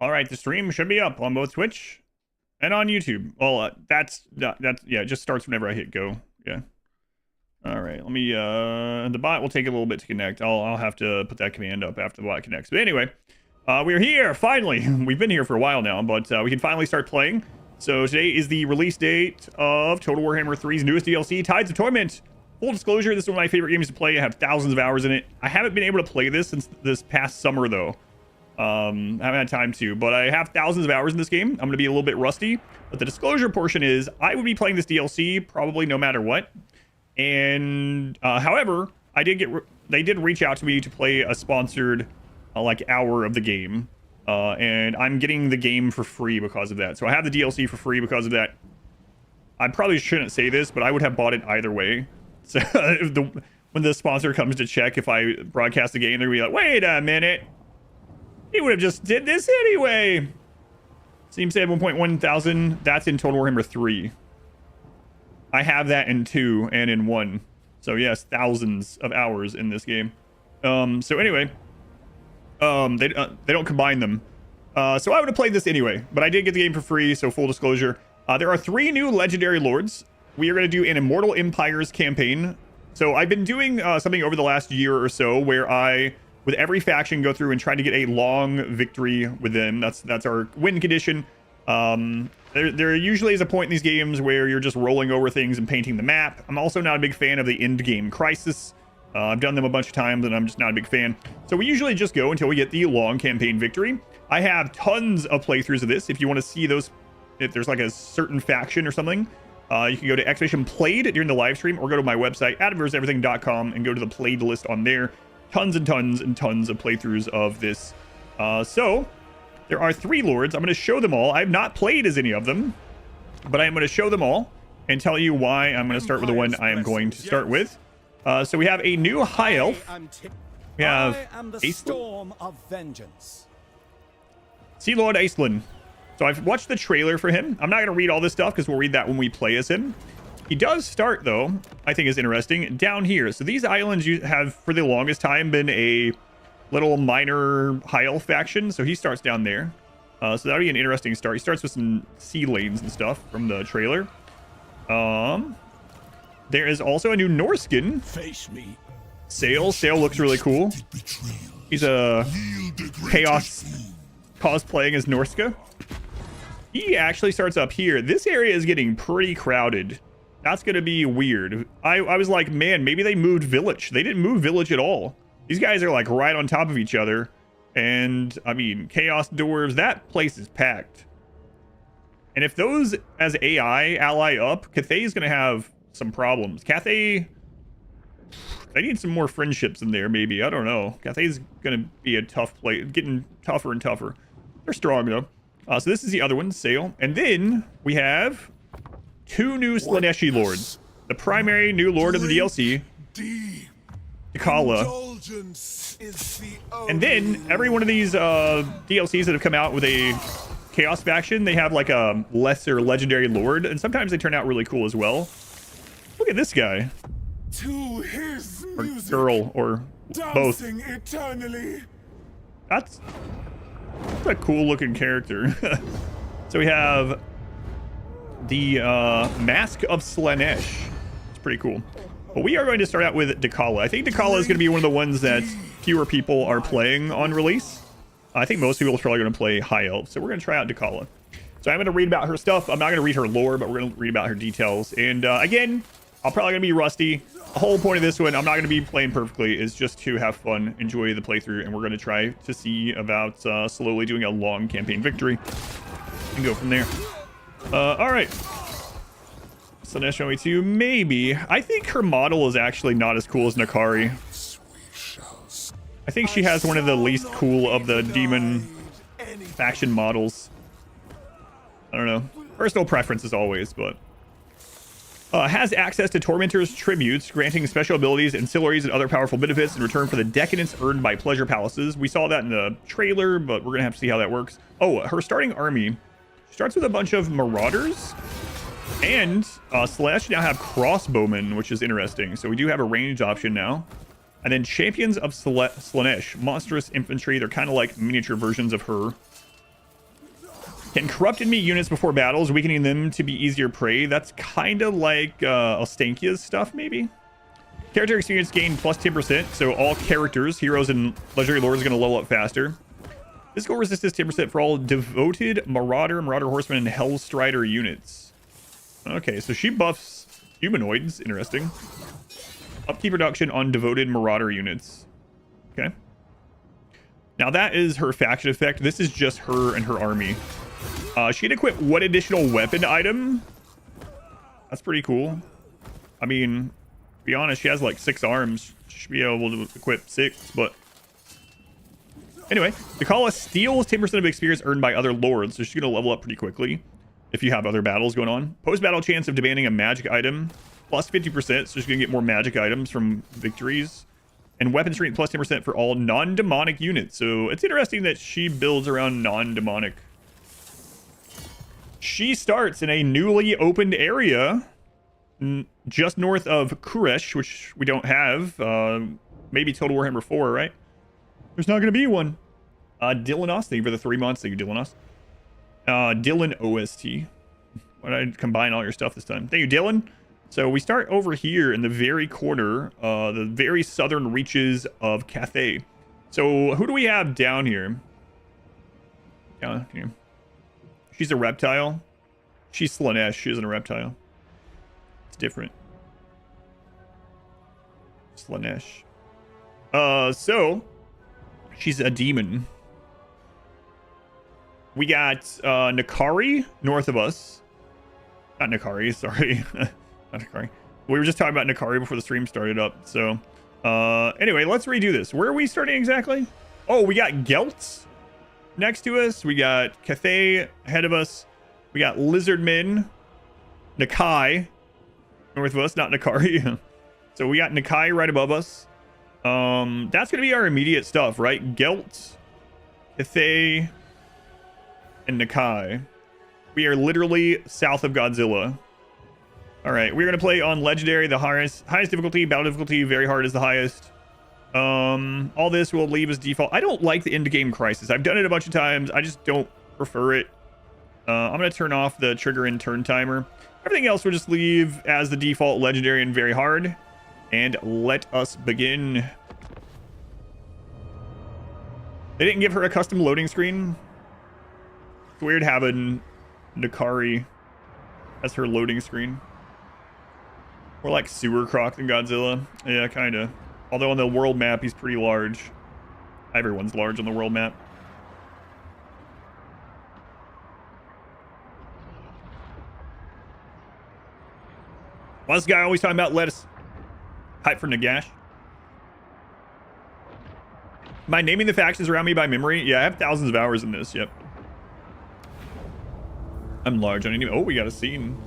All right, the stream should be up on both Twitch and on YouTube. Well, that's yeah, it just starts whenever I hit go. Yeah. All right, let me the bot will take a little bit to connect. I'll have to put that command up after the bot connects. But anyway, we're here finally. We've been here for a while now, but we can finally start playing. So today is the release date of Total War Warhammer 3's newest DLC, Tides of Torment. Full disclosure, this is one of my favorite games to play. I have thousands of hours in it. I haven't been able to play this since this past summer though. I haven't had time to, but I have thousands of hours in this game. I'm going to be a little bit rusty, but the disclosure portion is I would be playing this DLC probably no matter what. And however, they did reach out to me to play a sponsored like hour of the game, and I'm getting the game for free because of that. So I have the DLC for free because of that. I probably shouldn't say this, but I would have bought it either way. So when the sponsor comes to check if I broadcast the game, they're gonna be like, "Wait a minute, he would have just did this anyway." Seems to have 1.1 thousand. That's in Total Warhammer 3. I have that in 2 and in 1. So yes, thousands of hours in this game. So anyway, they don't combine them. So I would have played this anyway, but I did get the game for free. So full disclosure, there are 3 new legendary lords. We are going to do an Immortal Empires campaign. So I've been doing something over the last year or so where I, with every faction, go through and try to get a long victory with them. That's our win condition. There usually is a point in these games where you're just rolling over things and painting the map. I'm also not a big fan of the end game crisis. I've done them a bunch of times and I'm just not a big fan. So we usually just go until we get the long campaign victory. I have tons of playthroughs of this. If you want to see those, if there's like a certain faction or something, you can go to ! Played during the live stream or go to my website, adverseverything.com, and go to the played list on there. Tons and tons and tons of playthroughs of this. So there are 3 lords. I'm going to show them all. I've not played as any of them, but I'm going to show them all and tell you why I'm going to start with the one I am going to start with. So we have a new high elf. We have Storm of Vengeance. Sea Lord Aislan. So I've watched the trailer for him. I'm not going to read all this stuff because we'll read that when we play as him. He does start, though, I think is interesting, down here. So these islands you have for the longest time been a little minor high elf faction. So he starts down there. So that'll be an interesting start. He starts with some sea lanes and stuff from the trailer. There is also a new Norse skin. Face me. Sail looks really cool. He's a chaos cosplaying as Norska. He actually starts up here. This area is getting pretty crowded. That's going to be weird. I was like, man, maybe they moved village. They didn't move village at all. These guys are like right on top of each other. And I mean, chaos dwarves, that place is packed. And if those as AI ally up, Cathay's going to have some problems. Cathay, they need some more friendships in there, maybe. I don't know. Cathay's going to be a tough play, getting tougher and tougher. They're strong, though. So this is the other one, Sail. And then we have 2 new Slaanesh lords. The primary new lord of the DLC, Dechala. And then every one of these DLCs that have come out with a chaos faction, they have like a lesser legendary lord. And sometimes they turn out really cool as well. Look at this guy. To his or girl, or both. Eternally. That's a cool looking character. So we have the Mask of Slaanesh. It's pretty cool. But we are going to start out with Dechala. I think Dechala is going to be one of the ones that fewer people are playing on release. I think most people are probably going to play High Elf. So we're going to try out Dechala. So I'm going to read about her stuff. I'm not going to read her lore, but we're going to read about her details. And again, I'm probably going to be rusty. The whole point of this one, I'm not going to be playing perfectly, is just to have fun, enjoy the playthrough, and we're going to try to see about slowly doing a long campaign victory and go from there. All right. Slaanesh 1v2, maybe. I think her model is actually not as cool as Nakari. I think she has one of the least cool of the demon faction models. I don't know. Personal preference as always, but... has access to Tormentor's tributes, granting special abilities, ancillaries, and other powerful benefits in return for the decadence earned by pleasure palaces. We saw that in the trailer, but we're going to have to see how that works. Oh, her starting army starts with a bunch of marauders. And Slaanesh now have crossbowmen, which is interesting. So we do have a ranged option now. And then champions of Slaanesh, monstrous infantry. They're kind of like miniature versions of her. Can corrupt enemy units before battles, weakening them to be easier prey. That's kind of like Ostankia's stuff, maybe? Character experience gain plus 10%, so all characters, heroes, and legendary lords are going to level up faster. Physical resistance 10% for all devoted Marauder Horseman, and Hellstrider units. Okay, so she buffs humanoids. Interesting. Upkeep reduction on devoted Marauder units. Okay. Now that is her faction effect. This is just her and her army. She can equip what additional weapon item? That's pretty cool. I mean, to be honest, she has like 6 arms. She should be able to equip 6, but... Anyway, Dechala steals 10% of experience earned by other lords, so she's going to level up pretty quickly if you have other battles going on. Post-battle chance of demanding a magic item, plus 50%, so she's going to get more magic items from victories. And weapon strength plus 10% for all non-demonic units. So it's interesting that she builds around non-demonic. She starts in a newly opened area just north of Kuresh, which we don't have. Maybe Total Warhammer 4, right? There's not going to be one. Dylanos, thank you for the 3 months. Thank you, Dylanos. Dylan OST. Why did I combine all your stuff this time? Thank you, Dylan. So we start over here in the very corner, the very southern reaches of Cathay. So who do we have down here? Down here. She's a reptile. She's Slaanesh. She isn't a reptile. It's different. Slaanesh. So she's a demon. We got Nakari north of us. Not Nakari, sorry. Not Nakari. We were just talking about Nakari before the stream started up. So anyway, let's redo this. Where are we starting exactly? Oh, we got Gelt next to us. We got Cathay ahead of us. We got Lizardmen. Nakai north of us, not Nakari. So we got Nakai right above us. That's gonna be our immediate stuff, right? Gelt, Cathay, and Nakai. We are literally south of Godzilla. All right, we're gonna play on legendary, the highest difficulty. Battle difficulty, very hard is the highest. All this will leave as default. I don't like the end game crisis. I've done it a bunch of times. I just don't prefer it. I'm gonna turn off the trigger and turn timer. Everything else will just leave as the default legendary and very hard. And let us begin. They didn't give her a custom loading screen. It's weird having Nakari as her loading screen. More like Sewer Croc than Godzilla. Yeah, kind of. Although on the world map, he's pretty large. Everyone's large on the world map. Why is this guy always talking about lettuce? Hype for Nagash. Am I naming the factions around me by memory? Yeah, I have thousands of hours in this. Yep. I'm large. I didn't even... Oh, we got a scene.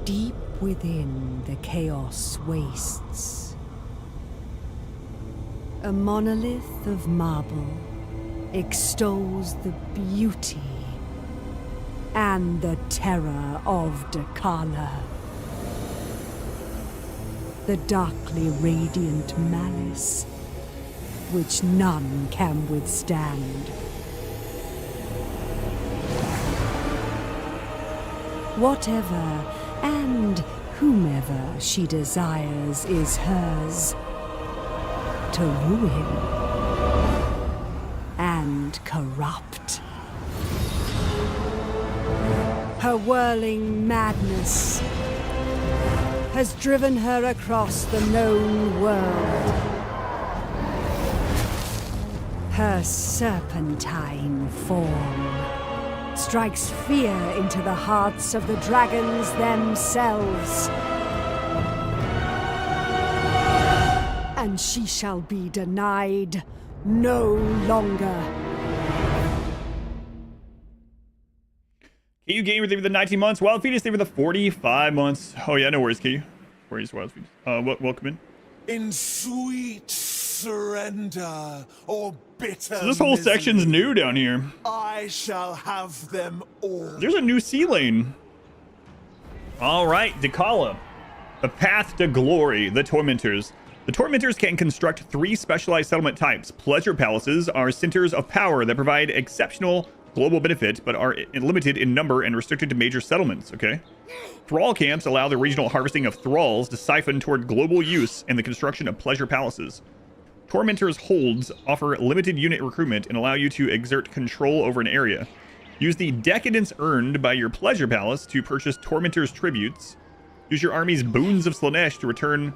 Deep within the chaos wastes, a monolith of marble extols the beauty and the terror of Dechala. The darkly radiant malice which none can withstand. Whatever and whomever she desires is hers to ruin and corrupt. Her whirling madness has driven her across the known world. Her serpentine form strikes fear into the hearts of the dragons themselves. And she shall be denied no longer. KU Gamer, thank you for the 19 months. Wild Fetus, thank you for the 45 months. Oh yeah, no worries, KU. Where's Wild Fetus? Welcome in. In sweet surrender or bitter So this whole misery, section's new down here. I shall have them all. There's a new sea lane. All right, Dechala. The path to glory, the tormentors. The Tormentors can construct 3 specialized settlement types. Pleasure Palaces are centers of power that provide exceptional global benefit, but are limited in number and restricted to major settlements, okay? Thrall camps allow the regional harvesting of thralls to siphon toward global use and the construction of pleasure palaces. Tormentors' holds offer limited unit recruitment and allow you to exert control over an area. Use the decadence earned by your pleasure palace to purchase Tormentors' tributes. Use your army's boons of Slaanesh to return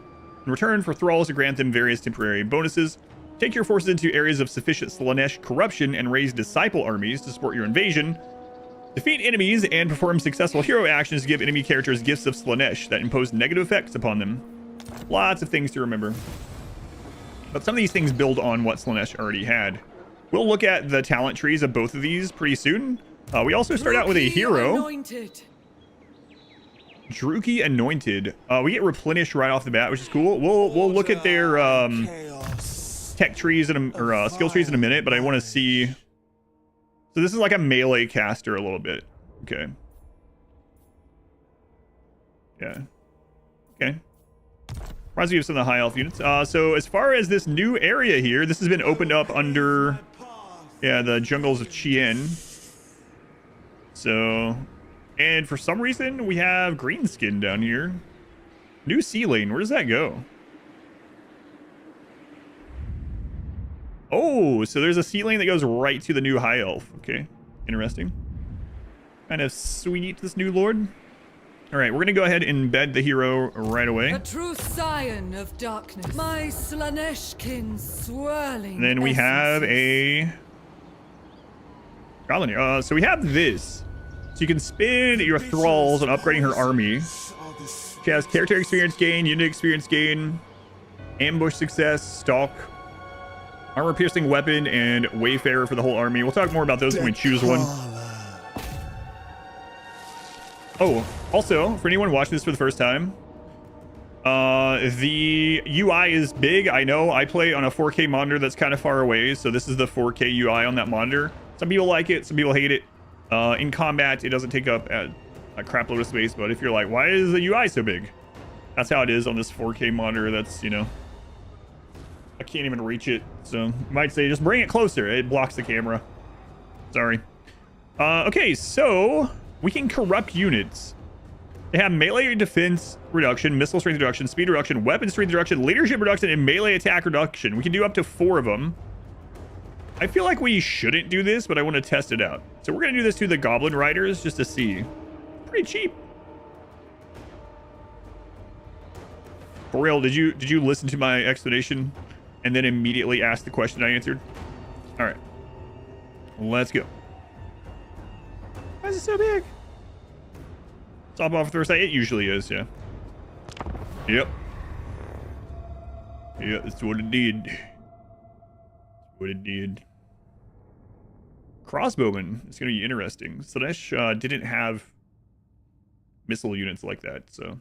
for thralls to grant them various temporary bonuses. Take your forces into areas of sufficient Slaanesh corruption and raise disciple armies to support your invasion. Defeat enemies and perform successful hero actions to give enemy characters gifts of Slaanesh that impose negative effects upon them. Lots of things to remember. But some of these things build on what Slaanesh already had. We'll look at the talent trees of both of these pretty soon. We also start out with a hero. Anointed. Druki Anointed. We get replenished right off the bat, which is cool. We'll look at their tech trees or skill trees in a minute, but I want to see. So this is like a melee caster a little bit. Okay. Yeah. Okay. Reminds me of some of the high elf units. So as far as this new area here, this has been opened up under, the jungles of Chien. So, and for some reason we have Greenskin down here. New sea lane. Where does that go? Oh, so there's a sea lane that goes right to the new high elf. Okay, interesting. Kind of sweet, this new lord. All right, we're going to go ahead and embed the hero right away. A true scion of darkness. My Slaaneshkin swirling. And then we have a goblin here. So we have this. So you can spin your thralls on upgrading her army. She has character experience gain, unit experience gain, ambush success, stalk, armor piercing weapon, and wayfarer for the whole army. We'll talk more about those when we choose one. Oh, also, for anyone watching this for the first time, the UI is big. I know I play on a 4K monitor that's kind of far away, so this is the 4K UI on that monitor. Some people like it, some people hate it. In combat, it doesn't take up a crap load of space, but if you're like, why is the UI so big? That's how it is on this 4K monitor. That's, I can't even reach it. So you might say, just bring it closer. It blocks the camera. Sorry. Okay, so we can corrupt units. They have melee defense reduction, missile strength reduction, speed reduction, weapon strength reduction, leadership reduction, and melee attack reduction. We can do up to 4 of them. I feel like we shouldn't do this, but I want to test it out. So we're going to do this to the Goblin Riders just to see. Pretty cheap. For real, did you listen to my explanation and then immediately ask the question I answered? All right. Let's go. Why is it so big? Top off first sight. It usually is, yeah. Yep. Yeah, that's what it did. That's what it did. Crossbowman is going to be interesting. Slaanesh didn't have missile units like that, so.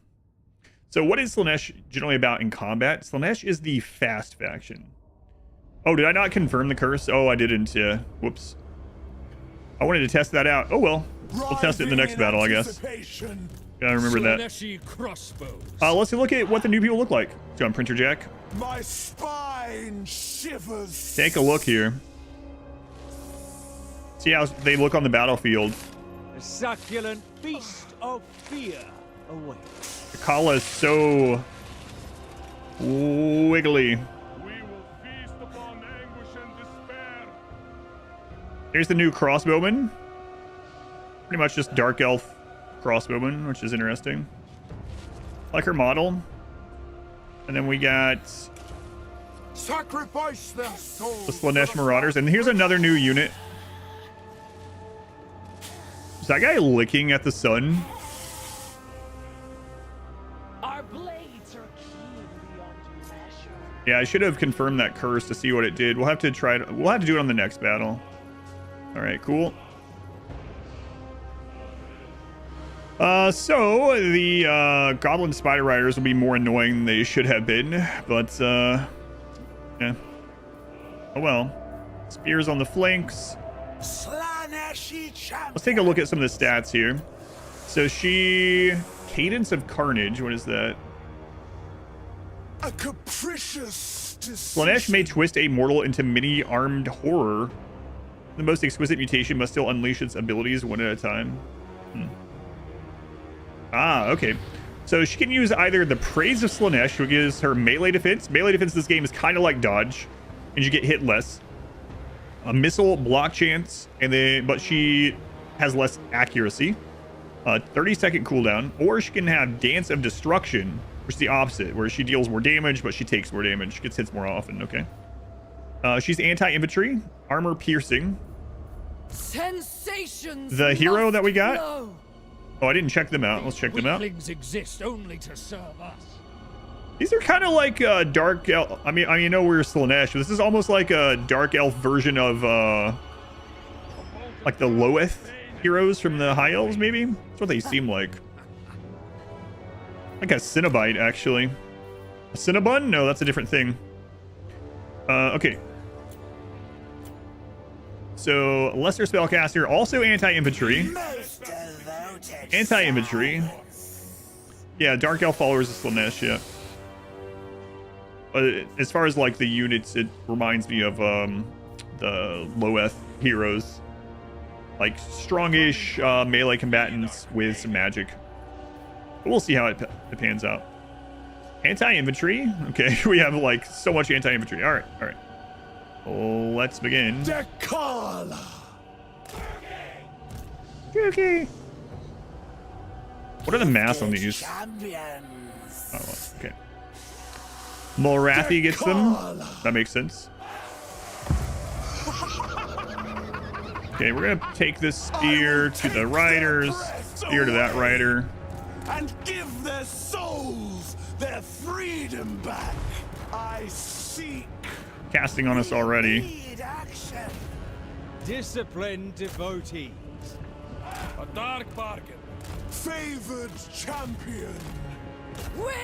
So what is Slaanesh generally about in combat? Slaanesh is the fast faction. Oh, did I not confirm the curse? Oh, I didn't. Yeah. Whoops. I wanted to test that out. Oh, well. We'll test it in the next battle, I guess. Gotta remember that. Let's look at what the new people look like. Go on, Printer Jack. My spine shivers. Take a look here. See how they look on the battlefield. A succulent feast of fear awaits. Dechala is so wiggly. We will feast upon anguish and despair. Here's the new crossbowman. Pretty much just dark elf crossbowman, which is interesting. I like her model. And then we got Sacrifice their souls. the Slaanesh Marauders. And here's another new unit. Is that guy licking at the sun? Our blades are keen beyond measure. Yeah, I should have confirmed that curse to see what it did. We'll have to try it. We'll have to do it on the next battle. All right, cool. So the Goblin Spider Riders will be more annoying than they should have been, but yeah. Oh well. Spears on the flanks. Let's take a look at some of the stats here. So she... Cadence of Carnage, what is that? A capricious Slaanesh may twist a mortal into mini armed horror. The most exquisite mutation must still unleash its abilities one at a time. Ah, okay. So she can use either the Praise of Slaanesh, which gives her melee defense. Melee defense in this game is kind of like dodge, and you get hit less. A missile block chance, but she has less accuracy. 30-second cooldown, or she can have Dance of Destruction, which is the opposite, where she deals more damage, but she takes more damage, gets hits more often. Okay. She's anti-infantry, armor piercing. Sensations. The hero that we got. flow. Oh, I didn't check them out. Let's check them out. Weaklings exist only to serve us. These are kind of like dark elf. I mean, you know we're Slaanesh, but this is almost like a dark elf version of like the Loeth heroes from the High Elves, maybe. That's what they seem like. Like a Cinnabite, actually. A Cinnabun? No, that's a different thing. Okay. So, lesser spellcaster, also anti-infantry. Anti-infantry. Yeah, dark elf followers of Slaanesh, yeah. As far as like the units, it reminds me of the Loeth heroes. Like strongish melee combatants with some magic. But we'll see how it pans out. Anti-infantry. Okay, we have like so much anti-infantry. All right. Let's begin. Dechala. Okay. What are the mass on these? Champions. Oh, okay. Mulrathi gets them. That makes sense. Okay, we're gonna take this spear to the riders, spear to that rider. And give their souls their freedom back. I seek. Casting on us already. Lead action. Disciplined devotees. A dark bargain. Favored champion.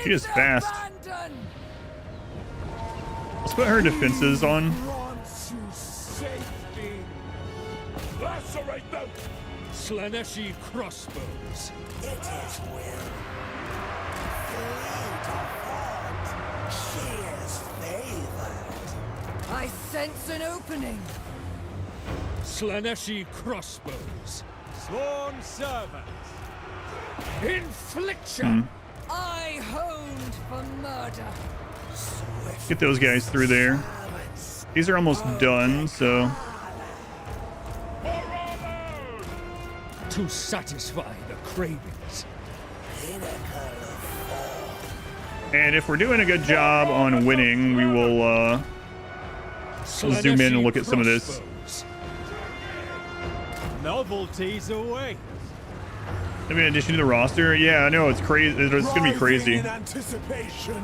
She is fast. Let's put her defenses on. Grants you safety. Lacerate them. Slaaneshi crossbows. It is will. Fleet of heart. She is favored. I sense an opening. Slaaneshi crossbows. Sworn servants. Infliction. I honed for murder. Get those guys through there. These are almost done, so To satisfy the cravings. and if we're doing a good job on winning, we will zoom in and look at some of this. Crossbows. Novelties await. I mean, in addition to the roster, yeah, I know it's crazy. It's gonna be crazy. In anticipation.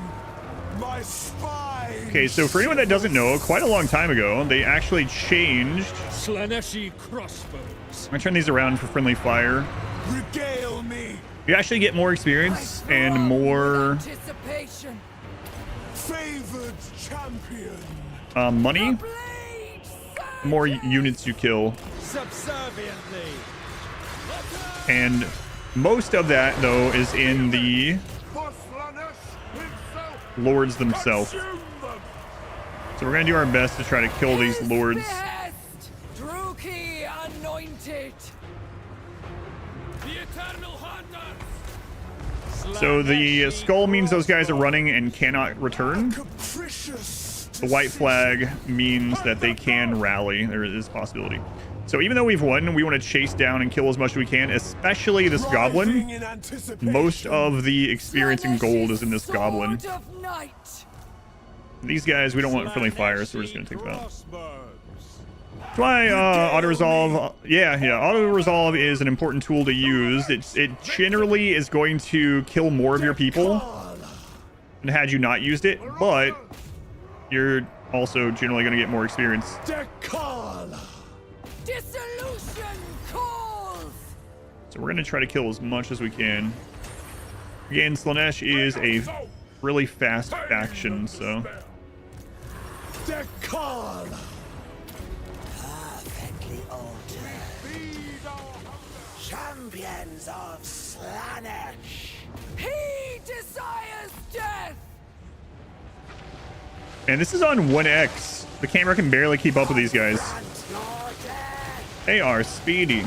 My spine. Okay, so for anyone that doesn't know, quite a long time ago, they actually changed. Slaaneshi crossbows. I'm gonna turn these around for friendly fire. Regale me. You actually get more experience and more Anticipation. Favored champion. money, Blade. the more units you kill. Subserviently. And most of that, though, is in the For Slaanesh himself. lords themselves. Consume them. So we're gonna do our best to try to kill these His lords. behest. Druki anointed. The eternal hunters. So the skull means those guys are running and cannot return. Capricious. The white flag means that they can rally. There is a possibility. So even though we've won, we want to chase down and kill as much as we can, especially this goblin. In anticipation. Most of the experience and gold is in this goblin. Sword of night. These guys, we don't want friendly fire, so we're just going to take them out. Crossbows. That's why auto-resolve, yeah, auto-resolve is an important tool to use. It generally is going to kill more of your people than had you not used it, but you're also generally going to get more experience. Dechala. Dissolution calls. So we're going to try to kill as much as we can. Again, Slaanesh is a really fast faction, so... Dechala. Perfectly altered. Champions of Slaanesh. He desires death. And this is on 1x. The camera can barely keep up with these guys. Grant your death. They are speedy.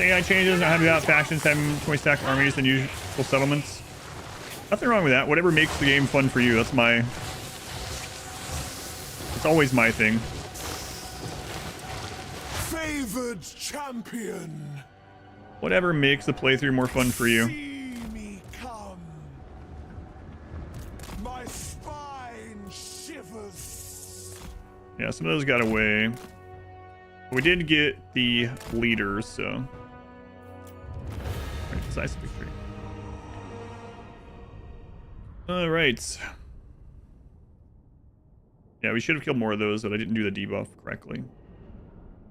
AI changes, not having out factions, having 20 stack armies and usual settlements. Nothing wrong with that. Whatever makes the game fun for you. That's my... It's always my thing. Favored champion. Whatever makes the playthrough more fun for you. See me come. My spine shivers. Yeah, some of those got away. We did get the leaders, so... Alright, decisive victory. Alright. Yeah, we should have killed more of those, but I didn't do the debuff correctly.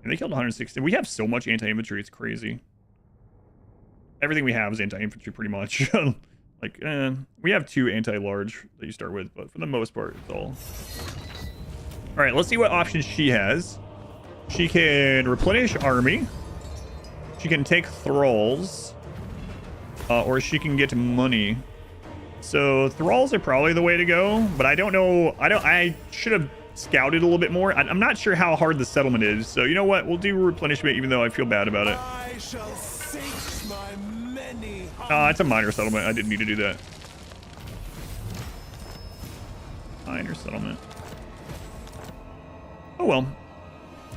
And they killed 160. We have so much anti-infantry, it's crazy. Everything we have is anti-infantry, pretty much. Like, we have 2 anti-large that you start with, but for the most part, it's all... Alright, let's see what options she has. She can replenish army. She can take thralls. Or she can get money. So thralls are probably the way to go, but I don't know. I should have scouted a little bit more. I'm not sure how hard the settlement is. So you know what? We'll do replenishment, even though I feel bad about it. I shall sate my many. It's a minor settlement. I didn't need to do that. Minor settlement. Oh well.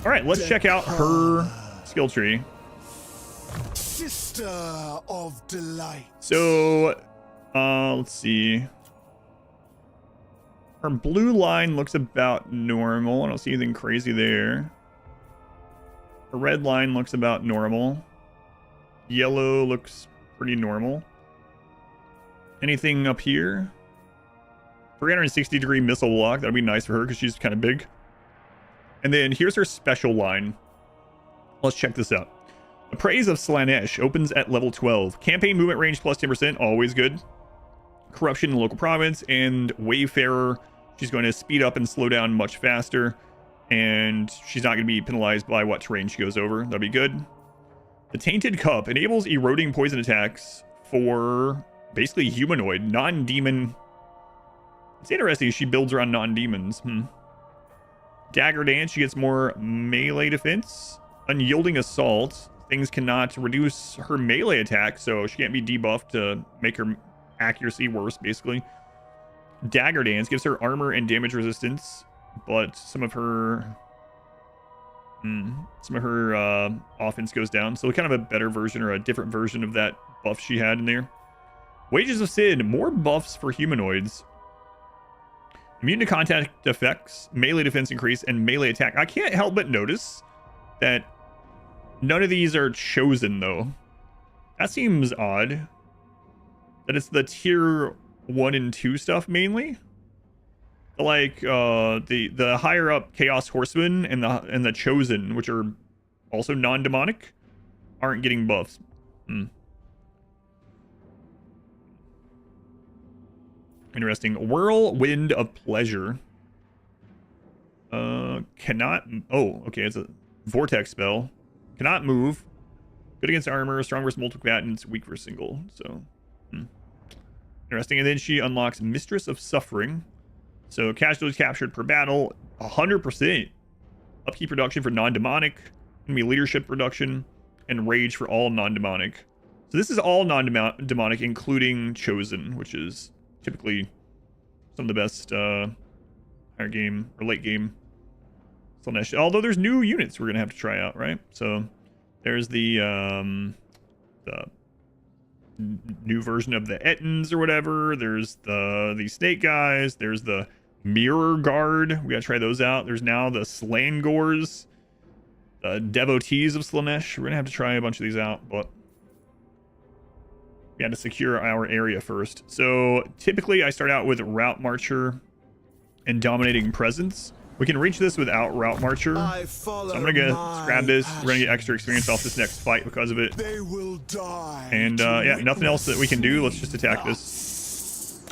All right, let's check out her skill tree. Sister of delight. So, let's see. Her blue line looks about normal. I don't see anything crazy there. Her red line looks about normal. Yellow looks pretty normal. Anything up here? 360-degree missile block. That'd be nice for her because she's kind of big. And then here's her special line. Let's check this out. The Praise of Slaanesh opens at level 12. Campaign movement range plus 10%, always good. Corruption in local province, and Wayfarer. She's going to speed up and slow down much faster. And she's not going to be penalized by what terrain she goes over. That'll be good. The Tainted Cup enables eroding poison attacks for basically humanoid, non-demon. It's interesting, she builds around non-demons. Dagger Dance, she gets more melee defense. Unyielding Assault, things cannot reduce her melee attack, so she can't be debuffed to make her accuracy worse, basically. Dagger Dance gives her armor and damage resistance, but some of her offense goes down, so kind of a better version or a different version of that buff she had in there. Wages of Sin, more buffs for humanoids. Immune to contact effects, melee defense increase, and melee attack. I can't help but notice that none of these are chosen, though. That seems odd. That it's the tier 1 and 2 stuff mainly. Like the higher up Chaos Horsemen and the Chosen, which are also non-demonic, aren't getting buffs. Interesting. Whirlwind of Pleasure. Cannot... Oh, okay. It's a vortex spell. Cannot move. Good against armor. Strong versus multiple combatants. Weak versus single. So, interesting. And then she unlocks Mistress of Suffering. So, casualties captured per battle. 100%. Upkeep reduction for non-demonic. Enemy leadership reduction. And rage for all non-demonic. So, this is all non-demonic, including Chosen, which is... typically some of the best higher game or late game Slaanesh. Although there's new units we're gonna have to try out, right? So there's the new version of the Ettins or whatever. There's the snake guys. There's the Mirror Guard. We gotta try those out. There's now the Slangors, the Devotees of Slaanesh. We're gonna have to try a bunch of these out, but we had to secure our area first. So typically I start out with Route Marcher and Dominating Presence. We can reach this without Route Marcher. So I'm gonna grab this. We're gonna get extra experience off this next fight because of it. They will die. And yeah, nothing else that we can do. Let's just attack this.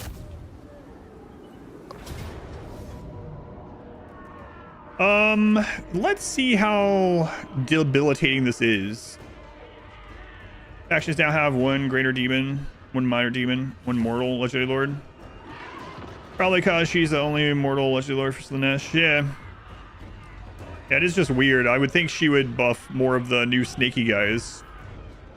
Let's see how debilitating this is. Factions now have 1 greater demon, 1 minor demon, 1 mortal legendary lord. Probably because she's the only immortal legendary lord for Slaanesh. Yeah. Yeah, it is just weird. I would think she would buff more of the new snaky guys.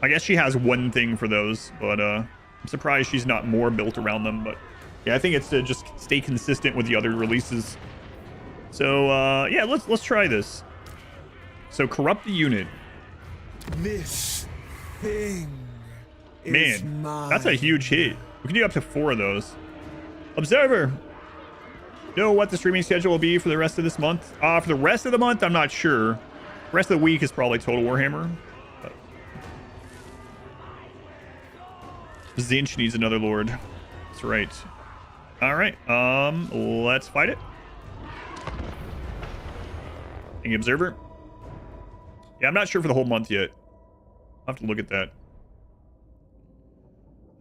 I guess she has one thing for those, but I'm surprised she's not more built around them. But yeah, I think it's to just stay consistent with the other releases. So yeah, let's try this. So corrupt the unit. This thing is Man, mine. that's a huge hit. We can do up to 4 of those. Observer. Know what the streaming schedule will be for the rest of this month? For the rest of the month, I'm not sure. The rest of the week is probably Total Warhammer. But Zinch needs another lord. That's right. All right. Let's fight it. King Observer. Yeah, I'm not sure for the whole month yet. I'll have to look at that.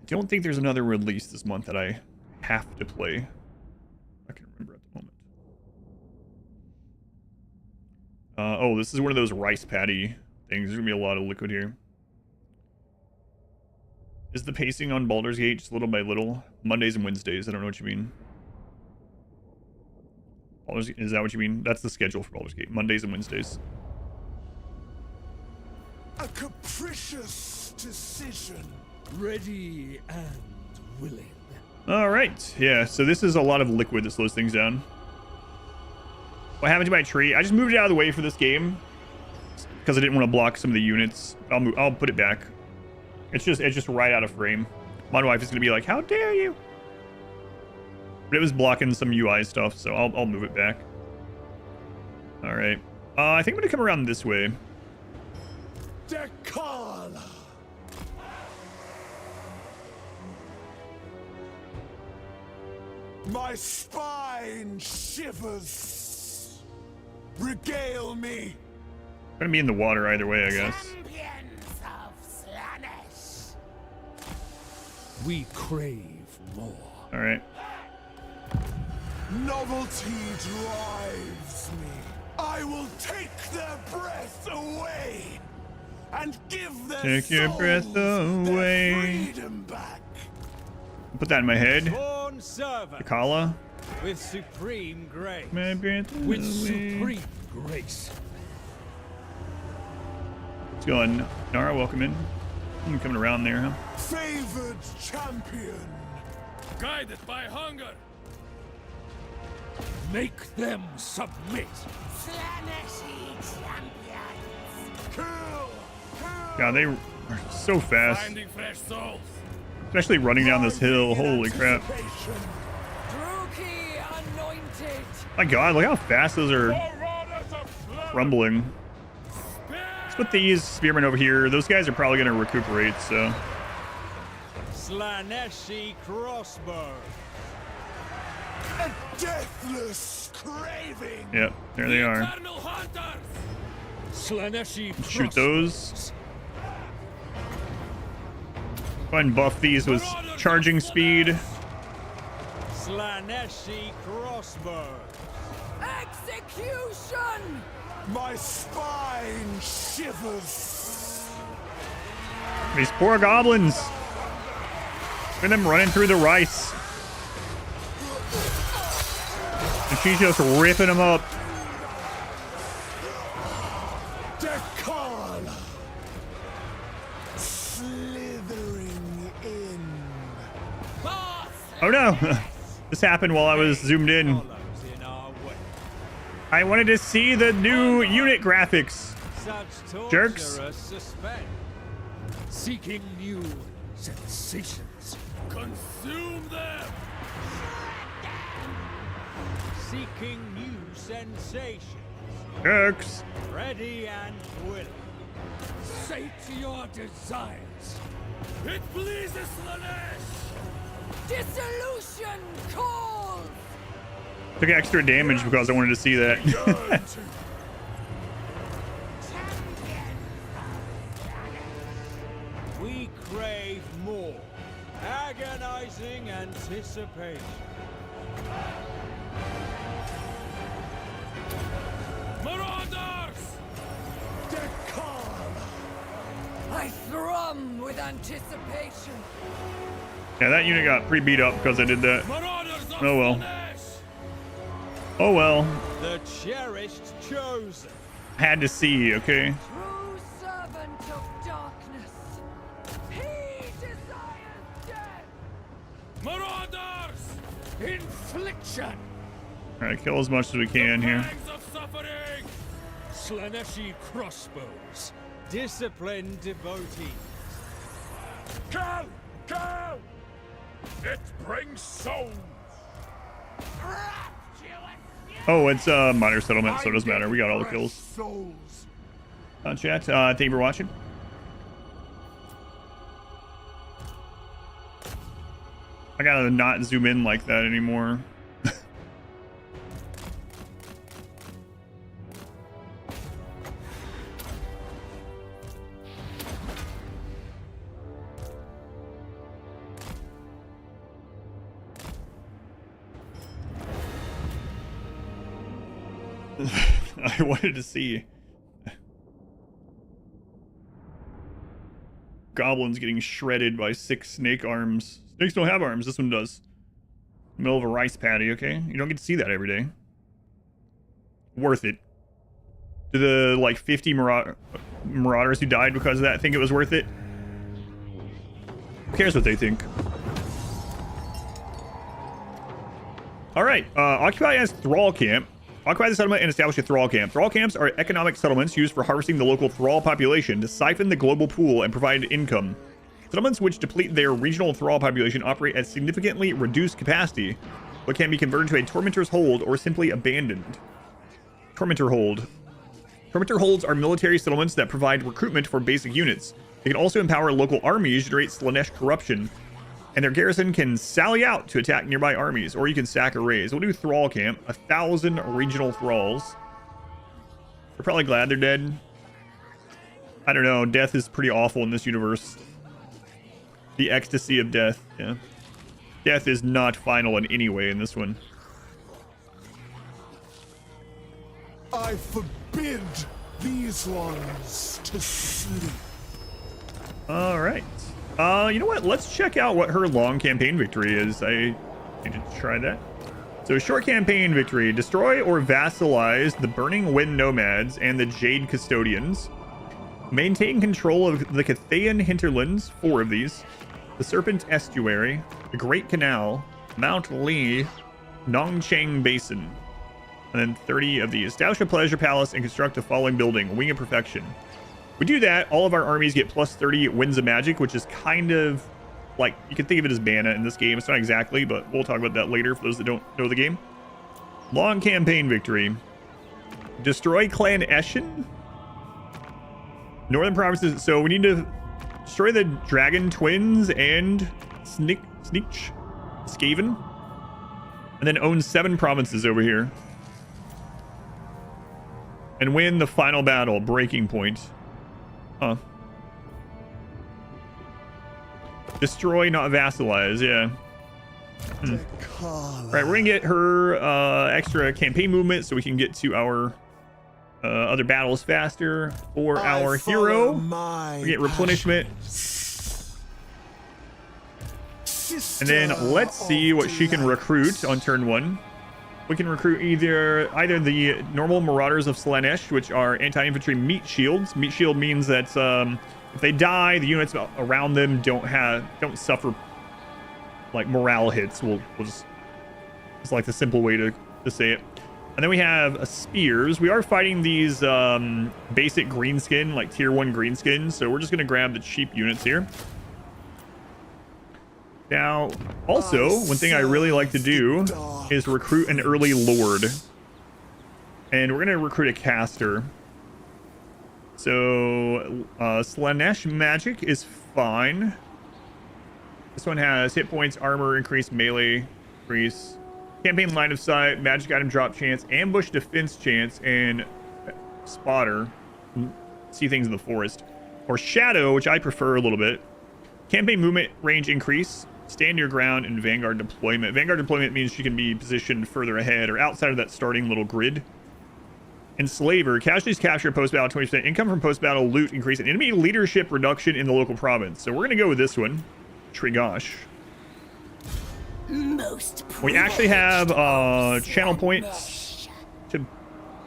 I don't think there's another release this month that I have to play. I can remember at the moment. Oh, this is one of those rice patty things. There's gonna be a lot of liquid here. Is the pacing on Baldur's Gate just little by little? Mondays and Wednesdays. I don't know what you mean. Is that what you mean? That's the schedule for Baldur's Gate. Mondays and Wednesdays. A capricious decision. Ready and willing. All right. Yeah, so this is a lot of liquid that slows things down. What happened to my tree? I just moved it out of the way for this game because I didn't want to block some of the units. I'll put it back. It's just right out of frame. My wife is going to be like, how dare you? But it was blocking some UI stuff, so I'll move it back. All right. I think I'm going to come around this way. Dechala. My spine shivers. Regale me. I'm going to be in the water either way, I guess. Champions of Slaanesh. We crave more. All right. Novelty drives me. I will take their breath away and give their Take your breath souls their away. freedom back. Put that in my head. Born servant Dechala. with supreme grace. My breath With away. supreme grace. Let's go on. Nara, welcome in. I'm coming around there, huh? Favored champion. Guided by hunger. Make them submit. Slaaneshi champions. Kill. God, they are so fast. Finding fresh souls. Especially running down this hill. Holy crap. Anticipation. Druki anointed. My God, look how fast those are Marauders of slaughter. rumbling. Let's put these spearmen over here. Those guys are probably going to recuperate, so. Slaaneshi crossbow. A deathless craving. Yep, there they are. Eternal hunters. Slaaneshi Shoot those. Go ahead and buff these with charging speed. Slaaneshi crossbow. Execution! My spine shivers. These poor goblins. Look at them running through the rice. And she's just ripping them up. Dechala. Slithering in. Oh no. This happened while I was zoomed in. Follows in our way. I wanted to see the new unit graphics. Such Jerks. torturous suspense. Seeking new sensations. Consume them. Seeking new sensations. Jerks. Ready and willing. Sate your desires. It pleases Slaanesh. Dissolution calls! Took extra damage because I wanted to see that. We crave more. Agonizing anticipation. Marauders. Dechala. I thrum with anticipation. Yeah, that unit got pretty beat up because I did that. Marauders of Oh well. Slaanesh. Oh well. The cherished chosen. Had to see, okay? True servant of darkness. He desires death. Marauders! Infliction. Alright, kill as much as we can here. Pangs of suffering! Slaaneshi crossbows. Disciplined devotees. Kill! Kill! It brings souls! Oh, it's a minor settlement, so it doesn't matter. We got all the kills. Souls. Chat, thank you for watching. I gotta not zoom in like that anymore. I wanted to see goblins getting shredded by 6 snake arms. Snakes don't have arms. This one does. Middle of a rice paddy, okay? You don't get to see that every day. Worth it. Do the, like, 50 marauders who died because of that think it was worth it? Who cares what they think? Alright, occupy as thrall camp. Occupy the settlement and establish a thrall camp. Thrall camps are economic settlements used for harvesting the local thrall population to siphon the global pool and provide income. Settlements which deplete their regional thrall population operate at significantly reduced capacity, but can be converted to a tormentor's hold or simply abandoned. Tormentor hold. Tormentor holds are military settlements that provide recruitment for basic units. They can also empower local armies to generate Slaanesh corruption, and their garrison can sally out to attack nearby armies, or you can sack or raise. We'll do Thrall Camp. 1,000 regional thralls. They're probably glad they're dead. I don't know. Death is pretty awful in this universe. The ecstasy of death. Yeah. Death is not final in any way in this one. I forbid these ones to sleep. All right. You know what? Let's check out what her long campaign victory is. I need to try that. So, short campaign victory. Destroy or vassalize the Burning Wind Nomads and the Jade Custodians. Maintain control of the Cathayan hinterlands, 4 of these. The Serpent Estuary, the Great Canal, Mount Lee, Nongcheng Basin. And then 30 of these. Establish a pleasure palace and construct a following building, Wing of Perfection. We do that, all of our armies get plus 30 Winds of Magic, which is kind of like, you can think of it as mana in this game. It's not exactly, but we'll talk about that later for those that don't know the game. Long campaign victory. Destroy Clan Eshin. Northern provinces. So we need to destroy the Dragon Twins and Skaven. And then own 7 provinces over here. And win the final battle, Breaking Point. Huh. Destroy, not vassalize, yeah. Right, we're gonna get her extra campaign movement so we can get to our other battles faster. For our hero, we get replenishment. And then let's see what she can recruit on turn 1. We can recruit either the normal Marauders of Slaanesh, which are anti-infantry meat shields. Meat shield means that if they die, the units around them don't suffer like morale hits. It's like the simple way to say it. And then we have spears. We are fighting these basic greenskin, like tier 1 greenskin. So we're just gonna grab the cheap units here. Now, also, one thing I really like to do is recruit an early lord. And we're going to recruit a caster. So, Slaanesh magic is fine. This one has hit points, armor, increased melee, increase, campaign line of sight, magic item drop chance, ambush defense chance, and spotter. See things in the forest. Or shadow, which I prefer a little bit. Campaign movement range increase. Stand your ground, and Vanguard deployment. Vanguard deployment means she can be positioned further ahead or outside of that starting little grid. Enslaver. Casualties capture post-battle 20%. Income from post-battle loot increase. And enemy leadership reduction in the local province. So we're going to go with this one. Trigosh. We actually have channel points to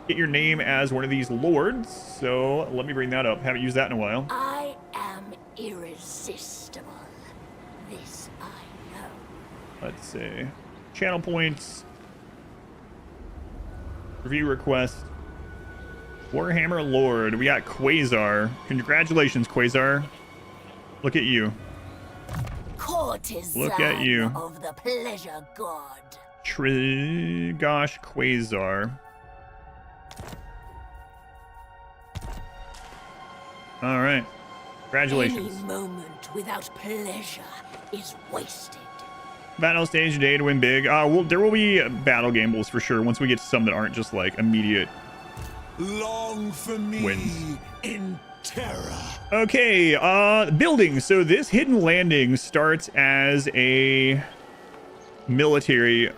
get your name as one of these lords. So let me bring that up. Haven't used that in a while. I am irresistible. This I know. Let's see. Channel points. Review request. Warhammer Lord. We got Quasar. Congratulations, Quasar. Look at you. Courtesan Look at you. of the pleasure god. Gosh, Quasar. All right. Congratulations. Any moment without pleasure is wasted. Battle stage today to win big. There will be battle gambles for sure once we get to some that aren't just like immediate Long for me wins. in terror. Okay, building. So this hidden landing starts as a military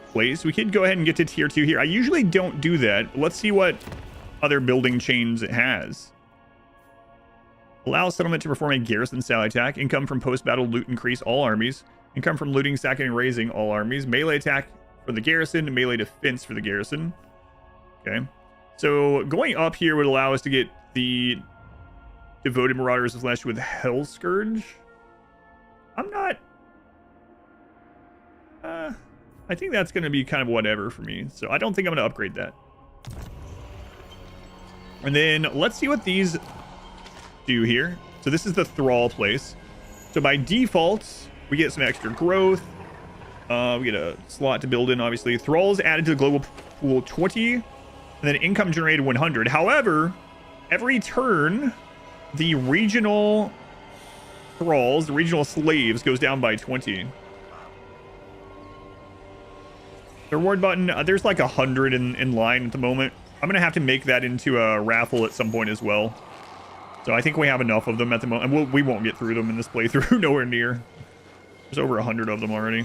place. We could go ahead and get to tier 2 here. I usually don't do that. Let's see what other building chains it has. Allow settlement to perform a garrison style attack. Income from post-battle loot increase all armies. Income from looting, sacking, and raising all armies. Melee attack for the garrison. Melee defense for the garrison. Okay. So going up here would allow us to get the Devoted Marauders of Slaanesh with Hell Scourge. I'm not... I think that's going to be kind of whatever for me. So I don't think I'm going to upgrade that. And then let's see what these do here. So this is the Thrall place. So by default, we get some extra growth. We get a slot to build in, obviously. Thralls added to the global pool 20. And then income generated 100. However, every turn, the regional thralls, the regional slaves, goes down by 20. The reward button, there's like 100 in line at the moment. I'm going to have to make that into a raffle at some point as well. So I think we have enough of them at the moment. And we won't get through them in this playthrough, nowhere near. There's over 100 of them already.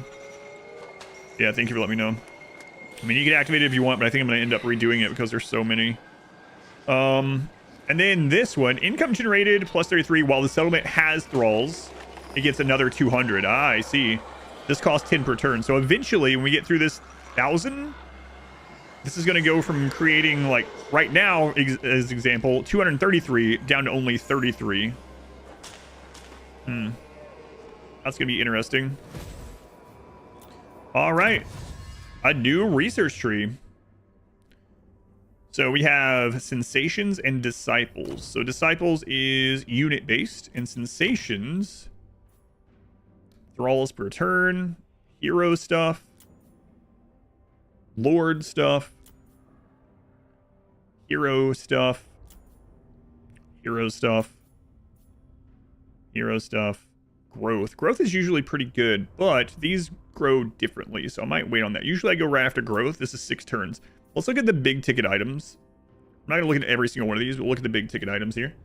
Yeah, thank you for letting me know. I mean, you can activate it if you want, but I think I'm going to end up redoing it because there's so many. And then this one, income generated plus 33 while the settlement has thralls. It gets another 200. Ah, I see. This costs 10 per turn. So eventually, when we get through this 1,000, this is going to go from creating, like, right now, as example, 233 down to only 33. That's going to be interesting. All right. A new research tree. So we have sensations and disciples. So disciples is unit based, and sensations, thralls per turn, hero stuff, lord stuff, hero stuff, hero stuff, hero stuff, growth. Growth is usually pretty good, but these grow differently, so I might wait on that. Usually I go right after growth. This is 6 turns. Let's look at the big ticket items. I'm not going to look at every single one of these, but we'll look at the big ticket items here.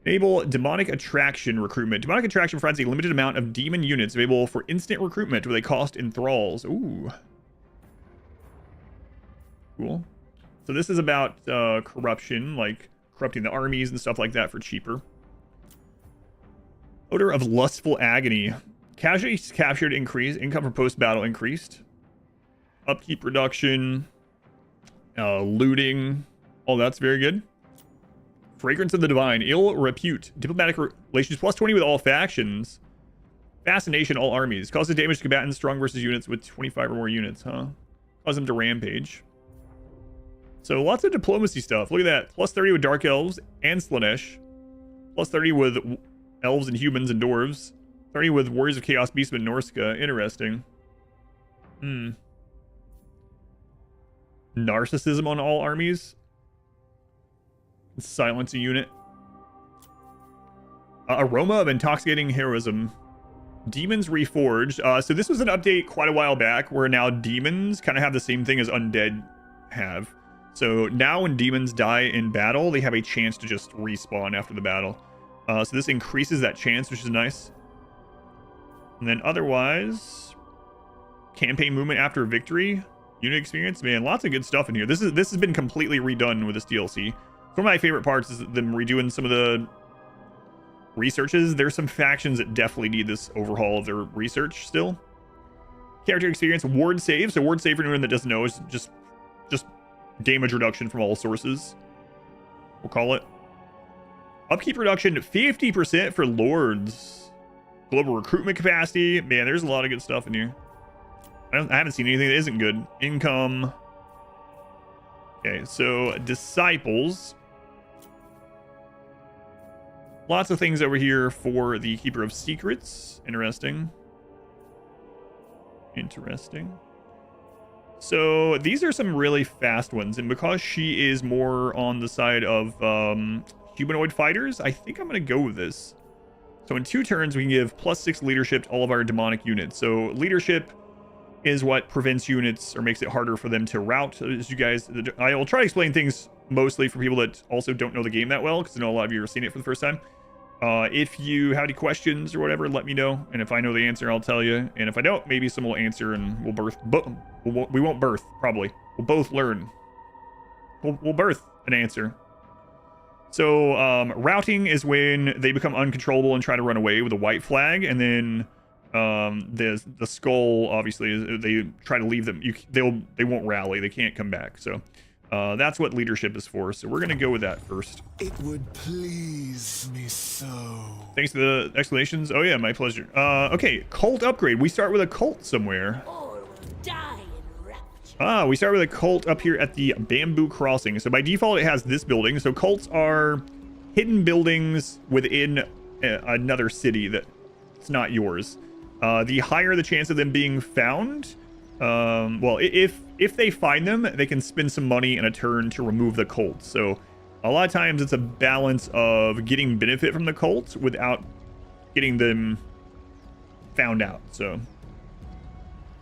Enable demonic attraction recruitment. Demonic attraction provides a limited amount of demon units available for instant recruitment with a cost in thralls. Ooh. Cool. So this is about corruption, like corrupting the armies and stuff like that for cheaper. Odor of lustful agony. Casualties captured increased. Income from post-battle increased. Upkeep reduction. Looting. Oh, that's very good. Fragrance of the Divine. Ill repute. Diplomatic relations plus 20 with all factions. Fascination all armies. Causes damage to combatants strong versus units with 25 or more units, huh? Cause them to rampage. So lots of diplomacy stuff. Look at that. Plus 30 with Dark Elves and Slaanesh. Plus 30 with Elves and Humans and Dwarves. 30 with Warriors of Chaos, Beastmen, and Norska. Interesting. Narcissism on all armies. Silence a unit. Aroma of intoxicating heroism. Demons reforged. So this was an update quite a while back where now demons kind of have the same thing as undead have. So now when demons die in battle, they have a chance to just respawn after the battle. So this increases that chance, which is nice. And then otherwise, campaign movement after victory, unit experience. Man, lots of good stuff in here. This has been completely redone with this DLC. One of my favorite parts is them redoing some of the researches. There's some factions that definitely need this overhaul of their research still. Character experience, ward save. So ward save, for anyone that doesn't know, is just damage reduction from all sources. We'll call it. Upkeep reduction 50% for lords. Global recruitment capacity. Man, there's a lot of good stuff in here. I haven't seen anything that isn't good. Income. Okay, so disciples. Lots of things over here for the Keeper of Secrets. Interesting. Interesting. So these are some really fast ones, and because she is more on the side of humanoid fighters, I think I'm going to go with this. So in 2 turns, we can give +6 leadership to all of our demonic units. So leadership is what prevents units or makes it harder for them to rout. As you guys, I will try to explain things mostly for people that also don't know the game that well, because I know a lot of you are seeing it for the first time. If you have any questions or whatever, let me know. And if I know the answer, I'll tell you. And if I don't, maybe someone will answer and we'll birth. We won't birth, probably. We'll both learn. We'll birth an answer. So routing is when they become uncontrollable and try to run away with a white flag. And then the skull, obviously, they try to leave them. They won't rally. They can't come back. So that's what leadership is for. So we're going to go with that first. It would please me so. Thanks for the explanations. Oh, yeah, my pleasure. Okay, cult upgrade. We start with a cult somewhere. All will die in rapture. We start with a cult up here at the Bamboo Crossing. So by default, it has this building. So cults are hidden buildings within another city that's not yours. The higher the chance of them being found, well, if they find them, they can spend some money and a turn to remove the cult. So a lot of times it's a balance of getting benefit from the cult without getting them found out. So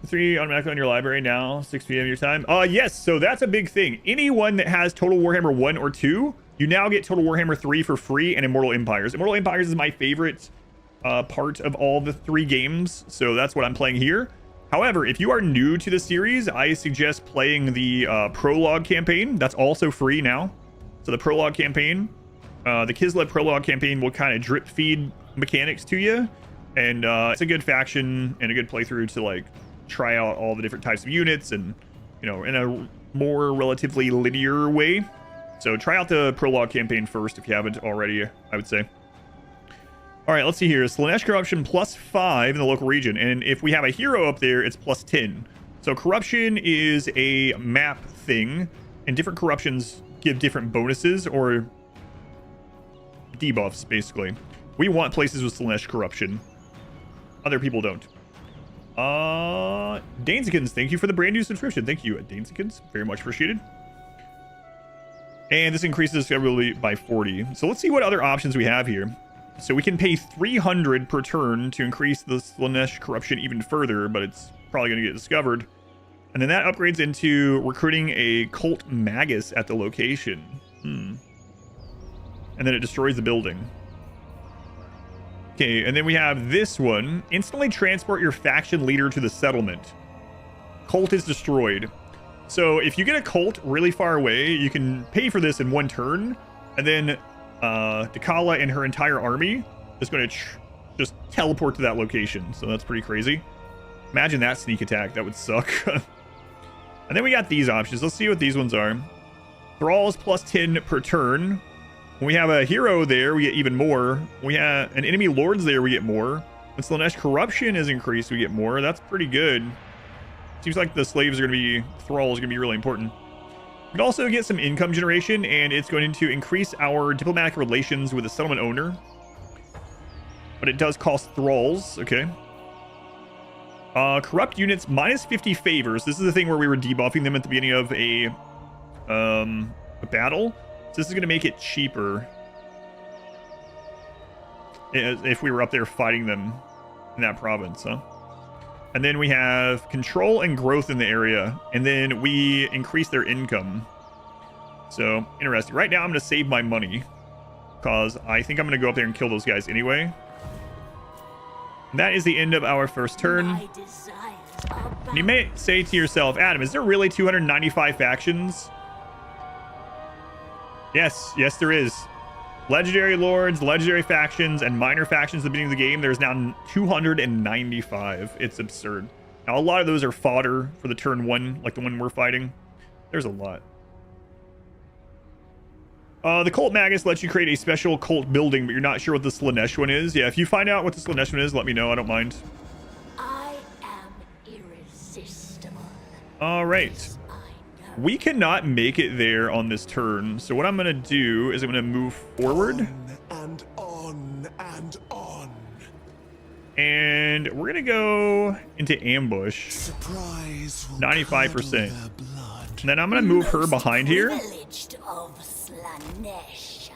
3 automatically on your library now, 6 p.m. your time. Yes, so that's a big thing. Anyone that has Total Warhammer 1 or 2, you now get Total Warhammer 3 for free and Immortal Empires. Immortal Empires is my favorite part of all the 3 games, so that's what I'm playing here. However, if you are new to the series, I suggest playing the prologue campaign. That's also free now. So the prologue campaign, the Kislev prologue campaign will kind of drip feed mechanics to you, and it's a good faction and a good playthrough to like try out all the different types of units and, you know, in a more relatively linear way. So try out the prologue campaign first if you haven't already, I would say. All right, let's see here. Slaanesh corruption +5 in the local region. And if we have a hero up there, it's +10. So corruption is a map thing, and different corruptions give different bonuses or debuffs, basically. We want places with Slaanesh corruption. Other people don't. Danzikins, thank you for the brand new subscription. Thank you, Danzikins. Very much appreciated. And this increases discoverability by 40. So let's see what other options we have here. So we can pay 300 per turn to increase the Slaanesh corruption even further, but it's probably going to get discovered. And then that upgrades into recruiting a cult magus at the location. And then it destroys the building. Okay, and then we have this one. Instantly transport your faction leader to the settlement. Cult is destroyed. So if you get a cult really far away, you can pay for this in 1 turn, and then Dechala and her entire army is going to just teleport to that location. So that's pretty crazy. Imagine that sneak attack. That would suck. And then we got these options. Let's see what these ones are. Thralls +10 per turn. When we have a hero there, we get even more. When we have an enemy lords there, we get more. When Slaanesh corruption is increased, we get more. That's pretty good. Seems like the slaves are going to be, thralls are going to be really important. We can also get some income generation, and it's going to increase our diplomatic relations with the settlement owner. But it does cost thralls. Okay. Corrupt units -50 favors. This is the thing where we were debuffing them at the beginning of a battle. So this is going to make it cheaper if we were up there fighting them in that province, huh? And then we have control and growth in the area, and then we increase their income. So interesting. Right now I'm going to save my money because I think I'm going to go up there and kill those guys anyway. And that is the end of our first turn. And you may say to yourself, Adam, is there really 295 factions? Yes, there is. Legendary lords, legendary factions, and minor factions at the beginning of the game. There's now 295. It's absurd. Now, a lot of those are fodder for the turn 1, like the one we're fighting. There's a lot. The Cult Magus lets you create a special cult building, but you're not sure what the Slaanesh one is. Yeah, if you find out what the Slaanesh one is, let me know. I don't mind. I am irresistible. All right. This I know. We cannot make it there on this turn. So what I'm going to do is I'm going to move forward. And on and on. And we're going to go into ambush. Surprise. 95%. Their blood. And then I'm going to move her Most behind here. privileged of Slaanesh.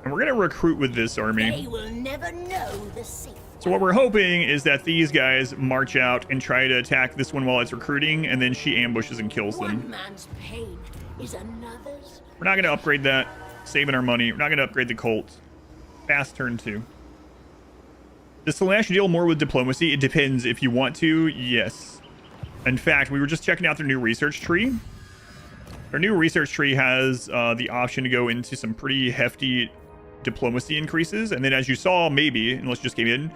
And we're going to recruit with this army. They will never know the secret. So what we're hoping is that these guys march out and try to attack this one while it's recruiting, and then she ambushes and kills One them. man's pain is another's. We're not going to upgrade that. Saving our money. We're not going to upgrade the Colt. Fast turn 2. Does Slaanesh deal more with diplomacy? It depends. If you want to, yes. In fact, we were just checking out their new research tree. Their new research tree has the option to go into some pretty hefty diplomacy increases. And then as you saw, maybe, unless you just came in,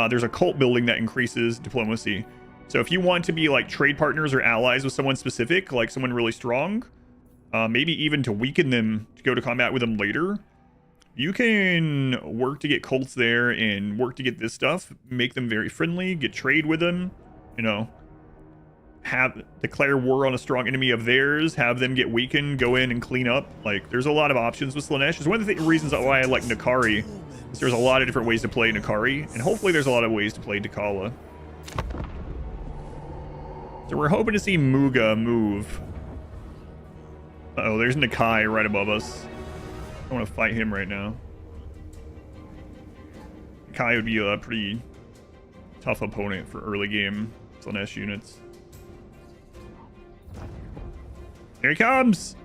there's a cult building that increases diplomacy. So if you want to be like trade partners or allies with someone specific, like someone really strong, maybe even to weaken them to go to combat with them later, you can work to get cults there and work to get this stuff, make them very friendly, get trade with them, you know, have declare war on a strong enemy of theirs, have them get weakened, go in and clean up. Like, there's a lot of options with Slaanesh. It's one of the reasons why I like Nakari. Is there's a lot of different ways to play Nakari, and hopefully there's a lot of ways to play Dechala. So we're hoping to see Muga move. Uh-oh, there's Nakai right above us. I want to fight him right now. Nakai would be a pretty tough opponent for early game Slaanesh units. Here he comes!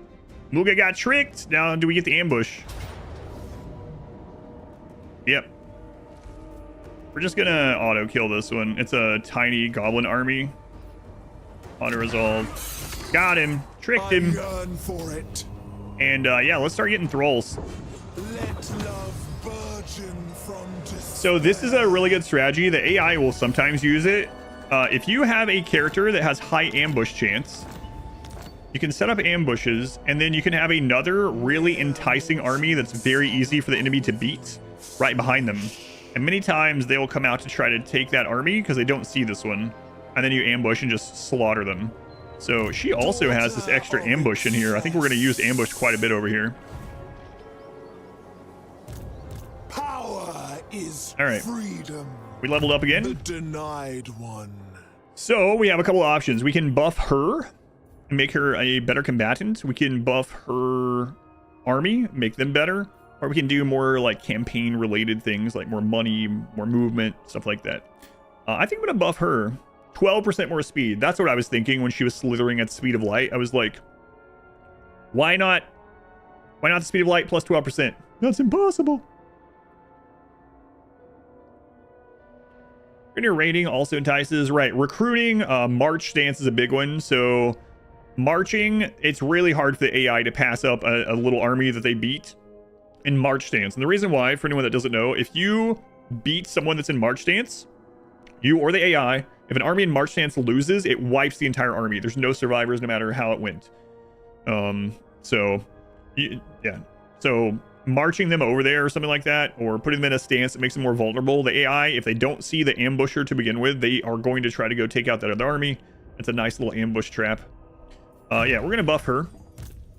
Muga got tricked! Now, do we get the ambush? Yep. We're just gonna auto-kill this one. It's a tiny goblin army. Auto-resolve. Got him! Tricked him! Yearn for it. And, yeah, let's start getting thralls. Let love burgeon from despair. So this is a really good strategy. The AI will sometimes use it. If you have a character that has high ambush chance, you can set up ambushes, and then you can have another really enticing army that's very easy for the enemy to beat right behind them. And many times they will come out to try to take that army because they don't see this one. And then you ambush and just slaughter them. So she also has this extra ambush in here. I think we're going to use ambush quite a bit over here. Power is All right. freedom. We leveled up The again. denied one. So we have a couple of options. We can buff her and make her a better combatant. We can buff her army, make them better. Or we can do more like campaign related things like more money, more movement, stuff like that. I think I'm going to buff her. 12% more speed. That's what I was thinking when she was slithering at the speed of light. I was like, why not the speed of light plus 12%? That's impossible. Your rating also entices. Right, recruiting, march stance is a big one. So marching, it's really hard for the AI to pass up a little army that they beat in march stance. And the reason why, for anyone that doesn't know, if you beat someone that's in march stance, you or the AI, if an army in march stance loses, it wipes the entire army. There's no survivors no matter how it went. So marching them over there or something like that, or putting them in a stance that makes them more vulnerable. The AI, if they don't see the ambusher to begin with, they are going to try to go take out that other army. It's a nice little ambush trap. Yeah, we're gonna buff her.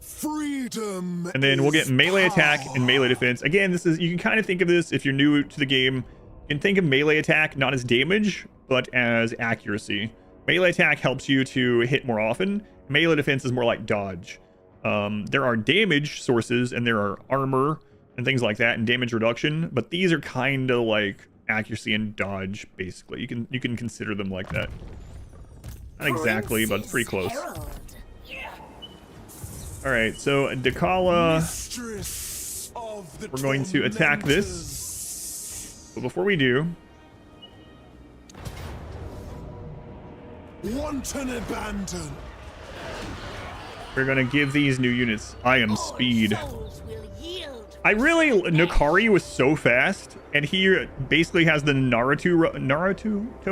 Freedom. And then we'll get is melee attack power. and melee defense. Again, this is, you can kind of think of this if you're new to the game. You can think of melee attack not as damage, but as accuracy. Melee attack helps you to hit more often. Melee defense is more like dodge. There are damage sources and there are armor and things like that and damage reduction, but these are kind of like accuracy and dodge, basically. You can consider them like that. Not exactly, but it's pretty close. Herald. All right, so Dechala, Mistress of the we're going to attack this. tormentors. But before we do, Wanton abandon. we're gonna give these new units All speed. souls will yield. I really, Nakari was so fast, and he basically has the Naruto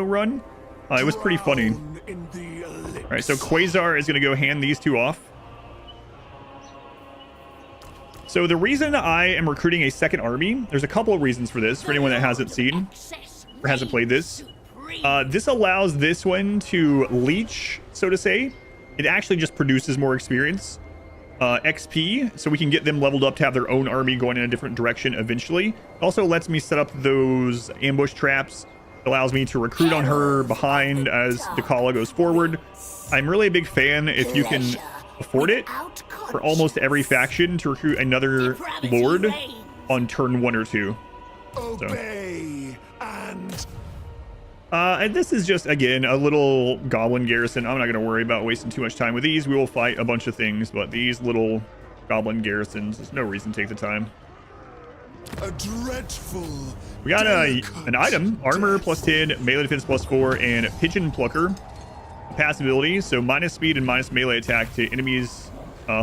run. It was pretty funny. Drown in the elixir. All right, so Quasar is gonna go hand these two off. So the reason I am recruiting a second army, there's a couple of reasons for this, for anyone that hasn't seen or hasn't played this. This allows this one to leech, so to say. It actually just produces more experience. XP, so we can get them leveled up to have their own army going in a different direction eventually. It also lets me set up those ambush traps. It allows me to recruit on her behind as Dechala goes forward. I'm really a big fan, if you can afford it, for almost every faction to recruit another lord on turn 1 or 2. Obey And this is just, again, a little goblin garrison. I'm not going to worry about wasting too much time with these. We will fight a bunch of things, but these little goblin garrisons, there's no reason to take the time. a dreadful. We got an item, armor plus 10, melee defense plus 4, and pigeon plucker. Passive ability, so minus speed and minus melee attack to enemies,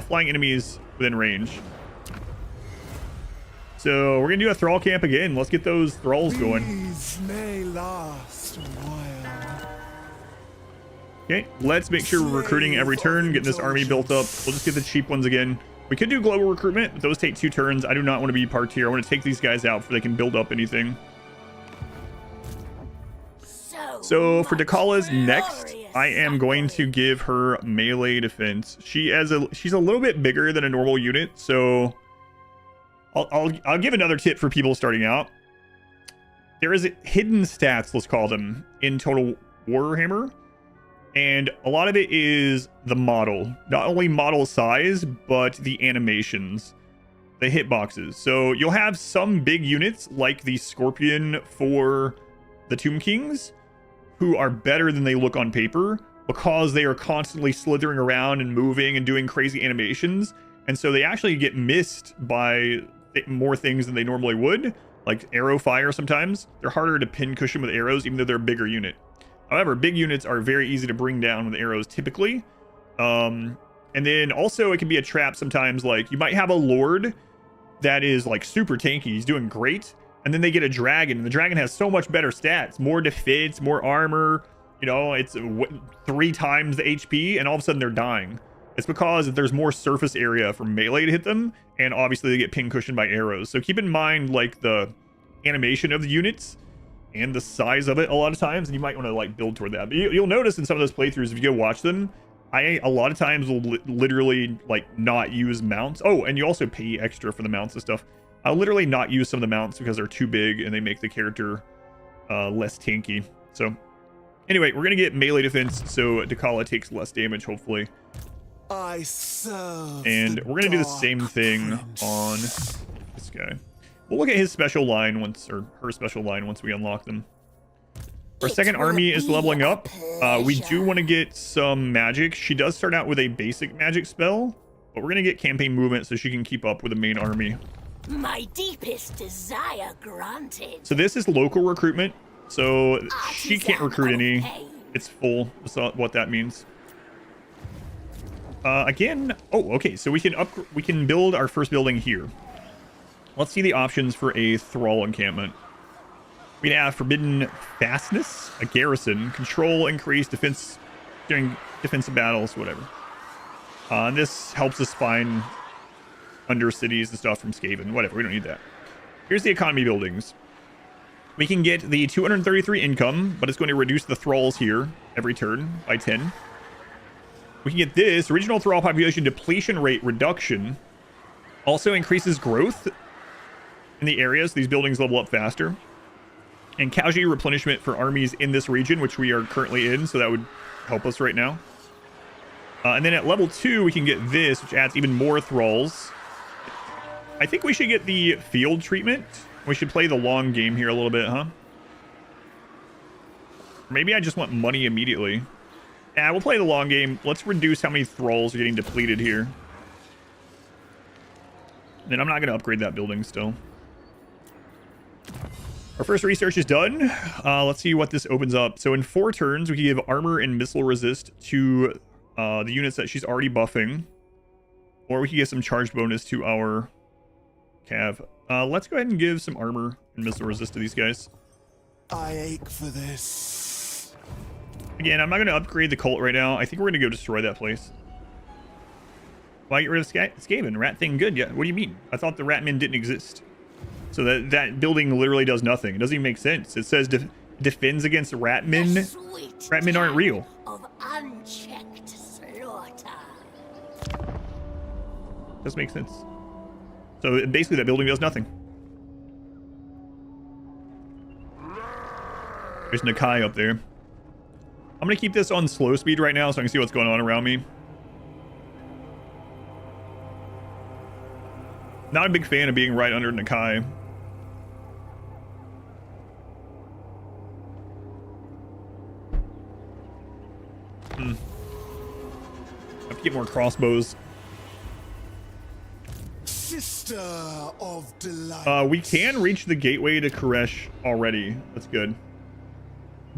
flying enemies within range. So we're going to do a thrall camp again. Let's get those thralls going. These may last a while. Okay, let's make sure we're recruiting every turn, getting this army built up. We'll just get the cheap ones again. We could do global recruitment, but those take 2 turns. I do not want to be part here. I want to take these guys out before they can build up anything. So for Decala's next, I am going to give her melee defense. She's a little bit bigger than a normal unit, so I'll give another tip for people starting out. There is hidden stats, let's call them, in Total War Warhammer. And a lot of it is the model. Not only model size, but the animations. The hitboxes. So you'll have some big units, like the Scorpion for the Tomb Kings, who are better than they look on paper, because they are constantly slithering around and moving and doing crazy animations. And so they actually get missed by more things than they normally would, like arrow fire sometimes. They're harder to pin cushion with arrows, even though they're a bigger unit. However, big units are very easy to bring down with arrows typically. And then also it can be a trap sometimes, like you might have a lord that is like super tanky, he's doing great, and then they get a dragon, and the dragon has so much better stats, more defense, more armor, you know, it's 3 times the HP, and all of a sudden they're dying. It's because there's more surface area for melee to hit them, and obviously they get pin cushioned by arrows. So keep in mind like the animation of the units and the size of it a lot of times, and you might want to like build toward that. But you'll notice in some of those playthroughs, if you go watch them, I a lot of times will literally like not use mounts. Oh, and you also pay extra for the mounts and stuff. I'll literally not use some of the mounts because they're too big and they make the character less tanky. So anyway, we're gonna get melee defense so Dechala takes less damage, hopefully. I serve. And we're gonna do the same thing on this guy. We'll look at his special line once, or her special line once we unlock them. Our second army is leveling up. We do want to get some magic. She does start out with a basic magic spell, but we're going to get campaign movement so she can keep up with the main army. My deepest desire granted. So this is local recruitment. So she can't recruit any. It's full. That's what that means. Again, oh, okay. So we can build our first building here. Let's see the options for a thrall encampment. We have forbidden fastness, a garrison, control, increase, defense during defensive battles, whatever. And this helps us find under cities and stuff from Skaven, whatever. We don't need that. Here's the economy buildings. We can get the 233 income, but it's going to reduce the thralls here every turn by 10. We can get this original thrall population depletion rate reduction. Also increases growth in the areas. These buildings level up faster. And casualty replenishment for armies in this region, which we are currently in, so that would help us right now. And then at level 2, we can get this, which adds even more thralls. I think we should get the field treatment. We should play the long game here a little bit, huh? Maybe I just want money immediately. Yeah, we'll play the long game. Let's reduce how many thralls are getting depleted here. And I'm not going to upgrade that building still. Our first research is done. Let's see what this opens up. So in 4 turns, we can give armor and missile resist to the units that she's already buffing. Or we can get some charge bonus to our cav. Let's go ahead and give some armor and missile resist to these guys. I ache for this. Again, I'm not going to upgrade the cult right now. I think we're going to go destroy that place. Why get rid of Skaven? Rat thing good. Yeah. What do you mean? I thought the Ratmen didn't exist. So that building literally does nothing. It doesn't even make sense. It says defends against Ratmen. Ratmen aren't real. Of unchecked slaughter. Doesn't make sense. So basically that building does nothing. There's Nakai up there. I'm going to keep this on slow speed right now so I can see what's going on around me. Not a big fan of being right under Nakai. Have to get more crossbows. Sister of delight. We can reach the gateway to Koresh already. That's good.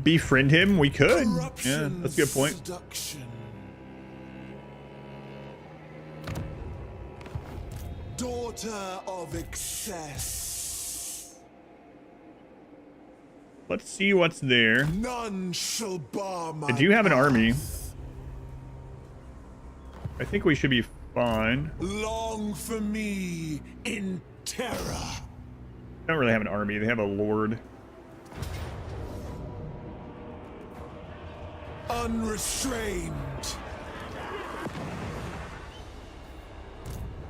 Befriend him? We could. Yeah, that's a good point. Seduction. Daughter of excess. Let's see what's there. None shall bar my I do have an army. path. I think we should be fine. Long for me in terror. They don't really have an army. They have a lord. Unrestrained.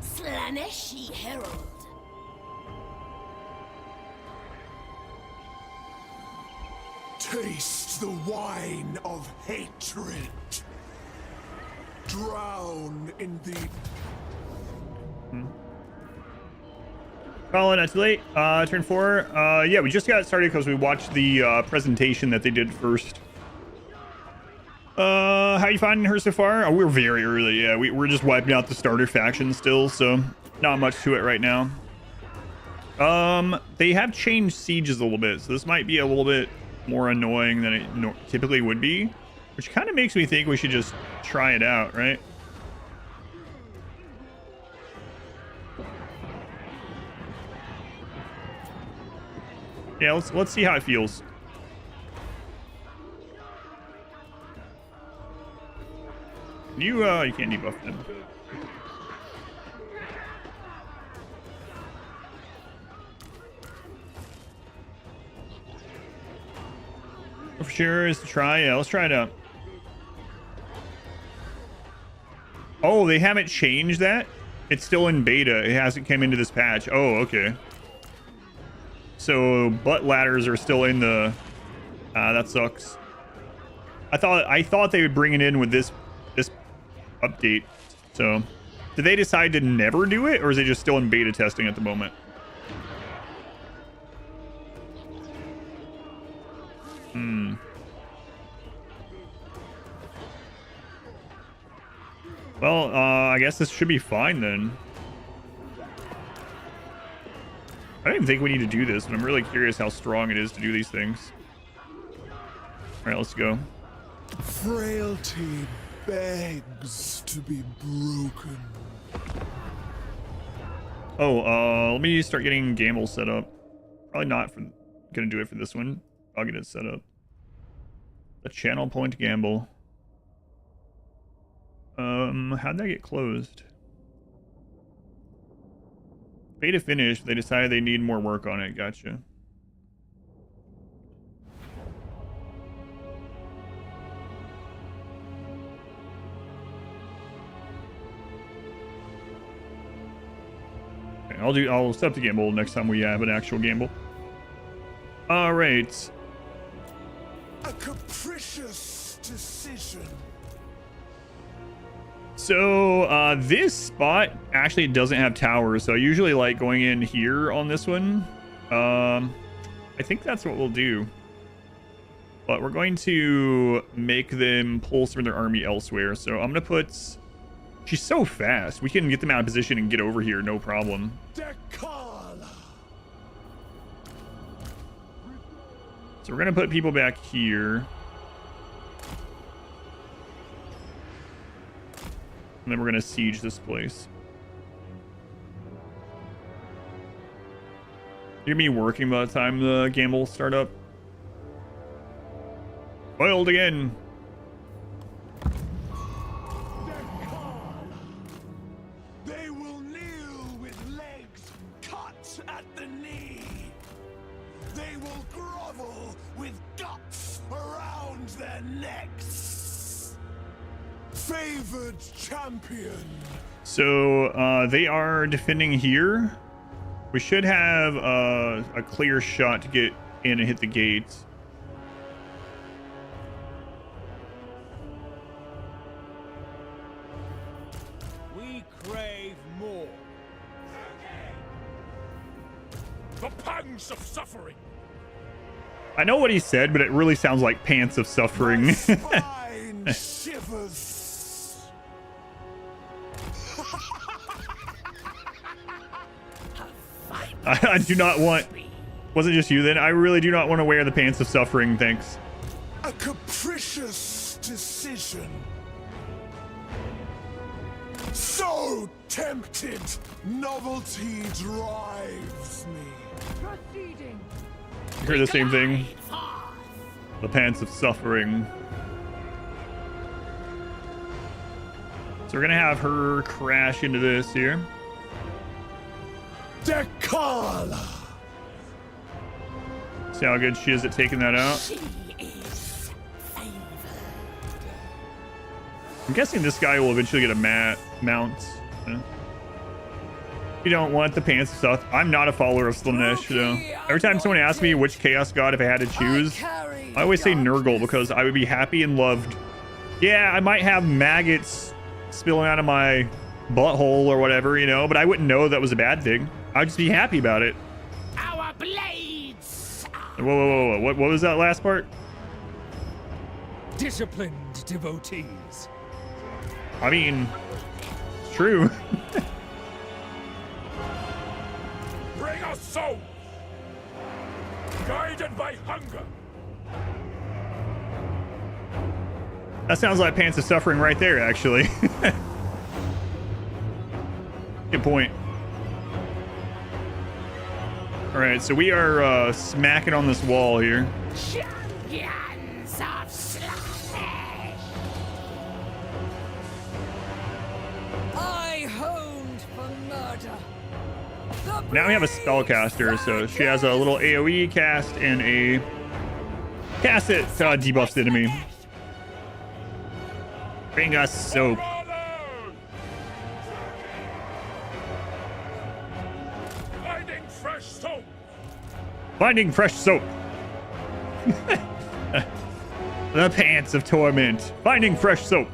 Slaanesh herald. Taste the wine of hatred. Drown in the Colin, that's late. Turn 4. Yeah, we just got started because we watched the presentation that they did first. How you finding her so far? Oh, we're very early. Yeah, we're just wiping out the starter faction still, so not much to it right now. They have changed sieges a little bit, so this might be a little bit more annoying than it typically would be, which kind of makes me think we should just try it out, right? Yeah, let's see how it feels. You can't debuff them. For sure is to try. Yeah, let's try it out. Oh, they haven't changed that? It's still in beta. It hasn't come into this patch. Oh, okay. So butt ladders are still in the that sucks. I thought they would bring it in with this update. So did they decide to never do it, or is it just still in beta testing at the moment? Well, I guess this should be fine then. I don't even think we need to do this, but I'm really curious how strong it is to do these things. All right, let's go. frailty begs to be broken. Oh, let me start getting Gamble set up. Probably not gonna do it for this one. I'll get it set up. The channel point Gamble. How'd that get closed? Beta finished. They decided they need more work on it. Gotcha. Okay, I'll set up the Gamble next time we have an actual Gamble. All right. A capricious decision. So, this spot actually doesn't have towers, so I usually like going in here on this one. I think that's what we'll do. But we're going to make them pull some of their army elsewhere. So I'm going to put... She's so fast. We can get them out of position and get over here, no problem. Dechala. So we're going to put people back here. And then we're going to siege this place. You're gonna be working by the time the Gamble start up. Boiled again. next. Favored champion. So they are defending here. We should have a clear shot to get in and hit the gates. We crave more. The pangs of suffering. I know what he said, but it really sounds like pants of suffering. My spine shivers. I do not want... Was it just you then? I really do not want to wear the pants of suffering, thanks. A capricious decision. So tempted, novelty drives me. Proceeding. You heard the same thing? The pants of suffering. So we're gonna have her crash into this here. Dechala. See how good she is at taking that out. She is favored. I'm guessing this guy will eventually get a mount. Yeah. You don't want the pants of stuff. I'm not a follower of Slaanesh, so every time someone asks me which chaos god if I had to choose, I always say Nurgle because I would be happy and loved. Yeah, I might have maggots spilling out of my butthole or whatever, you know, but I wouldn't know that was a bad thing. I'd just be happy about it. Our blades. Whoa. What was that last part? Disciplined devotees. I mean, it's true. Bring us souls. Guided by hunger. That sounds like pants of suffering right there, actually. Good point. All right, so we are smacking on this wall here. Champions of Slaanesh. I honed for murder. The Now we have a spellcaster, so she has a little AoE cast and a cast that debuffs the enemy. Bring us soap. Finding fresh soap. Finding fresh soap. The pants of torment. Finding fresh soap.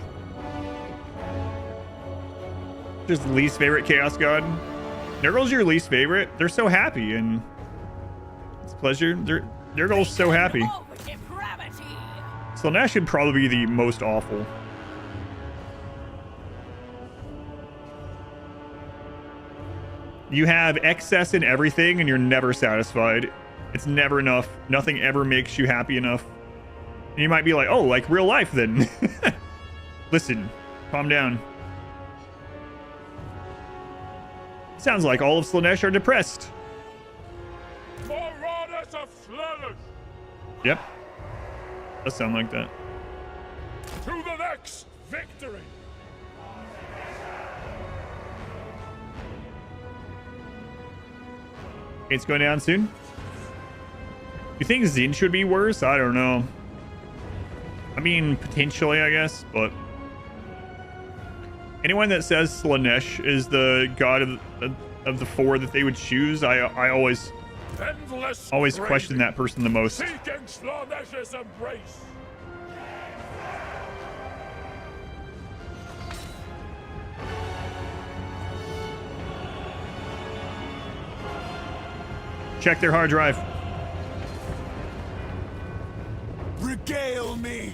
Just least favorite chaos god. Nurgle's your least favorite. They're so happy and it's a pleasure. Nurgle's so happy. Over depravity. Slaanesh should probably be the most awful. You have excess in everything and you're never satisfied. It's never enough. Nothing ever makes you happy enough. And you might be like, oh, like real life then. Listen, calm down. Sounds like all of Slaanesh are depressed. Marauders of Slaanesh. Yep. Does sound like that. To the next victory. It's going down soon. You think Zin should be worse? I don't know. I mean, potentially, I guess, but anyone that says Slaanesh is the god of the four that they would choose, I always question that person the most. Seeking Slaanesh's embrace. Check their hard drive. Regale me.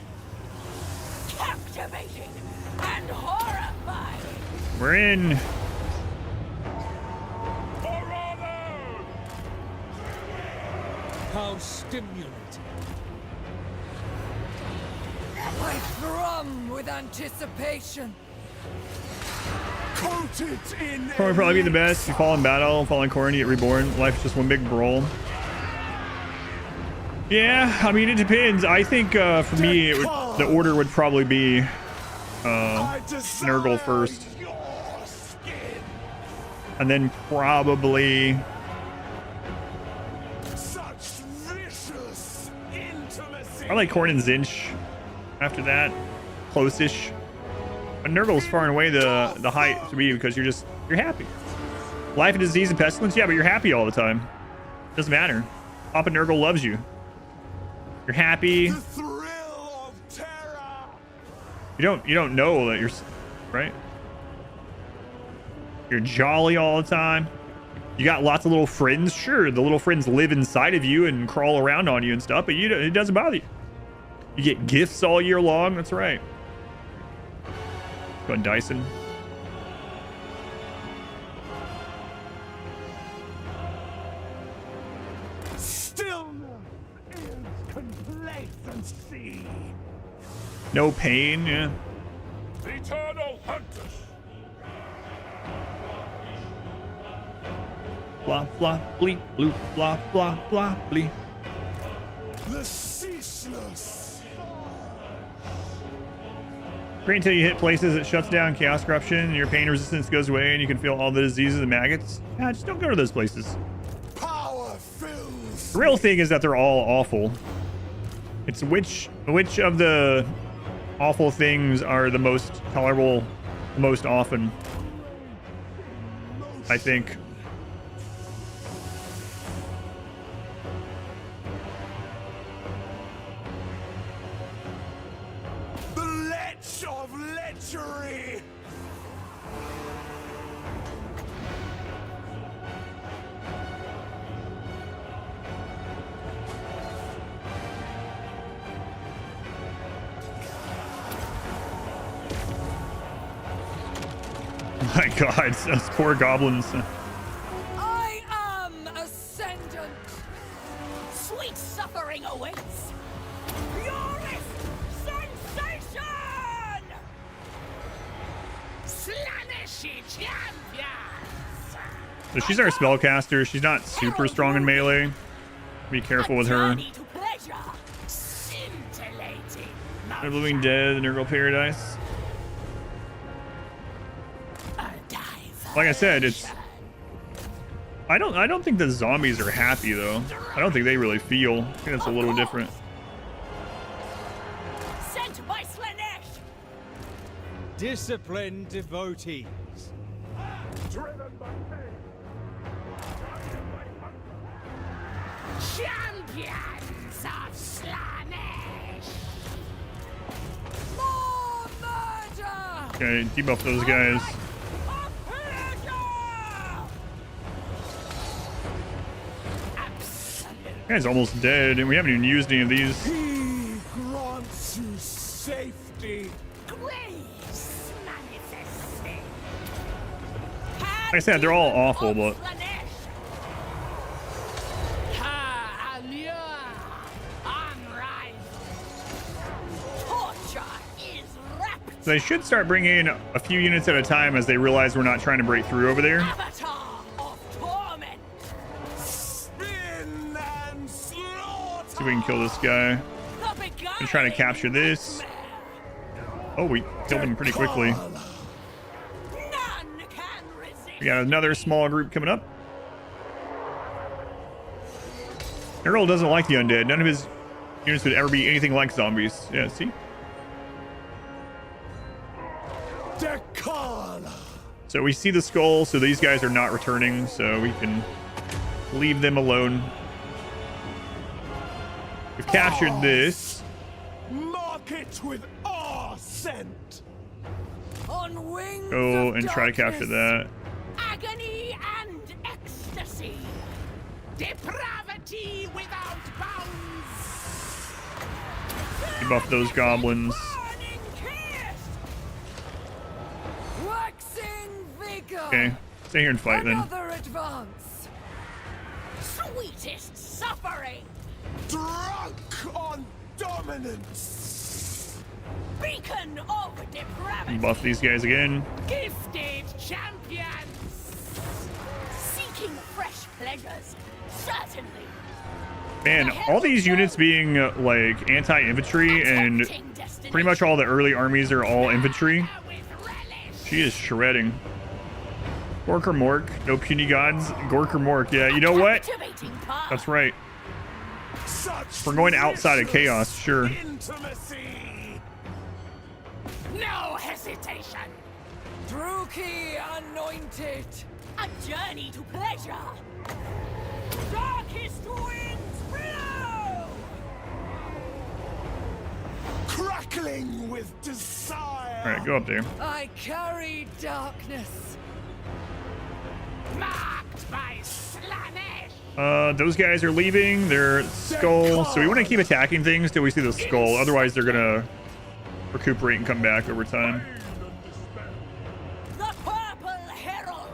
Captivating and horrifying. We're in. Marauders. How stimulating. I thrum with anticipation. Coated in. Probably be the best. You fall in battle, fall in quarantine, get reborn. Life's just one big brawl. Yeah, I mean, it depends. I think for me, the order would probably be Nurgle first. And then probably... Such vicious intimacy. I like Corn and Zinch. after that, close-ish. But Nurgle's far and away the height to be because you're happy. Life and disease and pestilence, yeah, but you're happy all the time. Doesn't matter. Papa Nurgle loves you. You're happy. The thrill of terror. You don't know that you're right. You're jolly all the time. You got lots of little friends. Sure, the little friends live inside of you and crawl around on you and stuff, but it doesn't bother you. You get gifts all year long. That's right. Go on, Dyson. Stillness is complacency. No pain, yeah. Eternal hunters. Blah, blah, bleep, bloop, blah, blah, blah, bleep. The ceaseless. Great until you hit places that shuts down chaos corruption and your pain resistance goes away and you can feel all the diseases and maggots. Yeah, just don't go to those places. Power fills. The real thing is that they're all awful. It's which of the awful things are the most tolerable the most often, I think. The lech of lechery. My God, those poor goblins. I am ascendant. Sweet suffering awaits. Purest sensation. Slaanesh champions. So she's our spellcaster. She's not super strong in melee. Be careful with her. Journey to pleasure. Scintillating. The Living Dead, Nurgle Paradise. Like I said, it's. I don't think the zombies are happy though. I don't think they really feel. I think it's a little different. Sent by Slaanesh. Disciplined devotees. Driven by pain. Champions of Slaanesh. More murder. Okay, debuff those guys. Guy's almost dead, and we haven't even used any of these. He grants you safety. Grace manifesting. Like I said, they're all awful, but Ha, allure, unrivaled. Torture is rapid. they should start bringing in a few units at a time as they realize we're not trying to break through over there. Avatar of torment. Spin and slaughter. See if we can kill this guy. I'm trying to capture this. Oh, we killed him pretty quickly. None can resist. We got another small group coming up. Earl doesn't like the undead. None of his units would ever be anything like zombies. Yeah, see? Dechala. So we see the skull, so these guys are not returning, so we can leave them alone. We've captured this. Mark it with our scent. On wings Go of and try to capture darkness. that. Agony and ecstasy. Depravity without bounds. Debuff those goblins. Burning kiss. Waxing vigor. Okay, stay here and fight then. Another advance. Sweetest suffering. Drunk on dominance. Beacon of depravity. Buff these guys again. Gifted champions. Seeking fresh pleasures. Certainly. Man, all these units being like anti-infantry and pretty much all the early armies are all infantry. She is shredding. Gork or Mork, no puny gods. Gork or Mork, yeah, you know what? That's right. Such We're going outside of chaos, sure. intimacy. No hesitation! Druki anointed. A journey to pleasure! Darkest winds blow! Crackling with desire! All right, go up there. I carry darkness. Marked by Slaanesh! Those guys are leaving. They're skull. So we want to keep attacking things till we see the skull. Otherwise, they're gonna recuperate and come back over time. The Purple Herald!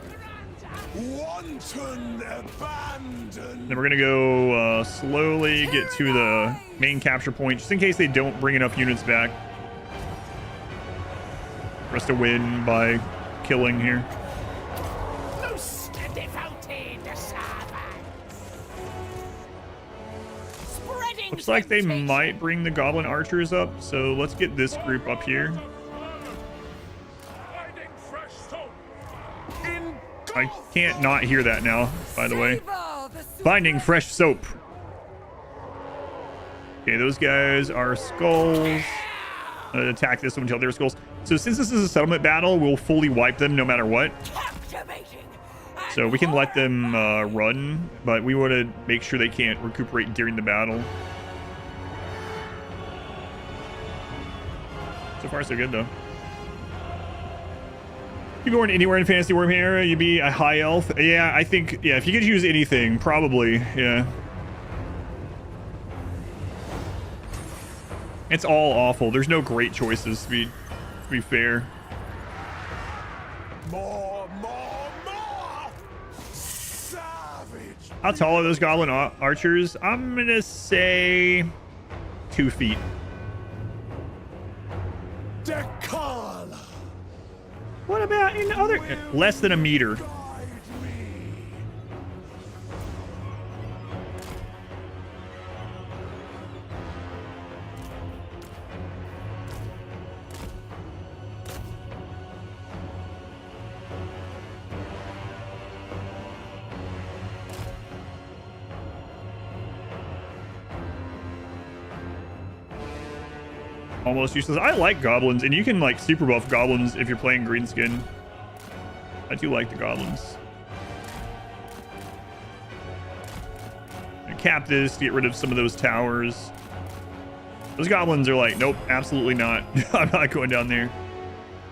Wanton abandon! Then we're gonna go slowly get to the main capture point, just in case they don't bring enough units back for us to win by killing here. Most devoted servants! Spreading Looks like they temptation. might bring the goblin archers up, so let's get this group up here. Finding fresh soap. I can't not hear that now, by the way. Savor the Finding fresh soap. Okay, those guys are skulls. Attack this one until they're skulls. So since this is a settlement battle, we'll fully wipe them no matter what. Captivating! So we can let them run, but we want to make sure they can't recuperate during the battle. So far, so good, though. If you're born anywhere in Fantasy Warhammer, you'd be a high elf. Yeah, I think, yeah, if you could use anything, probably, yeah. It's all awful. There's no great choices, to be fair. More! Savage! How tall are those goblin archers? I'm gonna say 2 feet. Dechala! What about in other? Less than a meter. Guide me! Almost useless. I like goblins, and you can like super buff goblins if you're playing greenskin. I do like the goblins. And cap this to get rid of some of those towers. Those goblins are like, nope, absolutely not. I'm not going down there.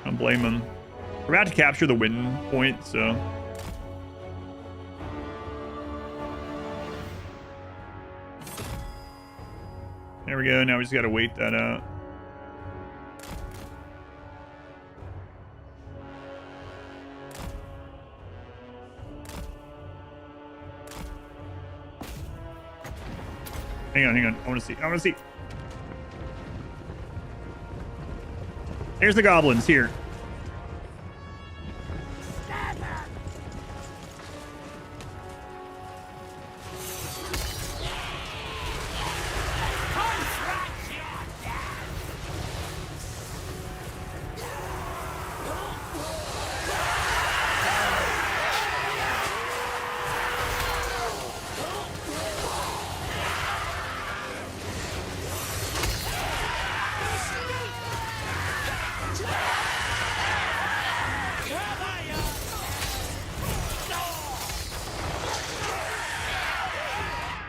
I don't blame them. We're about to capture the win point, so. There we go. Now we just got to wait that out. Hang on. I want to see. There's the goblins here.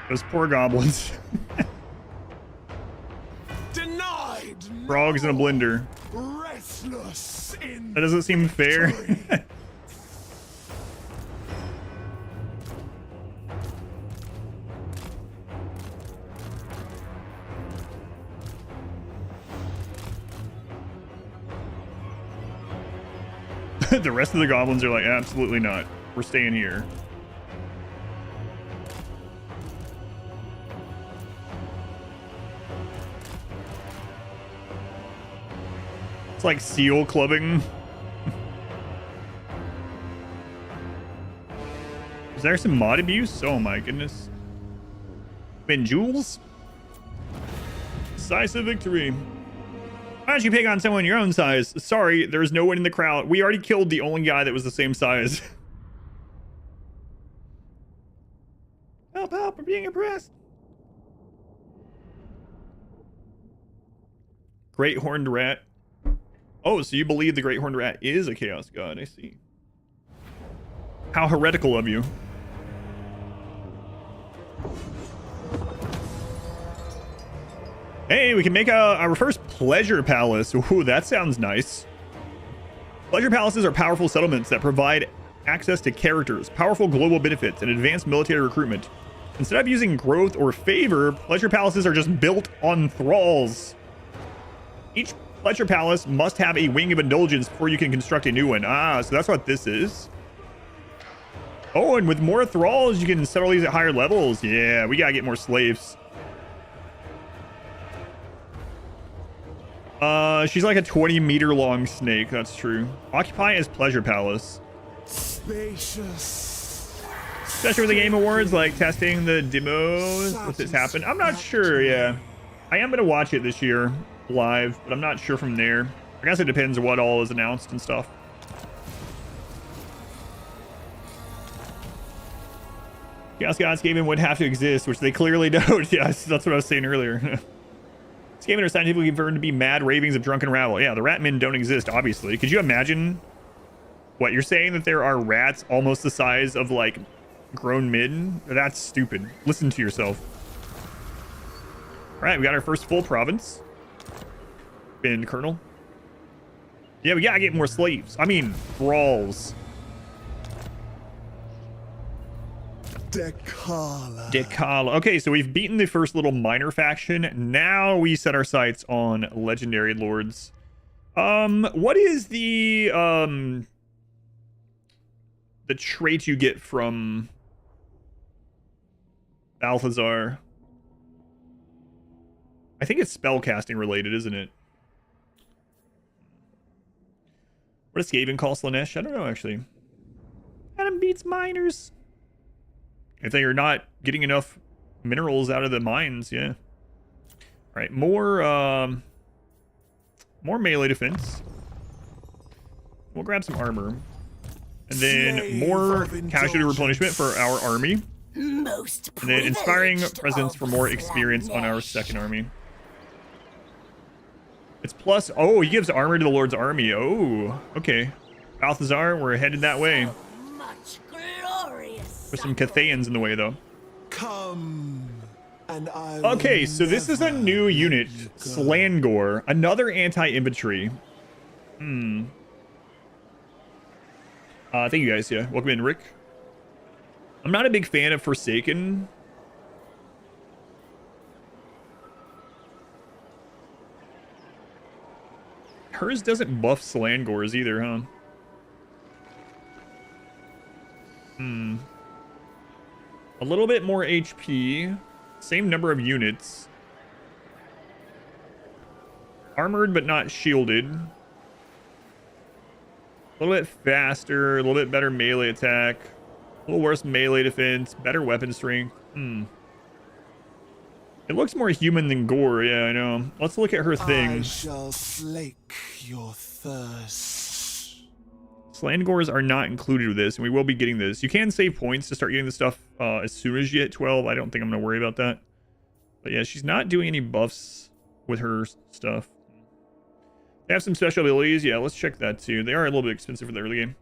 Those poor goblins. Denied! Frogs in a blender. Restless in That doesn't seem fair. The rest of the goblins are like, absolutely not. We're staying here. It's like seal clubbing. Is there some mod abuse? Oh my goodness. Ben Jules? Decisive victory. Why don't you pick on someone your own size? Sorry, there's no one in the crowd. We already killed the only guy that was the same size. Help, we're being oppressed. Great horned rat. Oh, so you believe the Great Horned Rat is a Chaos God. I see. How heretical of you. Hey, we can make our first pleasure palace. Ooh, that sounds nice. Pleasure palaces are powerful settlements that provide access to characters, powerful global benefits, and advanced military recruitment. Instead of using growth or favor, pleasure palaces are just built on thralls. Each pleasure palace must have a wing of indulgence before you can construct a new one. Ah, so that's what this is. Oh, and with more thralls, you can settle these at higher levels. Yeah, we gotta get more slaves. She's like a 20-meter long snake. That's true. Occupy as pleasure palace. Spacious. Especially with the Game Awards, like testing the demos. What's this happen? I'm not sure. Yeah, I am gonna watch it this year live, but I'm not sure from there. I guess it depends on what all is announced and stuff. Chaos Gods Skaven would have to exist, which they clearly don't. Yes, that's what I was saying earlier. Skaven are scientifically confirmed to be mad ravings of drunken rabble. Yeah, the rat men don't exist, obviously. Could you imagine what you're saying, that there are rats almost the size of like grown men? That's stupid. Listen to yourself. All right, we got our first full province. Ben Colonel. Yeah, we gotta get more slaves. I mean, thralls. Dechala. Dechala. Okay, so we've beaten the first little minor faction. Now we set our sights on legendary lords. What is the trait you get from Balthazar? I think it's spellcasting related, isn't it? What does Skaven call Slaanesh? I don't know, actually. Adam beats miners. If they are not getting enough minerals out of the mines, yeah. All right, more melee defense. We'll grab some armor. And then more casualty replenishment for our army. Most And then inspiring privileged presence for of more experience on our Slaanesh. second army. It's plus... Oh, he gives armor to the Lord's army. Oh, okay. Balthazar, we're headed that way. Much glorious. There's some Cathayans in the way, though. Come, and I Okay, will so this is a never new let unit. you go. Slangor. Another anti-infantry. Thank you guys, yeah. Welcome in, Rick. I'm not a big fan of Forsaken. Hers doesn't buff Slangors either, huh? A little bit more HP. Same number of units. Armored but not shielded. A little bit faster, a little bit better melee attack. A little worse melee defense, better weapon strength. It looks more human than gore, yeah, I know. Let's look at her I thing. shall slake your thirst. Slangors are not included with this, and we will be getting this. You can save points to start getting this stuff as soon as you hit 12. I don't think I'm going to worry about that. But yeah, she's not doing any buffs with her stuff. They have some special abilities. Yeah, let's check that too. They are a little bit expensive for the early game.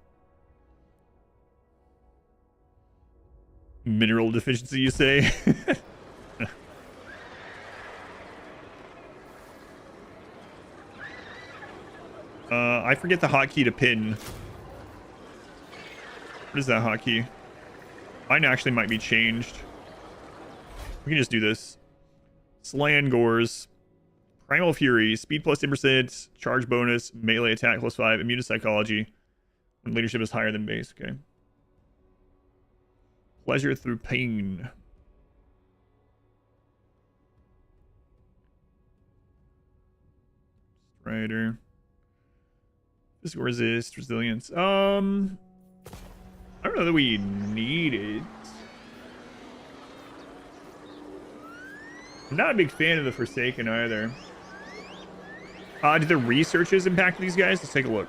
Mineral deficiency, you say? I forget the hotkey to pin. What is that hotkey? Mine actually might be changed. We can just do this. Slangors. Primal Fury. Speed plus 10%. Charge bonus. Melee attack plus 5. Immune to psychology. When leadership is higher than base. Okay. Pleasure through pain. Strider. Physical resist. Resilience. I don't know that we need it. I'm not a big fan of the Forsaken either. Do the researches impact these guys? Let's take a look.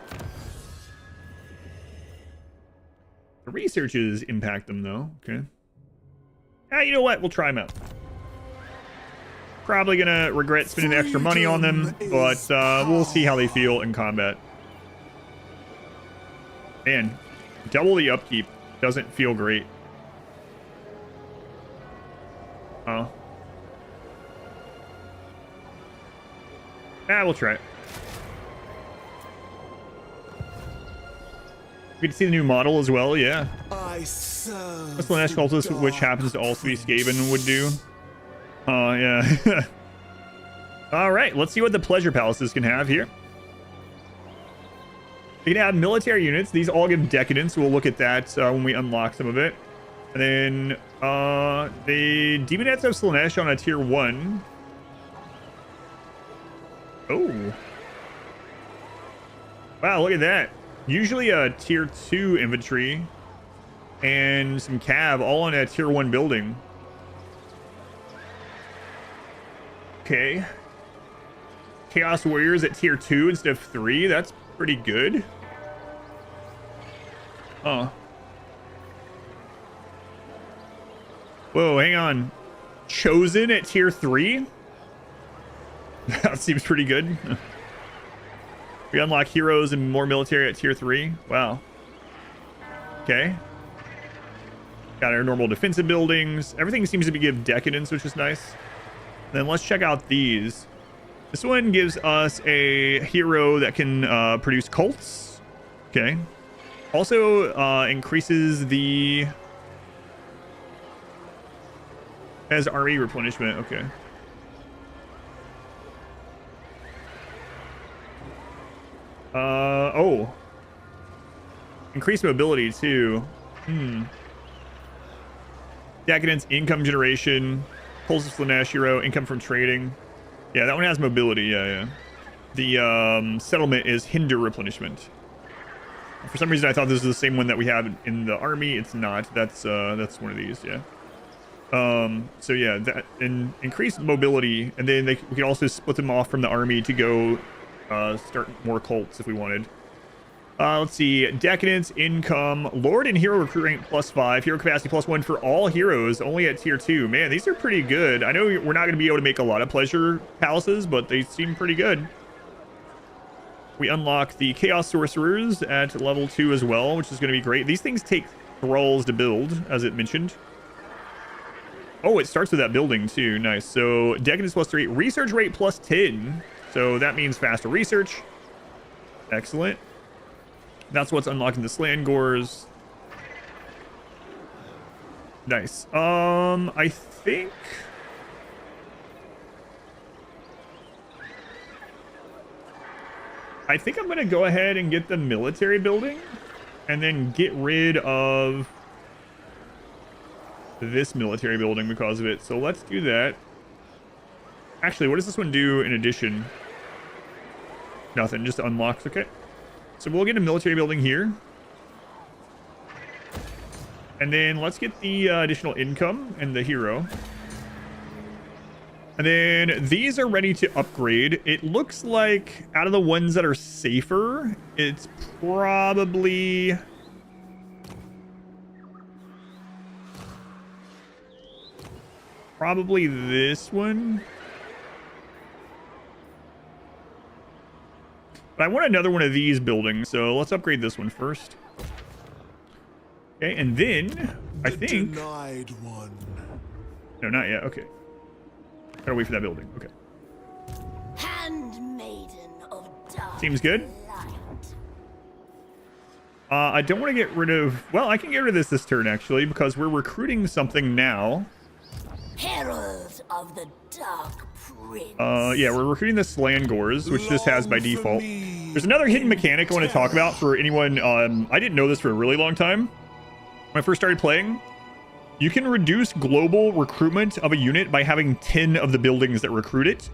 The researches impact them though. Okay. You know what? We'll try them out. probably gonna regret spending the extra money on them, but we'll see how they feel in combat. Man, double the upkeep doesn't feel great. Oh. We'll try it. We get to see the new model as well, yeah. I serve The Slaanesh cultist, which happens to also be Skaven, would do. Oh, yeah. All right, let's see what the pleasure palaces can have here. You can add military units. These all give decadence. We'll look at that when we unlock some of it. And then the Demonettes of Slaanesh on a tier 1. Oh. Wow, look at that. Usually a tier 2 infantry and some cav all on a tier 1 building. Okay. Chaos Warriors at tier 2 instead of 3. That's pretty good. Oh. Whoa, hang on. Chosen at tier 3? That seems pretty good. We unlock heroes and more military at tier 3. Wow. Okay. Got our normal defensive buildings. Everything seems to be give decadence, which is nice. Then let's check out these. This one gives us a hero that can produce cults. Okay. Also increases the... Has RE replenishment. Okay. Oh. Increased mobility too. Decadence, income generation, pulls of Slaanesh hero, income from trading. Yeah, that one has mobility. Yeah. The settlement is hinder replenishment. For some reason, I thought this was the same one that we have in the army. It's not. That's one of these. Yeah. So yeah, that and increased mobility, and then we can also split them off from the army to go start more cults if we wanted. Let's see. Decadence, income, Lord and Hero recruit rank +5, hero capacity +1 for all heroes, only at tier 2. Man, these are pretty good. I know we're not going to be able to make a lot of pleasure palaces, but they seem pretty good. We unlock the Chaos Sorcerers at level 2 as well, which is going to be great. These things take thralls to build, as it mentioned. Oh, it starts with that building too. Nice. So Decadence +3, research rate +10. So that means faster research. Excellent. That's what's unlocking the Slangors. Nice. I think I'm gonna go ahead and get the military building and then get rid of this military building because of it. So let's do that. Actually, what does this one do in addition? Nothing, just unlocks. Okay. So we'll get a military building here. And then let's get the additional income and the hero. And then these are ready to upgrade. It looks like out of the ones that are safer, it's probably... this one. But I want another one of these buildings, so let's upgrade this one first. Okay, and then I think... Denied one. No, not yet. Okay. Gotta wait for that building. Okay. Handmaiden of dark Seems good. light. I don't want to get rid of... Well, I can get rid of this turn, actually, because we're recruiting something now. Herald of the Dark Prince. Yeah, we're recruiting the Slangors, which this has by default. There's another hidden mechanic I want to talk about for anyone. I didn't know this for a really long time. When I first started playing, you can reduce global recruitment of a unit by having 10 of the buildings that recruit it,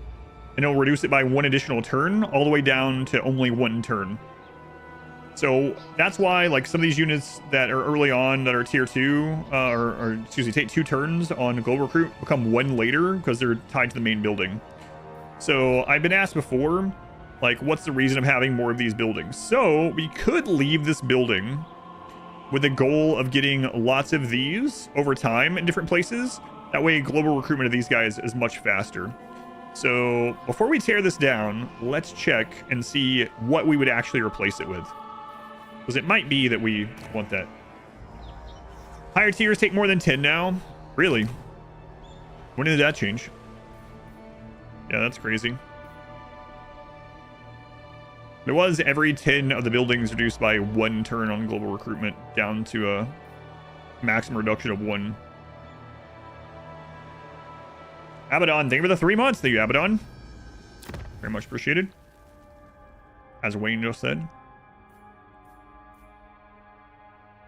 and it'll reduce it by 1 additional turn, all the way down to only 1 turn. So that's why, like, some of these units that are early on that are tier 2, or excuse me, take 2 turns on global recruit, become 1 later because they're tied to the main building. So I've been asked before, like, what's the reason of having more of these buildings? So we could leave this building with the goal of getting lots of these over time in different places. That way global recruitment of these guys is much faster. So before we tear this down, let's check and see what we would actually replace it with. Because it might be that we want that. Higher tiers take more than 10 now? Really? When did that change? Yeah, that's crazy. There was every 10 of the buildings reduced by 1 turn on global recruitment down to a maximum reduction of 1. Abaddon, thank you for the 3 months. Thank you, Abaddon. Very much appreciated. As Wayne just said.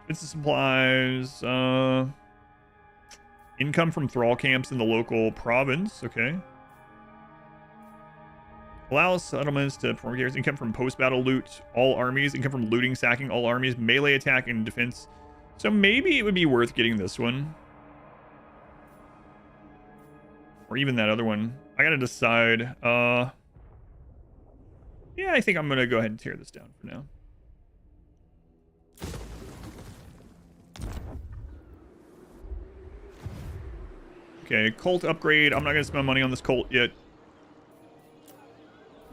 Bits of supplies. Income from thrall camps in the local province. Okay. Allows settlements to perform gears. Income from post-battle loot. All armies. Income from looting, sacking all armies. Melee attack and defense. So maybe it would be worth getting this one. Or even that other one. I gotta decide. Yeah, I think I'm gonna go ahead and tear this down for now. Okay, cult upgrade. I'm not gonna spend money on this cult yet.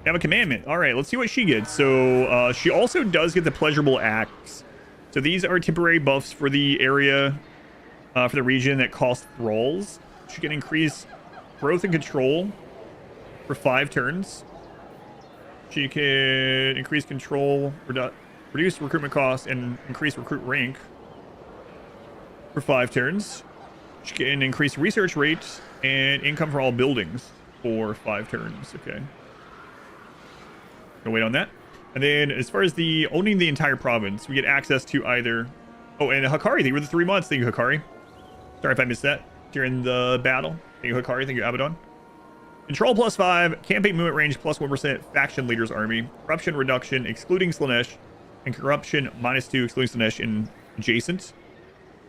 I have a commandment. All right, let's see what she gets. So she also does get the pleasurable acts. So these are temporary buffs for the area, for the region that cost thralls. She can increase growth and control for 5 turns. She can increase control, reduce recruitment costs, and increase recruit rank for 5 turns. She can increase research rate and income for all buildings for 5 turns. Okay. Gonna wait on that. And then as far as the owning the entire province, we get access to either... Oh, and Hikari, thank you for the 3 months. Thank you, Hikari. Sorry if I missed that during the battle. Thank you, Hikari. Thank you, Abaddon. Control +5, campaign movement range +1%, faction leader's army, corruption reduction excluding Slaanesh, and corruption -2 excluding Slaanesh and adjacent.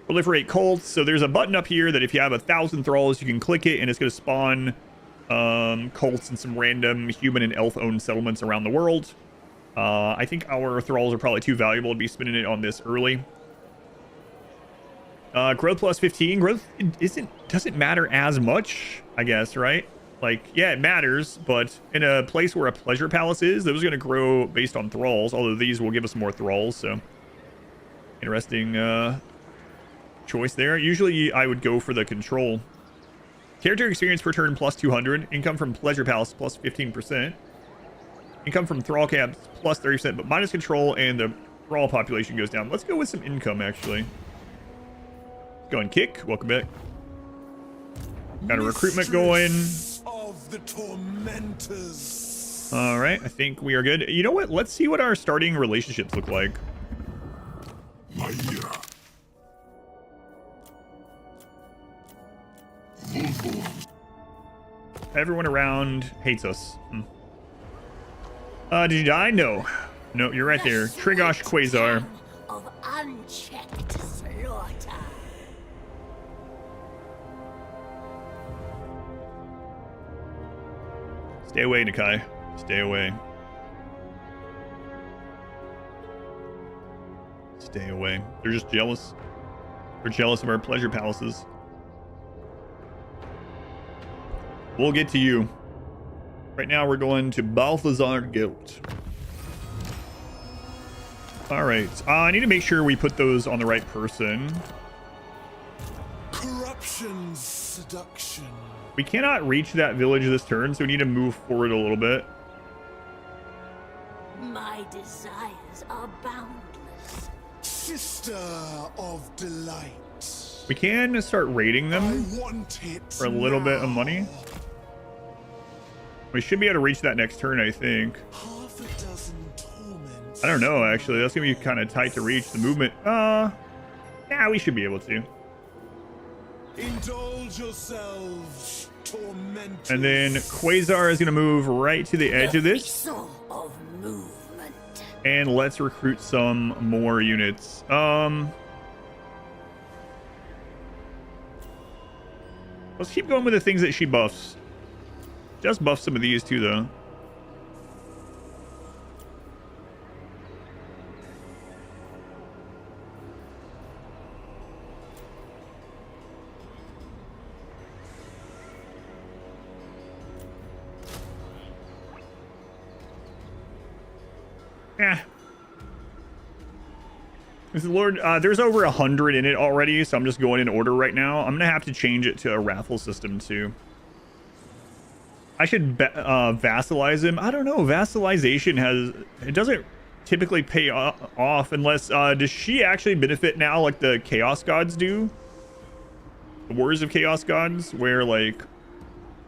Proliferate cults. So there's a button up here that if you have 1,000 thralls, you can click it and it's going to spawn cults in some random human and elf-owned settlements around the world. I think our thralls are probably too valuable to be spending it on this early. Growth +15. Growth doesn't matter as much, I guess, right? Like, yeah, it matters, but in a place where a pleasure palace is, those are going to grow based on thralls, although these will give us more thralls, so interesting choice there. Usually I would go for the control. Character experience per turn +200. Income from pleasure palace +15%. Income from thrall camps +30%, but minus control and the thrall population goes down. Let's go with some income, actually. Go and kick. Welcome back. Got a recruitment going. Of the tormentors. All right, I think we are good. You know what? Let's see what our starting relationships look like. Everyone around hates us. Did you die? No. No, you're right there. Trigosh Quasar. Of unchecked slaughter. Stay away, Nakai. Stay away. Stay away. They're just jealous. They're jealous of our pleasure palaces. We'll get to you. Right now we're going to Balthazar Guild. Alright. I need to make sure we put those on the right person. Corruption, seduction. We cannot reach that village this turn, so we need to move forward a little bit. My desires are boundless. Sister of delight. We can start raiding them I want it for a little bit of now. money. We should be able to reach that next turn, I think. Half a dozen torments. I don't know, actually. That's going to be kind of tight to reach. The movement, yeah, we should be able to. Indulge yourselves, tormentors. And then Quasar is going to move right to the edge of this. Of movement. And let's recruit some more units. Let's keep going with the things that she buffs. Just buff some of these too, though. This is Lord, there's over 100 in it already, so I'm just going in order right now. I'm gonna have to change it to a raffle system too. I should vassalize him. I don't know. Vassalization it doesn't typically pay off unless does she actually benefit now like the Chaos Gods do? The Wars of Chaos Gods, where like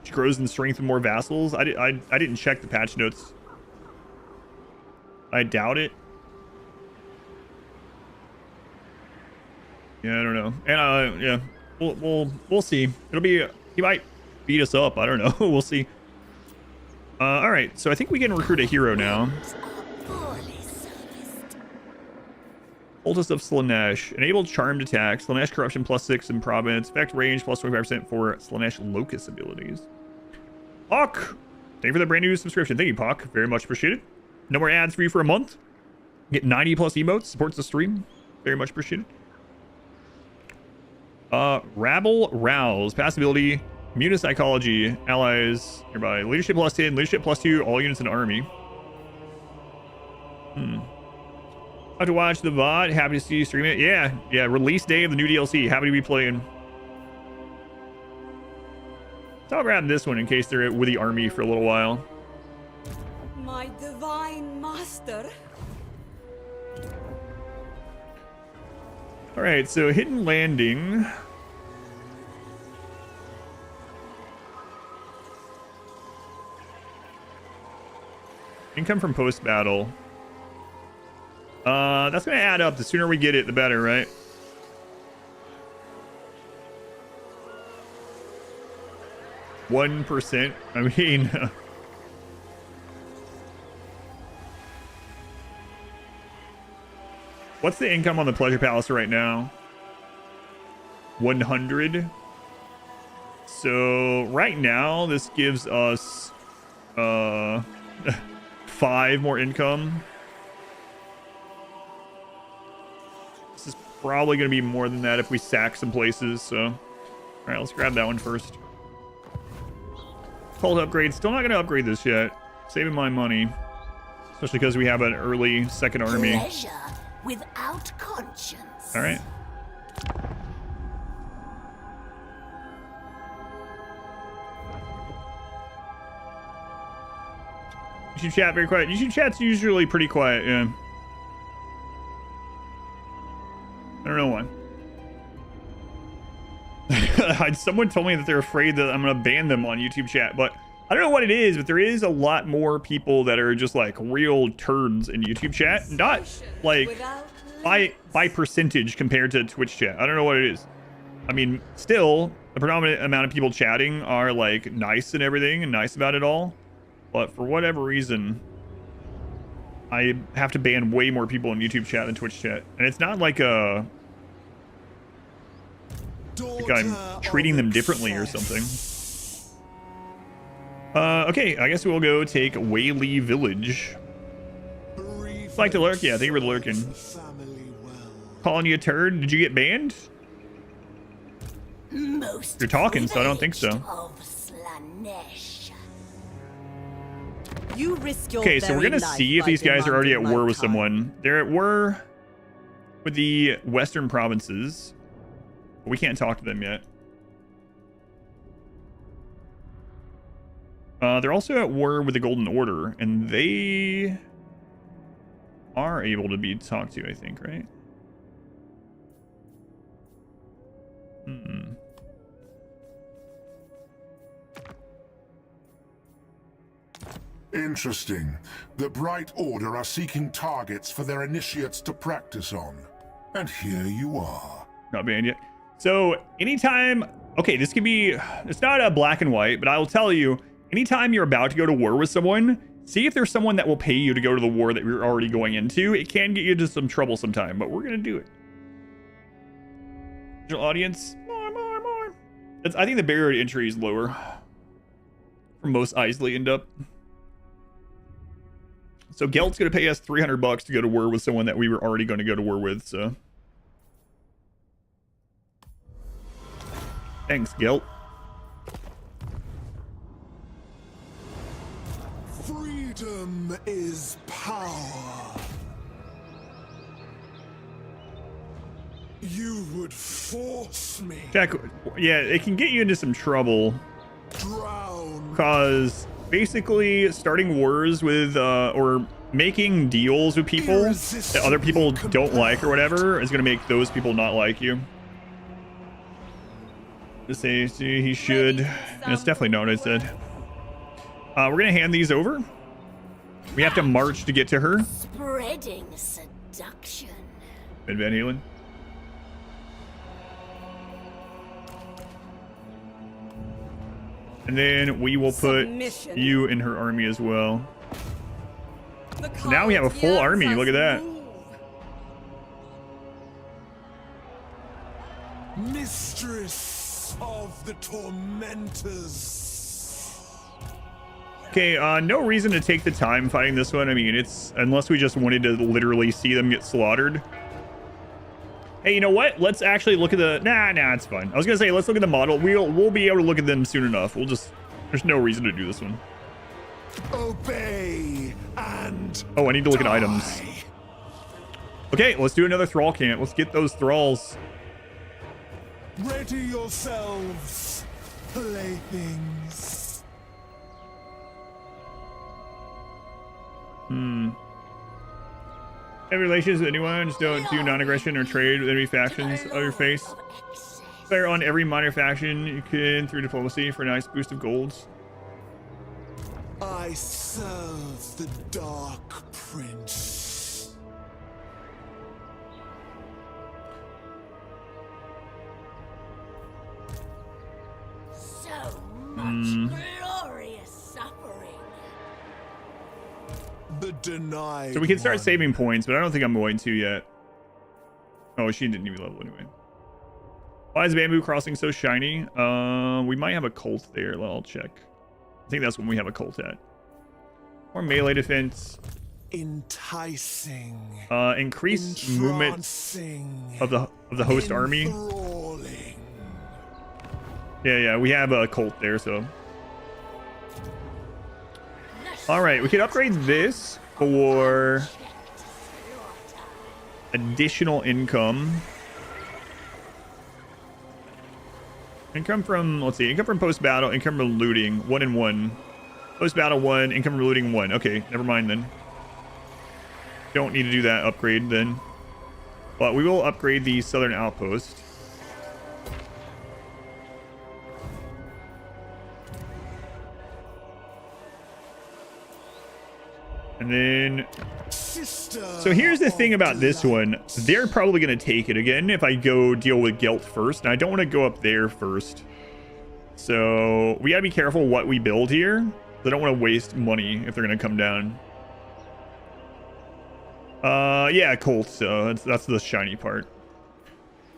she grows in strength with more vassals. I didn't check the patch notes. I doubt it. Yeah, I don't know. And yeah, we'll see. It'll be, he might beat us up. I don't know. We'll see. All right, so I think we can recruit a hero now. Cultist of Slaanesh. Enabled charmed attacks. Slaanesh corruption +6 in province. Effect range +25% for Slaanesh locus abilities. Hawk, thank you for the brand new subscription. Thank you, Hawk. Very much appreciated. No more ads for you for a month. Get 90+ emotes. Supports the stream. Very much appreciated. Rabble Rouse. Pass ability. Immune to psychology. Allies nearby. Leadership +10. Leadership +2. All units in the army. Have to watch the VOD. Happy to see you stream it. Yeah. Release day of the new DLC. Happy to be playing. So I'll grab this one in case they're with the army for a little while. My divine master. All right, so hidden landing. Income from post-battle. That's gonna add up. The sooner we get it, the better, right? %. I mean, what's the income on the Pleasure Palace right now? 100. So right now, this gives us 5 more income. This is probably going to be more than that if we sack some places. So, all right, let's grab that one first. Cult upgrade. Still not going to upgrade this yet. Saving my money, especially because we have an early second army. Pleasure without conscience. All right. YouTube chat very quiet. YouTube chat's usually pretty quiet, yeah. I don't know why. Someone told me that they're afraid that I'm gonna ban them on YouTube chat, but I don't know what it is, but there is a lot more people that are just like real turds in YouTube chat. Not like by percentage compared to Twitch chat. I don't know what it is. I mean, still, the predominant amount of people chatting are like nice and everything and nice about it all. But for whatever reason, I have to ban way more people in YouTube chat than Twitch chat. And it's not like I'm treating them differently or something. Okay, I guess we'll go take Whaley Village. Like to lurk? Yeah, thank you for the lurking. Calling you a turd? Did you get banned? Most You're talking, so I don't think so. of Slaanesh. You risk your Okay, so we're gonna see if these guys are already at war with someone. They're at war with the western provinces, but we can't talk to them yet. They're also at war with the Golden Order, and they are able to be talked to, I think, right? Interesting. The Bright Order are seeking targets for their initiates to practice on. And here you are. Not banned yet. So anytime, okay, this could be, it's not a black and white, but I will tell you, anytime you're about to go to war with someone, see if there's someone that will pay you to go to the war that you're already going into. It can get you into some trouble sometime, but we're going to do it. Audience, more. I think the barrier to entry is lower for most Isley end up. So Gelt's going to pay us $300 to go to war with someone that we were already going to go to war with, so. Thanks, Gelt. Freedom is power. You would force me. Jack, yeah, it can get you into some trouble. Drown. Because basically starting wars with, or making deals with people that other people don't like or whatever is going to make those people not like you. Just say he should. That's definitely not what I said. We're going to hand these over. We have to march to get to her. Spreading seduction. Van Halen. And then we will put Submission. you in her army as well. The So now we have a full cult army. yearns Look at that. us move. Mistress of the tormentors. Okay, no reason to take the time fighting this one. I mean, it's unless we just wanted to literally see them get slaughtered. Hey, you know what? Let's actually look at the... Nah, it's fine. I was gonna say, let's look at the model. We'll be able to look at them soon enough. We'll just... There's no reason to do this one. Obey and Oh, I need to look at items. die. Okay, let's do another thrall camp. Let's get those thralls. Ready yourselves, playthings. Have relations with anyone. Just don't do non-aggression or trade with enemy factions of your face. Of excess. Fire on every minor faction you can through diplomacy for a nice boost of golds. I serve the Dark Prince. So much glorious suffering. The denied. So we can start one. saving points, but I don't think I'm going to yet. Oh, she didn't even level anyway. Why is Bamboo Crossing so shiny? We might have a cult there. I'll check. I think that's when we have a cult at. Or melee defense. Enticing. Increased movement Entrancing, of the host army. enthralling. Yeah, we have a cult there, so. All right, we can upgrade this for additional income. Income from, let's see, income from post-battle, income from looting, 1 and 1. Post-battle 1, income from looting 1. Okay, never mind then. Don't need to do that upgrade then. But we will upgrade the southern outpost. And then, so here's the thing about this one. They're probably going to take it again if I go deal with Gelt first. And I don't want to go up there first. So we got to be careful what we build here. I don't want to waste money if they're going to come down. Yeah, Colt. So that's the shiny part.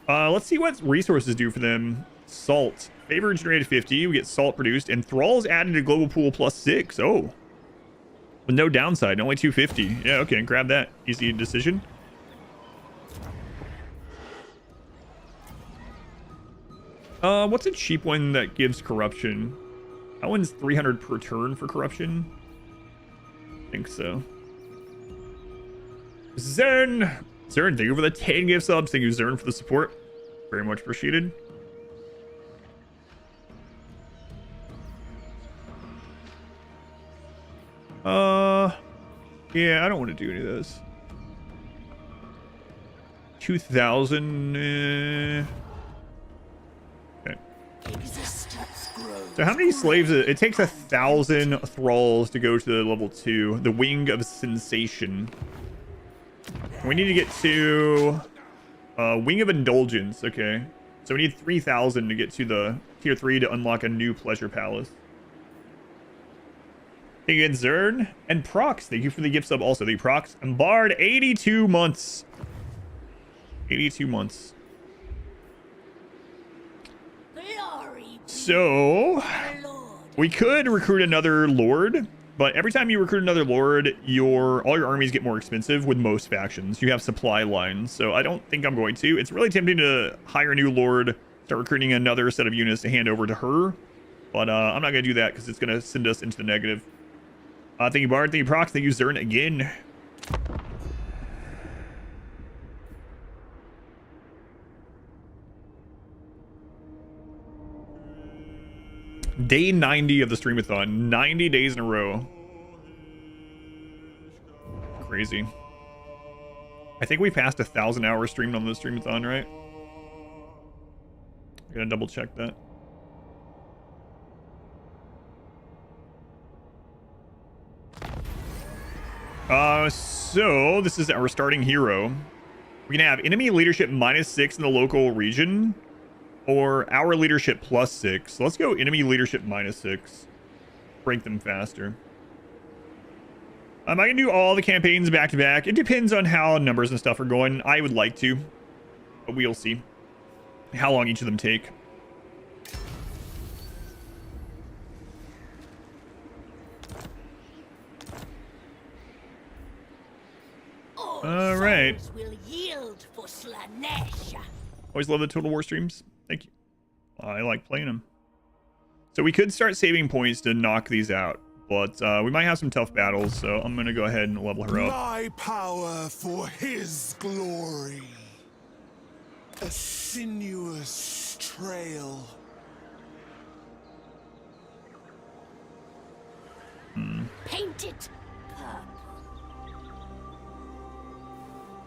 Let's see what resources do for them. Salt. Favor generated 50. We get salt produced. And thralls added to global pool +6. Oh. With no downside, only 250. Yeah, okay, grab that. Easy decision. What's a cheap one that gives corruption? That one's 300 per turn for corruption. I think so. Zern, thank you for the 10 gift subs. Thank you, Zern, for the support. Very much appreciated. Yeah, I don't want to do any of this. 2,000. Okay. So how many slaves? It takes 1,000 thralls to go to the level 2, the Wing of Sensation. We need to get to Wing of Indulgence. Okay, so we need 3,000 to get to the tier 3 to unlock a new pleasure palace. Thank you, Zern. And Prox, thank you for the gift sub also. The Prox and Bard, 82 months. 82 months. So, we could recruit another lord, but every time you recruit another lord, all your armies get more expensive with most factions. You have supply lines, so I don't think I'm going to. It's really tempting to hire a new lord, start recruiting another set of units to hand over to her, but I'm not going to do that because it's going to send us into the negative. Thank you, Bard. Thank you, Prox. Thank you, Zern, again. Day 90 of the streamathon. 90 days in a row. Crazy. I think we passed 1,000 hours streamed on the streamathon, right? I gotta double check that. So this is our starting hero. We can have enemy leadership -6 in the local region, or our leadership +6. So let's go enemy leadership -6. Break them faster. I can do all the campaigns back to back. It depends on how numbers and stuff are going. I would like to, but we'll see how long each of them take. All right. Will yield for Slaanesh. Always love the Total War streams. Thank you. I like playing them. So we could start saving points to knock these out, but we might have some tough battles, so I'm going to go ahead and level her up. My power for his glory. A sinuous trail. Paint it purple.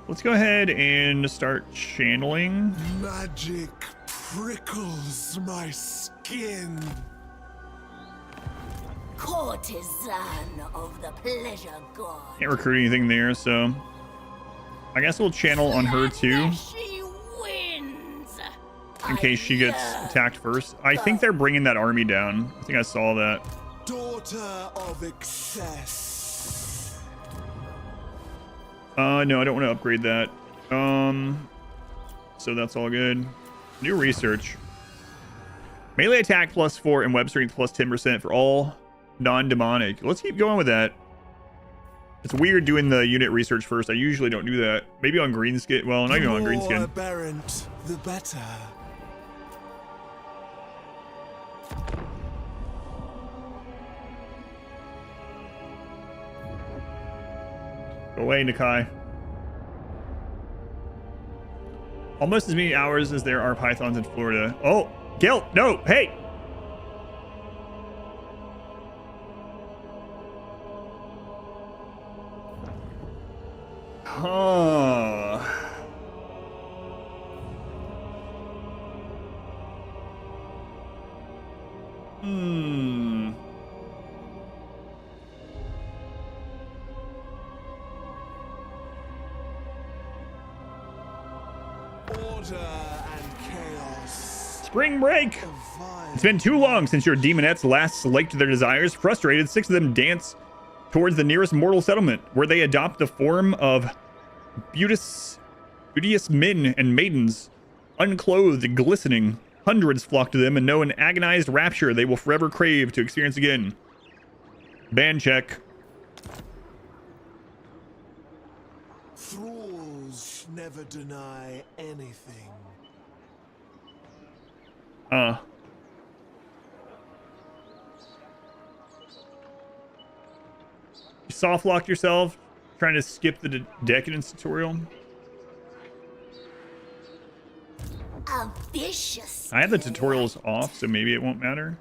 Let's go ahead and start channeling. Magic prickles my skin. Courtesan of the pleasure god. Can't recruit anything there, so I guess we'll channel on her too, She wins. in case she gets attacked first. I think they're bringing that army down. I think I saw that. Daughter of excess. No, I don't want to upgrade that. So that's all good. New research. Melee attack +4 and web strength +10% for all non-demonic. Let's keep going with that. It's weird doing the unit research first. I usually don't do that. Maybe on greenskin. Well, not even on The more greenskin. aberrant, the better. Go away, Nakai. Almost as many hours as there are pythons in Florida. Oh, Gil, no, hey! Huh. Order and chaos. Spring break! Vile. It's been too long since your demonettes last slaked their desires. Frustrated, 6 of them dance towards the nearest mortal settlement, where they adopt the form of beauteous men and maidens, unclothed, glistening. Hundreds flock to them and know an agonized rapture they will forever crave to experience again. Ban check. Thralls never deny anything. You soft locked yourself, trying to skip the decadence tutorial. A vicious. I have the tutorials off, so maybe it won't matter.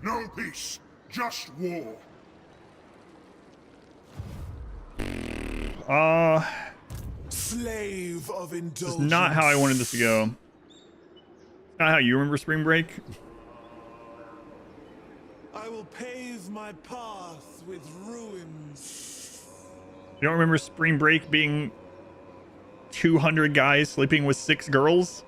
No peace, just war. Slave of indulgence. This is not how I wanted this to go. Not how you remember spring break. I will pave my path with ruins. You don't remember spring break being 200 guys sleeping with 6 girls?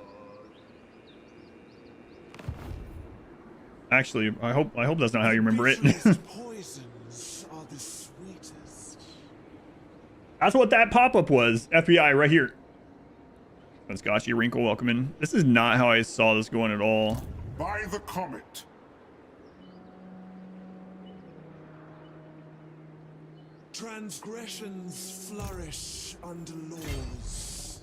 Actually, I hope that's not how you remember it. Bitterest poisons are the sweetest. That's what that pop-up was. FBI right here. That's Gotchi Wrinkle, welcome in. This is not how I saw this going at all. By the comet. Transgressions flourish under laws.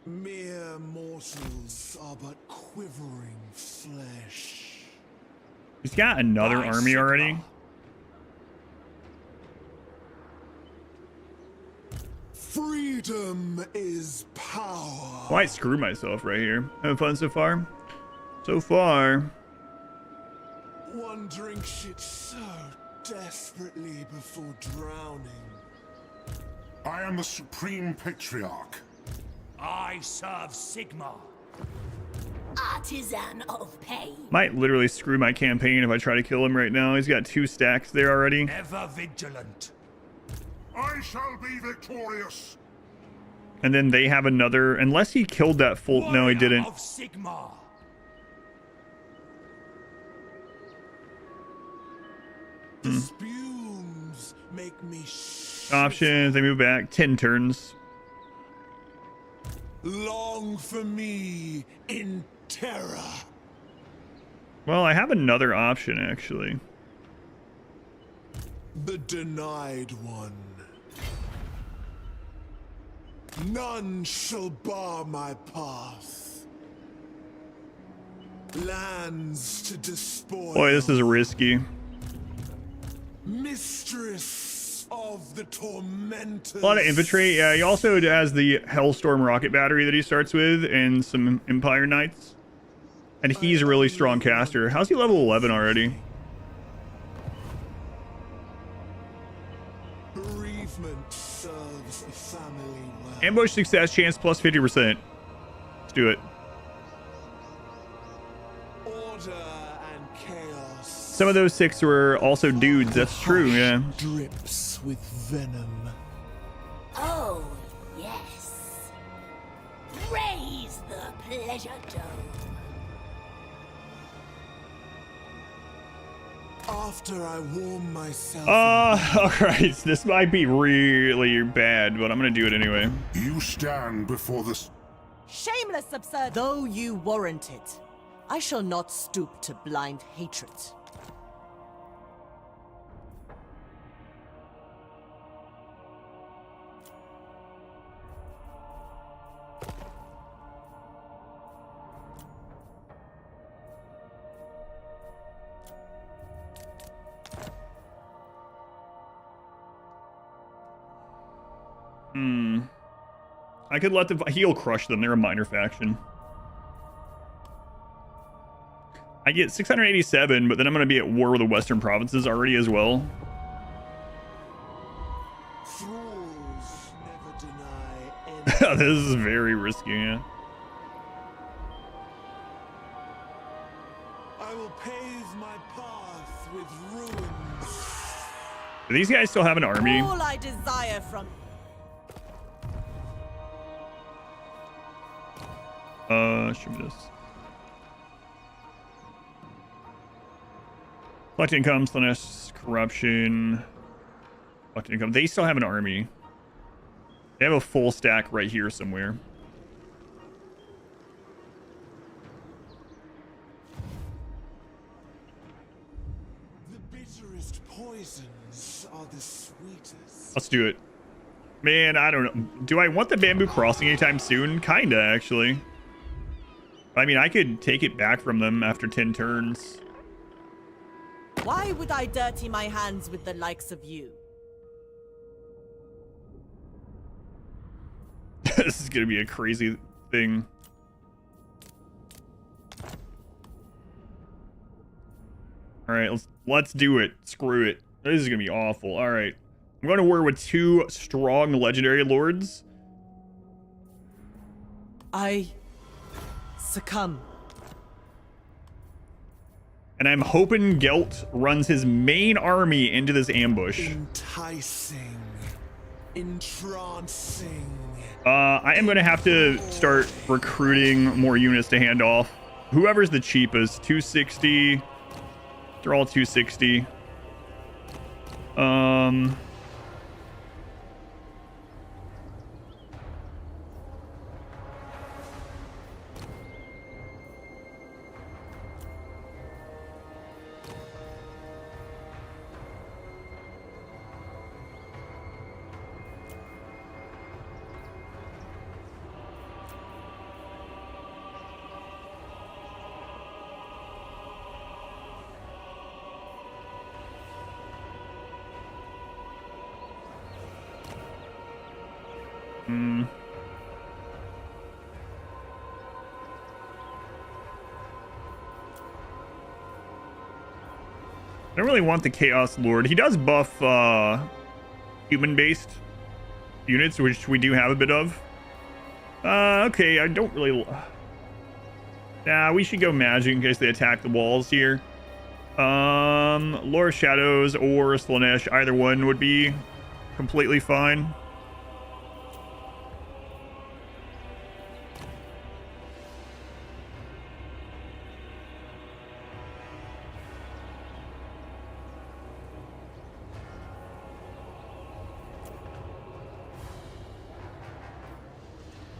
Mere mortals are but quivering flesh. He's got another By army already. Sigma. Free Freedom is power. Might screw myself right here. Having fun so far? So far. One drinks it so desperately before drowning. I am the Supreme Patriarch. I serve Sigma. Artisan of pain. Might literally screw my campaign if I try to kill him right now. He's got 2 stacks there already. Ever vigilant. I shall be victorious. And then they have another, unless he killed that full. No, he Warrior didn't. Of Sigma. The spumes make me Options, they move back 10 turns. long for me in terror. Well, I have another option actually. The denied one. None shall bar my path. Lands to despoil. Boy, this is risky. Mistress of the tormentors. A lot of infantry. Yeah, he also has the Hellstorm rocket battery that he starts with and some Empire Knights. And he's a really strong caster. How's he level 11 already? Bereavement serves the family well. Ambush success chance plus 50%. Let's do it. Order and chaos. Some of those 6 were also dudes. That's true, yeah. Drips with venom. Oh, yes. Raise the pleasure dome. After I warm myself. Alright. This might be really bad, but I'm gonna do it anyway. You stand before the... Shameless absurd. Though you warrant it, I shall not stoop to blind hatred. I could let the... He'll crush them. They're a minor faction. I get 687, but then I'm going to be at war with the Western provinces already as well. Thralls never deny any. This is very risky, yeah. I will pave my path with ruins. Do these guys still have an army? All I desire from Show me this. Collect income, Slaanesh, corruption. Collect income. They still have an army. They have a full stack right here somewhere. The bitterest poisons are the sweetest. Let's do it. Man, I don't know. Do I want the bamboo crossing anytime soon? Kinda, actually. I mean, I could take it back from them after 10 turns. why would I dirty my hands with the likes of you? This is gonna be a crazy thing. All right, let's do it. Screw it. This is gonna be awful. All right, I'm going to war with 2 strong legendary lords. I succumb. And I'm hoping Gelt runs his main army into this ambush. Enticing. Entrancing. I am going to have to start recruiting more units to hand off. Whoever's the cheapest. 260. They're all 260. I don't really want the Chaos Lord. He does buff human-based units, which we do have a bit of. Okay, I don't really... Nah, we should go magic in case they attack the walls here. Lore of Shadows or Slaanesh, either one would be completely fine.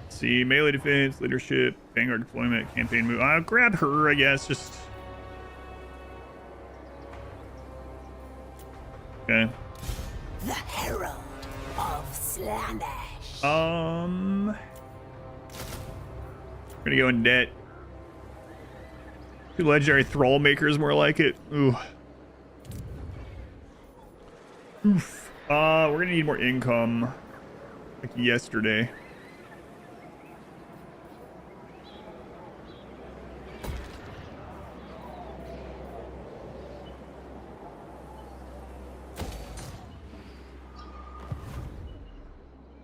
See, melee defense, leadership, vanguard deployment, campaign move. I'll grab her, I guess. Just okay. The Herald of Slaanesh. Gonna go in debt. Two legendary thrall makers, more like it. Ooh. Oof. We're gonna need more income, like yesterday.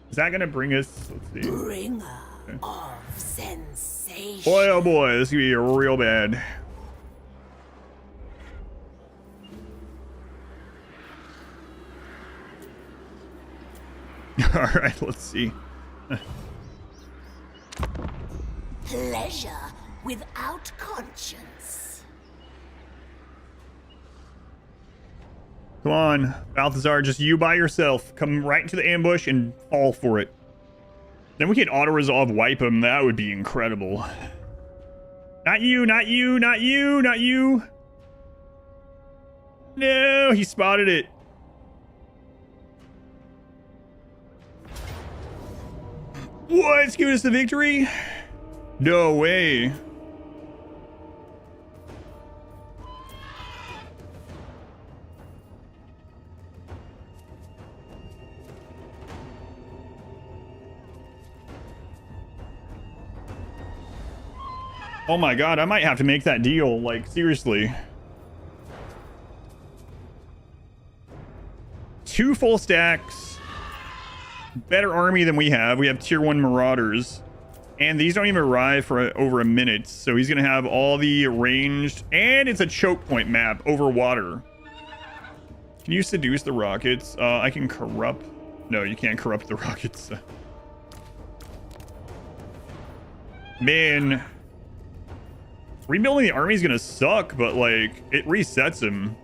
Is that gonna bring us? Let's see. Bringer of sensation. Boy, oh boy, this is gonna be real bad. All right, let's see. Pleasure without conscience. Come on, Balthazar, just you by yourself. Come right into the ambush and fall for it. Then we can auto-resolve wipe him. That would be incredible. Not you, not you, not you, not you. No, he spotted it. What? It's giving us the victory? No way. Oh my god, I might have to make that deal, like, seriously. 2 full stacks. Better army than we have. We have tier 1 Marauders. And these don't even arrive for over a minute. So he's going to have all the ranged... And it's a choke point map over water. Can you seduce the rockets? I can corrupt... No, you can't corrupt the rockets. Man... Rebuilding the army is gonna suck, but like it resets him.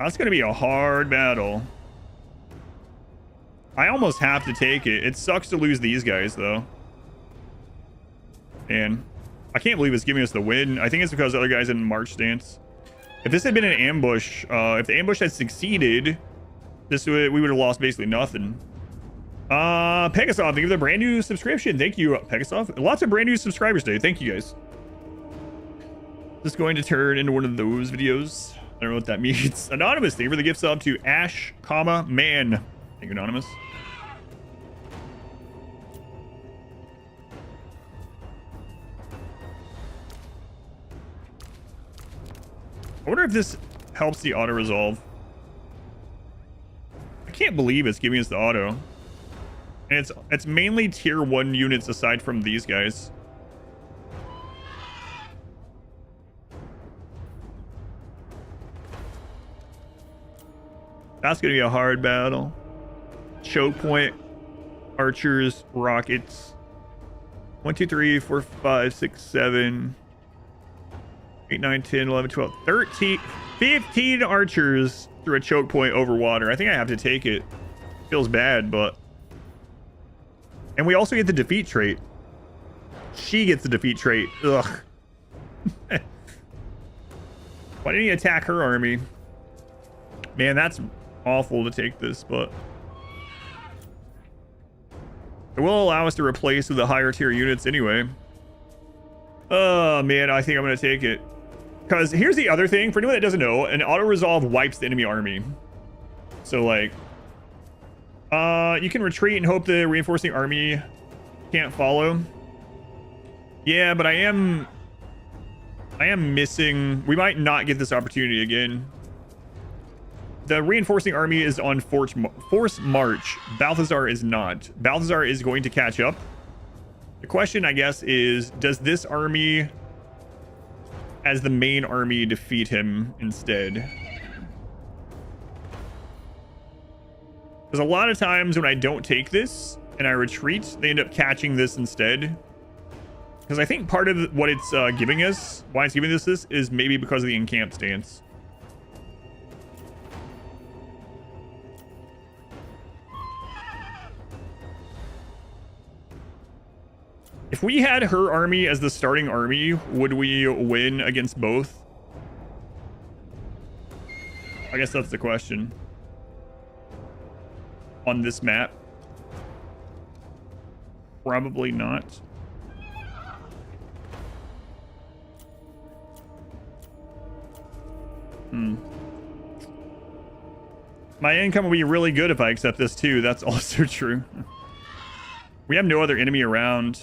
That's gonna be a hard battle. I almost have to take it. It sucks to lose these guys though. And I can't believe it's giving us the win. I think it's because the other guys in March stance. If this had been an ambush, if the ambush had succeeded, we would have lost basically nothing. Pegasoff, thank you for the brand new subscription. Thank you, Pegasoff. Lots of brand new subscribers today. Thank you guys. This is going to turn into one of those videos. I don't know what that means. Anonymous, thank you for the gift sub to Ash, man. Thank you, Anonymous. I wonder if this helps the auto resolve. I can't believe it's giving us the auto. And it's mainly tier 1 units aside from these guys. That's gonna be a hard battle. Choke point, archers, rockets. 1, 2, 3, 4, 5, 6, 7, 8, 9, 10, 11, 12, 13, 15 archers through a choke point over water. I think I have to take it. Feels bad, but... And we also get the defeat trait. She gets the defeat trait. Ugh. Why didn't he attack her army? Man, that's awful to take this, but... It will allow us to replace with the higher tier units anyway. Oh, man, I think I'm going to take it. Because here's the other thing. For anyone that doesn't know, an auto-resolve wipes the enemy army. So, like... You can retreat and hope the reinforcing army can't follow. Yeah, but I am missing. We might not get this opportunity again. The reinforcing army is on force march. Balthazar is not. Balthazar is going to catch up. The question, I guess, is does this army as the main army defeat him instead? Because a lot of times when I don't take this and I retreat, they end up catching this instead. Because I think part of what it's giving us, why it's giving us this, is maybe because of the encamp stance. If we had her army as the starting army, would we win against both? I guess that's the question. On this map. Probably not. My income will be really good if I accept this too. That's also true. We have no other enemy around.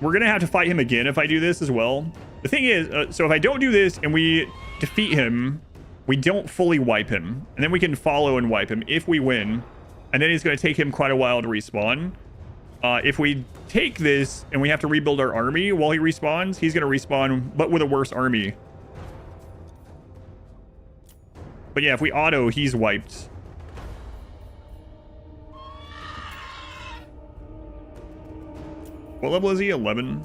We're gonna have to fight him again if I do this as well. The thing is, so if I don't do this and we defeat him, we don't fully wipe him, and then we can follow and wipe him if we win, and then it's going to take him quite a while to respawn. If we take this and we have to rebuild our army while he respawns, he's going to respawn but with a worse army. But yeah, if we auto, he's wiped. What level is he? 11.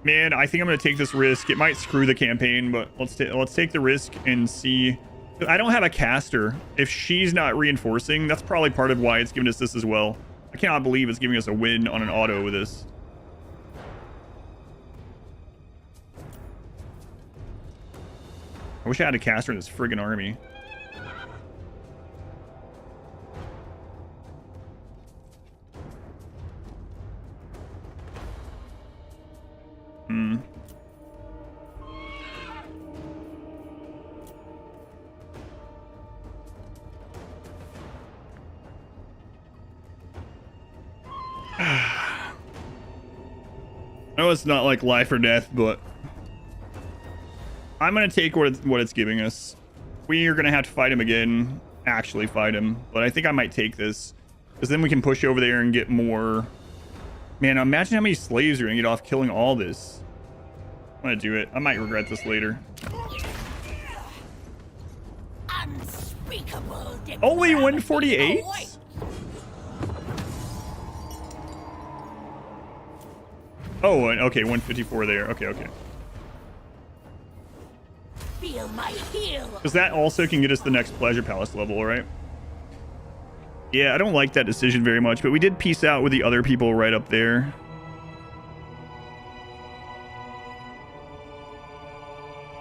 Man, I think I'm going to take this risk. It might screw the campaign, but let's take the risk and see. I don't have a caster. If she's not reinforcing, that's probably part of why it's giving us this as well. I cannot believe it's giving us a win on an auto with this. I wish I had a caster in this friggin' army. I know it's not like life or death, but I'm gonna take what it's giving us. We are gonna have to fight him again, actually fight him, but I think I might take this because then we can push over there and get more. Man, imagine how many slaves are gonna get off killing all this. I'm gonna do it. I might regret this later. Only 148? Oh, okay, 154 there. Okay. Feel my heel. Because that also can get us the next Pleasure Palace level, right? Yeah, I don't like that decision very much, but we did peace out with the other people right up there.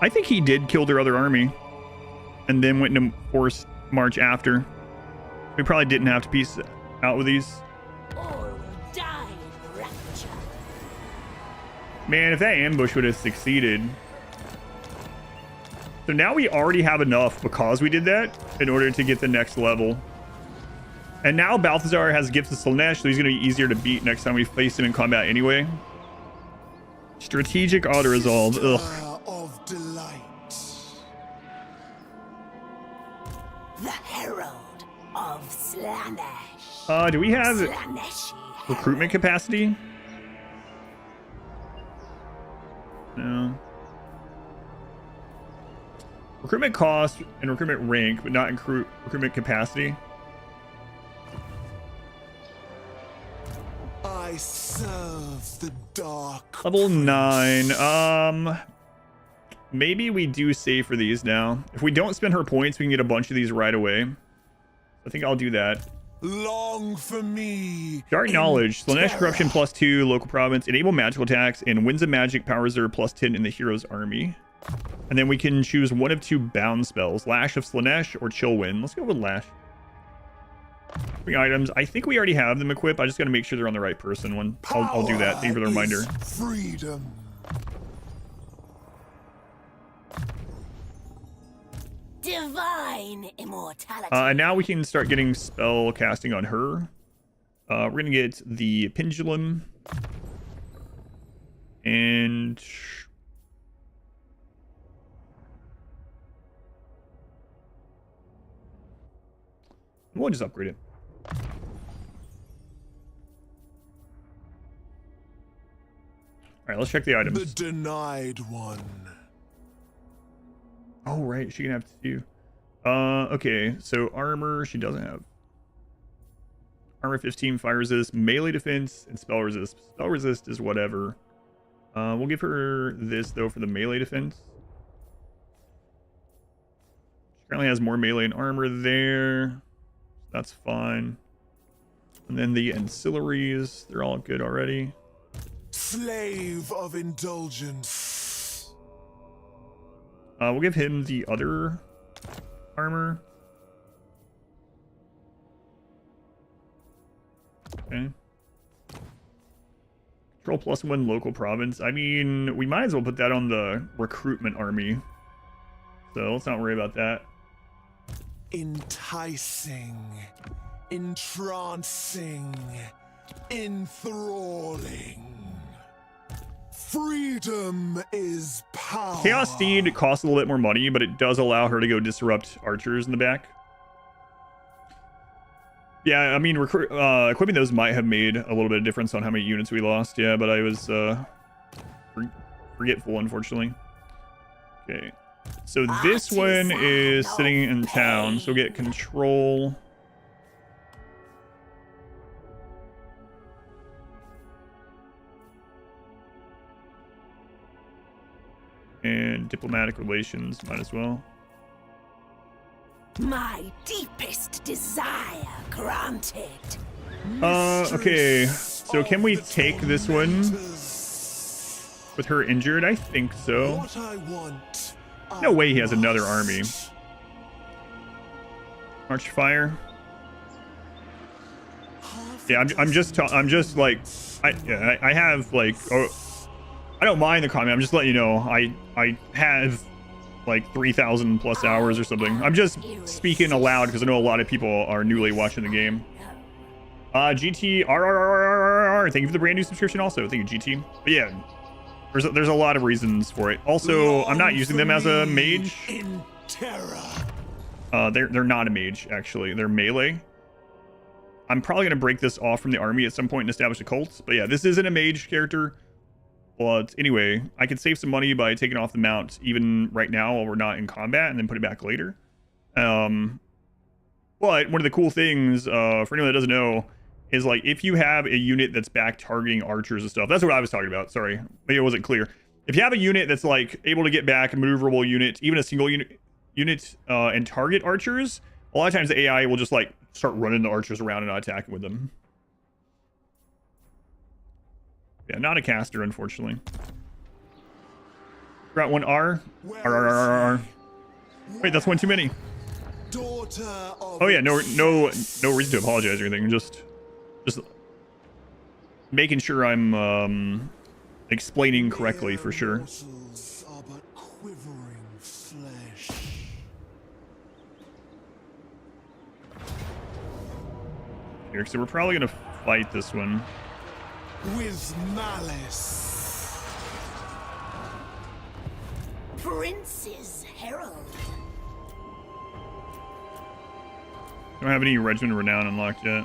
I think he did kill their other army and then went into forced march after. We probably didn't have to peace out with these. Man, if that ambush would have succeeded. So now we already have enough because we did that in order to get the next level. And now Balthazar has gifts of Slaanesh, so he's going to be easier to beat next time we face him in combat anyway. Strategic auto-resolve. Ugh. Of delight. The herald of Slaanesh. Do we have recruitment capacity? No. Recruitment cost and recruitment rank, but not recruitment capacity. I serve the dark. Level 9. Maybe we do save for these now. If we don't spend her points, we can get a bunch of these right away. I think I'll do that. Long for me. Dark Knowledge, Slaanesh Corruption +2, local province, enable magical attacks, and Winds of Magic Power Reserve +10 in the hero's army. And then we can choose one of 2 bound spells, Lash of Slaanesh or Chill Wind. Let's go with Lash. Items. I think we already have them equipped. I just got to make sure they're on the right person one. I'll do that. Thank you for the reminder. Freedom. Divine immortality. And now we can start getting spell casting on her. We're gonna get the pendulum. And we'll just upgrade it. All right, let's check the items. The denied one. Oh, right. She can have two. Okay. So armor, she doesn't have. Armor 15, fire resist, melee defense, and spell resist. Spell resist is whatever. We'll give her this, though, for the melee defense. She currently has more melee and armor there. That's fine. And then the ancillaries, they're all good already. Slave of indulgence. We'll give him the other armor. Okay. Control +1 local province. I mean, we might as well put that on the recruitment army. So let's not worry about that. Enticing. Entrancing. Enthralling. Freedom is power. Chaos Steed costs a little bit more money, but it does allow her to go disrupt archers in the back. Yeah, I mean, equipping those might have made a little bit of difference on how many units we lost. Yeah, but I was forgetful, unfortunately. Okay, so this one is sitting in town, so we'll get control. And diplomatic relations, might as well. My deepest desire granted. Okay, so can we take this one with her injured? I think so. What I want, No way he has another army. March fire. Yeah, I'm just like, I have like, oh, I don't mind the comment. I'm just letting you know, I have like 3,000 plus hours or something. I'm just speaking aloud because I know a lot of people are newly watching the game. GT RRRRRR. Thank you for the brand new subscription. Also, thank you, GT. But yeah, there's a lot of reasons for it. Also, I'm not using them as a mage. in terror. They're not a mage actually. They're melee. I'm probably gonna break this off from the army at some point and establish a cult. But yeah, this isn't a mage character. But anyway, I could save some money by taking off the mount even right now while we're not in combat and then put it back later. But one of the cool things, for anyone that doesn't know, is like if you have a unit that's back targeting archers and stuff, that's what I was talking about. Sorry, maybe it wasn't clear. If you have a unit that's like able to get back a maneuverable unit, even a single unit, and target archers, a lot of times the AI will just like start running the archers around and not attacking with them. Yeah, not a caster, unfortunately. Got one R. R. Wait, that's one too many. Oh yeah, no reason to apologize or anything. Just making sure I'm explaining correctly for sure. Here, so we're probably gonna fight this one. With malice. Prince's herald. Don't have any Regiment Renown unlocked yet.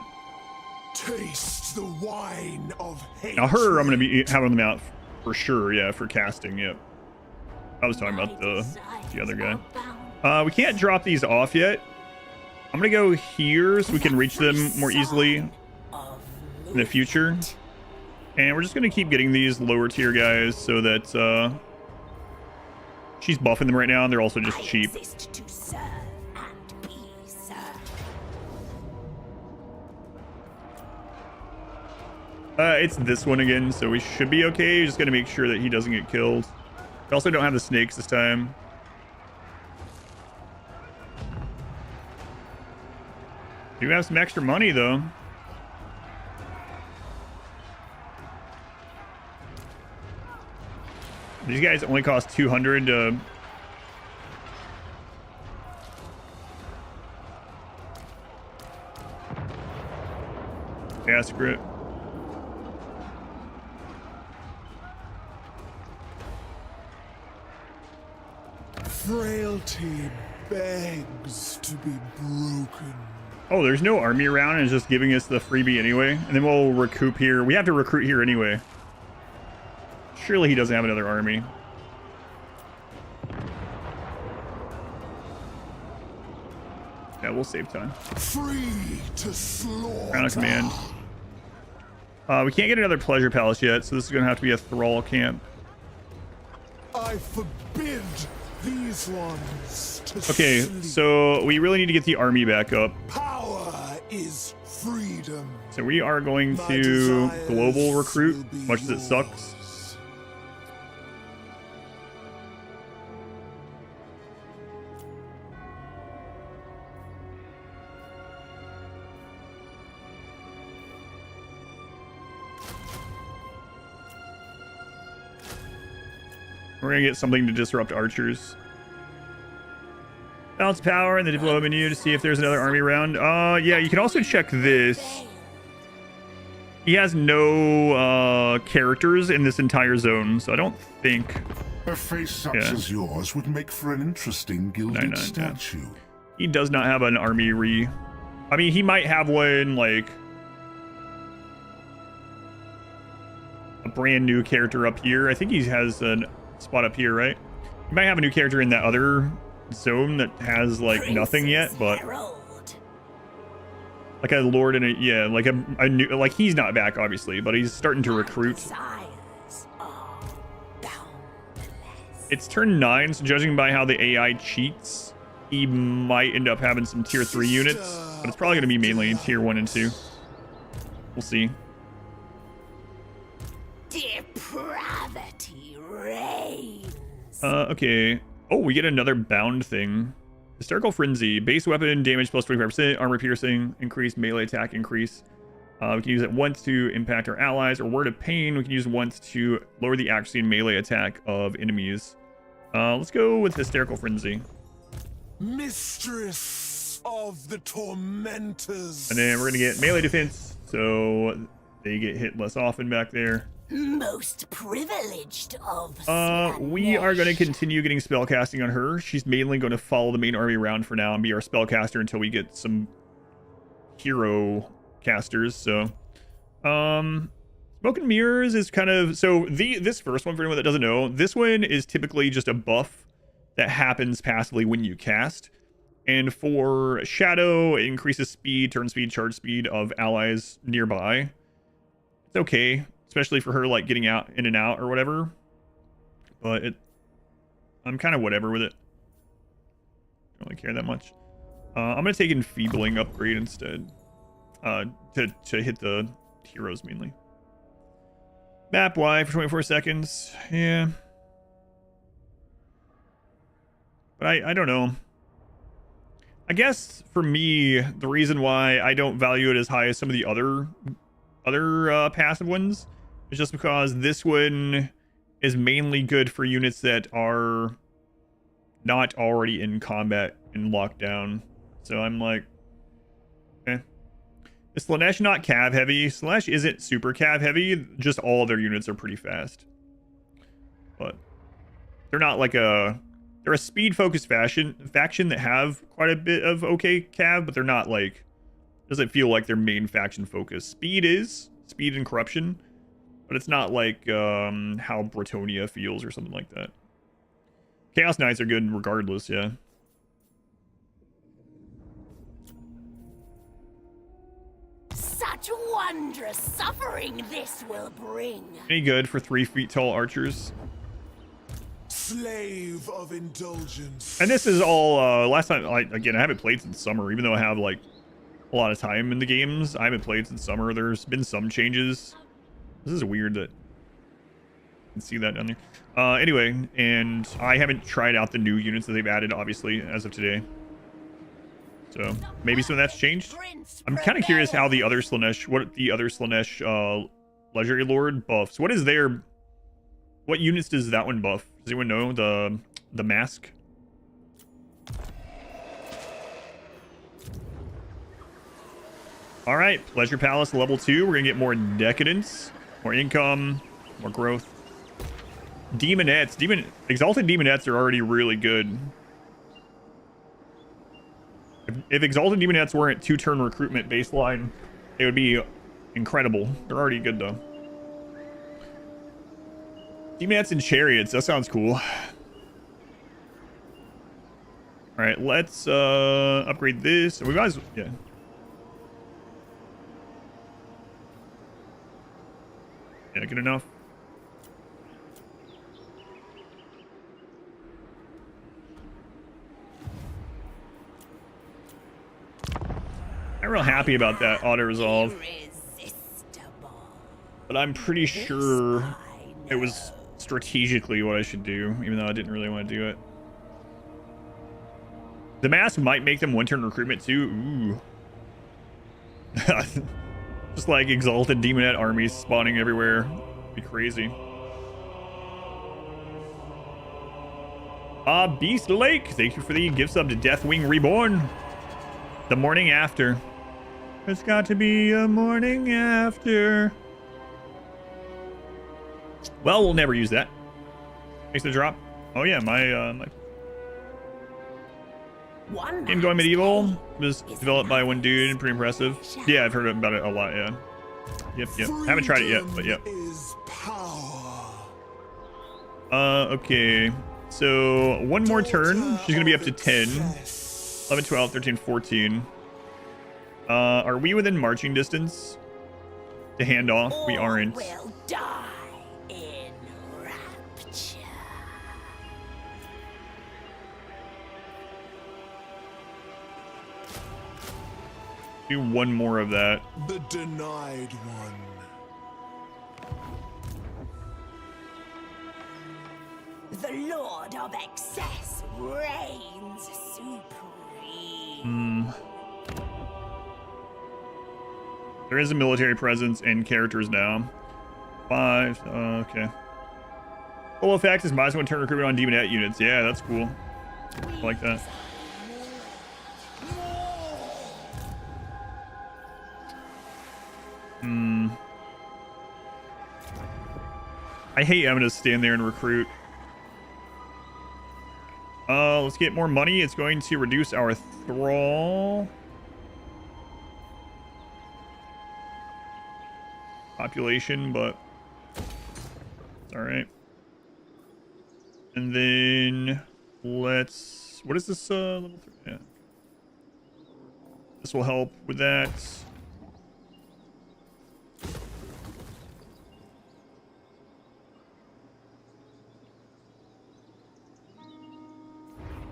Taste the wine of hate. Now her, I'm gonna be having them out for sure. Yeah, for casting. Yep. I was talking about the other guy. We can't drop these off yet. I'm gonna go here so we can reach them more easily in the future. And we're just going to keep getting these lower tier guys so that she's buffing them right now, and they're also just cheap. It's this one again, so we should be okay. Just going to make sure that he doesn't get killed. We also don't have the snakes this time. Do have some extra money, though. These guys only cost 200 to Gas grip. Frailty begs to be broken. Oh, there's no army around, and it's just giving us the freebie anyway. And then we'll recoup here. We have to recruit here anyway. Surely he doesn't have another army. Yeah, we'll save time. Free to slaughter. Crown of command. We can't get another pleasure palace yet, so this is gonna have to be a thrall camp. I forbid these ones to Okay, sleep. so we really need to get the army back up. Power is freedom. So we are going My to desires global recruit, will be much as it sucks. yours. We're gonna get something to disrupt archers. Balance power in the deploy menu to see if there's another army around. Yeah, you can also check this. He has no characters in this entire zone, so I don't think A face such Yeah. as yours would make for an interesting gilded 9-9, yeah. statue. he does not have an army I mean, he might have one, like, a brand new character up here. I think he has a spot up here, right? He might have a new character in that other zone that has, like, nothing yet, but like a lord and a, yeah, like a new, like, he's not back, obviously, but he's starting to recruit. It's turn 9, so judging by how the AI cheats, he might end up having some tier 3 units, but it's probably going to be mainly tier 1 and 2. We'll see. Depravity reigns. Okay. Oh, we get another bound thing. Hysterical Frenzy. Base weapon damage plus 25%. Armor piercing. Increased melee attack increase. We can use it once to impact our allies. Or Word of Pain. We can use once to lower the accuracy and melee attack of enemies. Let's go with Hysterical Frenzy. Mistress of the tormentors. And then we're going to get melee defense. So they get hit less often back there. Most privileged of We are going to Slaanesh. continue getting spellcasting on her. She's mainly going to follow the main army around for now and be our spellcaster until we get some hero casters. So, Smoke and Mirrors is kind of, so this first one, for anyone that doesn't know, this one is typically just a buff that happens passively when you cast. And for Shadow, it increases speed, turn speed, charge speed of allies nearby. It's okay, especially for her, like, getting out in and out or whatever. But I'm kind of whatever with it. Don't really care that much. I'm gonna take Enfeebling upgrade instead. To hit the heroes mainly. Map Y for 24 seconds. Yeah. But I don't know. I guess for me, the reason why I don't value it as high as some of the other passive ones is just because this one is mainly good for units that are not already in combat and lockdown. So I'm like, eh. Is Slaanesh not cav heavy? Slaanesh isn't super cav heavy. Just all of their units are pretty fast. But they're not like they're a speed focused faction that have quite a bit of okay cav, but they're not like, doesn't feel like their main faction focus. Speed and corruption, but it's not like how Bretonia feels or something like that. Chaos Knights are good regardless, yeah. Such wondrous suffering this will bring. Any good for 3 feet tall archers. Slave of indulgence. And this is all last time I haven't played since summer, even though I have like a lot of time in the games. I haven't played since summer. There's been some changes. This is weird that you can see that down there. Anyway, and I haven't tried out the new units that they've added, obviously, as of today. So maybe some of that's changed. I'm kind of curious how the other Slaanesh, Legendary Lord buffs. What units does that one buff? Does anyone know? The mask? All right, Pleasure Palace level 2. We're gonna get more decadence, more income, more growth. Demonettes, exalted demonettes are already really good. If exalted demonettes weren't 2-turn recruitment baseline, it would be incredible. They're already good though. Demonettes and chariots, that sounds cool. All right, let's upgrade this. We guys, yeah. Yeah, good enough. I'm real happy about that auto resolve, but I'm pretty sure it was strategically what I should do, even though I didn't really want to do it. The mask might make them 1-turn recruitment too. Ooh. Just like exalted demonette armies spawning everywhere. Be crazy. Beast Lake, thank you for the gift sub to Deathwing Reborn. The morning after. It's got to be a morning after. Well, we'll never use that. Makes the drop. Oh yeah, my game Going Medieval was developed by one dude. Pretty impressive. Yeah, I've heard about it a lot. Yeah. Yep. Haven't tried it yet, but yep. Okay. So one more turn. She's gonna be up to 10, 11, 12, 13, 14. Are we within marching distance to hand off? We aren't. Will die in rapture. Do one more of that. The denied one. The Lord of Excess reigns supreme. There is a military presence and characters now. 5. Okay. Full effect is minus 1 turn recruitment on demonette units. Yeah, that's cool. I like that. I hate having to stand there and recruit. Let's get more money. It's going to reduce our thrall population, but it's all right. And then let's, what is this level 3? Yeah, this will help with that.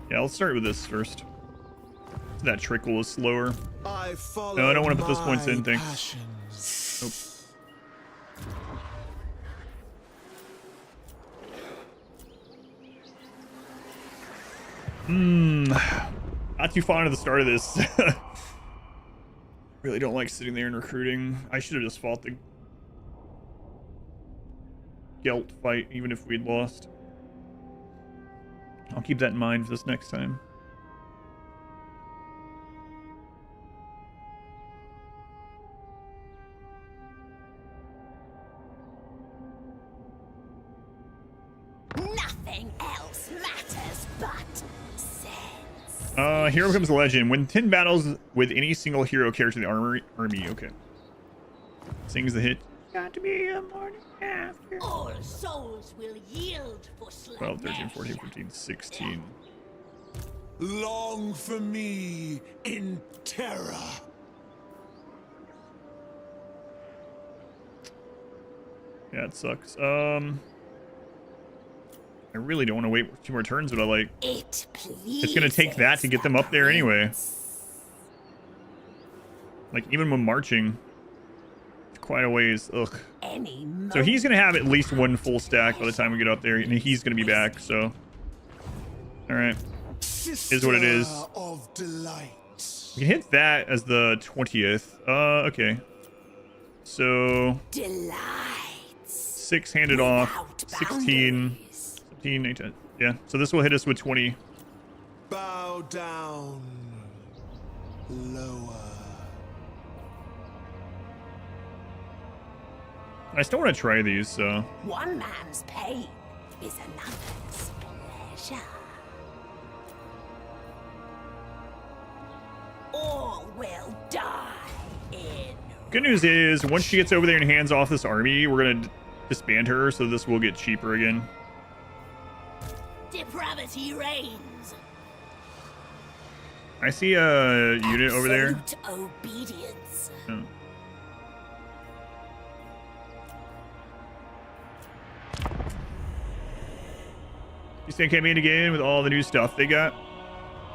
Yeah, let's start with this first. That trickle is slower. No, I don't want to put those points in. Thanks. Nope. Not too fond of the start of this. Really don't like sitting there and recruiting. I should have just fought the Gelt fight, even if we'd lost. I'll keep that in mind for this next time. Nothing else matters but sense. Hero becomes a legend. When 10 battles with any single hero character in the army. Okay. Sings the hit. Got to be a morning after. All souls will yield for Slaanesh. 12, 13, 14, 15, 16. Long for me in terror. Yeah, it sucks. I really don't want to wait 2 more turns, but It's gonna take that to get them up there anyway. Like, even when marching, it's quite a ways. Ugh. So he's gonna have at least 1 full stack by the time we get up there, and he's gonna be back, so. Alright. Is what it is. We can hit that as the 20th. Okay. So 6 handed off. 16, 17, 18. Yeah. So this will hit us with 20. Bow down. Lower. I still want to try these, so. One man's pain is another's pleasure. All will die in. Good news is, once she gets over there and hands off this army, we're gonna disband her, so this will get cheaper again. Depravity reigns. I see a unit over there. Absolute obedience. Oh. Beastman campaign again with all the new stuff they got.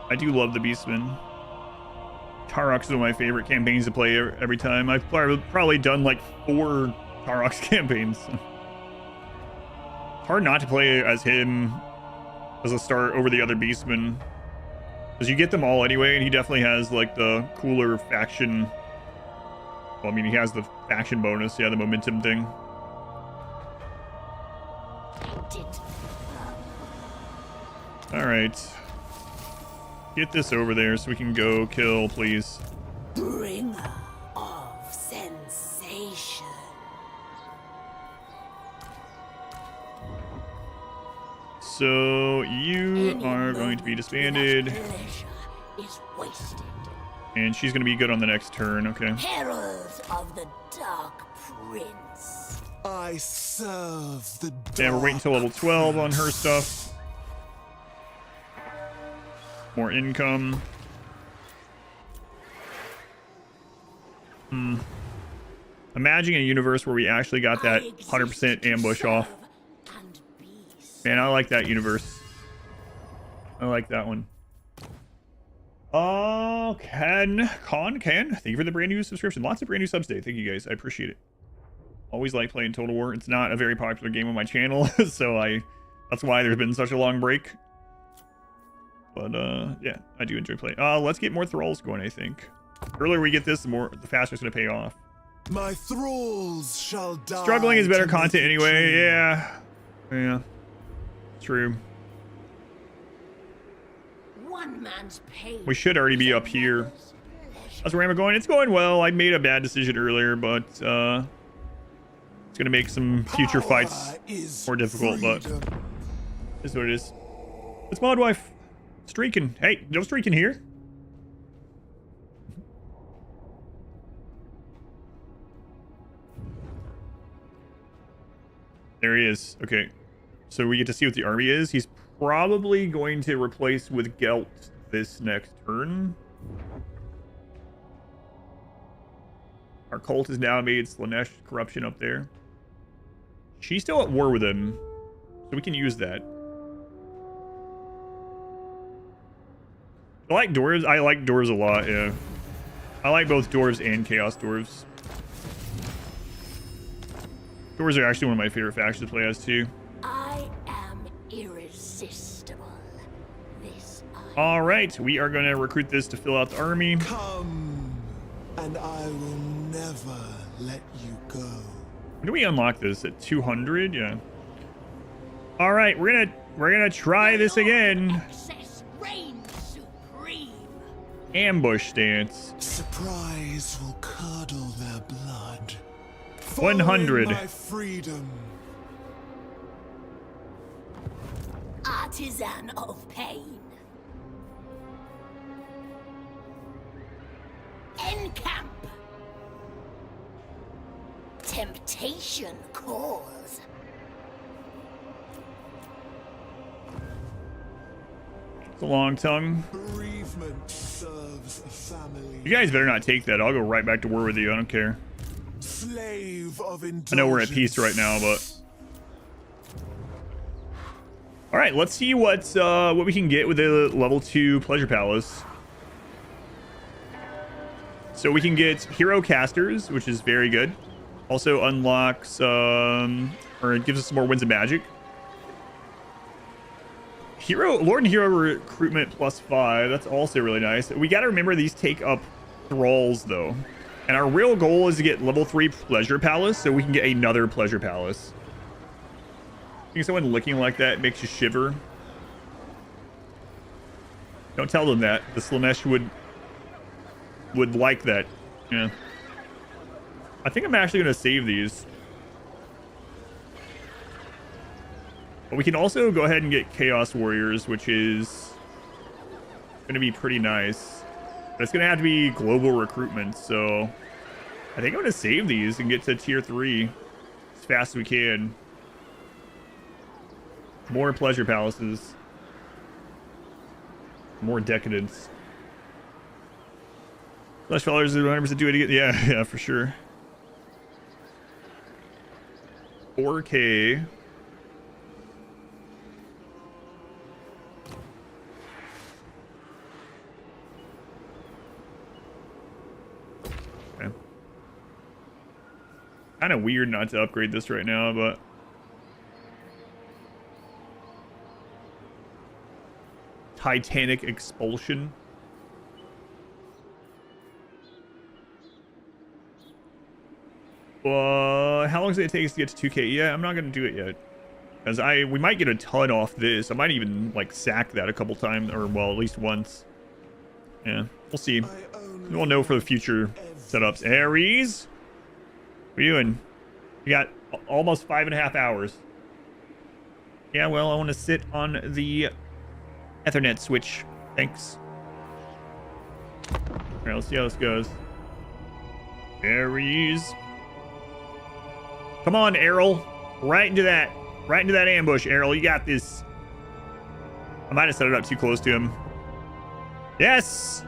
I do love the Beastman. Tarox is one of my favorite campaigns to play every time. I've probably done like 4 Tarox campaigns. It's hard not to play as him as a start over the other Beastmen, because you get them all anyway, and he definitely has like the cooler faction. Well, I mean, he has the faction bonus, yeah, the momentum thing. All right, get this over there so we can go kill, please. Bringer of sensation. So you are going to be disbanded, Is wasted. and she's going to be good on the next turn. Okay. Herald of the Dark Prince. I serve the Yeah, we're waiting until level 12 on her stuff. More income. Imagining a universe where we actually got that 100% ambush off. Man, I like that universe. I like that one. Ken, thank you for the brand new subscription. Lots of brand new subs today. Thank you guys. I appreciate it. Always like playing Total War. It's not a very popular game on my channel, so that's why there's been such a long break. But yeah, I do enjoy playing. Let's get more thralls going, I think. The earlier we get this, the faster it's gonna pay off. My thralls shall die. Struggling is better to content make anyway. true. Yeah. True. One man's pain. We should already be up here. How's Rama going? It's going well. I made a bad decision earlier, but it's gonna make some future fights more difficult, but it's what it is. It's Modwife. Streaking. Hey, no streaking here. There he is. Okay. So we get to see what the army is. He's probably going to replace with Gelt this next turn. Our cult has now made Slaanesh corruption up there. She's still at war with him, so we can use that. I like dwarves. I like dwarves a lot, yeah. I like both dwarves and chaos dwarves. Dwarves are actually one of my favorite factions to play as, too. I am irresistible. This All right, we are going to recruit this to fill out the army. Come, and I will never let you go. When do we unlock this? At 200? Yeah. All right, we're gonna try this again. Excess reigns supreme. Ambush stance. Surprise will curdle their blood. 100. Following my freedom. Artisan of pain. Encamp. Temptation calls. It's a long tongue. Bereavement serves a family. You guys better not take that. I'll go right back to war with you. I don't care. Slave of indulgence. I know we're at peace right now, but all right, let's see what we can get with the level 2 pleasure palace. So we can get hero casters, which is very good. Also unlocks or it gives us some more winds of magic. Lord and hero recruitment +5. That's also really nice. We got to remember these take up thralls though. And our real goal is to get level 3 pleasure palace so we can get another pleasure palace. I think someone looking like that makes you shiver. Don't tell them that. The Slaanesh would like that. Yeah. I think I'm actually going to save these. But we can also go ahead and get Chaos Warriors, which is going to be pretty nice. But it's going to have to be global recruitment, so I think I'm going to save these and get to tier 3 as fast as we can. More pleasure palaces. More decadence. Flesh Fellers 100% do it again. Yeah, for sure. 4K. Okay. Kind of weird not to upgrade this right now, but Titanic Expulsion. How long does it take us to get to 2K? Yeah, I'm not gonna do it yet, because we might get a ton off this. I might even like sack that a couple times, or well, at least once. Yeah, we'll see. We'll know for the future setups. Ares, what are you doing? We got almost 5.5 hours. Yeah, well, I want to sit on the Ethernet switch. Thanks. All right, let's see how this goes. Ares. Come on, Errol. Right into that ambush, Errol. You got this. I might have set it up too close to him. Yes!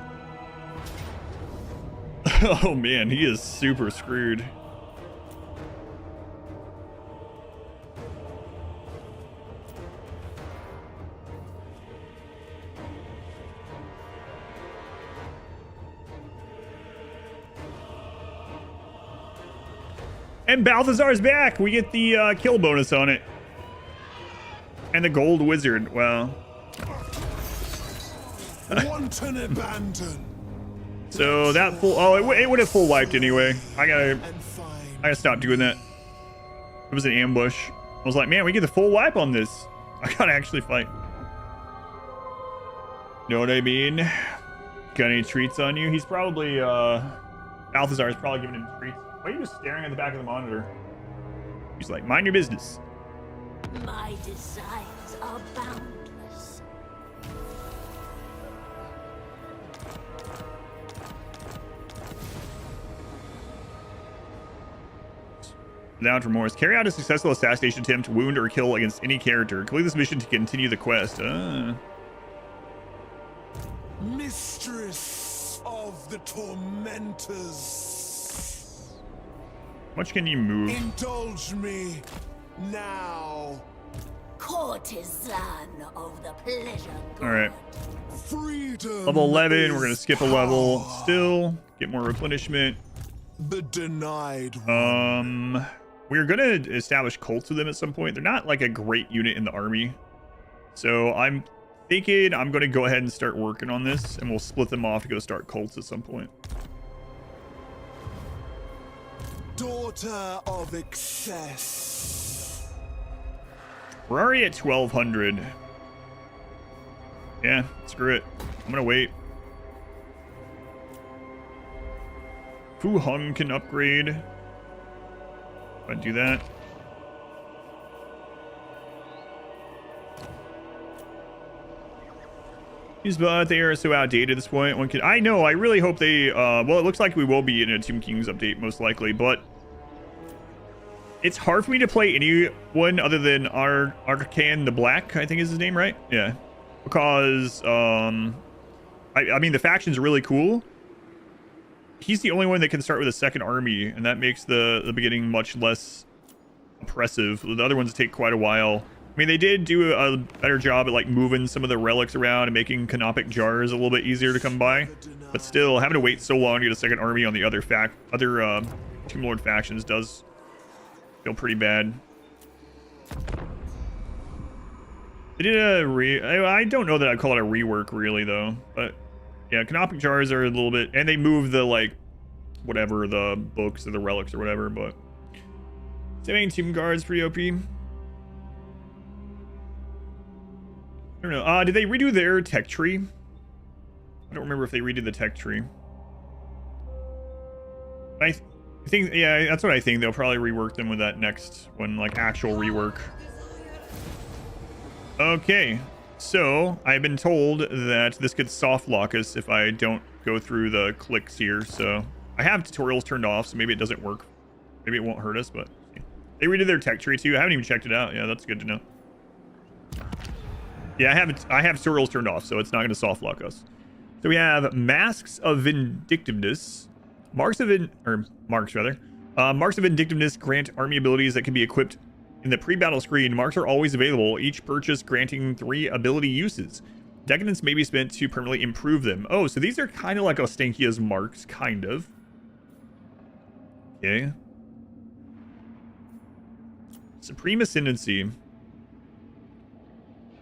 Oh, man. He is super screwed. And Balthazar's back. We get the kill bonus on it. And the gold wizard. Well. Wanton abandon. So that full... Oh, it would have full wiped anyway. I gotta stop doing that. It was an ambush. I was like, man, we get the full wipe on this. I gotta actually fight. Know what I mean? Got any treats on you? He's probably... Balthazar is probably giving him treats. Why are you just staring at the back of the monitor? He's like, mind your business. My desires are boundless. Without remorse. Carry out a successful assassination attempt, wound, or kill against any character. Complete this mission to continue the quest. Mistress of the tormentors. How much can you move? Indulge me now. Courtesan of the pleasure god. All right. Freedom. Level 11. We're gonna skip a level. Still get more replenishment. The denied one. We're gonna establish cults with them at some point. They're not like a great unit in the army, so I'm thinking I'm gonna go ahead and start working on this, and we'll split them off to go start cults at some point. Daughter of excess. We're already at 1200. Yeah, screw it. I'm gonna wait. Fu Hung can upgrade. I'd do that. But they are so outdated at this point. One could, I know, I really hope they, well, it looks like we will be in a Tomb Kings update most likely, but it's hard for me to play anyone other than Arcan the Black, I think is his name, right? Yeah. Because, I mean, the faction's really cool. He's the only one that can start with a second army, and that makes the beginning much less oppressive. The other ones take quite a while. I mean, they did do a better job at like moving some of the relics around and making canopic jars a little bit easier to come by. But still, having to wait so long to get a second army on the other Tomb Lord factions does feel pretty bad. They did I don't know that I'd call it a rework really though, but yeah, canopic jars are a little bit, and they move the like whatever, the books or the relics or whatever, but saving Tomb Guard's pretty OP. I don't know. Did they redo their tech tree? I don't remember if they redid the tech tree. I think, yeah, that's what I think. They'll probably rework them with that next one, like actual rework. Okay, so I've been told that this could soft lock us if I don't go through the clicks here. So I have tutorials turned off, so maybe it doesn't work. Maybe it won't hurt us, but they redid their tech tree too. I haven't even checked it out. Yeah, that's good to know. Yeah, I have tutorials turned off, so it's not going to soft lock us. So we have Masks of Vindictiveness. Marks of Vindictiveness grant army abilities that can be equipped in the pre-battle screen. Marks are always available, each purchase granting 3 ability uses. Decadence may be spent to permanently improve them. Oh, so these are kind of like Ostankia's marks, kind of. Okay. Supreme Ascendancy.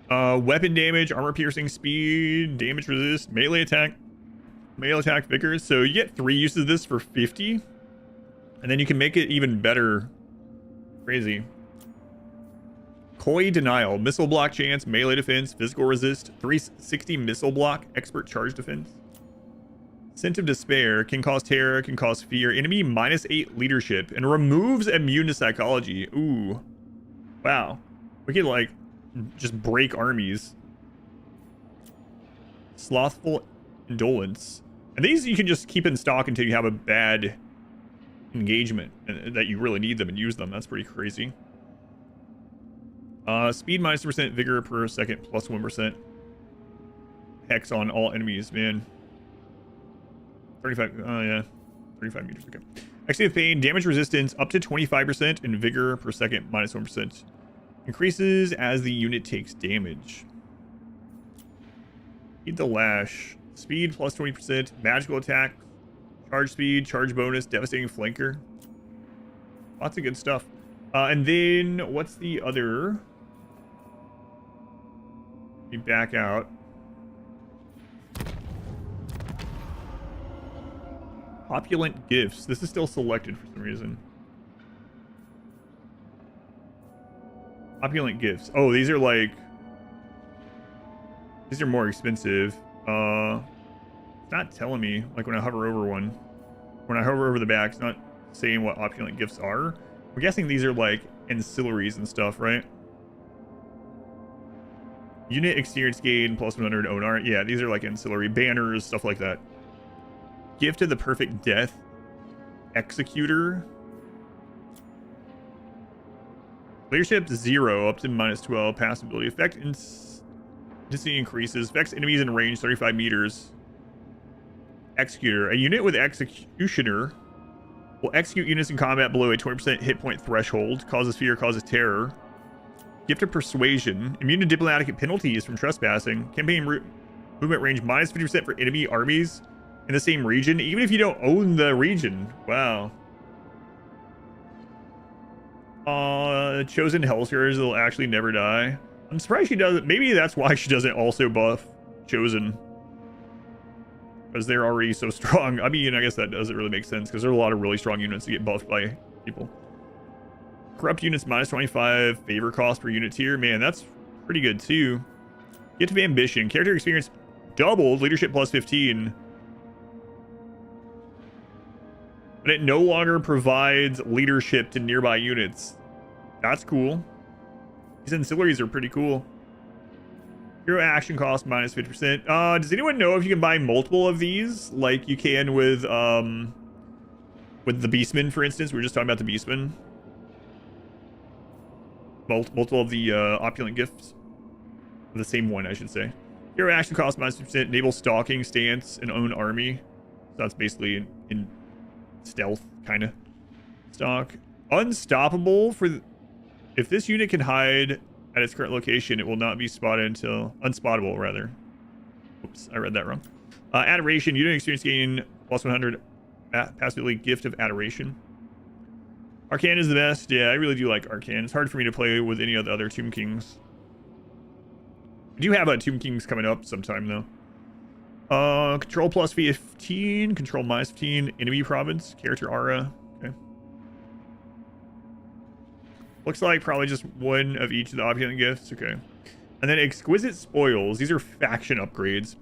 Weapon damage, armor piercing, speed, damage resist, melee attack, vigor. So you get 3 uses of this for 50. And then you can make it even better. Crazy. Koi Denial, missile block chance, melee defense, physical resist, 360 missile block, expert charge defense. Scent of Despair can cause terror, can cause fear. Enemy -8 leadership and removes immune to psychology. Ooh. Wow. We could like just break armies. Slothful Indolence. And these you can just keep in stock until you have a bad engagement and that you really need them and use them. That's pretty crazy. Speed -2%, vigor per second plus 1%. Hex on all enemies, man. 35, yeah. 35 meters, okay. Actually, of pain, damage resistance up to 25% and vigor per second -1%. Increases as the unit takes damage. Heed the Lash. Speed plus 20%, magical attack, charge speed, charge bonus, devastating flanker. Lots of good stuff. And then what's the other? We back out. Opulent gifts. This is still selected for some reason. Opulent gifts. Oh, these are like... These are more expensive. It's not telling me, like when I hover over one. When I hover over the back, it's not saying what opulent gifts are. I'm guessing these are like ancillaries and stuff, right? Unit experience gain plus 100 Onar. Yeah, these are like ancillary banners, stuff like that. Gift of the Perfect Death. Executor. Leadership 0 up to -12. Passive ability effect. Intensity increases. Affects enemies in range 35 meters. Executor. A unit with Executioner will execute units in combat below a 20% hit point threshold. Causes fear, causes terror. Gift of Persuasion. Immune to diplomatic penalties from trespassing. Campaign movement range -50% for enemy armies in the same region, even if you don't own the region. Wow. Chosen Hellscarers will actually never die. I'm surprised she doesn't. Maybe that's why she doesn't also buff Chosen. Because they're already so strong. I mean, I guess that doesn't really make sense because there are a lot of really strong units to get buffed by people. Corrupt units -25 favor cost per unit tier. Man, that's pretty good too. Gift of Ambition. Character experience doubled. Leadership plus 15. But it no longer provides leadership to nearby units. That's cool. These ancillaries are pretty cool. Hero action cost -50%. Does anyone know if you can buy multiple of these? Like you can with the Beastmen, for instance. We were just talking about the Beastmen. Multiple of the opulent gifts. The same one, I should say. Hero action cost -50%. Enable stalking, stance, and own army. So that's basically in stealth, kind of. Stock. Unstoppable for... If this unit can hide at its current location, it will not be spotted until... Unspottable, rather. Oops, I read that wrong. Adoration. Unit experience gain plus 100. Passively Gift of Adoration. Arcane is the best. Yeah, I really do like Arcane. It's hard for me to play with any of the other Tomb Kings. We do have a Tomb Kings coming up sometime, though. Control plus 15. Control -15. Enemy province. Character aura. Okay. Looks like probably just one of each of the opulent gifts. Okay. And then Exquisite Spoils. These are faction upgrades.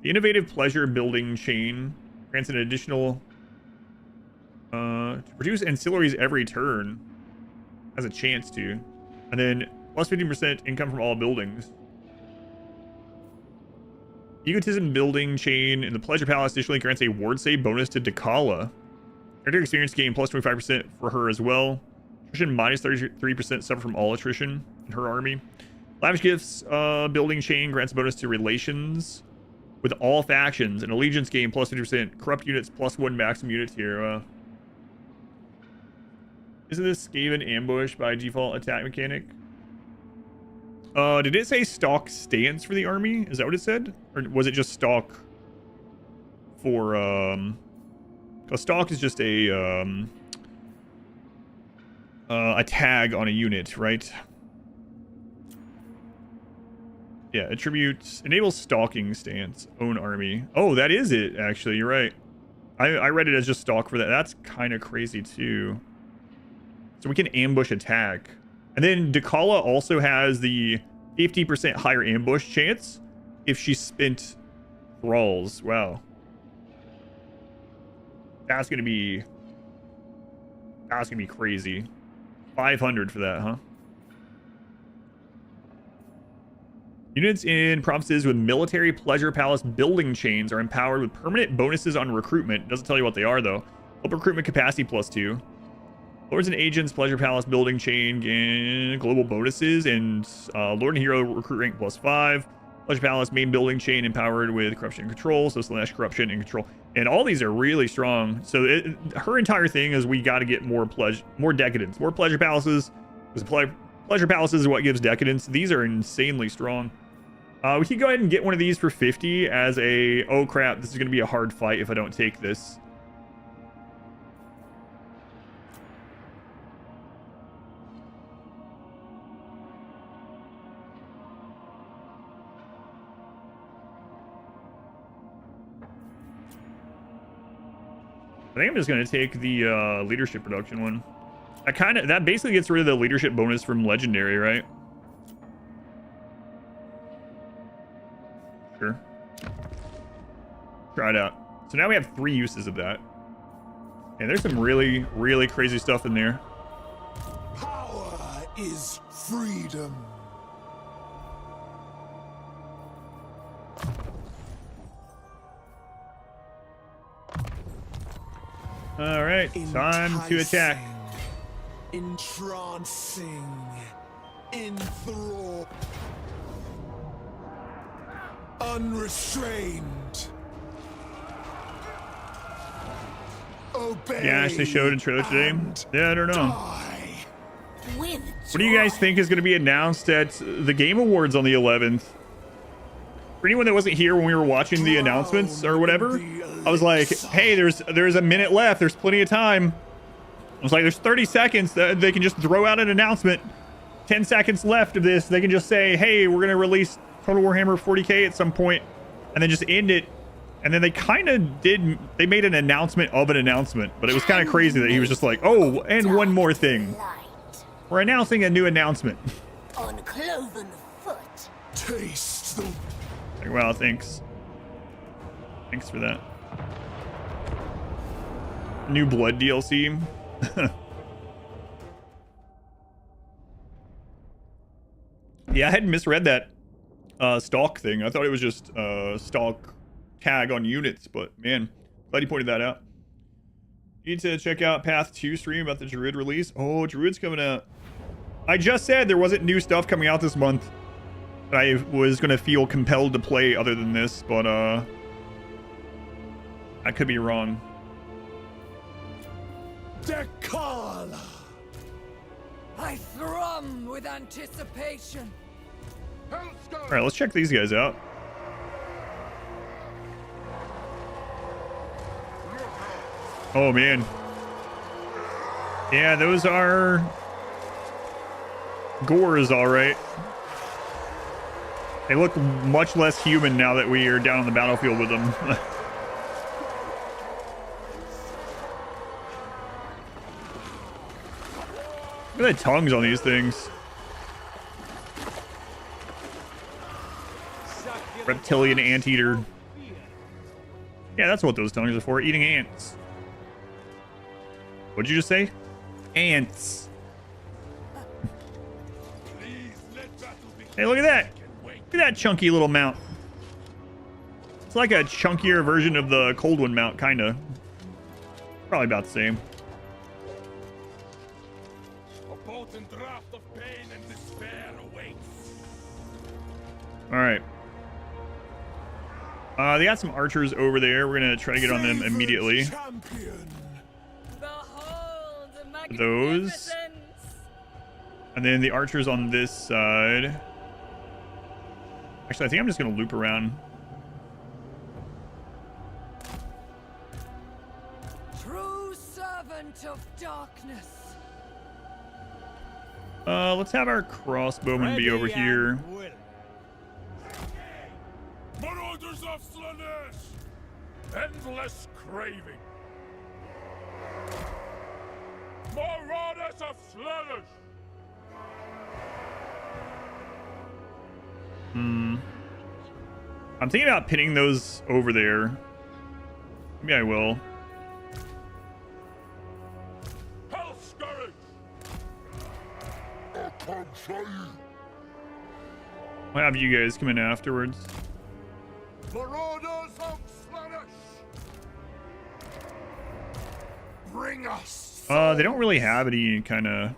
The Innovative Pleasure Building Chain grants an additional... to produce ancillaries every turn. Has a chance to. And then plus 15% income from all buildings. Egotism building chain in the Pleasure Palace additionally grants a ward save bonus to Dechala. Character experience gain plus 25% for her as well. Attrition minus 33% suffer from all attrition in her army. Lavish Gifts building chain grants a bonus to relations with all factions. And allegiance gain plus 50%. Corrupt units plus 1 maximum unit tier. Isn't this Skaven ambush by default attack mechanic? Did it say stock stance for the army? Is that what it said? Or was it just stock for, because stock is just a tag on a unit, right? Yeah, attributes, enables stalking stance, own army. Oh, that is it, actually, you're right. I read it as just stock for that. That's kind of crazy, too. So we can ambush attack. And then Dechala also has the 50% higher ambush chance if she spent thralls. Wow. That's gonna be crazy. 500 for that, huh? Units in provinces with military pleasure palace building chains are empowered with permanent bonuses on recruitment. Doesn't tell you what they are though. Help recruitment capacity +2. Lords and Agents, Pleasure Palace building chain, gain global bonuses, and Lord and Hero recruit rank +5. Pleasure Palace main building chain empowered with corruption and control, so Slaanesh corruption and control. And all these are really strong. So her entire thing is we got to get more decadence, more Pleasure Palaces. Because Pleasure Palaces is what gives decadence. These are insanely strong. We can go ahead and get one of these for 50 as a, oh crap, this is going to be a hard fight if I don't take this. I think I'm just going to take the leadership production one. That basically gets rid of the leadership bonus from legendary, right? Sure. Try it out. So now we have 3 uses of that. And there's some really, really crazy stuff in there. Power is freedom. All right, time to attack. Entrancing, enthrall, unrestrained. Obey. Yeah, actually showed in trailer today. Yeah, I don't know. Die. With What do you guys think is going to be announced at the Game Awards on the 11th? For anyone that wasn't here when we were watching the announcements or whatever, I was like, hey, there's a minute left. There's plenty of time. I was like, there's 30 seconds that they can just throw out an announcement. 10 seconds left of this. They can just say, hey, we're going to release Total Warhammer 40K at some point, and then just end it. And then they kind of did. They made an announcement of an announcement, but it was kind of crazy that he was just like, oh, and one more thing. We're announcing a new announcement. On cloven foot. Taste the... Like, wow, thanks. Thanks for that. New Blood DLC. Yeah, I had misread that stalk thing. I thought it was just stalk tag on units, but man, glad you pointed that out. You need to check out Path 2 stream about the Druid release. Oh, Druid's coming out. I just said there wasn't new stuff coming out this month that I was going to feel compelled to play other than this, but I could be wrong. Dechala. I thrum with anticipation. All right, let's check these guys out. Oh, man. Yeah, those are gores, all right. They look much less human now that we are down on the battlefield with them. Look at the tongues on these things. Reptilian anteater. Yeah, that's what those tongues are for, eating ants. What'd you just say? Ants. Hey, look at that. Look at that chunky little mount. It's like a chunkier version of the Cold One mount, kinda. Probably about the same. A potent draft of pain and despair awaits. All right. They got some archers over there. We're gonna try to get on them immediately. Champion. Behold, Those. magnificence. And then the archers on this side. Actually, I think I'm just gonna loop around. True servant of darkness. Let's have our crossbowmen be over here. Marauders of Slaanesh! Endless craving! Marauders of Slaanesh! I'm thinking about pinning those over there. Maybe I will. Hell Scourge! I'll have you guys come in afterwards. Marauders of Slaanesh! Bring us! They don't really have any kind of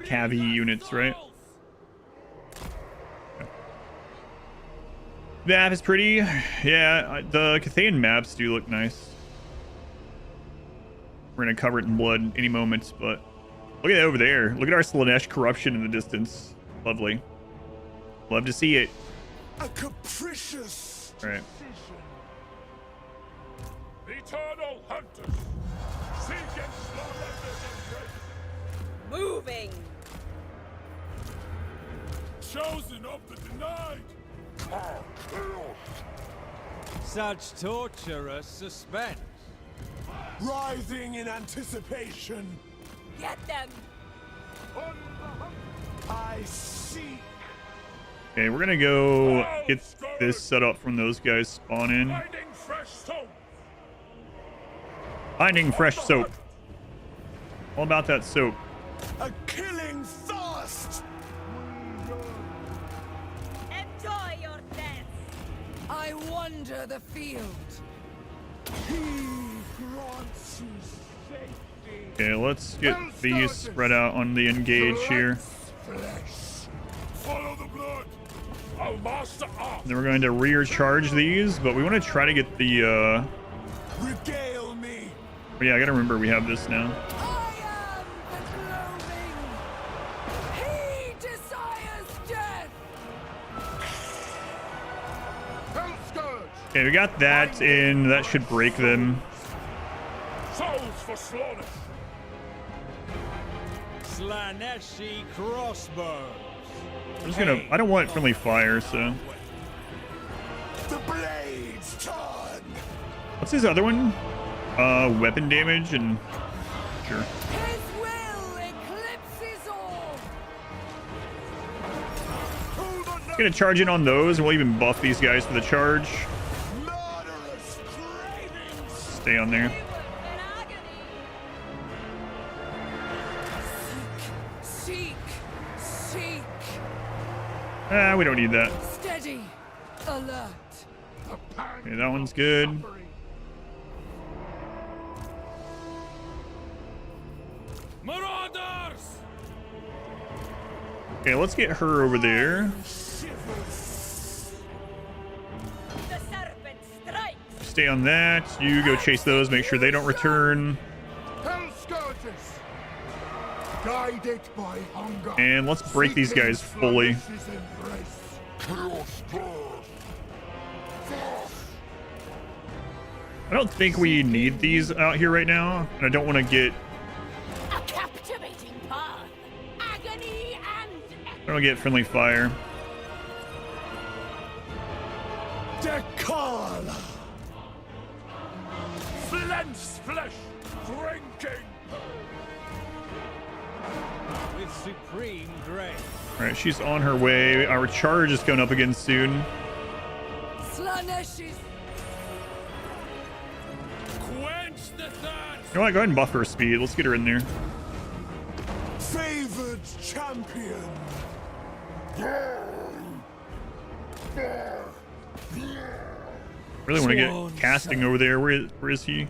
cavi units, right? The map is pretty. Yeah, the Cathayan maps do look nice. We're gonna cover it in blood any moment, but look at that over there. Look at our Slaanesh corruption in the distance. Lovely. Love to see it. A capricious All right. The eternal hunters seek and slaughter this embrace. Moving. Chosen of the denied. Such torturous suspense. Rising in anticipation. Get them. I seek. Okay, we're gonna go get this set up from those guys spawn in. Finding fresh soap. Finding fresh soap. All about that soap. A killing thirst. Enjoy your death. I wander the field. He grants you safety. Okay, let's get these spread out on the engage here. Flesh. Follow the blood. I'll master art. Then we're going to rear charge these, but we want to try to get the Regale me. oh yeah, I gotta remember we have this now. I am the gloaming. He desires death. Hell Scourge. Okay, we got that in. That should break them. Souls for Slaanesh. Slaaneshi crossbows. I'm just gonna. I don't want friendly fire, so. The blades turn. What's his other one? Weapon damage and. Sure. His will eclipses all. Gonna charge in on those, and we'll even buff these guys for the charge. Murderous cravings. Stay on there. In agony. Seek. Seek. Ah, we don't need that. Steady. Alert. Okay, that one's good. Marauders. Okay, let's get her over there. The serpent strikes. Stay on that. You go chase those. Make sure they don't return. Hell Scourges. Guided by hunger. And let's break these guys fully. I don't think we need these out here right now. And I don't want to get. A captivating path. Agony and I don't get friendly fire. Dechala. Flesh. Drinking. With supreme grace. All right, she's on her way. Our charge is coming up again soon. Slaanesh is Quench the thirst. You know what? Go ahead and buff her speed. Let's get her in there. Favored champion. Really want to get casting over there. Where is he?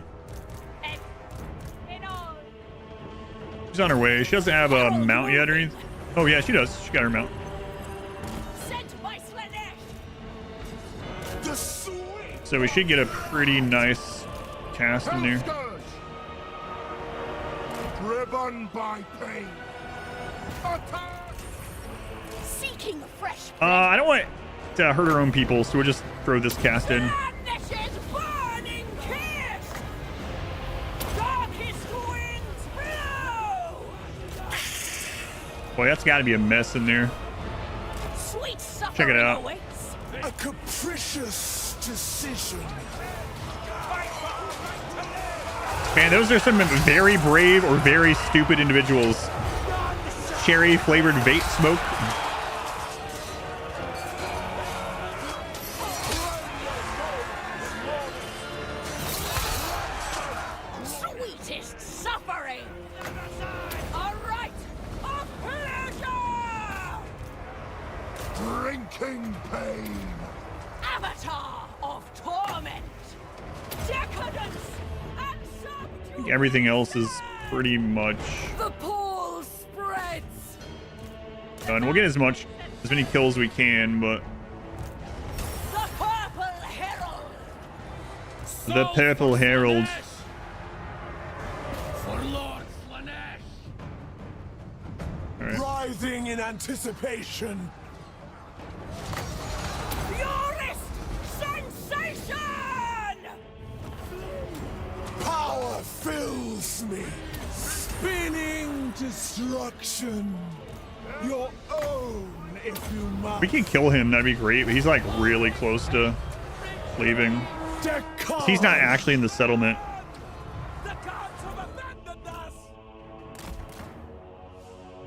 She's on her way. She doesn't have a mount yet or anything. Oh yeah, she does. She got her mount. So we should get a pretty nice cast in there. Driven by pain. Seeking fresh. I don't want to hurt our own people, so we'll just throw this cast in. Boy, that's got to be a mess in there. Check it out. A capricious decision. Man, those are some very brave or very stupid individuals. Cherry flavored vape smoke. Sweetest suffering. All right, a pleasure. Drinking pain. Avatar of torment. Decadence and I think everything else is pretty much The pole spreads. done. We'll get as many kills as we can, but the purple herald. the Purple Herald. For Lord Slaanesh. All right. Writhing in anticipation. Purest sensation. Power fills me. Spinning destruction. Your own, if you must. We can kill him. That'd be great. But he's like really close to leaving. Dechala. He's not actually in the settlement. The gods have abandoned us.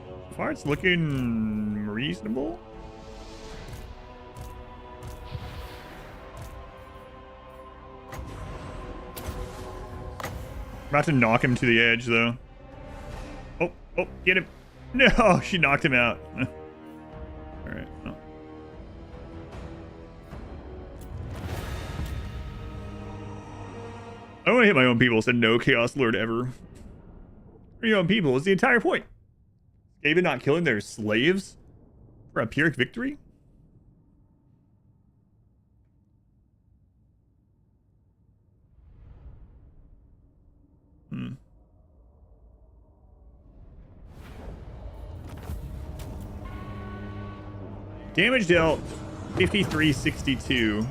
So far, it's looking reasonable. About to knock him to the edge, though. Oh, get him. No, she knocked him out. All right. Oh. I don't want to hit my own people, said no Chaos Lord ever. Your own people is the entire point. David not killing their slaves for a Pyrrhic victory? Damage dealt 5362.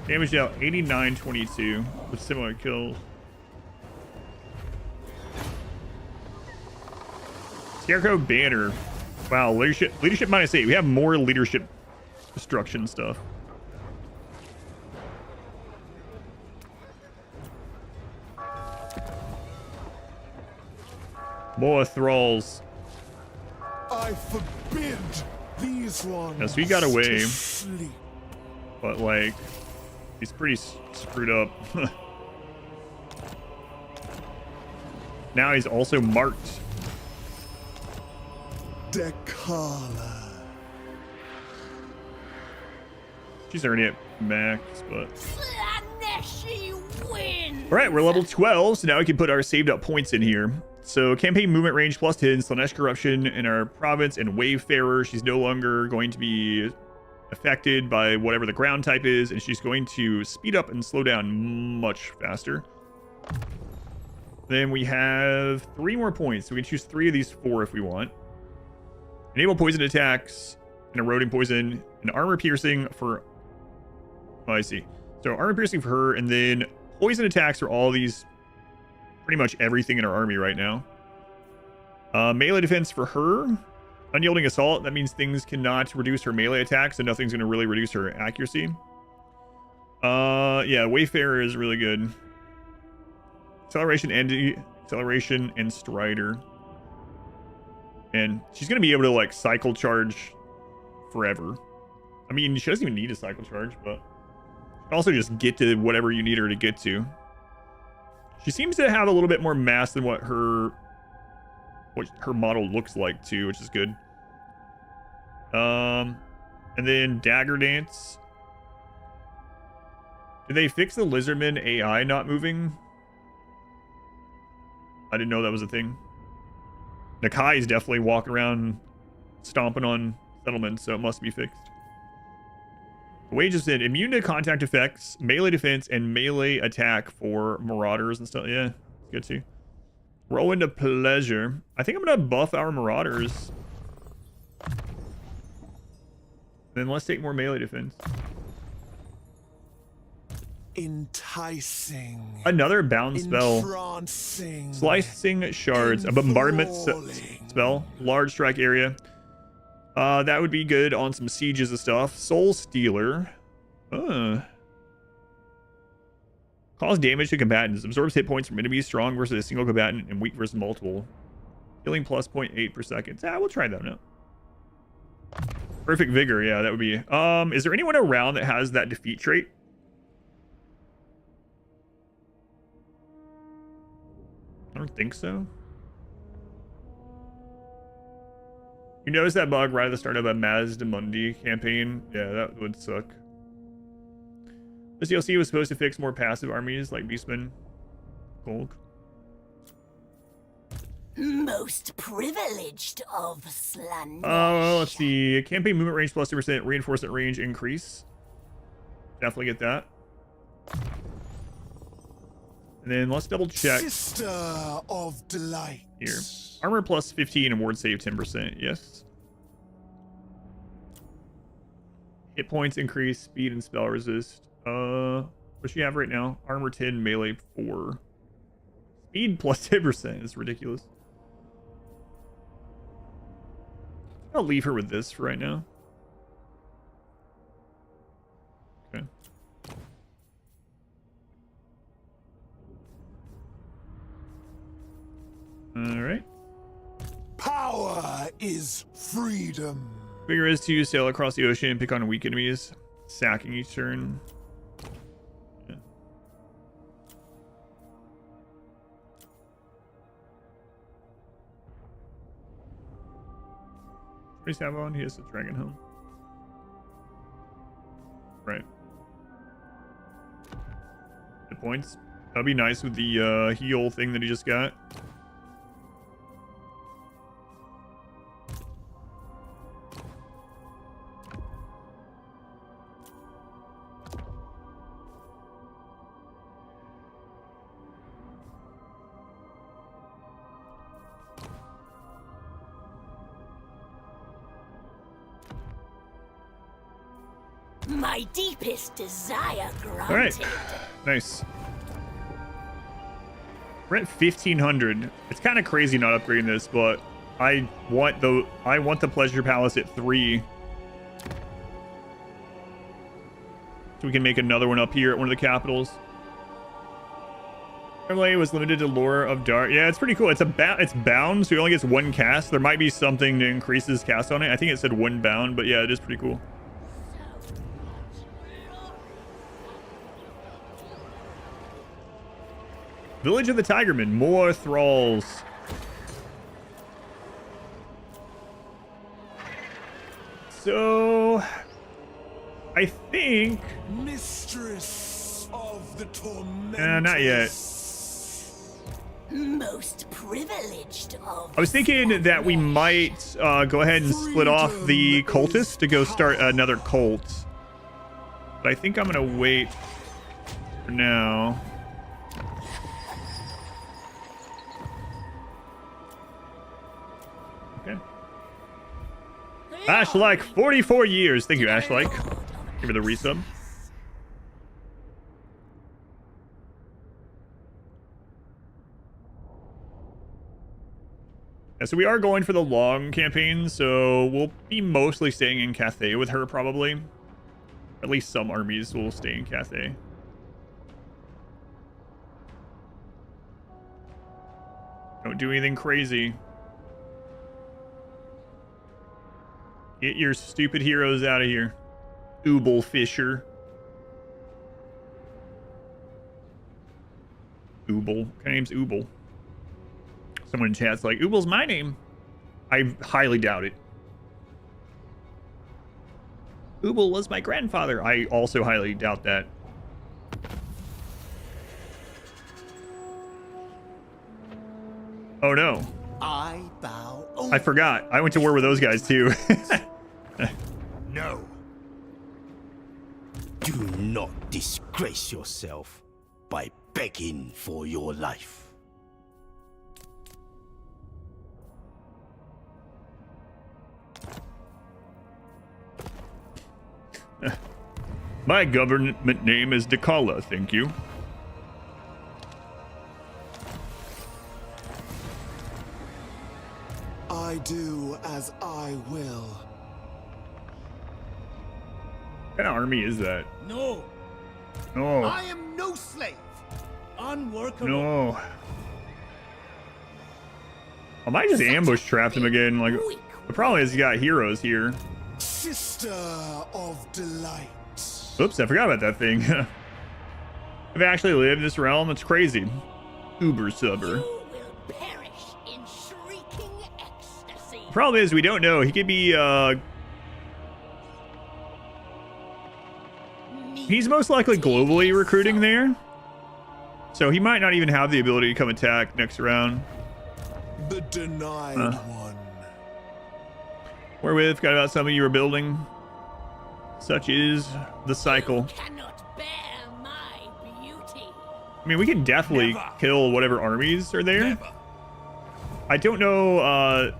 Damage dealt 8922 with similar kills. Scarecrow banner. Wow, leadership -8. We have more leadership destruction stuff. More thralls. I forbid these ones. Yes, we got away. to sleep. But like, he's pretty screwed up. Now he's also marked. Dechala. She's already at max, but Slaanesh wins. all right, we're level 12, so now we can put our saved up points in here. So campaign movement range +10, Slaanesh corruption in our province, and Wayfarer. She's no longer going to be affected by whatever the ground type is, and she's going to speed up and slow down much faster. Then we have 3 more points, so we can choose 3 of these 4 if we want. Enable poison attacks, and eroding poison, and armor piercing for... Oh, I see. So armor piercing for her, and then poison attacks for all these... Pretty much everything in our army right now. Melee defense for her. Unyielding assault. That means things cannot reduce her melee attacks, and nothing's going to really reduce her accuracy. Yeah, Wayfarer is really good. Acceleration and Strider. And she's going to be able to like cycle charge forever. I mean, she doesn't even need a cycle charge, but also just get to whatever you need her to get to. She seems to have a little bit more mass than what her model looks like too, which is good. And then Dagger Dance. Did they fix the lizardman AI not moving? I didn't know that was a thing. Nakai is definitely walking around stomping on settlements, so it must be fixed. Wages in immune to contact effects, melee defense, and melee attack for marauders and stuff. Yeah, it's good too. Roll into pleasure. I think I'm gonna buff our marauders. Then let's take more melee defense. Enticing. Another bound spell. Entrancing. Slicing shards. A bombardment spell. Large strike area. That would be good on some sieges and stuff. Soul Stealer. Cause damage to combatants. Absorbs hit points from enemies strong versus a single combatant and weak versus multiple. Healing plus 0.8 per second. We'll try that out. Perfect Vigor. Yeah, that would be. Is there anyone around that has that defeat trait? I don't think so. You notice that bug right at the start of a Mazdamundi campaign? Yeah, that would suck. This DLC was supposed to fix more passive armies like Beastmen. Cool. Most privileged of Slaanesh. Let's see. Campaign movement range plus 2%, reinforcement range increase. Definitely get that. And then let's double check. Sister of delight. Here. Armor plus 15 and ward save 10%. Yes. Hit points increase, speed and spell resist. What you have right now? Armor 10, melee 4. Speed plus 10% is ridiculous. I'll leave her with this for right now. Okay. All right. Power is freedom. Vigor is to sail across the ocean and pick on weak enemies, sacking each turn. Yeah. What does he have on? He has a dragon helm. Right. Hit points. That'd be nice with the heal thing that he just got. My deepest desire granted. All right. Nice. We're at 1500. It's kind of crazy not upgrading this, but I want the Pleasure Palace at 3. So we can make another one up here at one of the capitals. Overlay was limited to Lore of Dark. Yeah, it's pretty cool. It's bound, so he only gets 1 cast. There might be something to increase his cast on it. I think it said 1 bound, but yeah, it is pretty cool. Village of the Tigermen. More thralls. So, I think... Mistress of the Torment. Not yet. Most privileged of... I was thinking that we might go ahead and split off the cultists to go start another cult. But I think I'm going to wait for now. Ashlike, 44 years. Thank you, Ashlike. Give her the resub. Yeah, so we are going for the long campaign, so we'll be mostly staying in Cathay with her, probably. At least some armies will stay in Cathay. Don't do anything crazy. Get your stupid heroes out of here. Ooble Fisher. Ooble. My name's Ooble. Someone in chat's like, Ooble's my name. I highly doubt it. Ooble was my grandfather. I also highly doubt that. Oh no. I bow. I forgot. I went to war with those guys too. No. Do not disgrace yourself by begging for your life. My government name is Dechala, thank you. I do as I will. What kind of army is that? No, No. I am no slave. Unworkable. No. I might just ambush trap him again. Like, the problem is he got heroes here. Sister of delight. Oops, I forgot about that thing. I've actually lived in this realm. It's crazy. Uber subber. You will perish in shrieking ecstasy. The problem is we don't know. He could be he's most likely globally recruiting there. So he might not even have the ability to come attack next round. The denied one. Wherewith, forgot about something you were building. Such is the cycle. Cannot bear my beauty. I mean, we can definitely kill whatever armies are there. I don't know,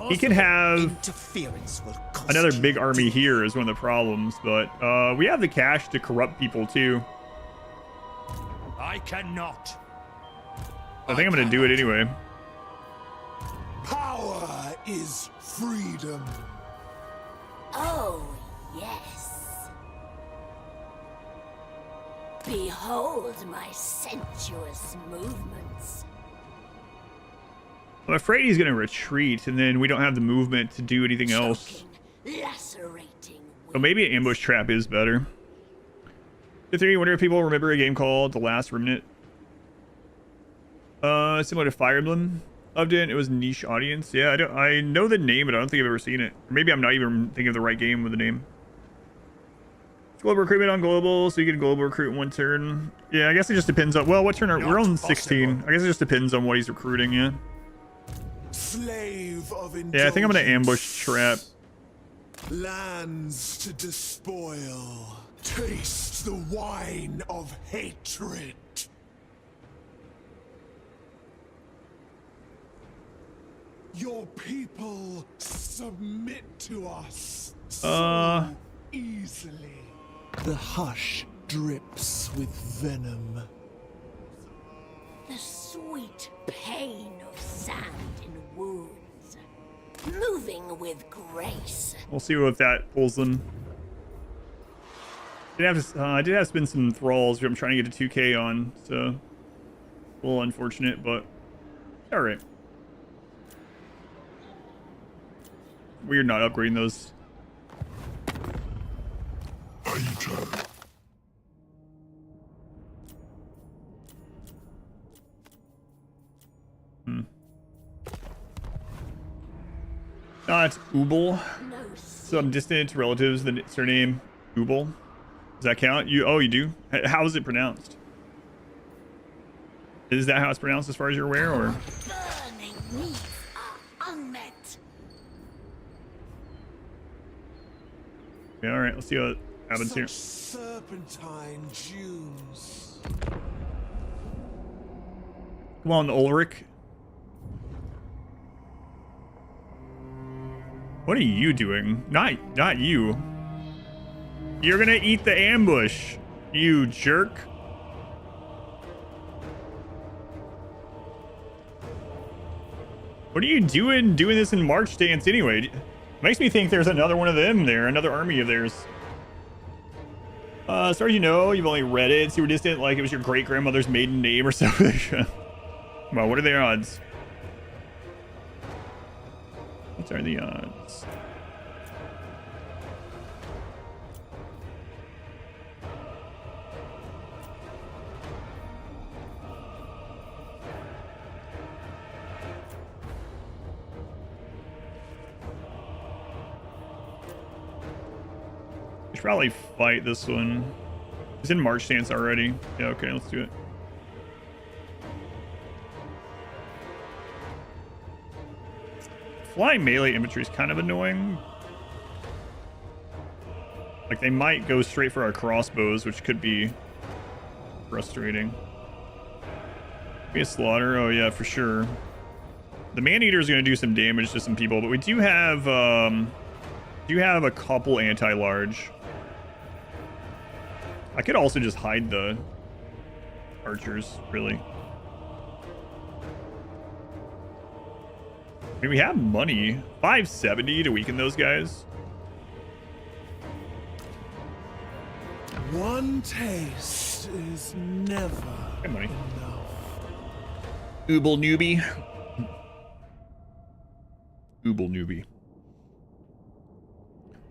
he can have Interference will cost another you. big army here is one of the problems, but we have the cash to corrupt people too. I cannot. I think I'm gonna do it anyway. Power is freedom. Oh, yes. Behold my sensuous movements. I'm afraid he's gonna retreat, and then we don't have the movement to do anything else. Choking, lacerating. So maybe an ambush trap is better. The three, wonder if people remember a game called The Last Remnant. Similar to Fire Emblem. Loved it. It was a niche audience. Yeah, I know the name, but I don't think I've ever seen it. Or maybe I'm not even thinking of the right game with the name. Global recruitment on global, so you can global recruit in one turn. Yeah, I guess it just depends on. Well, what turn are we're on 16? I guess it just depends on what he's recruiting. Yeah. Slave of Yeah, I think I'm gonna ambush trap. Lands to despoil. Taste the wine of hatred. Your people submit to us so easily. The hush drips with venom. The sweet pain of sand in wounds. Moving with grace. We'll see if that pulls them. I did have to spend some thralls, which I'm trying to get a 2K on, so a little unfortunate, but all right. Weird not upgrading those. It's Ubel. Some distant relatives, the surname Ubel. Does that count? You do? How is it pronounced? Is that how it's pronounced as far as you're aware, or? Burning needs are unmet. Yeah, all right, let's see what happens here. Serpentine Junes. Come on, Ulrich. What are you doing? Not you. You're gonna eat the ambush, you jerk. What are you doing this in March stance anyway? Makes me think there's another one of them there, another army of theirs. As far as you know, you've only read it, super distant, like it was your great-grandmother's maiden name or something. Well, what are the odds? What are the odds? We should probably fight this one. He's in March stance already. Yeah, okay, let's do it. Flying melee infantry is kind of annoying. Like, they might go straight for our crossbows, which could be frustrating. Be a slaughter. Oh, yeah, for sure. The man-eater is going to do some damage to some people, but we do have a couple anti-large. I could also just hide the archers, really. I mean, we have money. 570 to weaken those guys. One taste is never money. enough. Ooble newbie. Ooble newbie.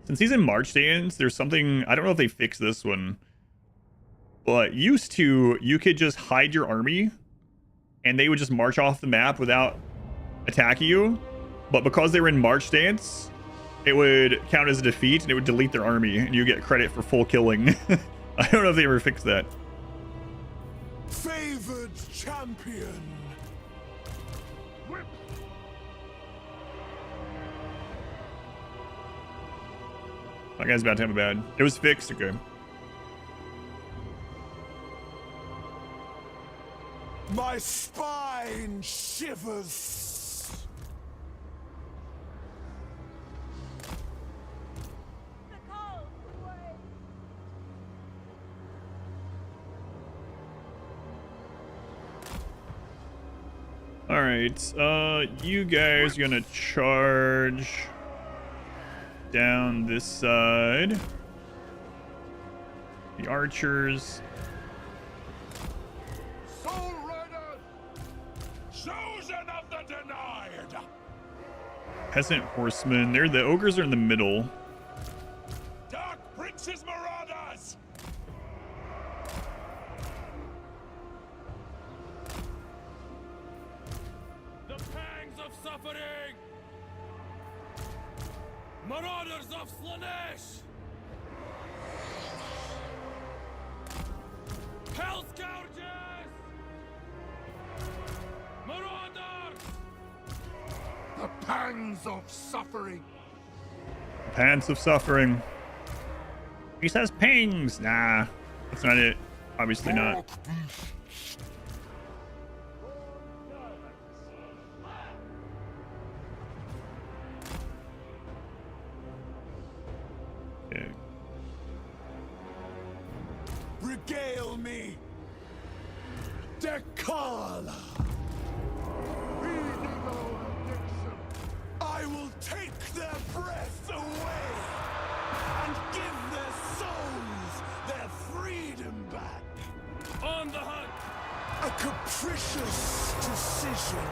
Since he's in March stance, there's something, I don't know if they fixed this one, but used to, you could just hide your army and they would just march off the map without attacking you. But because they were in March stance, it would count as a defeat and it would delete their army and you get credit for full killing. I don't know if they ever fixed that. Favored champion. That guy's about to have a bad. It was fixed. Okay. My spine shivers. All right. You guys are gonna charge down this side. The archers. Soul Riders, chosen of the denied. Peasant horsemen. They're the ogres are in the middle. Dark Prince's Marauders. The pangs of suffering! Marauders of Slaanesh! Hell Scourges! Marauders! The pangs of suffering. Pants of suffering. He says pangs. Nah, that's not it. Obviously not. Okay. Regale me. Dechala. I will take their breath away and give their souls their freedom back. On the hunt! A capricious decision.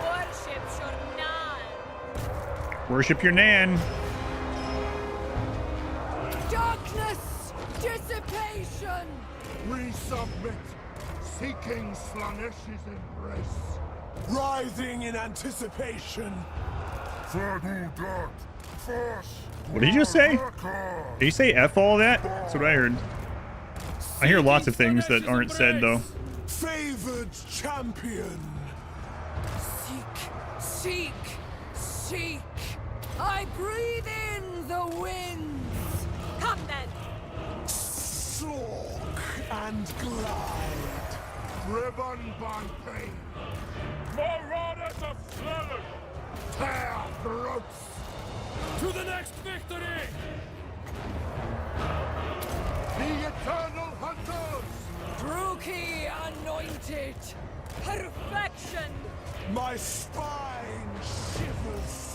Worship your Nan. Worship your nan. Darkness! Dissipation! Resubmit, seeking Slaanesh's embrace. Writhing in anticipation. What did you just say? Did you say F all that? That's what I heard. I hear lots of things that aren't said though. Favored champion. Seek! Seek! I breathe in the winds! Come then. Slog and glide. Driven by pain. Marauders of Slaanesh! Tear throats. To the next victory! The eternal hunters. Druki anointed! Perfection. My spine shivers.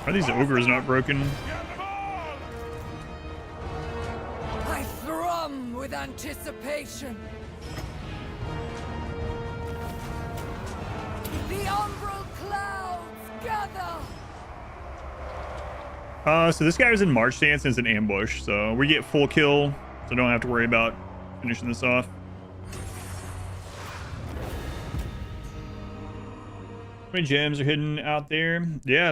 Are these ogres not broken? I thrum with anticipation. The umbral clouds gather. So this guy was in March stance and it's an ambush, so we get full kill, so don't have to worry about finishing this off. How many gems are hidden out there? Yeah,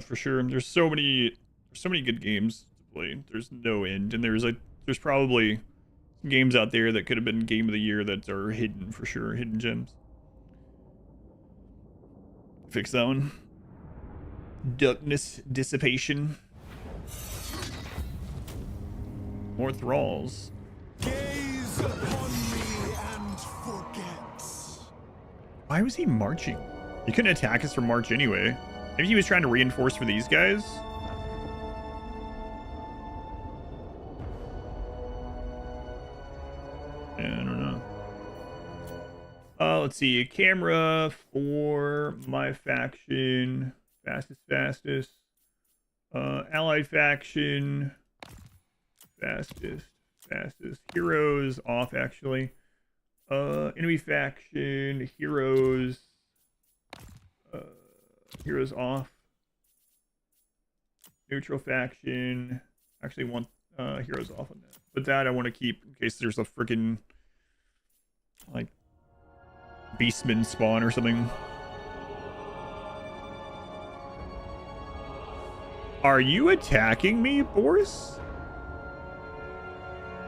for sure. There's so many There's so many good games to play. There's no end, and there's probably games out there that could have been game of the year that are hidden for sure, hidden gems. Fix that one. Darkness dissipation. More thralls. Gaze upon me and forget. Why was he marching? He couldn't attack us from March anyway. Maybe he was trying to reinforce for these guys. Yeah, I don't know. Let's see. A camera for my faction. Fastest. Allied faction. Fastest. Heroes off, actually. Enemy faction. Heroes. Heroes off. Neutral faction. Actually want heroes off on that. But that I want to keep in case there's a freaking like beastman spawn or something. Are you attacking me, Boris?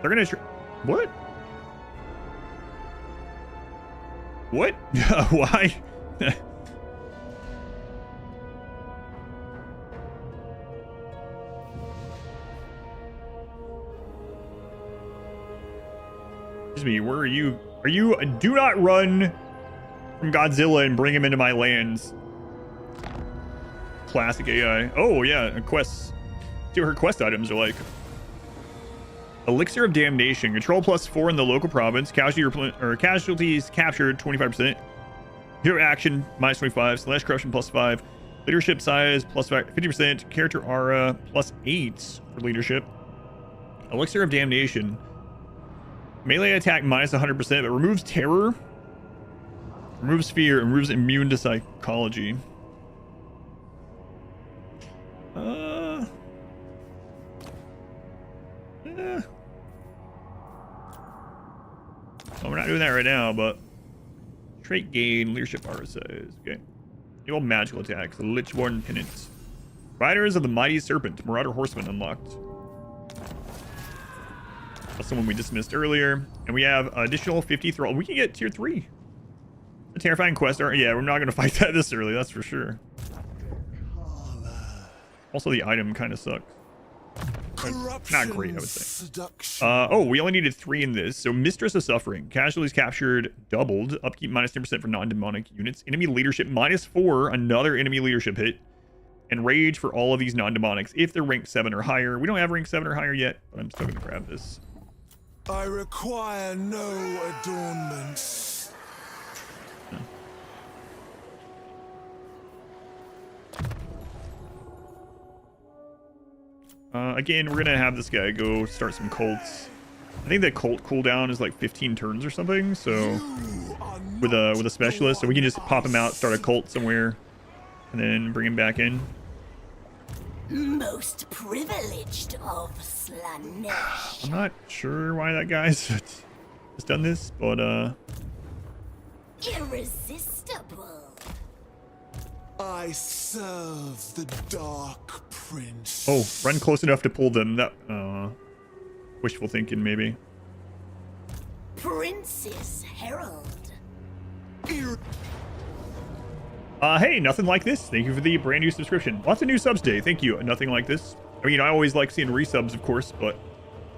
They're gonna what? What? Why? Excuse me, where are you? Are you? Do not run from Godzilla and bring him into my lands. Classic AI. Oh yeah, quests. See what her quest items are like. Elixir of Damnation. Control +4 in the local province. Casualties captured 25%. Hero action -25. Slash corruption +5. Leadership size +5, 50%. Character aura +8 for leadership. Elixir of Damnation. Melee attack -100%, but removes terror, removes fear, and removes immune to psychology. Yeah. Well, we're not doing that right now, but trait gain, leadership aura size. Okay. New magical attacks, Lichborn Penance. Riders of the Mighty Serpent, Marauder Horseman unlocked. That's the one we dismissed earlier. And we have additional 50 thrall. We can get tier 3. A terrifying quest. Yeah, we're not going to fight that this early, that's for sure. Also, the item kind of sucks. Not great, I would say. Oh, we only needed 3 in this. So, Mistress of Suffering. Casualties captured doubled. Upkeep -10% for non-demonic units. Enemy leadership -4. Another enemy leadership hit. And rage for all of these non-demonics if they're rank 7 or higher. We don't have rank 7 or higher yet, but I'm still going to grab this. I require no adornments. Again, we're gonna have this guy go start some cults. I think the cult cooldown is like 15 turns or something. So with a specialist, so we can just pop him out, start a cult somewhere, and then bring him back in. Most privileged of Slaanesh. I'm not sure why that guy's has done this, but Irresistible. I serve the Dark Prince. oh, run close enough to pull them. That wishful thinking, maybe. Prince's Herald. Hey, Nothing Like This. Thank you for the brand new subscription. Lots of new subs today. Thank you. Nothing Like This. I mean, I always like seeing resubs, of course, but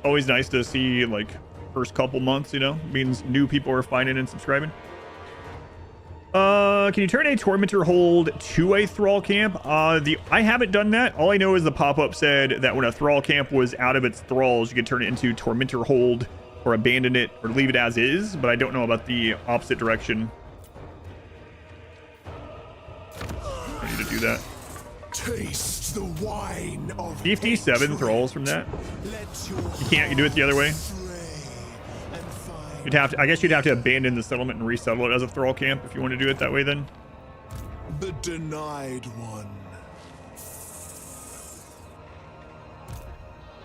always nice to see, like, first couple months, you know, means new people are finding and subscribing. Can you turn a Tormentor hold to a Thrall camp? I haven't done that. All I know is the pop-up said that when a Thrall camp was out of its thralls, you could turn it into Tormentor hold or abandon it or leave it as is, but I don't know about the opposite direction. I need to do that. Taste the wine of 57 thralls from that. You can't do it the other way. You'd have to, I guess you'd have to abandon the settlement and resettle it as a thrall camp if you want to do it that way then. The denied one.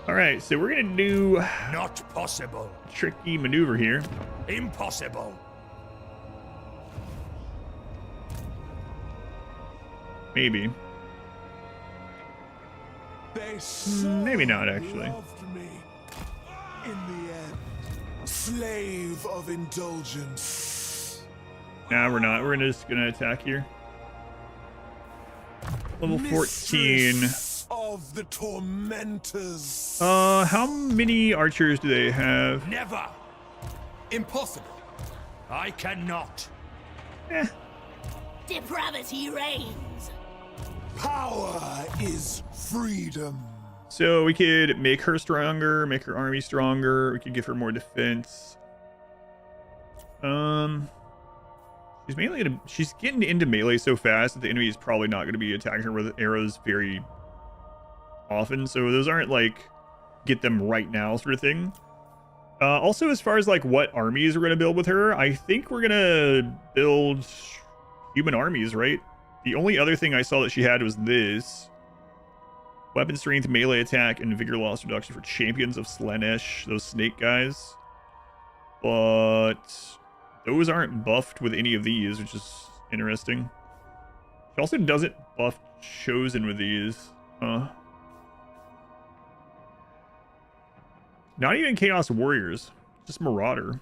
All right, so we're gonna do Not possible. a tricky maneuver here. Impossible. Maybe. My soul Maybe not, actually. loved me. In the end, slave of indulgence. Nah, we're not. We're just gonna attack here. Level 14. Mistress of the tormentors. How many archers do they have? Never! Impossible! I cannot! Eh. Depravity reigns. Power is freedom. So we could make her stronger, make her army stronger. We could give her more defense. She's mainly she's getting into melee so fast that the enemy is probably not going to be attacking her with arrows very often. So those aren't like get them right now sort of thing. Also, as far as like what armies we're going to build with her, I think we're going to build human armies, right? The only other thing I saw that she had was this. Weapon strength, melee attack, and vigor loss reduction for champions of Slaanesh, those snake guys. But those aren't buffed with any of these, which is interesting. She also doesn't buff chosen with these. Not even Chaos Warriors, just Marauder.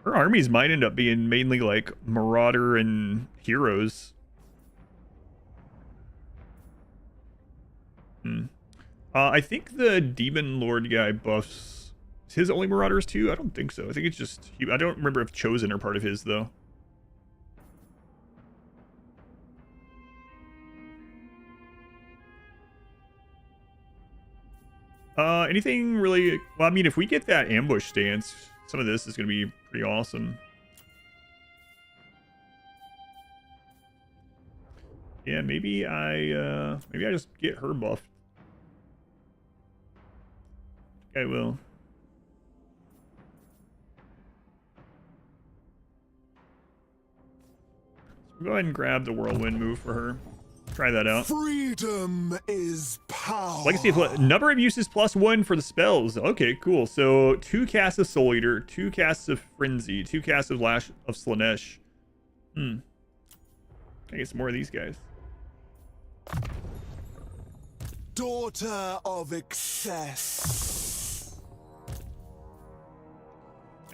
Her armies might end up being mainly like Marauder and heroes. I think the Demon Lord guy buffs his only Marauders too. I don't think so. I think it's just I don't remember if Chosen are part of his though. Anything really? Well, I mean, if we get that ambush stance, some of this is going to be pretty awesome. Yeah, maybe I just get her buffed. I will. So we'll go ahead and grab the whirlwind move for her. Try that out. Freedom is power. Legacy of number of uses +1 for the spells. Okay, cool. So 2 casts of Soul Eater, 2 casts of Frenzy, 2 casts of Lash of Slaanesh. I get some more of these guys. Daughter of excess.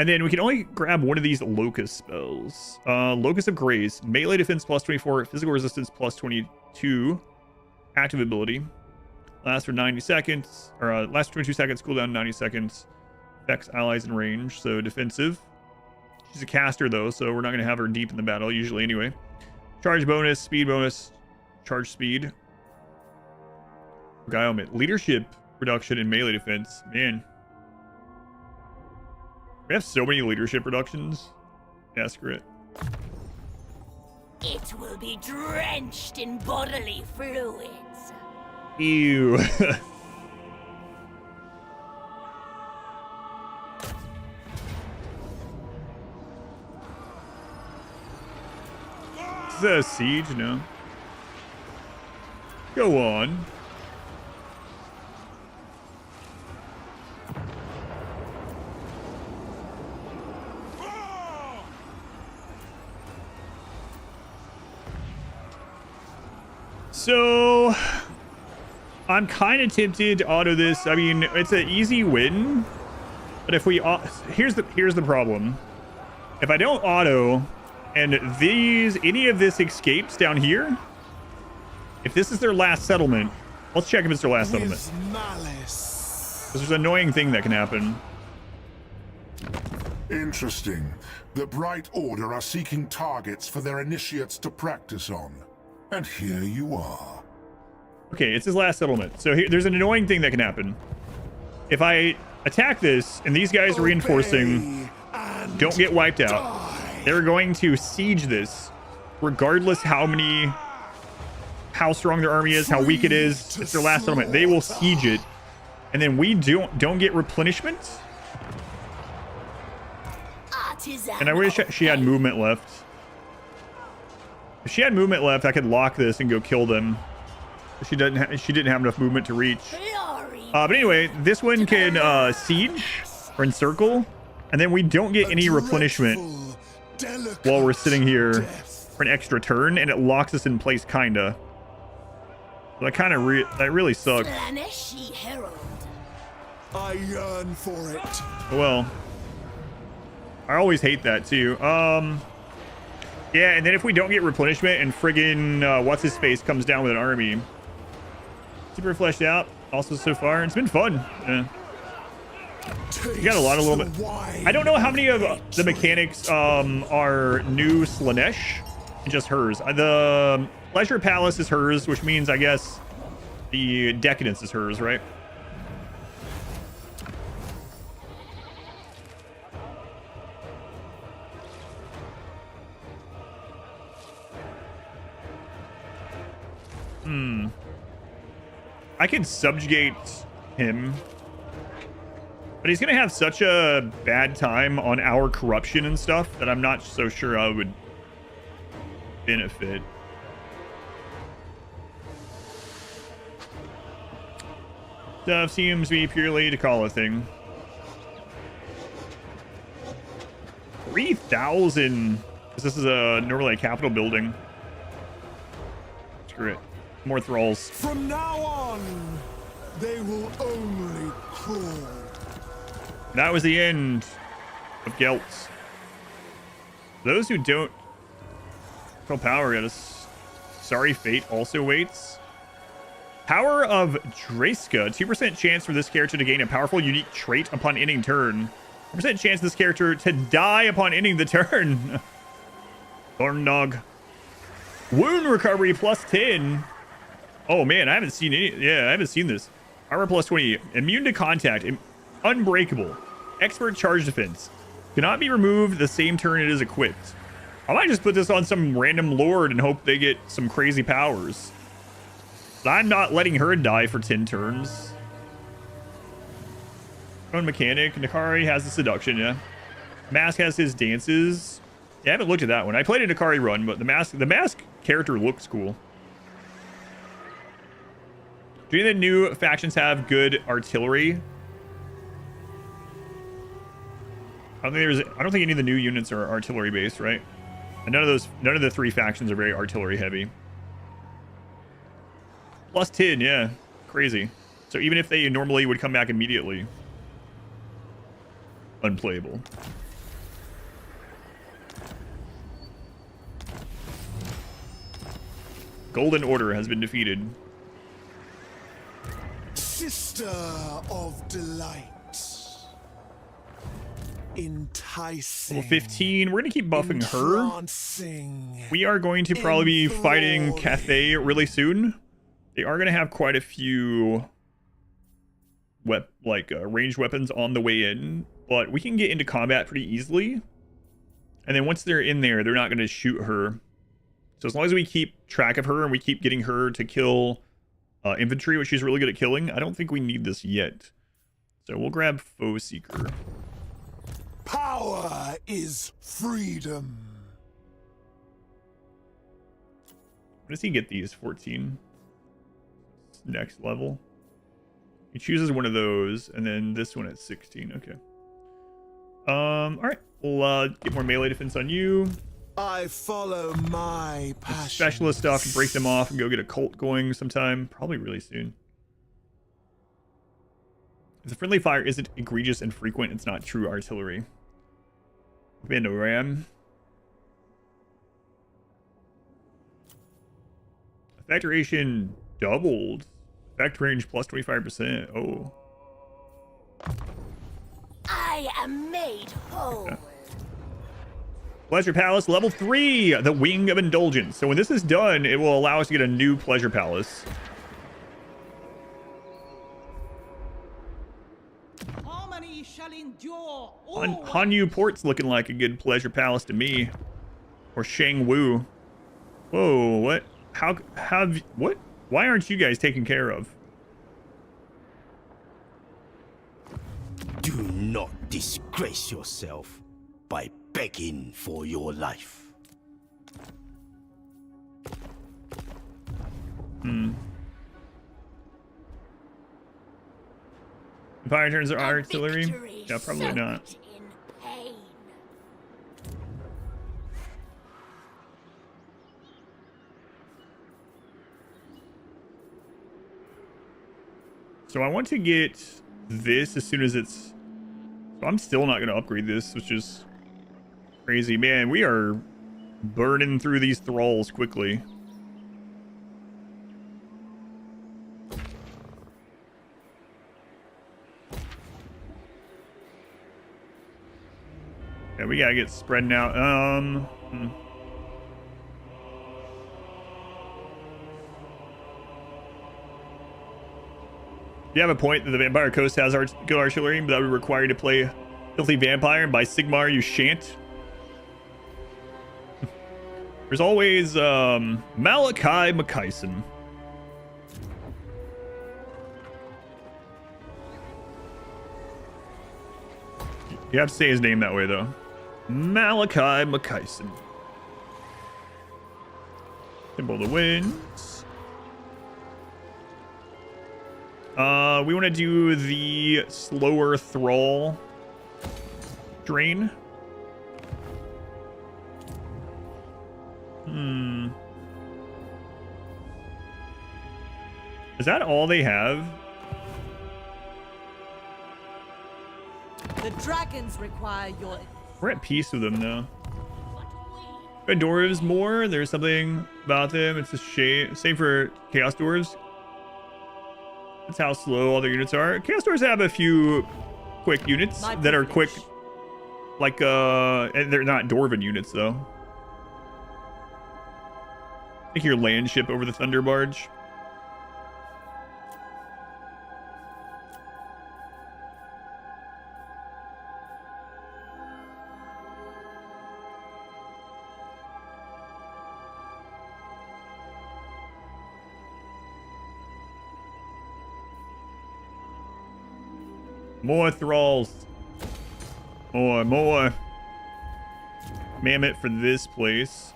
And then we can only grab one of these Locust spells. Locust of Grace, melee defense +24, physical resistance +22, active ability. Lasts for 90 seconds, or lasts 22 seconds, cooldown 90 seconds. Affects allies in range, so defensive. She's a caster though, so we're not going to have her deep in the battle usually anyway. Charge bonus, speed bonus, charge speed. Guilement, leadership reduction in melee defense. Man. We have so many leadership reductions. Yeah, screw it. It will be drenched in bodily fluids. Ew. Is that a siege? No. Go on. So, I'm kind of tempted to auto this. I mean, it's an easy win, but if we here's the problem. If I don't auto, and any of this escapes down here, if this is their last settlement, let's check if it's their last settlement. Because there's an annoying thing that can happen. Interesting. The Bright Order are seeking targets for their initiates to practice on. And here you are. Okay, it's his last settlement. So there's an annoying thing that can happen. If I attack this, and these guys reinforcing don't get wiped out, they're going to siege this, regardless how strong their army is, how weak it is. It's their last settlement. They will siege it, and then we don't get replenishment. And I wish she had movement left. If she had movement left, I could lock this and go kill them. She didn't have enough movement to reach. But anyway, this one can siege or encircle, and then we don't get any replenishment while we're sitting here for an extra turn, and it locks us in place, kinda. That kind of that really sucks. Slaanesh herald. I yearn for it. Well, I always hate that too. Yeah, and then if we don't get replenishment and friggin' what's his face comes down with an army. Super fleshed out. Also so far, it's been fun. Yeah. You got a lot of little bit. I don't know how many of the mechanics are new Slaanesh and just hers. The Pleasure Palace is hers, which means I guess the Decadence is hers, right? I can subjugate him, but he's gonna have such a bad time on our corruption and stuff that I'm not so sure I would benefit. Stuff seems to be purely Dechala thing. 3,000. This is normally a capital building. Screw it. More thralls. From now on, they will only crawl. That was the end of Gelts. Those who don't control power get us. Sorry Fate also waits. Power of Dreska. 2% chance for this character to gain a powerful unique trait upon ending turn. 1% chance this character to die upon ending the turn. Thorn Dog. Wound recovery plus 10. Oh man, I haven't seen any. Yeah, I haven't seen this. Armor plus 20. Immune to contact. Unbreakable. Expert charge defense. Cannot be removed the same turn it is equipped. I might just put this on some random lord and hope they get some crazy powers. I'm not letting her die for 10 turns. Own mechanic. Nakari has the seduction, yeah. Mask has his dances. Yeah, I haven't looked at that one. I played a Nakari run, but the mask character looks cool. Do any of the new factions have good artillery? I don't think any of the new units are artillery based, right? And none of the 3 factions are very artillery heavy. Plus 10, yeah. Crazy. So even if they normally would come back immediately. Unplayable. Golden Order has been defeated. Sister of delight. Enticing. Level 15. We're going to keep buffing her. Entrancing. We are going to probably be fighting Cathay really soon. They are going to have quite a few ranged weapons on the way in, but we can get into combat pretty easily. And then once they're in there, they're not going to shoot her. So as long as we keep track of her and we keep getting her to kill infantry, which she's really good at killing, I don't think we need this yet. So we'll grab Foe Seeker. Power is freedom. When does he get these? 14. Next level. He chooses one of those, and then this one at 16. Okay. All right. We'll get more melee defense on you. I follow my passion. Specialist stuff to break them off and go get a cult going sometime. Probably really soon. If the friendly fire isn't egregious and frequent, it's not true artillery. Commando Ram. Effect duration doubled. Effect range plus 25%. Oh. I am made whole. Okay. Pleasure Palace, level 3, the Wing of Indulgence. So when this is done, it will allow us to get a new Pleasure Palace. Harmony shall endure. Hanyu Port's looking like a good Pleasure Palace to me. Or Shangwu. Whoa, what? What? Why aren't you guys taken care of? Do not disgrace yourself by begging for your life. Fire turns are artillery? Yeah, probably not. So I want to get this as soon as it's... So I'm still not going to upgrade this, which is crazy. Man, we are burning through these thralls quickly. Yeah, we gotta get spreading out. You have a point that the Vampire Coast has good artillery, but that would require you to play Filthy Vampire, and by Sigmar you shan't. There's always Malachi McKyson. You have to say his name that way, though. Malachi McKyson. Symbol of the Winds. We want to do the slower thrall drain. Is that all they have? The dragons require your... We're at peace with them now. Red dwarves more. There's something about them. It's a shame. Same for chaos dwarves. That's how slow all their units are. Chaos dwarves have a few quick units that are quick. Like, and they're not dwarven units though. Take your land ship over the Thunder Barge. More thralls. More. Mammoth for this place.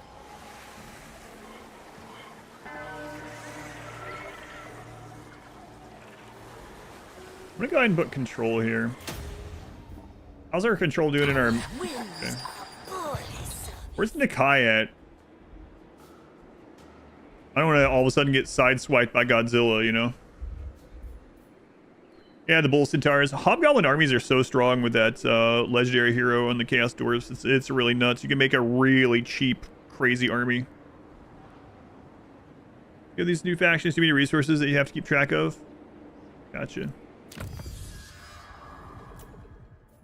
I'm gonna go ahead and put control here. How's our control doing in our... Okay. Where's Nikai at? I don't want to all of a sudden get sideswiped by Godzilla, you know? Yeah, the Bull Centaurs. Hobgoblin armies are so strong with that legendary hero and the Chaos Dwarves. It's really nuts. You can make a really cheap, crazy army. You have these new factions, too many resources that you have to keep track of. Gotcha.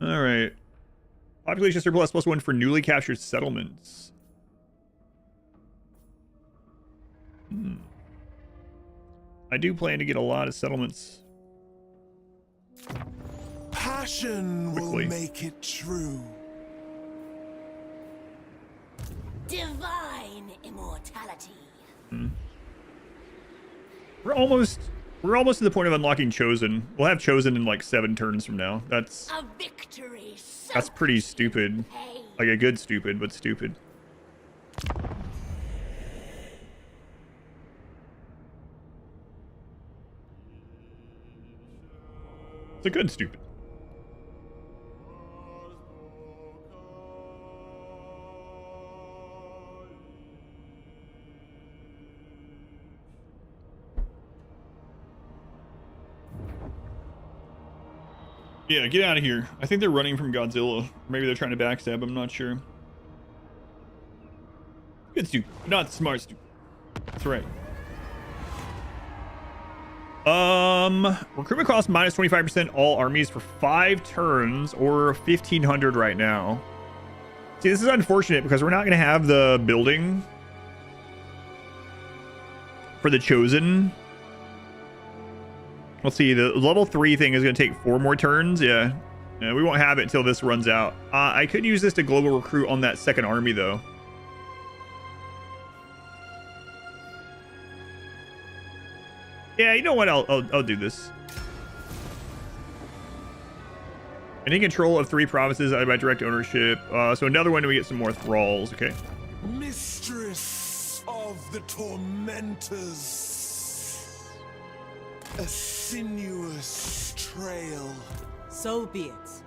Alright. Population surplus +1 for newly captured settlements. I do plan to get a lot of settlements. Passion quickly. Will make it true. Divine immortality. We're almost to the point of unlocking Chosen. We'll have Chosen in like 7 turns from now. That's A victory. So that's pretty stupid. pain. Like a good stupid, but stupid. It's a good stupid. Yeah, get out of here. I think they're running from Godzilla. Maybe they're trying to backstab. I'm not sure. Good stupid, not smart stupid. That's right. Recruitment cost minus 25% all armies for 5 turns or 1,500 right now. See, this is unfortunate because we're not going to have the building for the Chosen. Let's see, the level 3 thing is going to take 4 more turns. Yeah, we won't have it until this runs out. I could use this to global recruit on that second army though. Yeah, you know what? I'll do this. And in control of 3 provinces by direct ownership. So another one, we get some more thralls. Okay. Mistress of the tormentors. A sinuous trail. So be it.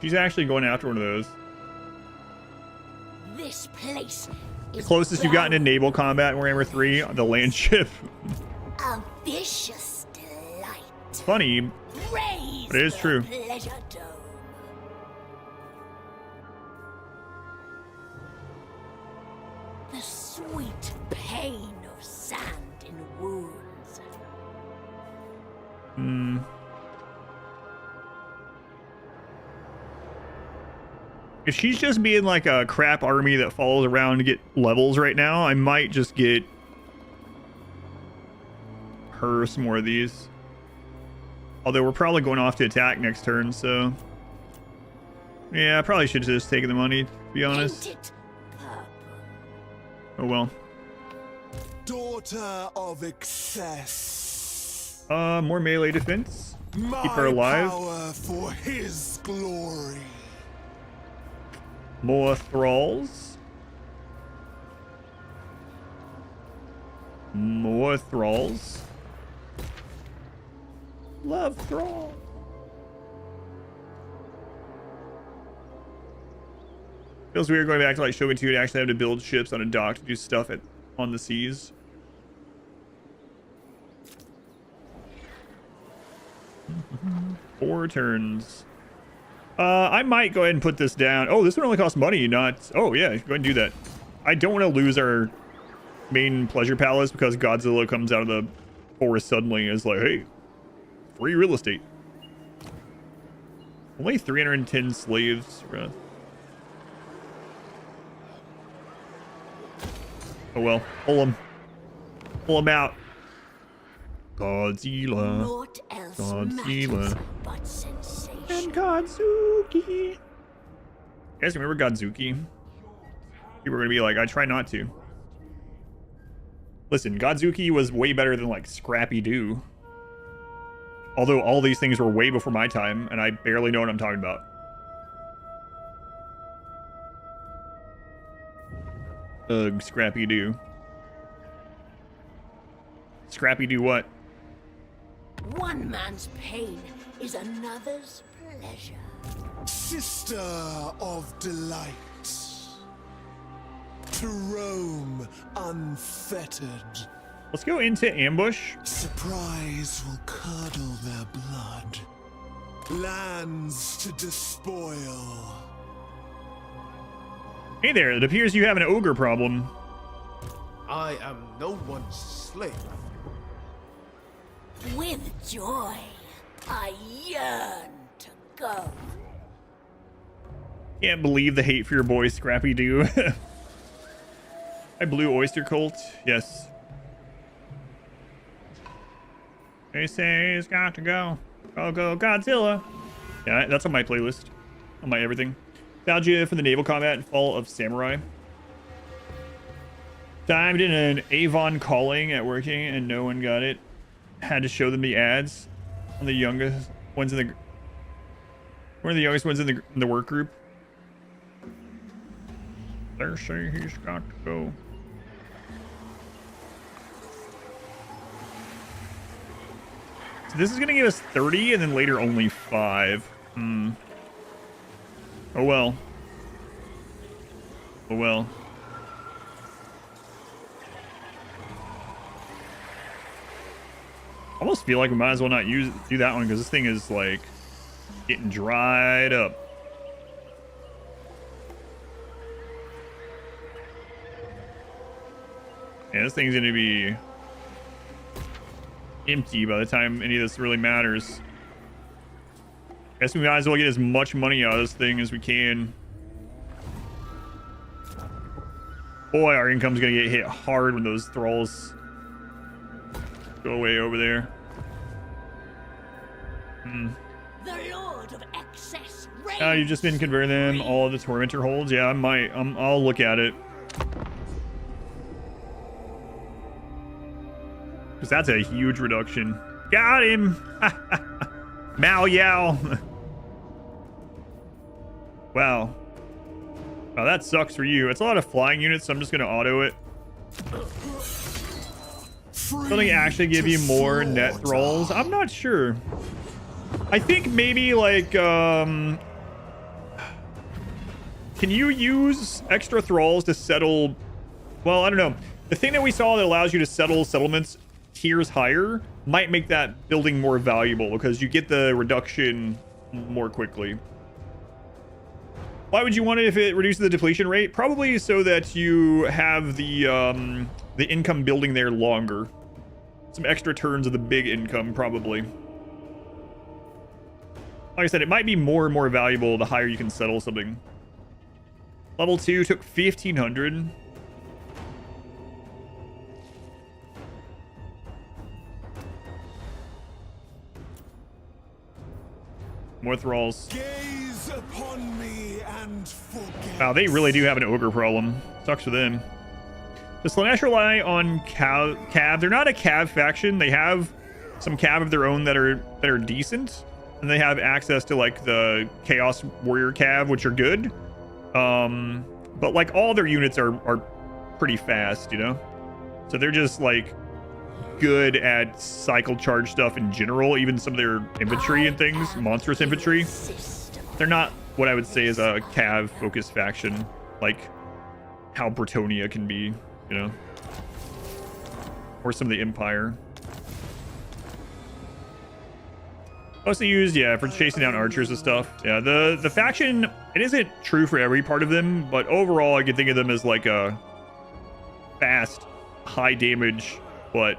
She's actually going after one of those. This place The is closest you've gotten to naval combat in Warhammer 3, the land ship. a vicious funny, Raise but it is the true. pleasure dome. The sweet pain of sand in wounds. Hmm. If she's just being like a crap army that follows around to get levels right now, I might just get her some more of these. Although we're probably going off to attack next turn, so... Yeah, I probably should just take the money, to be honest. Paint it purple. Oh well. Daughter of excess. More melee defense. My Keep her alive. power for his glory. More thralls. More thralls. Love thrall. Feels weird going back to like Shogun 2 to actually have to build ships on a dock to do stuff on the seas. 4 turns. I might go ahead and put this down. Oh, this one only costs money, not... Oh, yeah, go ahead and do that. I don't want to lose our main pleasure palace because Godzilla comes out of the forest suddenly and is like, hey, free real estate. Only 310 slaves. Oh, well. Pull them. Pull them out. Godzilla. Naught else Godzilla. matters but sensation. And Godzuki. You guys remember Godzuki? People were gonna be like, I try not to. Listen, Godzuki was way better than like Scrappy Doo. Although all these things were way before my time, and I barely know what I'm talking about. Ugh, Scrappy Doo. Scrappy Doo what? One man's pain is another's pleasure. Sister of delight. To roam unfettered. Let's go into ambush. Surprise will curdle their blood. Lands to despoil. Hey there, it appears you have an ogre problem. I am no one's slave. With joy, I yearn to go. Can't believe the hate for your boy Scrappy Doo. Hi, Blue Oyster Cult. Yes. They say he's got to go. Go Godzilla. Yeah, that's on my playlist. On my everything. Nostalgia for the naval combat and fall of samurai. Timed in an Avon calling at working and no one got it. Had to show them the ads on the youngest ones in the... One of the youngest ones in the work group. They say he's got to go. So this is going to give us 30 and then later only 5. Oh well. Oh well. Almost feel like we might as well not do that one because this thing is like getting dried up. Yeah, this thing's gonna be empty by the time any of this really matters. Guess we might as well get as much money out of this thing as we can. Boy, our income's gonna get hit hard when those thralls go away over there. The Lord of Excess You've just been converting them all the Tormentor holds. Yeah, I might. I'll look at it. Because that's a huge reduction. Got him! Mao Yao! Wow. Wow, that sucks for you. It's a lot of flying units, so I'm just going to auto it. Something actually give you more net thralls? I'm not sure. I think maybe like, can you use extra thralls to settle? Well, I don't know. The thing that we saw that allows you to settle settlements tiers higher might make that building more valuable because you get the reduction more quickly. Why would you want it if it reduces the depletion rate? Probably so that you have the income building there longer. Some extra turns of the big income, probably. Like I said, it might be more and more valuable the higher you can settle something. Level 2 took 1,500. More thralls. Gaze upon me and forget. Wow, they really do have an ogre problem. Sucks for them. The Slaanesh rely on Cav. They're not a Cav faction. They have some Cav of their own that are decent, and they have access to like the Chaos Warrior Cav, which are good. But like all their units are pretty fast, you know. So they're just like good at cycle charge stuff in general. Even some of their infantry and things, monstrous infantry. They're not what I would say is a Cav focused faction, like how Bretonia can be, you know, or some of the Empire. Mostly used, yeah, for chasing down archers and stuff. Yeah, the faction, it isn't true for every part of them, but overall I could think of them as like a fast, high damage, but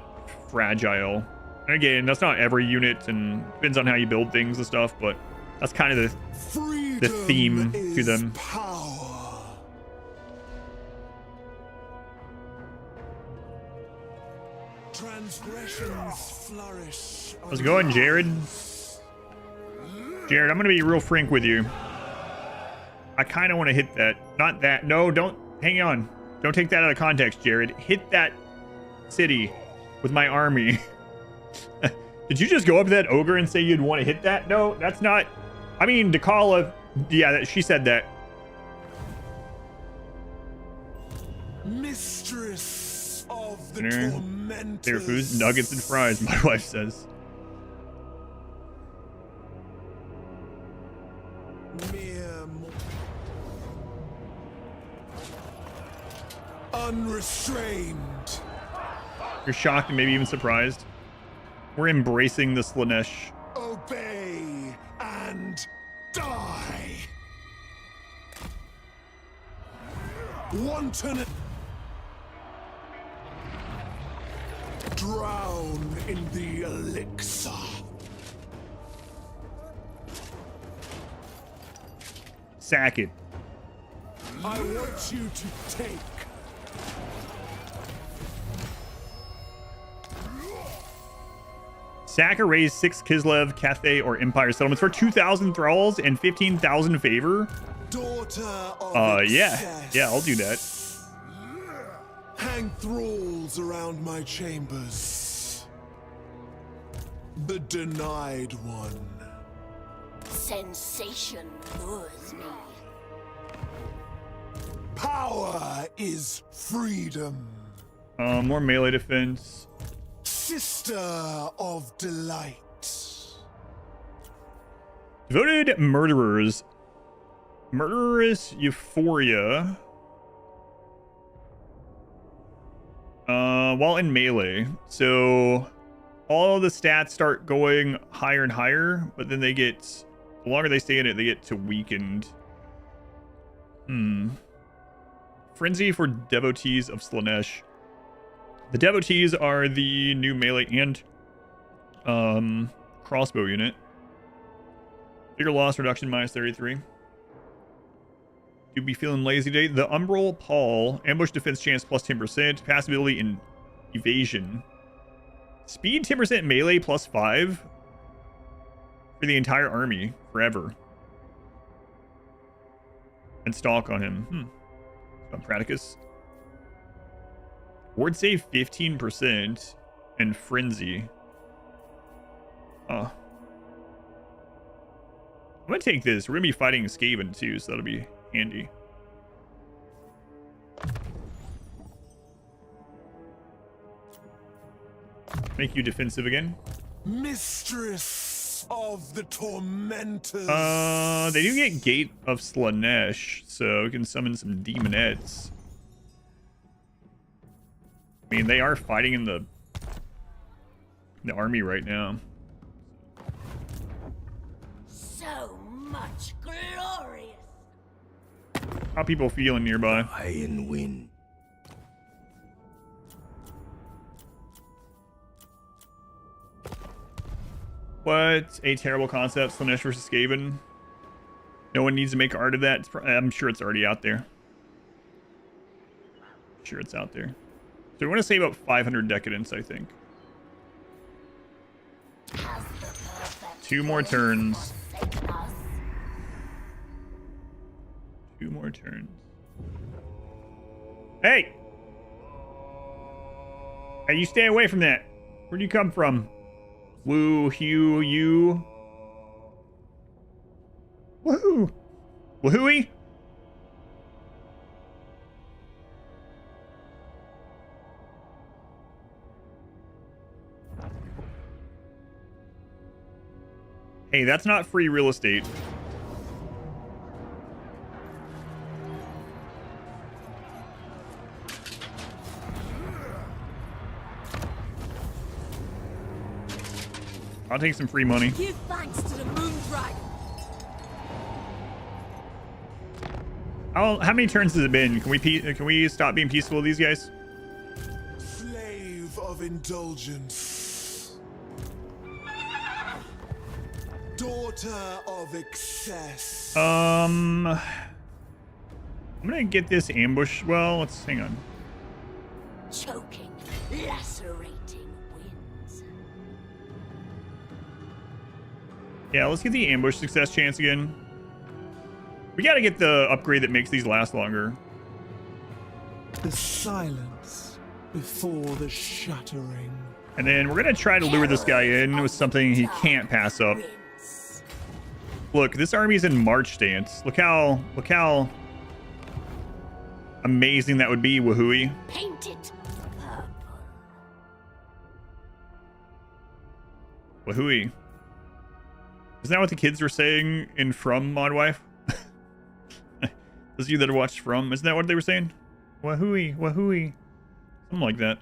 fragile. And again, that's not every unit, and depends on how you build things and stuff, but that's kind of the theme to them. Power. Transgressions flourish. How's it going, Jared? Jared, I'm gonna be real frank with you. I kind of want to hit that. Not that. No, don't. Hang on. Don't take that out of context, Jared. Hit that city with my army. Did you just go up to that ogre and say you'd want to hit that? No, that's not. I mean, Dechala. Yeah, she said that. Mistress of the Dinner, tormentors. favorite foods, nuggets and fries, my wife says. Unrestrained. You're shocked and maybe even surprised. We're embracing the Slaanesh. Obey and die. Wanton. Drown in the elixir. Sack it. I want you to take. Sack or raise 6 Kislev, Cathay, or Empire settlements for 2,000 thralls and 15,000 favor. Daughter of yeah, I'll do that. Hang thralls around my chambers. The denied one. Sensation lures me. Power is freedom. More melee defense. Sister of delight. Devoted murderers. Murderous euphoria. While in melee. So all the stats start going higher and higher, but then they get, the longer they stay in it, they get to weakened. Frenzy for devotees of Slaanesh. The devotees are the new melee and crossbow unit. Bigger loss reduction minus 33. Do be feeling lazy today. The Umbral Paul. Ambush defense chance plus 10%. Passability and evasion. Speed 10% melee plus 5. For the entire army. Forever. And stalk on him. On Praticus. Ward save 15% and frenzy. I'm gonna take this. We're gonna be fighting Skaven too, so that'll be handy. Make you defensive again. Mistress of the tormentors. They do get Gate of Slaanesh, so we can summon some demonettes. I mean, they are fighting in the the army right now. So much glorious. How people feeling nearby? Iron wind. What a terrible concept, Slaanesh versus Skaven. No one needs to make art of that. I'm sure it's already out there. Sure it's out there. So we want to save up 500 decadence, I think. 2 more turns. 2 more turns. Hey! Hey, you stay away from that. Where'd you come from? Woo, Hugh, you. Woohoo! Woohooey! Hey, that's not free real estate. I'll take some free money. Give thanks to the moon dragon. How many turns has it been? Can we stop being peaceful with these guys? Slave of indulgence. Daughter of excess. I'm gonna get this ambush. Well, let's hang on. Choking, lacerating winds. Yeah, let's get the ambush success chance again. We gotta get the upgrade that makes these last longer. The silence before the shattering. And then we're gonna try to lure this guy in with something he can't pass up. Look, this army's in march stance. Look how amazing that would be, woohooey. Paint it purple. Woohooey. Isn't that what the kids were saying in From, Modwife? Those of you that watched From, isn't that what they were saying? Wahooey, wahooey. Something like that.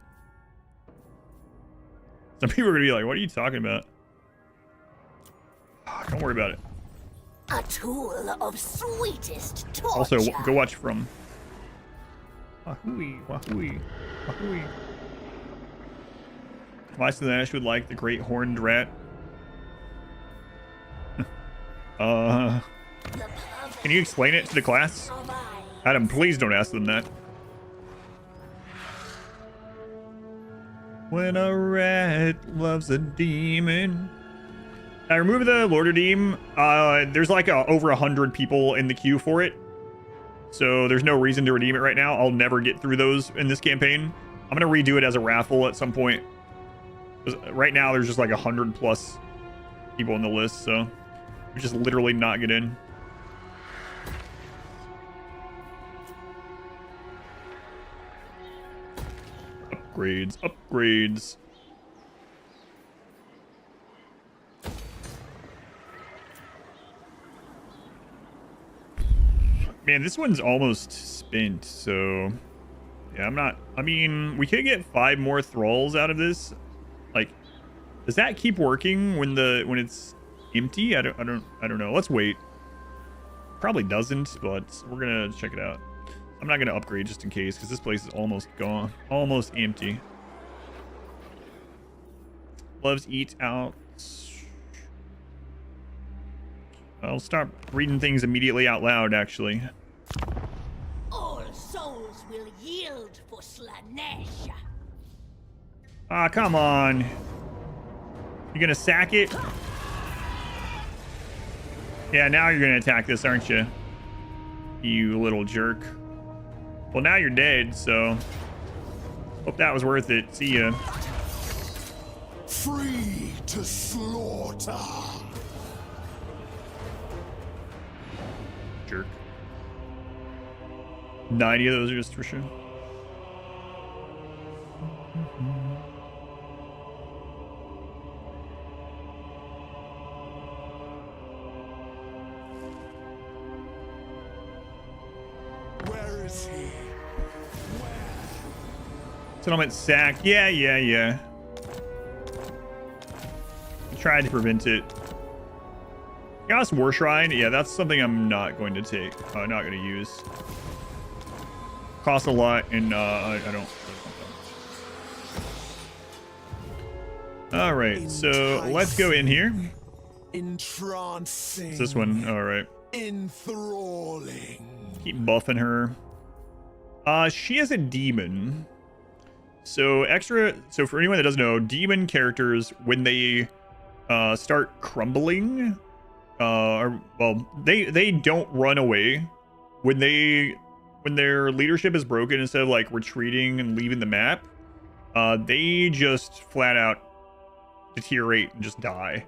Some people are going to be like, what are you talking about? Oh, don't worry about it. A tool of sweetest torture. Also, go watch From. Wahooey, wahooey, wahooey. Why Slaanesh would like the great horned rat? Can you explain it to the class? Adam, please don't ask them that. When a rat loves a demon. I remove the Lord of Doom. There's like over 100 people in the queue for it. So there's no reason to redeem it right now. I'll never get through those in this campaign. I'm going to redo it as a raffle at some point. Right now, there's just like 100 plus people on the list. So we just literally not get in. Upgrades, upgrades. Man, this one's almost spent, so yeah, I mean, we could get 5 more thralls out of this. Like, does that keep working when it's empty? I don't know. Let's wait. Probably doesn't, but we're gonna check it out. I'm not gonna upgrade just in case, because this place is almost gone, almost empty. Loves eat out. I'll start reading things immediately out loud, actually. All souls will yield for Slaanesh. Ah, come on. You gonna sack it? Yeah, now you're gonna attack this, aren't you? You little jerk. Well, now you're dead, so hope that was worth it. See ya. Free to slaughter. Jerk. 90 of those are just for sure. Where is he? Settlement sack. Yeah. try to prevent it. Chaos War Shrine, yeah, that's something I'm not going to take. Not going to use. Costs a lot, and I don't. All right, so let's go in here. Entrancing. It's this one. All right. Enthralling. Keep buffing her. She is a demon. So so for anyone that doesn't know, demon characters, when they start crumbling, they don't run away. When their leadership is broken, instead of like retreating and leaving the map, they just flat out deteriorate and just die.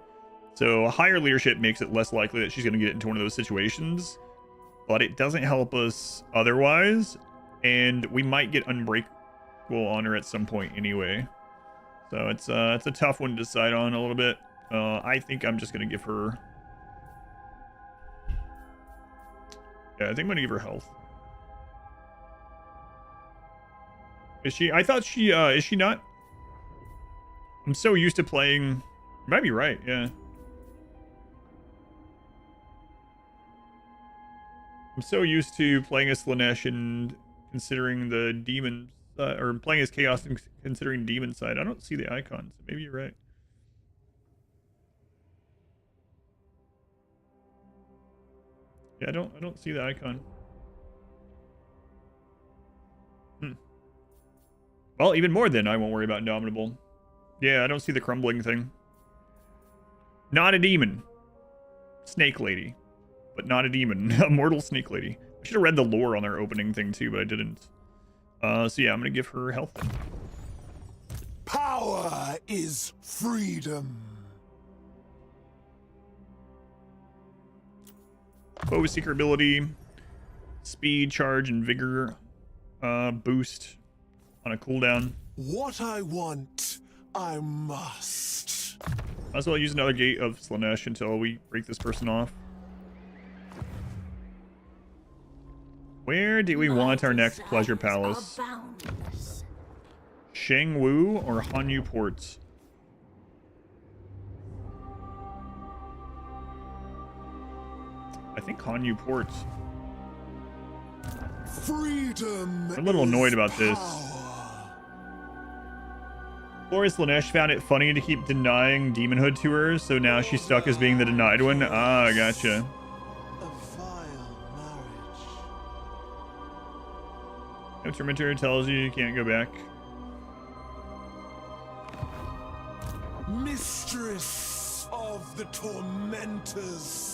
So a higher leadership makes it less likely that she's going to get into one of those situations, but it doesn't help us otherwise, and we might get unbreakable on her at some point anyway. So it's a tough one to decide on a little bit. I think I'm just going to give her... Yeah, I think I'm going to give her health. Is she? I thought she, is she not? I'm so used to playing... You might be right, yeah. I'm so used to playing as Slaanesh and considering the demon, or playing as Chaos and considering demon side. I don't see the icon, so maybe you're right. Yeah, I don't see the icon. Well, even more then, I won't worry about Indomitable. Yeah, I don't see the crumbling thing. Not a demon. Snake lady. But not a demon. A mortal snake lady. I should have read the lore on their opening thing too, but I didn't. So yeah, I'm gonna give her health then. Power is freedom. Foe Seeker ability. Speed, charge, and vigor boost on a cooldown. What I want, I must. Might as well use another gate of Slaanesh until we break this person off. Where do we want our next pleasure palace? Shangwu or Hanyu Port? I think Hanyu Port. Freedom. I'm a little annoyed about this. Glorious Slaanesh found it funny to keep denying demonhood to her, so now she's stuck as being the denied one. Ah, gotcha. No Tormentor tells you can't go back. Mistress of the Tormentors.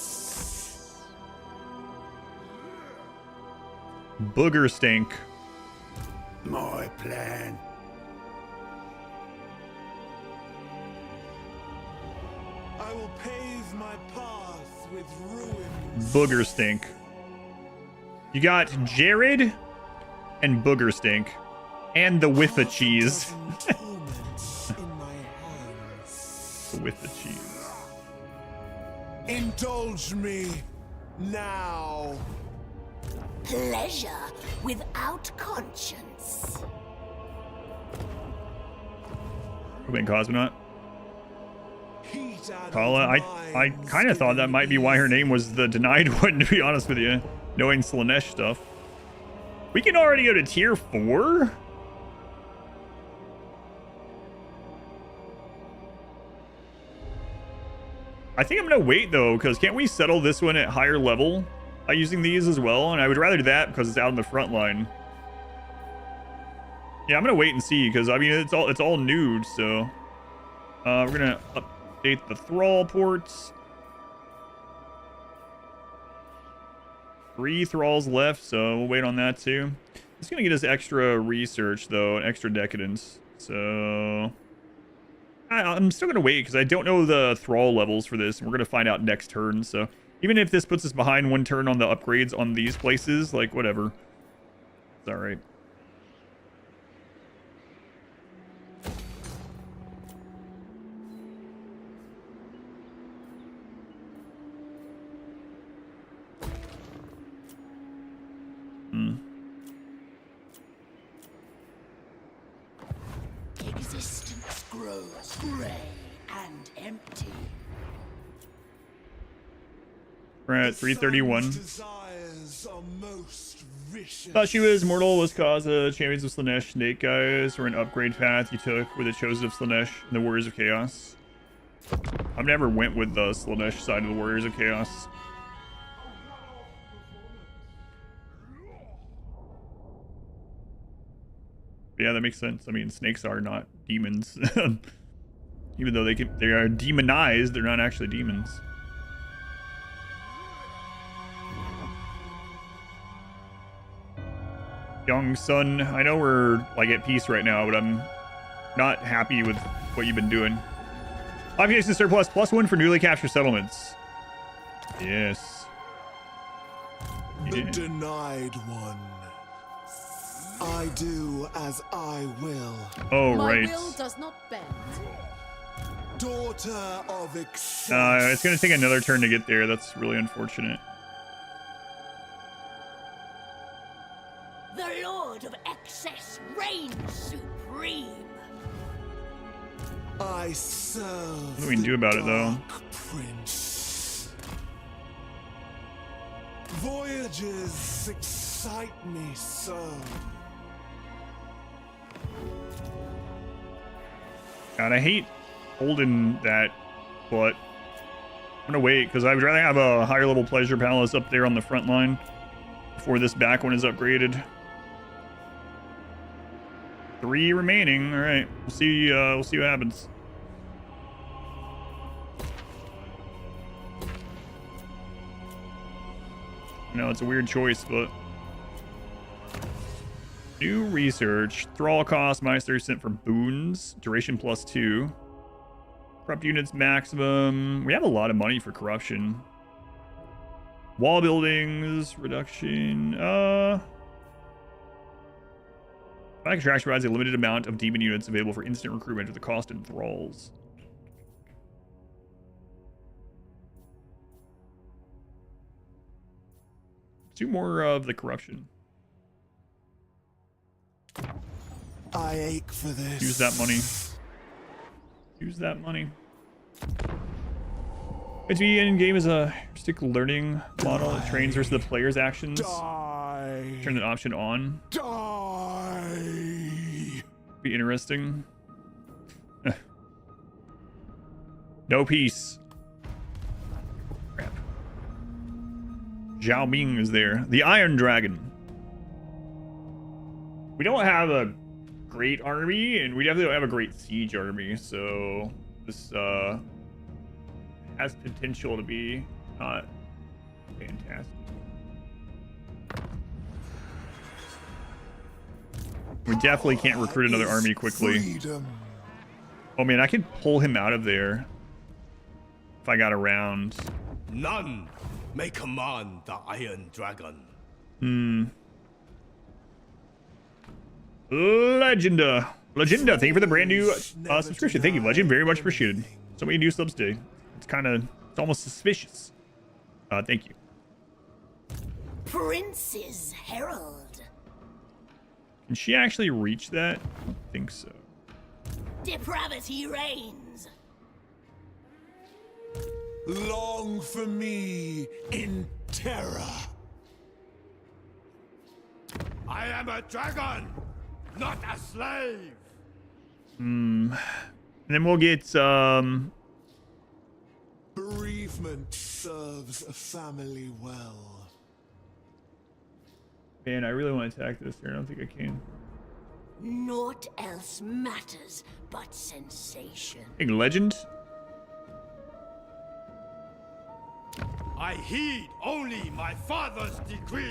Booger stink. My plan. I will pave my path with ruins. Booger stink. You got Jared and Booger stink, and the with the cheese. The with the cheese. Indulge me now. Pleasure without conscience. Ruben Cosmonaut. Kala, I kind of thought that might be why her name was the denied one, to be honest with you, knowing Slaanesh stuff. We can already go to tier 4? I think I'm going to wait, though, because can't we settle this one at higher level by using these as well? And I would rather do that because it's out in the front line. Yeah, I'm going to wait and see, because, I mean, it's all nude, so... we're going to update the Thrall ports. 3 Thralls left, so we'll wait on that too. It's going to get us extra research, though, and extra decadence. So... I'm still going to wait, because I don't know the Thrall levels for this, and we're going to find out next turn. So even if this puts us behind 1 turn on the upgrades on these places, like, whatever. It's alright. Existence grows gray and empty. We're at 331. Desires are most vicious. Thought she was mortal was cause the champions of Slaanesh snake guys were an upgrade path you took with the chosen of Slaanesh and the Warriors of Chaos. I've never went with the Slaanesh side of the Warriors of Chaos. Yeah, that makes sense. I mean, snakes are not demons. Even though they are demonized, they're not actually demons. Young son, I know we're like at peace right now, but I'm not happy with what you've been doing. Population surplus +1 for newly captured settlements. Yes. The denied one. I do as I will. Oh, My right. will does not bend. Daughter of excess. It's going to take another turn to get there. That's really unfortunate. The Lord of Excess reigns supreme. I serve. What do we do about it, though? Prince. Voyages excite me so. God, I hate holding that, but I'm gonna wait because I would rather have a higher level pleasure palace up there on the front line before this back one is upgraded. 3 remaining. All right, we'll see what happens. I know it's a weird choice, but new research. Thrall cost -30% for boons. Duration +2. Corrupt units maximum. We have a lot of money for corruption. Wall buildings reduction. Back attraction provides a limited amount of demon units available for instant recruitment at the cost in thralls. Do more of the corruption. I ache for this. Use that money. Use that money. HV in-game is a heuristic learning model. It trains versus the player's actions. Die. Turn that option on. Die. Be interesting. No peace. Crap. Zhao Ming is there. The Iron Dragon. We don't have a great army, and we definitely don't have a great siege army, so this has potential to be not fantastic. We definitely can't recruit another army quickly. Freedom. Oh man, I could pull him out of there if I got around. None may command the Iron Dragon. Legenda, thank you for the brand new subscription. Thank you, Legend. Very much appreciated. So many new subs today. It's almost suspicious. Thank you. Prince's Herald. Can she actually reach that? I don't think so. Depravity reigns. Long for me in terror. I am a dragon, not a slave. And then we'll get Bereavement serves a family well. man, I really want to attack this here. I don't think I can. Naught else matters but sensation. Hey, Legend. I heed only my father's decrees.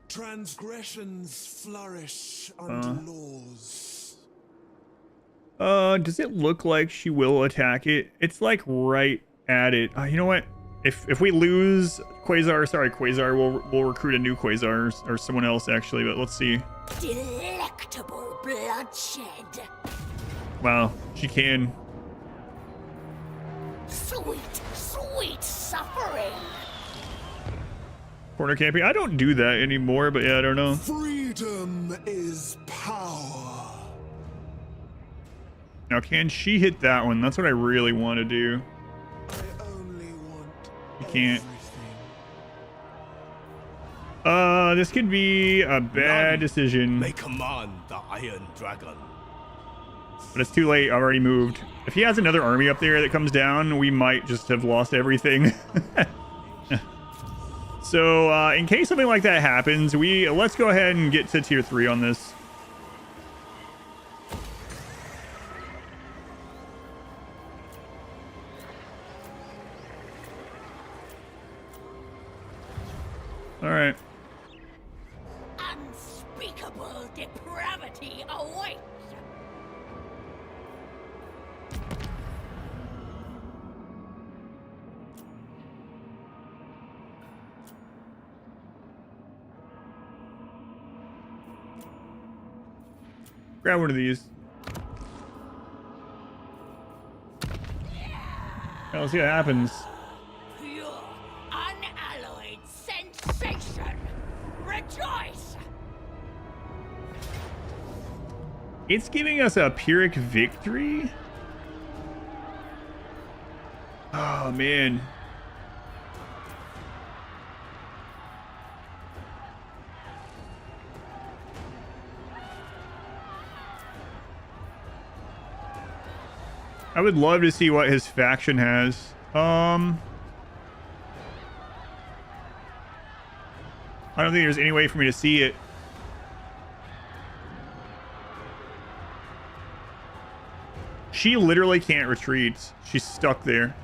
Transgressions flourish under laws. Does it look like she will attack it? It's like right at it. You know what? If we lose Quasar, we'll recruit a new Quasar or someone else actually. But let's see. Delectable bloodshed. Wow, she can. Sweet, sweet suffering. Corner camping. I don't do that anymore, but yeah, I don't know. Freedom is power. Now, can she hit that one? That's what I really want to do. I only want You can't. everything. This could be a bad decision. May command the Iron Dragon. But it's too late. I've already moved. If he has another army up there that comes down, we might just have lost everything. So, in case something like that happens, let's go ahead and get to tier 3 on this. All right. Unspeakable depravity awaits. Grab one of these. Yeah, let's see what happens. Pure, unalloyed sensation. Rejoice! It's giving us a Pyrrhic victory? Oh, man. I would love to see what his faction has. I don't think there's any way for me to see it. She literally can't retreat. She's stuck there.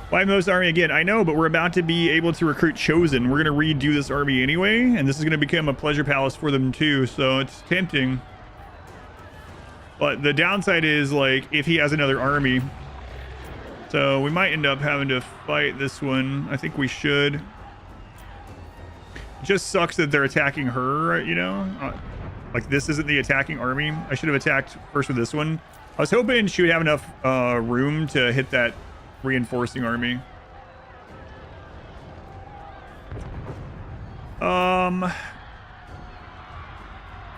Why most army again? I know, but we're about to be able to recruit Chosen. We're going to redo this army anyway, and this is going to become a pleasure palace for them too, so it's tempting. But the downside is, like, if he has another army. So we might end up having to fight this one. I think we should. It just sucks that they're attacking her, you know? Like, this isn't the attacking army. I should have attacked first with this one. I was hoping she would have enough room to hit that reinforcing army.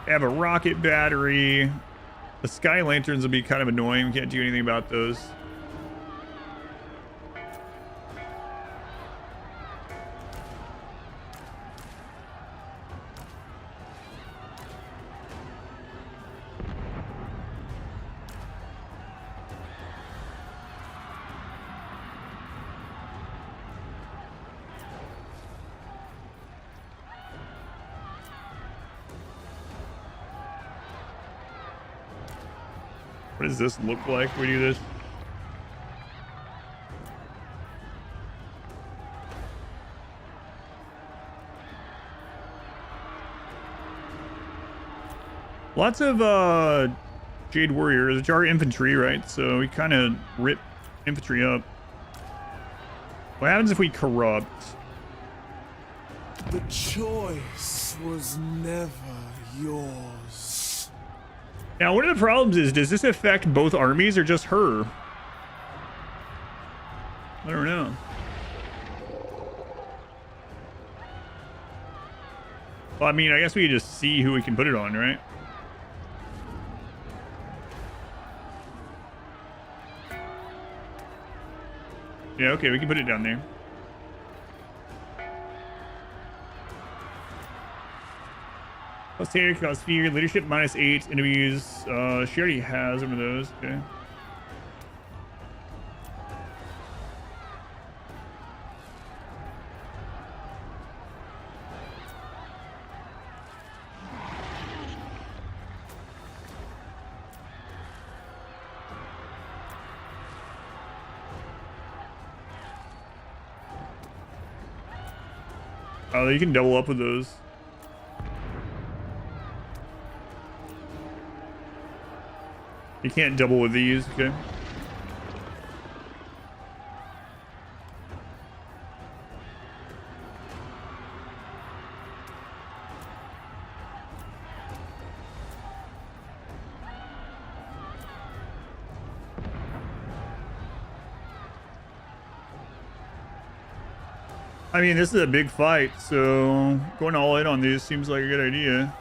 They have a rocket battery. The sky lanterns will be kind of annoying. We can't do anything about those. What does this look like when we do this? Lots of Jade Warriors, which are infantry, right? So we kind of rip infantry up. What happens if we corrupt? The choice was never yours. Now, one of the problems is, does this affect both armies or just her? I don't know. Well, I mean, I guess we could just see who we can put it on, right? Yeah, okay, we can put it down there. Plus here, cost fear, leadership -8, enemies. She already has one of those. Okay. Oh, you can double up with those. You can't double with these, okay? I mean, this is a big fight, so going all in on this seems like a good idea.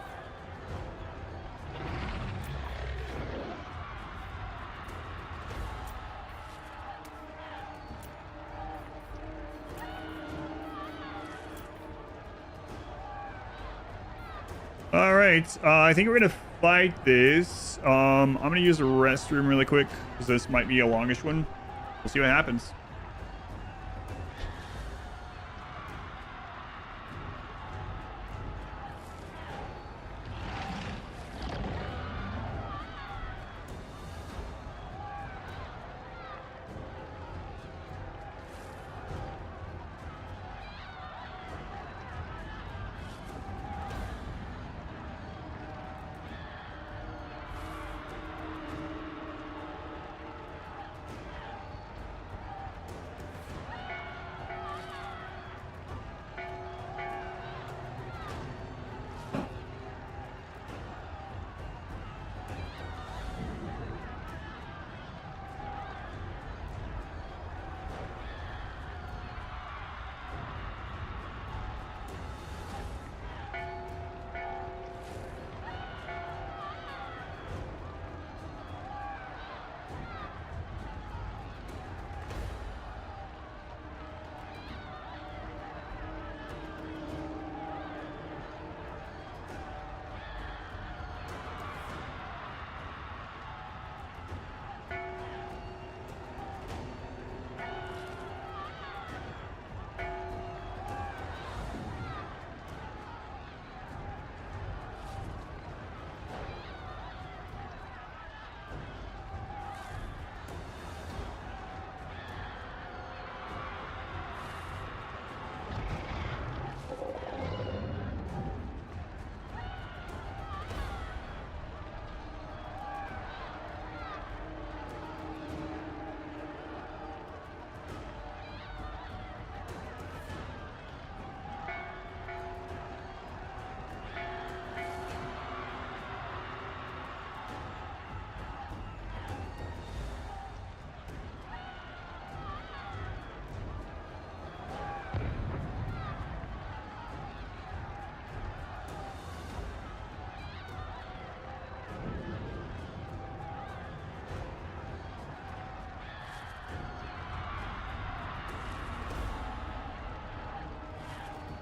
All right, I think we're gonna fight this. I'm gonna use the restroom really quick because this might be a longish one. We'll see what happens.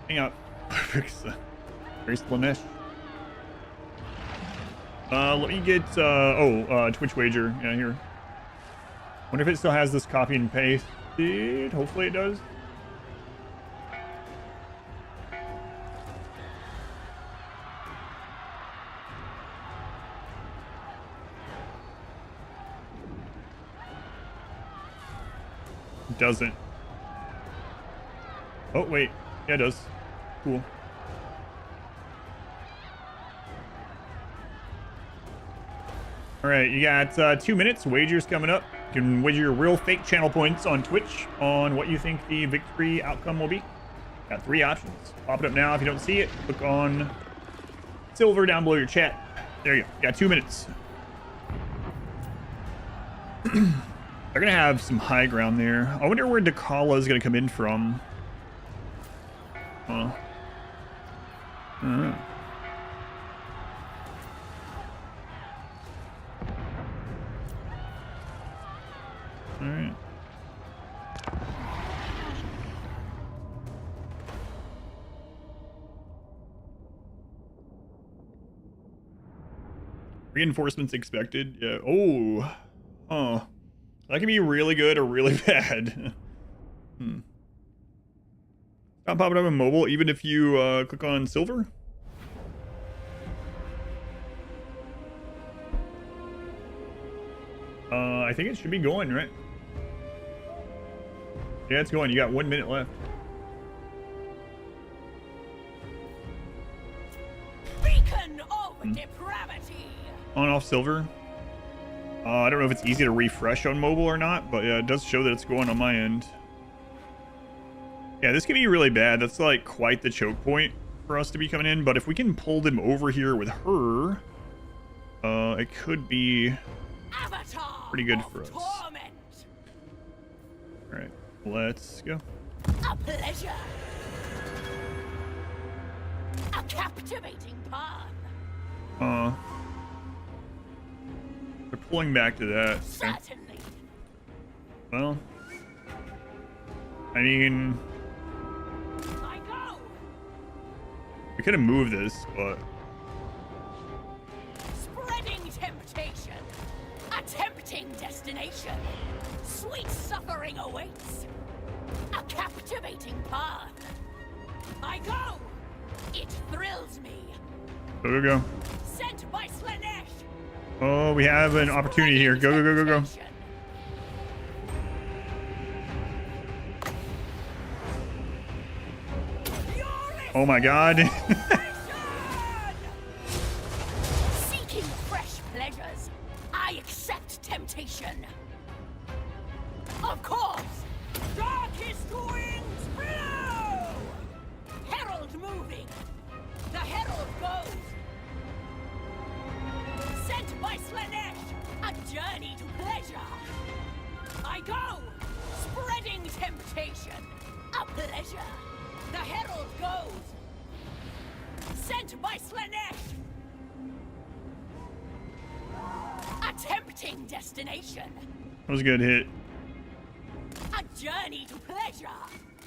Hang up. Very Slaanesh. Let me get, Twitch wager. Yeah, here. Wonder if it still has this copy and paste. Hopefully it does. It doesn't. Oh, wait. Yeah, it does. Cool. All right, you got 2 minutes. Wagers coming up. You can wager your real fake channel points on Twitch on what you think the victory outcome will be. Got 3 options. Pop it up now if you don't see it. Click on silver down below your chat. There you go. You got 2 minutes. They're gonna have some high ground there. I wonder where Dechala is gonna come in from. I don't know. All right. Reinforcements expected. Yeah. Oh. Oh. That can be really good or really bad. Not popping up in mobile, even if you click on silver. I think it should be going, right? Yeah, it's going. You got 1 minute left. Beacon of depravity. On off silver. I don't know if it's easy to refresh on mobile or not, but yeah, it does show that it's going on my end. Yeah, this could be really bad. That's like quite the choke point for us to be coming in, but if we can pull them over here with her, it could be pretty good for us. Torment. All right, let's go. A pleasure. A captivating path. They're pulling back to that. Okay. Certainly. Well, I mean, I go. we could have moved this, but Spreading temptation. A tempting destination. Sweet suffering awaits. A captivating path. I go. It thrills me. go, go, go. Sent by Slaanesh. Oh, we have an opportunity here. Go, go, go, go, go. Oh my God. Seeking fresh pleasures, I accept temptation. Of course, darkest winds blow. Herald moving. The herald goes. Sent by Slaanesh, a journey to pleasure. I go, spreading temptation, a pleasure. The herald goes. Sent by Slaanesh. A tempting destination. That was a good hit. A journey to pleasure.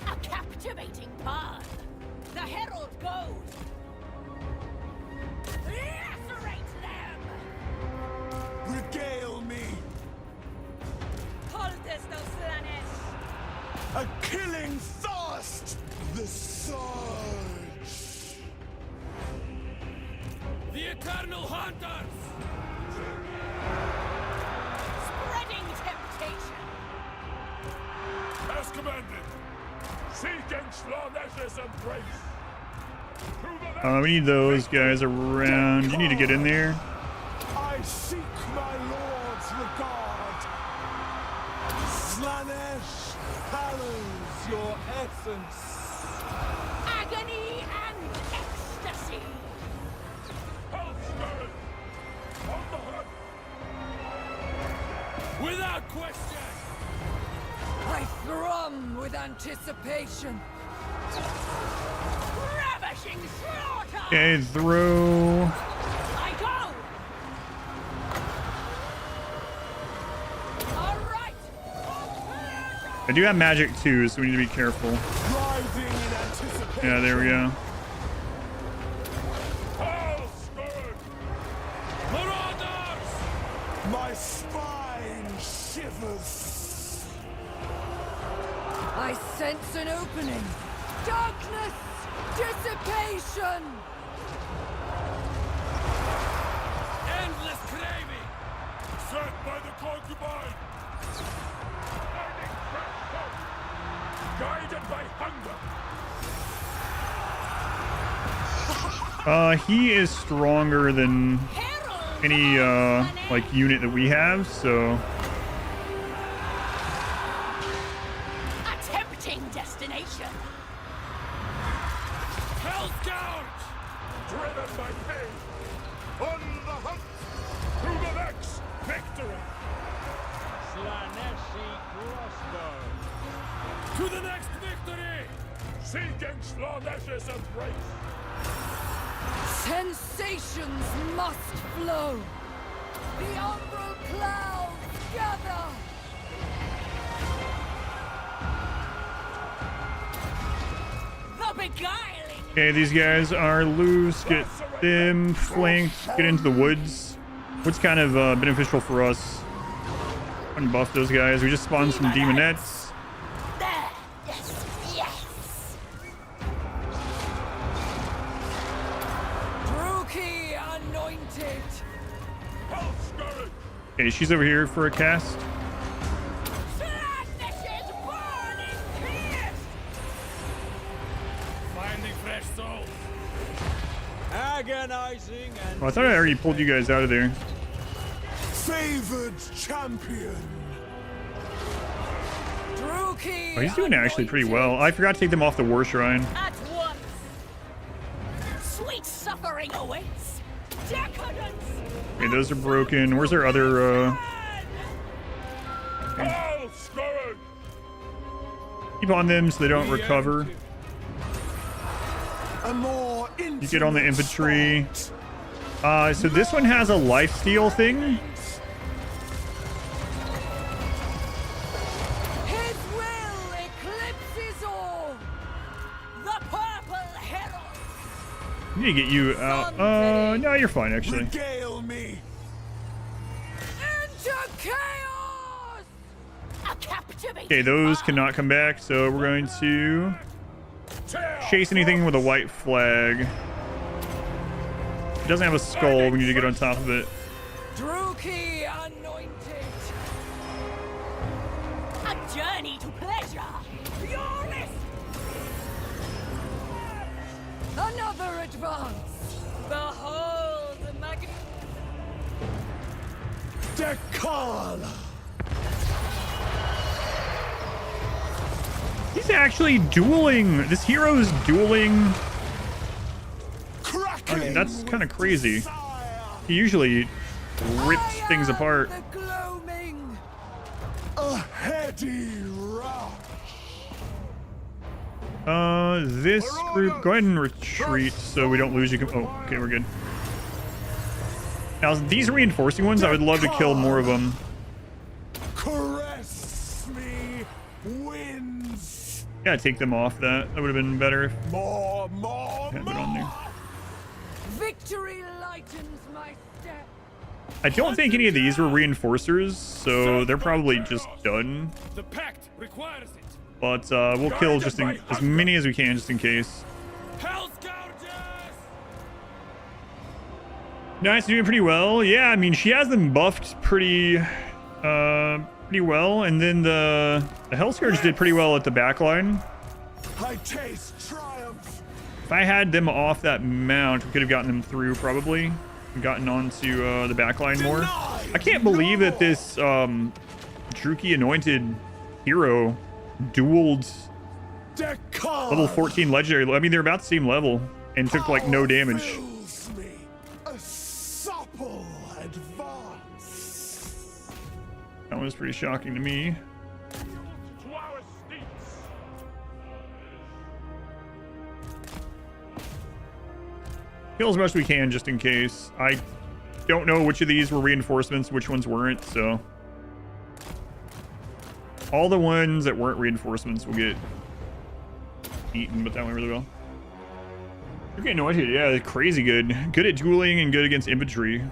A captivating path. The herald goes. Lacerate them. Regale me. Hold this, no Slaanesh. A killing thirst. The surge. The eternal hunters! Spreading temptation. As commanded. Seeking Slaanesh's embrace. We need those guys around. You need to get in there. I seek my lord's regard. Slaanesh hallows your essence. Agony and ecstasy. Hell spirit! On the hunt! Without question! I thrum with anticipation. Ravishing slaughter. Okay, through. I go. All right. I do have magic too, so we need to be careful. Driving in anticipation. Yeah, there we go. Hell spirit! Marauders! My spine shivers. I sense an opening. Darkness! Dissipation! Endless craving! Set by the concubine! Burning fresh hope! Guided by hunger! He is stronger than any like unit that we have, so A tempting destination. Hell's Gouge! Driven by pain! On the hunt! To the next victory! Slaaneshi crossbow! To the next victory! Seeking Slaanesh's embrace! Sensations must flow. The umbral clouds gather. The beguiling. okay, these guys are loose. Get them flanked. Get into the woods. What's kind of beneficial for us? Unbuff those guys. We just spawned some demonettes. There. Yes. Yes. Brookie anointed. Hell spirit! Okay, she's over here for a cast. Slaanesh's burning pierce. Finding fresh souls! Agonizing and... Oh, I thought I already pulled you guys out of there. Favored champion. Brookie. Oh, he's doing actually pretty well. I forgot to take them off the war shrine. At once. Sweet suffering awaits. Decadence. Okay, those are broken. Where's our other Hell spirit! keep on them so they don't recover. A more You get on the infantry. spot. So this one has a lifesteal thing. His will eclipses all. The purple herald. I need to get you out. No, you're fine actually. Regale me. Into chaos. A captivating Okay, those cannot come back, so we're going to chase anything with a white flag. It doesn't have a skull. We need to get on top of it. Druki anointed. a journey to pleasure. Furious. Another advance. Behold the Dechala. He's actually dueling. This hero's dueling. I mean, that's kind of crazy. He usually rips things apart. The gloaming. A heady rush. This group, go ahead and retreat so we don't lose you. Oh, okay, we're good. Now, these reinforcing ones, I would love to kill more of them. Caress me, winds. Yeah, take them off that. That would have been better if More, I had it on there. Victory lightens my step. I don't think any of these were reinforcers, so they're probably just done. The pact requires it. But we'll kill just as many as we can, just in case. Hell's Gouges! Nice, doing pretty well. Yeah, I mean, she has them buffed pretty well, and then the Hellscourge did pretty well at the backline. I taste triumph. If I had them off that mount, we could have gotten them through probably, and gotten onto the backline more. I can't believe that this Druki anointed hero dueled Dechala. level 14 legendary. I mean, they're about the same level and took like no damage. Fills me. A supple advance. That was pretty shocking to me. To our steeds. Kill as much as we can just in case. I don't know which of these were reinforcements, which ones weren't, so all the ones that weren't reinforcements will get eaten, but that went really well. You're getting anointed, yeah, crazy good. Good at dueling and good against infantry.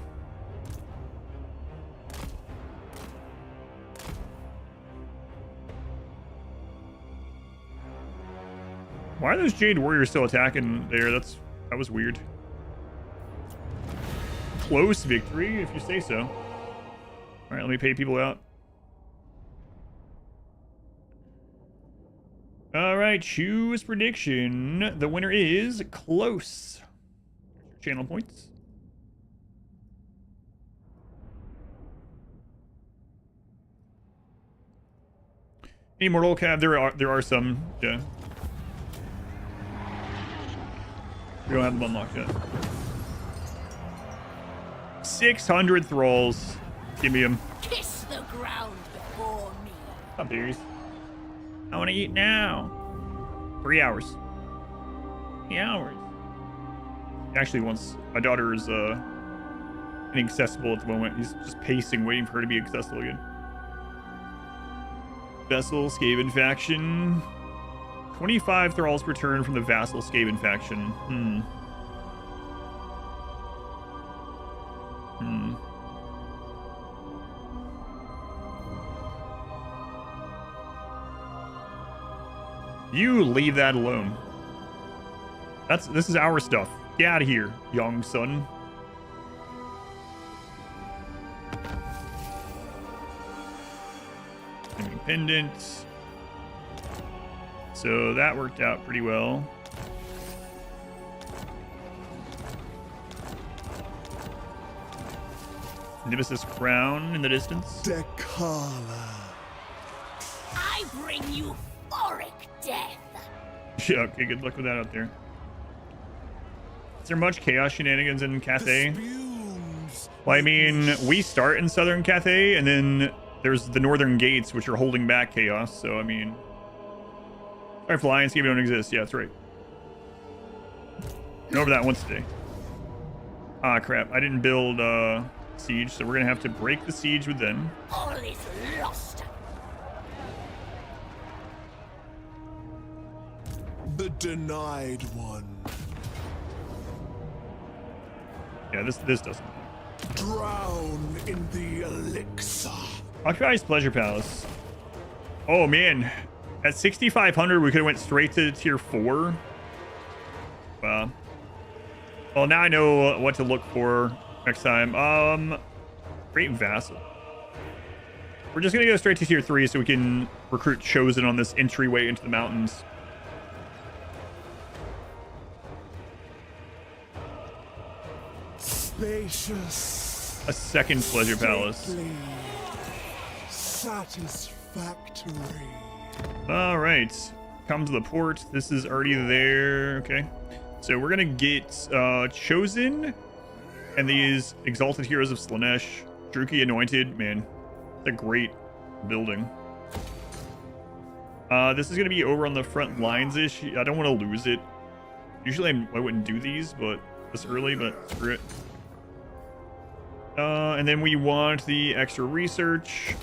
Why are those Jade Warriors still attacking there? That was weird. Close victory, if you say so. All right, let me pay people out. All right, choose prediction. The winner is Close. Channel points. Immortal Cab, there are some, yeah. We don't have them unlocked yet. 600 thralls. Give me them. Kiss the ground before me. Stop, berries. I want to eat now. 3 hours. 3 hours. Actually, once my daughter is inaccessible at the moment, he's just pacing, waiting for her to be accessible again. Vessel Skaven faction. 25 thralls per turn from the Vassal Skaven faction. You leave that alone. This is our stuff. Get out of here, young son. Pendant. So that worked out pretty well. Nemesis crown in the distance. Dechala. I bring you Auric death. Yeah, okay, good luck with that out there. Is there much chaos shenanigans in Cathay? Well, I mean, we start in southern Cathay, and then there's the northern gates, which are holding back chaos, so I mean... Our flying scheme don't exist. Yeah, that's right. Went over that once today. Ah, crap. I didn't build siege, so we're going to have to break the siege with them. All is lost. The denied one. Yeah, this doesn't. Drown in the elixir. Occupies Pleasure Palace. Oh, man. At 6,500, we could have went straight to tier 4. Well, now I know what to look for next time. Great Vassal. We're just going to go straight to tier 3 so we can recruit Chosen on this entryway into the mountains. Spacious. A second Pleasure Palace. Stately, satisfactory. All right. Come to the port. This is already there. Okay. So we're going to get Chosen and these Exalted Heroes of Slaanesh. Druki Anointed. Man, it's a great building. This is going to be over on the front lines-ish. I don't want to lose it. Usually I wouldn't do these, but this early, but screw it. And then we want the extra research.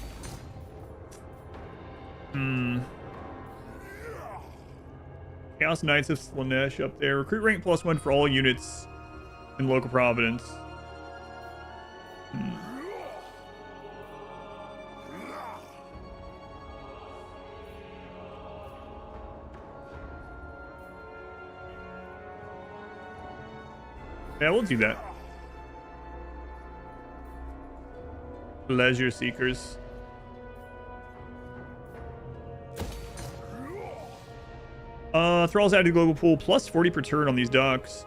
Chaos Knights of Slaanesh up there. Recruit rank +1 for all units in local providence. Yeah, we'll do that. Pleasure Seekers. Thralls added to global pool plus 40 per turn on these docks.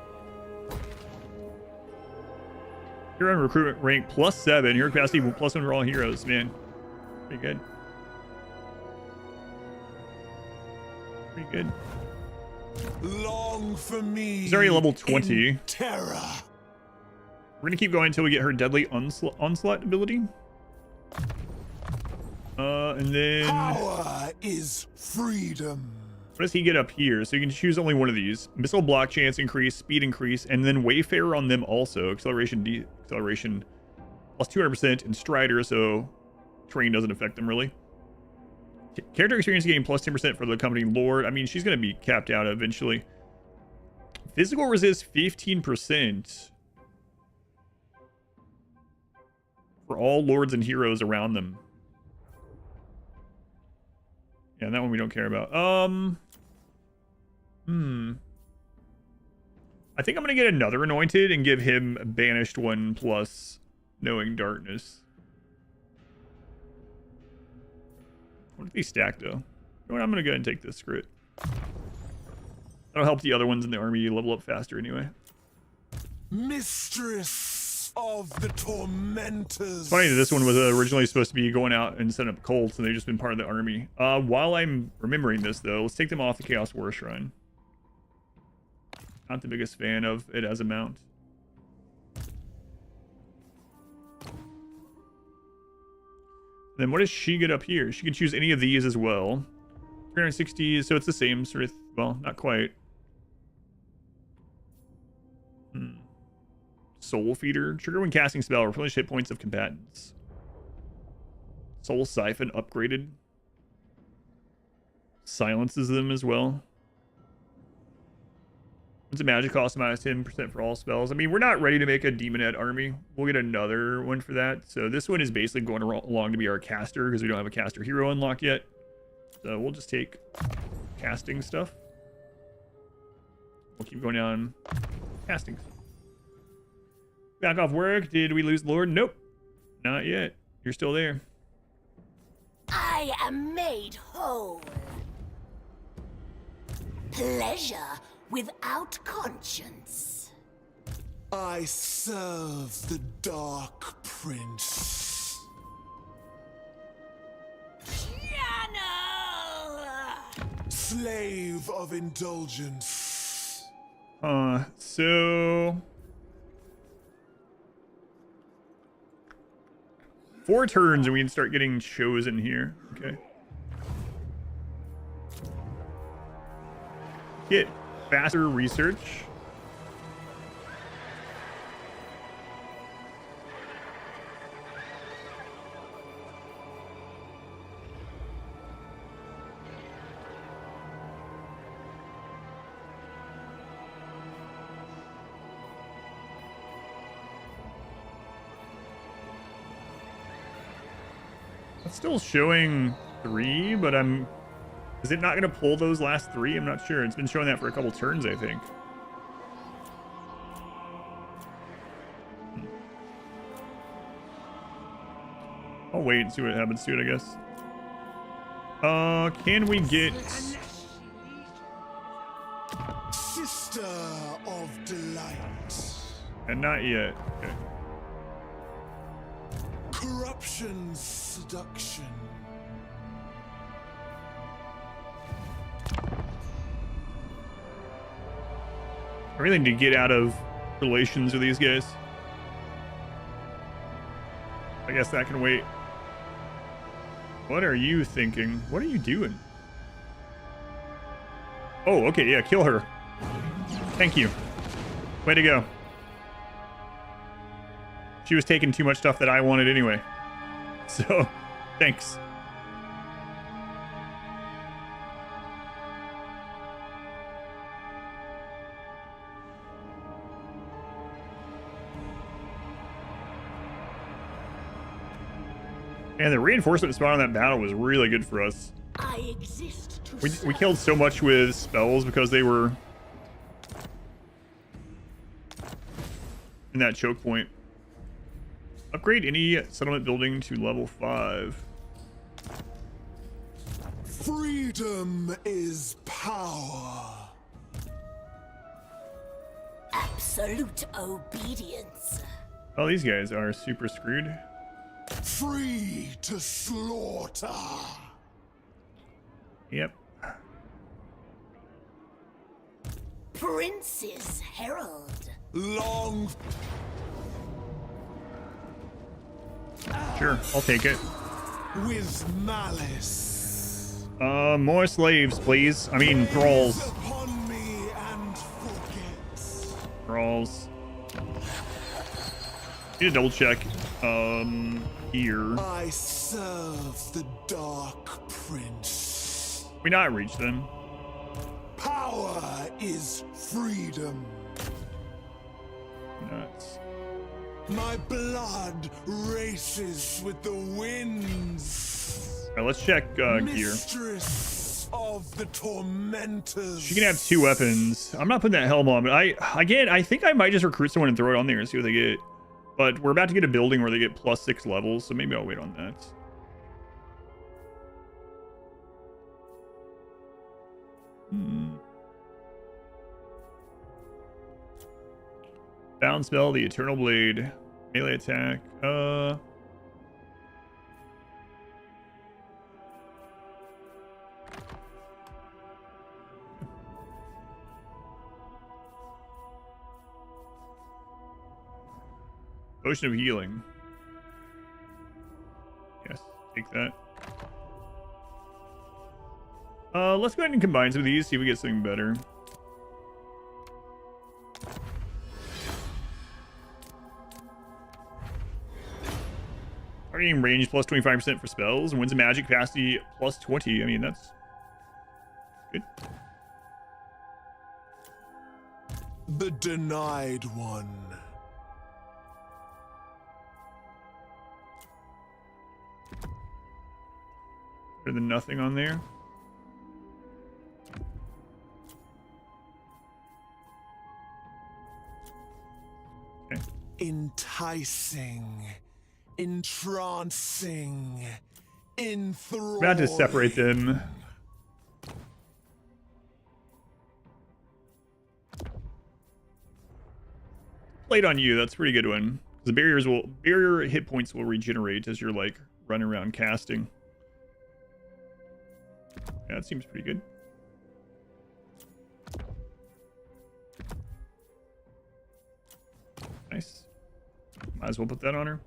Hero and recruitment rank +7. Hero capacity +1 for all heroes. Man, pretty good. Pretty good. Long for me. He's already level 20. Terror. We're gonna keep going until we get her deadly onslaught ability. And then Power is freedom. what does he get up here? So you can choose only one of these. Missile block chance increase, speed increase, and then Wayfarer on them also. Acceleration, deceleration, +200%, and Strider, so terrain doesn't affect them really. Character experience gain +10% for the accompanying Lord. I mean, she's gonna be capped out eventually. Physical resist 15% for all lords and heroes around them. Yeah, that one we don't care about. I think I'm gonna get another anointed and give him banished 1 plus knowing darkness. What if these stack though? You know what, I'm gonna go ahead and take this. Screw it. That'll help the other ones in the army level up faster anyway. Mistress of the tormentors. It's funny that this one was originally supposed to be going out and setting up cults, and they've just been part of the army. While I'm remembering this, though, let's take them off the Chaos War Shrine. Not the biggest fan of it as a mount. Then what does she get up here? She can choose any of these as well. 360, so it's the same sort of, well, not quite. Soul Feeder. Trigger when casting spell. Replenish hit points of combatants. Soul Siphon upgraded. Silences them as well. What's a magic cost? -10% for all spells. I mean, we're not ready to make a Demonette army. We'll get another one for that. So this one is basically going along to be our caster because we don't have a caster hero unlocked yet. So we'll just take casting stuff. We'll keep going down casting. Back off work. Did we lose Lord? Nope. Not yet. You're still there. I am made whole. Pleasure without conscience. I serve the Dark Prince. Channel! Slave of indulgence. So 4 turns and we can start getting chosen here. Okay. Get faster research. It's still showing 3, but is it not going to pull those last 3? I'm not sure. It's been showing that for a couple turns, I think. I'll wait and see what happens to it, I guess. Can we get... Sister of delight. And not yet. Okay. Corruption, seduction. I really need to get out of relations with these guys. I guess that can wait. What are you thinking? What are you doing? Oh, okay, yeah, kill her. Thank you. Way to go. She was taking too much stuff that I wanted anyway. So, thanks. And the reinforcement spawn on that battle was really good for us. I exist to We killed so much with spells because they were in that choke point. Upgrade any settlement building to level 5. Freedom is power. absolute obedience. Oh, these guys are super screwed. Free to slaughter. Yep. Prince's Herald. Long. Sure, I'll take it. With malice. More slaves, please. I mean, thralls. Upon me and forget. Thralls. Need a double check. Here. I serve the Dark Prince. We not reach them. Power is freedom. Nuts. My blood races with the winds. Alright, let's check gear. Mistress of the tormentors. She can have 2 weapons. I'm not putting that helm on, but I think I might just recruit someone and throw it on there and see what they get. But we're about to get a building where they get +6 levels, so maybe I'll wait on that. Bound spell, the Eternal Blade. Melee attack. Potion of healing. Yes, take that. Let's go ahead and combine some of these, see if we get something better. Targeting range plus 25% for spells, and wins a magic capacity plus 20. I mean, that's good. The denied one. Better than nothing on there. Okay. Enticing. Entrancing. Enthralling. About to separate them. Played on you, that's a pretty good one. The barrier hit points will regenerate as you're like running around casting. Yeah, that seems pretty good. Nice. Might as well put that on her.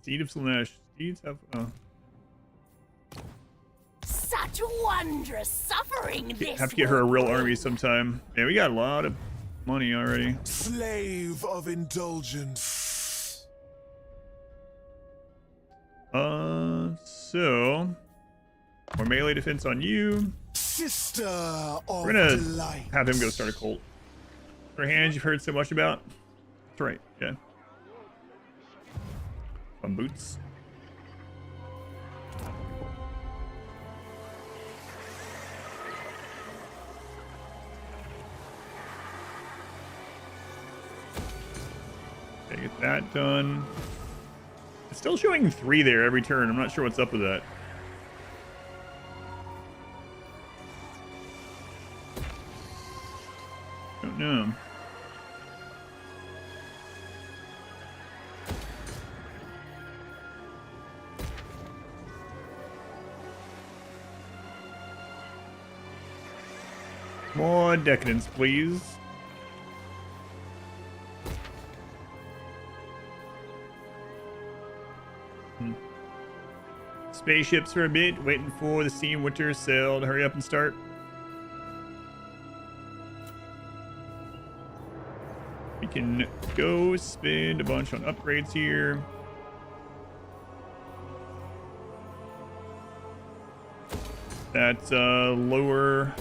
Seed of Slaanesh. Seeds have... Oh. Such wondrous suffering this Have to get her a real army sometime. Yeah, we got a lot of money already. Slave of indulgence. So... More melee defense on you. Sister of We're gonna delight. have him go start a cult. For hands you've heard so much about. That's right. Yeah. Fun boots. Okay, get that done. It's still showing 3 there every turn. I'm not sure what's up with that. Don't know. More decadence, please. Spaceships for a bit, waiting for the Steam Winter sale to hurry up and start. We can go spend a bunch on upgrades here. That's lower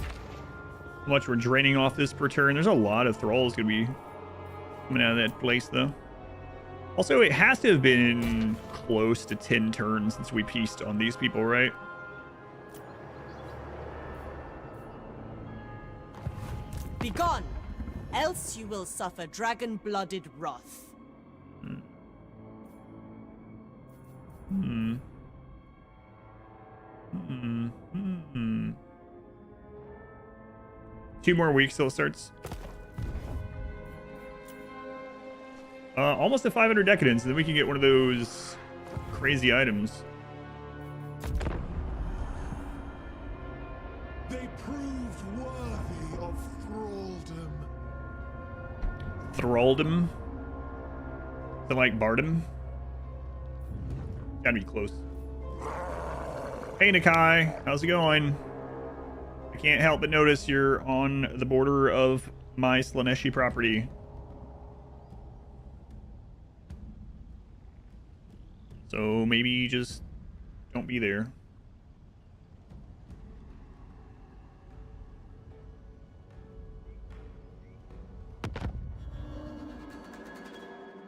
how much we're draining off this per turn. There's a lot of thralls gonna be coming out of that place though. Also, it has to have been close to 10 turns since we pieced on these people, right? Begone, else you will suffer dragon-blooded wrath. Two more weeks till it starts. Almost at 500 decadence, and then we can get one of those crazy items. They proved worthy of thraldom. Thraldom? Something like Bardom? Gotta be close. Hey Nakai, how's it going? I can't help but notice you're on the border of my Slaaneshi property. So maybe just don't be there.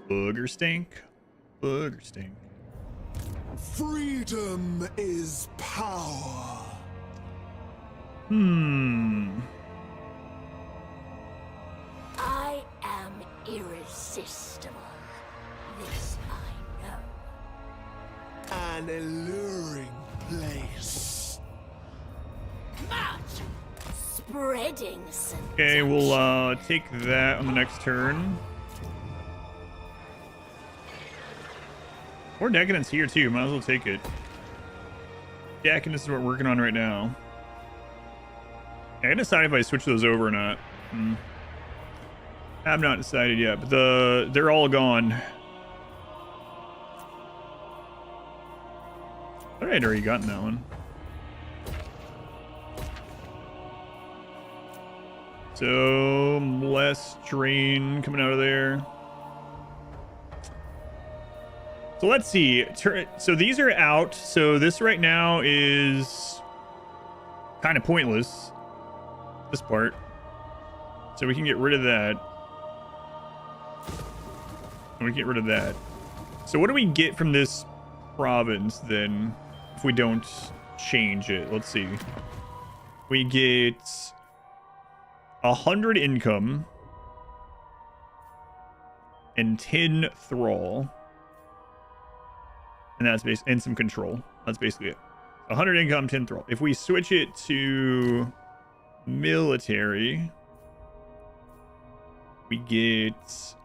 Booger stink. Booger stink. Freedom is power. I am irresistible. This I know. An alluring place. Much spreading seduction. Okay, we'll take that on the next turn. Or decadence here too, might as well take it. Decadence is what we're working on right now. I gotta decide if I switch those over or not. I've not decided yet, but they're all gone. I thought I'd already gotten that one. So less drain coming out of there. So let's see. So these are out. So this right now is kind of pointless. This part. So we can get rid of that. And we can get rid of that. So what do we get from this province then if we don't change it? Let's see. We get 100 income and 10 thrall. And that's basically, and some control. That's basically it. 100 income, 10 thrall. If we switch it to military, we get some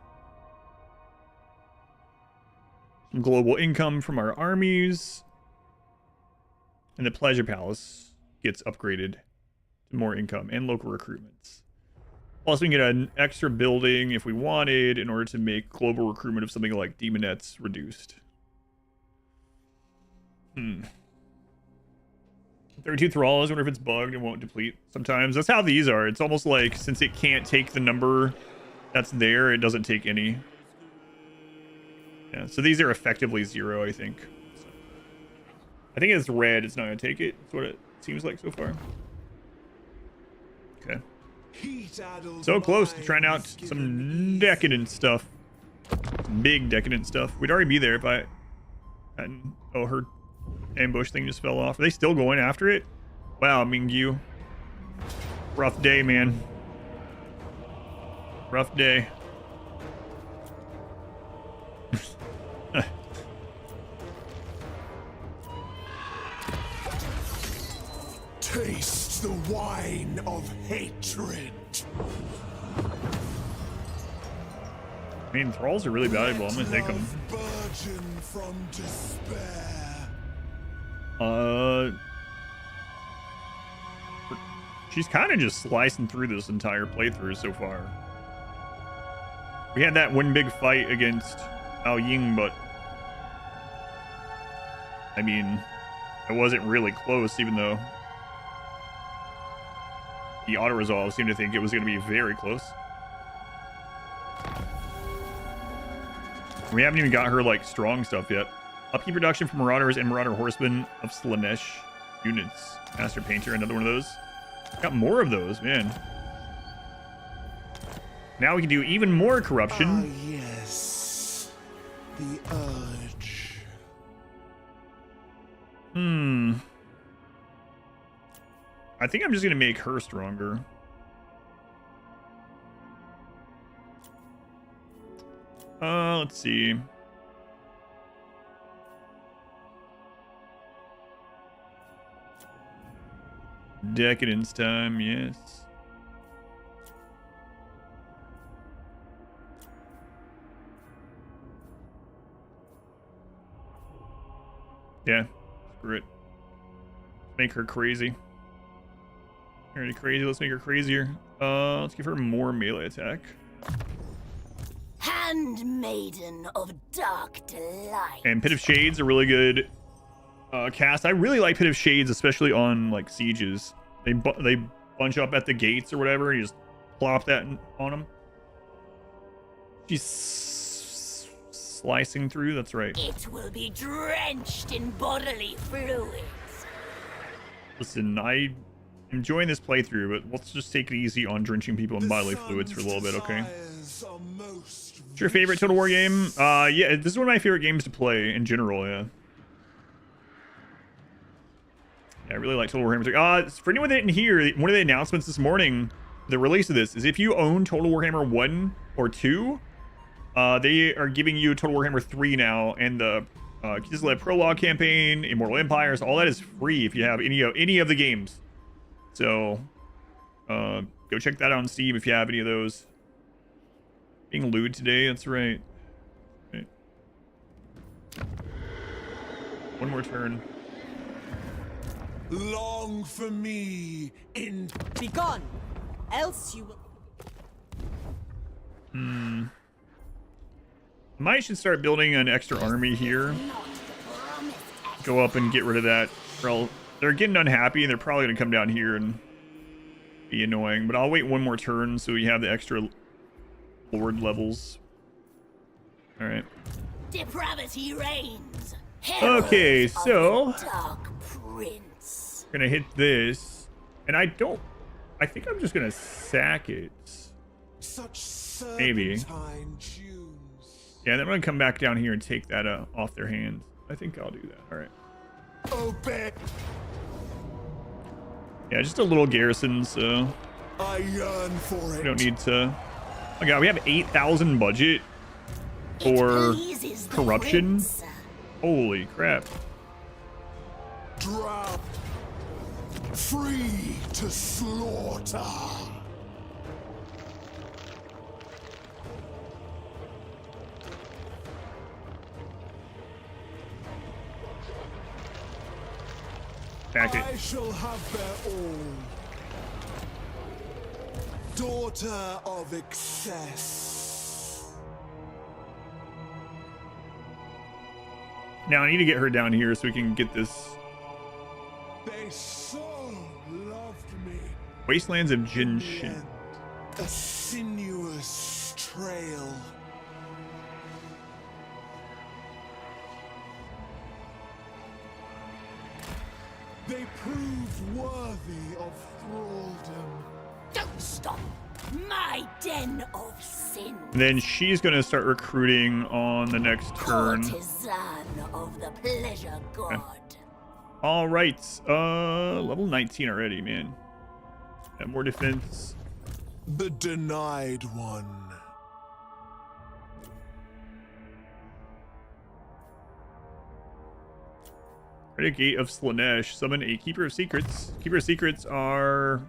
global income from our armies. And the Pleasure Palace gets upgraded to more income and local recruitments. Plus, we can get an extra building if we wanted in order to make global recruitment of something like Demonettes reduced. 32 thralls. I wonder if it's bugged and won't deplete sometimes. That's how these are. It's almost like since it can't take the number that's there, it doesn't take any. Yeah, so these are effectively 0, I think. So, I think it's red. It's not going to take it. That's what it seems like so far. Okay. So close to trying out some decadent stuff. Big decadent stuff. We'd already be there if I hadn't... Oh, her ambush thing just fell off. Are they still going after it? Wow, Mingyu. Rough day, man. Rough day. Taste the wine of hatred. I mean, thralls are really valuable. I'm gonna take them. Burgeon from despair. She's kind of just slicing through this entire playthrough so far. We had that one big fight against Ao Ying, but I mean, it wasn't really close, even though the auto-resolve seemed to think it was going to be very close. We haven't even got her, like, strong stuff yet. Upkeep production for Marauders and Marauder Horsemen of Slaanesh units. Master Painter, another one of those. Got more of those, man. Now we can do even more corruption. Ah, yes. The urge. I think I'm just going to make her stronger. Let's see. Decadence time, yes. Yeah, screw it. Make her crazy. Already crazy, let's make her crazier. Let's give her more melee attack. Handmaiden of dark delight. And Pit of Shades, a really good cast. I really like Pit of Shades, especially on like sieges. They bunch up at the gates or whatever, and you just plop that on them. She's slicing through, that's right. It will be drenched in bodily fluids. Listen, I'm enjoying this playthrough, but let's just take it easy on drenching people in bodily fluids for a little bit, okay? What's your favorite Total War game? Yeah, this is one of my favorite games to play in general, yeah. Yeah, I really like Total War Warhammer 3. For anyone that didn't hear, one of the announcements this morning, the release of this, is if you own Total Warhammer 1 or 2, they are giving you Total Warhammer 3 now, and the Kislev Prologue campaign, Immortal Empires, all that is free if you have any of the games. So, go check that out on Steam if you have any of those. Being lewd today, that's right. Okay. One more turn. Long for me in... Be gone, else you will... I might should start building an extra army here. Go up and get rid of that. They're getting unhappy, and they're probably going to come down here and be annoying. But I'll wait one more turn so we have the extra lord levels. All right. Depravity reigns. Okay, so Dark Prince. we're gonna hit this, and I think I'm just gonna sack it. Such Maybe. serpentine tunes. Yeah, then I'm gonna come back down here and take that off their hands. I think I'll do that. All right. Obey. Yeah, just a little garrison, so I yearn for it. we don't need to. Oh god, we have 8,000 budget for Pleases the corruption. prince. Holy crap! Drop. Free to slaughter. Back it. I shall have their all. Daughter of excess. Now I need to get her down here so we can get this They so loved me. Wastelands of Jinshin. Yet a sinuous trail. They proved worthy of thraldom. Stop my den of sin. Then she's going to start recruiting on the next turn. Courtesan of the pleasure god. Okay. All right. Level 19 already, man. Got more defense. The denied one. Credit Gate of Slaanesh. Summon a Keeper of Secrets. Keeper of Secrets are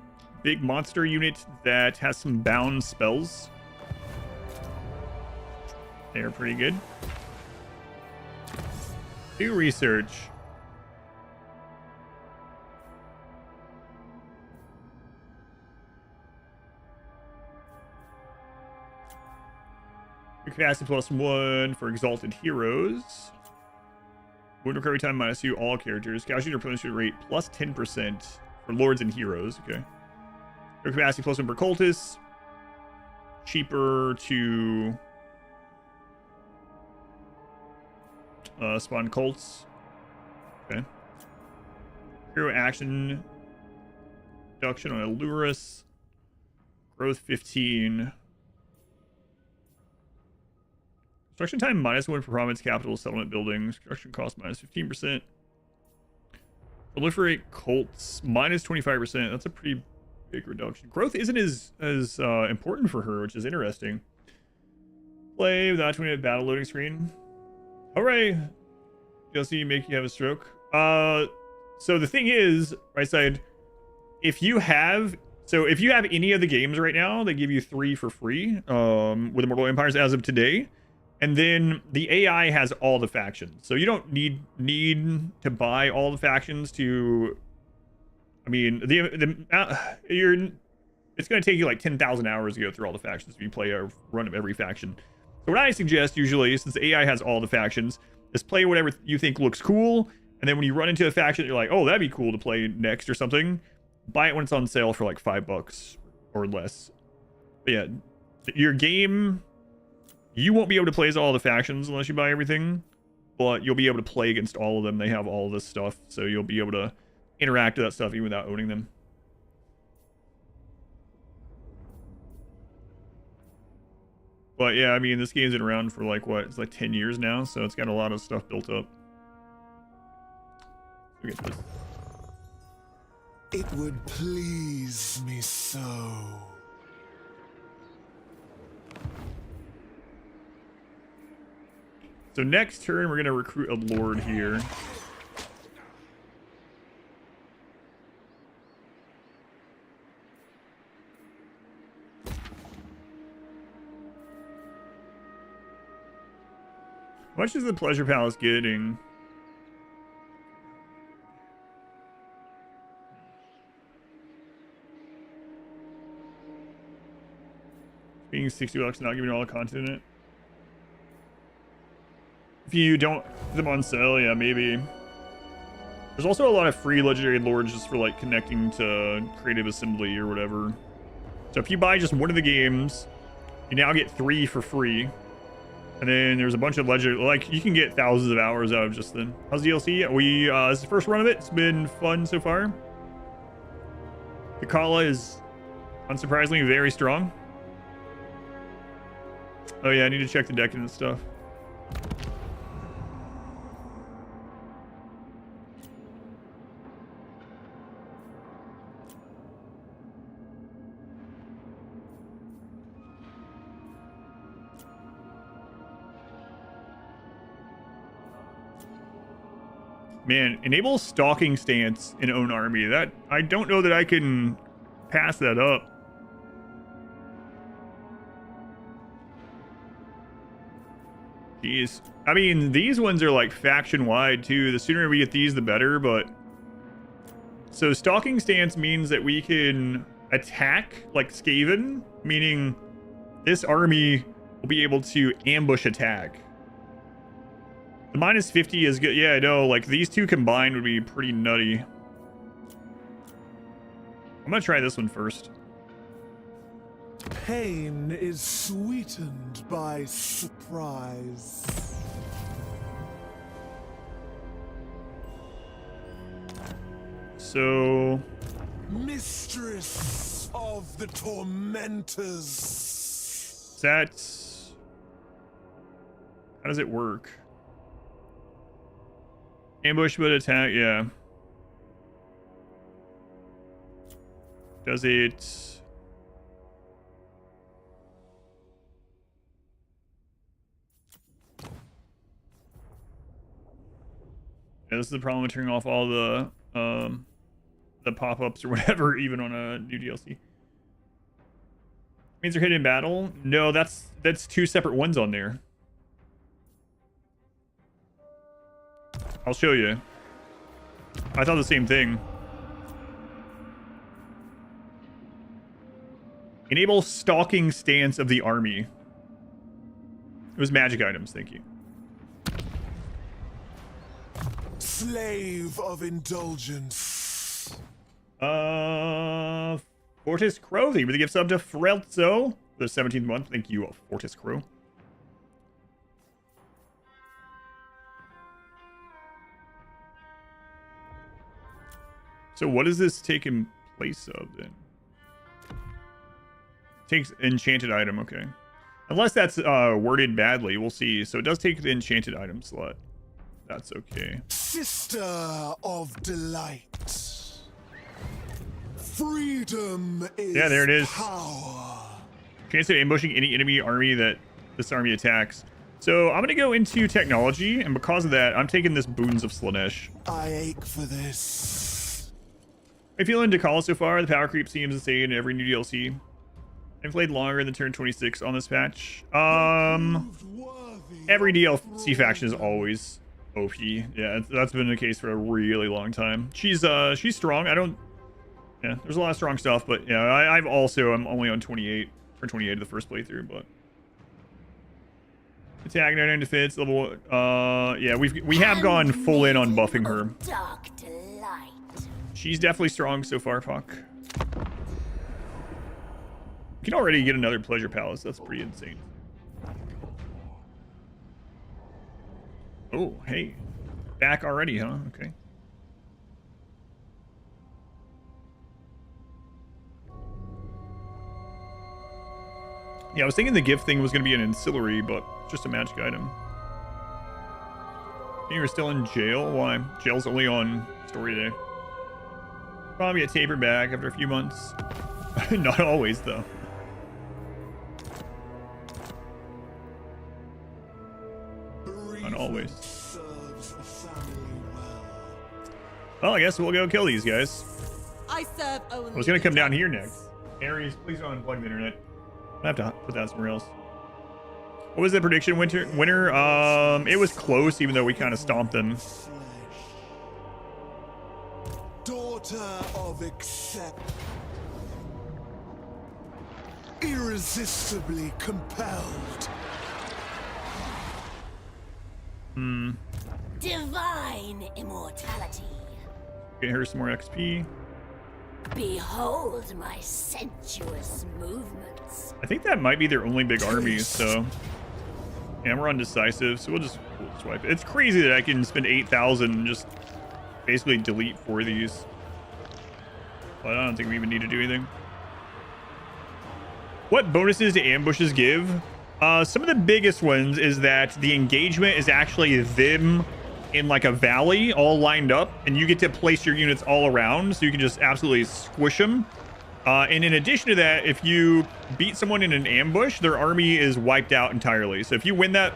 big monster unit that has some bound spells. They're pretty good. Do research. Your capacity +1 for Exalted Heroes. Wound recovery time -2 all characters. Casualty replenishment rate +10% for Lords and Heroes. Okay. Your capacity +1 for Cultists. Cheaper to spawn cults. Okay. Hero action reduction on Allurus. Growth 15. Construction time -1 for province, capital, settlement buildings. Construction cost -15%. Proliferate cults -25%. That's a pretty big reduction. Growth isn't as important for her, which is interesting. Play without 20-minute battle loading screen. Hooray! DLC make you have a stroke. So the thing is, right side, if you have any of the games right now, they give you 3 for free with Immortal Empires as of today. And then the AI has all the factions. So you don't need to buy all the factions to... I mean, it's going to take you like 10,000 hours to go through all the factions if you play a run of every faction. So what I suggest usually, since the AI has all the factions, is play whatever you think looks cool. And then when you run into a faction, you're like, oh, that'd be cool to play next or something. Buy it when it's on sale for like $5 or less. But yeah, your game... You won't be able to play as all the factions unless you buy everything, but you'll be able to play against all of them. They have all this stuff, so you'll be able to interact with that stuff even without owning them. But yeah, I mean, this game's been around for like, what? It's like 10 years now, so it's got a lot of stuff built up. Look at this. It would please me so. So next turn, we're going to recruit a lord here. How much is the Pleasure Palace getting? Being $60 and not giving you all the content in it. If you don't put them on sale, yeah, maybe. There's also a lot of free legendary lords just for like connecting to Creative Assembly or whatever. So if you buy just one of the games, you now get 3 for free. And then there's a bunch of legendary, like you can get thousands of hours out of just then. How's DLC? This is the first run of it. It's been fun so far. Dechala is unsurprisingly very strong. Oh yeah, I need to check the deck and stuff. Man, enable stalking stance in own army. That I don't know that I can pass that up. Jeez. I mean, these ones are like faction wide too. The sooner we get these, the better, but... So stalking stance means that we can attack like Skaven, meaning this army will be able to ambush attack. The -50 is good. Yeah, I know. Like, these two combined would be pretty nutty. I'm gonna try this one first. Pain is sweetened by surprise. So... Mistress of the tormentors. Is that... How does it work? Ambush but attack, yeah. Does it... Yeah, this is the problem with turning off all the pop-ups or whatever, even on a new DLC. Means they're hidden in battle? No, that's two separate ones on there. I'll show you. I thought the same thing. Enable stalking stance of the army. It was magic items, thank you. Slave of indulgence. Fortis Crow, thank you for the gift sub to Frelzo. The 17th month, thank you, Fortis Crow. So what is this taking place of then? Takes enchanted item, okay. Unless that's worded badly, we'll see. So it does take the enchanted item slot. That's okay. Sister of delight. Freedom is yeah, there it is. Power. Chance of ambushing any enemy army that this army attacks. So I'm gonna go into technology, and because of that, I'm taking this Boons of Slaanesh. I ache for this. I feel in Dechala so far, the power creep seems insane in every new DLC. I've played longer than turn 26 on this patch. Every DLC faction is always OP. Yeah, that's been the case for a really long time. She's strong. Yeah, there's a lot of strong stuff, but yeah, I'm only on 28 for 28 of the first playthrough, but attack 99 defense level. Yeah, we have gone full in on buffing her. Dark delight. She's definitely strong so far. Fuck. You can already get another pleasure palace. That's pretty insane. Oh, hey. Back already, huh? Okay. Yeah, I was thinking the gift thing was going to be an ancillary, but it's just a magic item. You're still in jail? Why? Jail's only on story day. Probably get tapered back after a few months. Not always, though. Not always. Well, I guess we'll go kill these guys. I serve only. I was gonna come down here next. Aries, please don't unplug the internet. I have to put that somewhere else. What was the prediction? Winner? It was close, even though we kind of stomped them. Daughter of accept. Irresistibly compelled. Divine immortality. Get her some more XP. Behold my sensuous movements. I think that might be their only big army, so... Yeah, we're undecisive, so we'll swipe it. It's crazy that I can spend 8,000 and just basically delete 4 of these. But I don't think we even need to do anything. What bonuses do ambushes give? Some of the biggest ones is that the engagement is actually them in like a valley all lined up, and you get to place your units all around, so you can just absolutely squish them. And in addition to that, if you beat someone in an ambush, their army is wiped out entirely. So if you win that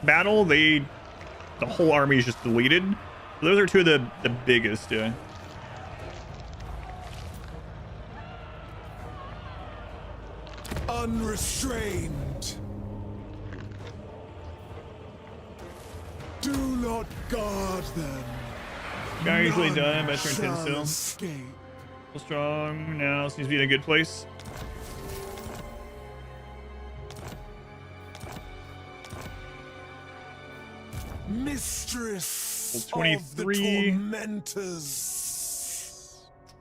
battle, the whole army is just deleted. So those are two of the biggest, yeah. Unrestrained. Do not guard them. Guy usually done. Best turn 10 Shall still. escape. Still strong now. Seems to be in a good place. Mistress Well, of the 23. tormentors.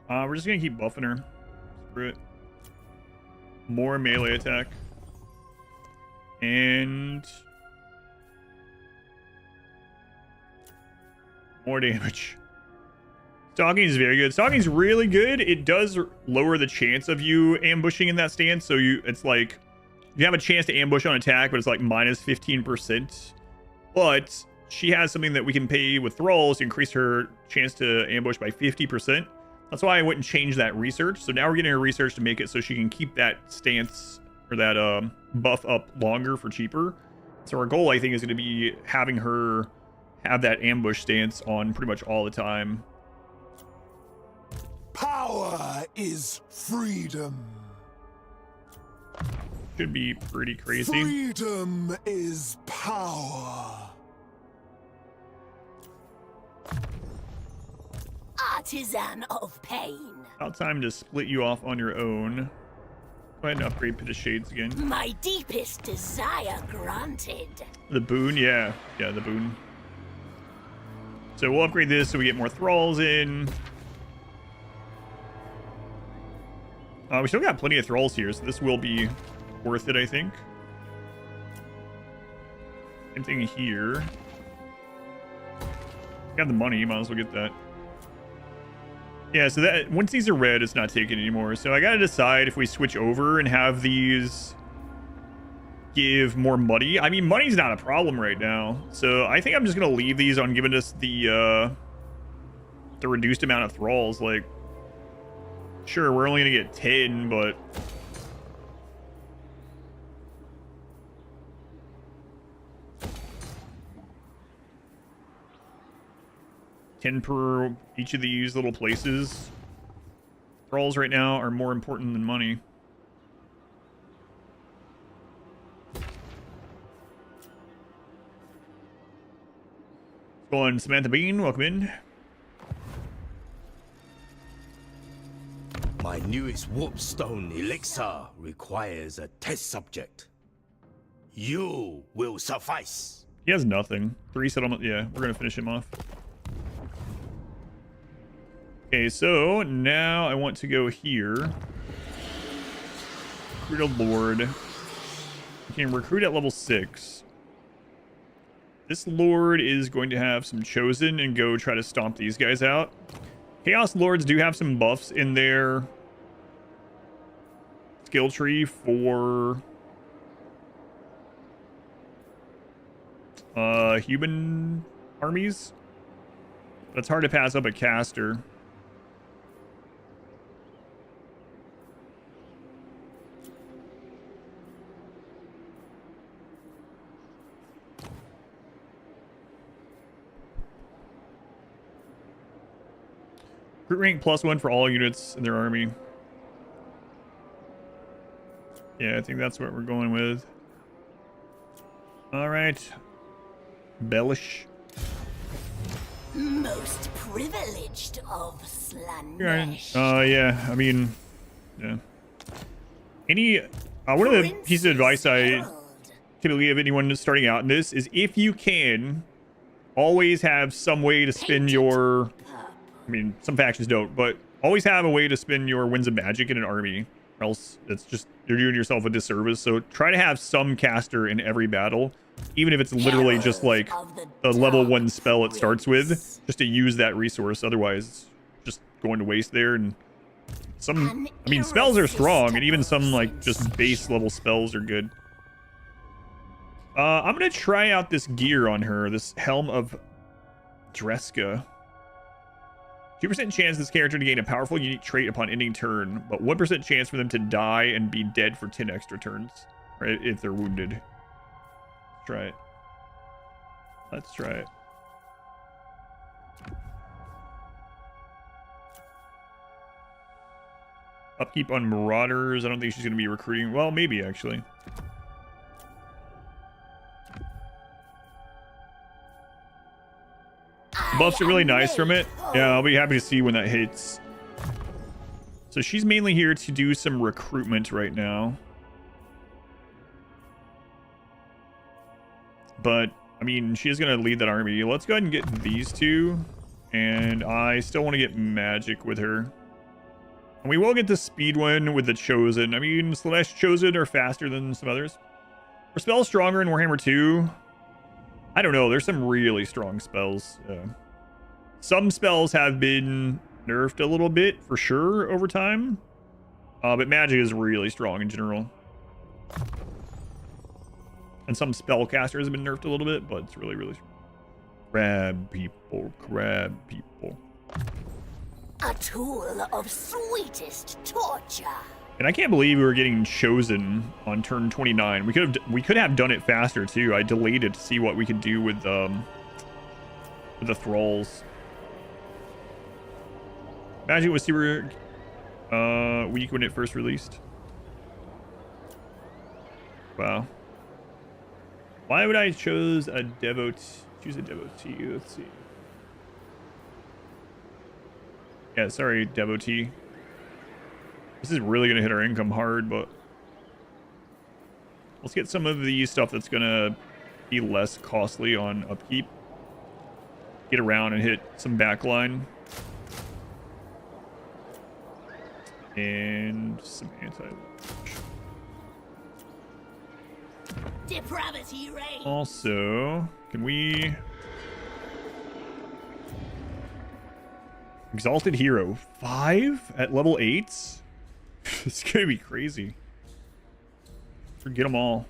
We're just gonna keep buffing her. Screw it. More melee attack. And more damage. Stalking is very good. Stalking is really good. It does lower the chance of you ambushing in that stance. So it's like you have a chance to ambush on attack, but it's like minus 15%. But she has something that we can pay with thralls to increase her chance to ambush by 50%. That's why I wouldn't change that research. So now we're getting her research to make it so she can keep that stance or that buff up longer for cheaper. So our goal, I think, is going to be having her have that ambush stance on pretty much all the time. Power is freedom. Should be pretty crazy. Freedom is power. Artisan of pain. About time to split you off on your own. Go ahead and upgrade Pit of Shades again. My deepest desire granted. The boon, yeah. Yeah, the boon. So we'll upgrade this so we get more thralls in. We still got plenty of thralls here, so this will be worth it, I think. Same thing here. Got the money, might as well get that. Yeah, so that once these are red, it's not taken anymore. So I gotta decide if we switch over and have these give more money. I mean, money's not a problem right now. So I think I'm just gonna leave these on giving us the reduced amount of thralls. Like, sure, we're only gonna get 10, but per each of these little places. Thralls right now are more important than money. Go on, Samantha Bean, welcome in. My newest warpstone elixir requires a test subject. You will suffice. He has nothing. 3 settlement. Yeah, we're gonna finish him off. Okay, so now I want to go here. Recruit a lord. You can recruit at level 6. This lord is going to have some chosen and go try to stomp these guys out. Chaos lords do have some buffs in their skill tree for human armies. That's hard to pass up a caster. Recruit rank +1 for all units in their army. Yeah, I think that's what we're going with. All right. Bellish. Most privileged of Slaanesh. Yeah, I mean, yeah. Any, one of the pieces of advice I typically give anyone starting out in this is if you can, always have some way to spin your, I mean, some factions don't, but always have a way to spin your Winds of Magic in an army, or else it's just, you're doing yourself a disservice. So try to have some caster in every battle, even if it's literally just like a level 1 spell it starts with, just to use that resource. Otherwise, it's just going to waste there. And some, I mean, spells are strong, and even some like just base level spells are good. I'm gonna try out this gear on her, this Helm of Dreska. 2% chance this character to gain a powerful unique trait upon ending turn, but 1% chance for them to die and be dead for 10 extra turns, right? If they're wounded. Let's try it. Let's try it. Upkeep on Marauders. I don't think she's going to be recruiting. Well, maybe actually. Buffs are really nice from it. Yeah, I'll be happy to see when that hits. So she's mainly here to do some recruitment right now. But, I mean, she is going to lead that army. Let's go ahead and get these two. And I still want to get magic with her. And we will get the speed one with the Chosen. I mean, Slaanesh Chosen are faster than some others. Are spells stronger in Warhammer 2? I don't know. There's some really strong spells. Some spells have been nerfed a little bit for sure over time. But magic is really strong in general. And some spellcasters have been nerfed a little bit, but it's really, really strong. Crab people, crab people. A tool of sweetest torture. And I can't believe we were getting chosen on turn 29. We could have done it faster too. I delayed it to see what we could do with the thralls. Magic was super weak when it first released. Wow. Why would I choose a devotee? Choose a devotee. Let's see. Yeah, sorry, devotee. This is really gonna hit our income hard, but let's get some of the stuff that's gonna be less costly on upkeep. Get around and hit some backline. And some anti-launch. Depravity reigns. Also, can we... Exalted Hero 5 at level 8? It's gonna be crazy. Forget them all.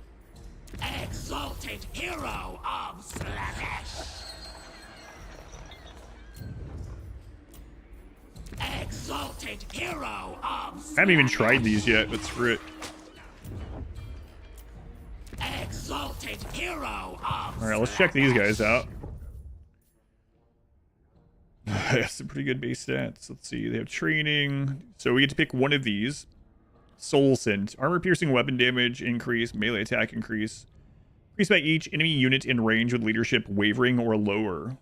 Exalted Hero of Slaanesh. Exalted Hero of Slaanesh. I haven't even tried these yet, but screw it. Exalted Hero of Alright, let's check these guys out. That's some pretty good base stats. Let's see. They have training. So we get to pick one of these. Soul Scent. Armor piercing weapon damage increase. Melee attack increase. Increased by each enemy unit in range with leadership wavering or lower.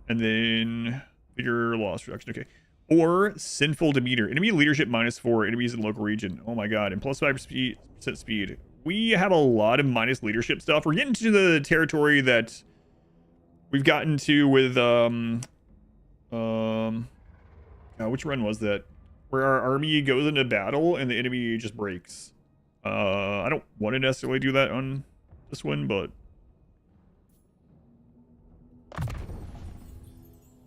And then figure loss reduction. Okay. Or Sinful Demeanor. Enemy leadership -4. Enemies in local region. Oh my god. And plus 5% speed. We have a lot of minus leadership stuff. We're getting to the territory that we've gotten to with which run was that? Where our army goes into battle and the enemy just breaks. I don't want to necessarily do that on this one, but...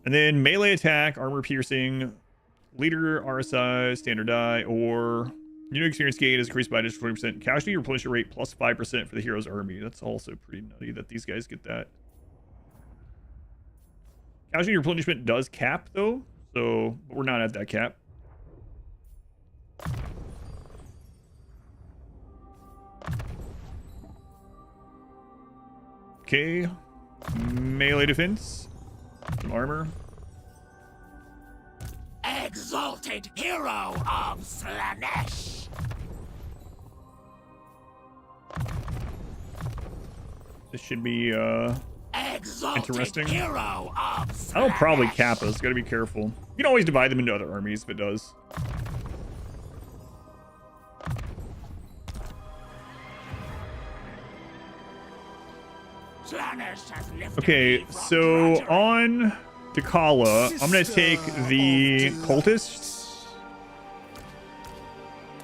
And then melee attack, armor piercing, leader RSI, standard die, or unit experience gain is increased by just 40%. Casualty replenishment rate plus 5% for the hero's army. That's also pretty nutty that these guys get that. Casualty replenishment does cap though, so but we're not at that cap. Okay, melee defense, some armor. Exalted Hero of Slaanesh. This should be interesting. Hero of Slaanesh. That'll probably cap us. Gotta be careful. You can always divide them into other armies if it does. Okay, so on Dechala, I'm gonna take the cultists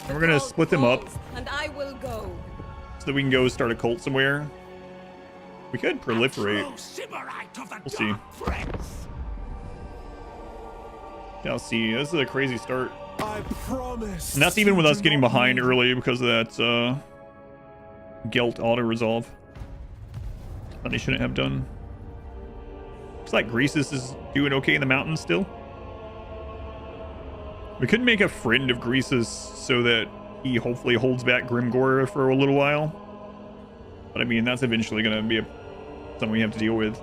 and we're gonna split them up and I will go. so that we can go start a cult somewhere. We could proliferate. We'll see. Yeah, I'll see. This is a crazy start. I promise. And that's even with us getting behind early because of that guilt auto resolve that they shouldn't have done. Looks like Greasus is doing okay in the mountains still. We could make a friend of Greasus so that he hopefully holds back Grimgore for a little while. But I mean, that's eventually going to be something we have to deal with.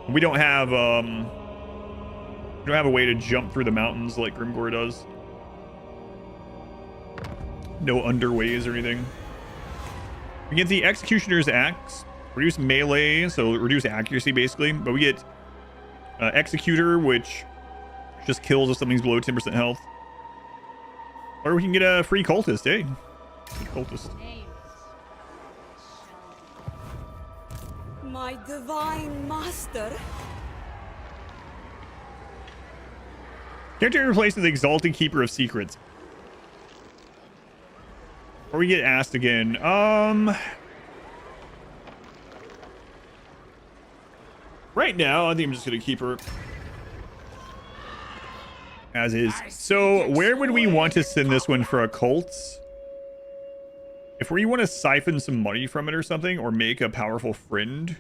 We don't have a way to jump through the mountains like Grimgore does. No underways or anything. We get the Executioner's Axe. Reduce melee, so reduce accuracy basically. But we get Executor, which just kills if something's below 10% health. Or we can get a free cultist, eh? Cultist. My divine master. Character replaces the Exalted Keeper of Secrets. Or we get asked again. Right now, I think I'm just gonna keep her. as is. So where would we want to send this one for occults? If we want to siphon some money from it or something, or make a powerful friend,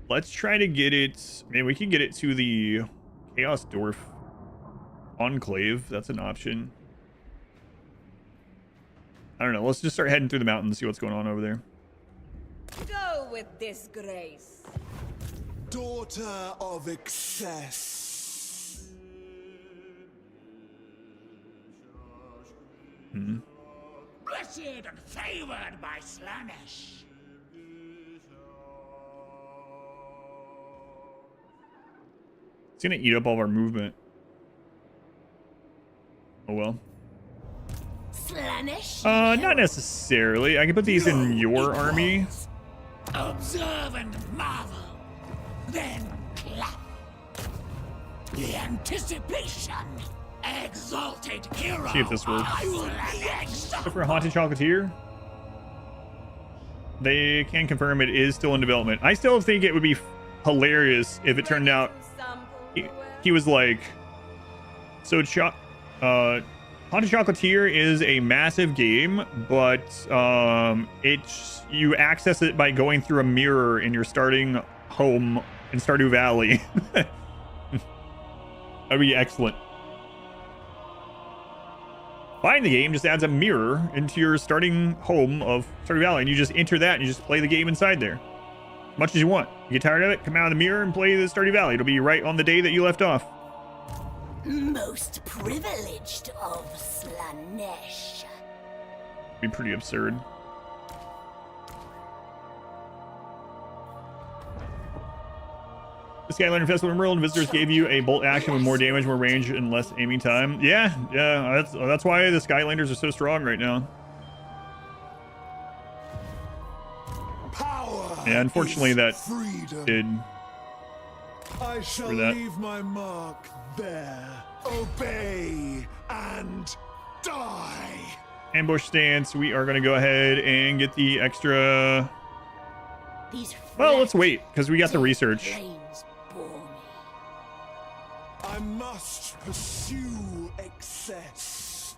let's try to get it. Man, we can get it to the Chaos Dwarf Enclave. That's an option. I don't know. Let's just start heading through the mountains and see what's going on over there. Go with disgrace. Daughter of excess. Blessed and favored by Slaanesh. It's gonna eat up all of our movement. Oh well. Slaanesh? Not necessarily. I can put these in your army. Observe and marvel. Then clap. The anticipation. Exalted hero. See if this works. I will annex. Go for a Haunted Chocolatier. They can confirm it is still in development. I still think it would be hilarious if it turned out he was like, so Haunted Chocolatier is a massive game, but you access it by going through a mirror in your starting home in Stardew Valley. That'd be excellent. Buying the game just adds a mirror into your starting home of Stardew Valley, and you just enter that and you just play the game inside there. As much as you want. You get tired of it, come out of the mirror and play the Stardew Valley. It'll be right on the day that you left off. Most privileged of Slaanesh. Be pretty absurd. The Skylander Festival Emerald and visitors gave you a bolt action with more damage, more range, and less aiming time. Yeah, that's why the Skylanders are so strong right now. Power. Yeah, unfortunately that Freedom. did. I shall that. leave my mark there. Obey and die. Ambush stance. We are going to go ahead and get the extra. Well, let's wait because we got the research. I must pursue excess.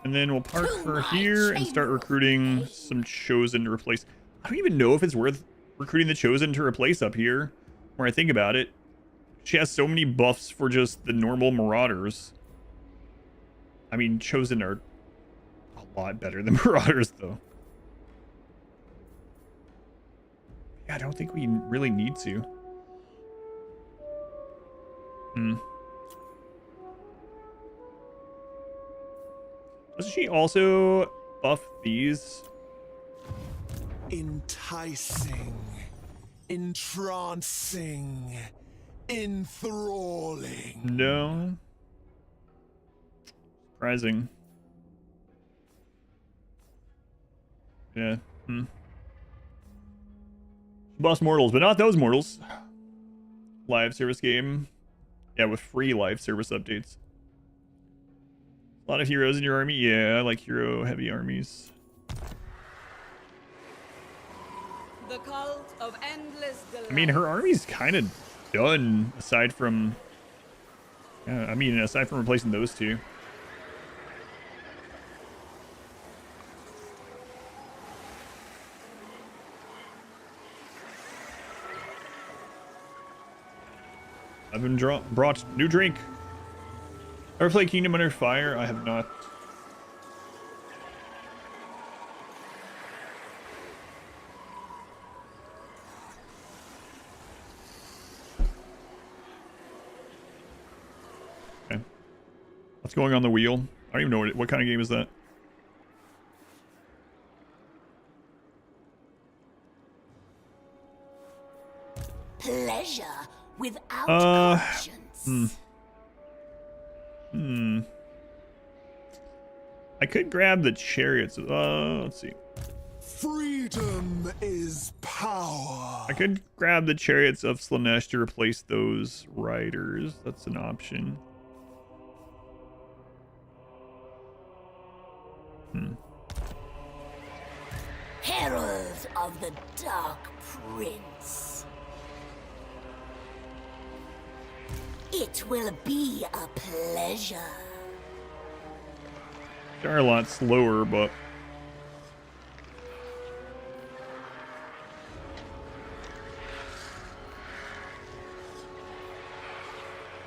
And then we'll park her here and start recruiting some Chosen to replace. I don't even know if it's worth recruiting the Chosen to replace up here, where I think about it. She has so many buffs for just the normal Marauders. I mean, Chosen are a lot better than Marauders, though. Yeah, I don't think we really need to. Doesn't she also buff these? Enticing, entrancing, enthralling. No. Surprising. Yeah. Boss mortals, but not those mortals. Live service game. Yeah, with free live service updates. A lot of heroes in your army. Yeah, I like hero heavy armies. The cult of endless delight. I mean, her army's kind of done aside from aside from replacing those two. I've been brought new drink. Ever play Kingdom Under Fire? I have not. Okay. What's going on the wheel? I don't even know what kind of game is that. Pleasure without conscience. I could grab the chariots. Let's see. Freedom is power. I could grab the chariots of Slaanesh to replace those riders. That's an option. Herald of the Dark Prince. It will be a pleasure. They're a lot slower, but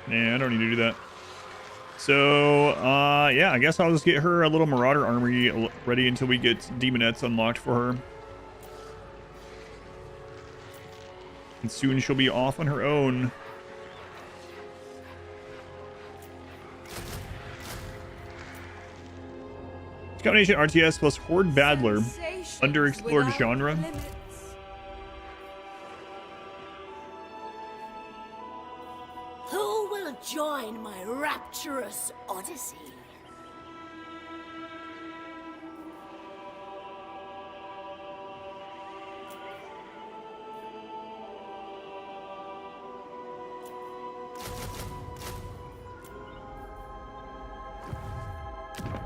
yeah, I don't need to do that. So, yeah, I guess I'll just get her a little Marauder armory ready until we get Demonettes unlocked for her. And soon she'll be off on her own. Combination RTS plus Horde Battler. Underexplored genre. Who will join my rapturous odyssey?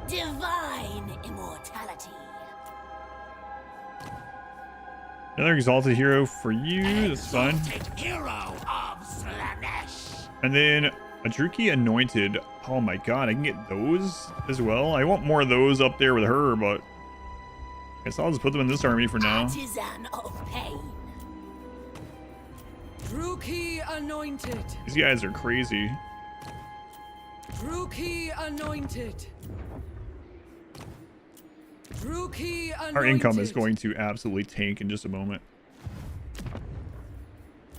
Divine immortality. Another exalted hero for you. That's fine. Hero of Slaanesh. And then a Druki Anointed. Oh my god, I can get those as well. I want more of those up there with her, but I guess I'll just put them in this army for now. Artisan of pain. Druki Anointed. These guys are crazy. Druki Anointed. Druki Anointed. Our income is going to absolutely tank in just a moment.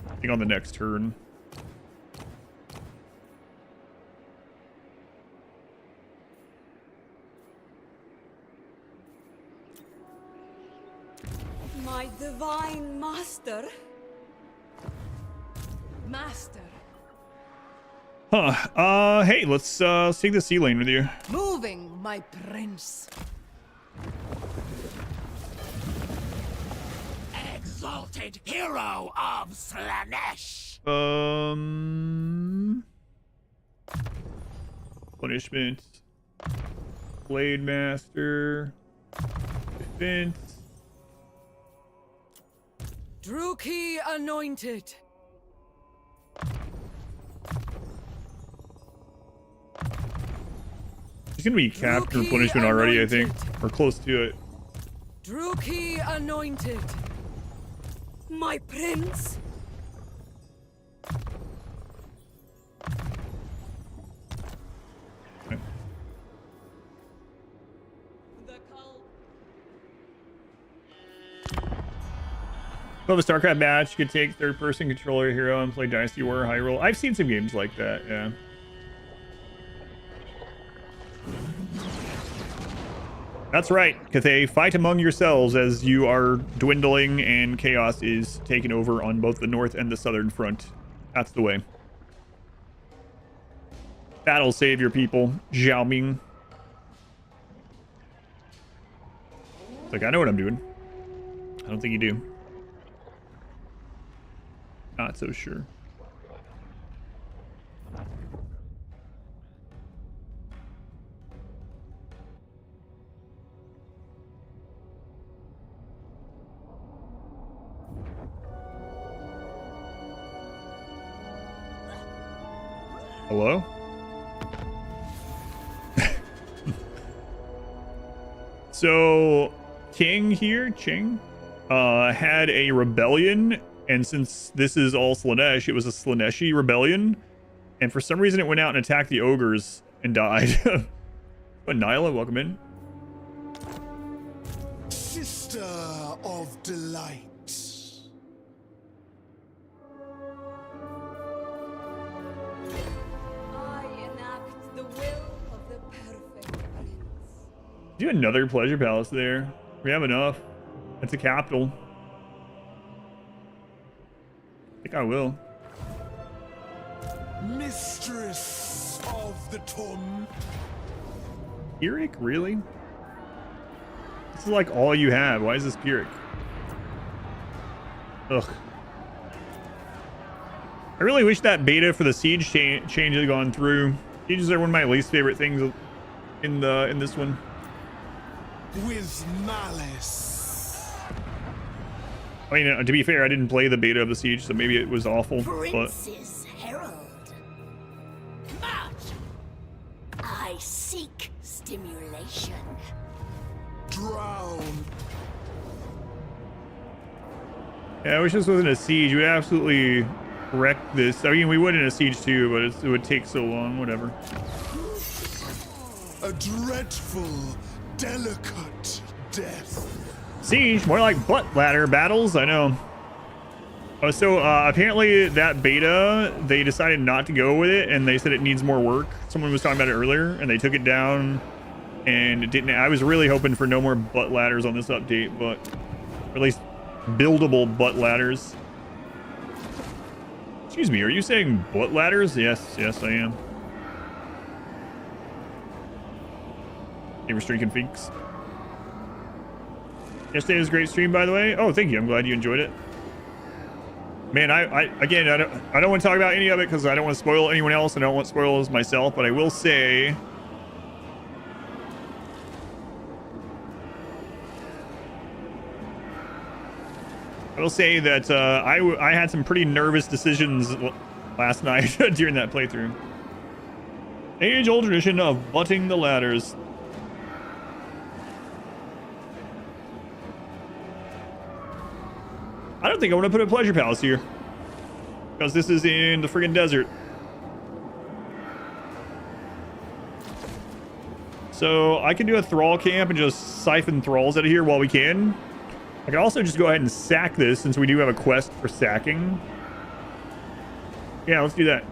I think on the next turn. My divine master. Master. Huh. Hey, let's take the sea lane with you. Moving, my prince. Exalted hero of Slaanesh. Punishment. Blade Master. Defense. Druki Anointed. He's gonna be capped for punishment already, I think. Or close to it. Druki Anointed. My prince. Okay. Above a StarCraft match, you could take third-person controller hero and play Dynasty War high roll. I've seen some games like that, yeah. That's right, Cathay. Fight among yourselves as you are dwindling and chaos is taking over on both the north and the southern front. That's the way. That'll save your people, Zhao Ming. It's like, I know what I'm doing. I don't think you do. Not so sure. Hello? So, King here, Ching, had a rebellion, and since this is all Slaanesh, it was a Slaaneshi rebellion, and for some reason it went out and attacked the ogres and died. But Nyla, welcome in. Sister of delight. I enact the will of the perfect prince. Do another pleasure palace there. We have enough. It's a capital. I think I will. Mistress of the Torment. Pyrrhic, really? This is like all you have. Why is this Pyrrhic? Ugh. I really wish that beta for the siege change had gone through. Sieges are one of my least favorite things in this one. With malice. I mean, to be fair, I didn't play the beta of the siege, so maybe it was awful. Prince's Herald. I seek stimulation. Drown. Yeah, I wish this wasn't a siege. We would absolutely wreck this. I mean, we would in a siege too, but it would take so long. Whatever. A dreadful, delicate death. Siege, more like butt ladder battles. I know. Oh, so apparently that beta, they decided not to go with it, and they said it needs more work. Someone was talking about it earlier, and they took it down, and it didn't. I was really hoping for no more butt ladders on this update, but or at least buildable butt ladders. Excuse me, are you saying butt ladders? Yes, I am. Hey, restricted Finks. Yesterday was a great stream, by the way. Oh, thank you. I'm glad you enjoyed it. Man, I don't want to talk about any of it because I don't want to spoil anyone else. I don't want to spoil myself, but I will say that I had some pretty nervous decisions last night during that playthrough. Age-old tradition of butting the ladders. I don't think I want to put a pleasure palace here because this is in the friggin' desert. So I can do a thrall camp and just siphon thralls out of here while we can. I can also just go ahead and sack this since we do have a quest for sacking. Yeah, let's do that.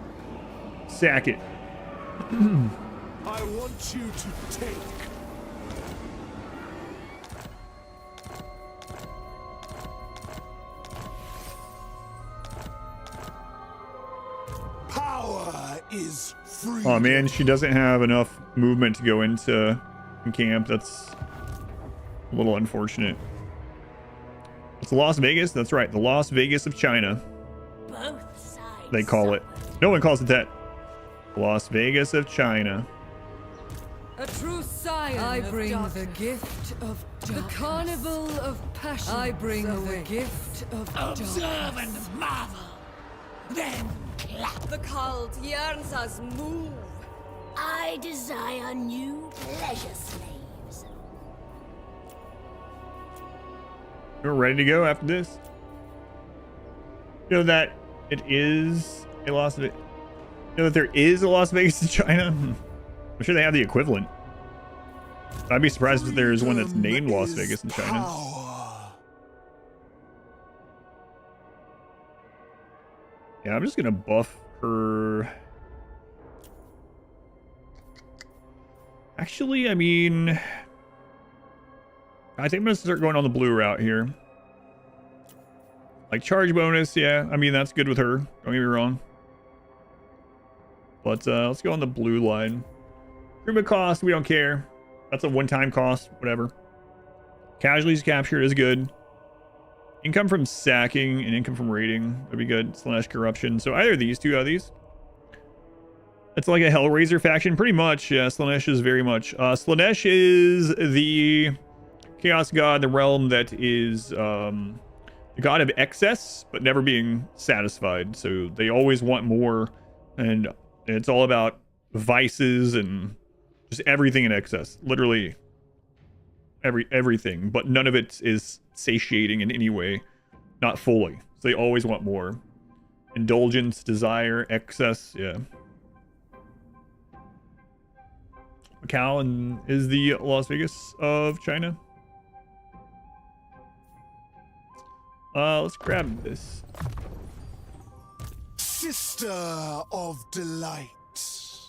Sack it. I want you to take. Power is free. Oh man, she doesn't have enough movement to go into camp. That's a little unfortunate. It's Las Vegas. That's right, the Las Vegas of China. Both sides. They call it. No one calls it that. Las Vegas of China. A true scion. I bring the gift of darkness. The carnival of passion. I bring the gift of Observe darkness. and marvel. Then clap. The cult yearns us move. I desire new pleasure slaves. We're ready to go after this. You know that it is a Las Vegas. You know that there is a Las Vegas in China. I'm sure they have the equivalent. I'd be surprised if there's one that's named Las Vegas in China. Power. Yeah, I'm just gonna buff her. Actually, I mean, I think I'm gonna start going on the blue route here. Like charge bonus, yeah. I mean, that's good with her. Don't get me wrong. But let's go on the blue line. Recruitment cost, we don't care. That's a one-time cost, whatever. Casualties captured is good. Income from sacking and income from raiding would be good. Slaanesh corruption. So either of these, two of these. It's like a Hellraiser faction, pretty much. Yeah, Slaanesh is very much. Slaanesh is the chaos god, the realm that is the god of excess, but never being satisfied. So they always want more, and it's all about vices and just everything in excess. Literally everything, but none of it is satiating in any way, not fully. So they always want more. Indulgence, desire, excess, yeah. Macau is the Las Vegas of China. Let's grab this. Sister of delight.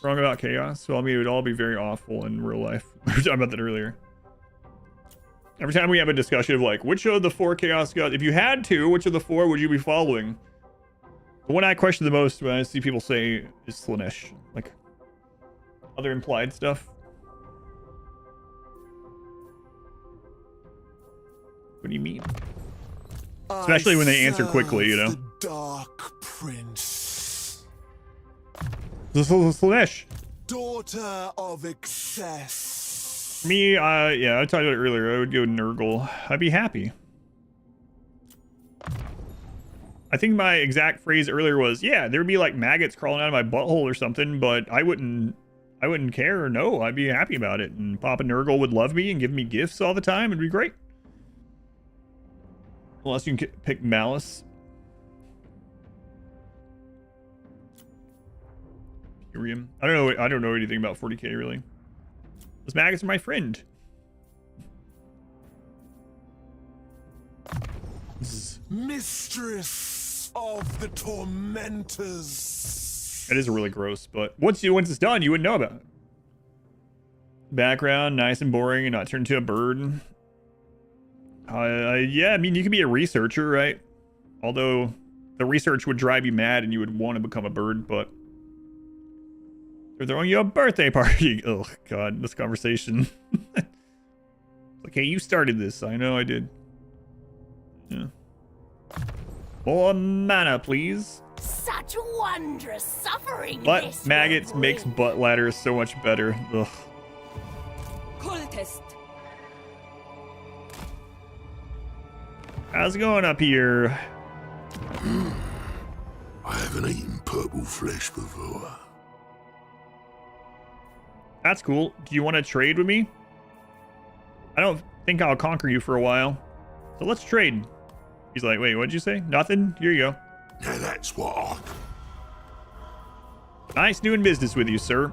Wrong about chaos. Well, I mean, it would all be very awful in real life. We were talking about that earlier. Every time we have a discussion of like, which of the 4 chaos gods, if you had to, which of the 4 would you be following? The one I question the most when I see people say is Slaanesh. Like, other implied stuff. What do you mean? Especially when they answer quickly, you know. The Dark Prince. This is Slaanesh. Daughter of excess. Me, yeah, I talked about it earlier. I would go Nurgle. I'd be happy. I think my exact phrase earlier was, yeah, there'd be like maggots crawling out of my butthole or something, but I wouldn't I wouldn't care. No, I'd be happy about it. And Papa Nurgle would love me and give me gifts all the time. It'd be great. Unless you can pick Malice. Purium. I don't know anything about 40k really. Those maggots are my friend. Mistress of the tormentors. That is really gross, but once it's done, you wouldn't know about it. Background, nice and boring, and not turn into a bird. Yeah, I mean, you could be a researcher, right? Although the research would drive you mad and you would want to become a bird, but they're throwing you a birthday party. Oh, God, this conversation. Okay, you started this. I know I did. Yeah. More mana, please. Such wondrous suffering. But maggots makes butt ladders so much better. Ugh. Cultist. How's it going up here? I haven't eaten purple flesh before. That's cool. Do you want to trade with me? I don't think I'll conquer you for a while. So let's trade. He's like, wait, what'd you say? Nothing? Here you go. Now that's what I... Nice doing business with you, sir.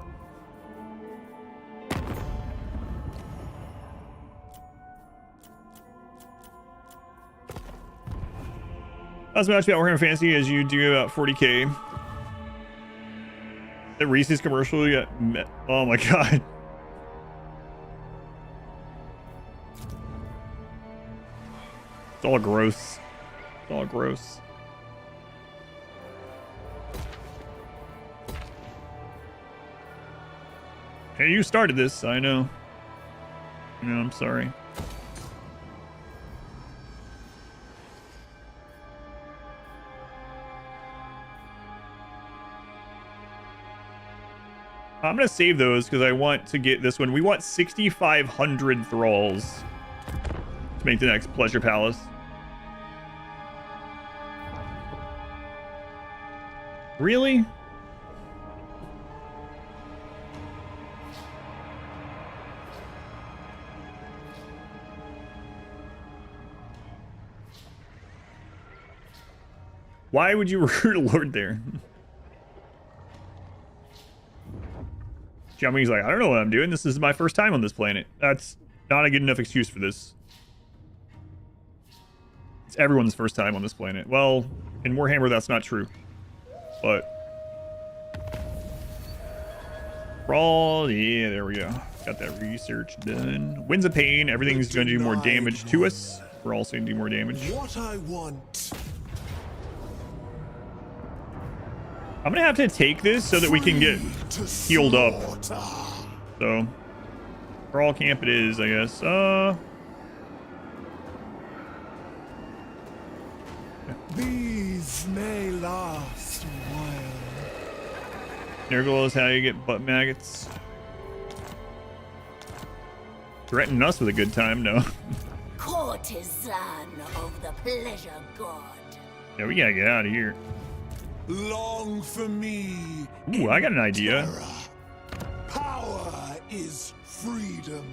Not as much about Warhammer Fantasy as you do about 40k. The Reese's commercial, you got oh my god. It's all gross. It's all gross. Hey, you started this, I know. No, I'm sorry. I'm gonna save those because I want to get this one. We want 6,500 thralls to make the next Pleasure Palace. Really? Why would you recruit a lord there? Jiami's like, I don't know what I'm doing. This is my first time on this planet. That's not a good enough excuse for this. It's everyone's first time on this planet. Well, in Warhammer, that's not true. But... Brawl, yeah, there we go. Got that research done. Winds of Pain, everything's going to do more damage to us. We're also going to do more damage. What I want. I'm gonna have to take this so that we can get healed up. So, for all camp it is, I guess. These may last a while. Nurgle is how you get butt maggots. Threatening us with a good time, no. Courtesan of the pleasure god. Yeah, we gotta get out of here. Long for me. Ooh, I got an idea. Power is freedom.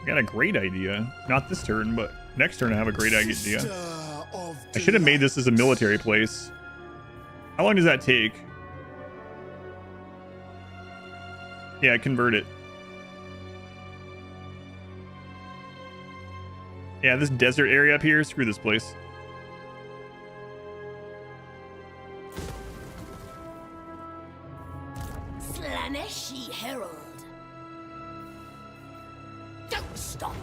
I got a great idea. Not this turn, but next turn I have a great idea. I should have made this as a military place. How long does that take? Yeah, convert it. Yeah, this desert area up here, screw this place. Slaanesh herald. Don't stop.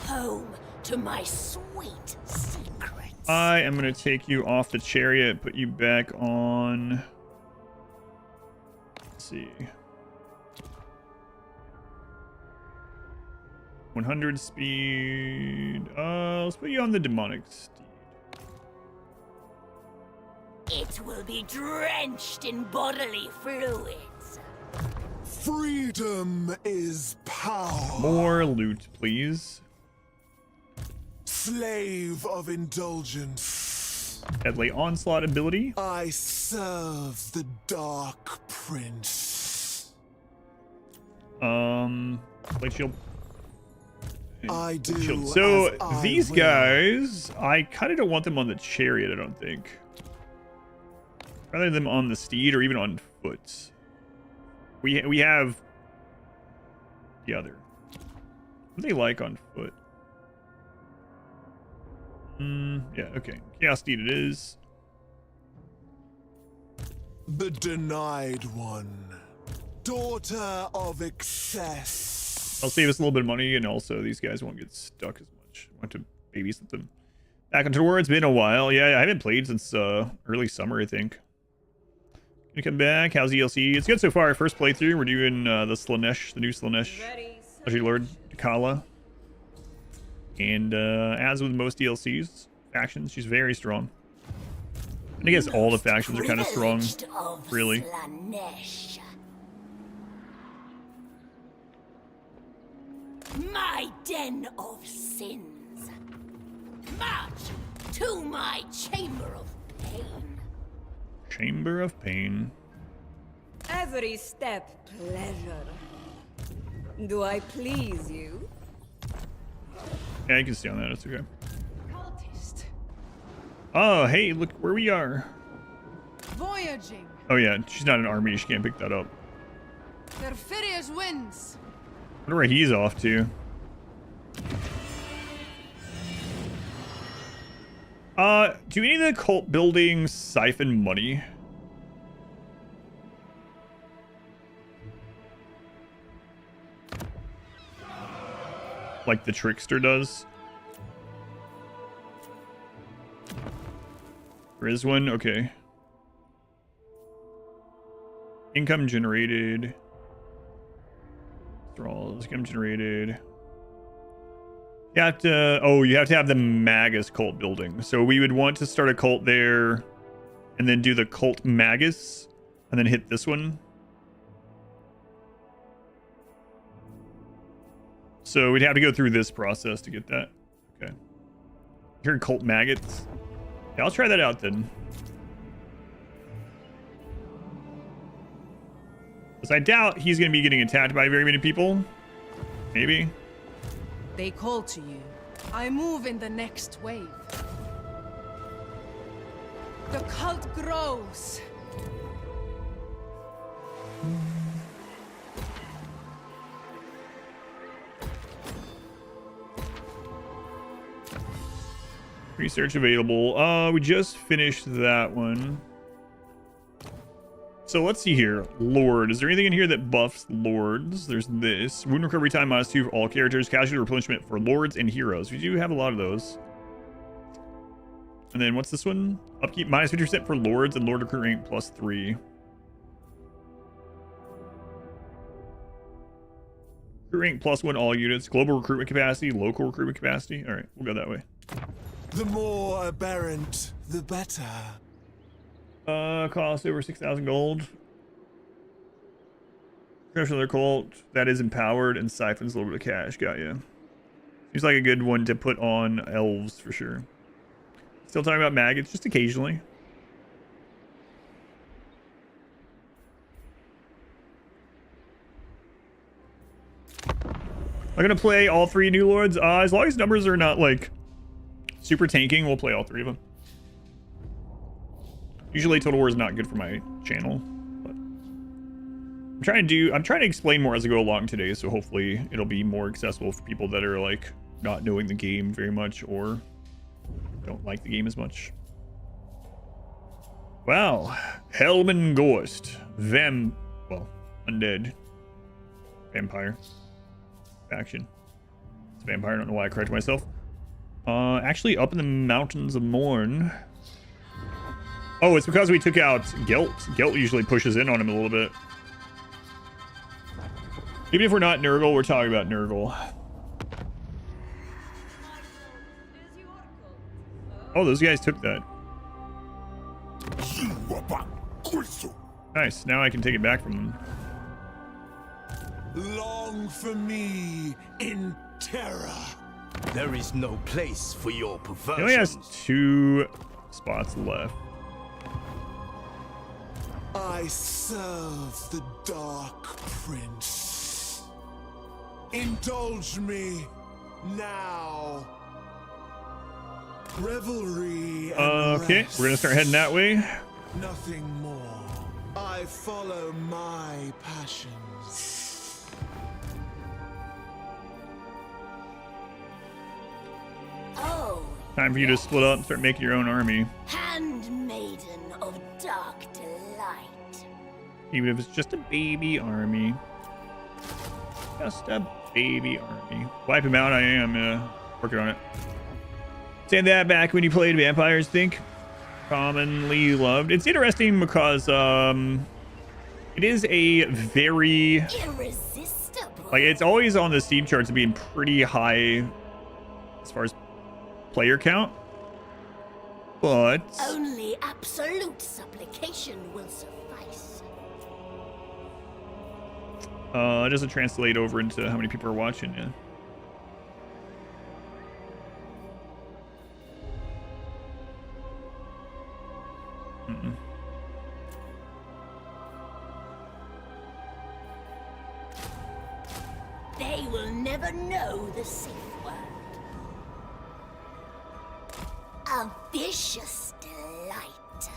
Home to my sweet secrets. I am going to take you off the chariot, put you back on... Let's see. 100 speed. Let's put you on the demonic steed. It will be drenched in bodily fluids. Freedom is power. More loot, please. Slave of indulgence. Deadly Onslaught ability. I serve the Dark Prince. Blade shield. I do. Shield. So as I these will. guys, I kind of don't want them on the chariot. I don't think. Rather them on the steed or even on foot. We have the other. What do they like on foot? Yeah, okay. Chaos steed it is. The denied one. Daughter of excess. I'll save us a little bit of money, and also these guys won't get stuck as much. I want to babysit them. Back on tour, it's been a while. Yeah, I haven't played since early summer, I think. Gonna come back. How's ELC? It's good so far. First playthrough. We're doing the Slaanesh, the new Slaanesh. Legendary Lord Dechala. And as with most DLCs, factions, she's very strong. I guess all the factions are kind of strong, really. Slaanesh. My den of sins. March to my chamber of pain. Chamber of Pain. Every step pleasure. Do I please you? Yeah, you can stay on that. It's okay. Cultist. Oh, hey, look where we are. Voyaging. Oh, yeah, she's not an army. She can't pick that up. Perfidious winds. I wonder where he's off to. Do any of the cult buildings siphon money? Like the Trickster does? There is one? Okay. Income generated. Withdrawals. Income generated. You have to... Oh, you have to have the Magus cult building. So we would want to start a cult there and then do the cult Magus and then hit this one. So we'd have to go through this process to get that. Okay. Here, cult maggots. Yeah, I'll try that out then. Because I doubt he's going to be getting attacked by very many people. Maybe. They call to you. I move in the next wave. The cult grows. Research available. We just finished that one. So let's see here. Lord. Is there anything in here that buffs lords? There's this. Wound recovery time -2 for all characters. Casualty replenishment for lords and heroes. We do have a lot of those. And then what's this one? Upkeep -50% for lords and lord recruit rank +3. Recruit rank +1 all units. Global recruitment capacity. Local recruitment capacity. All right, we'll go that way. The more aberrant, the better. Cost over 6,000 gold. Crush another cult that is empowered and siphons a little bit of cash. Got ya. Seems like a good one to put on elves for sure. Still talking about maggots, just occasionally. I'm gonna play all 3 new lords. As long as numbers are not like super tanking, we'll play all 3 of them. Usually Total War is not good for my channel, but I'm trying to explain more as I go along today, so hopefully it'll be more accessible for people that are like not knowing the game very much or don't like the game as much. Wow. Hellman Ghost. Undead. Vampire. Faction. It's vampire, I don't know why I corrected myself. Actually up in the Mountains of Morn. Oh, it's because we took out Gelt. Gelt usually pushes in on him a little bit. Even if we're not Nurgle, we're talking about Nurgle. Oh, those guys took that. Nice. Now I can take it back from them. Long for me in terror. There is no place for your He only has perversions. 2 spots left. I serve the Dark Prince. Indulge me now. Revelry and Okay, rest. we're gonna start heading that way. Nothing more. I follow my passions. Oh, Time for you to split up and start making your own army. handmaiden of dark delight. Even if it's just a baby army. Just a baby army. Wipe him out, I am working on it. Saying that back when you played Vampires, think? Commonly loved. It's interesting because it is a very Irresistible. like it's always on the Steam charts being pretty high as far as player count. But Only absolute supplication will suffice. it doesn't translate over into how many people are watching, yeah. Mm-mm. They will never know the safe word. A vicious delight.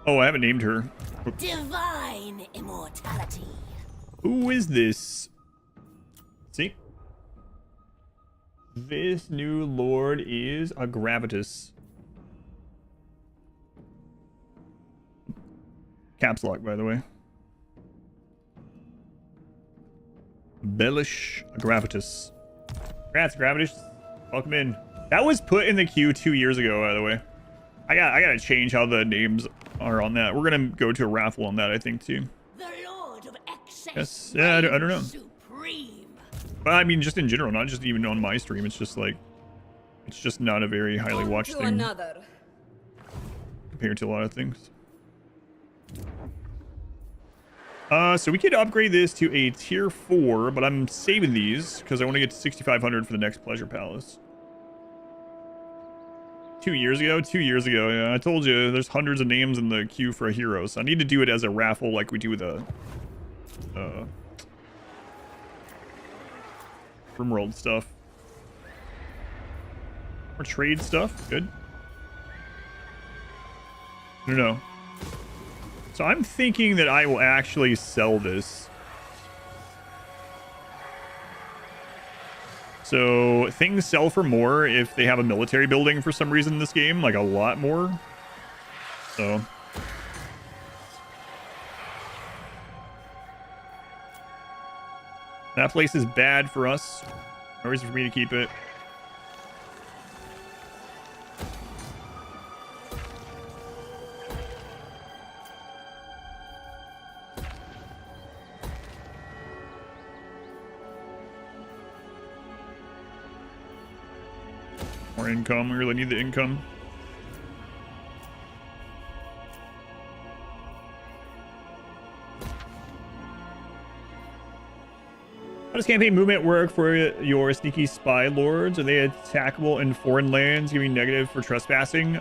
Oh, I haven't named her. Divine immortality. Who is this? See? This new lord is a Gravitas. Caps lock, by the way. Bellish Gravitas. Congrats, Gravitas. Welcome in. That was put in the queue 2 years ago, by the way. I gotta change how the names are on that. We're gonna go to a raffle on that, I think, too. The Lord of Excess. Yes. Yeah, I don't know. Supreme. But I mean, just in general, not just even on my stream. It's just like, it's just not a very highly watched thing compared to a lot of things. So we could upgrade this to a tier 4, but I'm saving these because I want to get to 6,500 for the next Pleasure Palace. 2 years ago? 2 years ago, yeah. I told you, there's hundreds of names in the queue for a hero, so I need to do it as a raffle like we do with a RimWorld stuff. Or trade stuff. Good. No. So I'm thinking that I will actually sell this. So things sell for more if they have a military building for some reason in this game, like a lot more. So that place is bad for us. No reason for me to keep it. More income. We really need the income. How does campaign movement work for your sneaky spy lords? Are they attackable in foreign lands, giving negative for trespassing?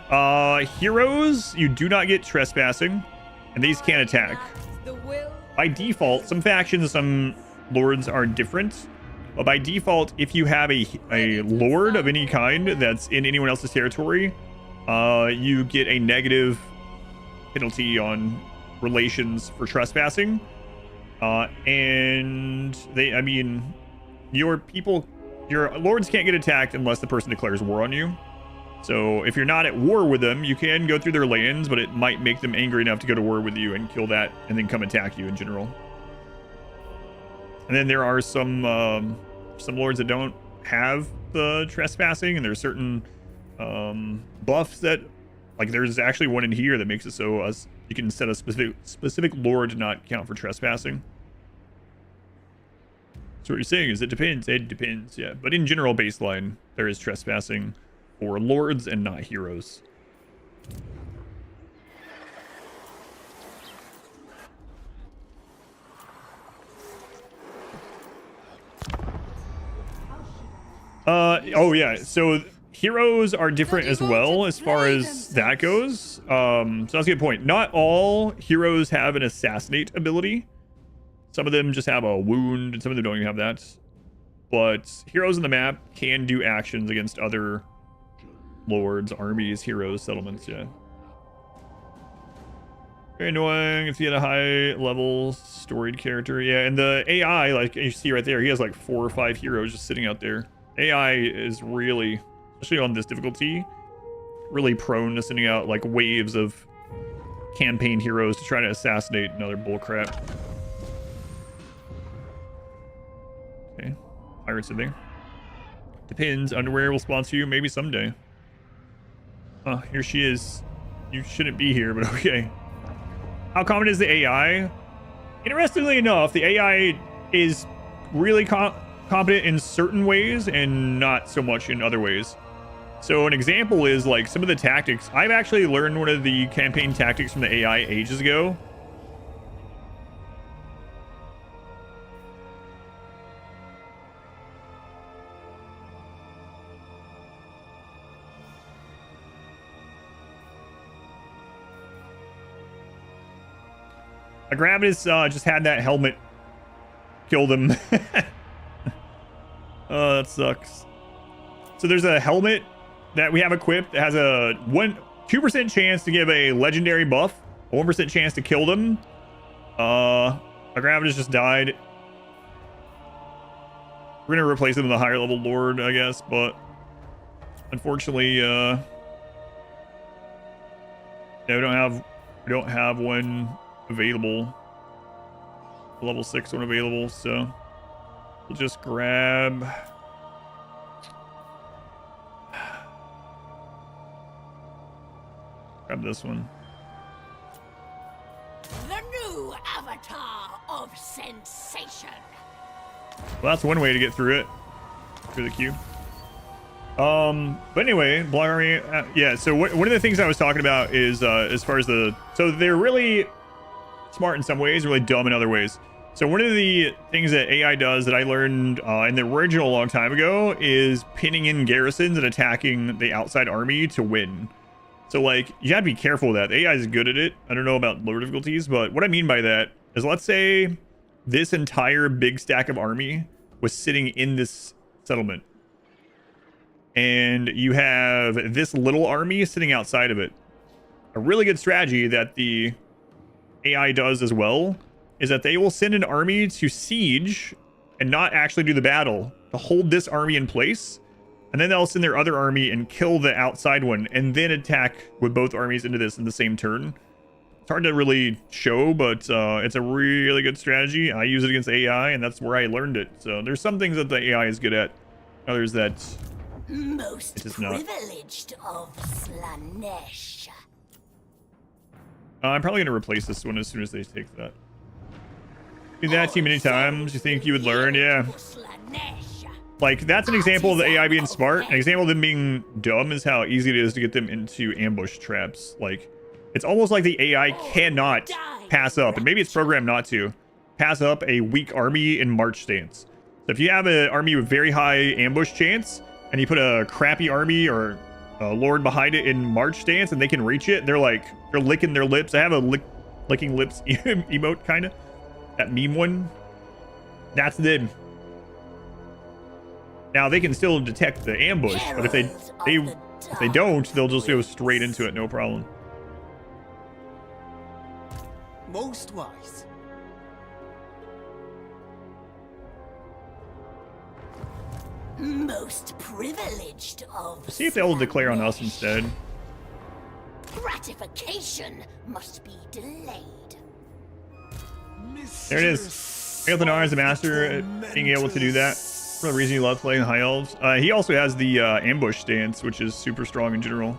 Heroes, you do not get trespassing, and these can't attack. By default, some factions, some lords are different. But by default, if you have a lord of any kind that's in anyone else's territory, you get a negative penalty on relations for trespassing. And I mean, your lords can't get attacked unless the person declares war on you. So if you're not at war with them, you can go through their lands, but it might make them angry enough to go to war with you and kill that and then come attack you in general. And then there are some lords that don't have the trespassing, and there's certain buffs that, like, there's actually one in here that makes it so you can set a specific lord to not count for trespassing. So what you're saying is it depends. It depends, yeah. But in general baseline, there is trespassing for lords and not heroes. Oh yeah, so heroes are different as well as far as that goes. So that's a good point. Not all heroes have an assassinate ability. Some of them just have a wound, and some of them don't even have that. But heroes in the map can do actions against other lords, armies, heroes, settlements, yeah. Very annoying if you had a high level storied character. Yeah, and the AI, like you see right there, he has like 4 or 5 heroes just sitting out there. AI is really, especially on this difficulty, really prone to sending out like waves of campaign heroes to try to assassinate another bullcrap. Okay, pirates are there. Depends. Underwear will sponsor you maybe someday. Here she is. You shouldn't be here, but okay. How common is the AI? Interestingly enough, the AI is really competent in certain ways and not so much in other ways. So an example is like some of the tactics. I've actually learned one of the campaign tactics from the AI ages ago. Gravitas just had that helmet killed him. Oh, that sucks. So there's a helmet that we have equipped that has a 2% chance to give a legendary buff, a 1% chance to kill them. Gravitas just died. We're gonna replace him with a higher level lord, I guess, but unfortunately, yeah, we don't have one available, level 6 one available, so we'll just grab this one. The new avatar of sensation. Well, that's one way to get through it, through the queue. But anyway, Black Army, yeah, so one of the things I was talking about is as far as so they're really smart in some ways, really dumb in other ways. So one of the things that AI does that I learned in the original a long time ago is pinning in garrisons and attacking the outside army to win. So like, you have to be careful with that. The AI is good at it. I don't know about lower difficulties, but what I mean by that is, let's say this entire big stack of army was sitting in this settlement, and you have this little army sitting outside of it. A really good strategy that the AI does as well is that they will send an army to siege and not actually do the battle, to hold this army in place, and then they'll send their other army and kill the outside one and then attack with both armies into this in the same turn. It's hard to really show, but it's a really good strategy. I use it against AI, and that's where I learned it. So there's some things that the AI is good at, others that Most it is not. privileged of Slaanesh. I'm probably going to replace this one as soon as they take that. Do that too many times, you think you would learn? Yeah. Like, that's an example of the AI being smart. An example of them being dumb is how easy it is to get them into ambush traps. Like, it's almost like the AI cannot pass up, and maybe it's programmed not to, pass up a weak army in march stance. So if you have an army with very high ambush chance, and you put a crappy army or a lord behind it in march stance, and they can reach it, they're licking their lips. I have a licking lips emote, kind of. That meme one. That's them. Now they can still detect the ambush, but if they don't, they'll just go straight into it, no problem. Most wise. Most privileged of See if they'll declare on us instead. Gratification must be delayed. There it is. Elthanar is a master at being able to do that. For the reason he loves playing High Elves. He also has the ambush stance, which is super strong in general.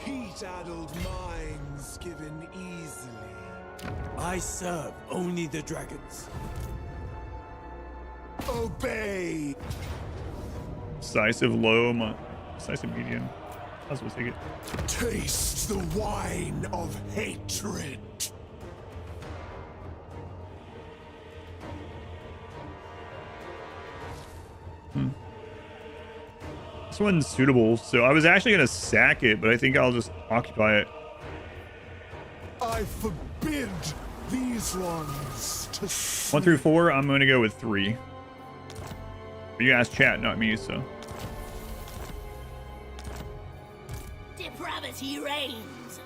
Heat-addled minds given easily. I serve only the dragons. Obey. Decisive low, decisive medium. I was supposed to take it. Taste the wine of hatred. This one's suitable, so I was actually gonna sack it, but I think I'll just occupy it. I forbid these ones to 1 through 4, I'm gonna go with 3. But you guys chat, not me, so. Depravity reigns.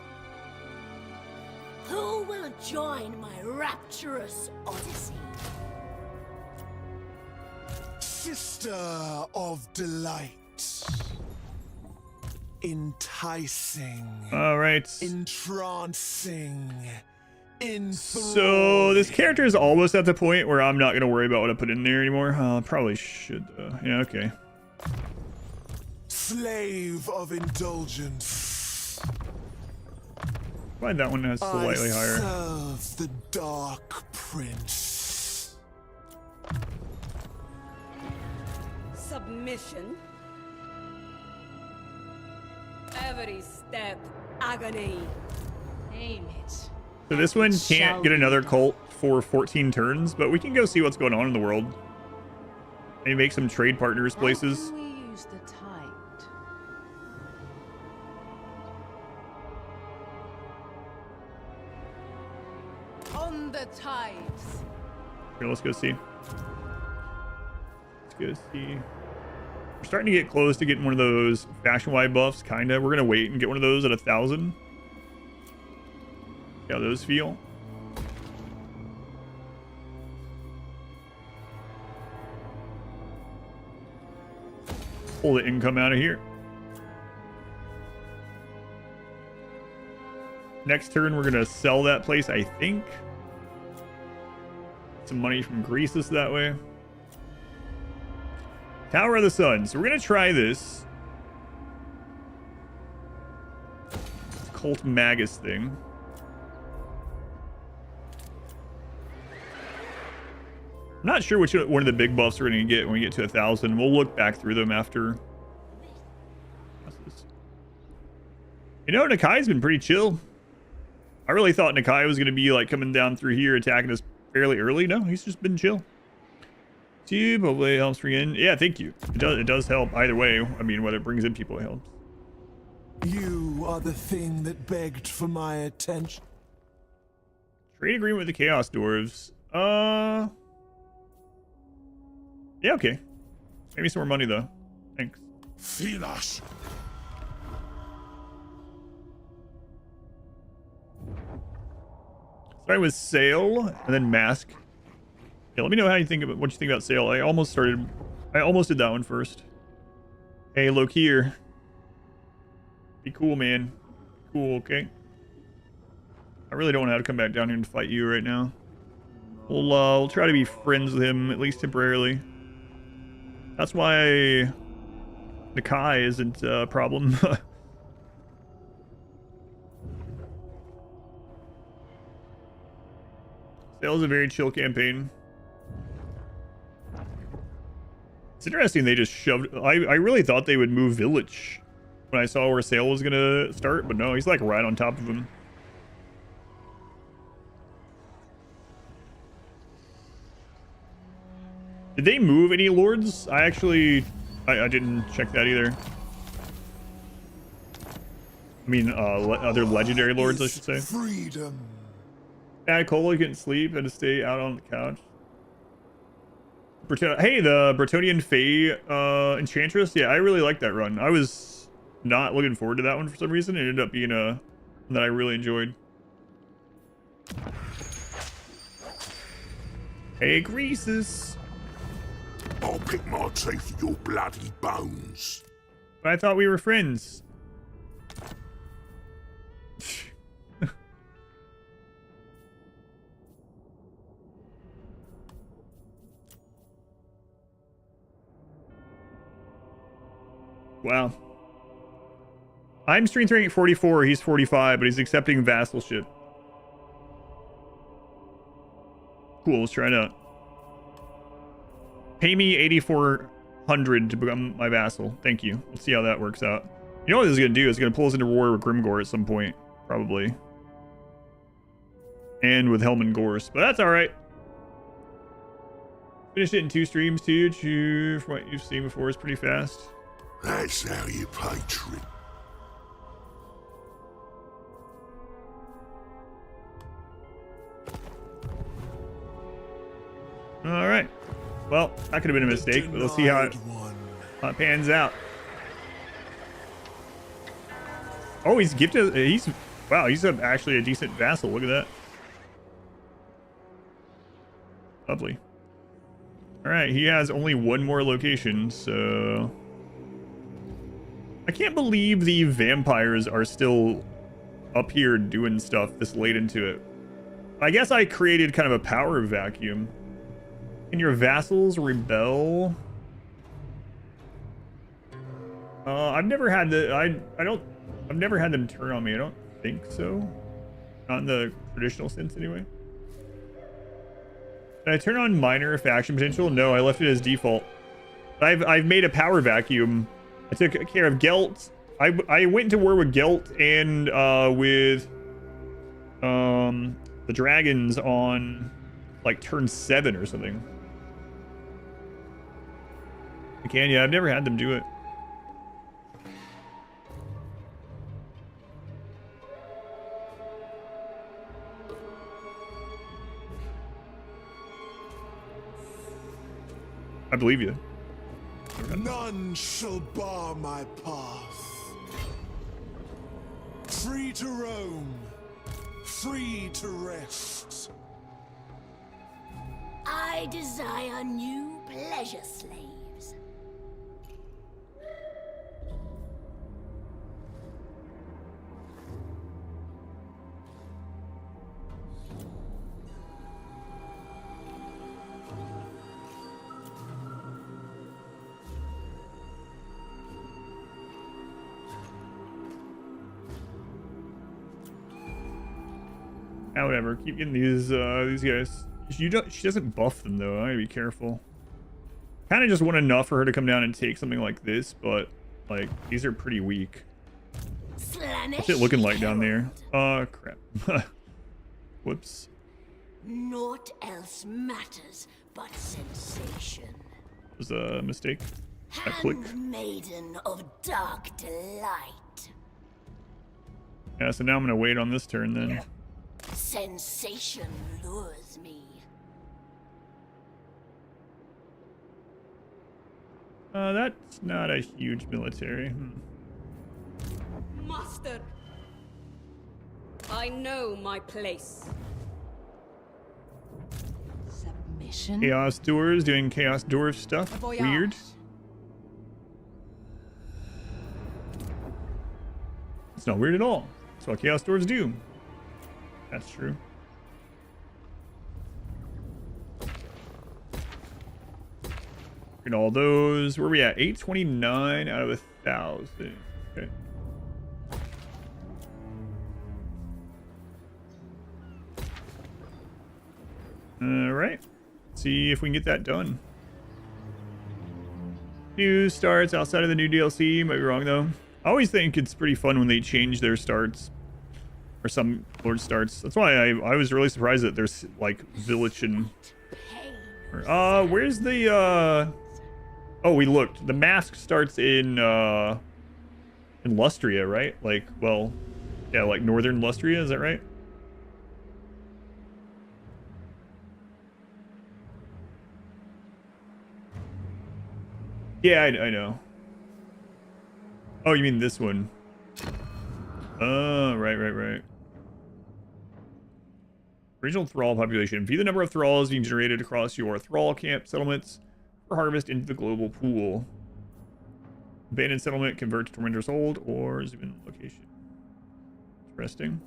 Who will join my rapturous odyssey? Sister of delight. Enticing. All right. Entrancing. So this character is almost at the point where I'm not going to worry about what I put in there anymore. I probably should. Yeah, okay. Slave of indulgence. Why that one has slightly higher? Serve the Dark Prince. Submission. Every step, agony. Name it. So this one can't get another cult for 14 turns, but we can go see what's going on in the world. Maybe make some trade partners places. How can we use the tide? On the tides. Here, let's go see. Let's go see. We're starting to get close to getting one of those faction-wide buffs, kinda. We're gonna wait and get one of those at 1,000. See how those feel. Pull the income out of here. Next turn, we're gonna sell that place, I think. Some money from Greasus that way. Tower of the Sun. So we're gonna try this Cult Magus thing. I'm not sure which one of the big buffs we're gonna get when we get to 1,000. We'll look back through them after. You know, Nakai's been pretty chill. I really thought Nakai was gonna be like coming down through here attacking us fairly early. No, he's just been chill. Tube hopefully helps bring in. Yeah, thank you. It does help either way. I mean, whether it brings in people, it helps. You are the thing that begged for my attention. Trade agreement with the Chaos Dwarves. Yeah, okay. Maybe some more money though. Thanks. Feel us. Starting with Sail and then Mask. Yeah, let me know how you think about what you think about Sail. I almost did that one first. Hey, Lokier. Be cool, man. Cool, okay. I really don't know how to come back down here and fight you right now. We'll try to be friends with him, at least temporarily. That's why Nakai isn't a problem. Sail's a very chill campaign. It's interesting they just shoved... I really thought they would move Village when I saw where Sail was gonna start, but no, he's like right on top of him. Did they move any lords? I didn't check that either. I mean, other legendary lords, I should say. Freedom. Yeah, Cole, you couldn't sleep, had to stay out on the couch. Hey, the Bretonian Fae Enchantress. Yeah, I really like that run. I was not looking forward to that one for some reason. It ended up being one that I really enjoyed. Hey, Greasus. I'll pick my teeth with your bloody bones. But I thought we were friends. Wow. I'm strength rank 44, he's 45, but he's accepting vassalship. Cool, let's try it out. Pay me 8,400 to become my vassal. Thank you. Let's see how that works out. You know what this is going to do? It's going to pull us into war with Grimgor at some point. Probably. And with Helm and Gorse. But that's alright. Finished it in 2 streams too. From what you've seen before, is pretty fast. That's how you pay tribute. All right. Well, that could have been a mistake, but we'll see how it pans out. Oh, he's gifted. Wow, he's actually a decent vassal. Look at that. Lovely. All right, he has only one more location, so I can't believe the vampires are still up here doing stuff this late into it. I guess I created kind of a power vacuum. Can your vassals rebel? I've never had I've never had them turn on me. I don't think so. Not in the traditional sense, anyway. Did I turn on minor faction potential? No, I left it as default. I've made a power vacuum. I took care of Gelt. I went into war with Gelt and with the dragons on like turn 7 or something. Yeah, I've never had them do it. I believe you. None shall bar my path. Free to roam, free to rest. I desire new pleasure slaves. Whatever. Keep getting these guys. She doesn't buff them though. I gotta be careful. Kind of just want enough for her to come down and take something like this, but like these are pretty weak. Slaanesh What's it looking like down there? Crap. Whoops. Naught else matters but sensation. Was a mistake. That click. Handmaiden of dark delight. Yeah, so now I'm gonna wait on this turn then. Sensation lures me. That's not a huge military. Master, I know my place. Submission. Chaos Doors doing Chaos Dwarf stuff. Weird. It's not weird at all. That's what Chaos Dwarves do. That's true. And all those. Where are we at? 829 out of 1,000. Okay. All right. See if we can get that done. New starts outside of the new DLC. Might be wrong though. I always think it's pretty fun when they change their starts. Or some Lord starts. That's why I was really surprised that there's like Village and where's the oh, we looked. The mask starts in Lustria, right? Like, well, yeah, like northern Lustria, is that right? Yeah, I know. Oh, you mean this one? Oh, right. Regional thrall population. View the number of thralls being generated across your thrall camp settlements for harvest into the global pool. Abandoned settlement, convert to Tormentor's Hold, or zoom in location. Interesting.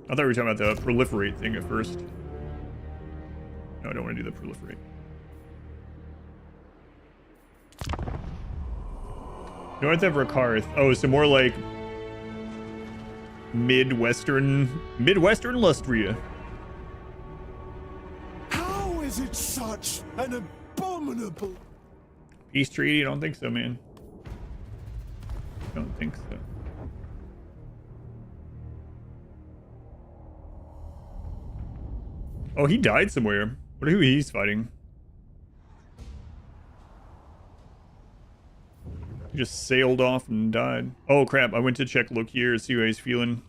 I thought we were talking about the proliferate thing at first. No, I don't want to do the proliferate. North of Rakarth. Oh, so more like Midwestern Lustria. How is it such an abominable Peace treaty? I don't think so, man. Don't think so. Oh, he died somewhere. What who he's fighting? He just sailed off and died. Oh crap, I went to check Lokier to see how he's feeling.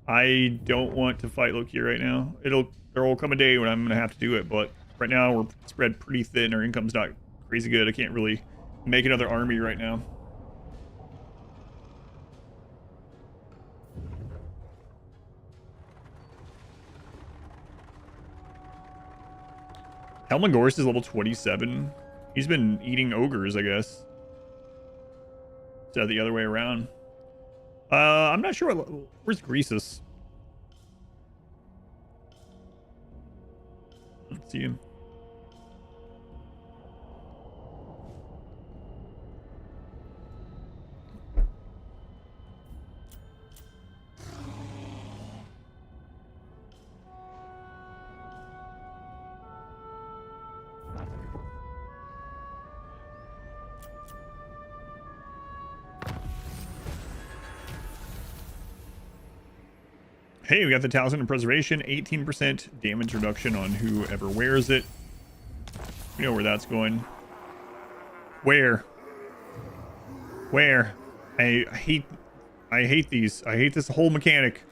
I don't want to fight Lokier right now. There will come a day when I'm gonna have to do it, but right now we're spread pretty thin. Our income's not crazy good. I can't really make another army right now. Helmagorst is level 27. He's been eating ogres, I guess. Instead of the other way around. I'm not sure. Where's Greasus? Let's see him. Hey, we got the Talisman of Preservation, 18% damage reduction on whoever wears it. We know where that's going. Where? I hate these. I hate this whole mechanic.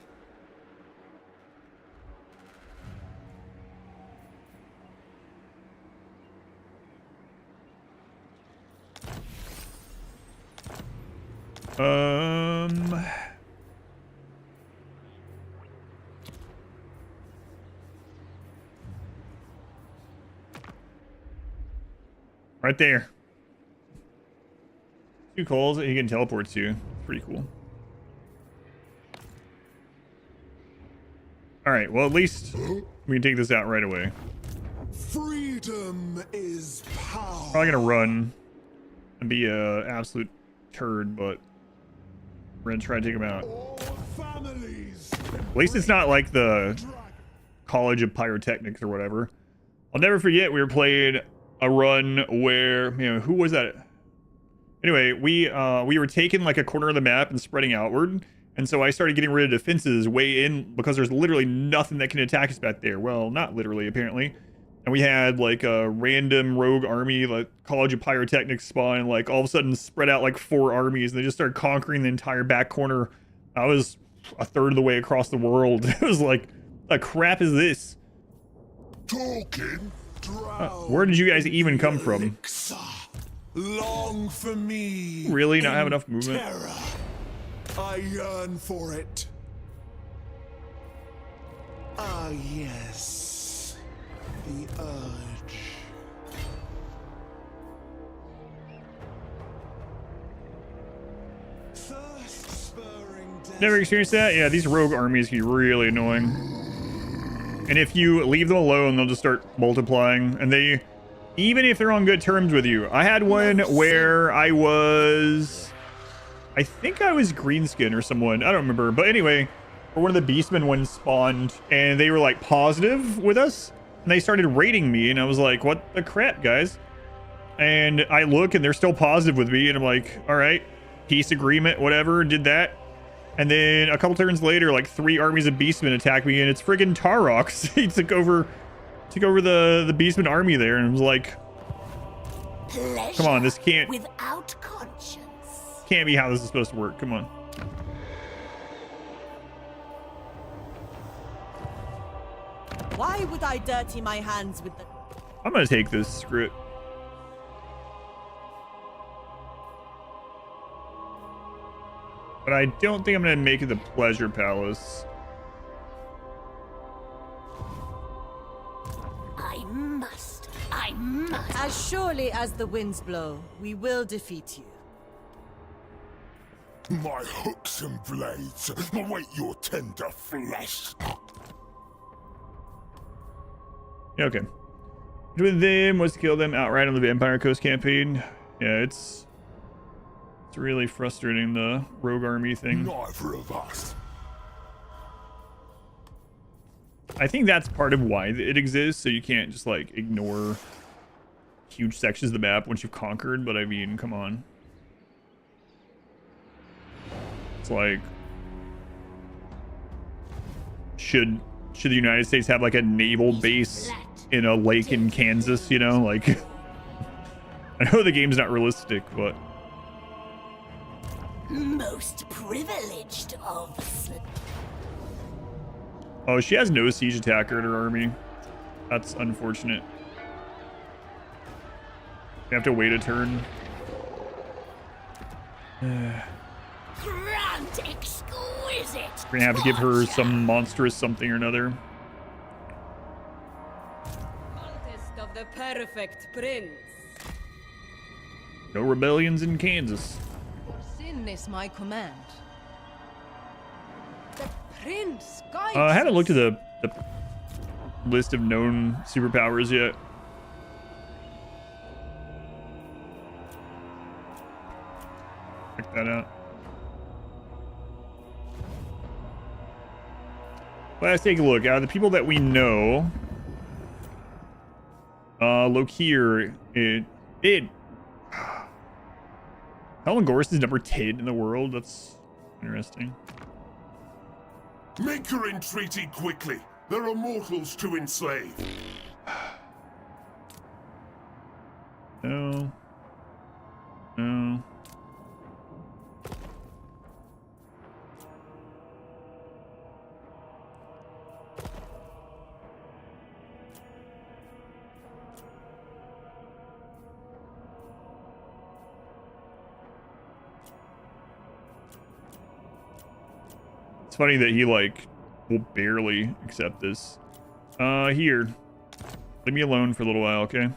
Right there. 2 coals that he can teleport to. Pretty cool. Alright, well at least we can take this out right away. Freedom is power. Probably gonna run and be a absolute turd, but we're gonna try to take him out. At least it's not like the College of Pyrotechnics or whatever. I'll never forget we were playing a run where, you know, who was that? Anyway, we were taking like a corner of the map and spreading outward, and so I started getting rid of defenses way in because there's literally nothing that can attack us back there. Well, not literally, apparently. And we had like a random rogue army, like College of Pyrotechnics spawn, and like all of a sudden spread out like 4 armies, and they just started conquering the entire back corner. I was a third of the way across the world. It was like, the crap is this? Talking. Where did you guys even come from? Long for me. Really not have enough movement? Terror. I yearn for it. Ah, yes. The urge. Thirst-spurring death. Never experienced that? Yeah, these rogue armies can be really annoying. And if you leave them alone, they'll just start multiplying. And they, even if they're on good terms with you. I had one where I think I was Greenskin or someone. I don't remember. But anyway, one of the Beastmen ones spawned and they were like positive with us. And they started raiding me. And I was like, what the crap, guys? And I look and they're still positive with me. And I'm like, all right, peace agreement, whatever. Did that. And then a couple turns later, like 3 armies of Beastmen attack me, and it's friggin' Tarrox. He took over the Beastmen army there, and I was like, come on, this can't without conscience. Can't be how this is supposed to work. Come on. Why would I dirty my hands with the... I'm gonna take this. Screw it. But I don't think I'm going to make it the Pleasure Palace. I must. As surely as the winds blow, we will defeat you. My hooks and blades await your tender flesh. Yeah, okay. With them was to kill them outright on the Vampire Coast campaign. Yeah, it's really frustrating, the rogue army thing. Neither of us. I think that's part of why it exists, so you can't just like ignore huge sections of the map once you've conquered. But I mean, come on. It's like, should the United States have like a naval base in a lake in Kansas, you know? Like, I know the game's not realistic, but Most privileged of Oh, she has no siege attacker in her army. That's unfortunate. We have to wait a turn. Grant exquisite. We're gonna have to give her some monstrous something or another. Contest of the perfect prince. No rebellions in Kansas. Sin is my command. The prince guides I haven't looked at us. the list of known superpowers yet. Check that out. Let's take a look. Out of the people that we know, Lokir, Helen Gorse is number 10 in the world. That's interesting. Make your entreaty quickly. There are mortals to enslave. No. No. It's funny that he like will barely accept this. Here. Leave me alone for a little while, okay?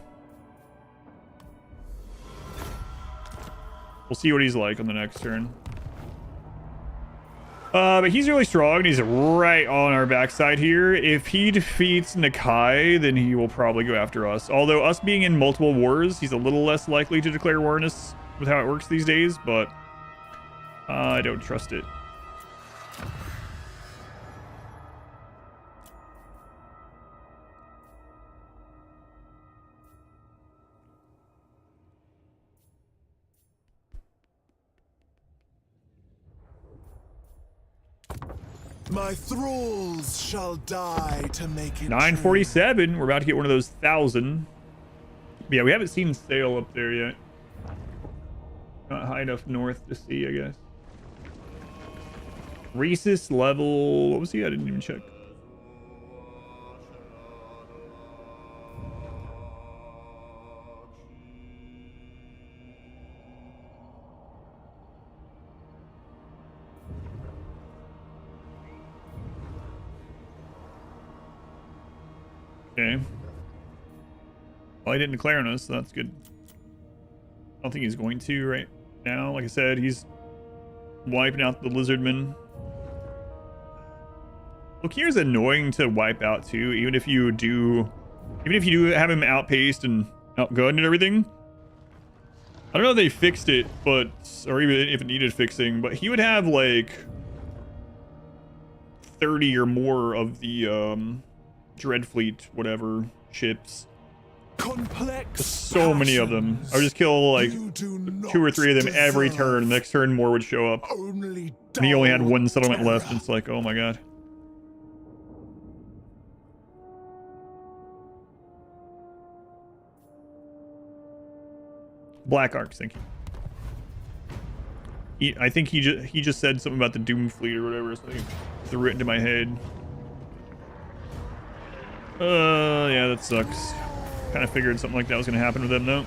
We'll see what he's like on the next turn. But he's really strong and he's right on our backside here. If he defeats Nakai, then he will probably go after us. Although us being in multiple wars, he's a little less likely to declare war on us with how it works these days, but I don't trust it. My thralls shall die to make it 947. We're about to get one of those 1,000. Yeah, we haven't seen sail up there yet. Not high enough north to see, I guess. Rhesus level. What was he? I didn't even check. Okay. Well, he didn't declare on us, so that's good. I don't think he's going to right now. Like I said, he's wiping out the lizardmen. Look, here's annoying to wipe out too, even if you do have him outpaced and outgunned and everything. I don't know if they fixed it, but or even if it needed fixing, but he would have like 30 or more of the Dreadfleet, whatever, ships. complex. So many of them. I would just kill like 2 or 3 of them every turn. The next turn more would show up. And he only had 1 settlement left. And it's like, oh my god. Black Arcs, thank you. I think he just said something about the Doom Fleet or whatever, so I threw it into my head. Yeah, that sucks. Kind of figured something like that was going to happen with them, though.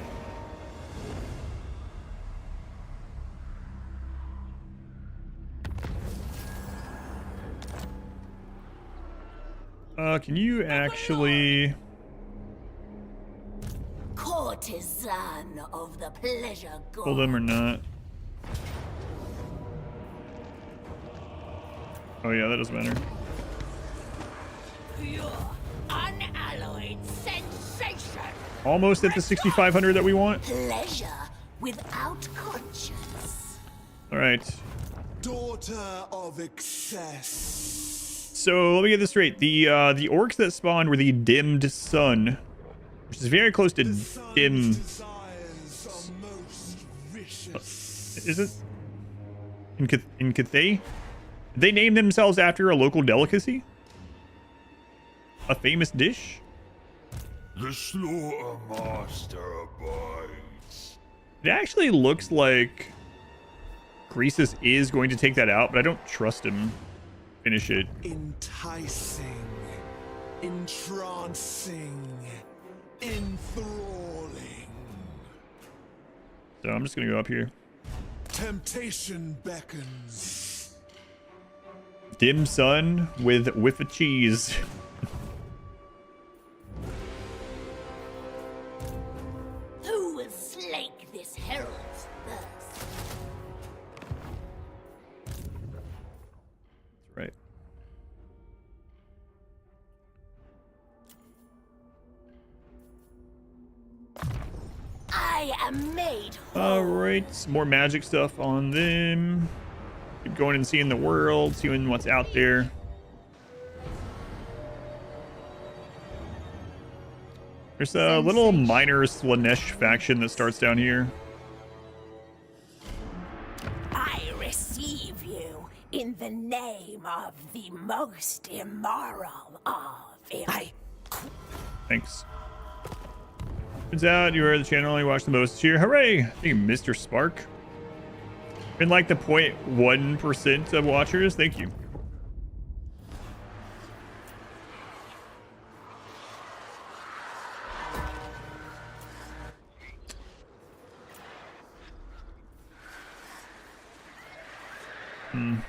Can you actually... Courtesan of the pleasure god. Pull them or not? Oh yeah, that doesn't matter. Pure, unalloyed sensation. Almost at the 6,500 that we want. Pleasure without conscience. All right. Daughter of excess. So let me get this straight. The orcs that spawned were the Dimmed Sun, which is very close to Dim. Is it in Cathay? Did they name themselves after a local delicacy? A famous dish? The slaughter master abides. It actually looks like Greasus is going to take that out, but I don't trust him. Finish it. Enticing, entrancing, enthralling. So I'm just gonna go up here. Temptation beckons. Dim sum with whiff of cheese. Who will slake this herald's thirst? That's right. I am made whole. Alright, some more magic stuff on them. Keep going and seeing the world, seeing what's out there. There's a little minor Slaanesh faction that starts down here. I receive you in the name of the most immoral of Thanks. Turns out you are the channel I watch the most here. Hooray! Thank you, Mr. Spark. Been like the 0.1% of watchers. Thank you.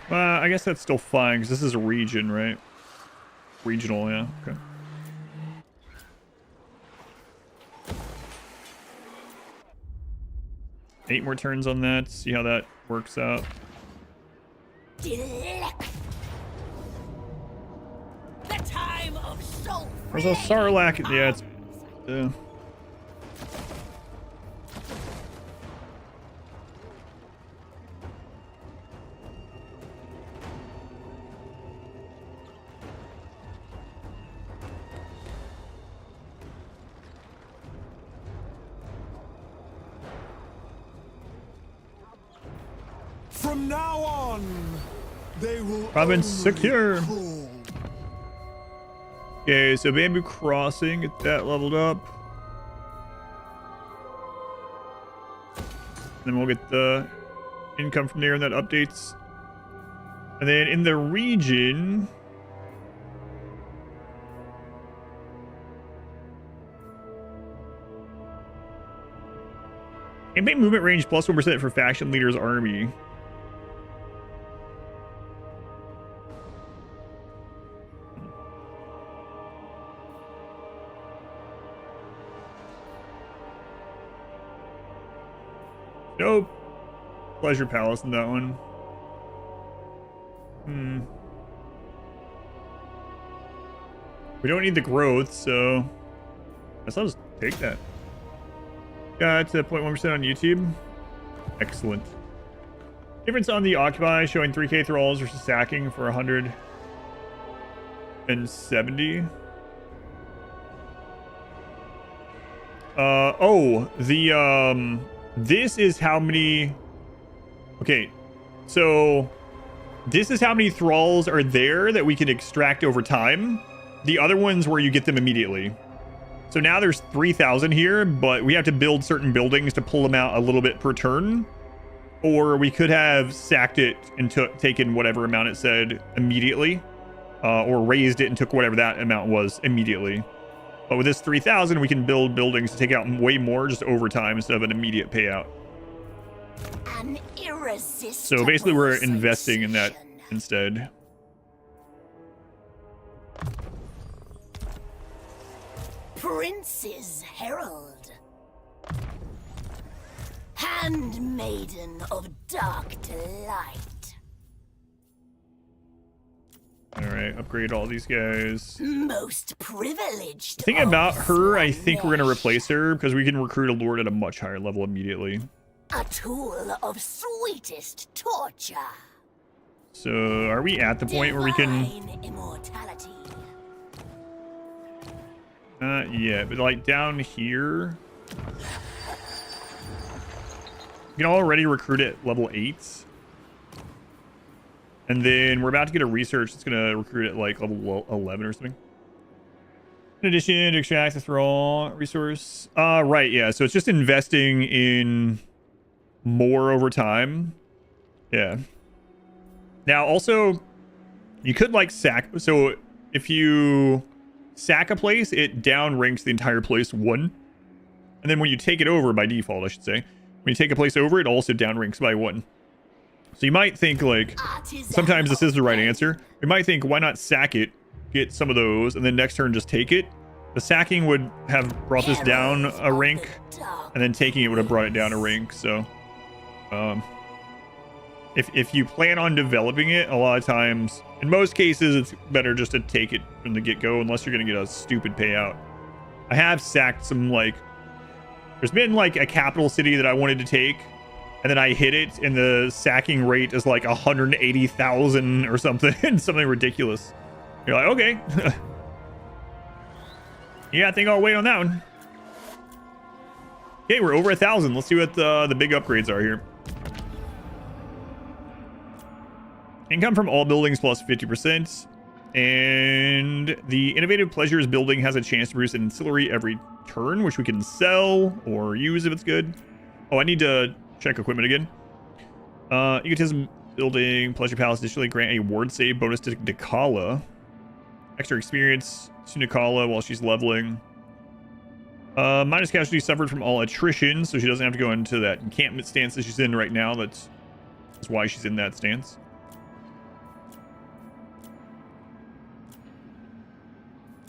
I guess that's still fine because this is a region, right? Regional, yeah. Okay. Eight more turns on that. See how that works out. The time of soul. There's a Sarlacc. Yeah, it's. From now on, they will Province only secure. crawl. Okay, so Bamboo Crossing, get that leveled up. Then we'll get the income from there and that updates. And then in the region... campaign movement range plus 1% for faction leader's army. Nope. Pleasure Palace in that one. We don't need the growth, so I guess I'll just take that. Got 0.1% on YouTube. Excellent. Difference on the Occupy showing 3k thralls versus sacking for 170. This is how many... okay, so this is how many thralls are there that we can extract over time. The other ones where you get them immediately. So now there's 3,000 here, but we have to build certain buildings to pull them out a little bit per turn. Or we could have sacked it and taken whatever amount it said immediately. Or raised it and took whatever that amount was immediately. But with this 3,000, we can build buildings to take out way more just over time instead of an immediate payout. An irresistible So basically we're investing in that instead. Prince's Herald. Handmaiden of dark delight. Alright, upgrade all these guys. Most privileged. The thing about her, I think we're going to replace her because we can recruit a lord at a much higher level immediately. A tool of sweetest torture. So are we at the point where we can... Divine immortality. Yeah, but like down here... you can already recruit at level 8. And then we're about to get a research that's going to recruit at like level 11 or something. In addition to extract the thrall resource. Right, yeah. So it's just investing in more over time. Yeah. Now, also, you could like sack. So if you sack a place, it down ranks the entire place 1. And then when you take it over, by default, I should say, when you take a place over, it also down ranks by 1. So you might think like, sometimes this is the right answer. You might think, why not sack it, get some of those, and then next turn just take it. The sacking would have brought this down a rank, and then taking it would have brought it down a rank. So, if you plan on developing it, a lot of times, in most cases, it's better just to take it from the get-go, unless you're going to get a stupid payout. I have sacked some, like, there's been like a capital city that I wanted to take, and then I hit it, and the sacking rate is like 180,000 or something, something ridiculous. You're like, okay. Yeah, I think I'll wait on that one. Okay, we're over 1,000. Let's see what the big upgrades are here. Income from all buildings plus 50%. And the Innovative Pleasures building has a chance to produce an ancillary every turn, which we can sell or use if it's good. Oh, I need to check equipment again. Egotism building, Pleasure Palace additionally grant a ward save bonus to Dechala. Extra experience to Dechala while she's leveling. Minus casualty suffered from all attrition, so she doesn't have to go into that encampment stance that she's in right now. That's why she's in that stance.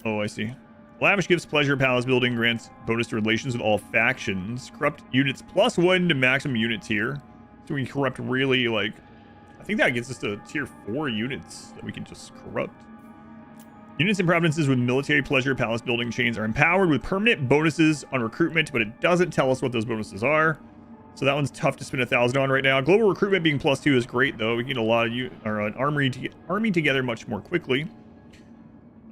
Oh, I see. Lavish Gifts Pleasure Palace building grants bonus to relations with all factions. Corrupt units +1 to maximum unit tier. So we can corrupt really, like, I think that gets us to tier 4 units that we can just corrupt. Units and provinces with military pleasure palace building chains are empowered with permanent bonuses on recruitment, but it doesn't tell us what those bonuses are. So that one's tough to spend 1,000 on right now. Global recruitment being +2 is great, though. We can get a lot of an army together much more quickly.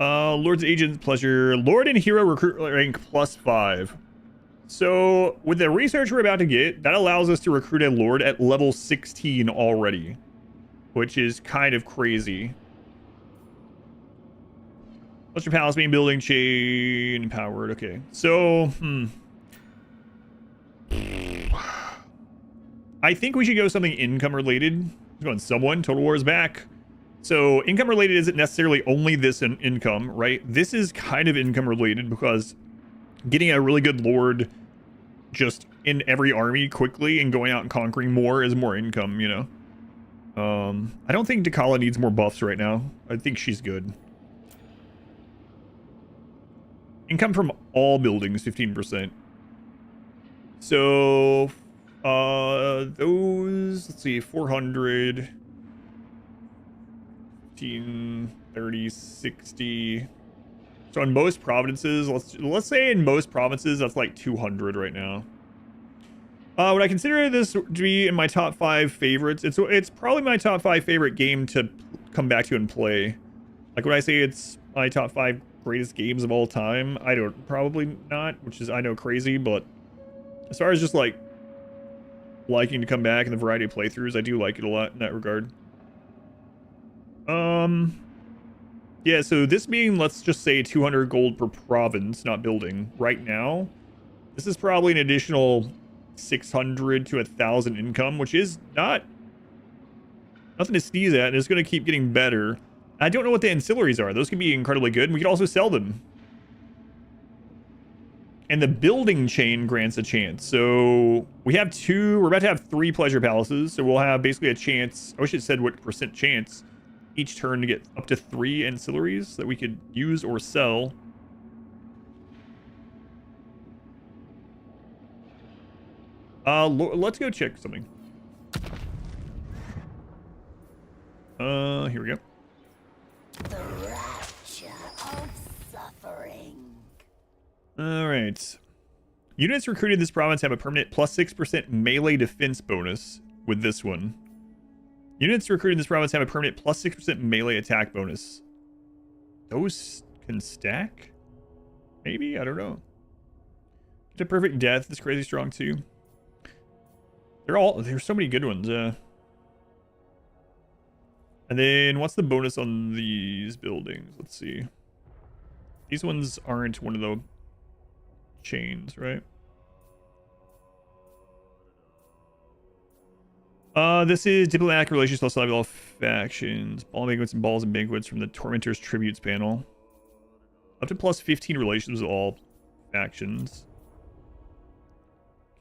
Lord's Agents Pleasure. Lord and Hero recruit rank +5. So with the research we're about to get, that allows us to recruit a Lord at level 16 already, which is kind of crazy. Pleasure Palace main building chain empowered. Okay, so I think we should go something income related. Let's go on someone. Total War is back. So income related isn't necessarily only this in income, right? This is kind of income related because getting a really good Lord just in every army quickly and going out and conquering more is more income, you know? I don't think Dechala needs more buffs right now. I think she's good. Income from all buildings, 15%. So, those, let's see, 400, 15, 30, 60. So in most provinces, let's say in most provinces, that's like 200 right now. Would I consider this to be in my top 5 favorites? It's probably my top 5 favorite game to come back to and play. Like, would I say it's my top 5 greatest games of all time? I don't, probably not, which is, I know, crazy, but as far as just like liking to come back and the variety of playthroughs, I do like it a lot in that regard. Yeah, so this being, let's just say 200 gold per province, not building, right now, this is probably an additional 600 to 1,000 income, which is nothing to sneeze at, and it's going to keep getting better. I don't know what the ancillaries are. Those can be incredibly good, and we can also sell them. And the building chain grants a chance. So we have we're about to have 3 pleasure palaces, so we'll have basically a chance, I wish it said what % chance each turn to get up to 3 ancillaries that we could use or sell. Let's go check something. Here we go. The rapture of suffering. All right. Units recruited in this province have a permanent +6% melee defense bonus with this one. Units recruited in this province have a permanent +6% melee attack bonus. Those can stack? Maybe? I don't know. Get a perfect death. It's crazy strong too. There's so many good ones. And then what's the bonus on these buildings? Let's see. These ones aren't one of the chains, right? This is diplomatic relations plus level all factions. Ball banquets and balls and banquets from the Tormentor's Tributes panel. Up to plus 15 relations with all factions.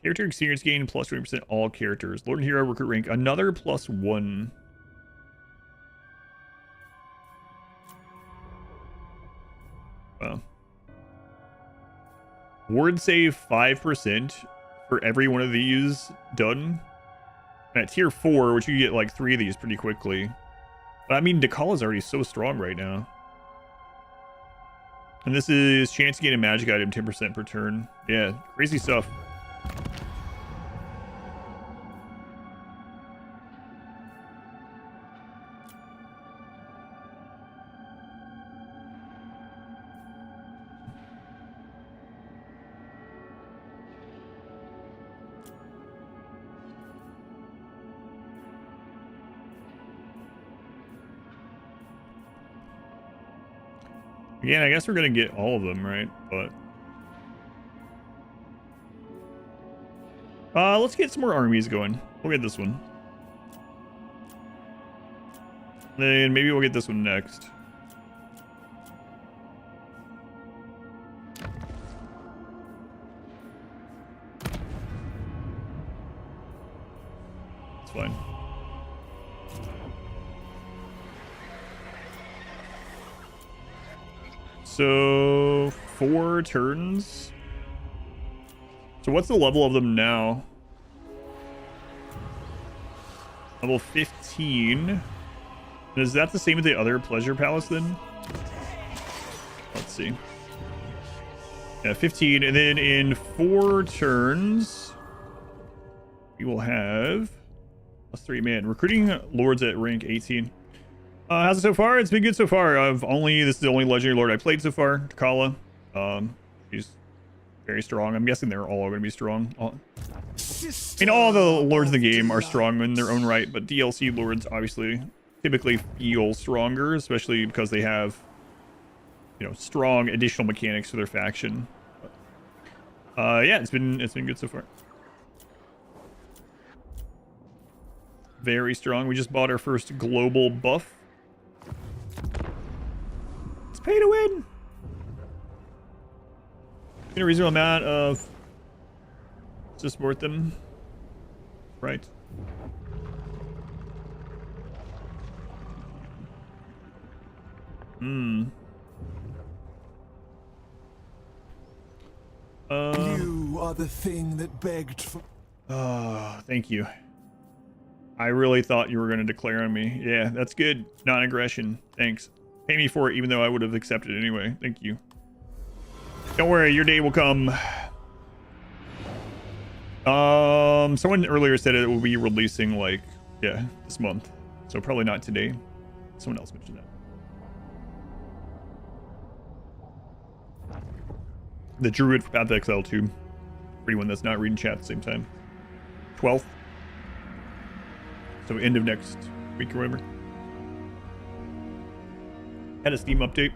Character experience gain plus 20% all characters. Lord and Hero recruit rank another plus 1. Wow. Ward save 5% for every one of these done. And at tier 4, which you get like 3 of these pretty quickly. But I mean, Dechala is already so strong right now. And this is chance to gain a magic item 10% per turn. Yeah, crazy stuff. Again, I guess we're gonna get all of them, right? But let's get some more armies going. We'll get this one. Then maybe we'll get this one next. It's fine. So 4 turns. So what's the level of them now? Level 15. And is that the same as the other Pleasure Palace then? Let's see. Yeah, 15. And then in 4 turns, we will have +3 man. Recruiting lords at rank 18. How's it so far? It's been good so far. This is the only legendary lord I played so far. Dechala. He's very strong. I'm guessing they're all going to be strong. I mean, all the lords in the game are strong in their own right, but DLC lords obviously typically feel stronger, especially because they have, you know, strong additional mechanics for their faction. Yeah, it's been good so far. Very strong. We just bought our first global buff. It's pay to win. In a reasonable amount of to support them. Right. You are the thing that begged for. Oh, thank you. I really thought you were going to declare on me. Yeah, that's good. Non-aggression. Thanks. Pay me for it, even though I would have accepted it anyway. Thank you. Don't worry, your day will come. Someone earlier said it will be releasing, like, yeah, this month. So probably not today. Someone else mentioned that. The Druid for Path of Exile 2. For anyone that's not reading chat at the same time. 12th. So end of next week or whatever. Had a Steam update.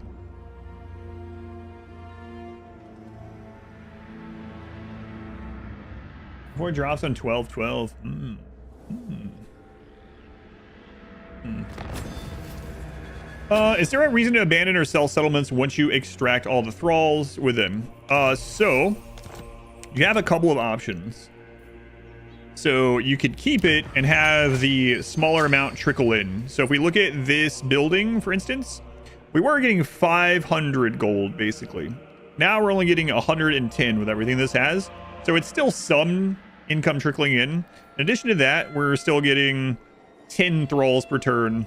Before it drops on 12/12. Is there a reason to abandon or sell settlements once you extract all the thralls within? So you have a couple of options. So you could keep it and have the smaller amount trickle in. So if we look at this building, for instance, we were getting 500 gold, basically. Now we're only getting 110 with everything this has. So it's still some income trickling in. In addition to that, we're still getting 10 thralls per turn.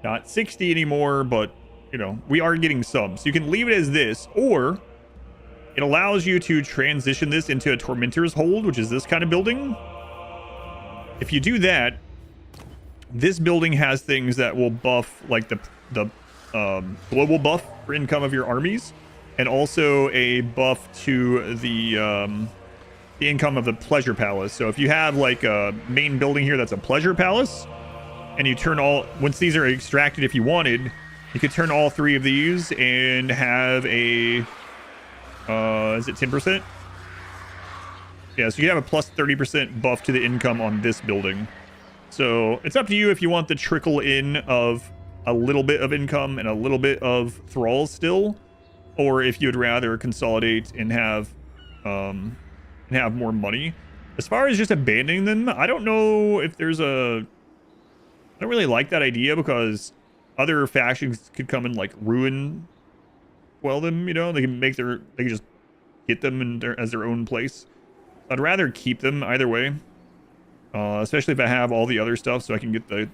Not 60 anymore, but, you know, we are getting some. So you can leave it as this, or it allows you to transition this into a Tormentor's Hold, which is this kind of building. If you do that, this building has things that will buff, like the global buff for income of your armies, and also a buff to the income of the Pleasure Palace. So if you have like a main building here that's a Pleasure Palace, and you turn all, once these are extracted, if you wanted, you could turn all 3 of these and have a, is it 10%? Yeah, so you have a plus 30% buff to the income on this building. So it's up to you if you want the trickle in of a little bit of income and a little bit of thralls still, or if you'd rather consolidate and have more money. As far as just abandoning them, I don't know if there's a... I don't really like that idea because other factions could come and like ruin them, you know. They can just get them as their own place. I'd rather keep them either way, especially if I have all the other stuff so I can get the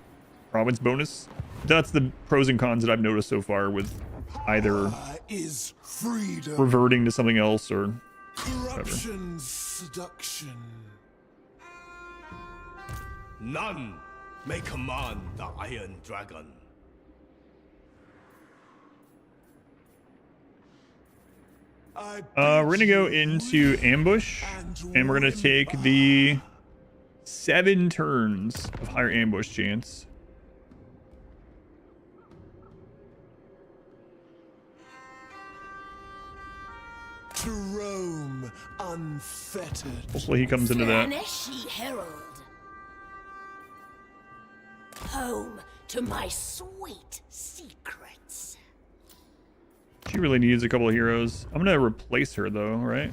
province bonus. That's the pros and cons that I've noticed so far with either is freedom. Reverting to something else or Corruption, seduction. None may command the Iron Dragon. We're gonna go into ambush, and we're gonna take the 7 turns of higher ambush chance. To roam unfettered. Hopefully he comes into that. Slaanesh herald. Home to my sweet secrets. She really needs a couple of heroes. I'm gonna replace her though, right?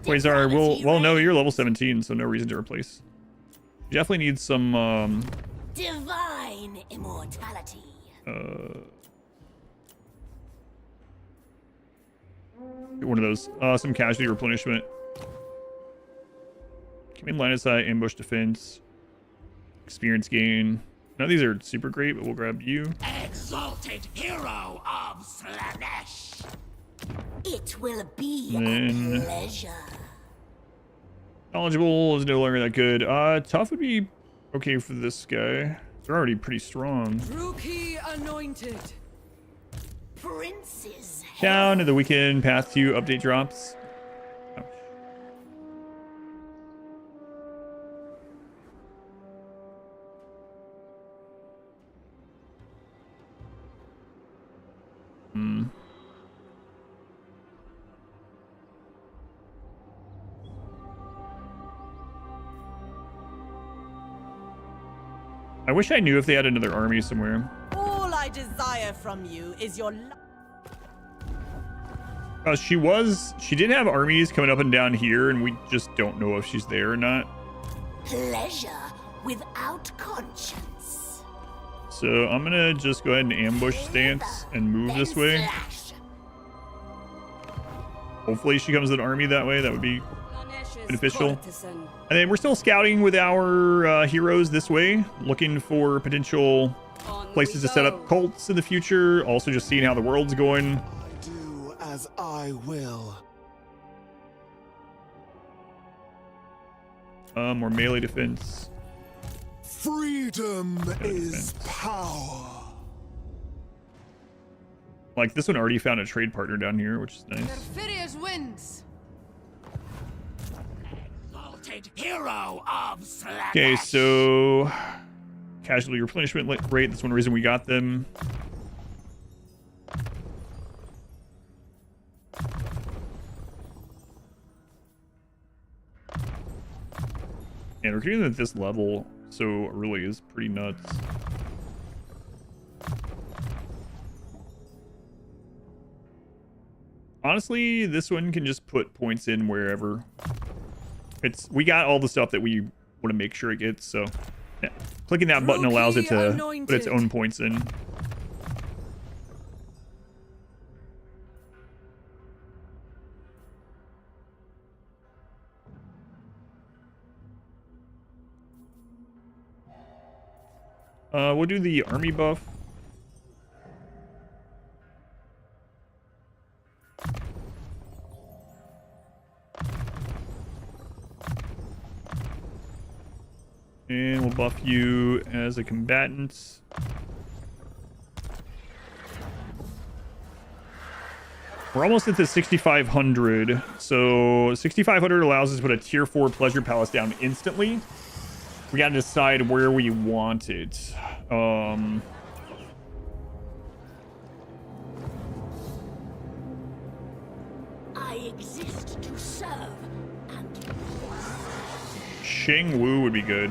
Quasar, well, no, you're level 17, so no reason to replace. You definitely need some Divine immortality. Get one of those. Some casualty replenishment. Command line of sight, ambush defense, experience gain. None of these are super great, but we'll grab you. Exalted hero of Slaanesh. It will be Then... a pleasure. Knowledgeable is no longer that good. Tough would be okay for this guy. They're already pretty strong. Rookie anointed. Prince's Down to the weekend path to update drops. Ouch. I wish I knew if they had another army somewhere. All I desire from you is your She did have armies coming up and down here, and we just don't know if she's there or not. pleasure without conscience. So I'm gonna just go ahead and ambush stance and move this way. Slash. Hopefully she comes with an army that way. That would be beneficial. And then we're still scouting with our heroes this way, looking for potential places to set up cults in the future. Also just seeing how the world's going. Do as I will. More melee defense. Freedom is power. Like this one already found a trade partner down here, which is nice. Perfidious wins. Exalted hero of Slaanesh. Okay, so casualty replenishment rate. That's one reason we got them. And we're getting at this level, so early is pretty nuts. Honestly, this one can just put points in wherever. We got all the stuff that we want to make sure it gets, so yeah. Clicking that button allows it to put its own points in. We'll do the army buff. And we'll buff you as a combatant. We're almost at the 6,500. So 6,500 allows us to put a tier 4 pleasure palace down instantly. We gotta decide where we want it. I exist to serve and Shang Wu would be good.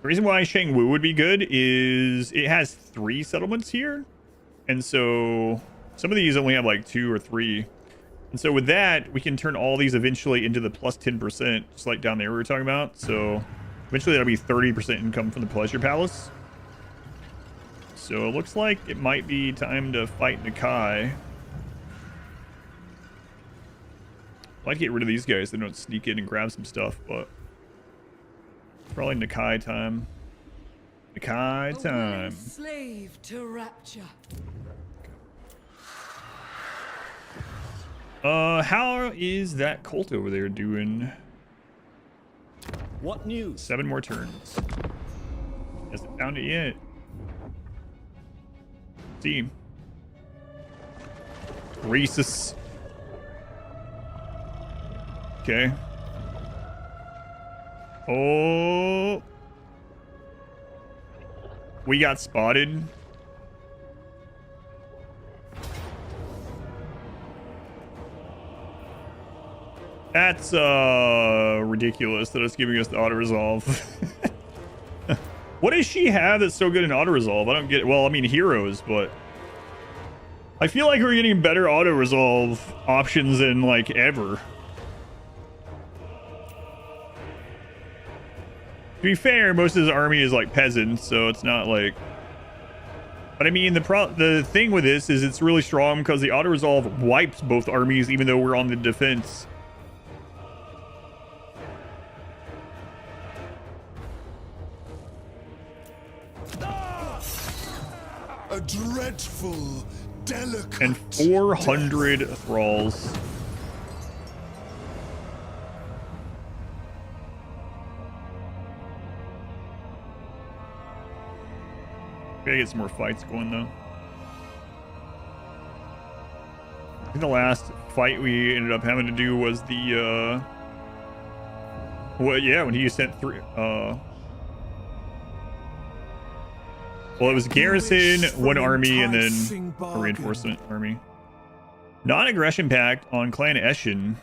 The reason why Shangwu would be good is it has 3 settlements here. And so some of these only have like 2 or 3. And so with that, we can turn all these eventually into the plus 10%, just like down there we were talking about. So eventually that'll be 30% income from the Pleasure Palace. So it looks like it might be time to fight Nakai. I'd like to get rid of these guys so they don't sneak in and grab some stuff, but probably Nakai time. Nakai time. Slave to rapture. How is that cult over there doing? What news? 7 more turns. Hasn't found it yet. See. Rhesus. Okay. Oh. We got spotted. That's ridiculous that it's giving us the auto resolve. What does she have that's so good in auto resolve? I don't get it. Well, I mean heroes, but I feel like we're getting better auto resolve options than like ever. To be fair, most of his army is like peasants, so it's not like. But I mean, the thing with this is it's really strong because the auto resolve wipes both armies, even though we're on the defense. A dreadful, delicate. And 400 thralls. Gotta get some more fights going though. I think the last fight we ended up having to do was the well, yeah, when he sent 3 well, it was garrison, 1 army, and then a reinforcement army. Non-aggression pact on Clan Eshin.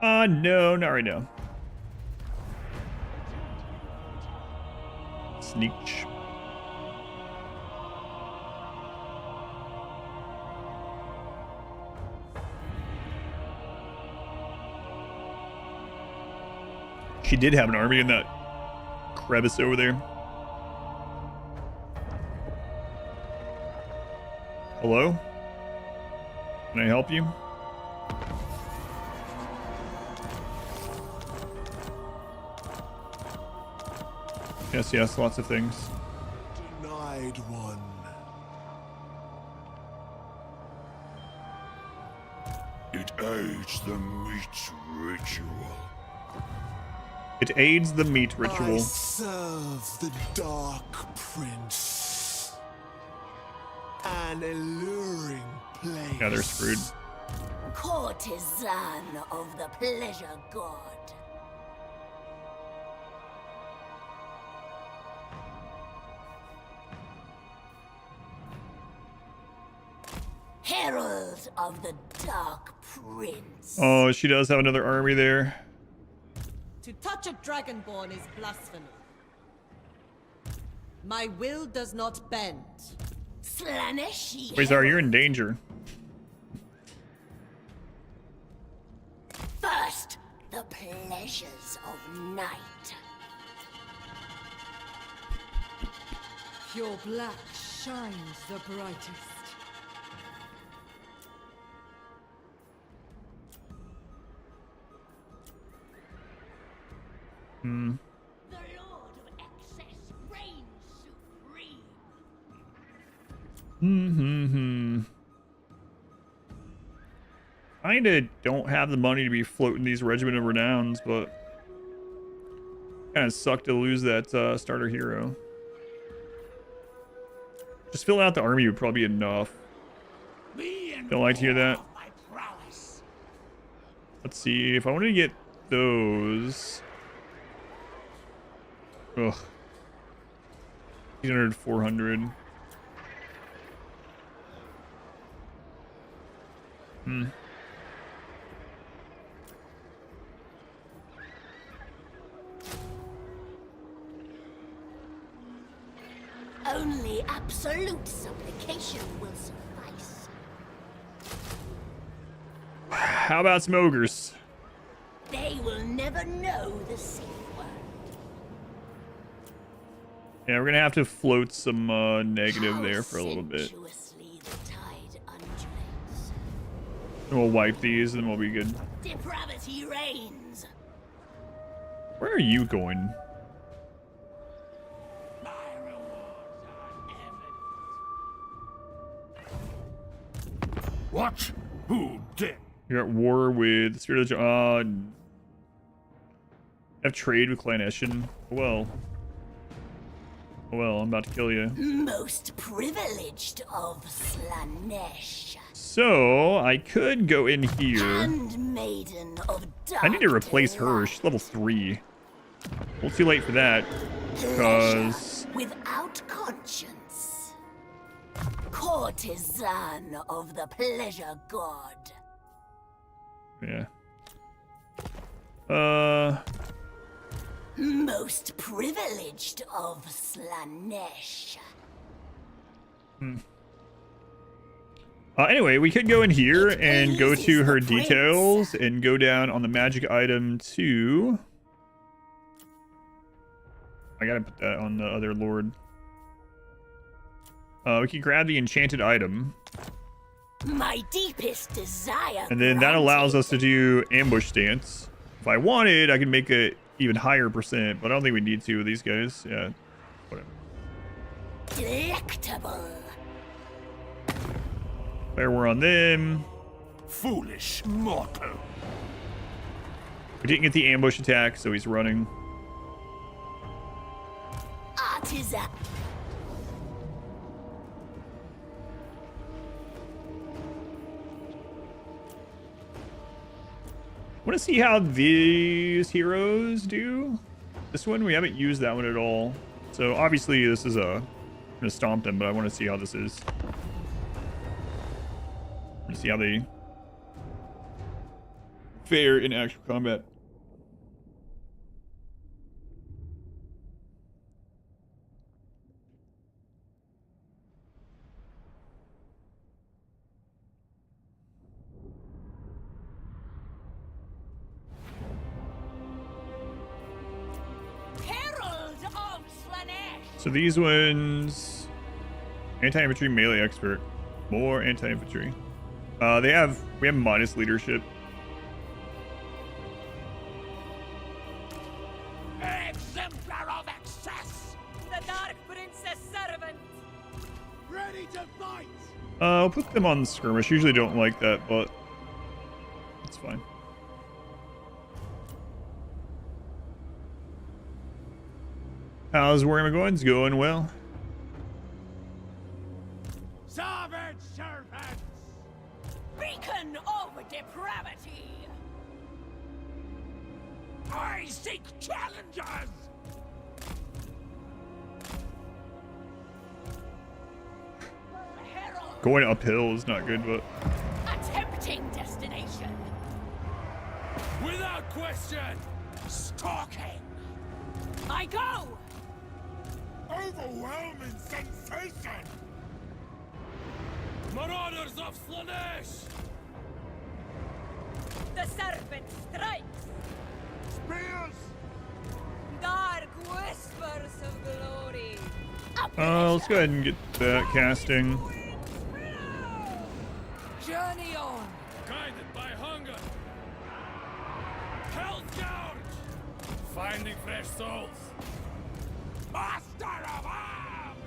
No, not right now. Sneak. She did have an army in that crevice over there. Hello? Can I help you? Yes, yes, lots of things. Denied one. It aids the meat ritual. It aids the meat ritual. I serve the Dark Prince. An alluring place. Yeah, they're screwed. Courtesan of the pleasure god. Herald of the Dark Prince. Oh, she does have another army there. To touch a dragonborn is blasphemy. My will does not bend. Slaanesh. Quasar, you're in danger. First, the pleasures of night. Your black shines the brightest. Hmm. The Lord of Excess reigns supreme. Kinda don't have the money to be floating these Regiment of Renowns, but kinda suck to lose that starter hero. Just filling out the army would probably be enough. Don't like to hear that. Let's see if I wanted to get those. Ugh. 800, 400. Only absolute supplication will suffice. How about some ogres? They will never know the safe word. Yeah, we're gonna have to float some negative there for a little bit. Sensuously the tide undulates. And we'll wipe these, and then we'll be good. Depravity reigns. Where are you going? What? Who did? You're at war with the Spirit of the have trade with Slaanesh. Well. Well, I'm about to kill you. Most privileged of Slaanesh. So, I could go in here. Handmaiden of dark I need to replace her. She's level 3. A little too late for that. Because... without conscience. Courtesan of the pleasure god. Yeah. Most privileged of Slaanesh. Anyway, we could go in here and go to her details and go down on the magic item to... I gotta put that on the other lord. We can grab the enchanted item. My deepest desire. And then that allows us to do ambush stance. If I wanted, I could make it even higher percent, but I don't think we need to with these guys. Yeah, whatever. Delectable. There, we're on them. Foolish mortal. We didn't get the ambush attack, so he's running. Artisan. Want to see how these heroes do? This one, we haven't used that one at all. So obviously this is I'm gonna stomp them, but I want to see how this is. I want to see how they fare in actual combat. So these ones, anti-infantry melee expert, more anti-infantry. We have minus leadership. Exemplar of excess. The Dark Princess servant. Ready to fight. I'll put them on skirmish. Usually don't like that, but it's fine. How's Warhammer going? It's going well. Savage servants! Beacon of depravity! I seek challengers! Going uphill is not good, but... A tempting destination. Without question! Stalking! I go! Overwhelming sensation! Marauders of Slaanesh! The serpent strikes! Spears! Dark whispers of glory! Let's go ahead and get that casting. Journey on! Guided by hunger! Hell's Gouge! Finding fresh souls! Master of arms!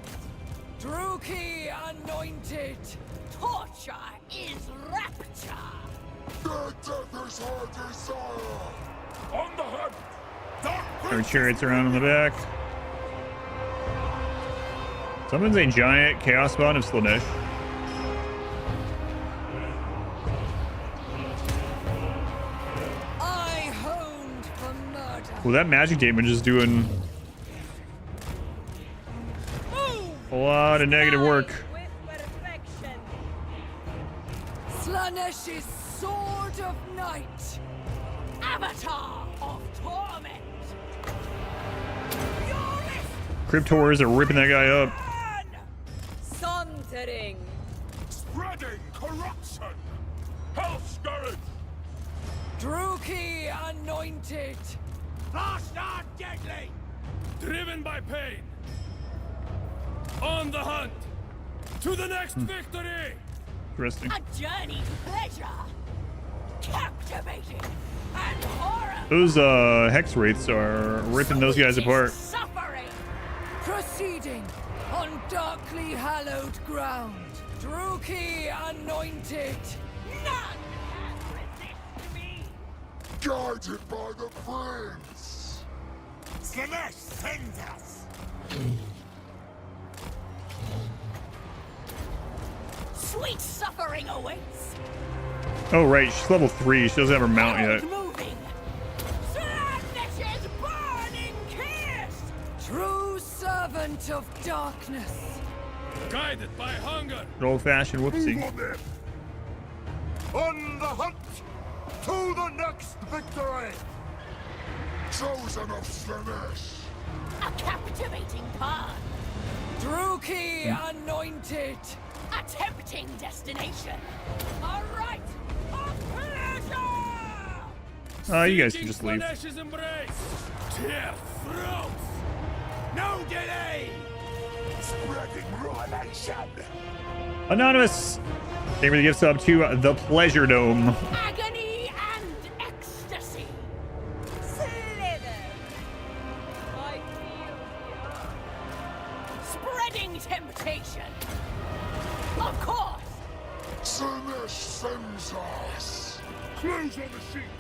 Druki anointed! Torture is rapture! Their death is our desire! On the hunt! Our chariots around in the back. Someone's a giant chaos spawn of Slaanesh. I honed for murder. Well, that magic damage is doing a lot of negative work. With perfection! Slaanesh's sword of night. Avatar of torment! Crypt horrors are ripping that guy up. setting. Spreading corruption! Hell Scourge! Druki anointed. Bastard deadly! Driven by pain. On the hunt. To the next victory! Interesting. A journey to pleasure. Captivating and horror. Those hex wraiths are ripping those guys apart. Suffering. Proceeding on darkly hallowed ground. Druki anointed. None can resist me. Guided by the prince! Slaanesh sends us. Sweet suffering awaits. Oh right, she's level 3. She doesn't have her mount yet. Moving. Slaanesh's burning kiss. True servant of darkness. Guided by hunger. Good old-fashioned whoopsie. On them! On the hunt to the next victory! Chosen of Slaanesh! A captivating path. Druki anointed. A tempting destination. A rite of pleasure. You guys can just leave. Slaanesh's embrace. Tear throats. No delay. Spreading ruination! Anonymous! Thank you for the gift sub to the Pleasure Dome. Agony and ecstasy. Slither. I feel the spreading temptation. Of course. Slaanesh sends us! Close on the sheet!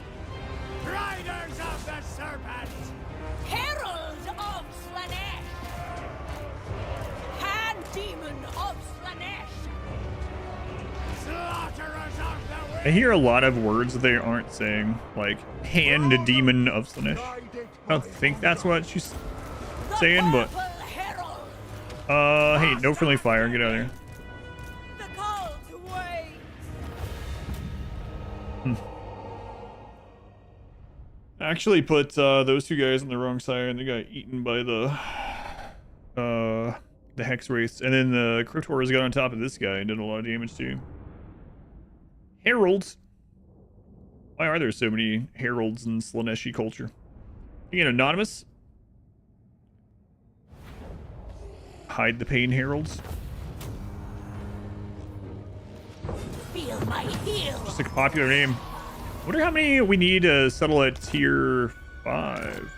Riders of the Serpent. Herald of Slaanesh. Hand demon of Slaanesh. Slaughterers of the I hear a lot of words that they aren't saying, like hand demon of Slaanesh. I don't think that's what she's saying, but Herald. hey, no friendly fire, get out of there. The call to wait. Actually put those two guys on the wrong side, and they got eaten by the hex wraiths, and then the crypt horrors got on top of this guy and did a lot of damage too. Heralds. Why are there so many heralds in Slaaneshi culture? Being anonymous. Hide the pain, heralds. Feel my heel. Just a popular name. Wonder how many we need to settle at tier 5.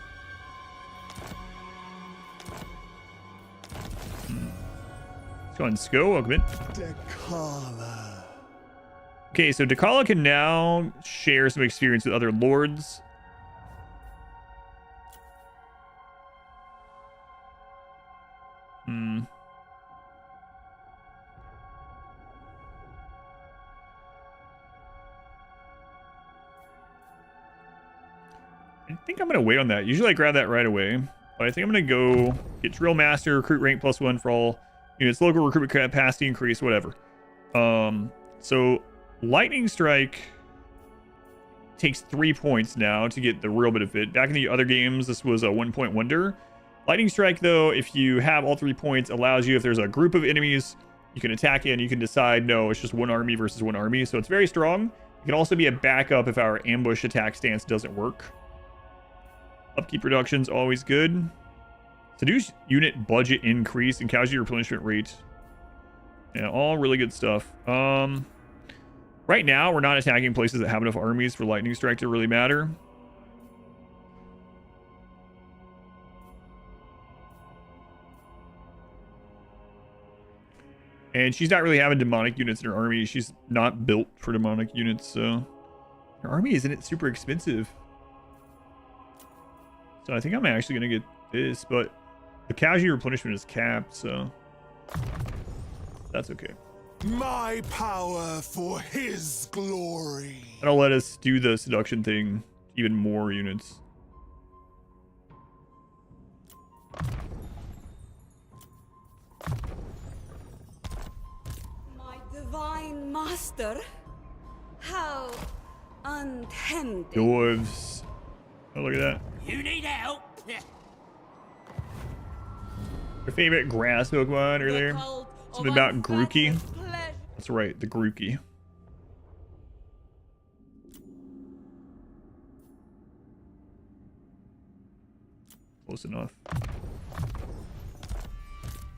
Let's go on Sko, welcome in. Dechala. Okay, so Dechala can now share some experience with other lords. I think I'm going to wait on that. Usually I grab that right away. But I think I'm going to go get Drill Master, recruit rank +1 for all units, local recruitment capacity increase, whatever. So Lightning Strike takes 3 points now to get the real benefit. Back in the other games, this was a 1-point wonder. Lightning Strike, though, if you have all 3 points, allows you, if there's a group of enemies, you can attack it and you can decide, no, it's just one army versus one army. So it's very strong. It can also be a backup if our ambush attack stance doesn't work. Upkeep reduction's always good. Seduce unit budget increase and casualty replenishment rate. Yeah, all really good stuff. Right now, we're not attacking places that have enough armies for Lightning Strike to really matter. And she's not really having demonic units in her army. She's not built for demonic units, so her army isn't super expensive. So I think I'm actually going to get this, but the casualty replenishment is capped, so that's okay. My power for his glory. That'll let us do the seduction thing, even more units. My divine master. How untended. Dwarves. Oh, look at that. You need help. Your favorite grass Pokemon earlier. Something about Grookey. That's right, the Grookey. Close enough.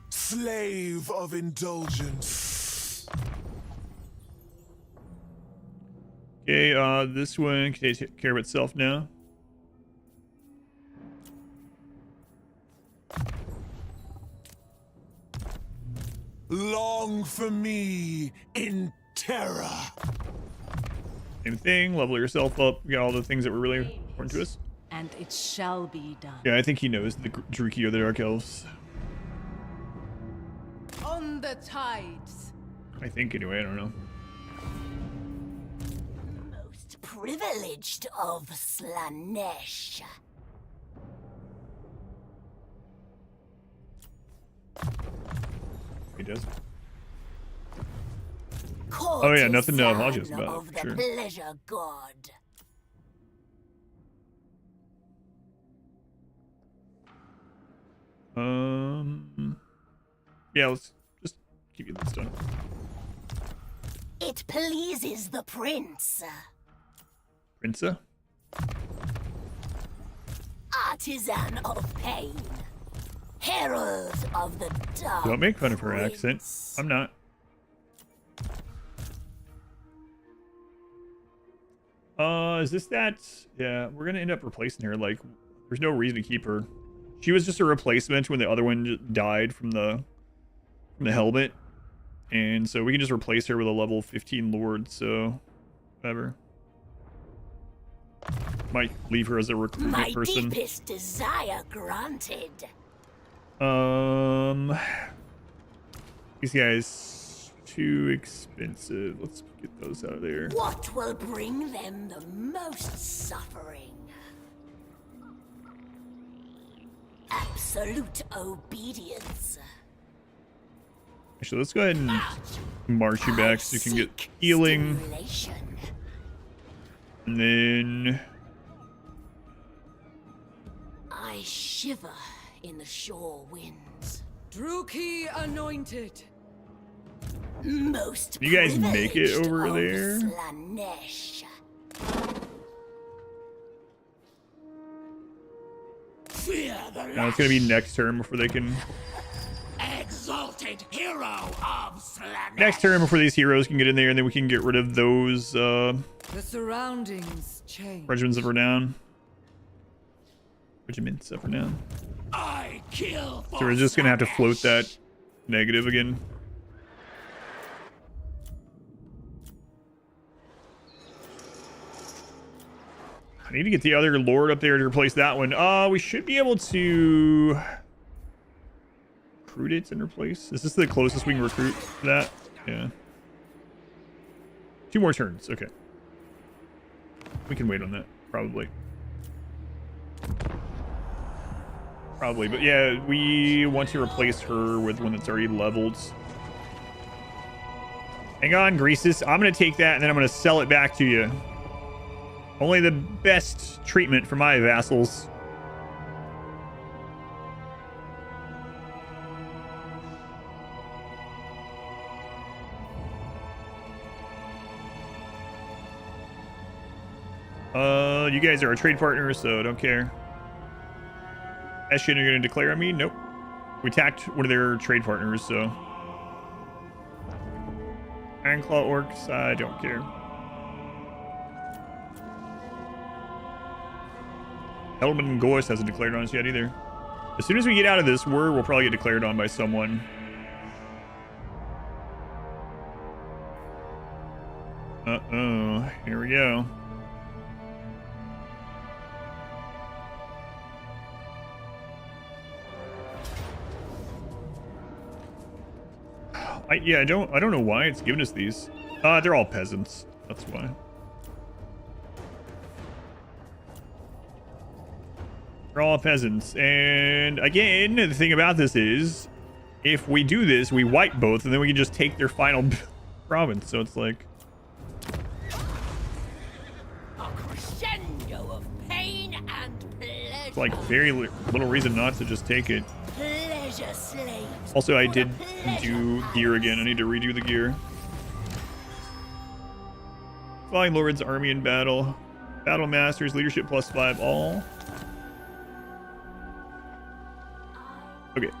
Slave of indulgence. Okay, this one can take care of itself now. Long for me in terror. Same thing, level yourself up. We got all the things that were really important to us. And it shall be done. Yeah, I think he knows the Druki or the Dark Elves. On the tides. I think anyway, I don't know. Most privileged of Slaanesh. He does. Oh yeah, nothing to apologize about, Of the sure. pleasure god. Yeah, let's just keep getting this done. It pleases the prince. Prinza? Artisan of pain. Herald of the dark. Don't make fun of her accent. I'm not. Is this that? Yeah, we're gonna end up replacing her. Like, there's no reason to keep her. She was just a replacement when the other one died from the helmet, and so we can just replace her with a level 15 lord. So, whatever. Might leave her as a recruitment person. My deepest desire granted. These guys too expensive. Let's get those out of there. What will bring them the most suffering? Absolute obedience. Actually, let's go ahead and march you back so you can get healing. Stimulation. And then I shiver in the shore winds. Druki anointed. Most you guys make it privileged over of there? Slaanesh. Fear the Now it's gonna be next turn before they can. exalted hero of Slaanesh. Next turn before these heroes can get in there, and then we can get rid of those The surroundings change. regiments of renown. Regiments of renown. I kill. So we're just gonna have to float that negative again. I need to get the other lord up there to replace that one. We should be able to recruit it and replace. Is this the closest we can recruit to that? Yeah. 2 more turns. Okay. We can wait on that. Probably. But yeah, we want to replace her with one that's already leveled. Hang on, Greasus. I'm going to take that and then I'm going to sell it back to you. Only the best treatment for my vassals. You guys are our trade partners, so don't care. Eshin are going to declare on me? Nope. We attacked one of their trade partners, so. Ironclaw orcs, I don't care. Hellman Gorse hasn't declared on us yet either. As soon as we get out of this war, we'll probably get declared on by someone. Uh-oh. Here we go. I don't know why it's giving us these. They're all peasants. That's why. They're all peasants. And again, the thing about this is, if we do this, we wipe both, and then we can just take their final province. So it's like A crescendo of pain and pleasure. it's like very little reason not to just take it. Pleasure pleasure slaves. Also, I did do gear again. I need to redo the gear. Flying Lord's army in battle. Battle Masters, leadership +5 all. Okay.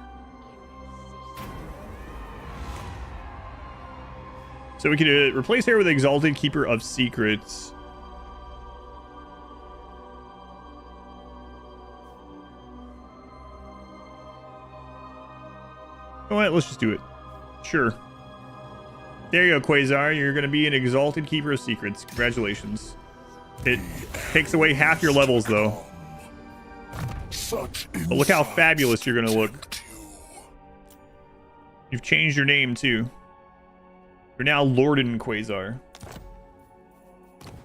So we could replace her with Exalted Keeper of Secrets. All right, let's just do it. Sure. There you go, Quasar. You're going to be an Exalted Keeper of Secrets. Congratulations. It takes away half your levels, though. But look how fabulous you're going to look. You've changed your name, too. You're now Lorden Quasar.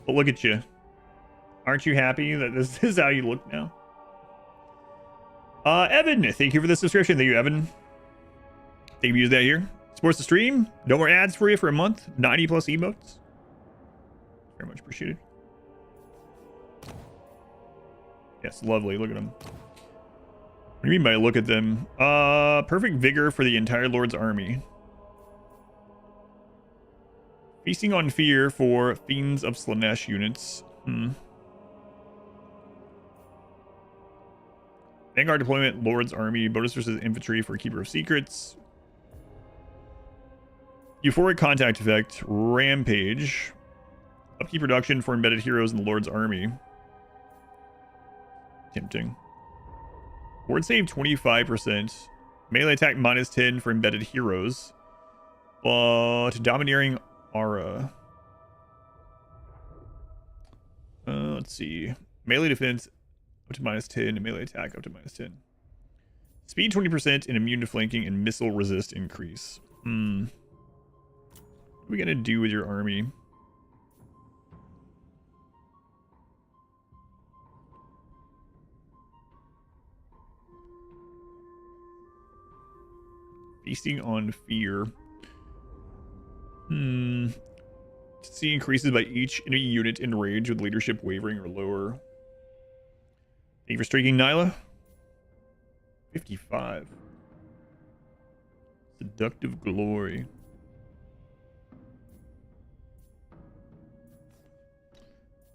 But look at you. Aren't you happy that this is how you look now? Evan, thank you for the subscription. Thank you, Evan. Thank you for using that here. Supports the stream. No more ads for you for a month. 90+ emotes. Very much appreciated. Yes, lovely. Look at them. What do you mean by look at them? Perfect vigor for the entire Lord's army. Feasting on fear for Fiends of Slaanesh units. Vanguard deployment, Lord's army, bonus versus infantry for Keeper of Secrets. Euphoric contact effect, rampage. Upkeep production for embedded heroes in the Lord's army. Tempting. Ward save 25%. Melee attack -10 for embedded heroes. But domineering aura. Let's see. Melee defense up to -10 and melee attack up to -10. Speed 20% and immune to flanking and missile resist increase. What are we gonna do with your army? Feasting on fear. See increases by each enemy unit in range with leadership wavering or lower. Thank you for streaking, Nyla. 55. Seductive glory.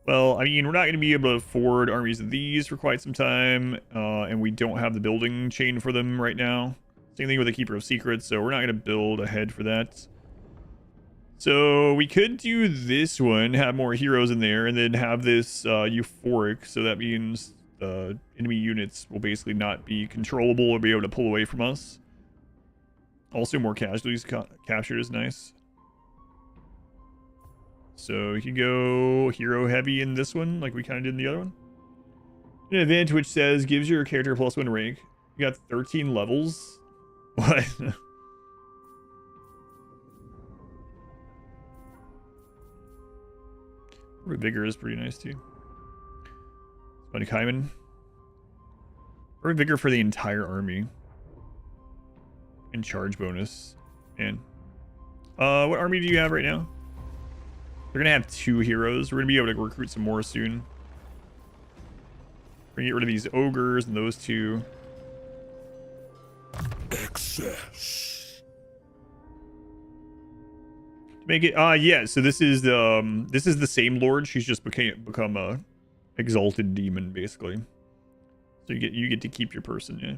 Well, I mean, we're not going to be able to afford armies of these for quite some time, and we don't have the building chain for them right now. Same thing with the Keeper of Secrets, so we're not going to build ahead for that. So we could do this one, have more heroes in there, and then have this euphoric, so that means enemy units will basically not be controllable or be able to pull away from us. Also, more casualties captured is nice. So you can go hero heavy in this one, like we kind of did in the other one. An event which says gives your character +1 rank. You got 13 levels. What? Vigor is pretty nice too. Spanic Hyman. Or vigor for the entire army. And charge bonus. Man. What army do you have right now? We're gonna have 2 heroes. We're gonna be able to recruit some more soon. We're gonna get rid of these ogres and those 2. Excess. To make it yeah, so this is the same lord. She's just become a exalted demon basically. So you get to keep your person, yeah.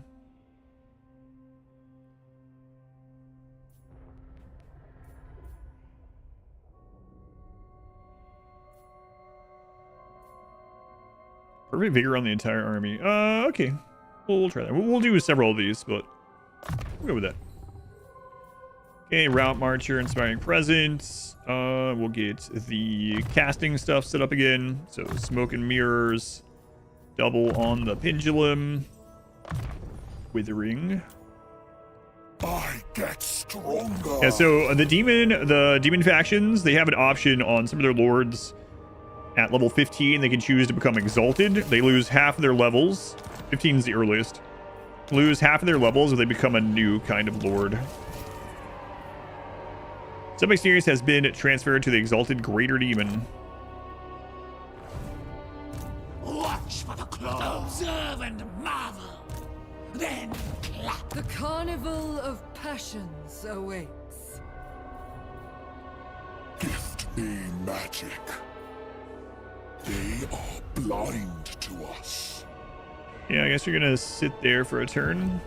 Perfect vigor on the entire army. Okay. We'll try that. We'll do several of these, but we'll go with that. Okay, Route Marcher, Inspiring Presence. We'll get the casting stuff set up again. So Smoke and Mirrors. Double on the Pendulum. Withering. I get stronger. Yeah, so the demon factions, they have an option on some of their lords. At level 15, they can choose to become exalted. They lose half of their levels. 15 is the earliest. Lose half of their levels if they become a new kind of lord. Some experience has been transferred to the exalted greater demon. Watch for the claw. Observe and marvel. Then kill. clap. The carnival of passions awaits. Gift me magic. They are blind to us. Yeah, I guess you're gonna sit there for a turn.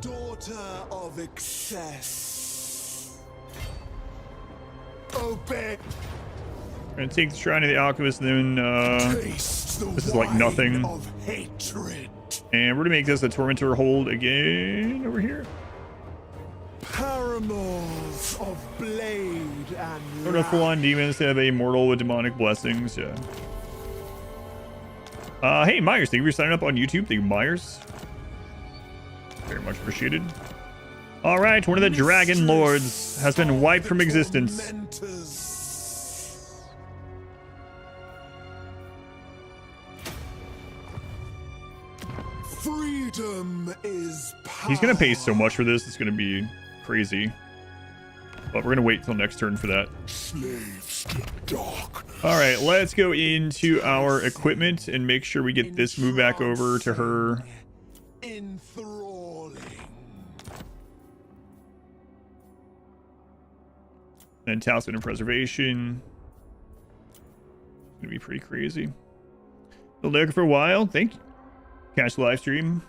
Daughter of excess. Obey. We're gonna take the Shrine of the Alchemist, and then Taste the this is like nothing. wine of hatred. And we're gonna make this a Tormentor hold again over here. Paramours of blade and Sort of full-on demons to have a mortal with demonic blessings. Yeah. Hey Myers, thank you for signing up on YouTube. Thank you, Myers. Very much appreciated. All right, one of the Dragon Lords has been wiped from existence. Freedom is power. He's gonna pay so much for this, it's gonna be crazy. But we're gonna wait till next turn for that. Slaves to dark. All right, let's go into our equipment and make sure we get this move back over to her. Enthralling. And Talisman and Preservation. It's gonna be pretty crazy. Been there for a while. Thank you. Catch the live stream.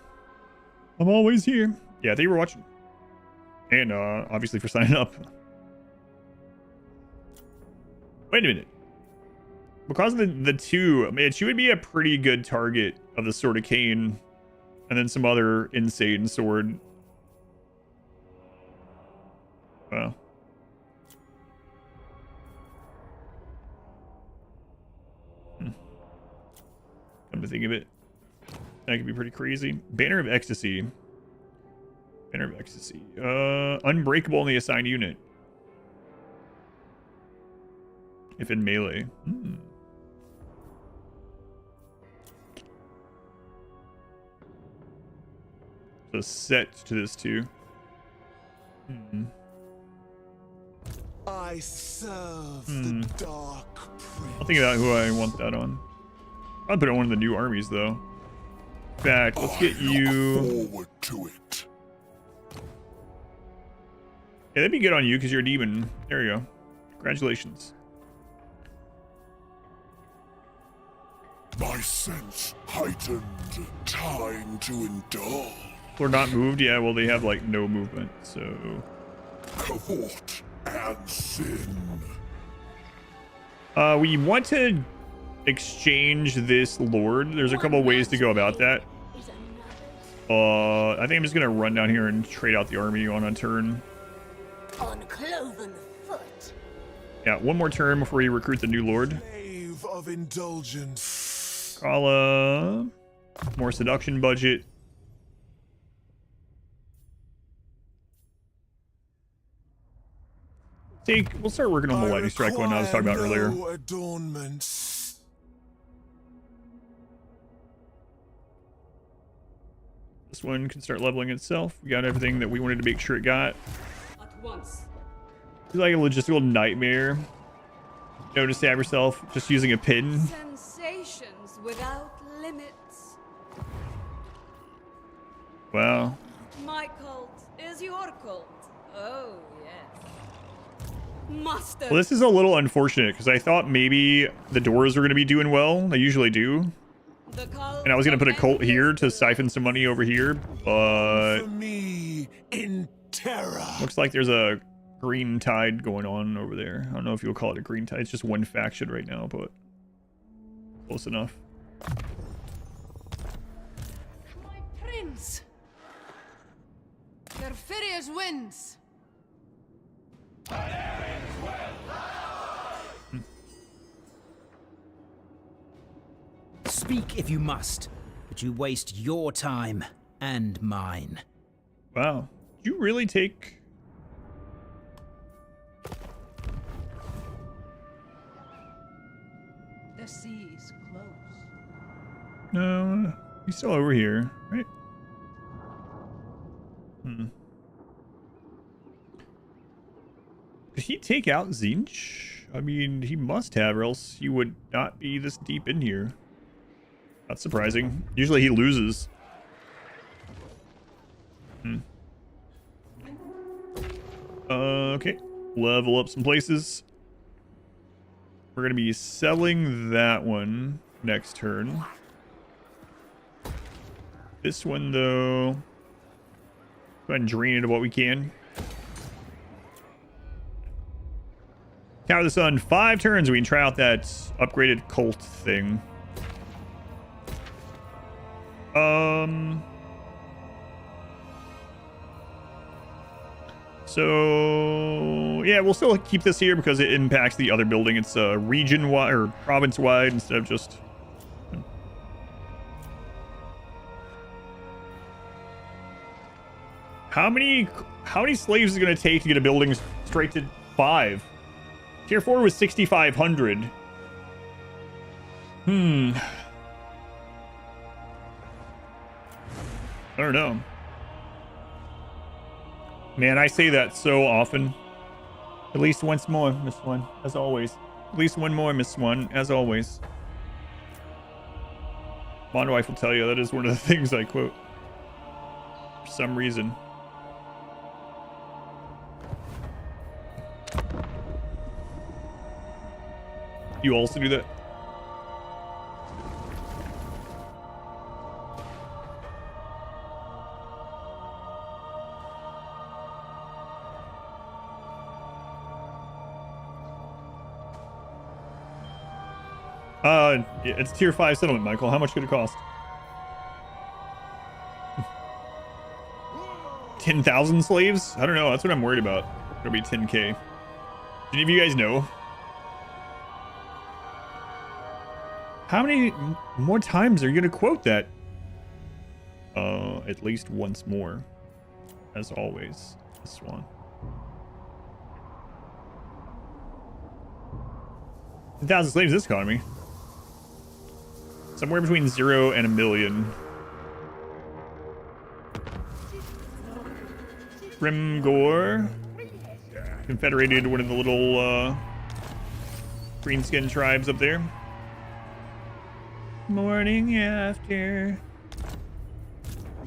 I'm always here. Yeah, thank you for watching. And obviously for signing up. Wait a minute. Because of the two, man, she would be a pretty good target of the Sword of Cain. And then some other insane sword. Wow. Come to think of it. That could be pretty crazy. Banner of Ecstasy. Banner of Ecstasy. Unbreakable in the assigned unit. If in melee. So set to this too. I serve the Dark Prince. I'll think about who I want that on. I'll put it on one of the new armies though. In fact, let's get you. Forward to it. Yeah, that'd be good on you because you're a demon. There you go. Congratulations. My sense heightened. Time to indulge. Or not moved. Yeah, well, they have like no movement, so. Cavort and sin. We want to exchange this lord. There's a couple ways to go about that. I think I'm just gonna run down here and trade out the army on a turn. On cloven foot. Yeah, one more turn before we recruit the new lord. Slave of indulgence. Dechala. More seduction budget. We'll start working on the lightning strike one I was talking about earlier. No adornments. This one can start leveling itself. We got everything that we wanted to make sure it got. At once. It's like a logistical nightmare. You know, to stab yourself just using a pin. Sensations without limits. Wow. My cult is your cult. Oh, yes. Master. Well, this is a little unfortunate because I thought maybe the doors were going to be doing well. They usually do. And I was going to put a cult here to siphon some money over here, but For me in terror. looks like there's a green tide going on over there. I don't know if you'll call it a green tide. It's just one faction right now, but close enough. My prince. Perfirius wins. Speak if you must, but you waste your time and mine. Wow. Did you really take... The sea is close. No, he's still over here, right? Did he take out Zinch? I mean, he must have, or else he would not be this deep in here. That's surprising. Usually he loses. Okay. Level up some places. We're going to be selling that one next turn. This one, though, go ahead and drain it of what we can. Tower of the Sun, 5 turns. We can try out that upgraded cult thing. So yeah, we'll still keep this here because it impacts the other building. It's region-wide or province-wide instead of just. How many slaves is it going to take to get a building straight to 5? Tier 4 was 6,500. I don't know. Man, I say that so often. At least once more, Miss One, as always. At least one more, Miss One, as always. Bond wife will tell you that is one of the things I quote. For some reason. You also do that? Yeah, it's tier 5 settlement, Michael. How much could it cost? 10,000 slaves? I don't know. That's what I'm worried about. It'll be 10k. Any of you guys know? How many more times are you going to quote that? At least once more. As always. This one. 10,000 slaves in this economy. Somewhere between 0 and 1 million. Grimgore. Confederated one of the little greenskin tribes up there. Morning after.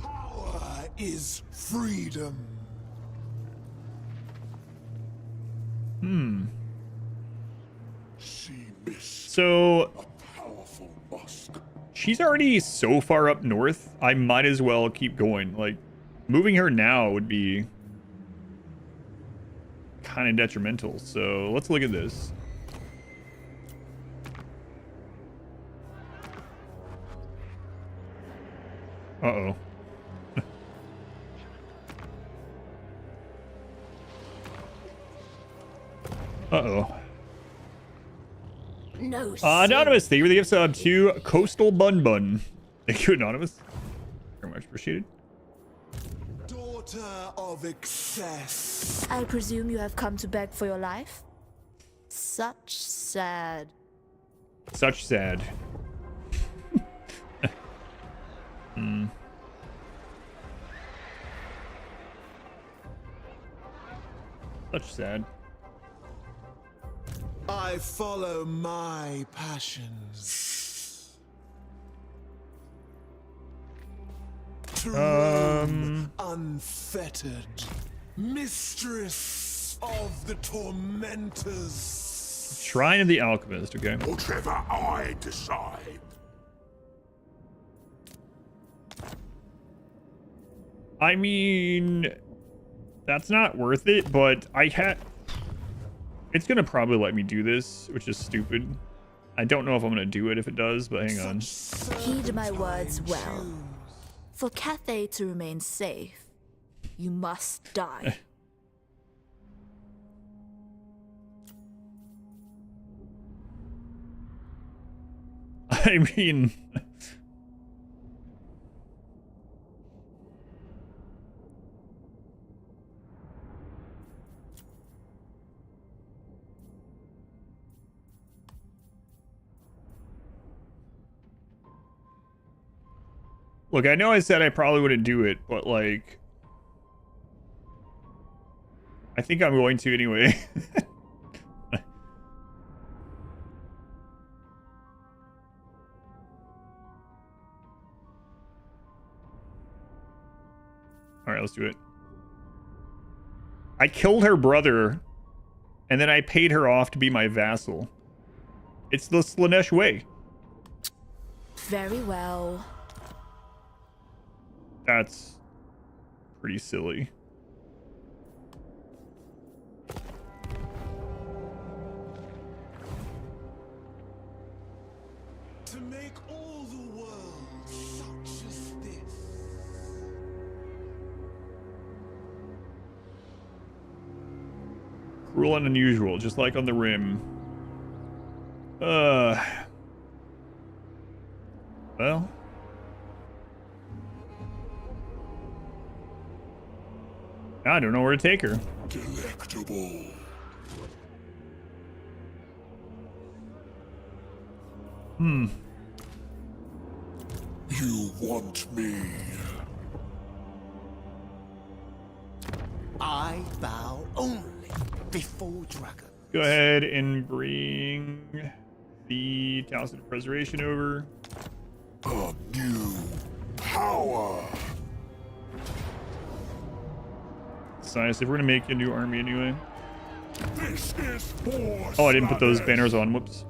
Power is freedom. So she's already so far up north. I might as well keep going. Like, moving her now would be kind of detrimental. So let's look at this. Uh-oh. Uh-oh. No. Anonymous, thank you for the gift sub to Coastal Bun Bun. Thank you, Anonymous. Very much appreciated. Daughter of excess. I presume you have come to beg for your life? Such sad. Such sad. Such sad. I follow my passions. To roam unfettered, mistress of the tormentors. Shrine of the Alchemist, okay. Whatever I decide. I mean, that's not worth it, but it's gonna probably let me do this, which is stupid. I don't know if I'm gonna do it if it does, but hang on. Heed my words well. For Cathay to remain safe, you must die. I mean... Look, I know I said I probably wouldn't do it, but, like... I think I'm going to anyway. Alright, let's do it. I killed her brother, and then I paid her off to be my vassal. It's the Slaanesh way. Very well. That's pretty silly. To make all the world such as this. Cruel and unusual, just like on the rim. Well. I don't know where to take her. Delectable. You want me? I bow only before dragon. Go ahead and bring the Talisman of Preservation over. A new power. It's nice if we're gonna make a new army anyway. This is for Oh, I didn't put those Slaanesh. banners on. Whoops.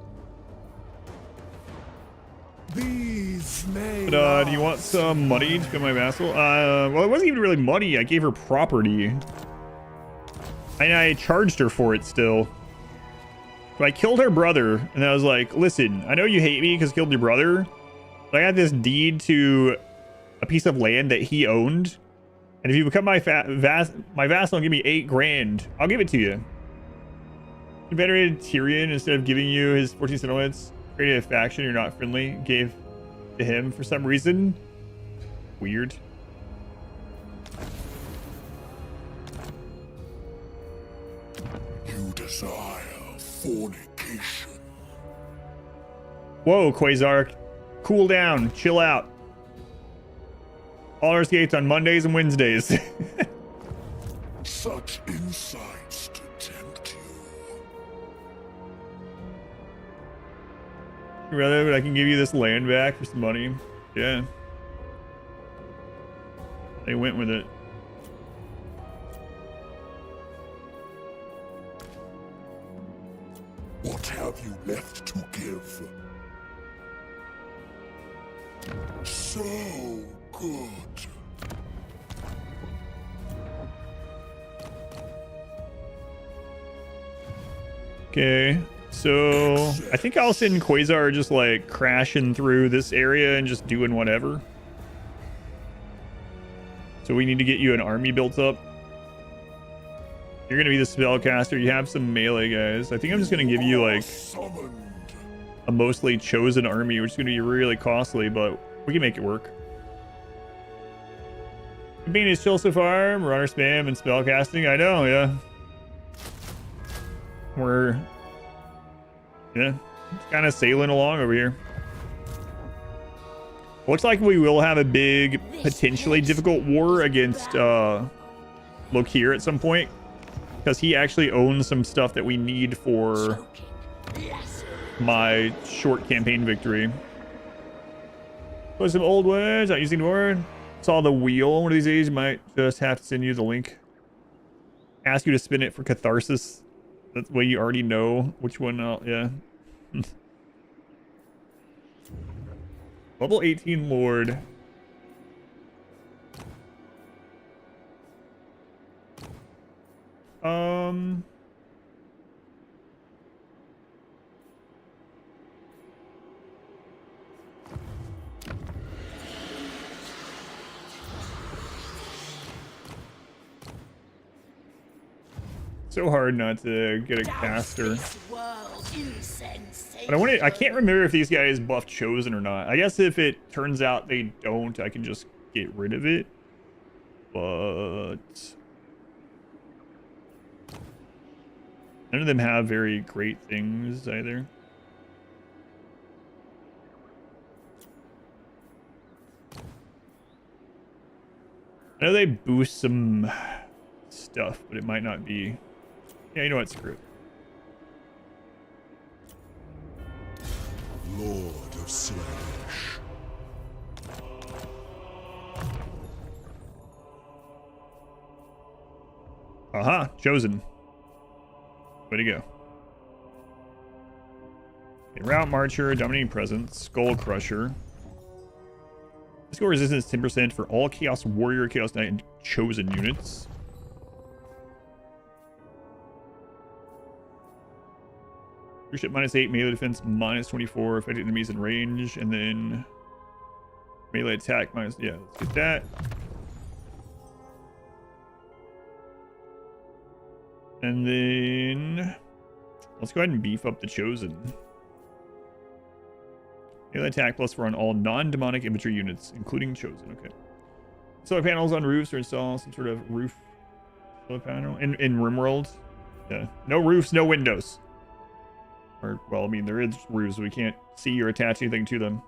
These may But do you want some money to become my vassal? Well, it wasn't even really money. I gave her property. And I charged her for it still. But I killed her brother, and I was like, listen, I know you hate me because I killed your brother, but I got this deed to a piece of land that he owned. And if you become my vassal and give me 8 grand, I'll give it to you. You venerated Tyrion instead of giving you his 14 settlements. Created a faction you're not friendly. Gave to him for some reason. Weird. You desire fornication. Whoa, Quasar. Cool down. Chill out. All our skates on Mondays and Wednesdays. Such insights to tempt you. Rather, but I can give you this land back for some money. Yeah. They went with it. What have you left to give? So good. Okay. So I think I'll send Quasar just like crashing through this area and just doing whatever. So we need to get you an army built up. You're gonna be the spellcaster. You have some melee guys. I think I'm just gonna give you like a mostly chosen army, which is gonna be really costly, but we can make it work. Campaign is chill so far. Runner spam and spellcasting. I know, yeah. We're kind of sailing along over here. Looks like we will have a big, potentially difficult war against Lokir at some point, because he actually owns some stuff that we need for my short campaign victory. Put some old words, not using the word. Saw the wheel. One of these days, you might just have to send you the link. Ask you to spin it for catharsis. That's the way you already know which one. Yeah. Level 18 Lord. So hard not to get a caster. But I can't remember if these guys buff chosen or not. I guess if it turns out they don't, I can just get rid of it. But none of them have very great things either. I know they boost some stuff, but it might not be. Yeah, you know what? Screw it. Lord of Slaanesh. Aha, chosen. Way to go. Okay, Route Marcher, Dominating Presence, Skull Crusher. Physical resistance 10% for all Chaos Warrior, Chaos Knight, and chosen units. Leadership -8, melee defense -24, affected enemies in range, and then melee attack minus. Yeah, let's get that. And then let's go ahead and beef up the chosen. Melee attack +4 on all non-demonic infantry units, including chosen. Okay. Solar panels on roofs or install some sort of roof solar panel in RimWorld. Yeah, no roofs, no windows. Or, well, I mean, there is roofs. We can't see or attach anything to them.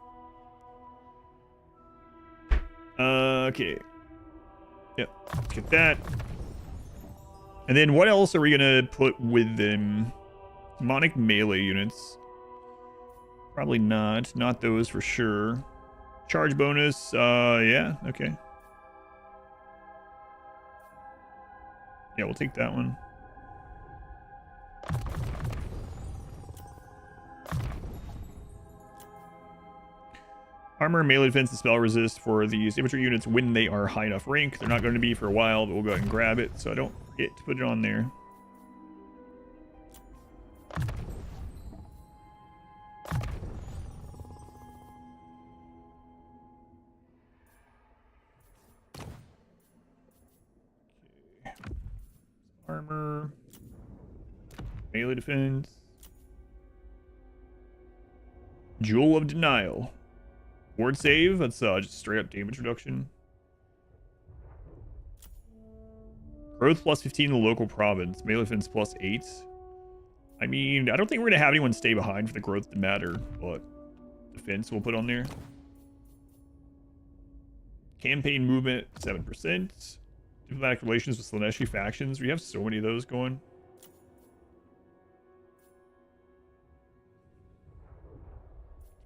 Okay. Yep, let's get that. And then what else are we going to put with them? Demonic melee units. Probably not. Not those for sure. Charge bonus. Yeah, okay. Yeah, we'll take that one. Armor, melee defense, and spell resist for these infantry units when they are high enough rank. They're not going to be for a while, but we'll go ahead and grab it so I don't forget to put it on there. Okay. Armor, melee defense, Jewel of Denial. Ward save, that's just straight up damage reduction. Growth +15 in the local province. Melee defense +8. I mean, I don't think we're going to have anyone stay behind for the growth to matter, but defense we'll put on there. Campaign movement 7%. Diplomatic relations with Slaanesh factions. We have so many of those going.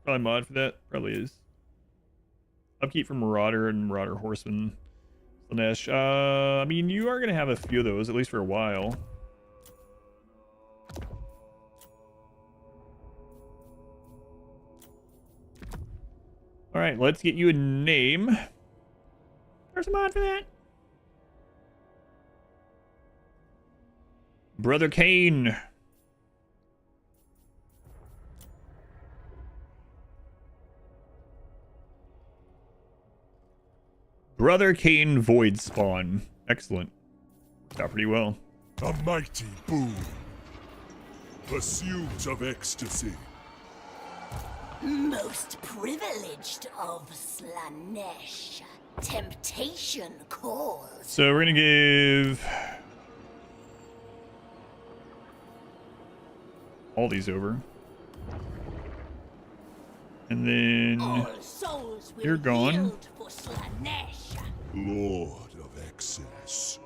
Probably mod for that. Probably is. Upkeep for Marauder and Marauder Horseman. Slaanesh. I mean, you are going to have a few of those, at least for a while. Alright, let's get you a name. There's a mod for that. Brother Kane. Brother Kane Void Spawn. Excellent. Got pretty well. A mighty boon. Pursuit of ecstasy. Most privileged of Slaanesh. Temptation calls. So we're gonna give all these over. And then All souls will you're gone. yield for Slaanesh. Lord of excess.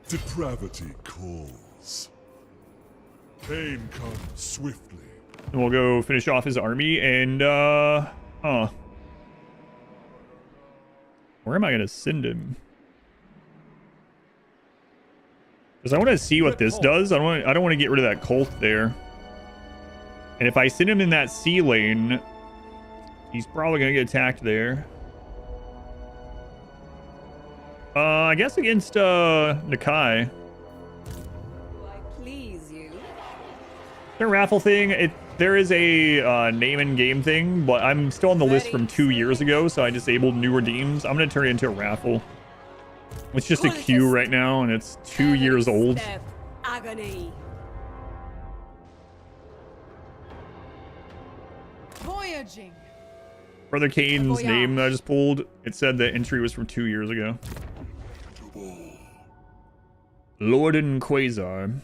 Depravity calls. Pain comes swiftly. And we'll go finish off his army and where am I gonna send him? Because I want to see what this does. I don't want to get rid of that cult there. And if I send him in that C lane, he's probably gonna get attacked there. I guess against Nakai. Please you. The raffle thing, there is a name and game thing, but I'm still on the list from 2 years ago, so I disabled new redeems. I'm gonna turn it into a raffle. It's just a queue right now, and it's 2 years old. Agony. Voyaging. Brother Kane's name that I just pulled, it said the entry was from 2 years ago. Lord and Quasar.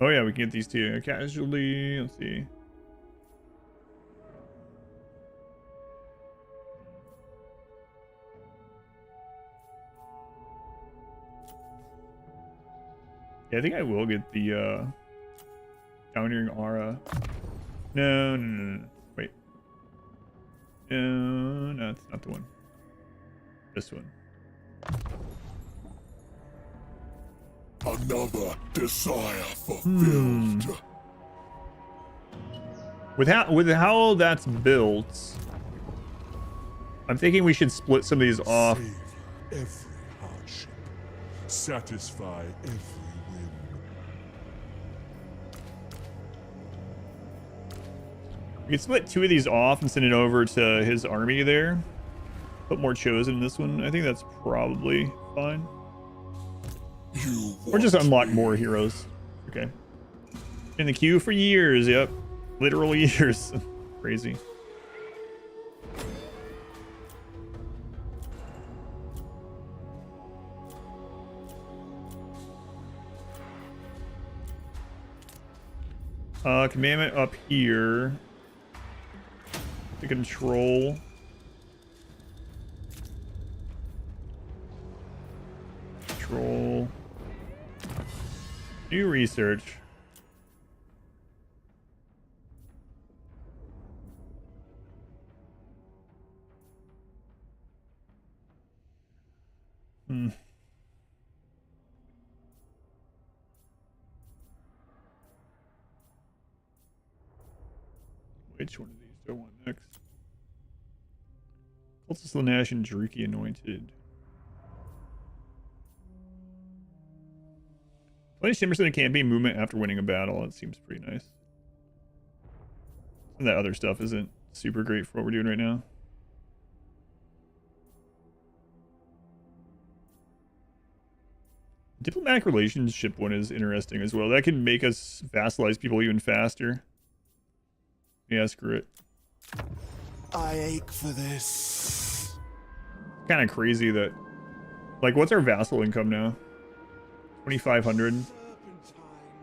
Oh yeah, we can get these two. Casualty, let's see. Yeah, I think I will get the Downering Aura. No. Wait. No, it's not the one. This one. Another desire fulfilled. With how that's built, I'm thinking we should split some of these off. Save every hardship. Satisfy every whim. We can split 2 of these off and send it over to his army there. Put more chosen in this one. I think that's probably fine. Or just unlock more heroes. Okay. In the queue for years, yep. Literal years. Crazy. Commandment up here. To control. Control. New research. Which one of these do I want next? Cultist Slaanesh and Druki Anointed. Play 10% of campaign movement after winning a battle. That seems pretty nice. And that other stuff isn't super great for what we're doing right now. Diplomatic relationship one is interesting as well. That can make us vassalize people even faster. Yeah, screw it. I ache for this. Kind of crazy that... Like, what's our vassal income now? 2,500. I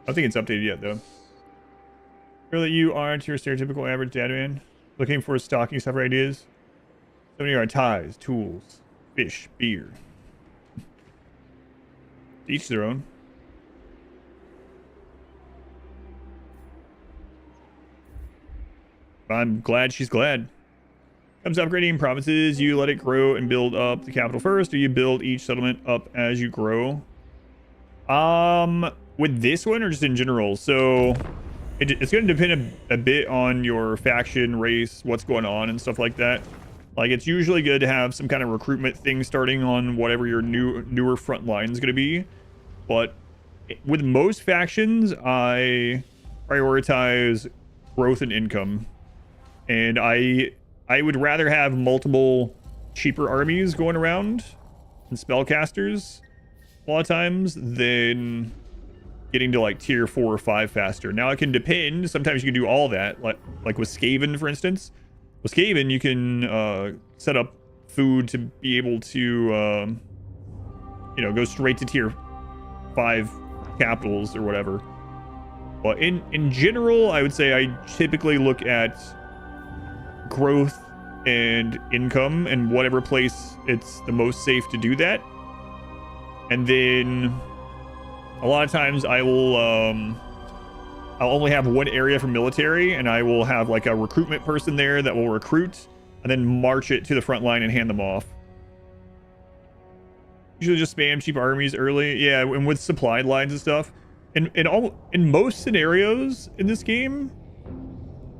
don't think it's updated yet, though. Feel that you aren't your stereotypical average data man. Looking for stocking stuffer ideas. So many are ties, tools, fish, beer. Each their own. I'm glad she's glad. Comes to upgrading provinces, you let it grow and build up the capital first, or you build each settlement up as you grow. With this one or just in general? So it's going to depend a bit on your faction, race, what's going on and stuff like that. Like, it's usually good to have some kind of recruitment thing starting on whatever your newer front line is going to be. But with most factions, I prioritize growth and income. And I would rather have multiple cheaper armies going around and spellcasters a lot of times than getting to like tier 4 or 5 faster. Now it can depend. Sometimes you can do all that, like with Skaven, for instance. With Skaven, you can set up food to be able to, you know, go straight to tier 5 capitals or whatever. But in general, I would say I typically look at growth and income and whatever place it's the most safe to do that. And then a lot of times I will I'll only have one area for military, and I will have like a recruitment person there that will recruit and then march it to the front line and hand them off. Usually just spam cheap armies early. Yeah, and with supply lines and stuff. In most scenarios in this game,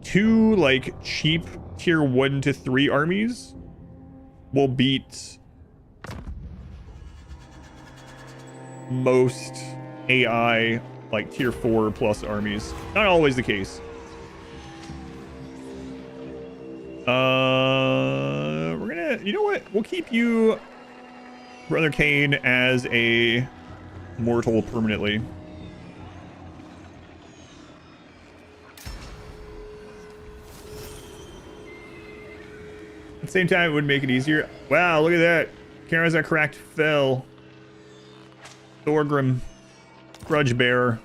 2 like cheap tier 1 to 3 armies will beat most AI like tier 4 plus armies. Not always the case. We're gonna, you know what? We'll keep you, Brother Kane, as a mortal permanently. At the same time, it would make it easier. Wow, look at that. Cameras that cracked fell. Thorgrim. Grudge bearer.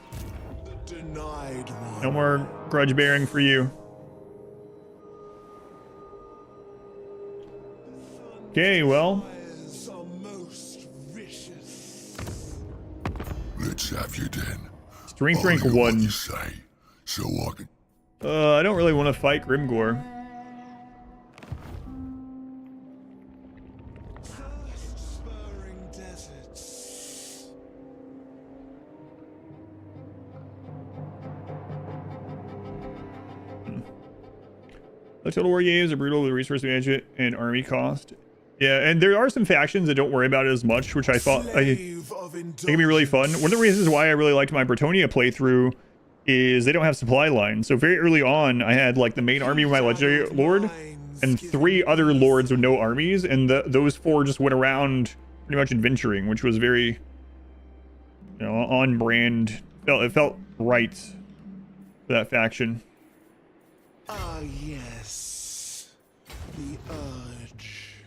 Denied one. No more grudge bearing for you. Okay, well. Let's have you then. Strength rank 1. You say, so I can... I don't really want to fight Grimgore. The Total War games are brutal with resource management and army cost. Yeah, and there are some factions that don't worry about it as much, which I thought it can be really fun. One of the reasons why I really liked my Bretonia playthrough is they don't have supply lines. So very early on, I had like the main army with my legendary lord and 3 other lords with no armies, and those 4 just went around pretty much adventuring, which was very, you know, on brand. It felt right for that faction. Ah, yes. The urge.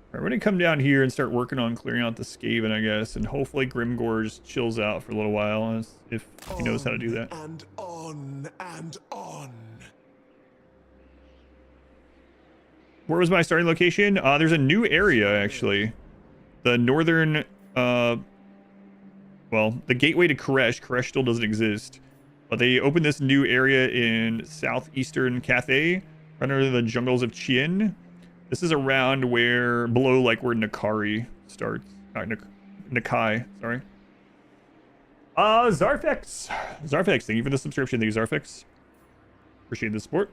Alright, we're gonna come down here and start working on clearing out the Skaven, I guess, and hopefully Grimgor just chills out for a little while, if he knows how to do that. And on and on. Where was my starting location? There's a new area, actually. The northern, well, the gateway to Koresh. Koresh still doesn't exist. But they opened this new area in southeastern Cathay, under the jungles of Chien. This is around where, below like where Nakari starts. Nakai, sorry. Zarfix. Zarfix, thank you for the subscription. Thank you, Zarfix. Appreciate the support.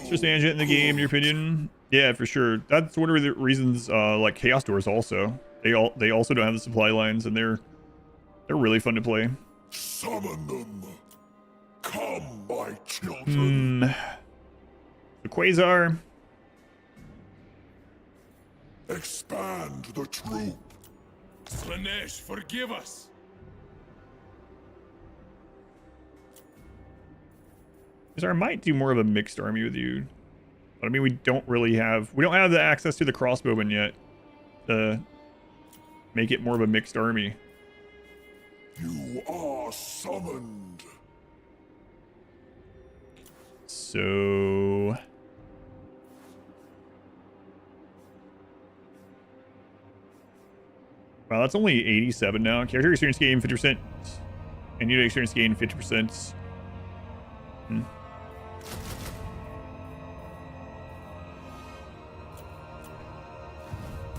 Just management in the game, in your opinion? Yeah, for sure. That's one of the reasons, like Chaos Doors also. They also don't have the supply lines, and they're really fun to play. Summon them. Come, my children. The Quasar. Expand the troop. Slaanesh, forgive us. Quasar might do more of a mixed army with you. But I mean, we don't have the access to the crossbowmen yet to make it more of a mixed army. You are summoned. So wow, that's only 87 now. Character experience gain 50%, and unit experience gain 50%.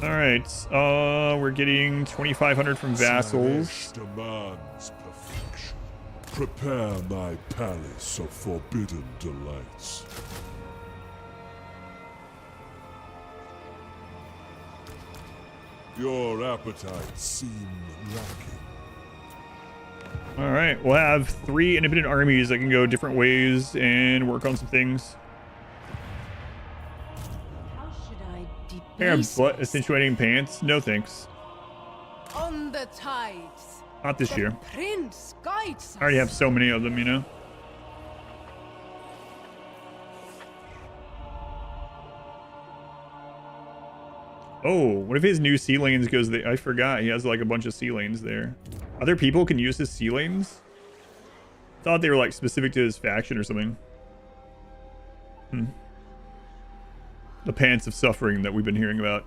All right, we're getting 2,500 from vassals. Slaanesh demands perfection. Prepare my palace of forbidden delights. Your appetites seem lacking. All right, we'll have 3 independent armies that can go different ways and work on some things. Pair of butt accentuating pants? No thanks. On the tides. Not this year. Prince guides I already have so many of them, you know. Oh, what if his new sea lanes goes there? I forgot he has like a bunch of sea lanes there. Other people can use his sea lanes? Thought they were like specific to his faction or something. The pants of suffering that we've been hearing about.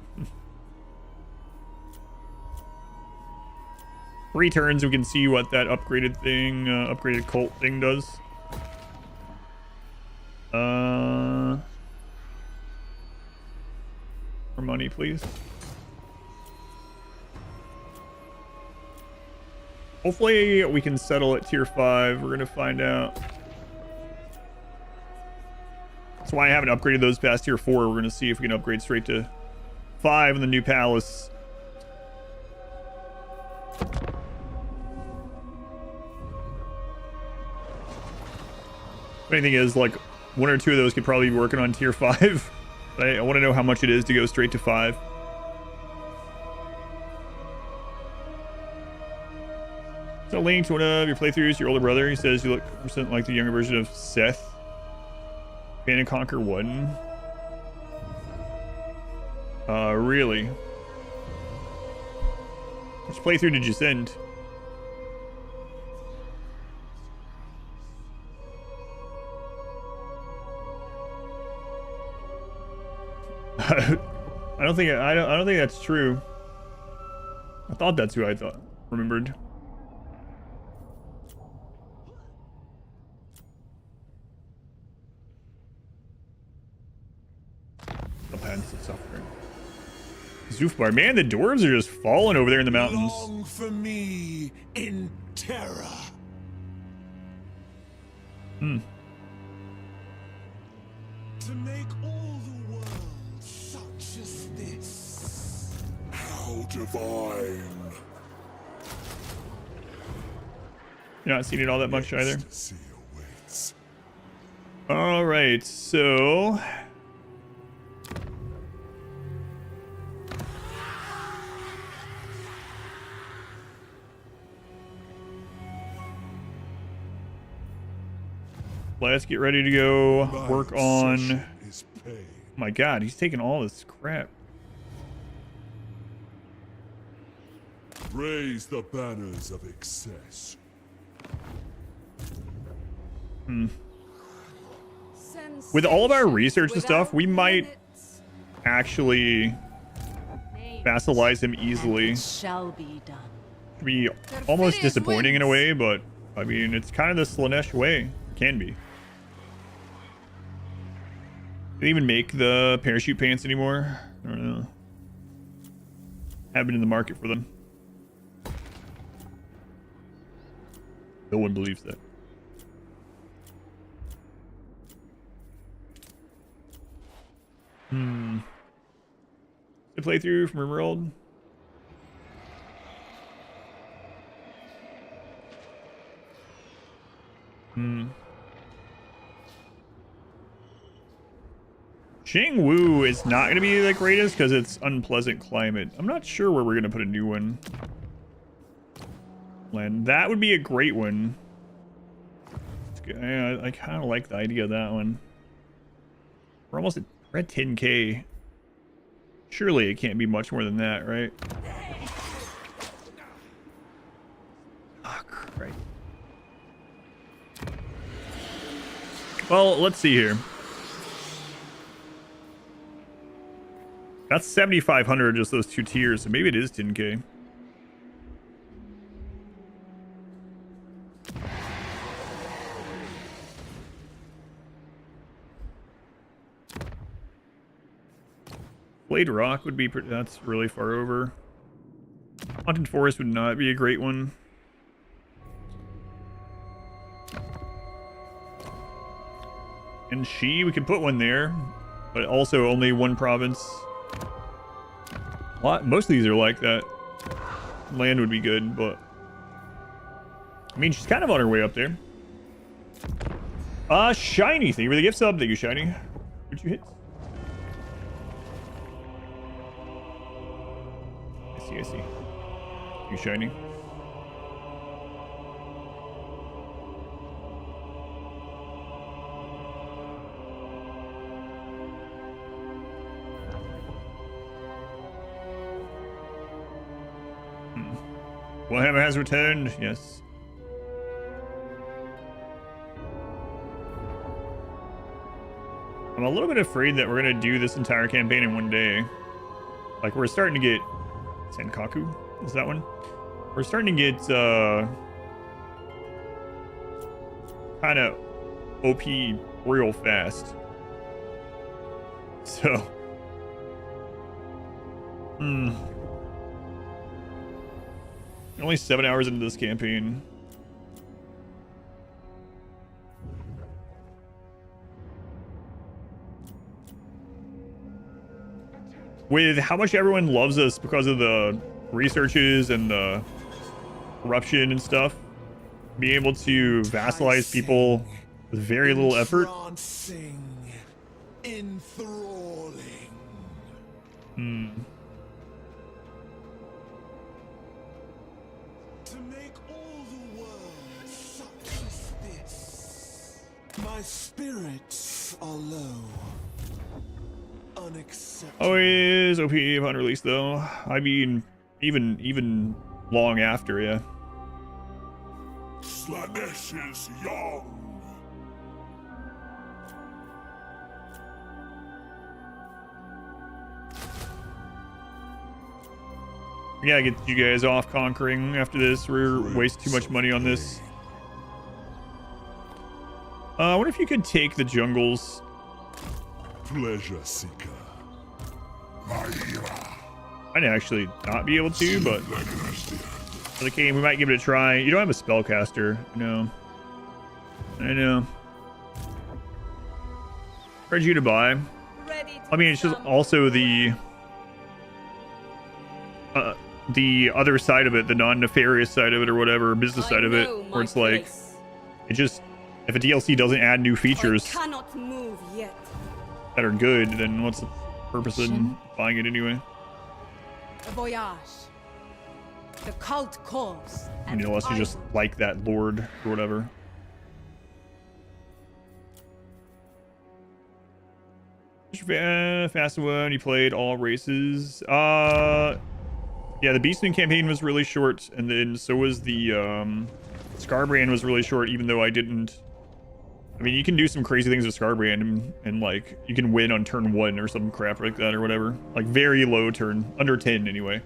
3 turns, we can see what that upgraded thing, upgraded cult thing does. More money, please. Hopefully we can settle at tier 5. We're gonna find out. That's why I haven't upgraded those past tier 4. We're gonna see if we can upgrade straight to 5 in the new palace. Funny thing is, like, 1 or 2 of those could probably be working on tier 5. I want to know how much it is to go straight to 5. So Link, to one of your playthroughs, your older brother, he says you look percent like the younger version of Seth. Command and Conquer 1. Really? Which playthrough did you send? I don't think that's true. I thought that's who I remembered. The pants of suffering. Zoofbar, man, the dwarves are just falling over there in the mountains. Long for me in terror. Hmm. To make all the world such as this. How divine. You're not seeing it all that much either. Ecstasy awaits. All right, so let's get ready to go work on. Is pain. Oh my God, he's taking all this crap. Raise the banners of excess. With all of our research and stuff, we might actually vassalize him easily. Shall be done. It'd be almost disappointing in a way, but I mean, it's kind of the Slaanesh way. It can be. They even make the parachute pants anymore. I don't know. Have been in the market for them. No one believes that. The playthrough from Rimworld. Jingwu is not going to be the greatest because it's unpleasant climate. I'm not sure where we're going to put a new one. Land. That would be a great one. I kind of like the idea of that one. We're almost at 10K. Surely it can't be much more than that, right? Oh, Christ. Well, let's see here. That's 7,500, just those two tiers, so maybe it is 10K. Blade Rock would be, that's really far over. Haunted Forest would not be a great one. And we could put one there, but also only one province. Most of these are like that. Land would be good, but I mean, she's kind of on her way up there. Shiny, thank you for the gift sub. Thank you, Shiny. What'd you hit? I see. You shiny. Warhammer has returned. Yes. I'm a little bit afraid that we're gonna do this entire campaign in one day. Like, we're starting to get Senkaku, is that one? We're starting to get kind of OP real fast. So only 7 hours into this campaign. With how much everyone loves us because of the researches and the corruption and stuff, being able to vassalize people with very little effort. Enthralling. To make all the world such as this. My spirits are low. Unacceptable. Always OP upon release, though. I mean, even long after, yeah. Slaanesh is young. We gotta get you guys off conquering after this. We're wasting too much money on this. I wonder if you could take the jungles. Pleasure seeker. I'd actually not be able to, but for the game, we might give it a try. You don't have a spellcaster. No. I know. Encourage you to buy. I mean, it's just also the other side of it, the non-nefarious side of it or whatever, business side of it, where it's like, it just, if a DLC doesn't add new features Cannot move yet. that are good, then what's the purpose in buying it anyway? A voyage. The cult calls. I mean, unless you just like that lord or whatever. Fast one, you played all races. Yeah, the Beastman campaign was really short, and then so was the Scarbrand was really short, even though I didn't. I mean, you can do some crazy things with Scarbrand, and like you can win on turn 1 or some crap like that or whatever. Like very low turn, under 10 anyway.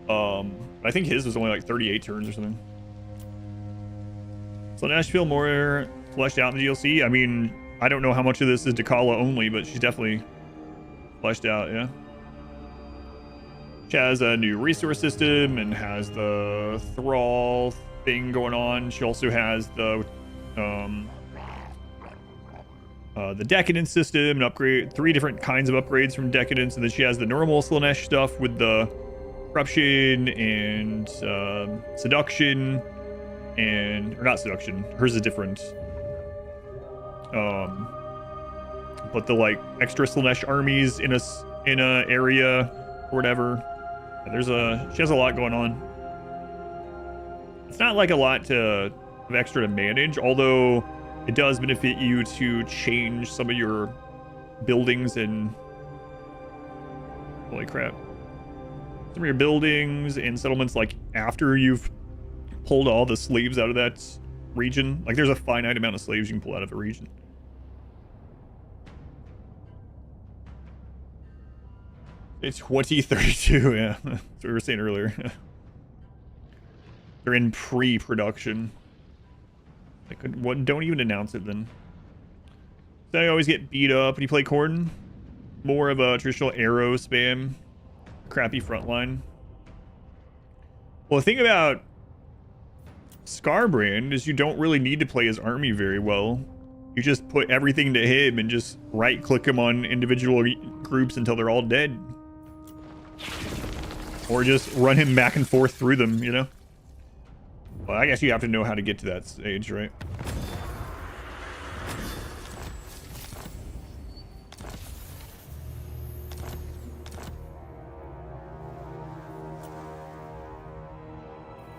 I think his was only like 38 turns or something. So Slaanesh feel more fleshed out in the DLC. I mean, I don't know how much of this is Dechala only, but she's definitely fleshed out, yeah. She has a new resource system and has the Thrall thing going on. She also has the Decadence system and upgrade 3 different kinds of upgrades from Decadence, and then she has the normal Slaanesh stuff with the corruption and seduction, and or not seduction. Hers is different. But the like extra Slaanesh armies in a area or whatever. She has a lot going on. It's not like a lot of extra to manage, although it does benefit you to change some of your buildings and holy crap. Some of your buildings and settlements like after you've pulled all the slaves out of that region. Like there's a finite amount of slaves you can pull out of a region. It's 2032, yeah. That's what we were saying earlier. They're in pre-production. Don't even announce it then. So I always get beat up when you play Corden. More of a traditional arrow spam. Crappy frontline. Well, the thing about Scarbrand is you don't really need to play his army very well. You just put everything to him and just right-click him on individual groups until they're all dead. Or just run him back and forth through them, you know? Well, I guess you have to know how to get to that stage, right?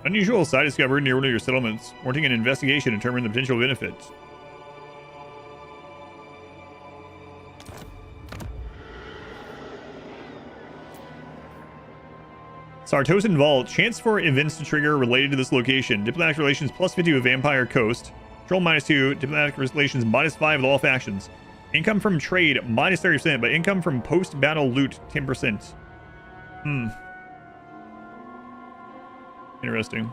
Unusual site discovered near one of your settlements. Warranting an investigation to determine the potential benefits. Sartosan Vault. Chance for events to trigger related to this location. Diplomatic relations +50 with Vampire Coast. Control -2. Diplomatic relations -5 with all factions. Income from trade -30%, but income from post-battle loot 10%. Interesting.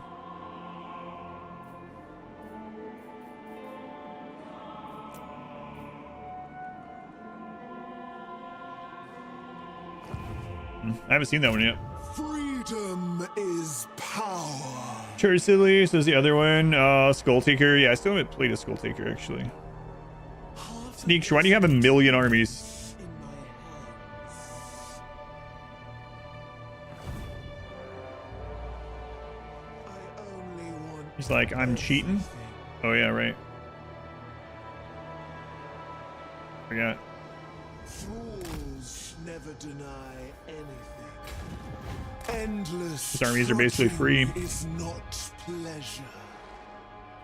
I haven't seen that one yet. Freedom is power. Silly says the other one. Skull Taker. Yeah, I still haven't played a Skull Taker actually. Sneak, why do you have 1,000,000 armies? He's like, I'm cheating? Oh yeah, right. Forgot. Thralls never deny anything. Endless. His armies are basically free. Is not pleasure.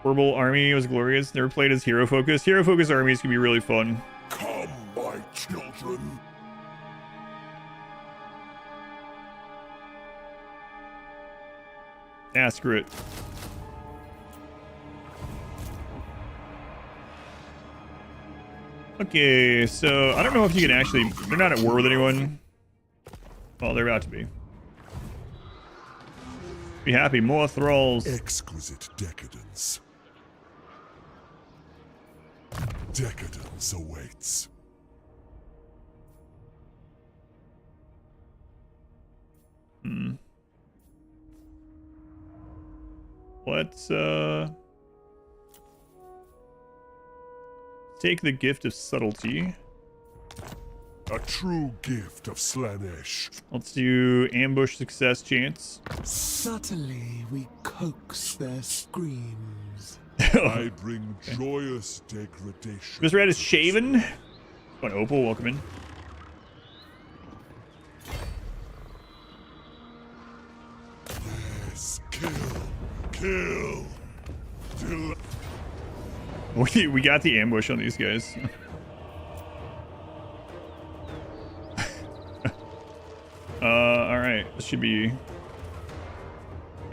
Horrible army was glorious. Never played as hero focus. Hero focus armies can be really fun. Come, my children. Ah, screw it. Okay, so I don't know if you can actually... They're not at war with anyone. Well, they're about to be. Be happy, more thralls. Exquisite decadence. Decadence awaits. Let's take the gift of subtlety. A true gift of Slaanesh. Let's do ambush success chance. Subtly we coax their screams. I bring joyous degradation. This red is shaven. What, Opal, welcome in. Yes, kill. Till We got the ambush on these guys. All right, this should be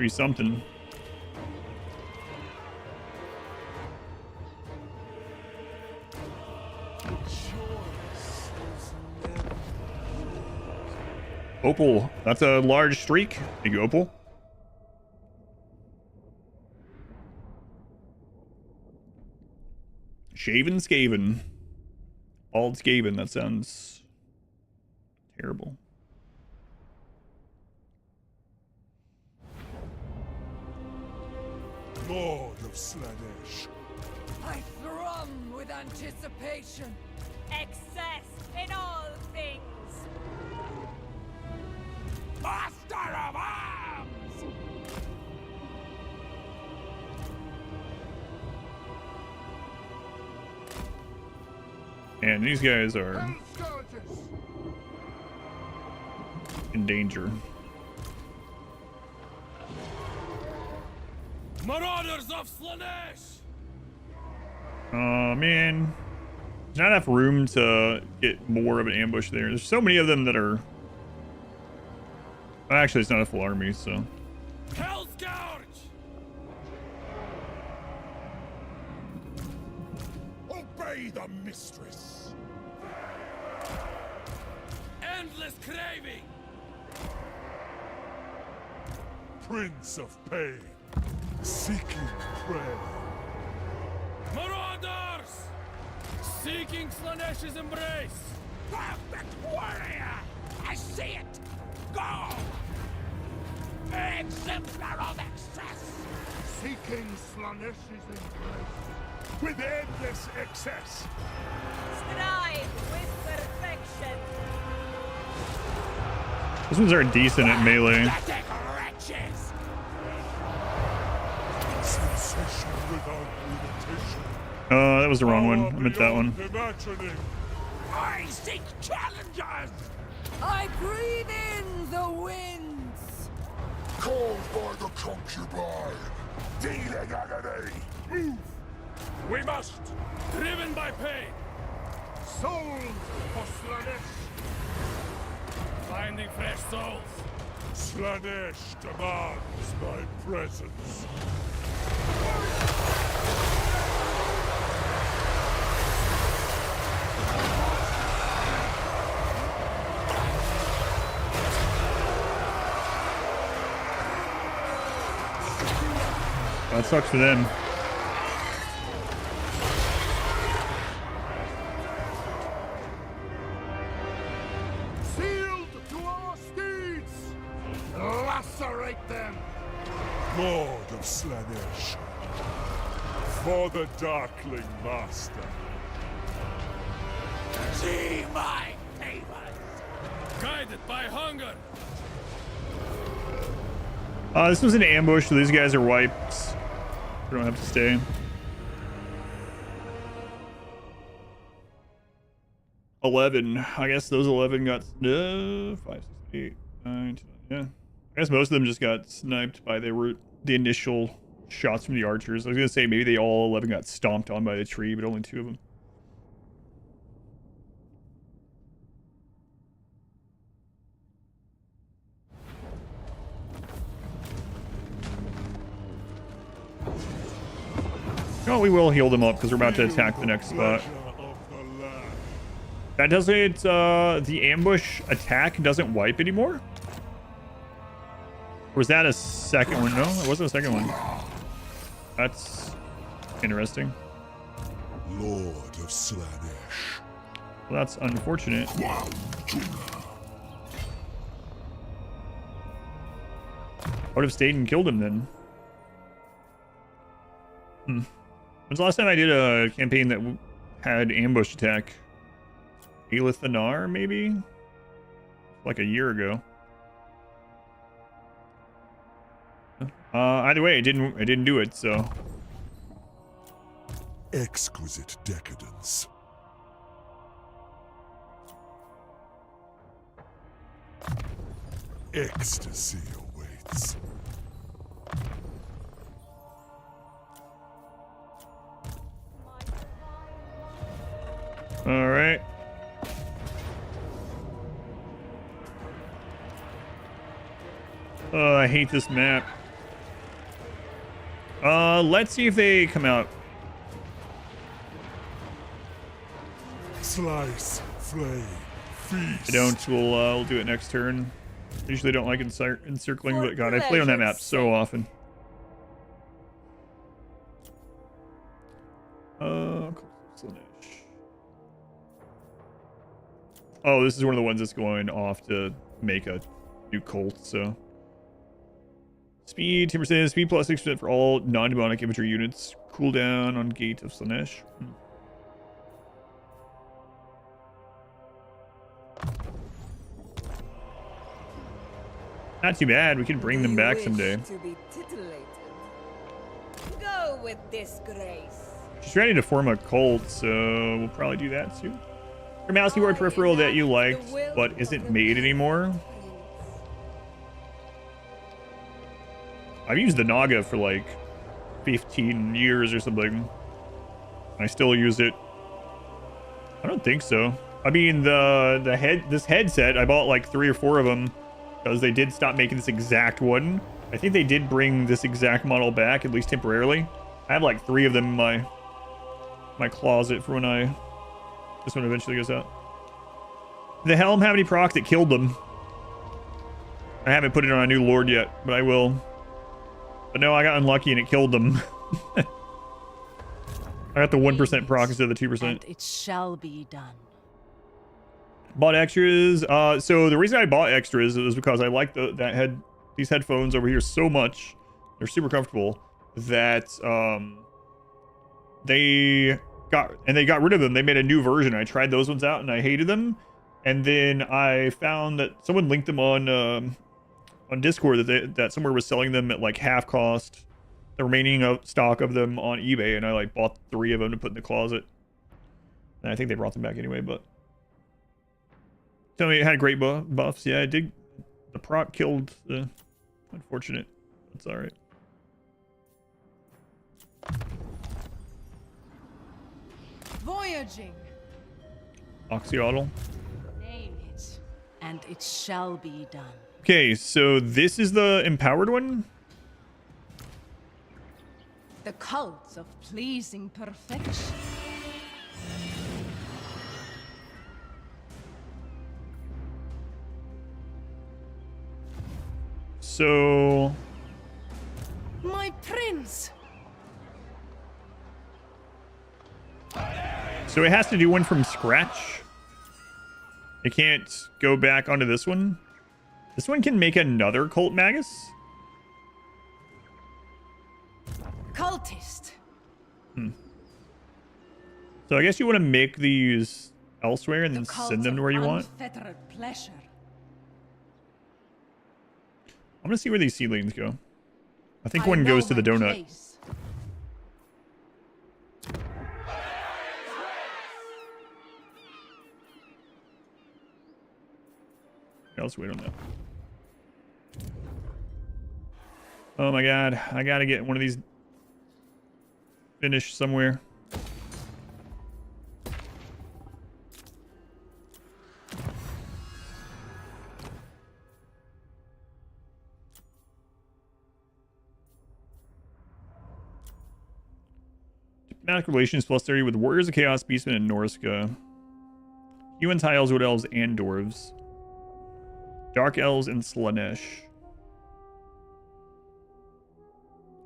something. Opal, that's a large streak. Thank you, Opal. Shaven Skaven. Bald Skaven, that sounds terrible. Lord of Slaanesh. I thrum with anticipation. Excess in all things. Master of Arms! And these guys are in danger. Marauders of Slaanesh! Man. There's not enough room to get more of an ambush there. There's so many of them that are... Actually, it's not a full army, so... Hell's Gouge! Obey the mistress. Endless craving! Prince of pain. Seeking prey. Marauders! Seeking Slaanesh's embrace! Perfect warrior! I see it! Go! Exemplar of excess! Seeking Slaanesh's embrace. With endless excess! Strive with perfection. These ones are decent at melee. Pathetic wretches! Sensation without limitation. That was the wrong one. I meant that one. Imagining. I seek challengers! I breathe in the winds. Called by the concubine, dealing agony. Move! We must! Driven by pain! Souls for Slaanesh! Finding fresh souls! Slaanesh demands my presence. That sucks for them. Sealed to our steeds! Lacerate them! Lord of Slaanesh, for the Darkling Master. See my favors! Guided by hunger! This was an ambush, so these guys are wiped. We don't have to stay. 11. I guess those 11 got 5, 6, 8, 9, 10, yeah. I guess most of them just got sniped by the initial shots from the archers. I was gonna say maybe they all 11 got stomped on by the tree, but only 2 of them. Oh, we will heal them up because we're about to attack the next spot. That doesn't, the ambush attack doesn't wipe anymore? Or was that a second one? No, it wasn't a second one. That's interesting. Lord of Slaanesh. Well, that's unfortunate. I would have stayed and killed him then. When's the last time I did a campaign that had ambush attack? Elithanar, maybe? Like a year ago. Either way, I didn't do it, so. Exquisite decadence. Ecstasy awaits. All right. I hate this map. Let's see if they come out. Slice, flay, feast. If they don't, we'll do it next turn. I usually don't like encircling, but God, I play on that map so often. Slaanesh. Oh, this is one of the ones that's going off to make a new cult, so. Speed 10%, speed plus 6% for all non-demonic infantry units. Cooldown on Gate of Slaanesh. Not too bad. We could bring them back someday. To be titillated. Go with disgrace. She's ready to form a cult, so we'll probably do that too. Your mouse keyboard peripheral that you liked, but isn't made anymore. I've used the Naga for like 15 years or something. I still use it. I don't think so. I mean, this headset, I bought like 3 or 4 of them because they did stop making this exact one. I think they did bring this exact model back, at least temporarily. I have like 3 of them in my closet for when this one eventually goes out. Did the helm have any procs that killed them? I haven't put it on a new lord yet, but I will. But no, I got unlucky and it killed them. I got the 1% proc instead of the 2%. And it shall be done. Bought extras. So the reason I bought extras is because I like these headphones over here so much. They're super comfortable that they got rid of them. They made a new version. I tried those ones out and I hated them. And then I found that someone linked them on Discord that somewhere was selling them at like half cost, the remaining stock of them on eBay, and I like bought 3 of them to put in the closet. And I think they brought them back anyway, but tell me it had great buffs. Yeah, it did. The proc killed the unfortunate. That's all right. Voyaging. Oxyotl. Name it, and it shall be done. Okay, so this is the empowered one. The cult of pleasing perfection. So My prince. So it has to do one from scratch. It can't go back onto this one. This one can make another cult magus. Cultist. So I guess you want to make these elsewhere and then send them to where you want. Unfettered pleasure. I'm gonna see where these seedlings go. I think one goes to the donut. Place. Okay, let's wait on that. Oh my god, I gotta get one of these finished somewhere. Diplomatic relations plus 30 with Warriors of Chaos, Beastmen, and Norska. Humans, High Elves, Wood Elves, and Dwarves. Dark Elves, and Slaanesh.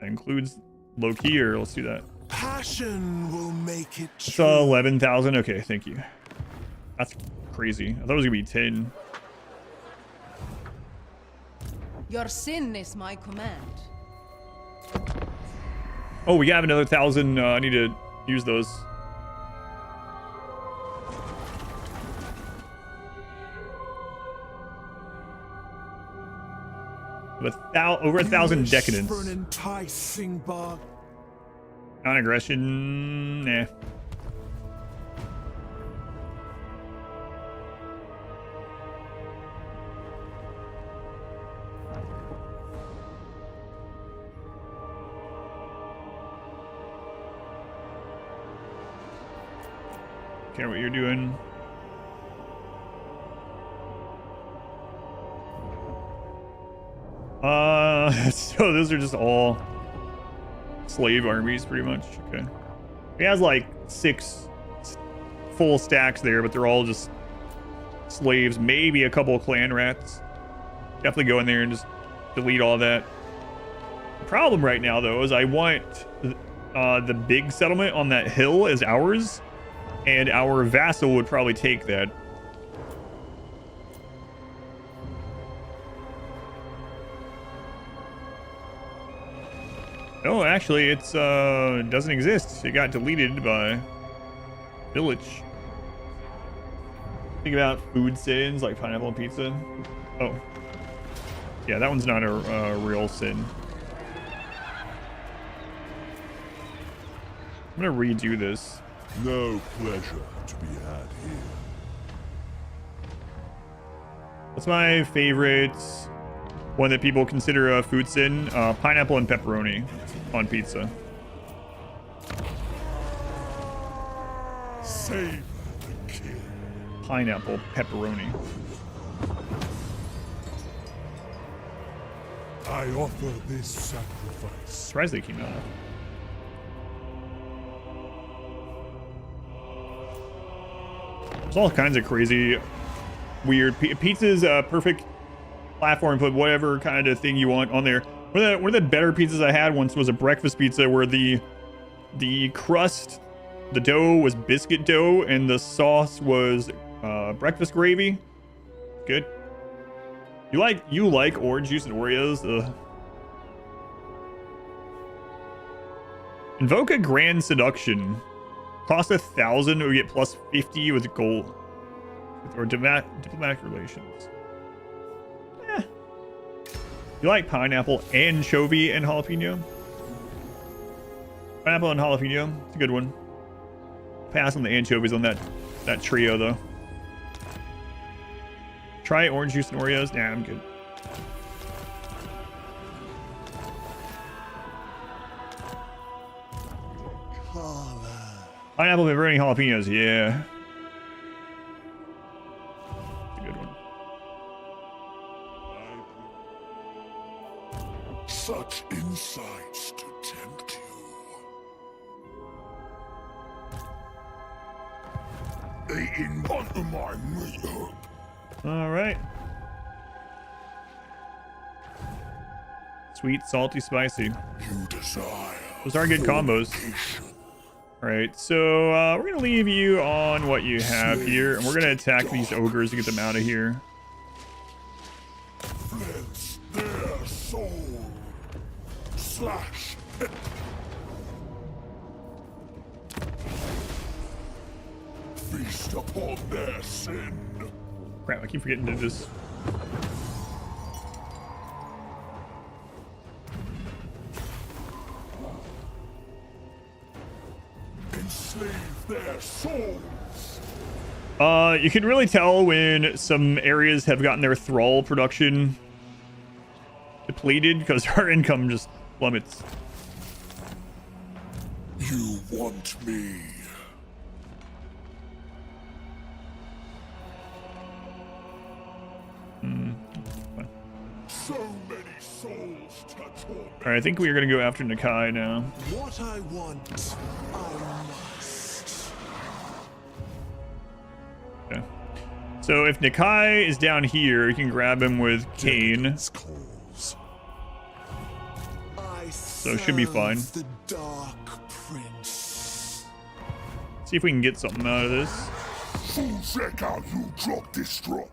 That includes Loki, or let's do that. Passion will make it It's true. 11,000. Okay, thank you. That's crazy. I thought it was gonna be 10. Your sin is my command. Oh, we have another 1,000. I need to use those. With over 1,000 decadence. For an enticing bargain. Non-aggression, nah. Care what you're doing. So those are just all slave armies, pretty much. Okay. He has like 6 full stacks there, but they're all just slaves. Maybe a couple of clan rats. Definitely go in there and just delete all that. The problem right now, though, is I want the big settlement on that hill as ours, and our vassal would probably take that. Oh, actually, it's doesn't exist. It got deleted by village. Think about food sins like pineapple and pizza. Oh, yeah, that one's not a real sin. I'm gonna redo this. No pleasure to be had here. What's my favorite one that people consider a food sin? Pineapple and pepperoni on pizza. Save the kill. Pineapple pepperoni. I offer this sacrifice. Surprised they came out. There's all kinds of crazy, weird pizza's a perfect platform. Put whatever kind of thing you want on there. One of the better pizzas I had once was a breakfast pizza where the crust, the dough was biscuit dough and the sauce was breakfast gravy. Good. You like orange juice and Oreos? Ugh. Invoke a Grand Seduction. Cost 1,000, we get plus 50 with gold. Or diplomatic relations. Eh. You like pineapple, anchovy, and jalapeno? Pineapple and jalapeno. It's a good one. Pass on the anchovies on that trio, though. Try orange juice and Oreos. Nah, I'm good. Pineapple, pepperoni, jalapenos. Yeah. That's a good one. Such insights to tempt you. They in under my meat. All right. Sweet, salty, spicy. You desire. Those are good combos. All right, so we're gonna leave you on what you have here, and we're gonna attack these ogres to get them out of here. Cleanse their soul. Slash. Feast upon their sin. Crap, I keep forgetting to just... Enslave their souls. You can really tell when some areas have gotten their thrall production depleted because our income just plummets. You want me? So many souls to torment. All right, I think we're gonna go after Nakai now. What I want, I must. Okay. So if Nakai is down here, you can grab him with Kane. So it should be fine. The Dark Prince. See if we can get something out of this. Check out you drop destroy.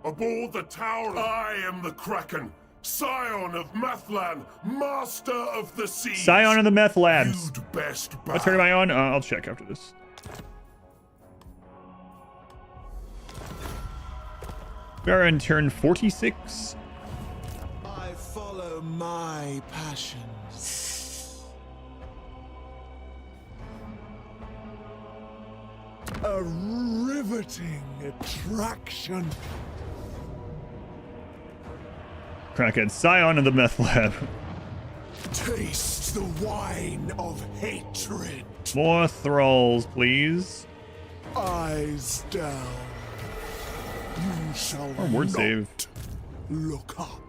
Aboard the tower, I am the Kraken, scion of Mathlan, master of the seas. Scion of the Meth Labs. You'd best What turn am I on? I'll check after this. We are on turn 46. I Share my passions. A riveting attraction. Crackhead, scion of the meth lab. Taste the wine of hatred. More thralls, please. Eyes down. You shall Or word not save. look up.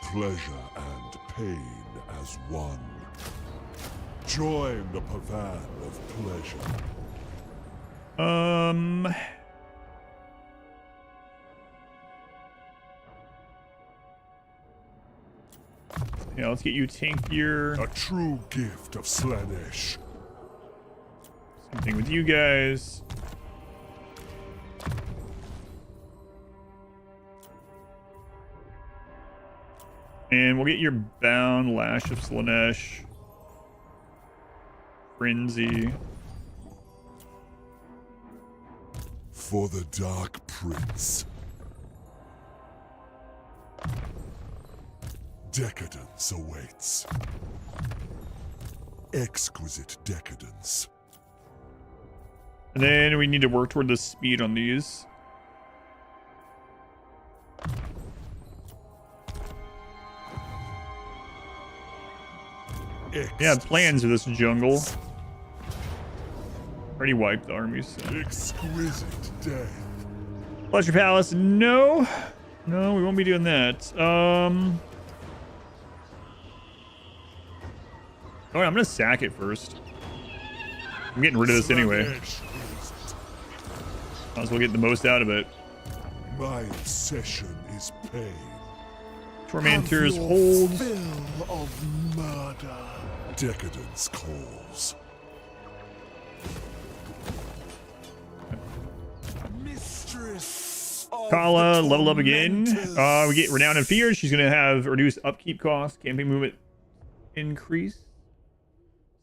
Pleasure and pain as one. Join the pavane of pleasure. Yeah, let's get you tankier. A true gift of Slaanesh. Same thing with you guys. And we'll get your bound Lash of Slaanesh. Frenzy. For the Dark Prince. Decadence awaits. Exquisite decadence. And then we need to work toward the speed on these. Yeah, plans for this jungle. Already wiped the armies. So. Exquisite death. Pleasure Palace, no. No, we won't be doing that. Alright, I'm gonna sack it first. I'm getting rid of this anyway. Might as well get the most out of it. My obsession is pain. Tormentors hold. Fill of murder. Decadence calls. Mistress of Dechala, the level up again. tormentors. We get Renown and Fear. She's gonna have reduced upkeep cost, campaign movement increase.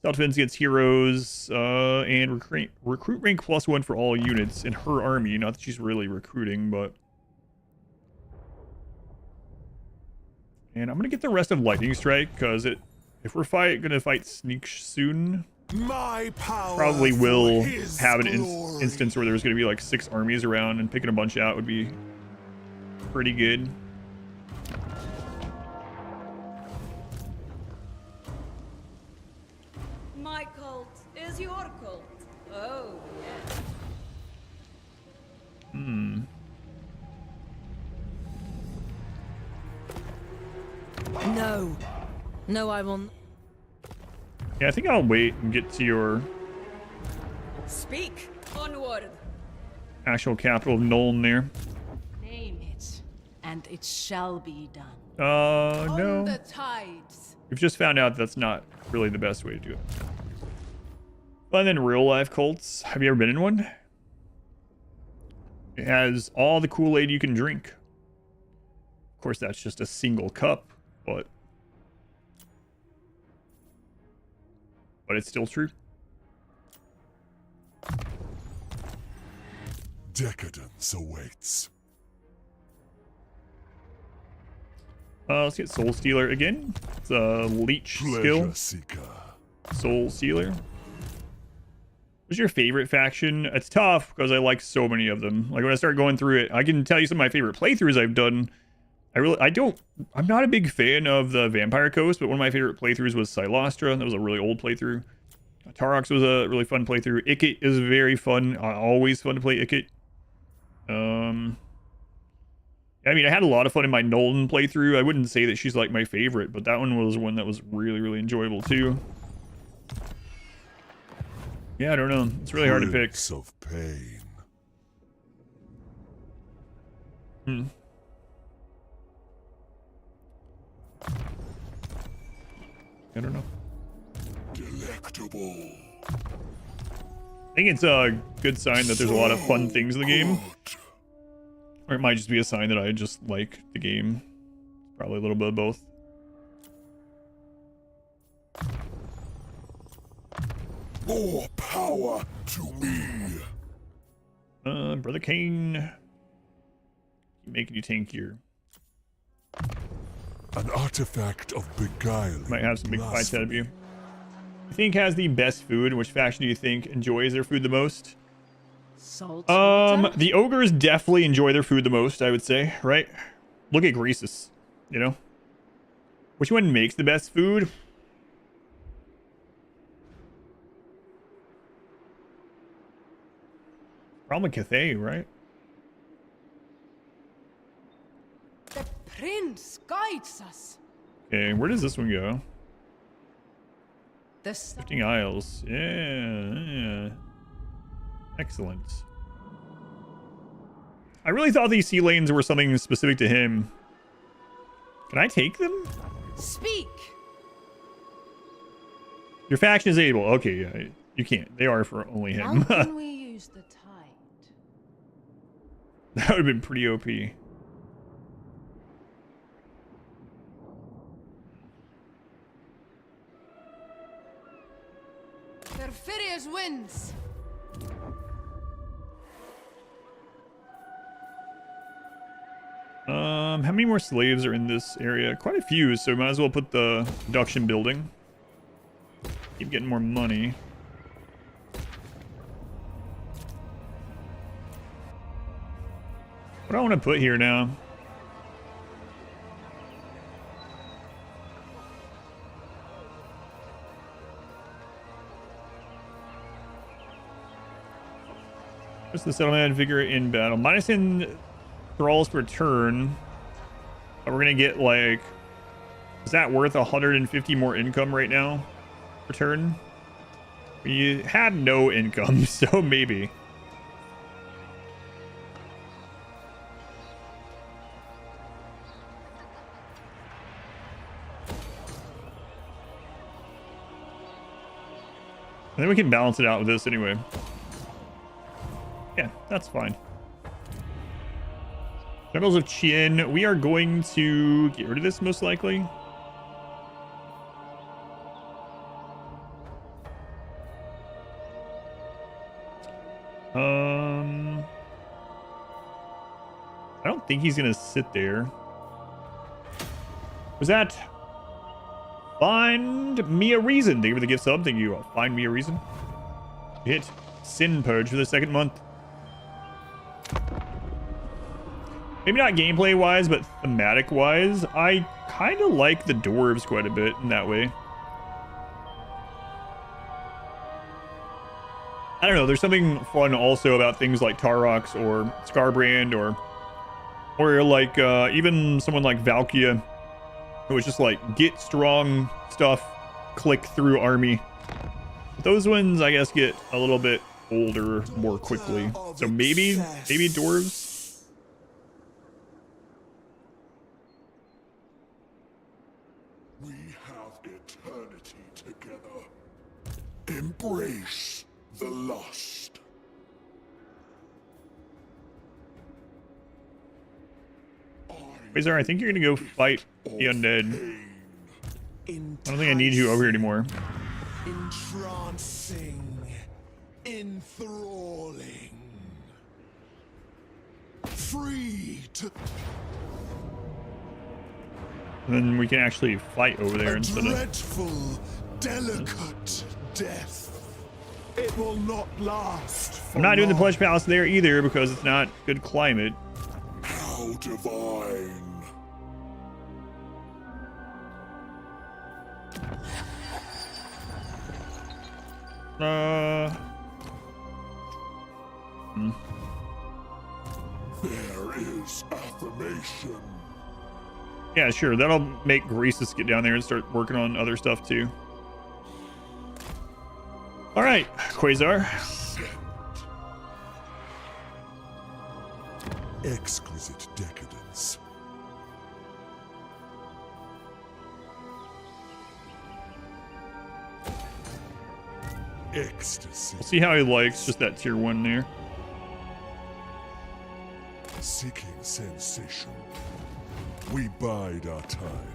Self-defense against heroes, and recruit rank +1 for all units in her army. Not that she's really recruiting, but... And I'm gonna get the rest of Lightning Strike, because if we're gonna fight Sneak soon, My power probably will for his have an glory. instance where there's gonna be like 6 armies around, and picking a bunch out would be pretty good. My cult is your cult. Oh, yes. No. No, I won't. Yeah, I think I'll wait and get to your Speak. Onward. actual capital of Nuln there. Name it, and it shall be done. No. On the tides. We've just found out that's not really the best way to do it. And then real life cults. Have you ever been in one? It has all the Kool-Aid you can drink. Of course, that's just a single cup, but it's still true. Decadence awaits. Let's get Soul Stealer again. It's a leech skill. Pleasure seeker. Soul Stealer. What's your favorite faction? It's tough because I like so many of them. Like when I start going through it, I can tell you some of my favorite playthroughs I've done. I'm not a big fan of the Vampire Coast, but one of my favorite playthroughs was Silostra. That was a really old playthrough. Tarox was a really fun playthrough. Ikit is very fun. Always fun to play Ikit. I mean, I had a lot of fun in my Nolan playthrough. I wouldn't say that she's like my favorite, but that one was one that was really, really enjoyable too. Yeah, I don't know. It's really hard to pick. Prince of pain. I don't know. Delectable. I think it's a good sign that there's a lot of fun things in the game. Or it might just be a sign that I just like the game. Probably a little bit of both. More power to me. Brother Kane. making you tankier. An artifact of beguiling. Might have some big fights out of you. You think has the best food? Which faction do you think enjoys their food the most? The ogres definitely enjoy their food the most, I would say, right? Look at Greasus, you know? Which one makes the best food? Probably Cathay, right? The prince guides us. Okay, where does this one go? The 15 Isles. Yeah. Excellent. I really thought these sea lanes were something specific to him. Can I take them? Speak. Your faction is able. Okay, yeah, you can't. They are for only him. How can we use the tide? That would have been pretty OP. Perfidious wins. How many more slaves are in this area? Quite a few, so might as well put the production building. Keep getting more money. What do I want to put here now? What's the settlement vigor in battle? Minus in thralls per turn. But we're gonna get like, is that worth 150 more income right now per turn? We had no income, so maybe. I think we can balance it out with this anyway. Yeah, that's fine. Generals of Chien, we are going to get rid of this most likely. I don't think he's gonna sit there. Was that find me a reason? Thank you for the gift sub. Thank you. Find me a reason. Hit Sin Purge for the 2nd month. Maybe not gameplay wise, but thematic wise, I kind of like the dwarves quite a bit in that way. I don't know, there's something fun also about things like Tarox or Scarbrand or like even someone like Valkia, who was just like get strong stuff, click through army. But those ones I guess get a little bit older more quickly. So maybe dwarves. We have eternity together. Embrace the lust. Quasar, I think you're gonna go fight the undead. I don't think I need you over here anymore. Entrancing, enthralling, free to. And then we can actually fight over there instead of dreadful, delicate death. It will not last. I'm not doing the Pledge Palace there either because it's not good climate. How divine. There is affirmation. Yeah, sure. That'll make Greasus get down there and start working on other stuff too. All right, Quasar. Exquisite decadence. Ecstasy. We'll see how he likes just that tier 1 there. Seeking sensation. We bide our time.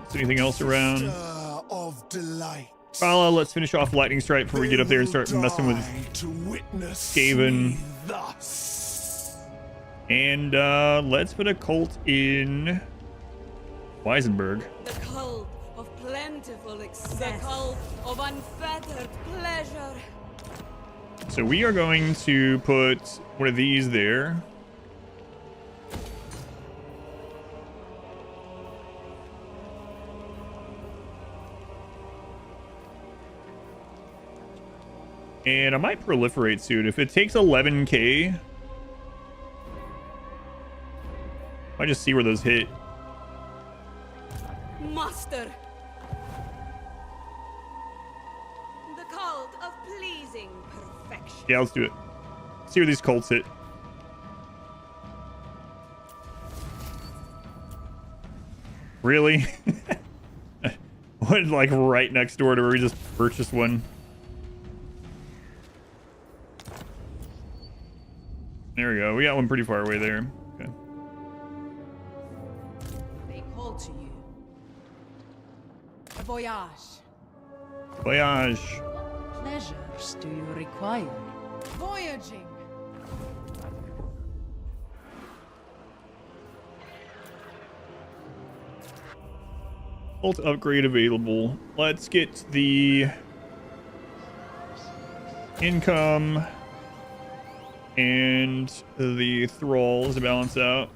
Is anything else around? Of delight. Well, let's finish off Lightning Strike before we get up there and start messing with Skaven And let's put a cult in Weisenberg. The cult of plentiful excess. The cult of unfettered pleasure. So we are going to put one of these there. And I might proliferate soon. If it takes 11k, I just see where those hit. Master. The cult of pleasing perfection. Yeah, let's do it. See where these cults hit. Really? What, like right next door to where we just purchased one? There we go. We got one pretty far away there. Okay. They call to you. A voyage. Voyage. What pleasures do you require? Voyaging. Ult upgrade available. Let's get the income and the thralls to balance out.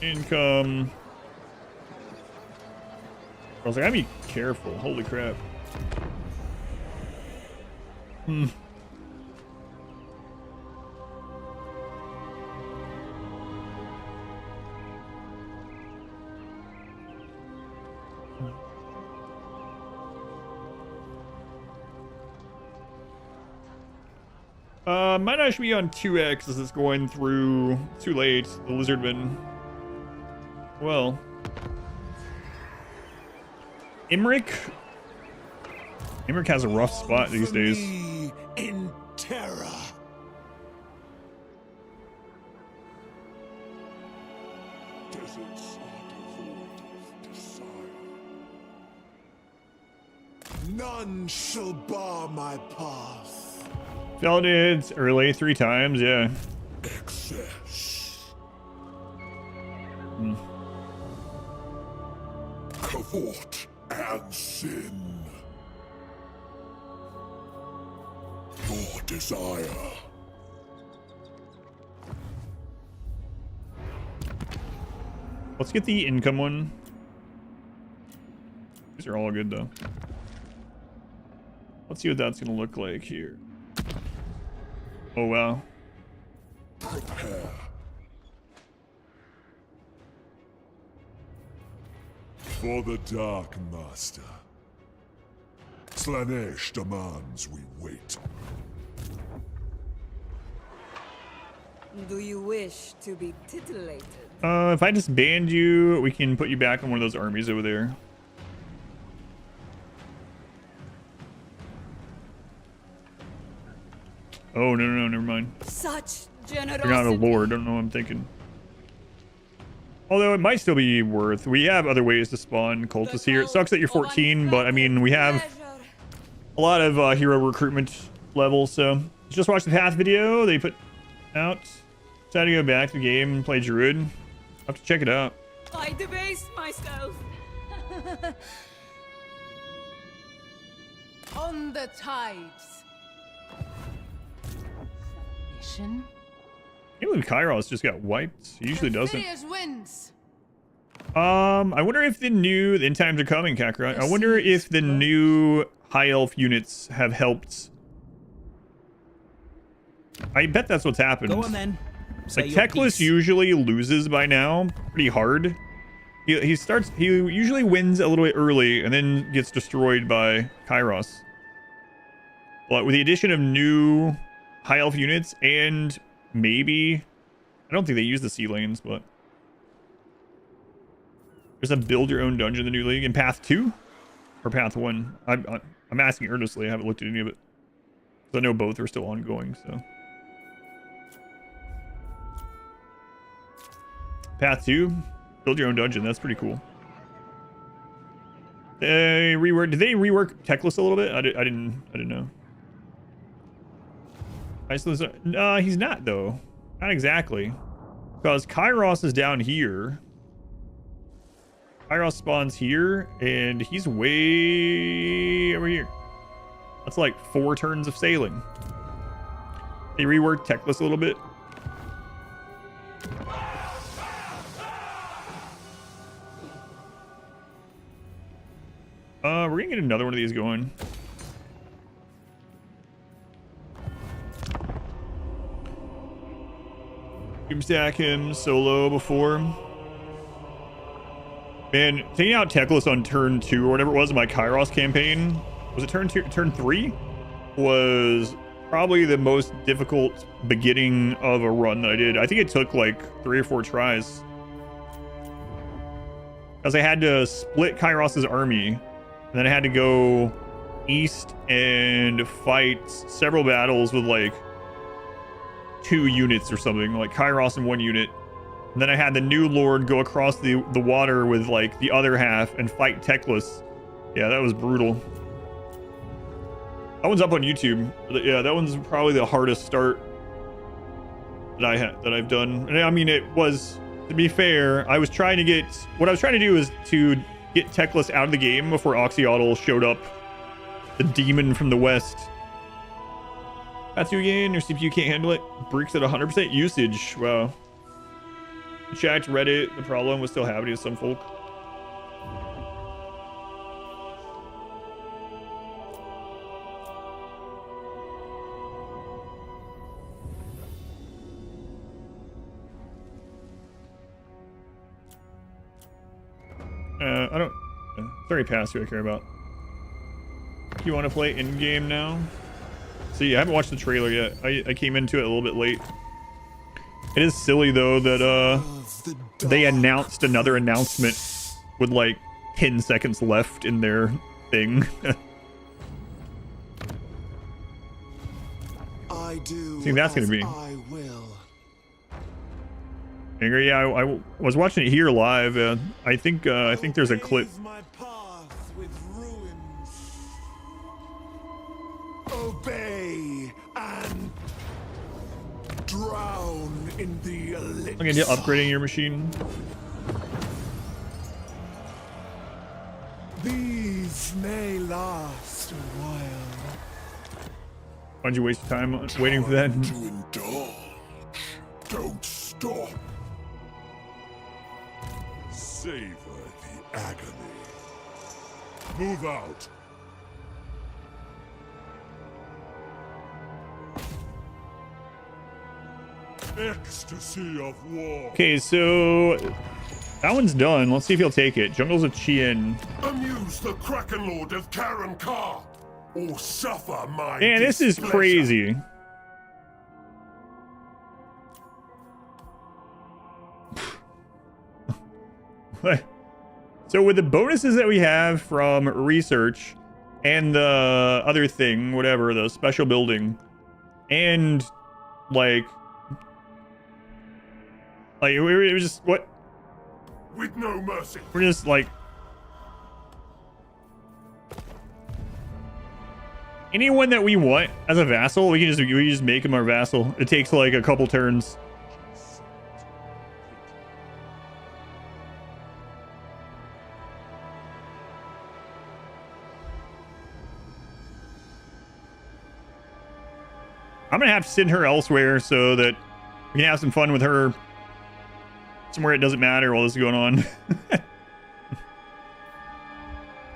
Income. I was like, I gotta be careful. Holy crap. Might actually be on 2x as it's going through. Too late. The lizardman. Well. Imric has a rough spot these days. In terror. Deserts are devoid of desire. None shall bar my path. Felt it early 3 times, yeah. Excess. Cavort and sin. Your desire. Let's get the income one. These are all good though. Let's see what that's gonna look like here. Oh wow. Prepare. For the Dark Master. Slaanesh demands we wait. Do you wish to be titillated? If I just banned you, we can put you back on one of those armies over there. Oh, no, never mind. Such generosity. You're not a lord, don't know what I'm thinking. Although it might still be worth. We have other ways to spawn cultists here. It sucks that you're 14, but I mean, we have a lot of hero recruitment levels. So just watch the Path video they put out. Decided to go back to the game and play Druid. I'll have to check it out. I debase myself. On the tides. Mission. I can't believe Kairos just got wiped. He usually doesn't. Wins. I wonder if the new end times are coming, Kakarot. I wonder if the new high elf units have helped. I bet that's what's happened. Go on then. Like Teclis usually loses by now pretty hard. He usually wins a little bit early and then gets destroyed by Kairos. But with the addition of new high elf units and maybe, I don't think they use the sea lanes, but there's a build your own dungeon in the new league in Path 2 or Path 1. I'm asking earnestly. I haven't looked at any of it. So I know both are still ongoing, so. Path 2, build your own dungeon. That's pretty cool. Did they rework Teclis a little bit? I didn't know. He's not though. Not exactly. Because Kairos is down here. Kairos spawns here, and he's way over here. That's like 4 turns of sailing. They reworked Techless a little bit. We're gonna get another one of these going. Stack him solo before. Man, taking out Techless on turn 2 or whatever it was in my Kairos campaign, was it turn 2, turn 3? Was probably the most difficult beginning of a run that I did. I think it took like 3 or 4 tries. Because I had to split Kairos's army, and then I had to go east and fight several battles with like 2 units or something, like Kairos in 1 unit. And then I had the new Lord go across the water with like the other half and fight Techless. Yeah, that was brutal. That one's up on YouTube. Yeah, that one's probably the hardest start that I've done. And I mean, it was, to be fair, what I was trying to do is to get Techless out of the game before Oxyotl showed up, the demon from the west. Again, your CPU can't handle it. Breaks at 100% usage. Wow. Checked Reddit. The problem was still happening with some folk. I don't. It's already past who I care about. You want to play in game now? See, I haven't watched the trailer yet. I came into it a little bit late. It is silly though that they announced another announcement with like 10 seconds left in their thing. I do. think that's gonna be. I will. Angry, yeah, I was watching it here live. I think there's a clip. My path with ruins. Obey and drown in the elixir. I'm gonna do upgrading your machine. These may last a while. Why'd you waste time waiting for that? To indulge. Don't stop. Savor the agony. Move out. Ecstasy of war. Okay, so that one's done. Let's see if he'll take it. Jungles of Chien. Amuse the Kraken Lord of Karen Ka, or suffer my Man, this is displeasure. crazy. So with the bonuses that we have from research and the other thing, whatever, the special building, and like it was just what? With no mercy. We're just like anyone that we want as a vassal, we just make him our vassal. It takes like a couple turns. I'm gonna have to send her elsewhere so that we can have some fun with her somewhere it doesn't matter while this is going on.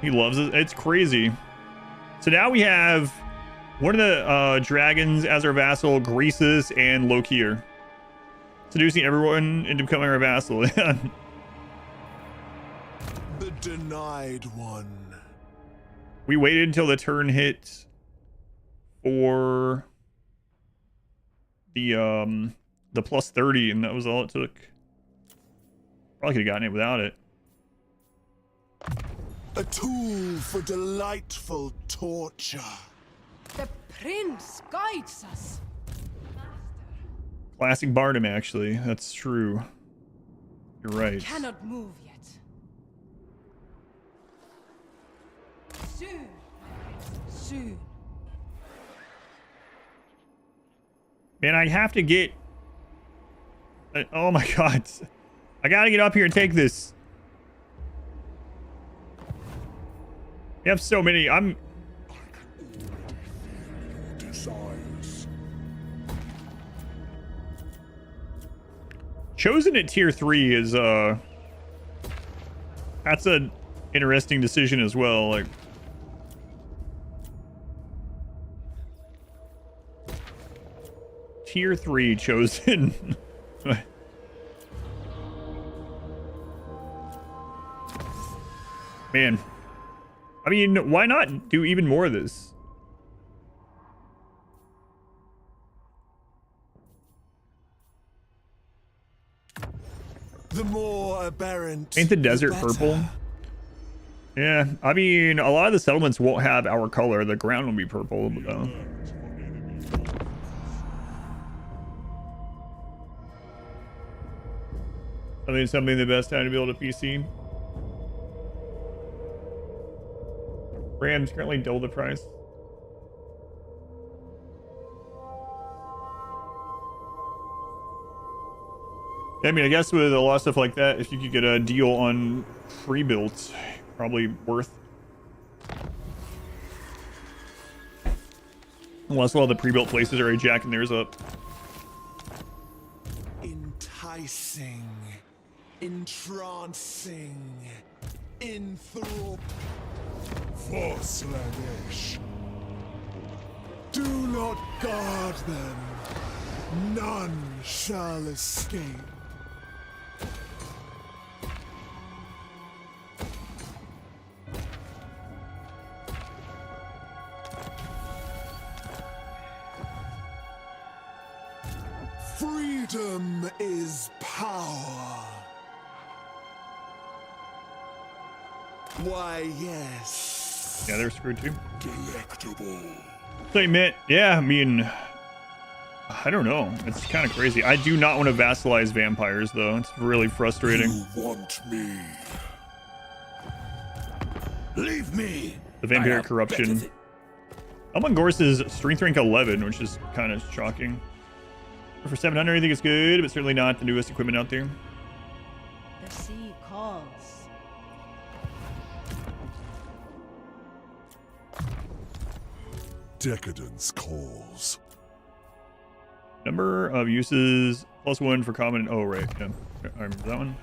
He loves it. It's crazy. So now we have one of the dragons as our vassal, Greases and Lokir. Seducing everyone into becoming our vassal. The denied one. We waited until the turn hit for the plus 30, and that was all it took. Probably could have gotten it without it. A tool for delightful torture. The prince guides us. Classic Bardom, actually. That's true. You're right. Cannot move yet. Soon. Soon. Man, I have to get... oh my god. I gotta get up here and take this. We have so many. Chosen at tier 3 is that's an interesting decision as well. Like, tier 3 chosen. Man, I mean, why not do even more of this? The more aberrant. Ain't the desert purple? Yeah, I mean, a lot of the settlements won't have our color. The ground will be purple, though. I mean, something the best time to build a PC. Ram's currently double the price. I mean, I guess with a lot of stuff like that, if you could get a deal on free builds, probably worth. Unless a lot of the pre-built places are already jacking theirs up. Enticing, entrancing, enthrall. For Slaanesh. Do not guard them. None shall escape. Freedom is power. Why, yes. Yeah, they're screwed too. Delectable. So, man, yeah, I mean, I don't know. It's kind of crazy. I do not want to vassalize vampires, though. It's really frustrating. You want me? Leave me. The vampire corruption. Elmangorse is strength rank 11, which is kind of shocking. For 700, I think it's good, but certainly not the newest equipment out there. The sea calls. Decadence calls. Number of uses +1 for common. Oh, right. Yeah. I remember that one.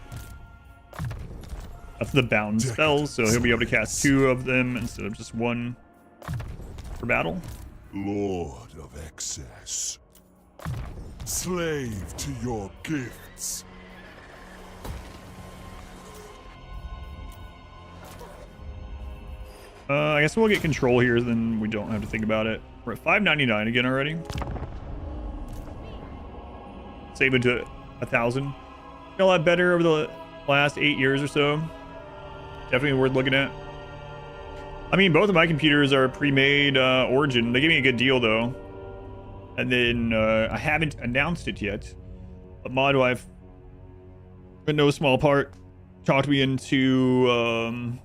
That's the bound spells, so he'll be able to cast 2 of them instead of just 1 for battle. Lord of excess. Slave to your gifts. I guess we'll get control here, then we don't have to think about it. We're at 599 again already. Save it to 1,000. A lot better over the last 8 years or so. Definitely worth looking at. I mean, both of my computers are pre-made Origin. They gave me a good deal though. And then I haven't announced it yet. But Modwife, in no small part, talked me into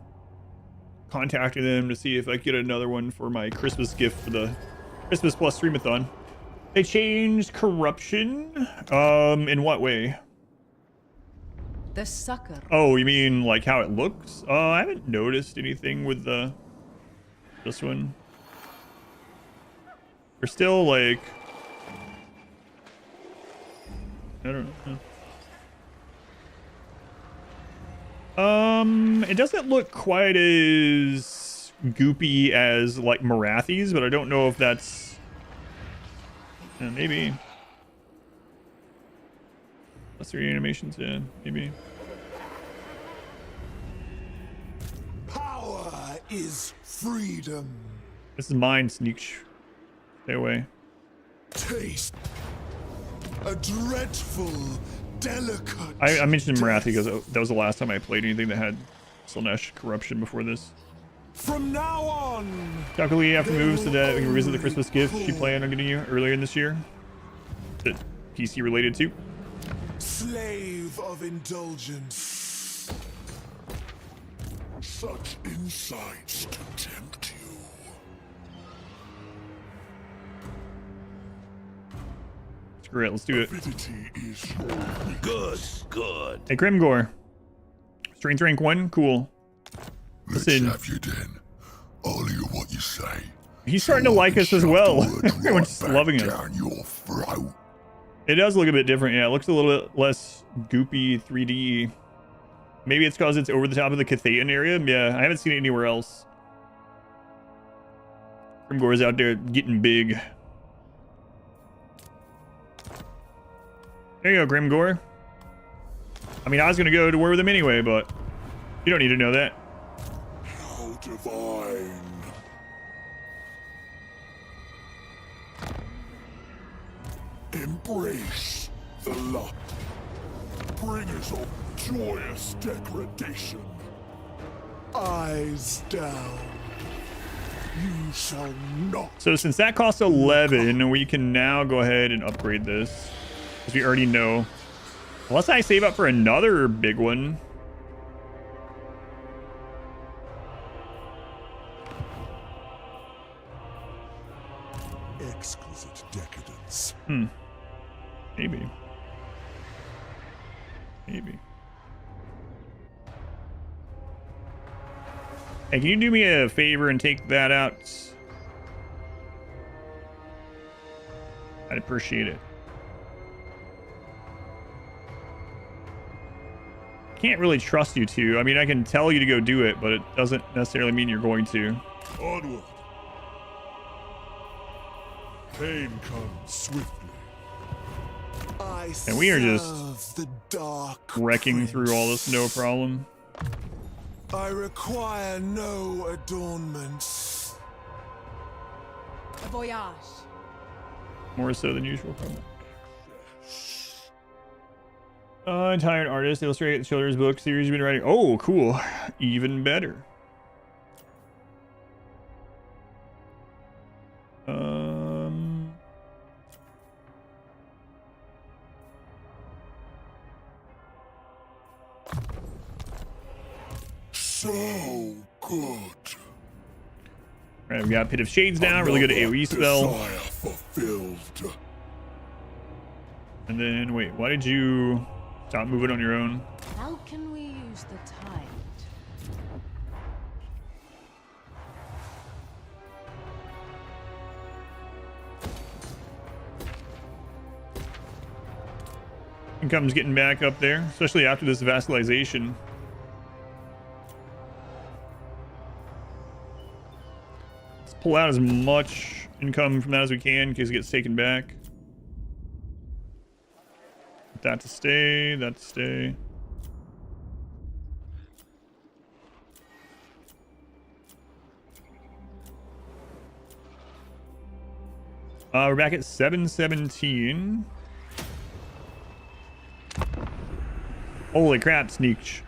contacting them to see if I could get another one for my Christmas gift for the Christmas Plus Streamathon. They changed corruption. In what way? The sucker. Oh, you mean like how it looks? I haven't noticed anything with this one. They're still like, I don't know. It doesn't look quite as goopy as like Marathi's, but I don't know if that's maybe. That's 3 animations, yeah, maybe. Power is freedom. This is mine, Sneak. Stay away. Taste a dreadful, delicate. I mentioned Marathi because that was the last time I played anything that had Slaanesh corruption before this. From now on, Calculate after moves so that we can revisit the Christmas gift she planned on getting you earlier in this year. That PC related too. Slave of indulgence. Such insights to tempt you. Screw it, let's do it. Good, good. Hey, Grimgore. Strength rank 1, cool. Let's Listen. have you then. I'll hear what you say. He's starting to like us as well. Everyone's just loving us. Down your throat. It does look a bit different. Yeah, it looks a little bit less goopy 3D. Maybe it's because it's over the top of the Cathayan area. Yeah, I haven't seen it anywhere else. Grimgore's out there getting big. There you go, Grimgore. I mean, I was going to go to war with him anyway, but you don't need to know that. How divine. Embrace the luck. Bringers of joyous degradation. Eyes down. You shall not. So since that costs 11, we can now go ahead and upgrade this. Because we already know. Unless I save up for another big one. Exquisite decadence. Maybe. Maybe. Hey, can you do me a favor and take that out? I'd appreciate it. Can't really trust you to. I mean, I can tell you to go do it, but it doesn't necessarily mean you're going to. Onward. Pain comes swiftly. And we are just the dark wrecking prince. through all this, no problem. I require no adornments. A voyage. More so than usual, probably. Entire artist, illustrate the children's book series you've been writing. Oh, cool. Even better. So good. Right, we got Pit of Shades now. Really good AoE spell. Desire fulfilled. And then, wait, why did you stop moving on your own? How can we use the tide? Income's getting back up there, especially after this vassalization. Let's pull out as much income from that as we can in case it gets taken back. That to stay, that to stay. We're back at 717. Holy crap, Sneak.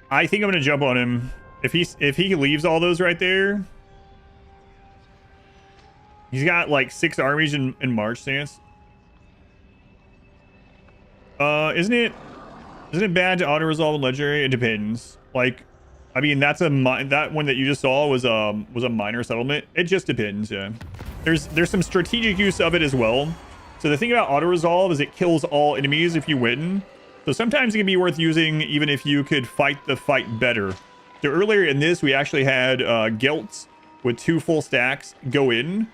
I think I'm gonna jump on him. If he leaves all those right there. He's got like 6 armies in march stance. Isn't it bad to auto resolve and legendary? It depends. Like, I mean, that one that you just saw was a minor settlement. It just depends. Yeah, there's some strategic use of it as well. So the thing about auto resolve is it kills all enemies if you win. So sometimes it can be worth using even if you could fight the fight better. So earlier in this, we actually had Gelt with 2 full stacks go in.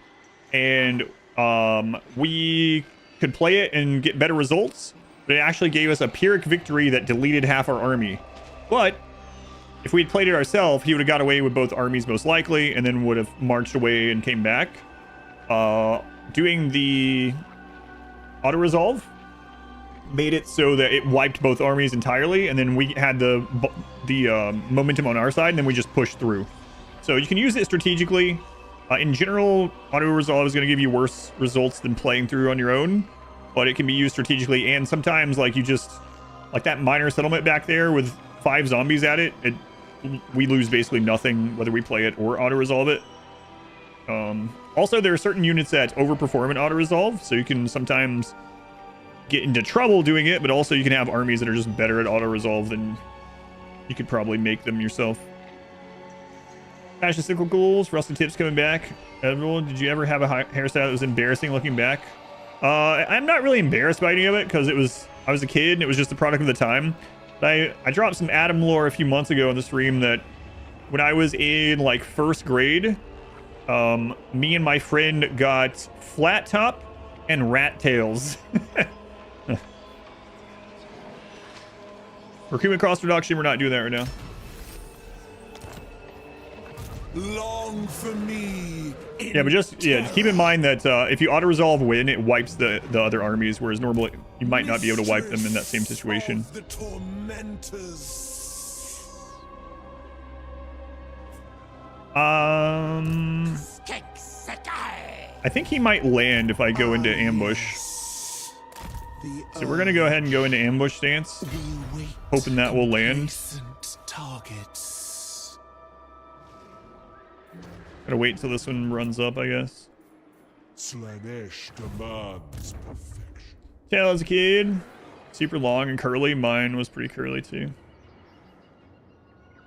And we could play it and get better results, but it actually gave us a Pyrrhic victory that deleted half our army. But if we'd played it ourselves, he would have got away with both armies most likely, and then would have marched away and came back. Doing the auto resolve made it so that it wiped both armies entirely, and then we had the momentum on our side, and then we just pushed through. So you can use it strategically. In general, auto resolve is going to give you worse results than playing through on your own, but it can be used strategically. And sometimes, like, you just like that minor settlement back there with 5 zombies at it, we lose basically nothing whether we play it or auto resolve it. Also, there are certain units that overperform in auto resolve, so you can sometimes get into trouble doing it, but also you can have armies that are just better at auto resolve than you could probably make them yourself. Fashion cyclicals, rusted tips coming back. Everyone, did you ever have a hairstyle that was embarrassing looking back? I'm not really embarrassed by any of it because I was a kid and it was just the product of the time. But I dropped some Adam lore a few months ago on the stream that when I was in like 1st grade, me and my friend got flat top and rat tails. Recruitment cost reduction, we're not doing that right now. Long for me. Yeah, but just keep in mind that if you auto-resolve win, it wipes the other armies, whereas normally you might not be able to wipe them in that same situation. The tormentors. I think he might land if I go into ambush. So we're gonna go ahead and go into ambush stance, hoping that will land. Targets. Gotta wait until this one runs up, I guess. Slaanesh demands perfection. Tail as a kid, super long and curly. Mine was pretty curly too.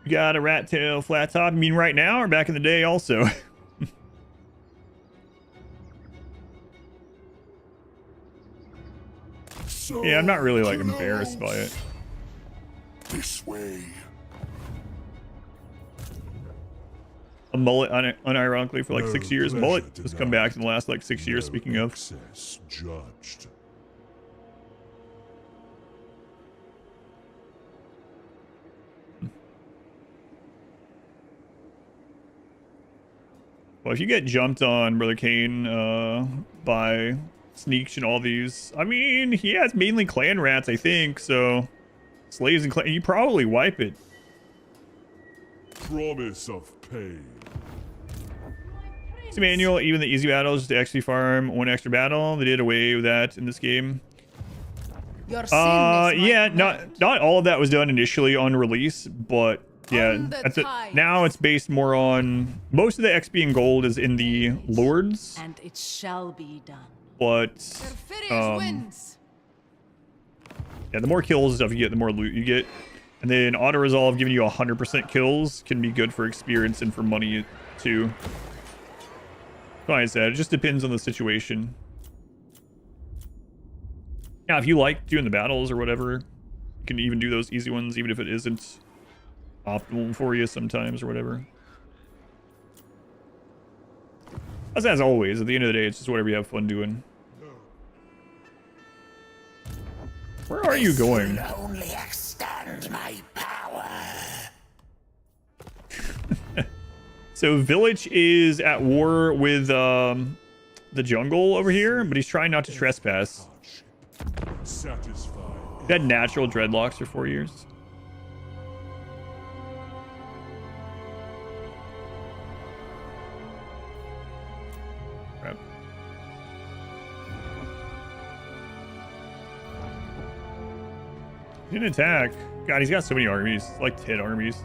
You got a rat tail flat top. You mean right now or back in the day also? So yeah, I'm not really like embarrassed by it. This way. A mullet unironically for like 6 years. Mullet has come back in the last like 6 years, speaking of. Judged. Well, if you get jumped on, Brother Kane, by sneaks and all these, I mean, he has mainly clan rats, I think, so slaves and clan, you probably wipe it. Promise of pain. It's a manual, even the easy battles, just to actually farm one extra battle. They did away with that in this game. Yeah, not all of that was done initially on release, but yeah, now it's based more on most of the XP and gold is in the lords, and it shall be done. But yeah, the more kills and stuff you get, the more loot you get, and then auto resolve giving you 100% kills can be good for experience and for money too. Like I said, it just depends on the situation. Now, if you like doing the battles or whatever, you can even do those easy ones, even if it isn't optimal for you sometimes or whatever. As always, at the end of the day, it's just whatever you have fun doing. Where are you going? Only extend my power. So Village is at war with the jungle over here, but he's trying not to trespass. Satisfied. He's had natural dreadlocks for 4 years. Crap. He didn't attack. God, he's got so many armies. Like 10 armies.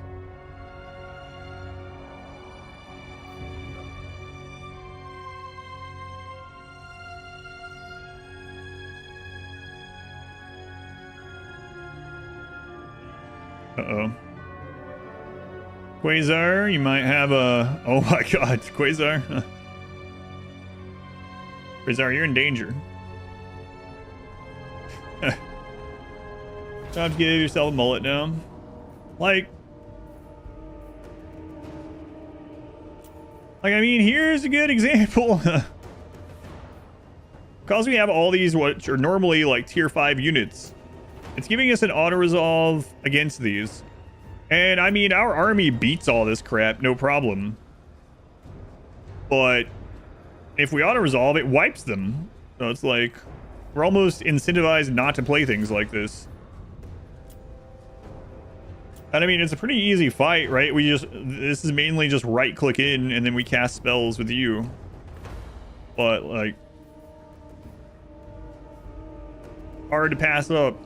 Uh-oh. Quasar, you might have a... Oh my god, Quasar. Quasar, you're in danger. Time to give yourself a mullet now. Like, I mean, here's a good example. Because we have all these, what are normally like tier 5 units, it's giving us an auto-resolve against these. And, I mean, our army beats all this crap, no problem. But if we auto-resolve, it wipes them. So it's like, we're almost incentivized not to play things like this. And, I mean, it's a pretty easy fight, right? This is mainly just right-click in, and then we cast spells with you. But, like, hard to pass up.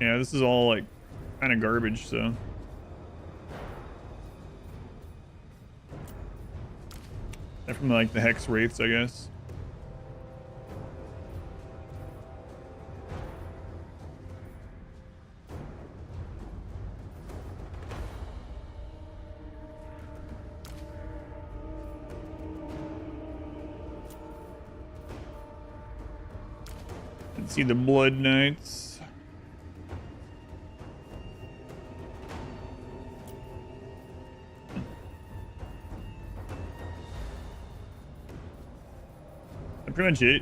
Yeah, this is all like kind of garbage, so from like the hex wraiths, I guess. See the Blood Knights. That's pretty much it.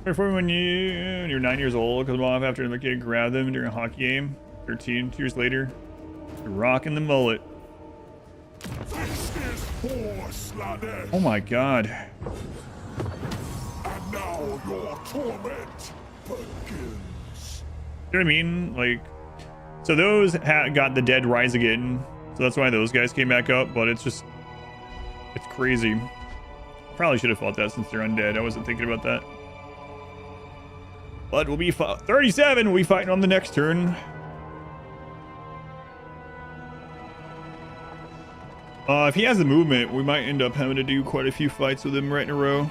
Before when you're 9 years old, come off after the kid grabbed them during a hockey game. 13 2 years later, you're rocking the mullet. This is for Slaanesh. Oh my god. And now your torment begins. You know what I mean? Like, so those got the dead rise again, so that's why those guys came back up. But it's just, it's crazy. Probably should have fought that since they're undead. I wasn't thinking about that. But we'll be 37. We'll be fighting on the next turn. If he has the movement, we might end up having to do quite a few fights with him right in a row.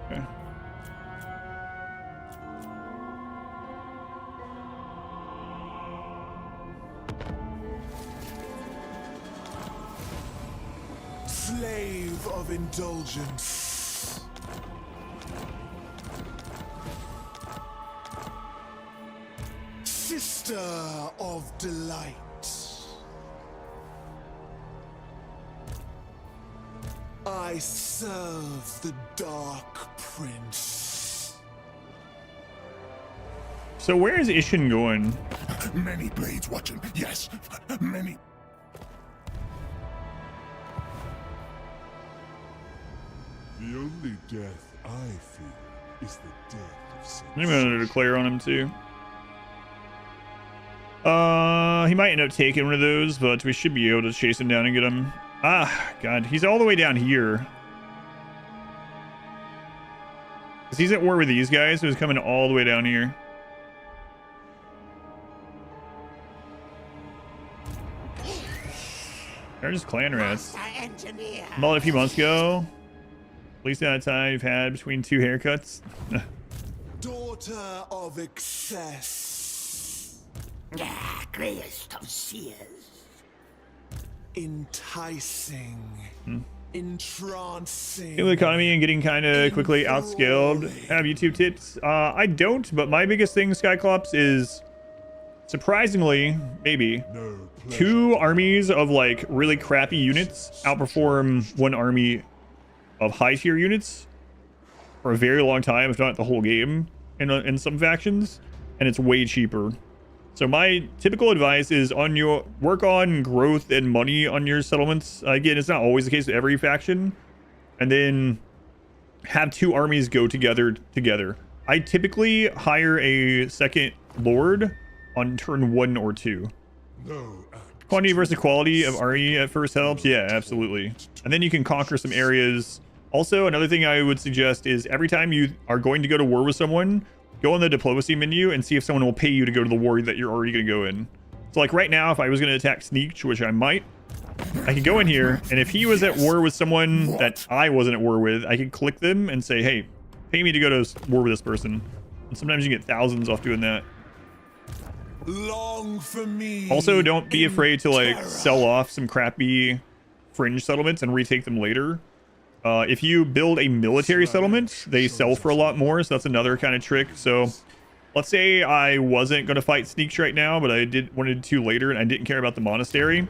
Okay. Slave of indulgence. Sister of delight. I serve the Dark Prince. So where is Ishin going? Many blades watching. Yes, many. The only death I fear is the death of sin. I'm gonna declare on him too. He might end up taking one of those, but we should be able to chase him down and get him. Ah, God, he's all the way down here. Cause he's at war with these guys, so he's coming all the way down here. They're just clan rats. About a few months ago. At least at a time you've had between two haircuts. Daughter of excess. Greatest of seers. Enticing. Entrancing. The economy and getting kind of quickly outscaled. Have YouTube tips? I don't, but my biggest thing, Skyclops, is surprisingly, maybe, 2 armies of like really crappy units outperform 1 army of high tier units for a very long time, if not the whole game in some factions, and it's way cheaper. So my typical advice is on your work on growth and money on your settlements. Again, it's not always the case with every faction, and then have 2 armies go together. I typically hire a second lord on turn 1 or 2. Quantity versus quality of RE at first helps. Yeah, absolutely. And then you can conquer some areas. Also, another thing I would suggest is every time you are going to go to war with someone, go on the diplomacy menu and see if someone will pay you to go to the war that you're already going to go in. So like right now, if I was going to attack Sneak, which I might, I could go in here, and if he was at war with someone that I wasn't at war with, I could click them and say, hey, pay me to go to war with this person. And sometimes you get thousands off doing that. Long for me. Also, don't be afraid to like sell off some crappy fringe settlements and retake them later. If you build a military settlement, they sell for a lot more, so that's another kind of trick. So let's say I wasn't going to fight Sneaks right now, but I wanted to later, and I didn't care about the monastery.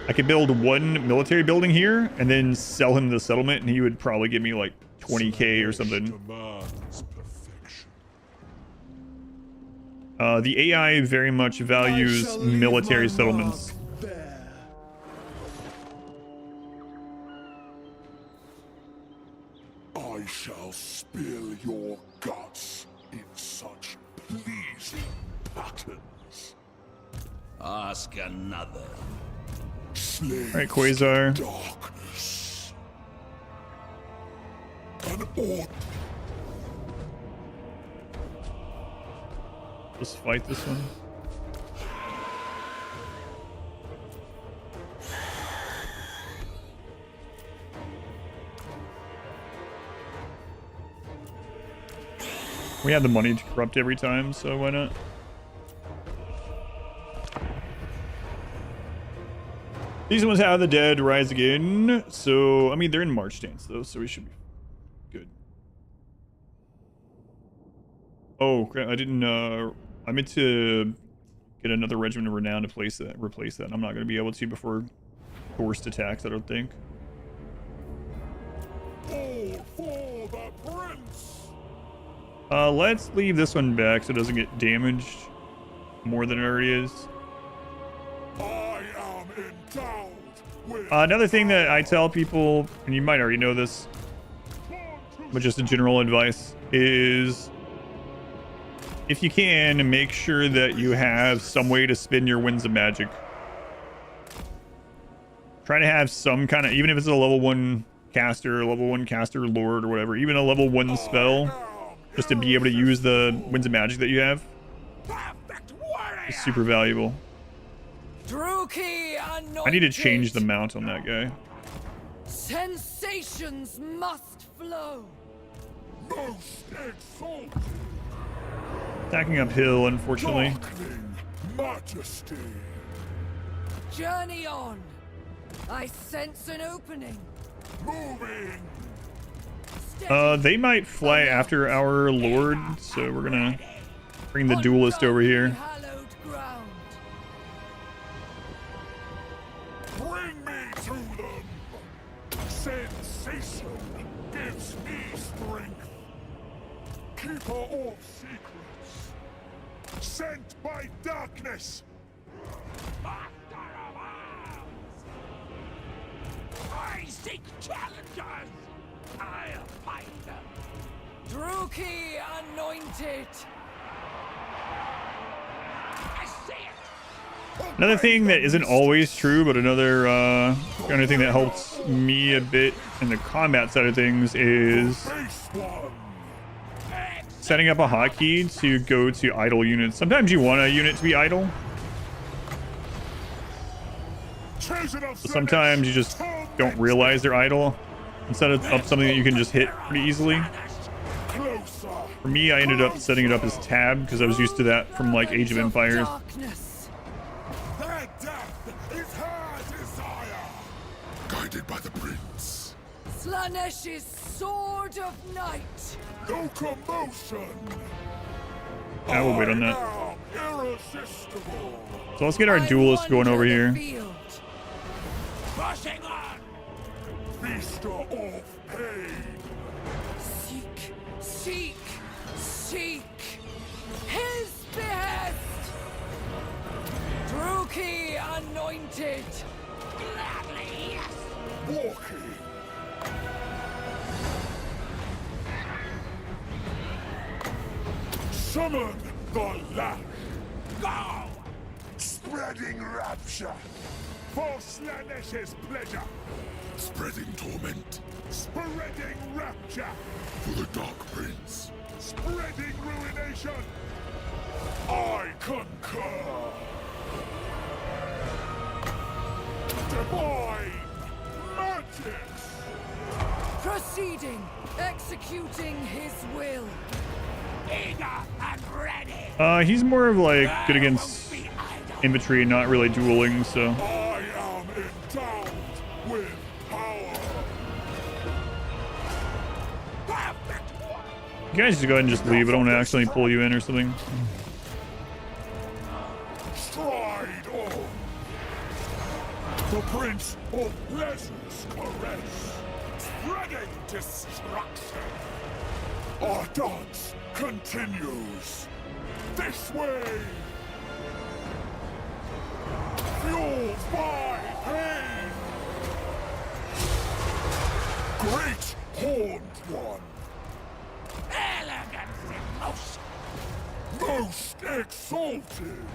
I could build 1 military building here and then sell him the settlement, and he would probably give me like 20k or something. The AI very much values military settlements. I shall spill your guts in such pleasing patterns. Ask another. Alright, Quasar. Darkness. An order. Let's fight this one. We have the money to corrupt every time, so why not? These ones have the dead rise again, so I mean they're in March stance though, so we should be good. Oh crap! I didn't. I meant to get another regiment of renown to replace that. I'm not going to be able to before forced attacks. I don't think. All for the prince. Let's leave this one back so it doesn't get damaged more than it already is. I am endowed with Another thing that I tell people, and you might already know this, but just a general advice, is if you can, make sure that you have some way to spin your winds of magic. Try to have some kind of, even if it's a level 1 caster, lord, or whatever, even a level 1 spell, just to be able to use the winds of magic that you have. It's super valuable. I need to change the mount on that guy. Sensations must flow. most exalted. Attacking uphill, unfortunately. Majesty. Journey on. I sense an opening. Moving. They might fly after our lord, so we're gonna bring the duelist over here. Bring me to them. Sensation gives me strength. Keeper of secrets. Sent by darkness. Master of arms. I seek challengers. I'll fight them. Druki anointed. I see it. Another thing that isn't always true, but another kind of thing that helps me a bit in the combat side of things is setting up a hotkey to go to idle units. Sometimes you want a unit to be idle. But sometimes you just don't realize they're idle. And set up something that you can just hit pretty easily. For me, I ended up setting it up as tab because I was used to that from like Age of Empires. Their death is her desire. Guided by the prince. Slaanesh's sword of night. No commotion. I will wait on that. Irresistible. So let's get our duelist going over here. Pushing on. Feaster of pain. Seek, seek, seek. His behest. Druki anointed. Gladly, yes. Walking. Summon the lash. Go. Spreading rapture. For Slaanesh's pleasure. Spreading torment. Spreading rapture. For the Dark Prince. Spreading ruination. I concur. Divine magics. Proceeding, executing his will. Eager and ready. He's more of like good against infantry, not really dueling, so. I am endowed with power. You guys just go ahead and just leave. I don't want to accidentally pull you in or something. Stride on. The Prince of Pleasure's caress. Spreading destruction. Our dance continues. This way. Fueled by pain. Great Horned One. Elegance in motion. Most exalted.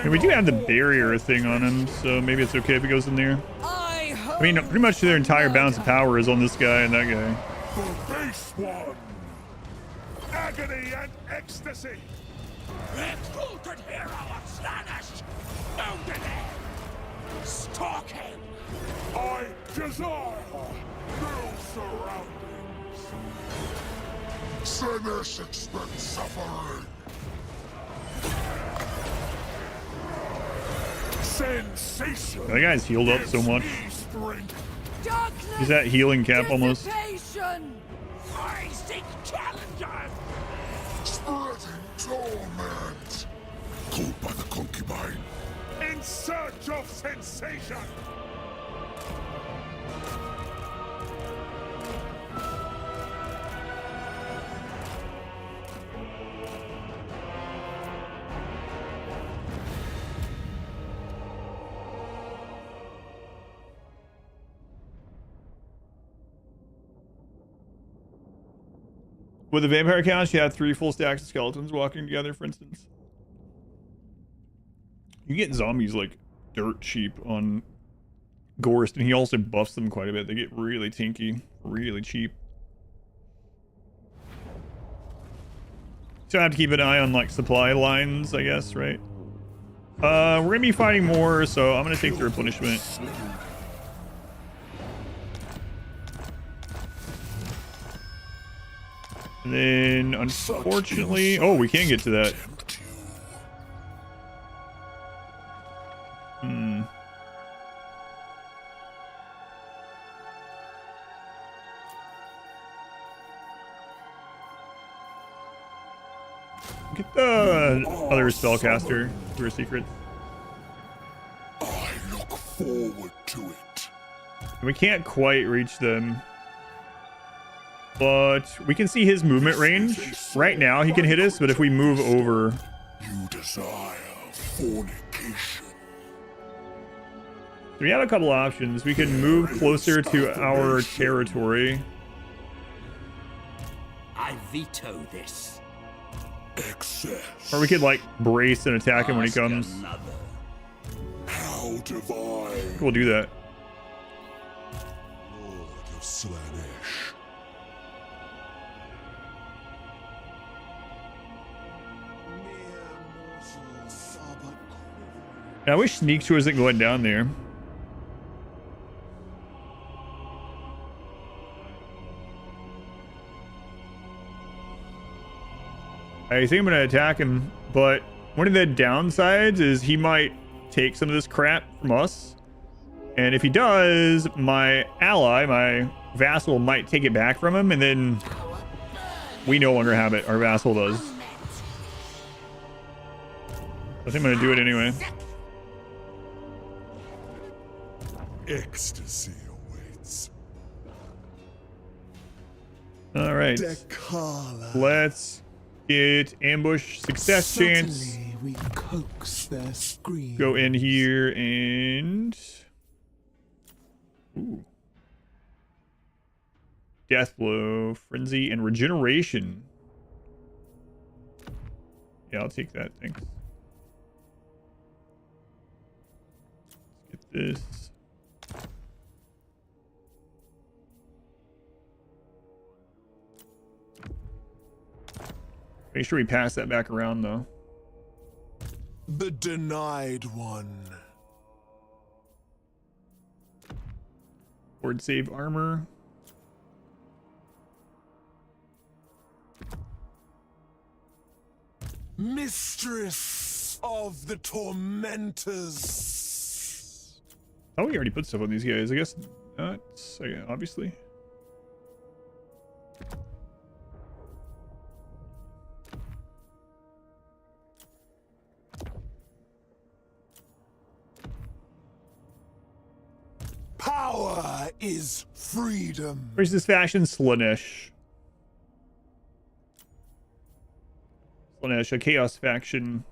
And we do have the barrier thing on him, so maybe it's okay if he goes in there. I mean, pretty much their entire balance of power is on this guy and that guy. The base one. Agony and ecstasy. Exalted hero of Slaanesh! Wounded him! Stalk him! I desire no surroundings. Slaanesh expects suffering. Sensation. That guy's healed up so much. He's at healing cap almost. I seek challengers! Spreading torment. Called by the concubine. In search of sensation. With the vampire count, you have 3 full stacks of skeletons walking together, for instance. You get zombies like dirt cheap on Gorst, and he also buffs them quite a bit. They get really tinky, really cheap. So I have to keep an eye on like supply lines, I guess, right? We're gonna be fighting more, so I'm gonna take the replenishment. And then, unfortunately... Oh, we can get to that. Hmm. Get the other spellcaster through a secret. I look forward to it. We can't quite reach them. But we can see his movement range. Right now, he can hit us, but if we move over... You desire fornication. We have a couple options. We can move closer to our territory. I veto this. Excess. Or we could, like, brace and attack him when he comes. How divine. We'll do that. Lord of Slaanesh. I wish Sneaks wasn't going down there. I think I'm going to attack him, but one of the downsides is he might take some of this crap from us. And if he does, my ally, my vassal, might take it back from him, and then we no longer have it. Our vassal does. I think I'm going to do it anyway. Ecstasy awaits. All right. Dechala. Let's get ambush success chance. We coax their screams. Go in here and... Ooh. Death blow, frenzy, and regeneration. Yeah, I'll take that. Thanks. Let's get this. Make sure we pass that back around, though. The denied one. Ward save armor. Mistress of the tormentors. Oh, we already put stuff on these guys. I guess not. So, yeah, obviously. Power is freedom. Where's this faction? Slaanesh. Slaanesh, a chaos faction.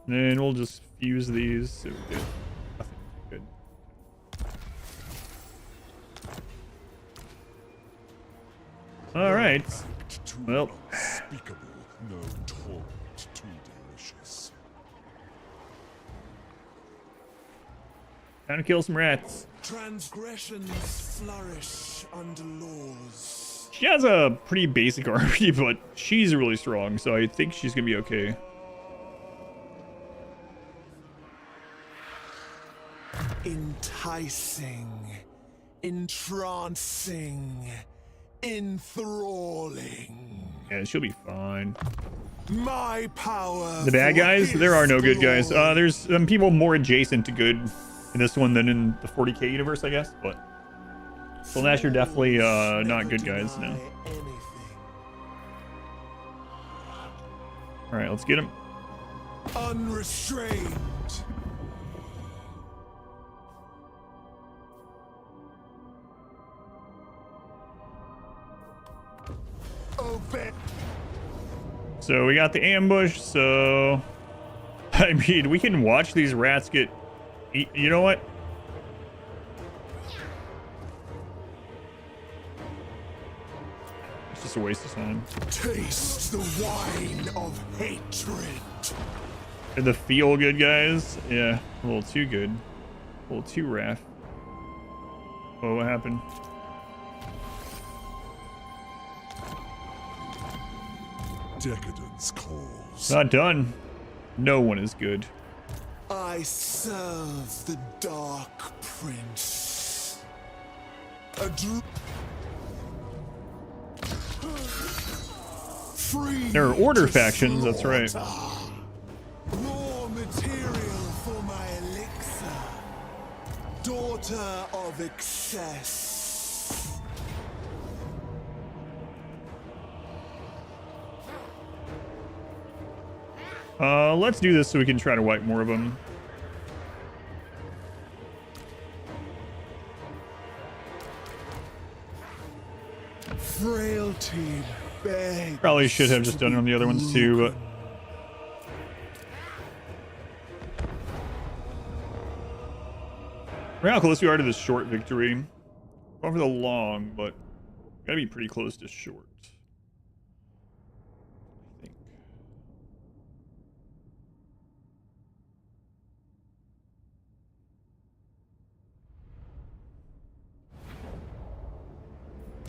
Then we'll just fuse these. So we're good. Nothing good. All right. Well. Unspeakable, no torment too delicious. Time to kill some rats. Transgressions flourish under laws. She has a pretty basic army, but she's really strong, so I think she's gonna be okay. Enticing, entrancing, enthralling. Yeah, she'll be fine. My power. The bad guys? There are no good guys. There's some people more adjacent to good in this one than in the 40k universe, I guess, but Slaanesh are definitely not good guys, no. Alright, let's get him. Unrestrained. Obey. So we got the ambush, so I mean, we can watch these rats get eat. You know what? It's just a waste of time. Taste the wine of hatred. And the feel good guys, yeah, a little too good, a little too raff. Oh, what happened? Decadence calls. Not done. No one is good. I serve the Dark Prince. There are order factions, that's right. Raw material for my elixir. Daughter of excess. Let's do this so we can try to wipe more of them. Frailty begs. Probably should have just done it on the other ones too, but we're how close we are to this short victory. Going for the long, but gotta be pretty close to short. I think.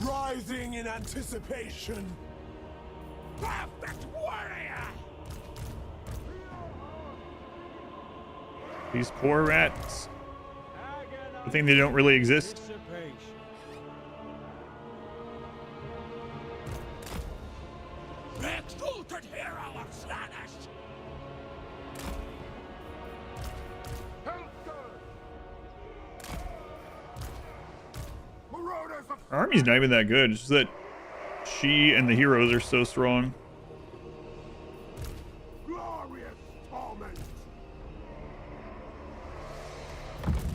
Rising in anticipation. Perfect warrior! These poor rats. I think they don't really exist. The exalted hero of Slaanesh! Our army's not even that good. It's just that she and the heroes are so strong. Glorious torment!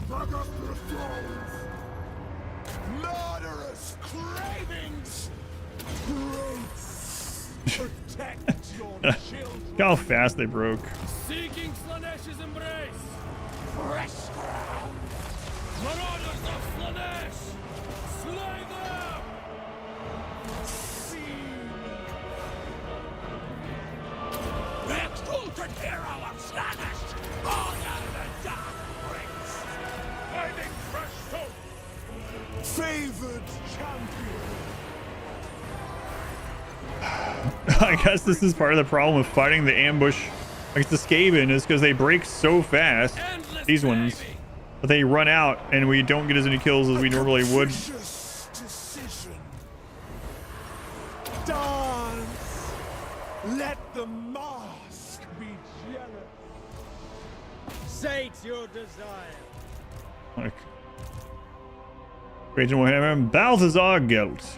Drag us to the thrones! Murderous cravings. Protect your children. Look how fast they broke. Seeking Slaanesh's embrace. Fresh ground! Marauders of Slaanesh! Slay them! The exalted hero of Slaanesh! Honor the Dark Prince! Finding fresh hope! Favored champion. I guess this is part of the problem with fighting the ambush like the Skaven is because they break so fast. These ones. But they run out and we don't get as many kills as we normally would. Decision. Dance. Let the mask be jealous. Sate your desire. Like Great Warhammer, Balthazar Gelt.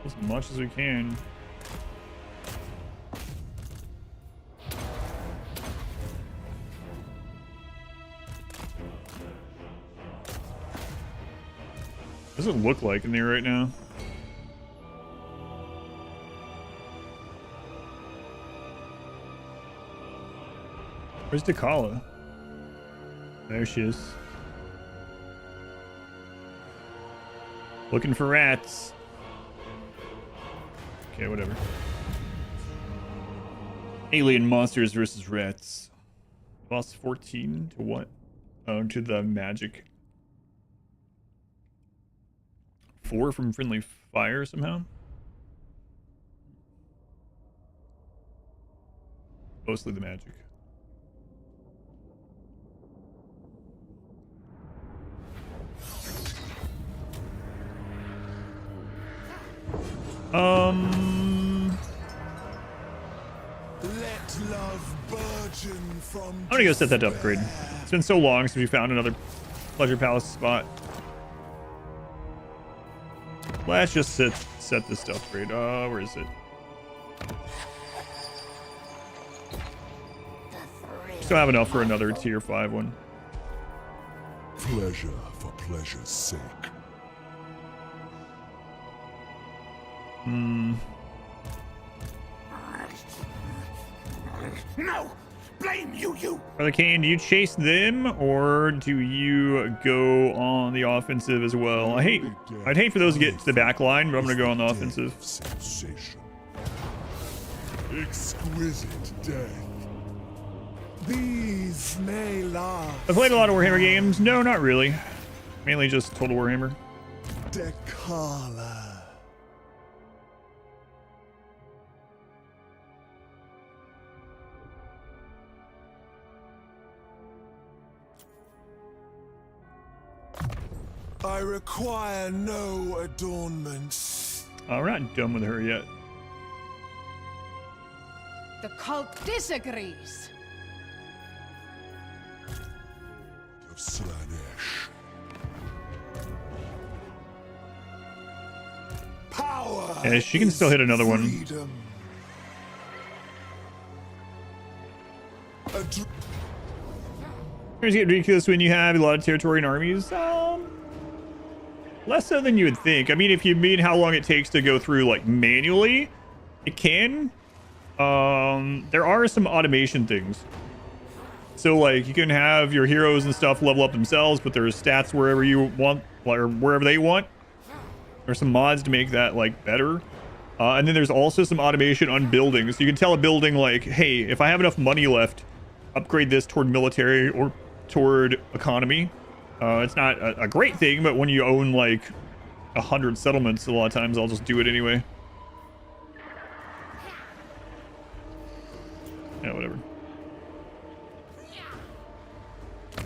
As much as we can. What does it look like in there right now? Where's Dechala? There she is. Looking for rats. Okay, whatever. Alien monsters versus rats. Lost 14 to what? Oh, to the magic. 4 from friendly fire somehow? Mostly the magic. Let love burgeon from I'm gonna go set that to upgrade. It's been so long since we found another Pleasure Palace spot. Let's just set this to upgrade. Where is it? Still have enough for another tier 5 one. Pleasure for pleasure's sake. No! Blame you! Brother Kane, do you chase them or do you go on the offensive as well? I'd hate for those to get to the back line, but I'm gonna go on the offensive. Sensation. Exquisite death. These may last. I've played a lot of Warhammer games. No, not really. Mainly just Total Warhammer. Dechala. I require no adornments. We're not done with her yet. The cult disagrees. Of Slaanesh. Power. Yeah, she can still hit another one. Freedom. It's get ridiculous when you have a lot of territory and armies. Less so than you would think. I mean, if you mean how long it takes to go through like manually, it can. There are some automation things. So like you can have your heroes and stuff level up themselves, but there's stats wherever you want, or wherever they want. There's some mods to make that like better. And then there's also some automation on buildings. So you can tell a building like, hey, if I have enough money left, upgrade this toward military or toward economy. It's not a great thing, but when you own like 100 settlements, a lot of times I'll just do it anyway. Yeah, whatever.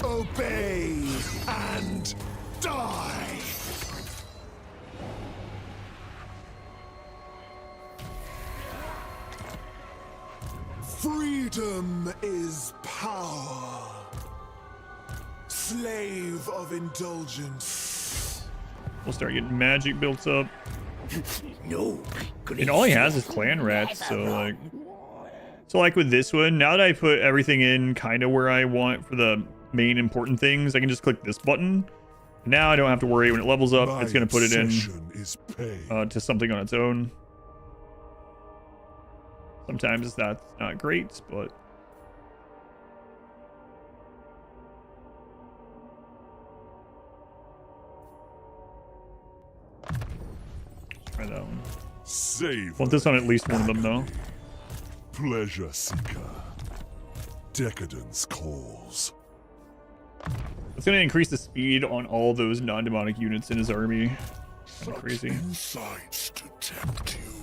Obey and die. Freedom is power. Slave of indulgence. We'll start getting magic built up. No. And all he has is clan rats, so like with this one, now that I put everything in kind of where I want for the main important things, I can just click this button. Now I don't have to worry when it levels up. It's going to put it in to something on its own. Sometimes that's not great, but try that one. Want this on at least one of them though. Pleasure seeker. Decadence calls. It's going to increase the speed on all those non-demonic units in his army. Kind of crazy. Insights to tempt you.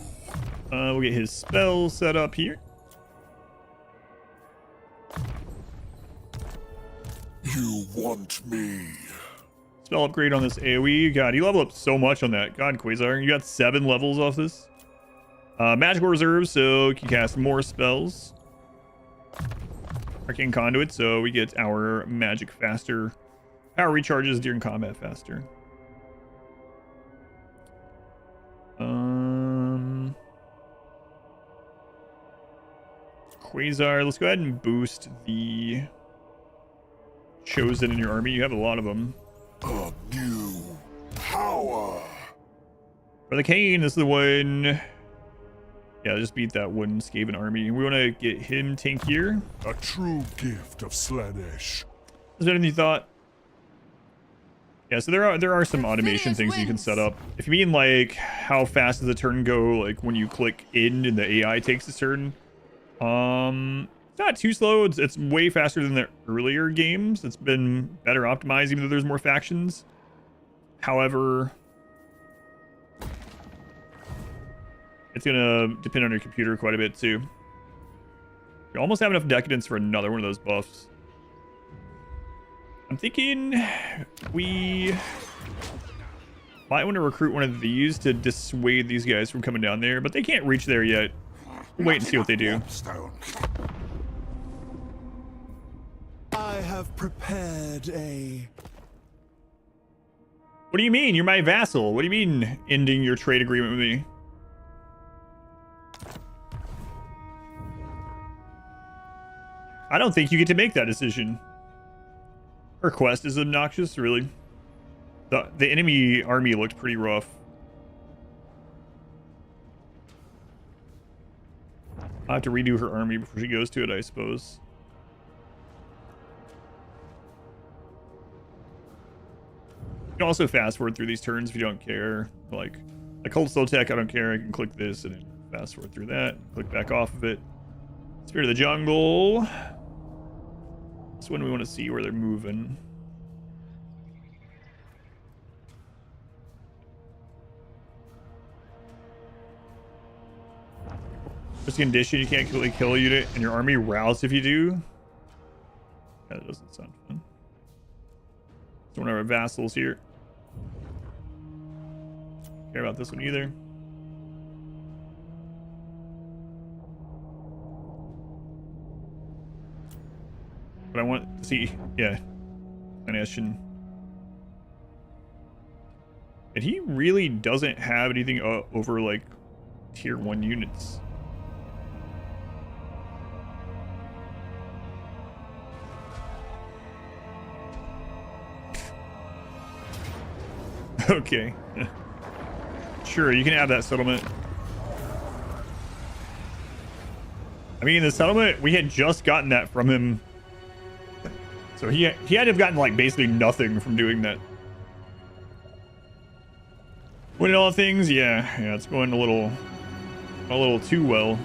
We'll get his spell set up here. You want me. Spell upgrade on this AoE. God, you level up so much on that. God, Quasar, you got 7 levels off this. Magical reserve, so you can cast more spells. Arcane conduit, so we get our magic faster. Power recharges during combat faster. Quasar. Let's go ahead and boost the Chosen in your army. You have a lot of them. A new power. For the Kane, this is the one. Yeah, just beat that one Skaven army. We want to get him tankier. A true gift of Slaanesh. Is there anything you thought? Yeah, so there are some automation things you can set up. If you mean like how fast does the turn go, like when you click end and the AI takes a turn, it's not too slow. It's way faster than the earlier games. It's been better optimized, even though there's more factions. However, it's gonna depend on your computer quite a bit too. You almost have enough decadence for another one of those buffs. I'm thinking we might want to recruit one of these to dissuade these guys from coming down there, but they can't reach there yet. We'll wait and see what they do. I have prepared a... What do you mean? You're my vassal. What do you mean ending your trade agreement with me? I don't think you get to make that decision. Her quest is obnoxious, really. The enemy army looked pretty rough. I'll have to redo her army before she goes to it, I suppose. You can also fast forward through these turns if you don't care. Like, a Cult Soul Tech, I don't care. I can click this and then fast forward through that. Click back off of it. Spirit of the Jungle. That's when we want to see where they're moving. Just a condition, you can't completely kill a unit and your army routs if you do. Yeah, that doesn't sound fun. So one of our vassals here. Care about this one either. But I want to see, yeah, Slaanesh. And he really doesn't have anything over like tier 1 units. Okay. Sure, you can have that settlement. I mean, the settlement, we had just gotten that from him. So he had to have gotten like basically nothing from doing that. Winning all things, yeah, it's going a little too well.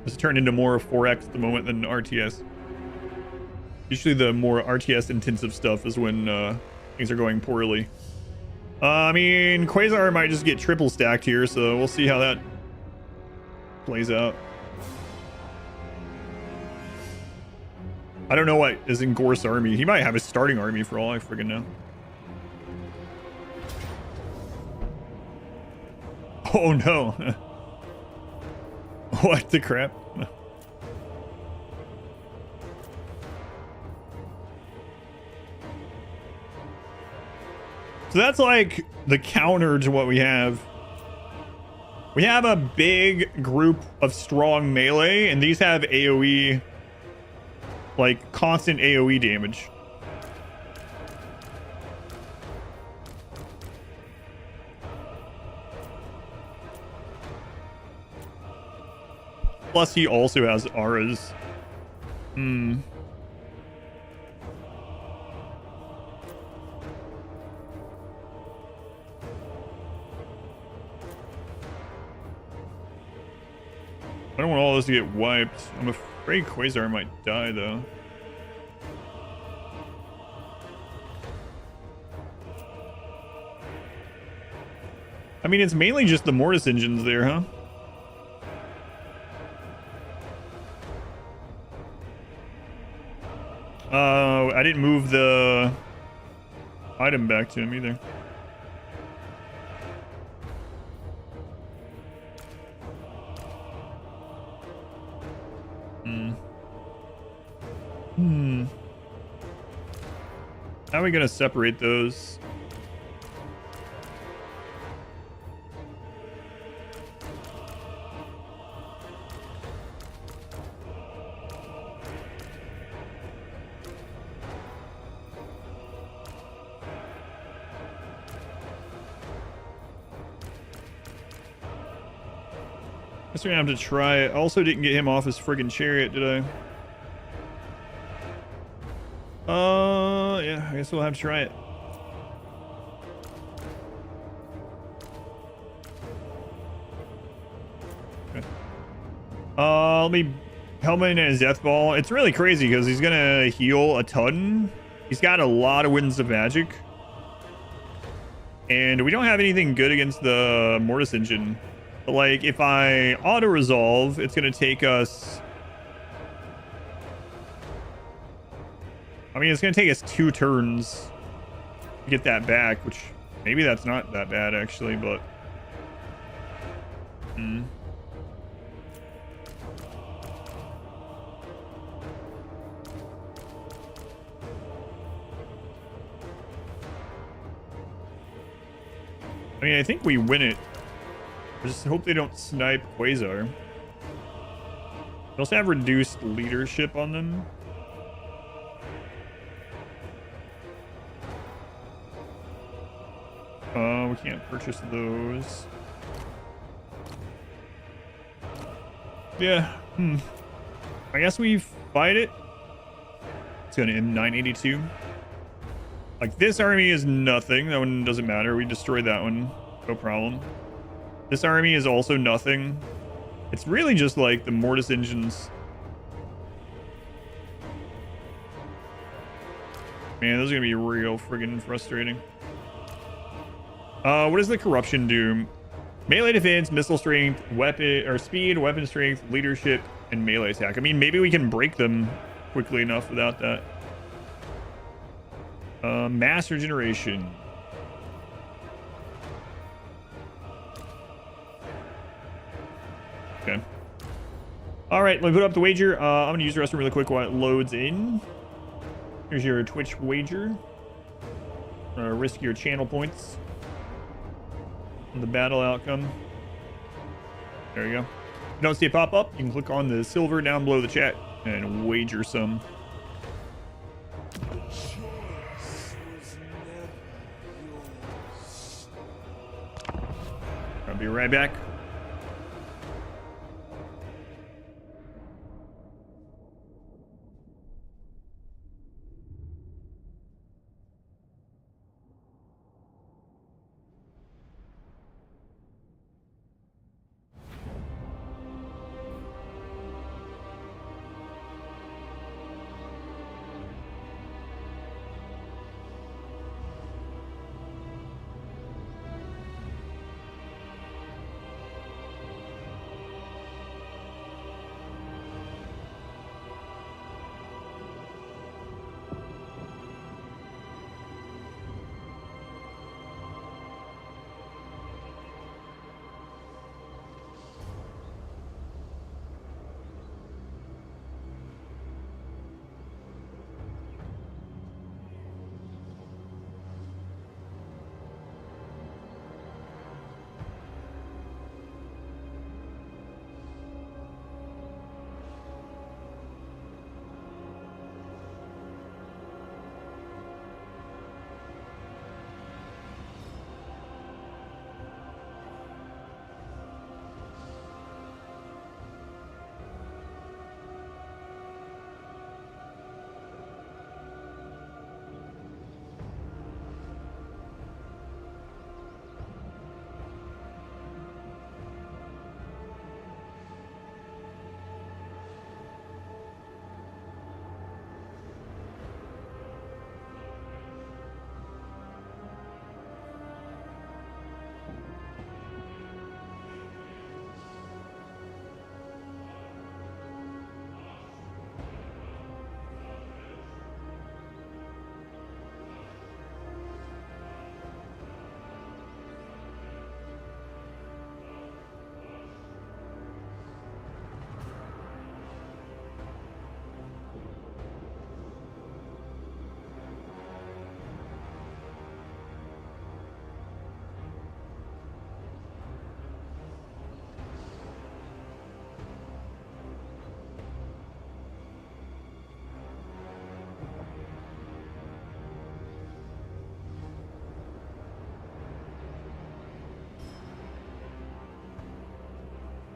It's turned into more 4x at the moment than RTS. Usually the more RTS intensive stuff is when things are going poorly. I mean, Quasar might just get triple stacked here, so we'll see how that plays out. I don't know what is in Gor's army. He might have a starting army for all I friggin' know. Oh no. What the crap? So that's like the counter to what we have. We have a big group of strong melee, and these have AoE, like constant AoE damage. Plus he also has auras. I don't want all this to get wiped. I'm afraid Quasar might die, though. I mean, it's mainly just the Mortis engines there, huh? I didn't move the item back to him either. How are we gonna separate those? Guess we're gonna have to try it. I also didn't get him off his friggin' chariot, did I? Yeah, I guess we'll have to try it. Okay. Let me help him in his death ball. It's really crazy because he's gonna heal a ton. He's got a lot of winds of magic. And we don't have anything good against the Mortis engine. But like, if I auto-resolve, it's gonna take us... I mean, it's gonna take us 2 turns to get that back, which maybe that's not that bad actually, but... I mean, I think we win it. I just hope they don't snipe Quasar. They also have reduced leadership on them. We can't purchase those. Yeah. I guess we fight it. It's gonna end 982. Like, this army is nothing. That one doesn't matter. We destroyed that one. No problem. This army is also nothing. It's really just like the Mortis engines. Man, those are gonna be real friggin' frustrating. What does the corruption do? Melee defense, missile strength, weapon or speed, weapon strength, leadership, and melee attack. I mean, maybe we can break them quickly enough without that. Mass regeneration. Okay. All right, let me put up the wager. I'm gonna use the restroom really quick while it loads in. Here's your Twitch wager. Risk your channel points. The battle outcome. There you go. If you don't see it pop up, you can click on the silver down below the chat and wager some. I'll be right back.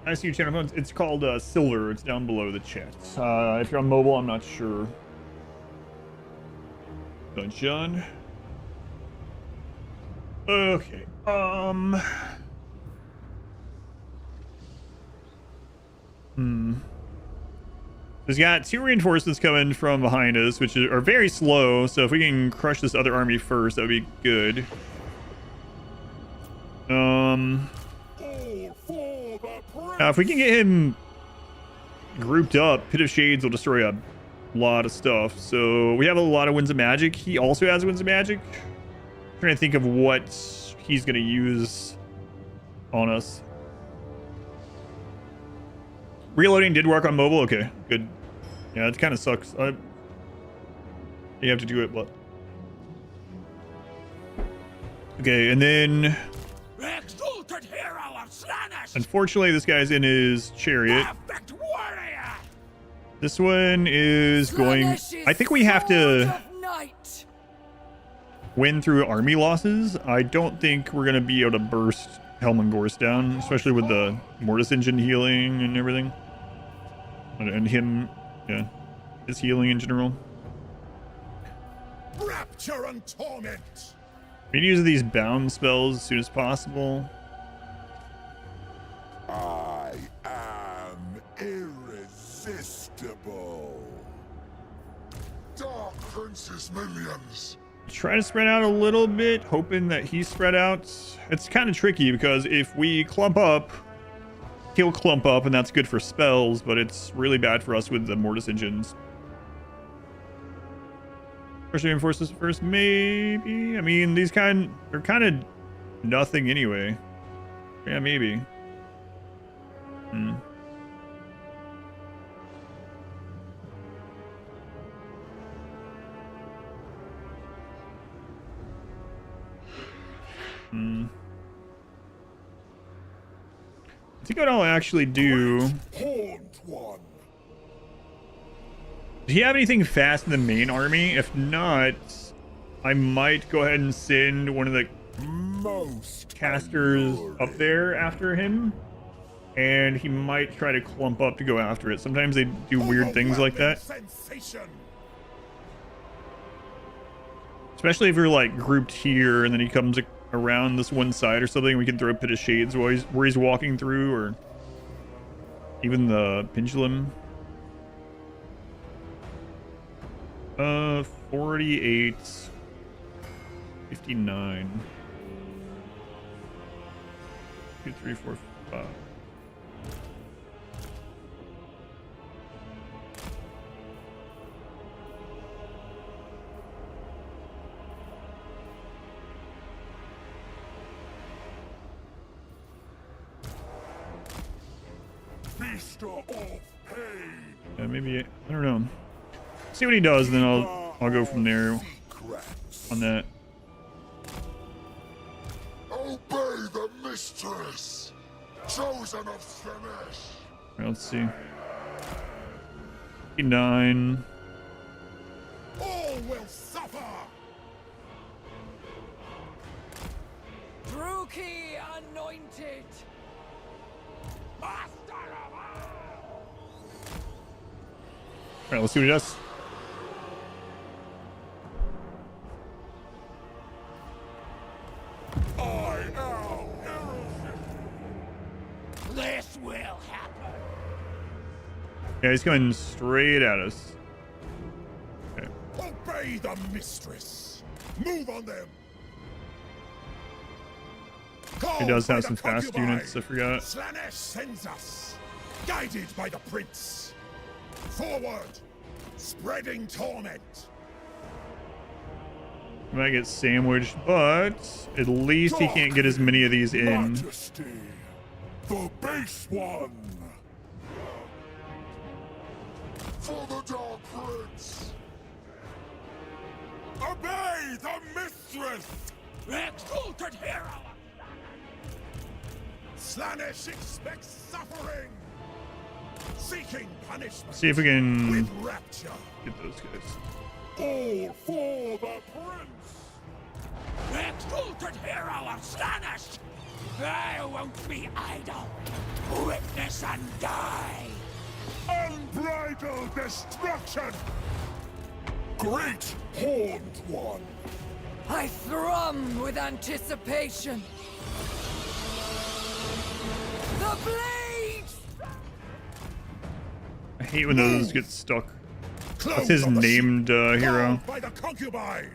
I see your channel. It's called Silver. It's down below the chat. If you're on mobile, I'm not sure. John. Okay. He's got 2 reinforcements coming from behind us, which are very slow. So if we can crush this other army first, that would be good. Now, if we can get him grouped up, Pit of Shades will destroy a lot of stuff. So we have a lot of Winds of Magic. He also has Winds of Magic. I'm trying to think of what he's going to use on us. Reloading did work on mobile. Okay, good. Yeah, it kind of sucks. You have to do it, but... Okay, and then... Exalted hero of Slaanesh! Unfortunately, this guy's in his chariot. This one is going... I think we have to win through army losses. I don't think we're going to be able to burst Helmengorst down, especially with the Mortis Engine healing and everything. And him, yeah, his healing in general. Rapture and torment! We need to use these bound spells as soon as possible. I am irresistible. Dark Prince's minions. Try to spread out a little bit, hoping that he spread out. It's kind of tricky because if we clump up, he'll clump up, and that's good for spells, but it's really bad for us with the Mortis Engines. First reinforces first, maybe. I mean, they're kind of nothing anyway. Yeah, maybe. I think what I'll actually do... Do you have anything fast in the main army? If not, I might go ahead and send one of the casters up there after him. And he might try to clump up to go after it. Sometimes they do weird things like that. Especially if you're like grouped here and then he comes around this one side or something, we can throw a Pit of Shades where he's walking through, or even the Pendulum. 48, 59, 2, 3, 4, 5. Yeah, maybe, I don't know. See what he does, then I'll go from there on that. Obey the mistress, chosen of Slaanesh. Right, let's see. 9. All will suffer. Druki anointed. All right, let's see what he does. This will happen. Yeah, he's coming straight at us. Okay. Obey the mistress. Move on them. He does have some fast units, I forgot. Slaanesh sends us, guided by the prince. Forward, spreading torment. He might get sandwiched, but at least he can't get as many of these in. Majesty, the base one. For the Dark Prince. Obey the mistress. Exalted hero. Slaanesh expects suffering. Seeking punishment. See if we can with rapture. Get those guys. All for the prince. Exalted hero of Slaanesh. I won't be idle. Witness and die! Unbridled destruction! Great Horned One! I thrum with anticipation. The blades! I hate when those get stuck. What's his named hero? By the concubine!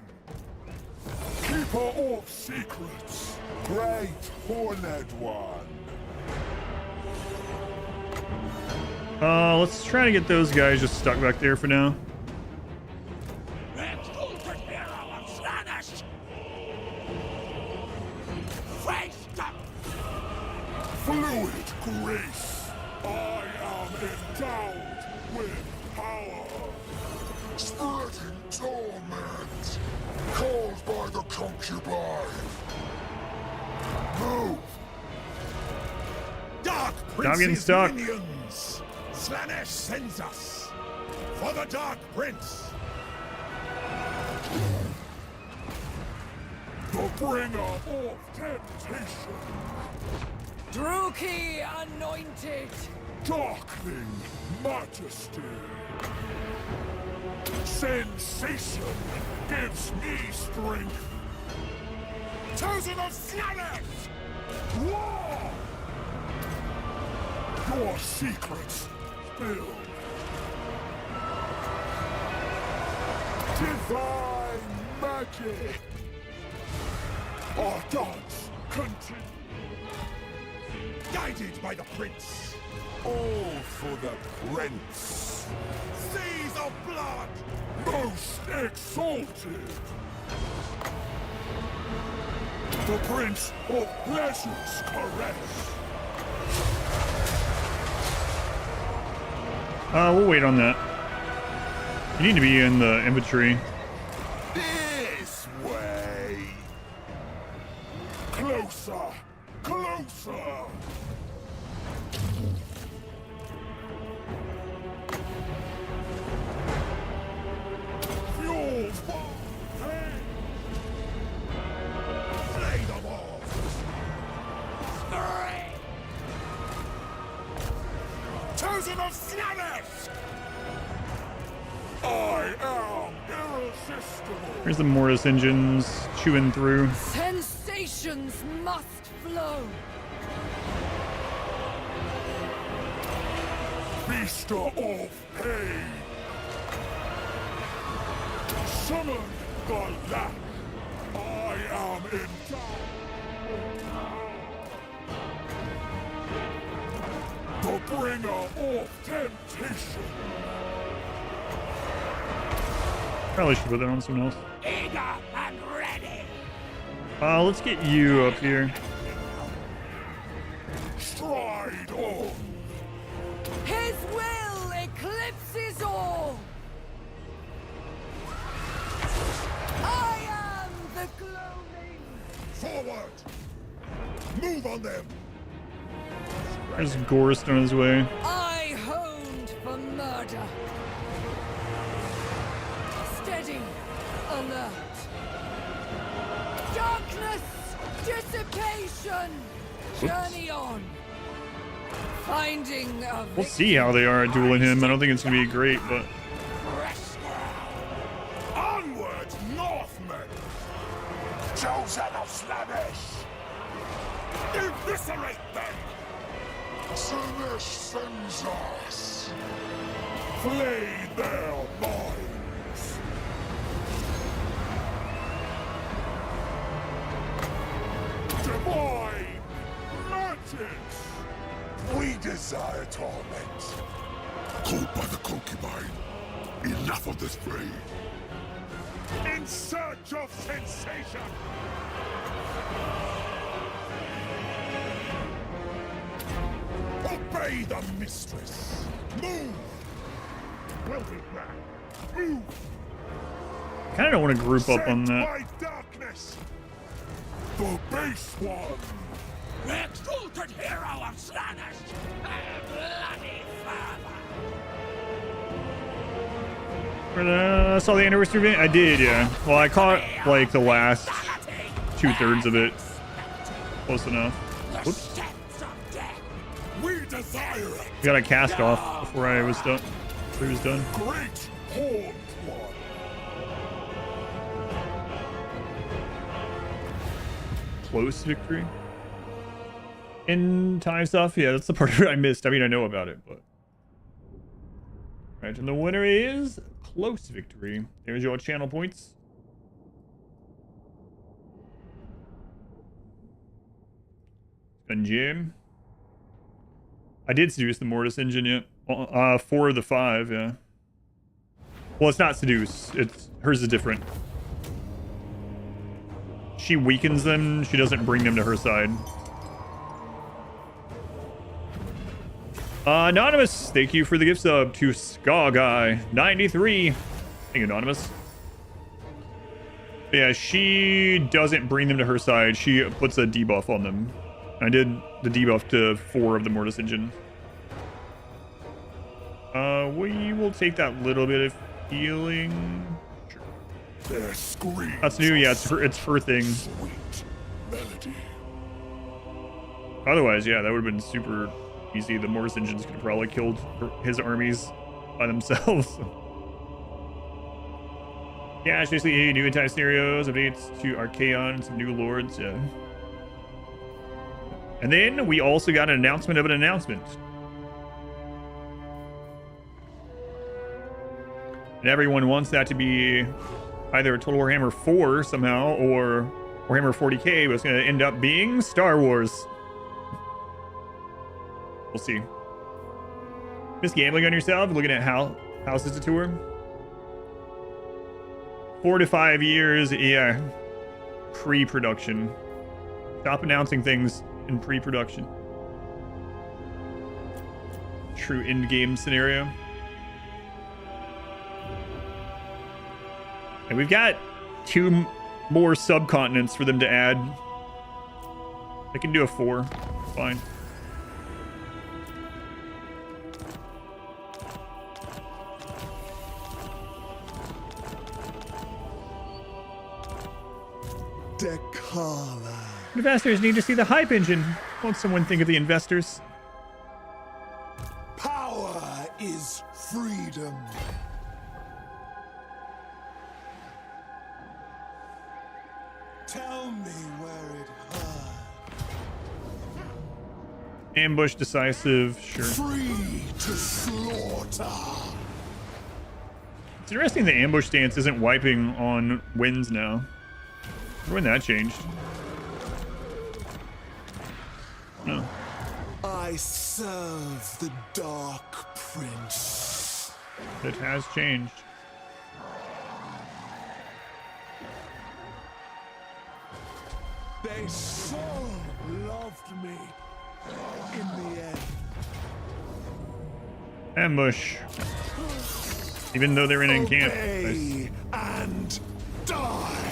Keeper of secrets! Great Horned One! Let's try to get those guys just stuck back there for now. Fluid grace! I am endowed with power! Spreading torment! Caused by the concubine! Move! Dark I'm getting stuck. Minions! Slaanesh sends us! For the Dark Prince! The bringer of temptation! Druki anointed! Darkling majesty! Sensation gives me strength! Chosen of Slaanesh! War! Your secrets spilled! Divine magic! Our dance continue! Guided by the prince! All for the prince! Seas of blood! Most exalted! The prince of pleasure's caress! We'll wait on that. You need to be in the infantry. This way! Closer! Closer! Fueled by pain! Slay them all! Chosen of Slaanesh! I am irresistible! Here's the Mortis engines chewing through. Sensations must flow. Beaster of pain! Summon the lack! I am endowed! The bringer of temptation! Probably should put that on someone else. Eager and ready! Let's get you up here. Stride on! His will eclipses all. I am the gloaming. Forward! Move on them! There's Gorst on his way. I honed for murder. Steady, alert. Darkness, dissipation. Journey on. Finding a We'll see how they are at dueling him. I don't think it's gonna be great, but Onward, Northmen! Chosen of Slaanesh! Eviscerate them! Slaanesh sends us! Flay their minds! Divine magics! We desire torment. Called by the concubine. Enough of this play. In search of sensation! Obey the mistress! Move! We'll be back. Move! kind of don't want to group up on that. By darkness! The base one! The exalted hero of Slaanesh! Bloody father! Saw the anniversary event? I did, yeah. Well, I caught like the last 2/3 of it. Close enough. Whoops. We desire. Got a cast off before I was done. Before he was done. Great horned one. Close victory. In time stuff, yeah, that's the part I missed. I mean, I know about it, but. Right, and the winner is close victory. There's your channel points. And Jim. I did seduce the Mortis engine yet. 4 of the 5, yeah. Well, it's not seduce. It's hers is different. She weakens them. She doesn't bring them to her side. Anonymous, thank you for the gift sub to Ska Guy 93. Thank you, Anonymous. Yeah, she doesn't bring them to her side. She puts a debuff on them. I did the debuff to 4 of the Mortis engine. We will take that little bit of healing. Sure. That's new. Yeah, it's her thing. Sweet melody. Otherwise, yeah, that would have been super easy. The Mortis engines could have probably killed his armies by themselves. Yeah, it's basically new entire scenarios, updates to Archaon, and some new lords, yeah. And then we also got an announcement of an announcement. And everyone wants that to be either Total Warhammer 4 somehow, or Warhammer 40k, but it's going to end up being Star Wars. We'll see. Miss gambling on yourself, looking at houses to tour. 4 to 5 years, yeah. Pre-production. Stop announcing things in pre-production. True in-game scenario. And we've got 2 more subcontinents for them to add. They can do a 4. Fine. Dechala. Investors need to see the hype engine. Won't someone think of the investors? Power is freedom. Tell me where it hurt. Ambush, decisive, sure. Free to slaughter. It's interesting the ambush stance isn't wiping on wins now. When that changed. No. I serve the Dark Prince. It has changed. They so loved me in the end. Ambush. Even though they're in camp. Obey and die.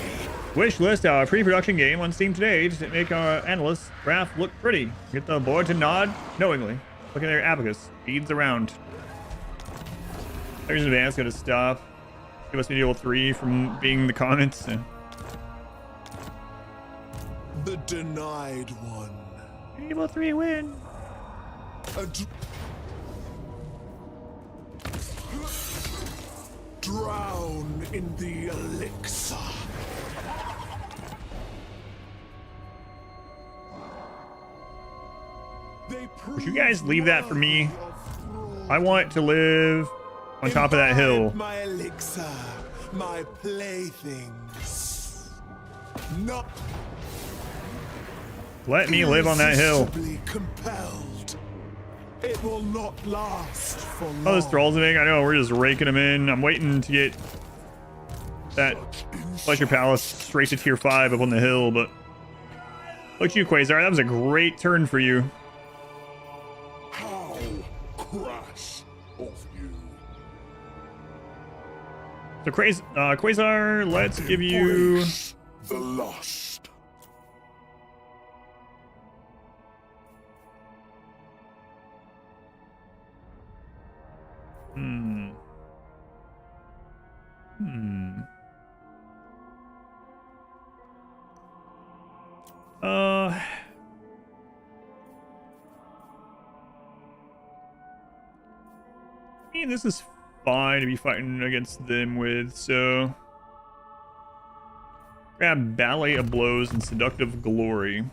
Wish list our pre-production game on Steam today to make our analysts graph look pretty. Get the board to nod knowingly. Look at their abacus. Beads around. There's an advance, gotta stop. Give us medieval 3 from being the comments. The denied one. Medieval 3 win. Drown in the elixir. Would you guys leave that for me? I want to live on top of that hill. My elixir, my playthings. Not. Let me live on that hill. Compelled. It will not last for long. Oh, those thralls thing. I know, we're just raking them in. I'm waiting to get that Pleasure Palace straight to tier 5 up on the hill, but look at you, Quasar. That was a great turn for you. How crash of you. So Quasar, let's give you the lust. mean, this is fine to be fighting against them with, so... Grab Ballet of Blows and Seductive Glory.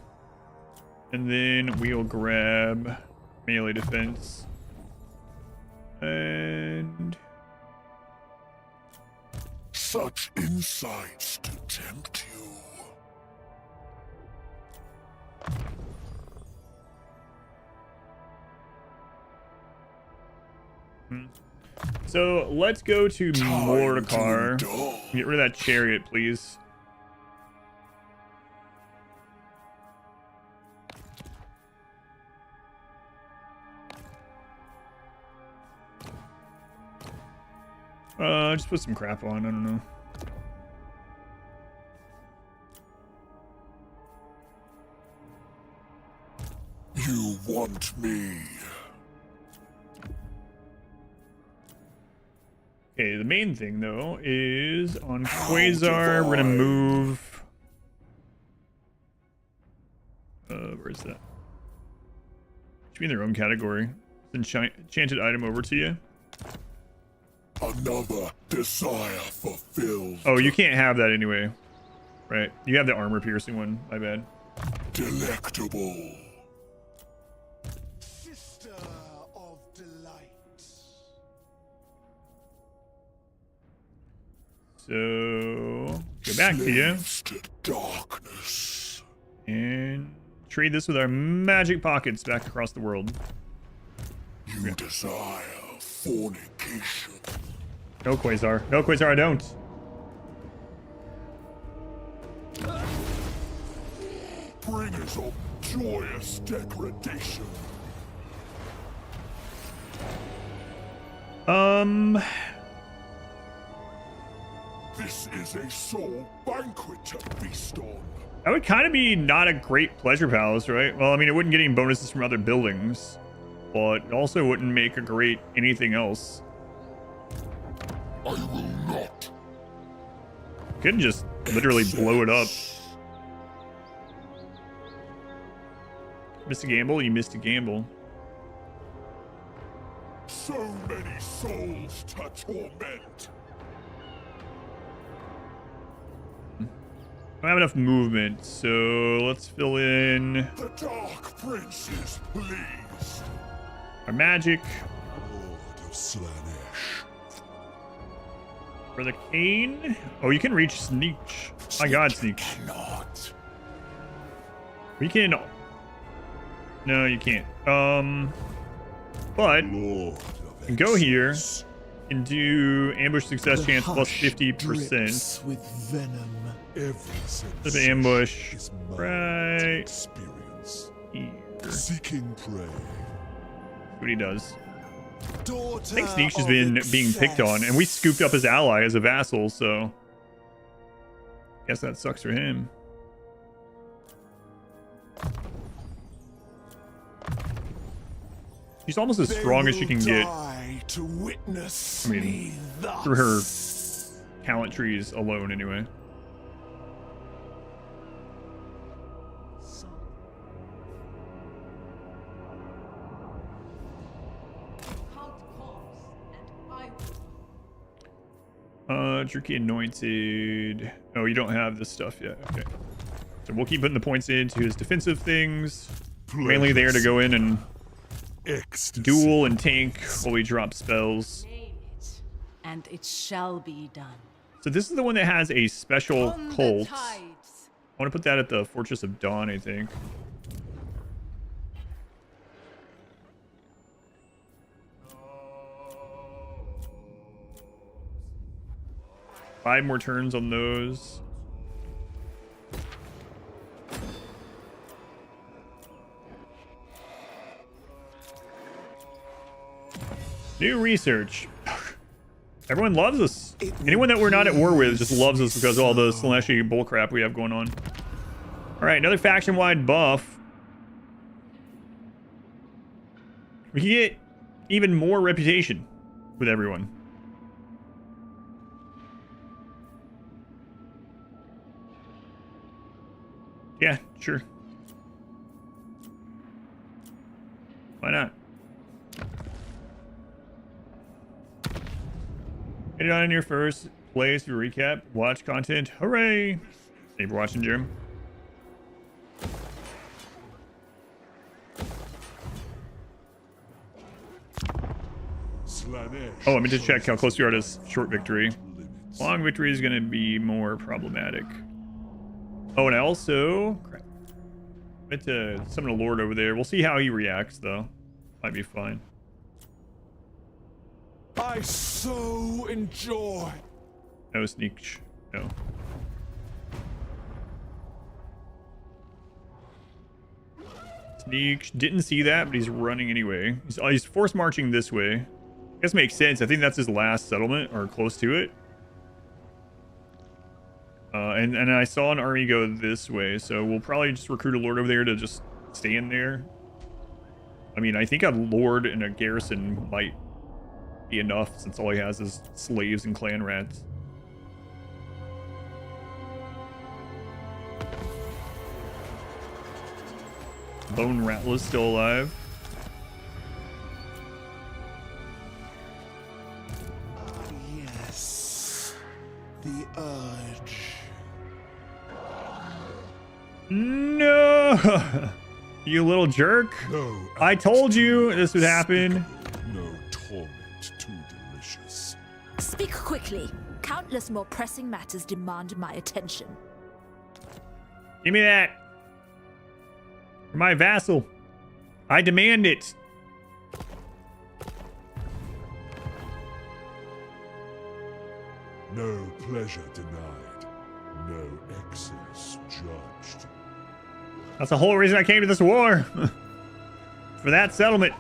And then we'll grab Melee Defense. And... Such insights to tempt you. So let's go to Mordekar. Get rid of that chariot, please. Just put some crap on. I don't know. You want me? Okay, the main thing though is on Quasar. We're gonna move. Where's that? Should be in their own category. Enchanted item over to you. Another desire fulfilled. Oh, you can't have that anyway. Right. You have the armor piercing one. My bad. Delectable. Sister of delight. So go back to you. To darkness. And trade this with our magic pockets back across the world. You desire fornication. No, Quasar. No, Quasar, I don't. Bringers of joyous degradation. This is a soul banquet to feast on. That would kind of be not a great pleasure palace, right? Well, I mean, it wouldn't get any bonuses from other buildings, but it also wouldn't make a great anything else. I will not. Could just literally blow it up. Missed a gamble? You missed a gamble. So many souls to torment. I don't have enough movement, so let's fill in the Dark Princes, please. Our magic. Lord of Slaanesh. For the cane. Oh, you can reach Sneak. My God, Sneak. Cannot. We can. No, you can't. But you can go here and do ambush success chance plus 50%. With venom. The ambush right here. Seeking prey. What he does. I think Sneak's has been being picked on, and we scooped up his ally as a vassal, so guess that sucks for him. She's almost as strong as she can get. I mean, through her talent trees alone, anyway. Jerky anointed. Oh, you don't have this stuff yet. Okay. So we'll keep putting the points into his defensive things. Mainly there to go in and duel and tank while we drop spells. And it shall be done. So this is the one that has a special cult. I want to put that at the Fortress of Dawn, I think. Five more turns on those. New research. Everyone loves us. Anyone that we're not at war with just loves us because of all the Slaanesh bullcrap we have going on. All right, another faction-wide buff. We can get even more reputation with everyone. Yeah, sure. Why not? Get it on in your first place. Recap. Watch content. Hooray! Thank you for watching, Jim. Slaanesh. Oh, I meant to check how close you are to short victory. Long victory is going to be more problematic. Oh, and I also... Crap. I meant to summon a lord over there. We'll see how he reacts, though. Might be fine. I so enjoy. No sneak. No. Sneak. Didn't see that, but he's running anyway. He's force marching this way. I guess makes sense. I think that's his last settlement, or close to it. And I saw an army go this way, so we'll probably just recruit a lord over there to just stay in there. I mean, I think a lord and a garrison might be enough, since all he has is slaves and clan rats. Bone Rattler's still alive. Yes. The urge. No! You little jerk. No, I told you this would happen. no torment too delicious. Speak quickly. Countless more pressing matters demand my attention. Give me that. For my vassal. I demand it. No pleasure denied. No excess judged. That's the whole reason I came to this war. For that settlement.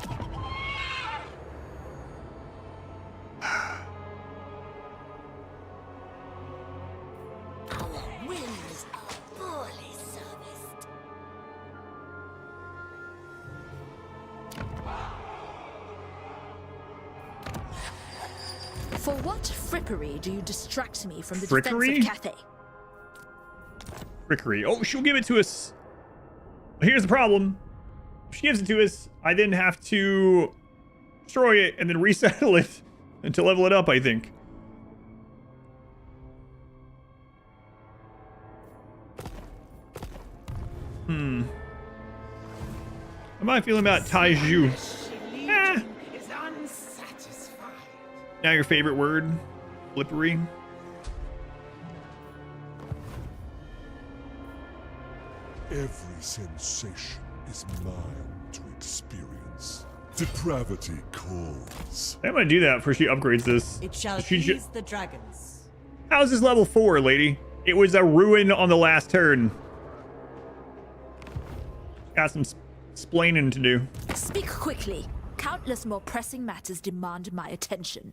Our winds are fully serviced. For what frippery do you distract me from the Frickery? defense of Cathay? Frickery. Oh, she'll give it to us. But here's the problem. If she gives it to us, I then have to destroy it and then resettle it and to level it up, I think. How am I feeling about Taiju? Ah. Is unsatisfied. Now your favorite word, flippery. Every sensation is mine to experience. Depravity calls. I'm gonna do that before she upgrades this. It shall She please the dragons. How's this level 4, lady? It was a ruin on the last turn. Got some splaining to do. Speak quickly. Countless more pressing matters demand my attention.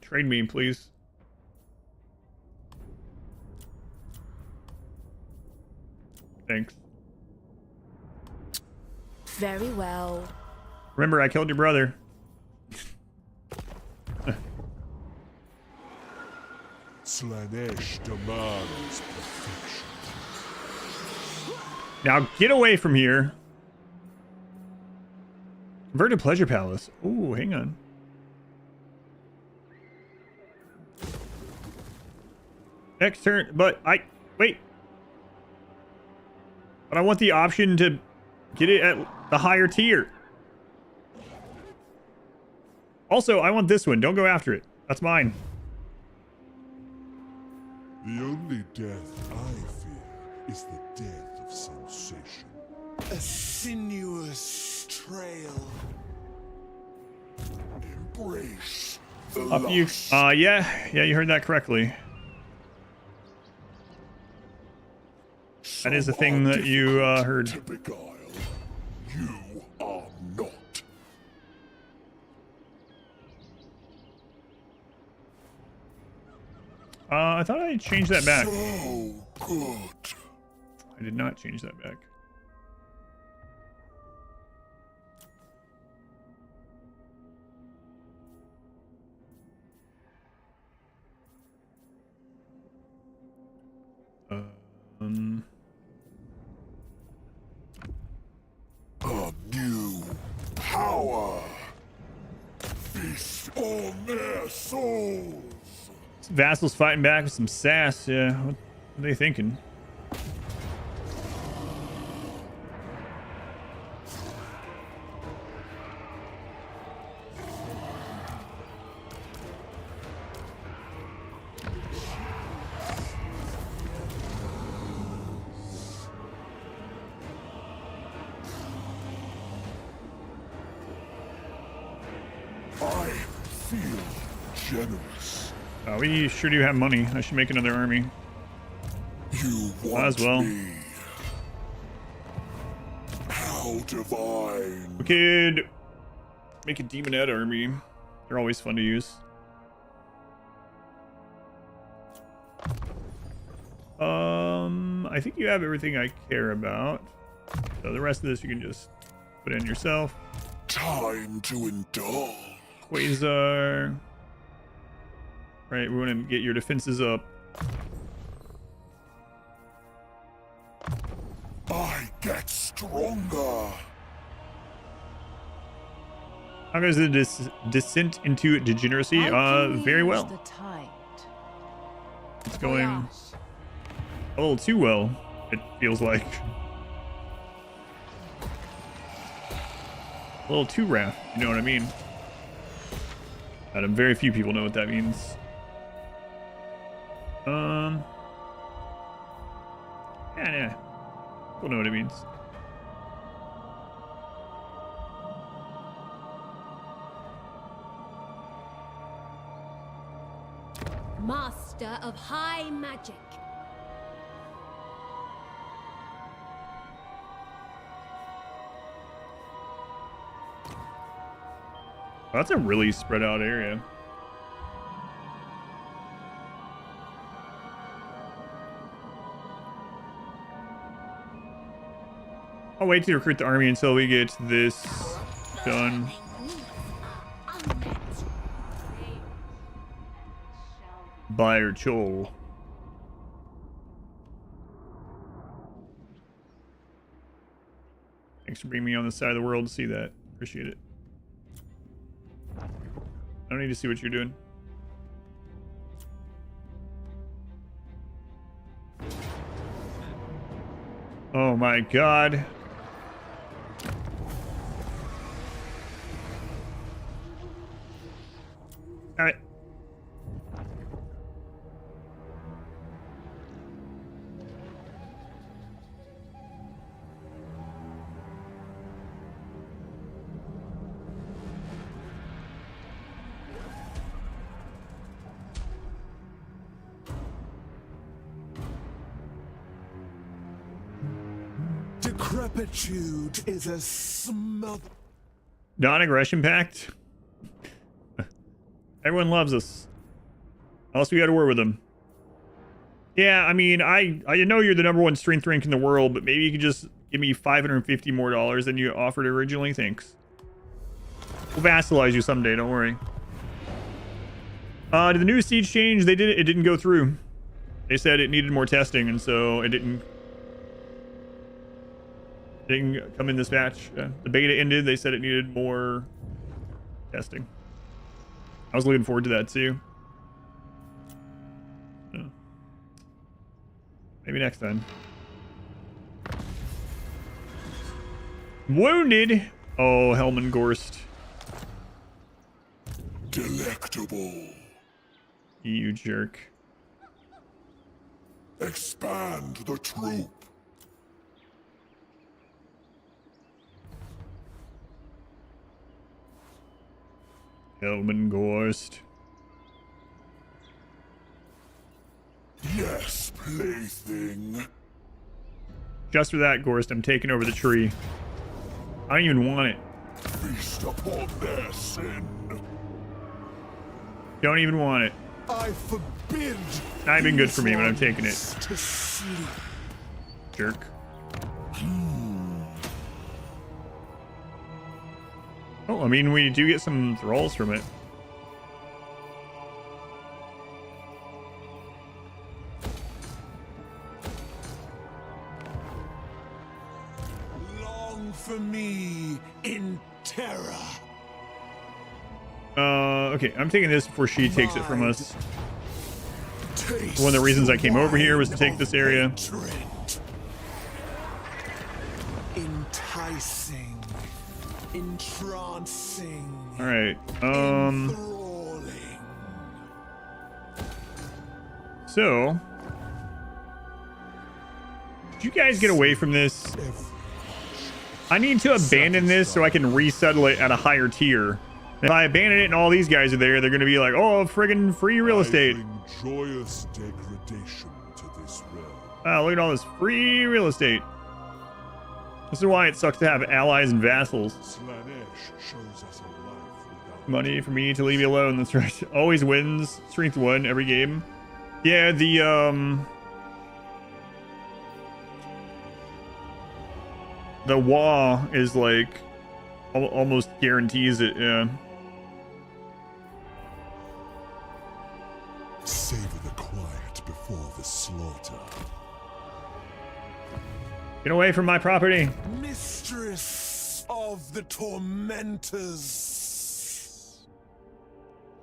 Trade me, please. Thanks. Very well. Remember, I killed your brother. Slaanesh demands perfection. Now get away from here. Converted Pleasure Palace. Ooh, hang on. Next turn, but wait. But I want the option to get it at the higher tier. Also, I want this one. Don't go after it. That's mine. The only death I fear is the death of sensation. A sinuous trail. Embrace the Up you. Yeah, you heard that correctly. That is the thing that you heard. To beguile. You are not. I thought I changed that back. So good. I did not change that back. A new power. Feast on their souls. Vassals fighting back with some sass. Yeah, what are they thinking? I feel generous. We sure do have money. I should make another army. You want Might as well. me. How divine. We could make a demonette army. They're always fun to use. I think you have everything I care about. So the rest of this you can just put in yourself. Time to indulge. Quasar. Right, we want to get your defenses up. I get stronger. How goes the descent into degeneracy? Very well. The tide. It's going a little too well, it feels like. A little too rough, you know what I mean? Very few people know what that means. Yeah. People know what it means. Master of high magic. Oh, that's a really spread out area. I'll wait to recruit the army until we get this done. Buyer Chol. Thanks for bringing me on this side of the world to see that. Appreciate it. I don't need to see what you're doing. Oh my god. All right. Decrepitude is a smother. Non-aggression pact. Everyone loves us. Else we got to war with them. Yeah, I mean, I know you're the #1 strength rank in the world, but maybe you could just give me $550 more than you offered originally. Thanks. We'll vassalize you someday. Don't worry. Did the new siege change? They did it. It didn't go through. They said it needed more testing, and so it didn't come in this batch. The beta ended. They said it needed more testing. I was looking forward to that too. Maybe next time. Wounded. Oh, Helmengorst. Delectable. You jerk. Expand the troop. Helmengorst. Yes, plaything. Just for that, Gorst, I'm taking over the tree. I don't even want it. Feast upon their sin. Don't even want it. I forbid. Not even good for me, but I'm taking it. To sleep. Jerk. Oh, I mean, we do get some thralls from it. Long for me in terror. Okay, I'm taking this before she takes it from us. One of the reasons I came over here was to take this area. Enticing, entrancing. All right. So, did you guys get away from this? I need to abandon this so I can resettle it at a higher tier. If I abandon it and all these guys are there, they're going to be like, oh, friggin' free real estate. Joyous degradation to this realm. Wow, look at all this free real estate. This is why it sucks to have allies and vassals. Slaanesh shows us a life without Money for me to leave you alone. That's right. Always wins. Strength 1 every game. Yeah, the WA is like almost guarantees it. Yeah. savor the quiet before the slaughter. Get away from my property. Mistress of the tormentors.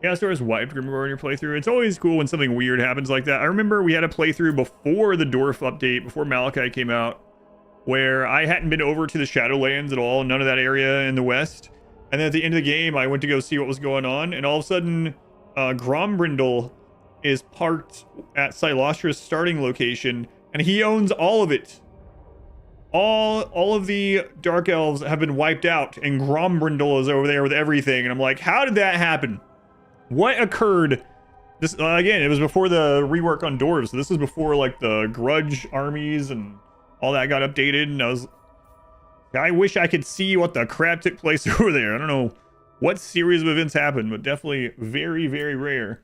Yeah, so is wiped Grimgor in your playthrough. It's always cool when something weird happens like that. I remember we had a playthrough before the Dwarf update, before Malachi came out, where I hadn't been over to the Shadowlands at all, none of that area in the west. And then at the end of the game, I went to go see what was going on, and all of a sudden, Grombrindle is parked at Silostra's starting location, and he owns all of it. All of the Dark Elves have been wiped out, and Grombrindle is over there with everything. And I'm like, how did that happen? What occurred? This again, it was before the rework on Dwarves. So this was before like the Grudge armies and all that got updated. And I wish I could see what the crap took place over there. I don't know what series of events happened, but definitely very, very rare.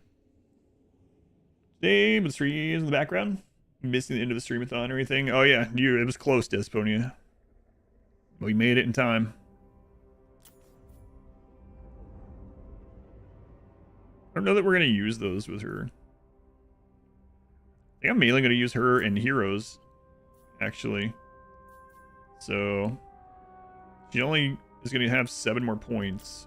Same with streams in the background. Missing the end of the streamathon or anything. Oh yeah, it was close, Desponia. We made it in time. I don't know that we're going to use those with her. I think I'm mainly going to use her in Heroes, actually. So, she only is going to have 7 more points.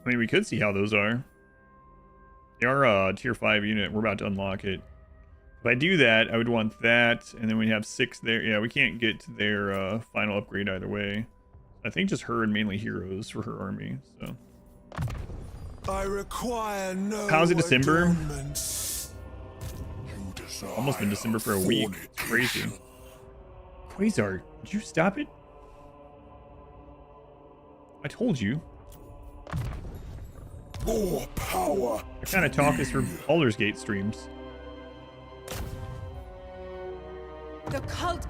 I mean, we could see how those are. They are a tier 5 unit. We're about to unlock it. If I do that, I would want that, and then we have 6 there. Yeah, we can't get to their final upgrade either way. I think just her and mainly Heroes for her army. So, I require no how's it December? You almost been December for a week. It's crazy. Quasar, did you stop it? I told you. More power. I kind of talk this for Baldur's Gate streams. The cult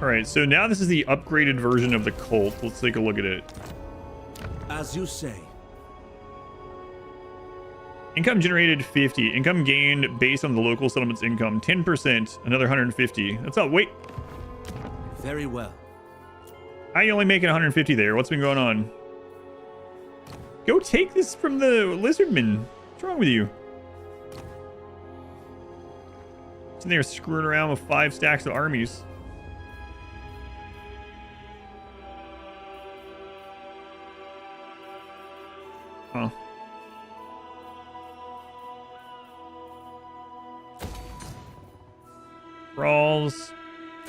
Alright, so now this is the upgraded version of the cult. Let's take a look at it. As you say. Income generated 50. Income gained based on the local settlement's income 10%. Another 150. That's all. Wait. Very well. How are you only making 150 there? What's been going on? Go take this from the Lizardmen. What's wrong with you? Sitting there screwing around with 5 stacks of armies. Huh. Brawls.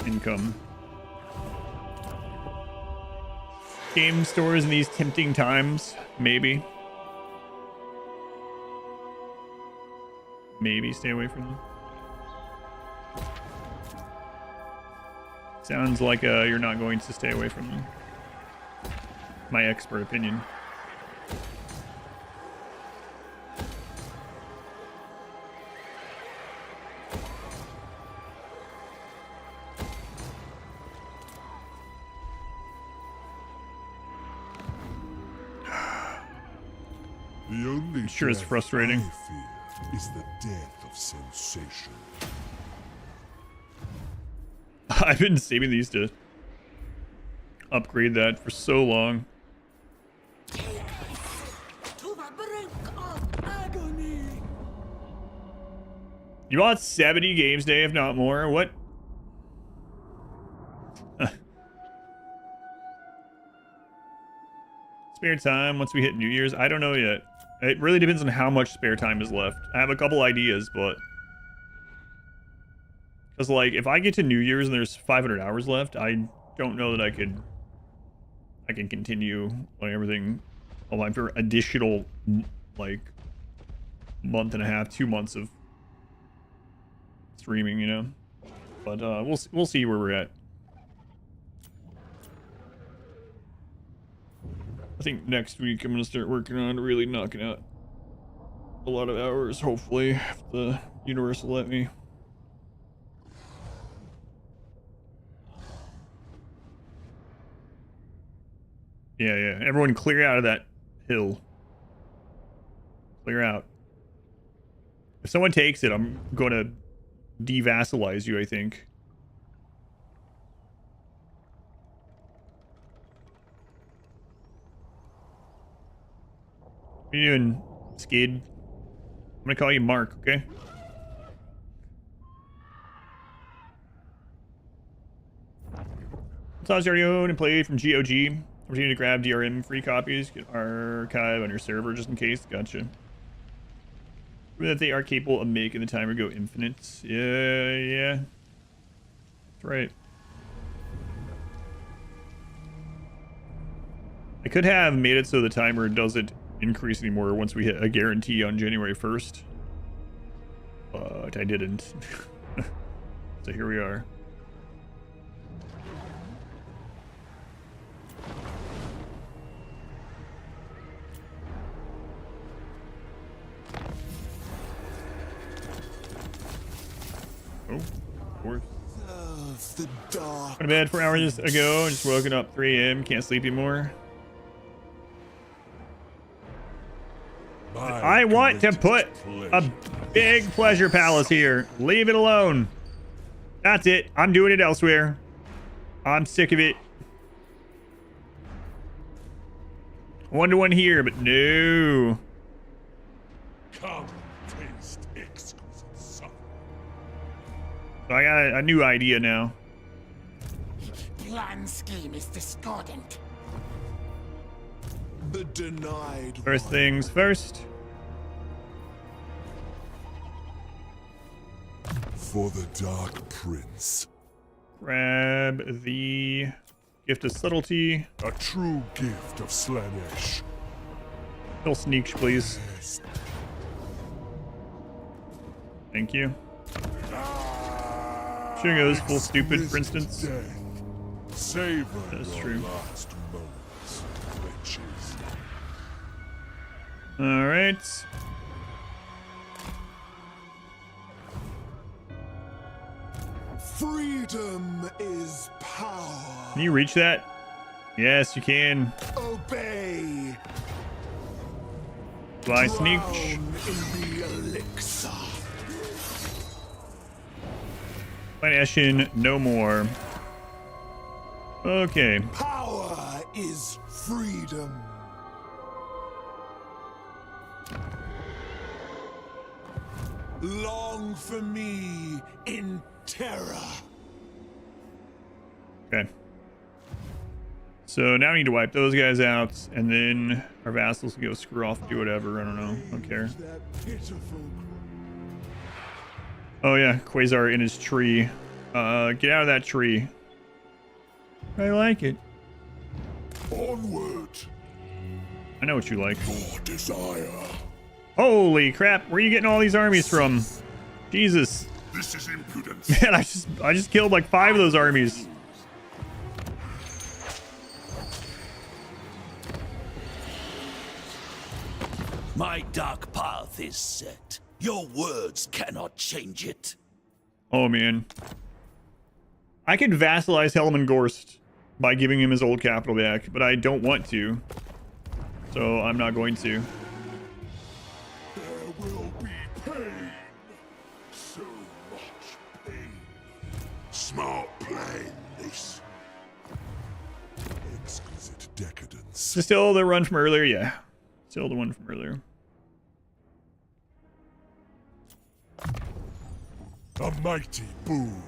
Income. Game stores in these tempting times. Maybe. Maybe stay away from them. Sounds like you're not going to stay away from them. My expert opinion. The only sure is frustrating. I fear is the death of sensation. I've been saving these to upgrade that for so long. You want 70 games a day, if not more? What? Spare time once we hit New Year's? I don't know yet. It really depends on how much spare time is left. I have a couple ideas, but... Because, like, if I get to New Year's and there's 500 hours left, I don't know that I can continue like everything online for additional, like, month and a half, 2 months of streaming, you know? But we'll see where we're at. I think next week I'm gonna start working on really knocking out a lot of hours, hopefully, if the universe will let me. Yeah. Everyone clear out of that hill. Clear out. If someone takes it, I'm gonna devassalize you, I think. What are you doing, Skid? I'm gonna call you Mark, okay? Songs you already own and played from GOG. Opportunity to grab DRM free copies. Get archive on your server just in case. Gotcha. That they are capable of making the timer go infinite. Yeah. That's right. I could have made it so the timer doesn't increase anymore once we hit a guarantee on January 1st. But I didn't. So here we are. Oh, of course. Went to bed 4 hours ago. Just woken up 3 a.m. Can't sleep anymore. I want to put a big pleasure palace here. Leave it alone. That's it. I'm doing it elsewhere. I'm sick of it. 1-to-1 here, but no. Come, taste exquisite suffering. So I got a new idea now. Plan scheme is discordant. The denied. First things first. For the Dark Prince. Grab the gift of subtlety. A true gift of Slaanesh. Little sneak, please. Yes. Thank you. Sure goes full stupid, for instance. Death. Savor That's your true. last moments, witches. All right. Freedom is power. Can you reach that? Yes, you can. Obey. Fly sneak. Drown in the elixir. Slaanesh no more. Okay. Power is freedom. Long for me in terror. Okay. So now we need to wipe those guys out, and then our vassals can go screw off, do whatever. I don't know. Don't care. Oh yeah, Quasar in his tree. Get out of that tree. I like it. Onward. I know what you like. Your desire. Holy crap! Where are you getting all these armies from? Jesus. This is impudence. Man, I just killed like 5 of those armies. My dark path is set. Your words cannot change it. Oh man. I could vassalize Helman Gorst by giving him his old capital back, but I don't want to. So I'm not going to. There will be pain. So much pain. Smart playing this. Exquisite decadence. Is this still the run from earlier? Yeah. Still the one from earlier. A mighty boon.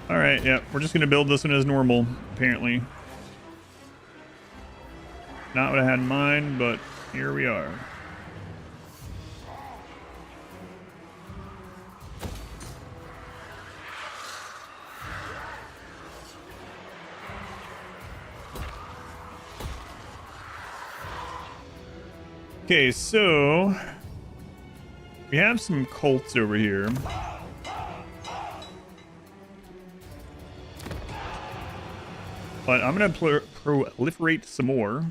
All right, yeah, we're just gonna build this one as normal, apparently. Not what I had in mind, but here we are. Okay, so we have some cults over here. But I'm going to proliferate some more.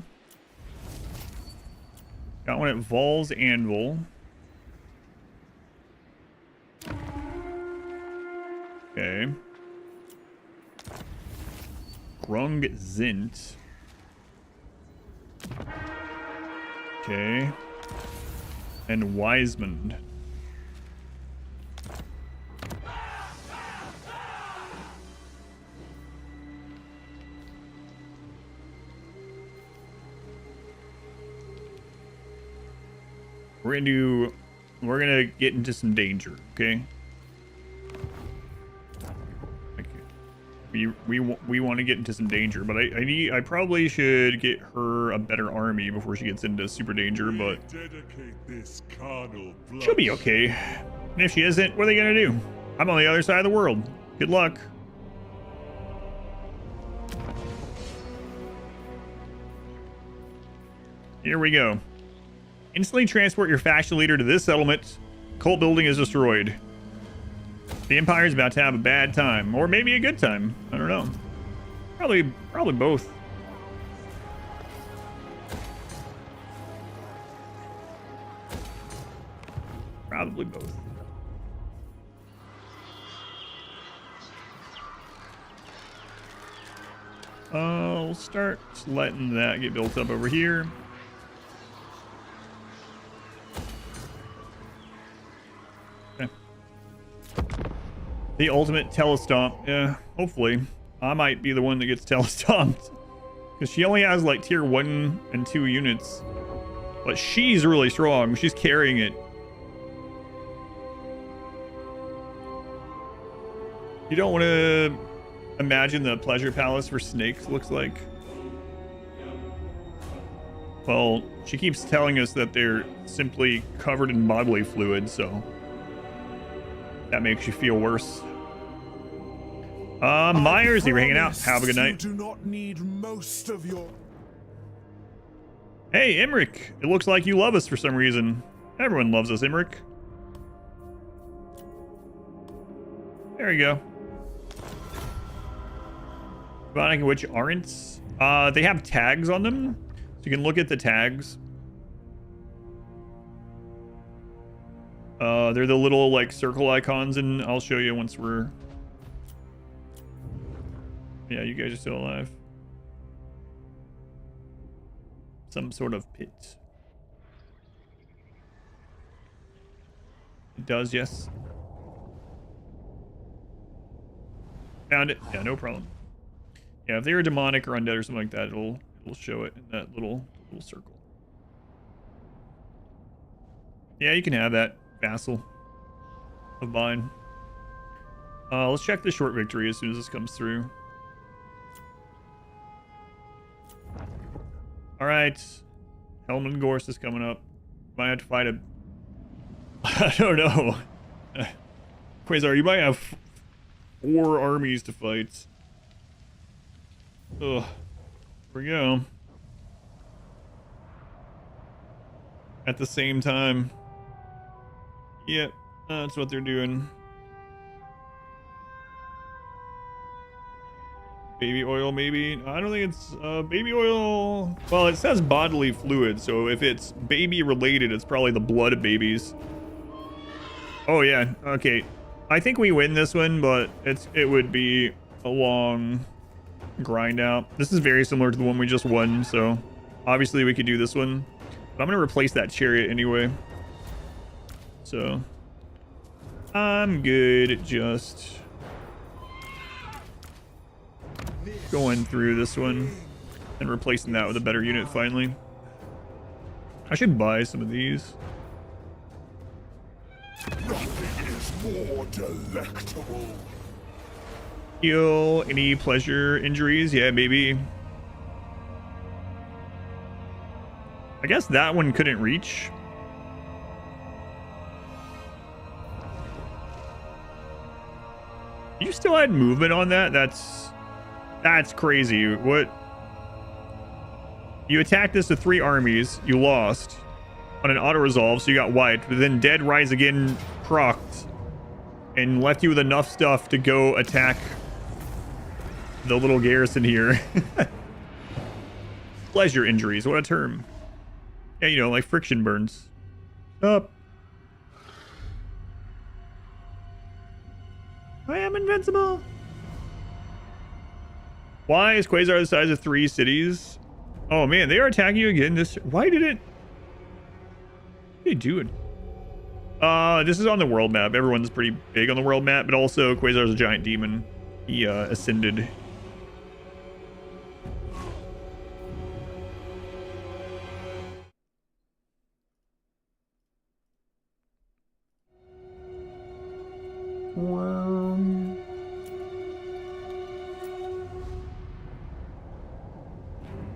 Got one at Vol's Anvil. Okay. Grung Zint. Okay. And Wiseman. We're gonna get into some danger, okay? We want to get into some danger, but I probably should get her a better army before she gets into super danger, but she'll be okay. And if she isn't, what are they gonna do? I'm on the other side of the world. Good luck. Here we go. Instantly transport your faction leader to this settlement. Cult building is destroyed. The Empire is about to have a bad time, or maybe a good time. I don't know. Probably both. Probably both. We'll start letting that get built up over here. The ultimate telestomp. Yeah, hopefully. I might be the one that gets telestomped. Because she only has like tier 1 and 2 units. But she's really strong. She's carrying it. You don't want to imagine the pleasure palace for snakes looks like. Well, she keeps telling us that they're simply covered in bodily fluid, so that makes you feel worse. Myers, you were hanging out. Have a good night. Do not need most of your... Hey, Imric. It looks like you love us for some reason. Everyone loves us, Imric. There you go. Bionic which aren't. They have tags on them, so you can look at the tags. They're the little like circle icons, and I'll show you once we're... Yeah, you guys are still alive. Some sort of pit. It does, yes. Found it. Yeah, no problem. Yeah, if they were demonic or undead or something like that, it'll show it in that little circle. Yeah, you can have that vassal of mine. Let's check the short victory as soon as this comes through. All right, Helman Gorse is coming up. Might have to fight a... I don't know. Quasar, you might have 4 armies to fight. Ugh. Here we go. At the same time. Yep, that's what they're doing. Baby oil, maybe? I don't think it's baby oil. Well, it says bodily fluid, so if it's baby related, it's probably the blood of babies. Oh yeah, okay. I think we win this one, but it would be a long grind out. This is very similar to the one we just won, so obviously we could do this one. But I'm gonna replace that chariot anyway. So I'm good just going through this one and replacing that with a better unit finally. I should buy some of these. Nothing is more delectable. Heal any pleasure injuries? Yeah, maybe. I guess that one couldn't reach. You still had movement on that? That's crazy. What? You attacked this with 3 armies. You lost on an auto resolve, so you got wiped. But then Dead Rise Again procced and left you with enough stuff to go attack the little garrison here. Pleasure injuries. What a term. Yeah, you know, like friction burns. Up. I am invincible. Why is Quasar the size of 3 cities? Oh man, they are attacking you again. Why did it? What are you doing? This is on the world map. Everyone's pretty big on the world map, but also Quasar's a giant demon. He ascended.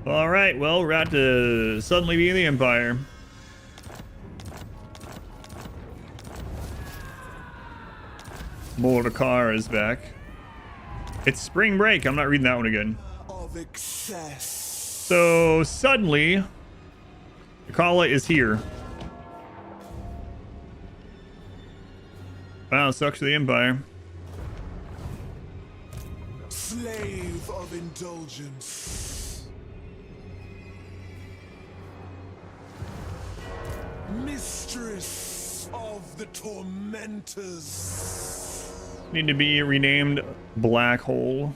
All right, well, we're about to suddenly be in the Empire. Mordekar is back. It's spring break. I'm not reading that one again. Of excess. So suddenly, Dechala is here. Wow, sucks for the Empire. Slave of indulgence. Mistress of the tormentors. Need to be renamed Black Hole.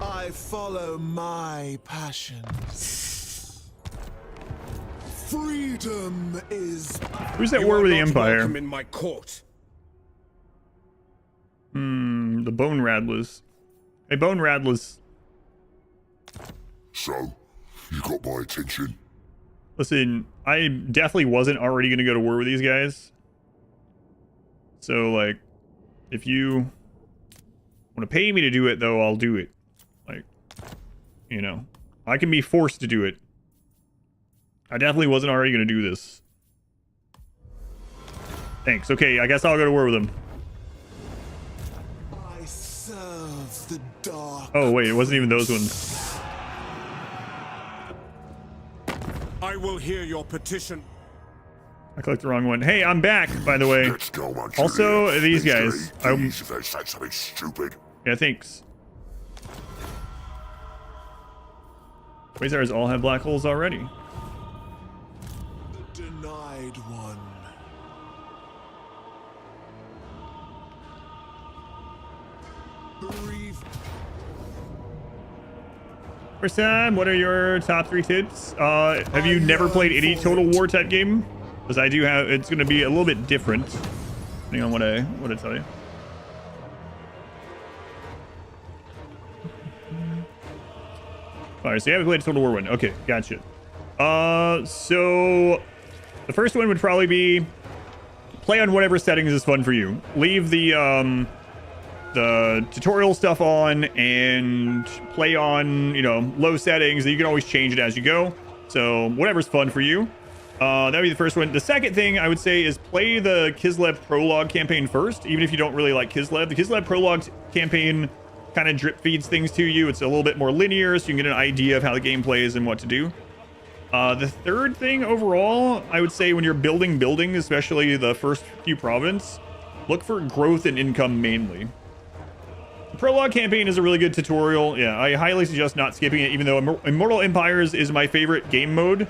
I follow my passions. Freedom is. Who's at war with the Empire? In my court. The Bone Radlers. Hey, Bone Radlers. So, you got my attention. Listen, I definitely wasn't already going to go to war with these guys. So, like, if you want to pay me to do it, though, I'll do it. Like, you know, I can be forced to do it. I definitely wasn't already going to do this. Thanks. Okay, I guess I'll go to war with them. I serve the dark. Oh, wait, it wasn't even those ones. I will hear your petition. I clicked the wrong one. Hey, I'm back, by the way. Also, these guys. Please, if they said something stupid. Yeah, thanks. Quasars all have black holes already. The denied one. Bereaved. First time, what are your top 3 tips? Have you never played any Total War type game? Because I do have, it's going to be a little bit different, depending on what I tell you. Alright, so you haven't played Total War 1. Okay, gotcha. So the first one would probably be play on whatever settings is fun for you. Leave the tutorial stuff on and play on, you know, low settings. You can always change it as you go. So whatever's fun for you. That would be the first one. The second thing I would say is play the Kislev prologue campaign first, even if you don't really like Kislev. The Kislev prologue campaign kind of drip feeds things to you. It's a little bit more linear, so you can get an idea of how the game plays and what to do. The third thing overall, I would say when you're building, especially the first few province, look for growth and income mainly. The prologue campaign is a really good tutorial. Yeah, I highly suggest not skipping it, even though Immortal Empires is my favorite game mode.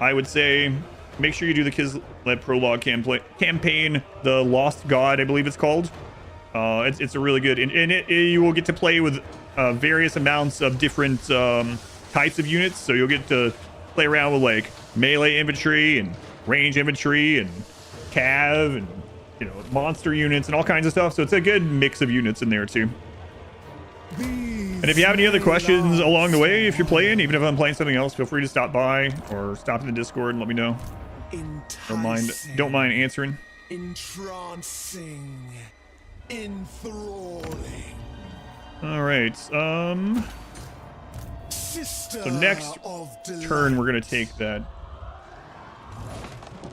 I would say make sure you do the Kislev prologue campaign, the Lost God, I believe it's called. It's a really good, and you will get to play with various amounts of different types of units. So you'll get to play around with like melee infantry and range infantry and cav and you know, monster units and all kinds of stuff. So it's a good mix of units in there too. And if you have any other questions along the way, if you're playing, even if I'm playing something else, feel free to stop by or stop in the Discord and let me know. Don't mind answering. Entrancing. Enthralling. All right. So next turn, we're gonna take that.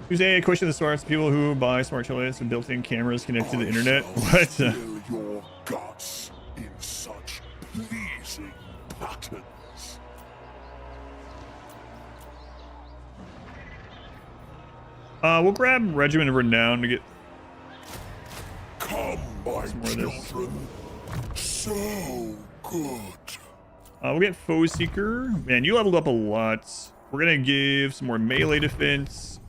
Who's a question that starts people who buy smart toilets with built-in cameras connected to the internet? What? Your guts in such pleasing patterns. We'll grab Regiment of Renown to get Come, my some more of this. children. So good. We'll get Foe Seeker. Man, you leveled up a lot. We're gonna give some more melee defense,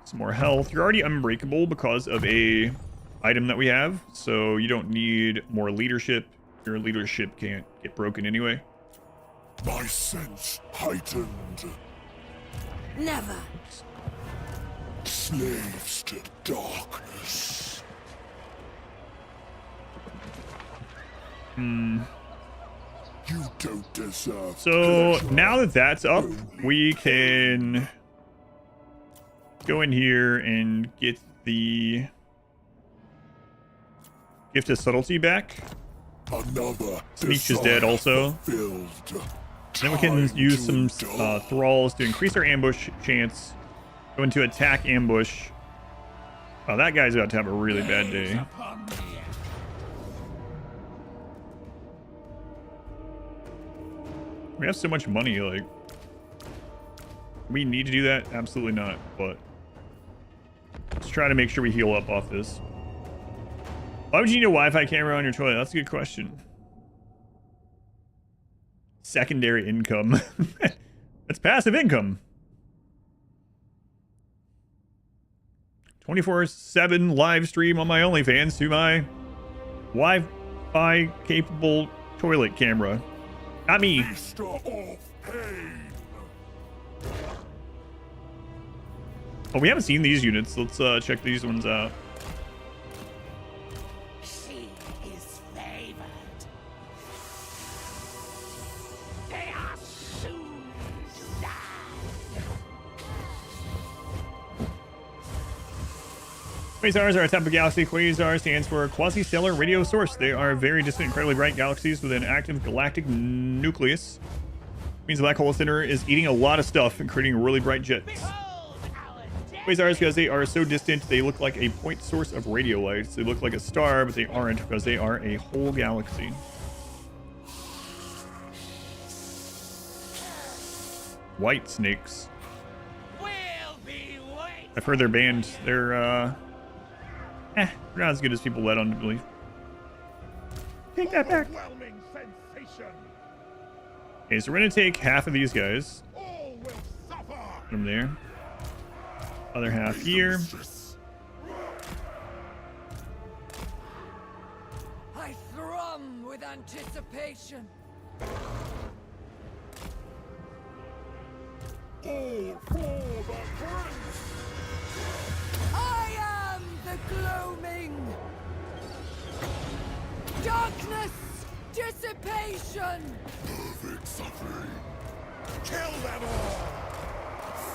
some more health. You're already unbreakable because of a item that we have, so you don't need more leadership. Your leadership can't get broken anyway. My sense heightened. Never. Slaves to darkness. You don't deserve. So now that that's up, we can go in here and get the Gift of Subtlety back. Another Sneak is dead also. Then we can use some thralls to increase our ambush chance. Go into attack ambush. Oh, that guy's about to have a really bad day. We have so much money, like, we need to do that? Absolutely not, but let's try to make sure we heal up off this. Why would you need a Wi-Fi camera on your toilet? That's a good question. Secondary income. That's passive income. 24/7 live stream on my OnlyFans to my Wi-Fi capable toilet camera. Not me. Oh, we haven't seen these units. Let's check these ones out. She is favored. They are soon to die. Quasars are a type of galaxy. Quasar stands for quasi-stellar radio source. They are very distant, incredibly bright galaxies with an active galactic nucleus. It means the black hole center is eating a lot of stuff and creating really bright jets. Quasars, because they are so distant, they look like a point source of radio lights. They look like a star, but they aren't because they are a whole galaxy. White snakes. I've heard they're banned. They're they're not as good as people led on to believe. Take that back. Okay, so we're gonna take half of these guys. Put them there. Other half here. I thrum with anticipation. All for the prince. I am the gloaming. Darkness, dissipation. Perfect suffering. Kill them all.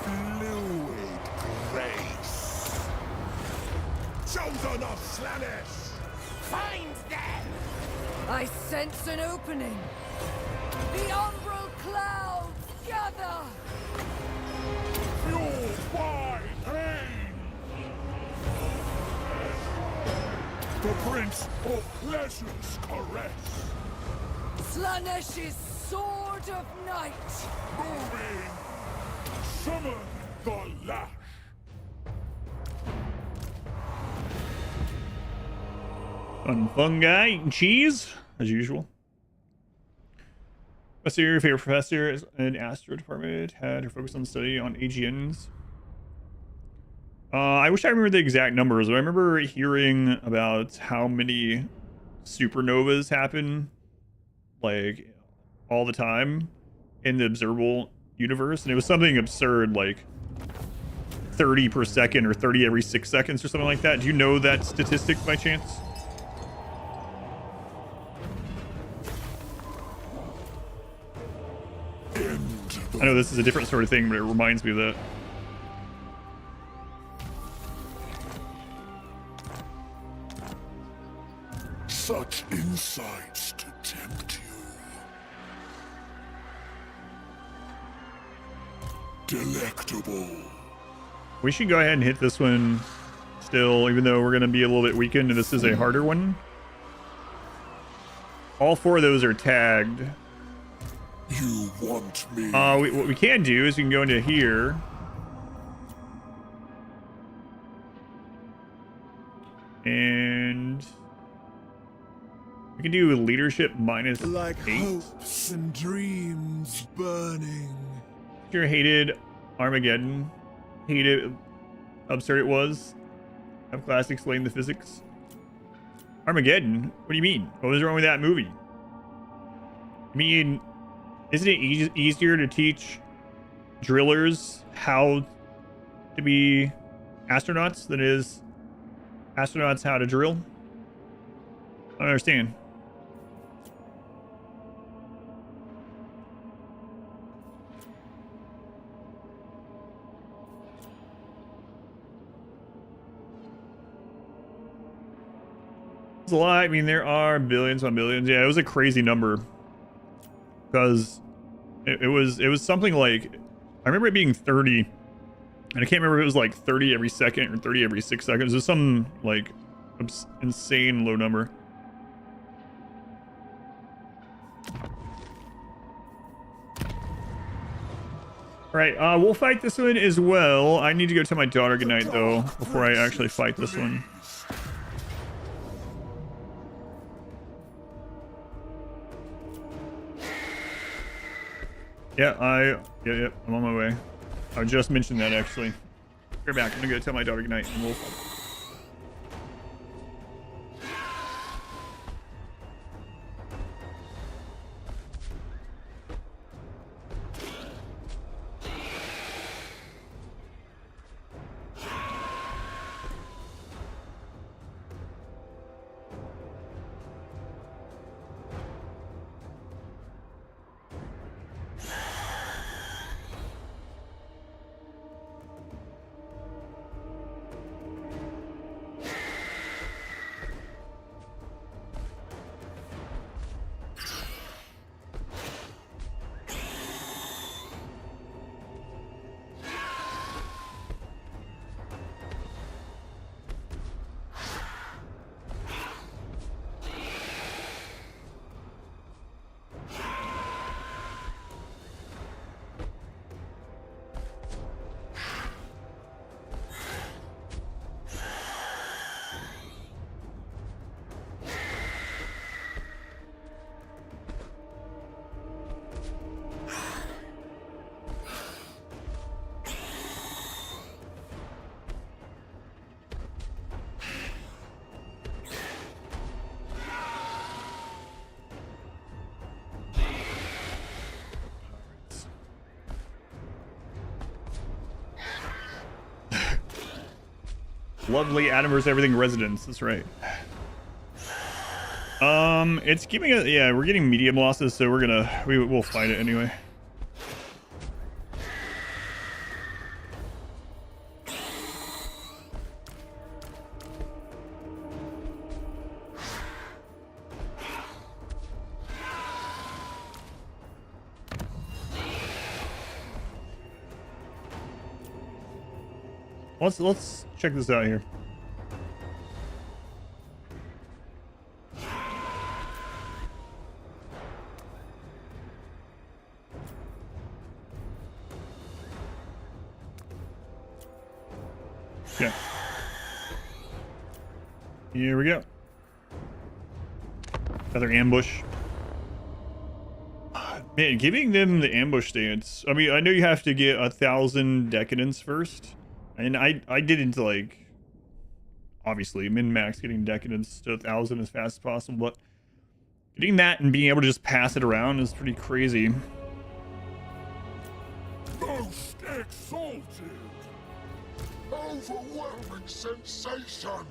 Fluid grace. Chosen of Slaanesh. Find them. I sense an opening. The umbral clouds gather. Fueled by pain. The prince of pleasure's caress. Slaanesh's sword of night. Moving. Summon the lash. Fungi eating cheese, as usual. What's your favorite professor in Astro Department? Had her focus on study on AGNs. I wish I remember the exact numbers, but I remember hearing about how many supernovas happen, like, all the time in the observable universe, and it was something absurd, like 30 per second or 30 every 6 seconds or something like that. Do you know that statistic by chance? I know this is a different sort of thing, but it reminds me of that. Such insights to tempt you. Delectable. We should go ahead and hit this one still, even though we're going to be a little bit weakened, and this is a harder one. All 4 of those are tagged. You want me? What we can do is we can go into here. And we can do leadership minus like 8. hopes and dreams burning. Your hated Armageddon. Hated absurd it was. Have classic explain the physics. Armageddon? What do you mean? What was wrong with that movie? I mean, isn't it easier to teach drillers how to be astronauts than it is astronauts how to drill? I don't understand. It's a lot. I mean, there are billions on billions. Yeah, it was a crazy number. Because it was something like, I remember it being 30, and I can't remember if it was like 30 every second or 30 every 6 seconds. It was some like insane low number. All right, we'll fight this one as well. I need to go tell my daughter goodnight though before I actually fight this one. Yeah, I'm on my way. I just mentioned that actually. We're back. I'm gonna go tell my daughter goodnight and we'll fight. Lovely Adam vs. Everything residence. That's right. It's giving us, yeah, we're getting medium losses, so we'll fight it anyway. Let's check this out here. Yeah. Here we go. Another ambush. Man, giving them the ambush stance. I mean, I know you have to get 1,000 decadence first. And I didn't, like, obviously min-max getting decadence to 1,000 as fast as possible, but getting that and being able to just pass it around is pretty crazy. Most exalted. Overwhelming sensation!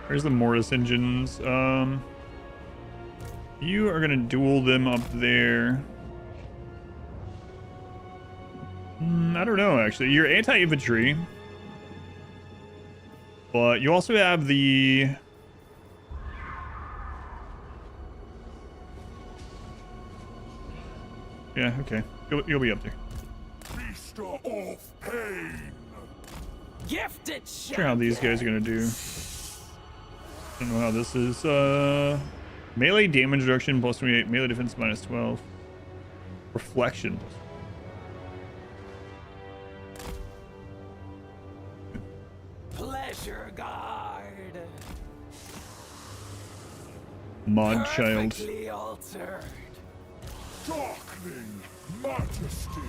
Where's the Mortis engines? You are gonna duel them up there. I don't know, actually. You're anti-infantry. But you also have the... Yeah, okay. You'll be up there. Feast of pain! Gifted Not sure how these guys are gonna do. I don't know how this is. Melee damage reduction plus 28, melee defense minus 12. Reflection. Pleasure guard. Mod child. Perfectly altered. Darkling majesty!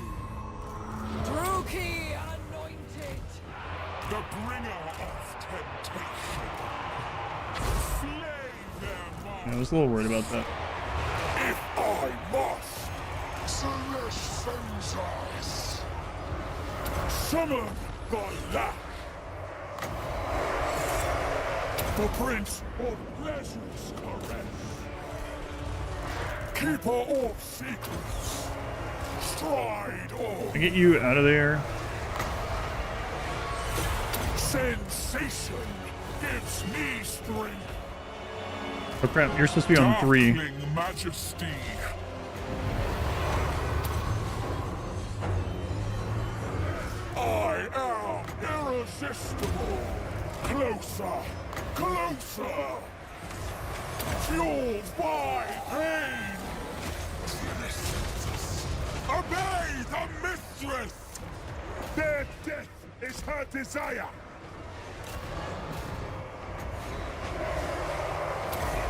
Druki anointed. The bringer of temptation! Slay their mind! I was a little worried about that. If I must, Slaanesh sends us. Summon the lack. The Prince of Pleasure's caress. Keeper of secrets. Stride on. I get you out of there. Sensation gives me strength. Oh crap, you're supposed to be on 3. Darkling majesty. I am irresistible. Closer, closer. Fueled by pain. Obey the mistress. Their death is her desire.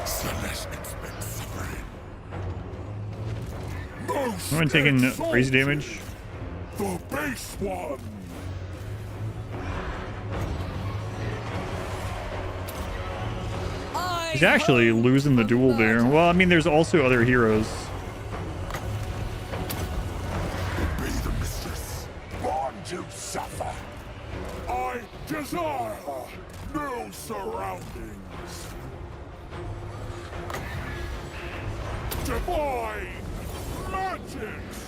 Slaanesh expects suffering. Most I'm taking crazy damage. The base one. He's actually losing the duel there. Well, I mean, there's also other heroes. Be the mistress. Born to suffer. I desire no surroundings. Divine magics.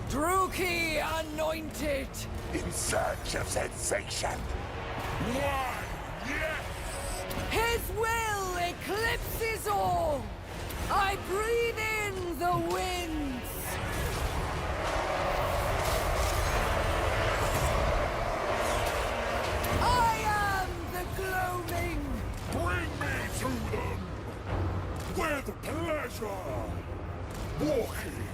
Druki anointed. In search of sensation. Why, yes. His will eclipses all. I breathe in the winds. I am the gloaming. Bring me to them. With pleasure. Walking.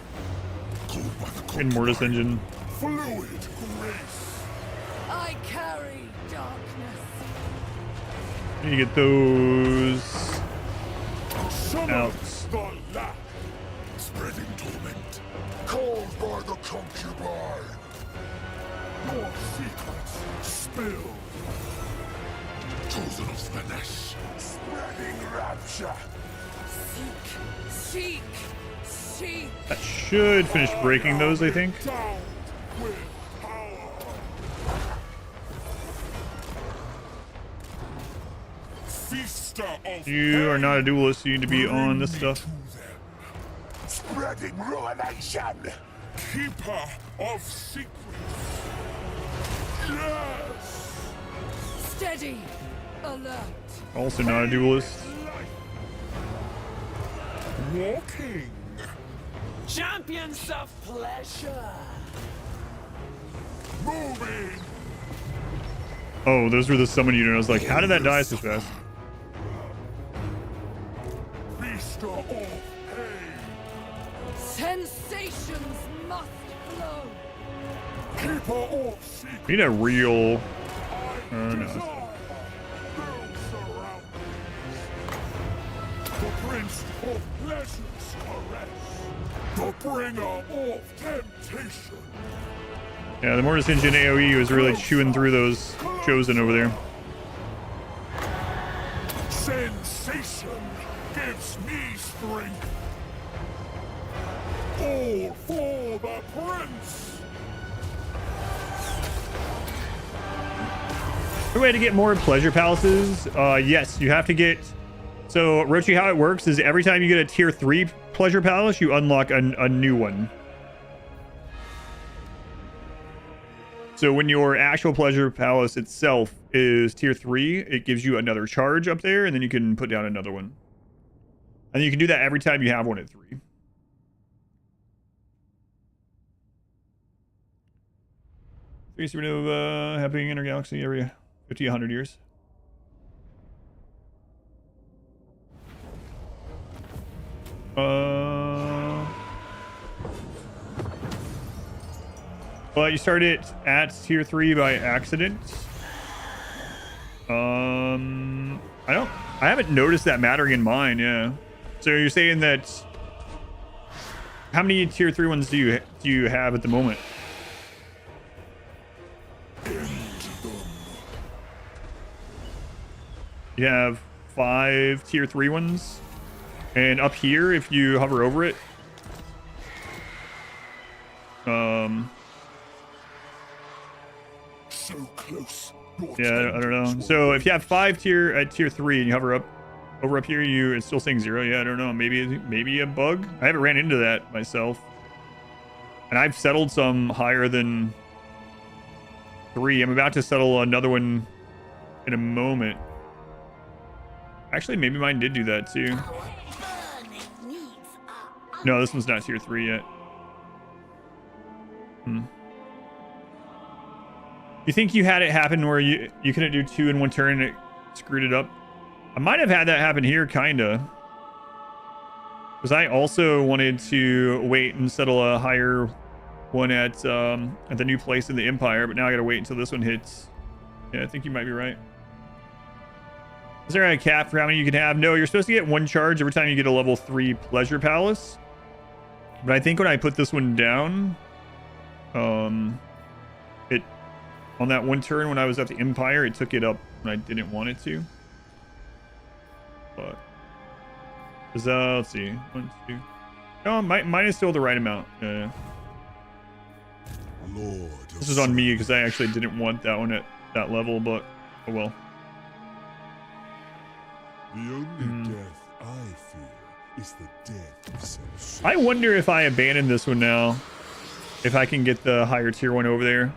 Called by the In Mortis engine. fluid grace. I carry darkness. You get those Summon out. the lack. Spreading torment. Called by the concubine. Your secrets spilled. Chosen of Slaanesh. Spreading rapture. Seek, seek. That should finish breaking those, I think. Down with power. Feaster of You are not a duelist, you need to be on this stuff. Spreading ruination. Keeper of secrets. Yes. Steady, alert. Also not a duelist. Walking. Champions of pleasure. Moving. Oh, those were the summon unit. I was like, how did that die so fast? Feaster of pain. Sensations must flow. Keeper of secrets. We need a real... no. The Prince of Pleasure's caress. The bringer of temptation. Yeah, the Mortis engine AoE was really chewing through those chosen over there. Sensation gives me strength. All for the prince! The way to get more pleasure palaces, yes, you have to get. So Rochi, how it works is every time you get a tier 3 pleasure palace, you unlock a new one. So when your actual pleasure palace itself is tier 3, it gives you another charge up there, and then you can put down another one. And you can do that every time you have one at 3. Three supernova happening in our galaxy every 50, 100 years. Well, you started at tier 3 by accident. I haven't noticed that mattering in mine, yeah. So you're saying that how many tier 3 ones do you have at the moment? You have 5 tier 3 ones. And up here, if you hover over it, so close. Yeah, I don't know. So if you have 5 tier at tier 3 and you hover over up here, it's still saying 0. Yeah, I don't know. Maybe a bug. I haven't ran into that myself. And I've settled some higher than 3. I'm about to settle another one in a moment. Actually, maybe mine did do that too. No, this one's not tier 3 yet. You think you had it happen where you couldn't do 2 in one turn and it screwed it up? I might have had that happen here, kinda. Because I also wanted to wait and settle a higher one at the new place in the Empire, but now I gotta wait until this one hits. Yeah, I think you might be right. Is there a cap for how many you can have? No, you're supposed to get 1 charge every time you get a level 3 pleasure palace. But I think when I put this one down, it on that one turn when I was at the Empire, it took it up when I didn't want it to. But let's see, 1, 2. No, mine is still the right amount. Yeah. Lord, this is on me because I actually didn't want that one at that level, but oh well. The only death I fear is the death of self. I wonder if I abandon this one now, if I can get the higher tier one over there.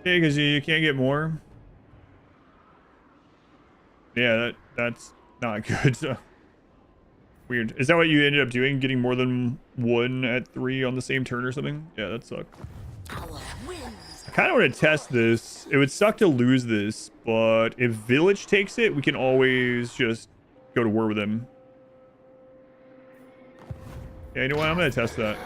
Okay, because you can't get more. Yeah, that's not good. Weird. Is that what you ended up doing? Getting more than 1 at 3 on the same turn or something? Yeah, that sucked. I kind of want to test this. It would suck to lose this, but if Village takes it, we can always just go to war with them. Yeah, you know what? I'm going to test that.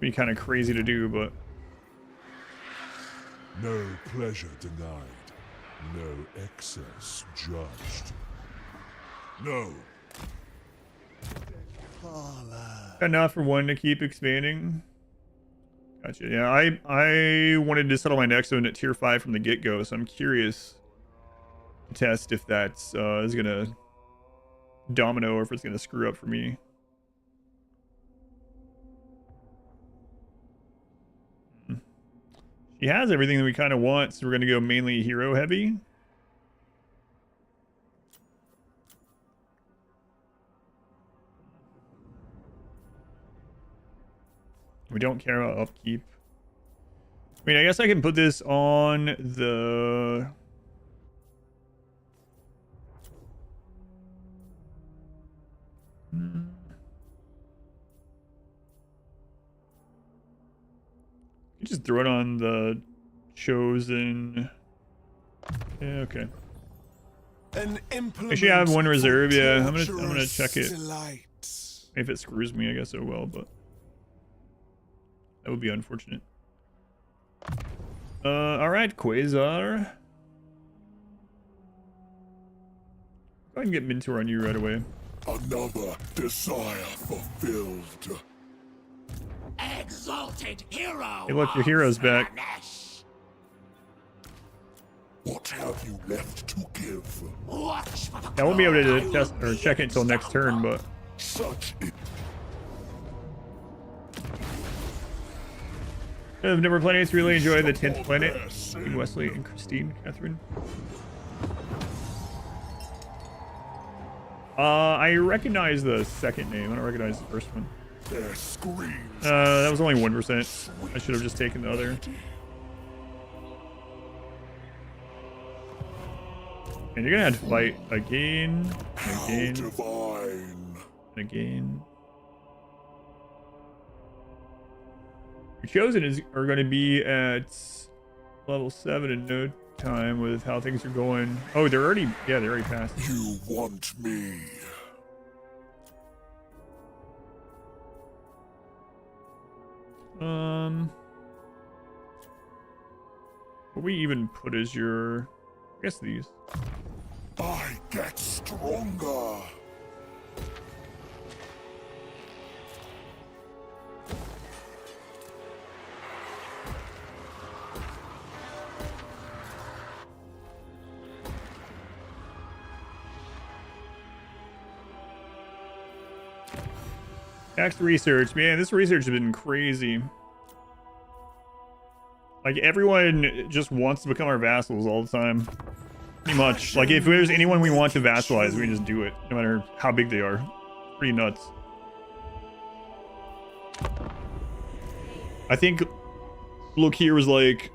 Be kind of crazy to do, but no pleasure denied, no excess judged. No. Enough for one to keep expanding. Gotcha. Yeah, I wanted to settle my next one at tier 5 from the get-go, so I'm curious to test if that's is gonna domino or if it's gonna screw up for me. He has everything that we kind of want, so we're going to go mainly hero heavy. We don't care about upkeep. I mean, I guess I can put this on the... You just throw it on the chosen. Yeah, okay. Actually, I have 1 reserve. Yeah, I'm gonna check it. If it screws me, I guess it will, but that would be unfortunate. All right, Quasar. Go ahead and get Mentor on you right away. Another desire fulfilled. Exalted hero. Hey, look, your hero's back. What have you left to give? I won't be able to test or check it until next turn, but Such I've never played it. Really enjoy the 10th planet. Team Wesley and Christine, Catherine. I recognize the second name. I don't recognize the first one. That was only 1%. I should have just taken the other. And you're gonna have to fight again, and again, and again. Your chosen are going to be at level 7 in no time with how things are going. Oh, they're already passed. You want me? What we even put as your? I guess these. I get stronger. Tax research, man. This research has been crazy. Like everyone just wants to become our vassals all the time. Pretty much. Like if there's anyone we want to vassalize, we can just do it, no matter how big they are. Pretty nuts. I think Lokir was like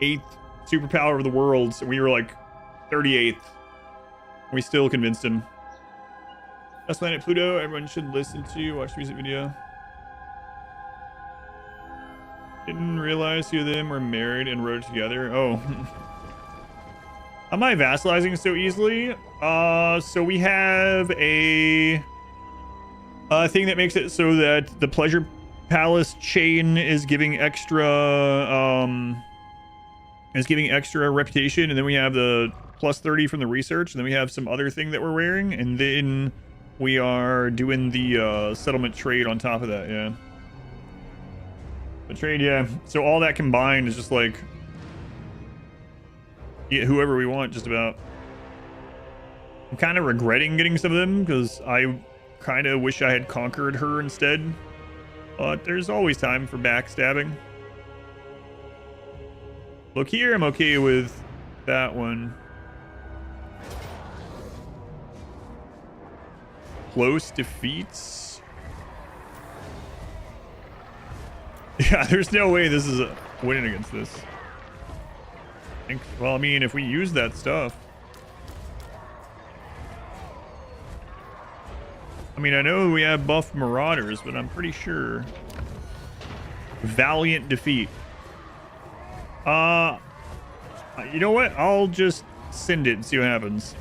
8th superpower of the world, so we were like 38th. We still convinced him. Best planet Pluto, everyone should listen to, watch the music video. Didn't realize two of them were married and rode together. Oh. How am I vassalizing so easily? So we have a thing that makes it so that the Pleasure Palace chain is giving extra reputation, and then we have the plus 30 from the research, and then we have some other thing that we're wearing, and then we are doing the settlement trade on top of that. Yeah, the trade. Yeah, so all that combined is just like get whoever we want, just about. I'm kind of regretting getting some of them because I kind of wish I had conquered her instead, but there's always time for backstabbing. Look here, I'm okay with that one. Close defeats. Yeah, there's no way this is winning against this. Well, I mean, if we use that stuff. I mean, I know we have buff Marauders, but I'm pretty sure. Valiant defeat. You know what? I'll just send it and see what happens.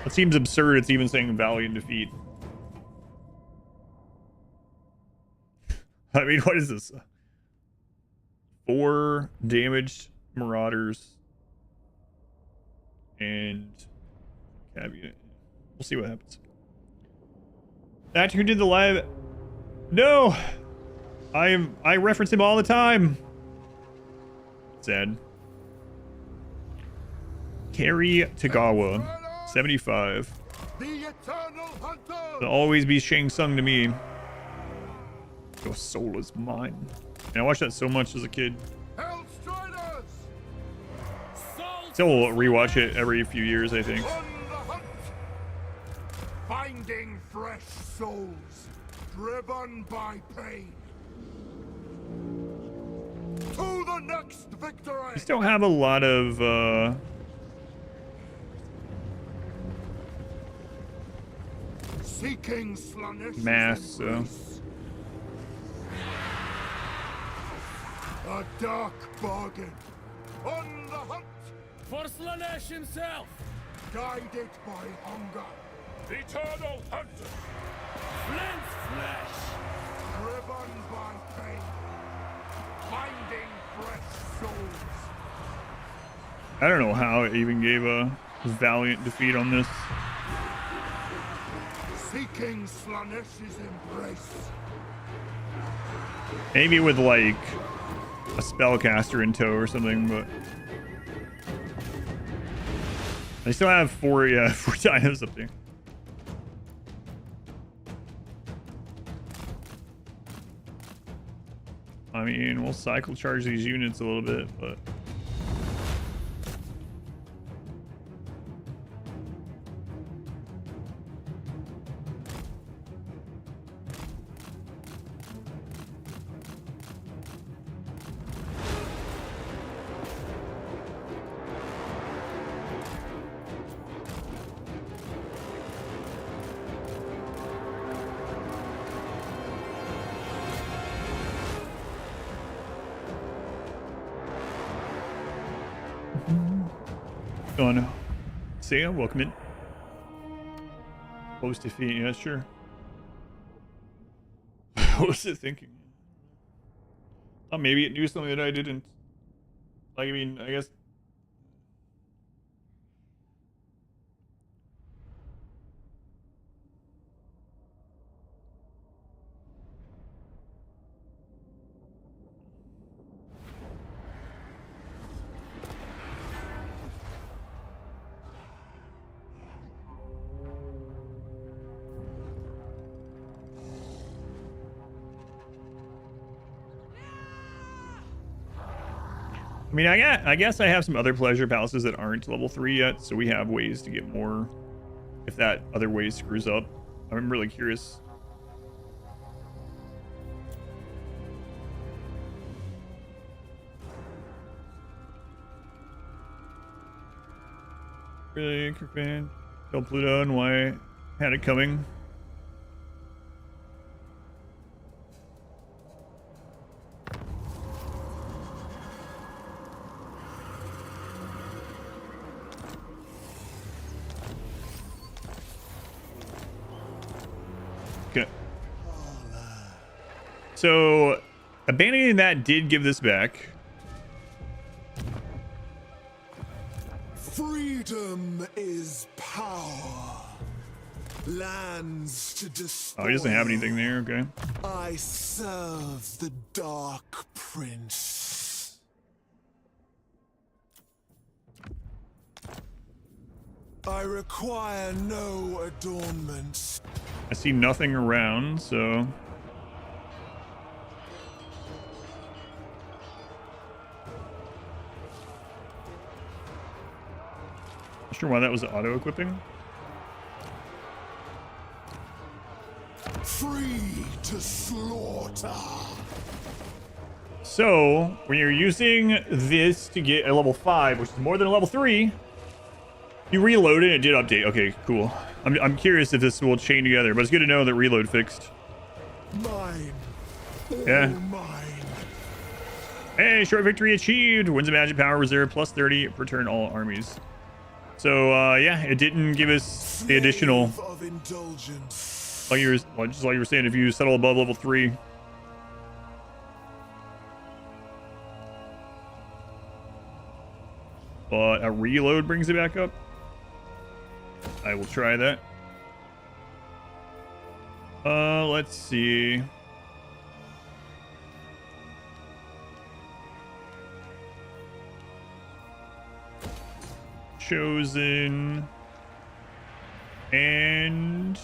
It seems absurd. It's even saying valiant defeat. I mean, what is this? 4 damaged Marauders and caveat. We'll see what happens. Actor who did the live. No, I reference him all the time. Sad. Carrie Tagawa, 75. It'll always be Shang Tsung to me. Your soul is mine. And I watched that so much as a kid. Still rewatch it every few years, I think. Finding fresh souls, driven by pain. To the next victory. Just don't have a lot of Seeking Slaanesh mass, so. A dark bargain. On the hunt for Slaanesh himself. Guided by hunger. Eternal hunter. Flint's flesh. Driven by pain. Finding fresh souls. I don't know how it even gave a valiant defeat on this. Seeking Slaanesh's embrace. Maybe with like a spellcaster in tow or something, but I still have four dinos up there. I mean, we'll cycle charge these units a little bit, but... Oh no. Sam, welcome in. Post defeat, yeah, sure. What was it thinking? Oh, maybe it knew something that I didn't. Like, I mean, I guess. I mean, I guess I have some other pleasure palaces that aren't level 3 yet, so we have ways to get more if that other way screws up. I'm really curious. Really, Kirkman? Tell Pluto and why I had it coming. So, abandoning that did give this back. Freedom is power. Lands to destroy. Oh, he doesn't have anything there, okay. I serve the Dark Prince. I require no adornments. I see nothing around, so... Not sure why that was auto-equipping. Free to slaughter. So, when you're using this to get a level 5, which is more than a level 3, you reload it and it did update. Okay, cool. I'm curious if this will chain together, but it's good to know that reload fixed. Mine. Yeah. Mine. Hey, short victory achieved. Wins of magic power reserve plus 30 per turn all armies. So, yeah, it didn't give us the additional... Like you were, just like you were saying, if you settle above level 3. But a reload brings it back up. I will try that. Let's see. Chosen. And...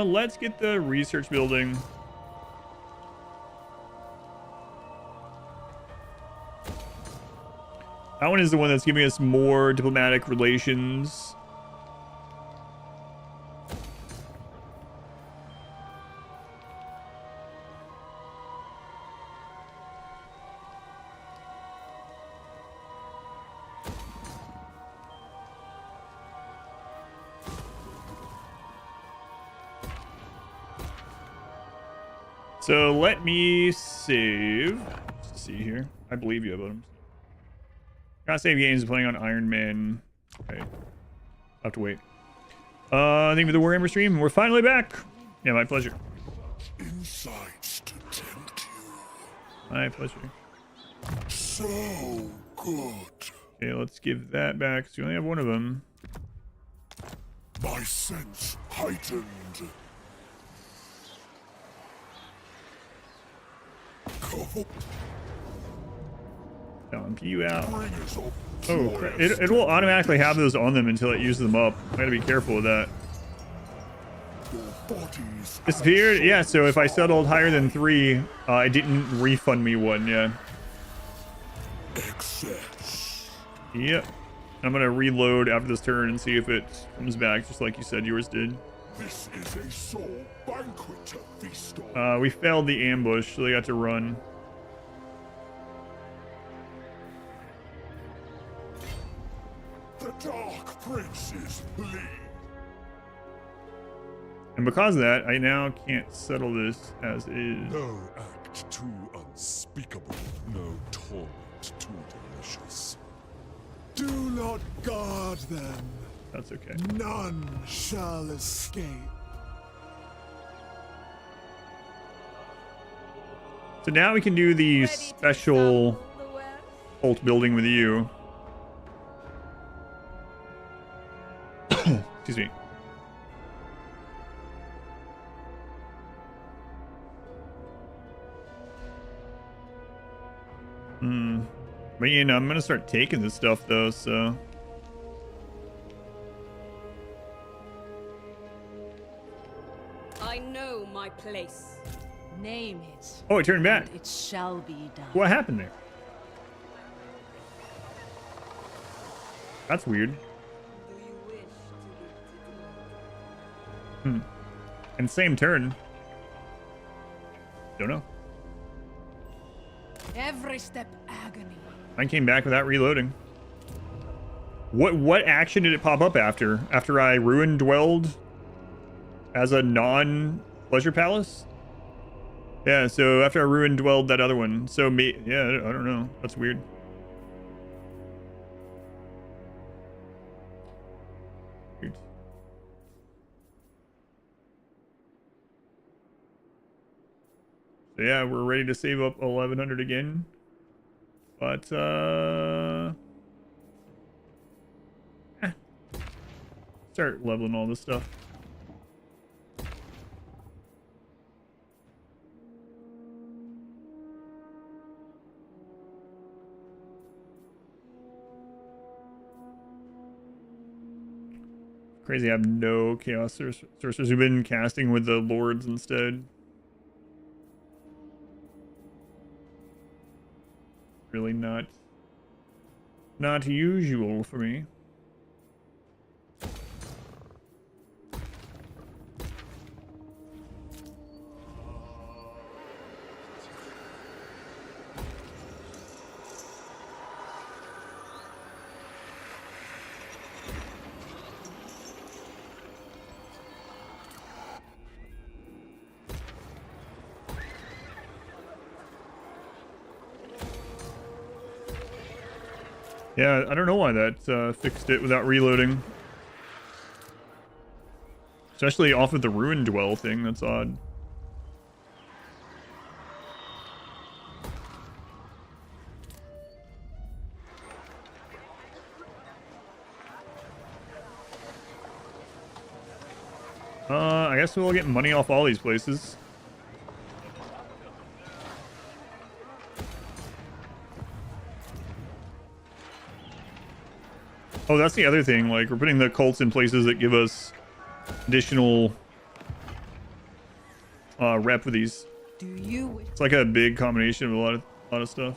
let's get the research building. That one is the one that's giving us more diplomatic relations. So let me save. Let's see here. I believe you, but I'm gotta save games playing on Iron Man. Okay. I'll have to wait. Thank you for the Warhammer stream. We're finally back. Yeah, my pleasure. Insights to tempt you. My pleasure. So good. Okay, let's give that back. So we only have one of them. My sense heightened. Dump you out. Oh, crap. It will automatically have those on them until it uses them up. I gotta be careful with that. Disappeared? Yeah, so if I settled higher than 3, it didn't refund me 1, yeah. Excess. Yep. I'm gonna reload after this turn and see if it comes back, just like you said yours did. This is a soul banquet to feast on. We failed the ambush, so they got to run. The Dark Prince's plea. And because of that, I now can't settle this as is. No act too unspeakable, no torment too delicious. Do not guard them. That's okay. None shall escape. So now we can do the special cult building with you. Excuse me. But you know, I'm gonna start taking this stuff though, so. I know my place. Name it. Oh, it turned back. It shall be done. What happened there? That's weird. And same turn. Don't know. Every step agony. I came back without reloading. What action did it pop up after? After I ruined dwelled as a non-pleasure palace? Yeah, so after I ruined dwelled that other one. So yeah, I don't know. That's weird. Weird. So yeah, we're ready to save up 1100 again. But start leveling all this stuff. Crazy, I have no chaos sorcerers who've been casting with the lords instead. Really not usual for me. Yeah, I don't know why that fixed it without reloading. Especially off of the ruin dwell thing, that's odd. I guess we'll get money off all these places. Oh, that's the other thing. Like, we're putting the cults in places that give us additional rep with these. It's like a big combination of a lot of stuff.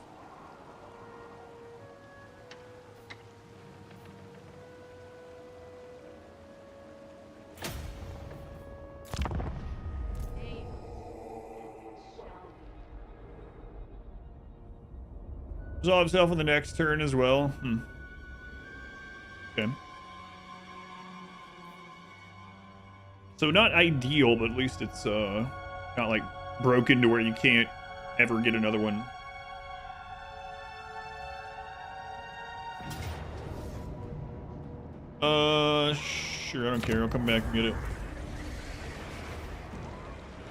Resolve himself on the next turn as well. Okay. So not ideal, but at least it's not like broken to where you can't ever get another one. Sure, I don't care. I'll come back and get it.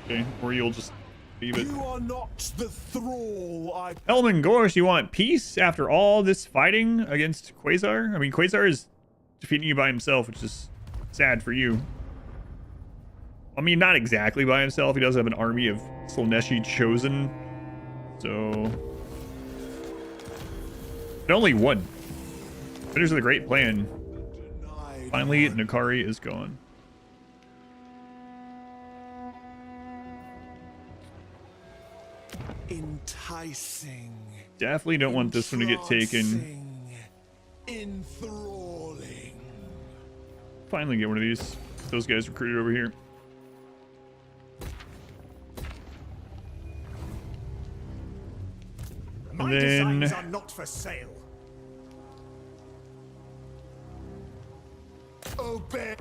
Okay, or you'll just Leave it. You are not the thrall I... Elman Gorsh, you want peace after all this fighting against Quasar? I mean, Quasar is defeating you by himself, which is sad for you. I mean, not exactly by himself. He does have an army of Slaaneshi chosen. So... But only one. Finish the great plan. Finally, Nakari is gone. Enticing. Definitely don't want this one to get taken. Enthralling. Finally get one of these. Those guys recruited over here. My And then designs are not for sale. Obey.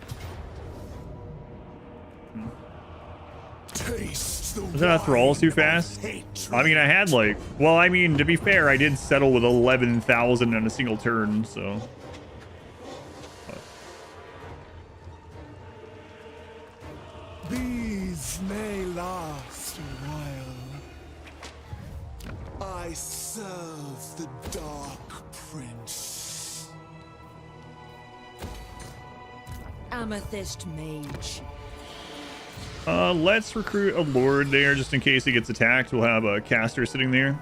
Taste the was that thralls too fast? I mean, I had like, well, I mean, to be fair, I did settle with 11,000 in a single turn, so. These may last a while. I serve the Dark Prince. Amethyst Mage. Let's recruit a lord there just in case he gets attacked. We'll have a caster sitting there.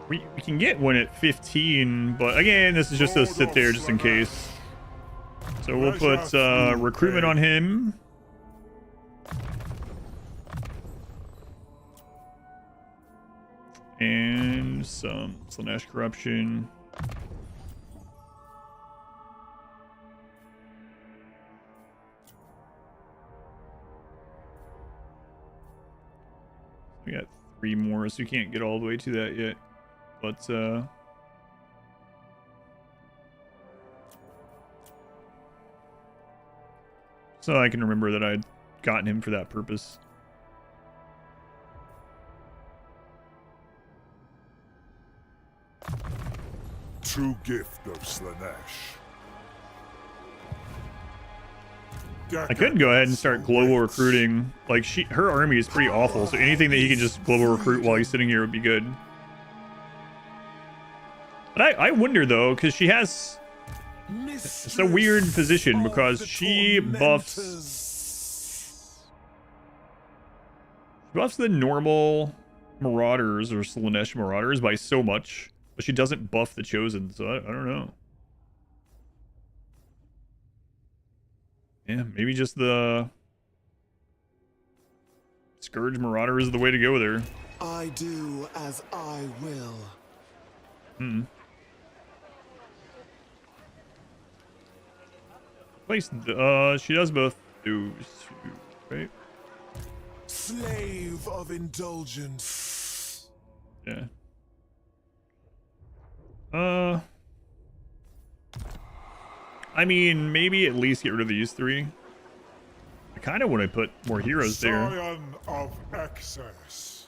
We can get one at 15, but again, this is just a sit there just in case. So we'll put recruitment on him. And some Slaanesh corruption. We got 3 more, so you can't get all the way to that yet. But so I can remember that I'd gotten him for that purpose. True gift of Slaanesh. I could go ahead and start global recruiting. Like her army is pretty awful, so anything that he can just global recruit while he's sitting here would be good. But I wonder though, because she has it's a weird position because she buffs the normal Marauders or Slaanesh Marauders by so much, but she doesn't buff the Chosen, so I don't know. Yeah, maybe just the Scourge Marauder is the way to go there. I do as I will. Place she does both those two, right? Slave of indulgence. Yeah. I mean, maybe at least get rid of these 3. I kind of want to put more heroes there. Scion of excess.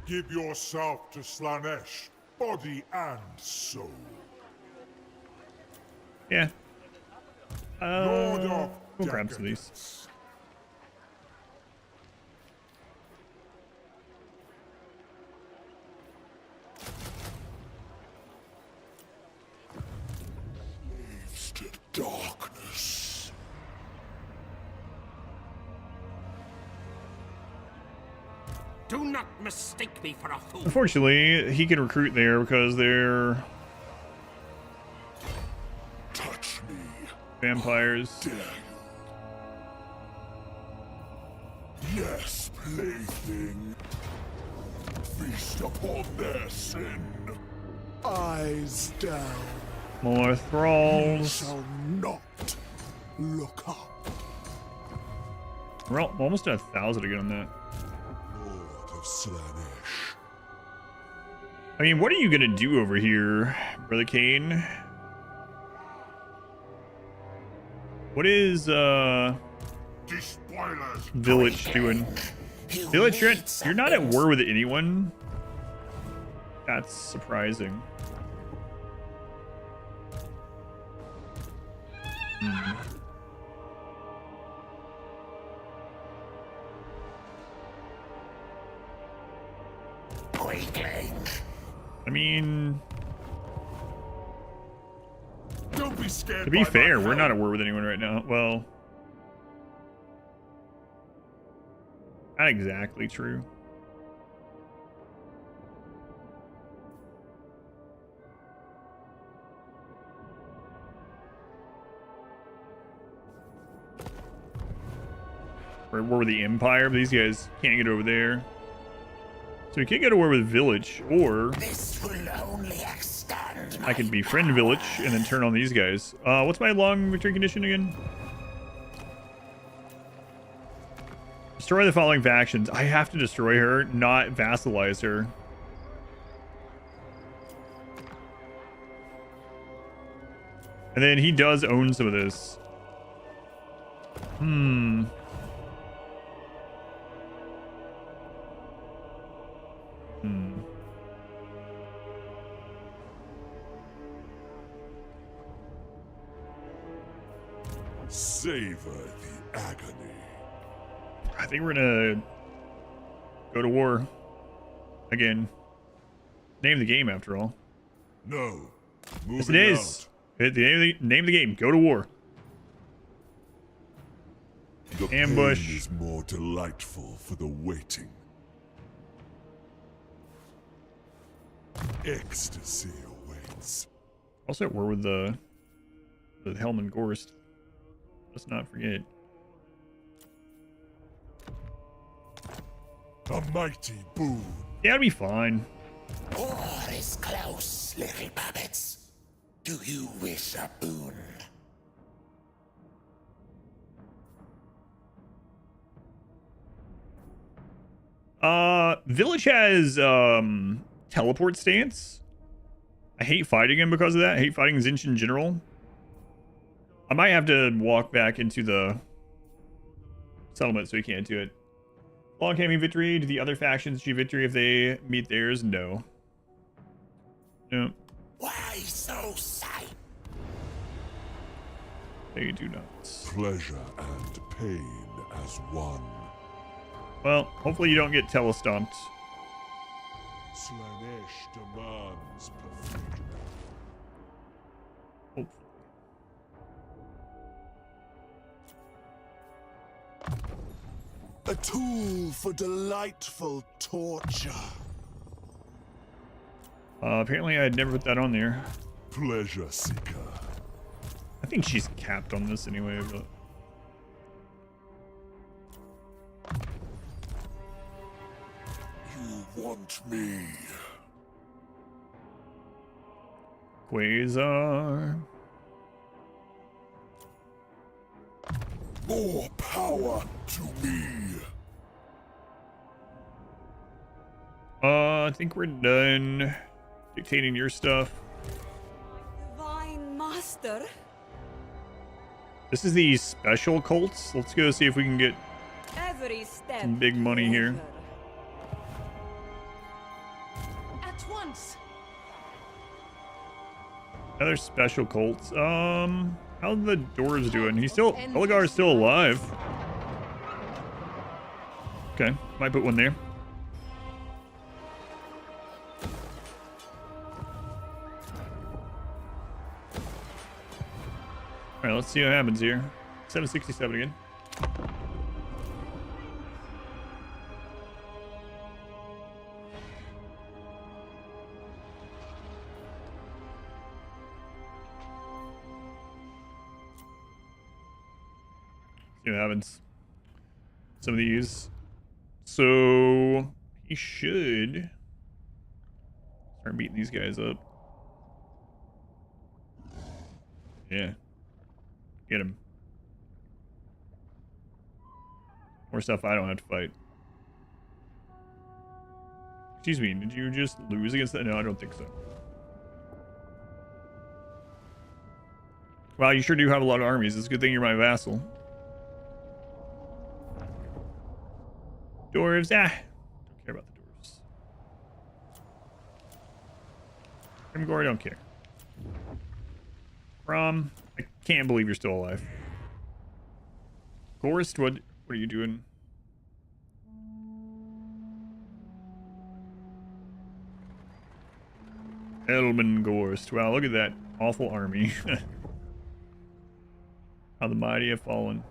Give yourself to Slaanesh, body and soul. Yeah. Lord of We'll grab some of these. Darkness. Do not mistake me for a fool. Unfortunately, he can recruit there because they're Touch me. Vampires. Dare you? Yes, plaything. Feast upon their sin. Eyes down. More thralls. You shall not look up. We're almost at 1,000 again on that. Lord of Slaanesh. I mean, what are you gonna do over here, Brother Kane? What is Village doing? Village, you're not at war with anyone. That's surprising. I mean, Don't be scared. to be fair, we're not at war with anyone right now. Well, not exactly true. We're at war with the Empire, but these guys can't get over there. So we can't go to war with Village, or This will only extend I can befriend Village and then turn on these guys. What's my long victory condition again? Destroy the following factions. I have to destroy her, not vassalize her. And then he does own some of this. Savor the agony. I think we're gonna go to war again. Name the game, after all. No. Yes, it is. Name of the game. Go to war. The Ambush. pain is more delightful for the waiting. Ecstasy awaits. Also at war with the Helm Gorst. Let's not forget. A mighty boon. Yeah, it'll be fine. War is close, little puppets. Do you wish a boon? Village has teleport stance. I hate fighting him because of that. I hate fighting Zinch in general. I might have to walk back into the settlement so he can't do it. Long camping victory. Do the other factions achieve victory if they meet theirs? No. No. Why so sad? They do not. Pleasure and pain as one. Well, hopefully you don't get telestomped. Slaanesh demands perfection. A tool for delightful torture. Apparently I had never put that on there. Pleasure seeker. I think she's capped on this anyway, but... You want me. Quasar. More power to me. I think we're done dictating your stuff. Divine Master. This is the special cults. Let's go see if we can get Every step some big money here. At once. Another special cults. How's the doors doing? He's still, Oligar's still alive. Okay, might put one there. All right, let's see what happens here. 767 again. See what happens. Some of these. So he should start beating these guys up. Yeah. Get him. More stuff I don't have to fight. Excuse me, did you just lose against that? No, I don't think so. Wow, you sure do have a lot of armies. It's a good thing you're my vassal. Dwarves, don't care about the dwarves. Grimgore, I don't care. I can't believe you're still alive. Gorst, what are you doing? Elman Gorst. Wow, look at that awful army. How the mighty have fallen.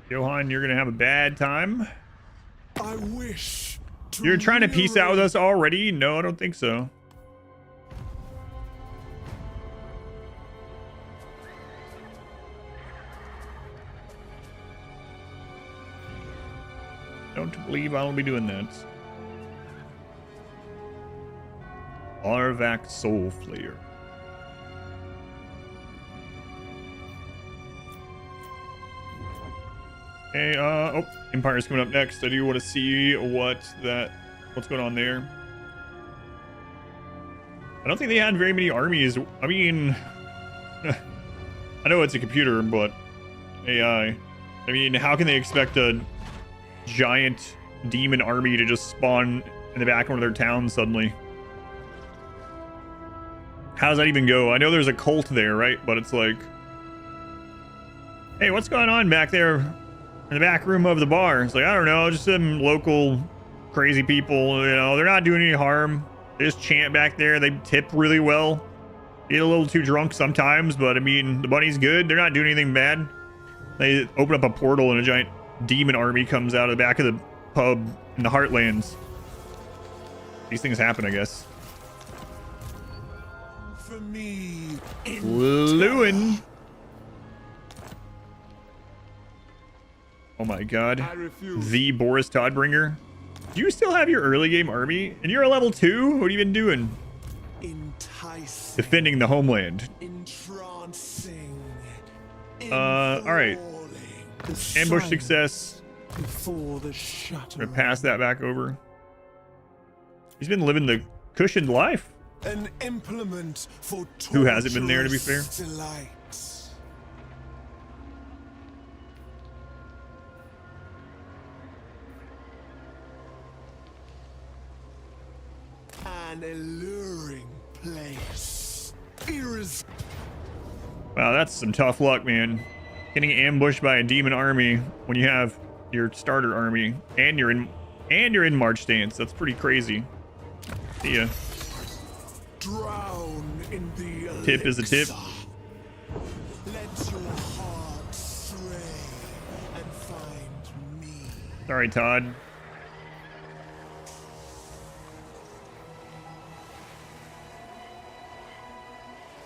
Johan, you're gonna have a bad time. I wish to You're trying to peace out with us already? No, I don't think so. Don't believe I'll be doing that. Arvak Soul Flayer. Okay, oh, Empire's coming up next. I do want to see what's going on there. I don't think they had very many armies. I mean, I know it's a computer, but AI. I mean, how can they expect a giant demon army to just spawn in the back of one of their towns suddenly? How does that even go? I know there's a cult there, right? But it's like, hey, what's going on back there in the back room of the bar? It's like, I don't know, just some local crazy people, you know, they're not doing any harm. They just chant back there. They tip really well. Get a little too drunk sometimes, but I mean, the money's good. They're not doing anything bad. They open up a portal and a giant demon army comes out of the back of the pub in the Heartlands. These things happen, I guess. For me, Lewin. Oh my god. The Boris Toddbringer. Do you still have your early game army? And you're a level 2? What have you been doing? enticing, Defending the homeland. entrancing, alright. Ambush success. before the shatter. Gonna pass that back over. He's been living the cushioned life. An implement for Who hasn't been there, to be fair? delights. An alluring place. Wow, that's some tough luck, man. Getting ambushed by a demon army when you have your starter army and you're in March stance. That's pretty crazy. See ya. Drown in the Tip is a tip. Let your heart stray and find me. Sorry, Todd.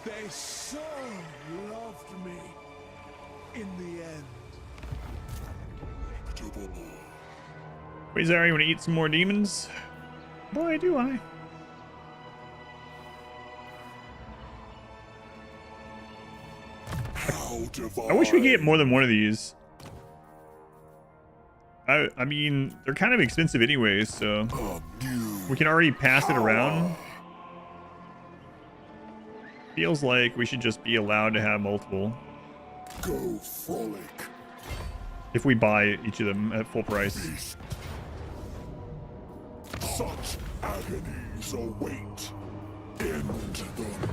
They so loved me in the end. Wait, Zara, you want to eat some more demons? Boy, do I. I wish we could get more than one of these. I mean, they're kind of expensive anyways, so we can already pass it around. Feels like we should just be allowed to have multiple. Go frolic. If we buy each of them at full price. Such agonies await. End them.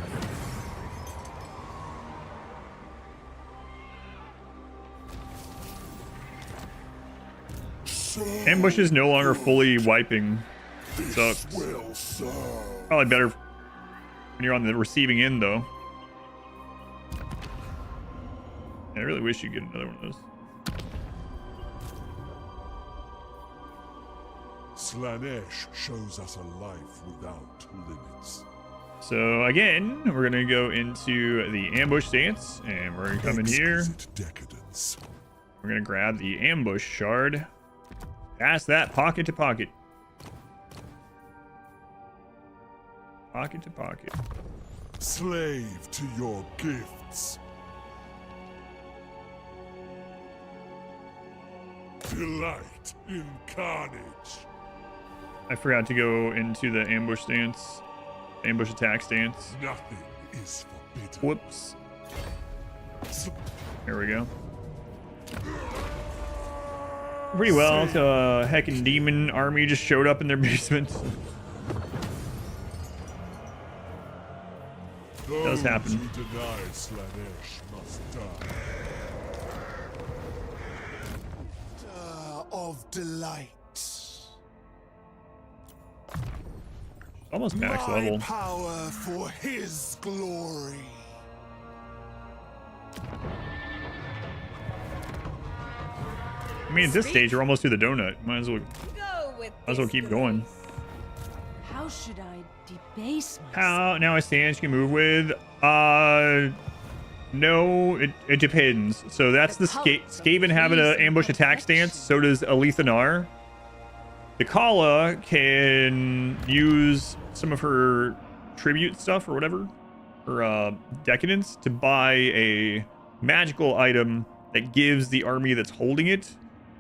Ambush is no longer fully wiping. Sucks. Probably better when you're on the receiving end, though. I really wish you'd get another one of those. Slaanesh shows us a life without limits. So again, we're gonna go into the ambush stance, and we're gonna come in here. Decadence. We're gonna grab the ambush shard. Pass that pocket to pocket. Pocket to pocket. Slave to your gifts. Delight in carnage. I forgot to go into the ambush stance. Ambush attack stance. Nothing is forbidden. Whoops. There we go. Pretty well. So a heckin' demon army just showed up in their basement. does happen. Who deny Slaanesh must die. Of delight. Almost max My level. power for his glory. I mean, at this stage, we're almost through the donut. Might as well keep going. How should I debase myself? How now a stance you can move with? No, it depends. So that's the Skaven have an ambush attack stance. So does Alethanar. Dechala can use some of her tribute stuff or whatever, her decadence, to buy a magical item that gives the army that's holding it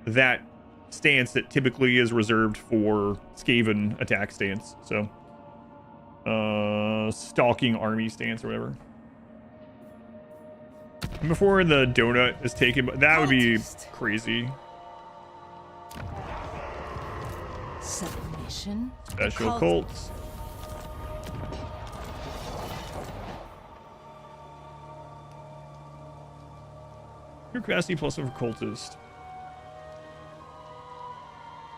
that stance that typically is reserved for Skaven attack stance. So stalking army stance or whatever. Before the donut is taken, that would be crazy. Submission. Special cults. Your capacity plus one for cultist.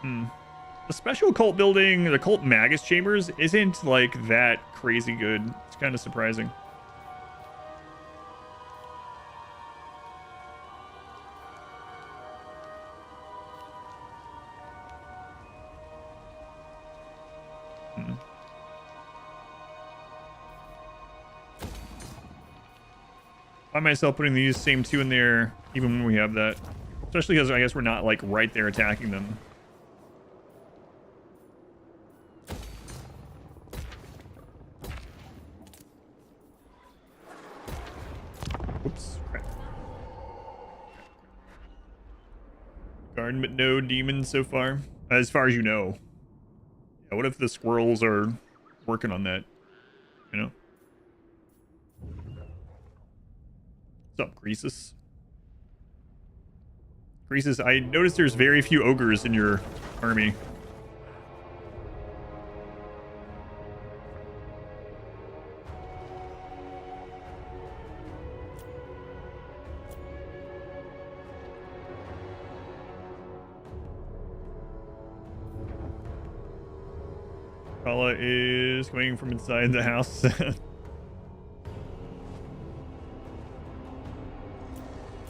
The special cult building, the cult magus chambers, isn't like that crazy good. It's kind of surprising. I find myself putting these same two in there even when we have that, especially because I guess we're not like right there attacking them. Oops, crap. Garden, but no demons so far, as far as you know. Yeah, what if the squirrels are working on that? You know. What's up, Croesus? Croesus, I noticed there's very few ogres in your army. Kala is coming from inside the house.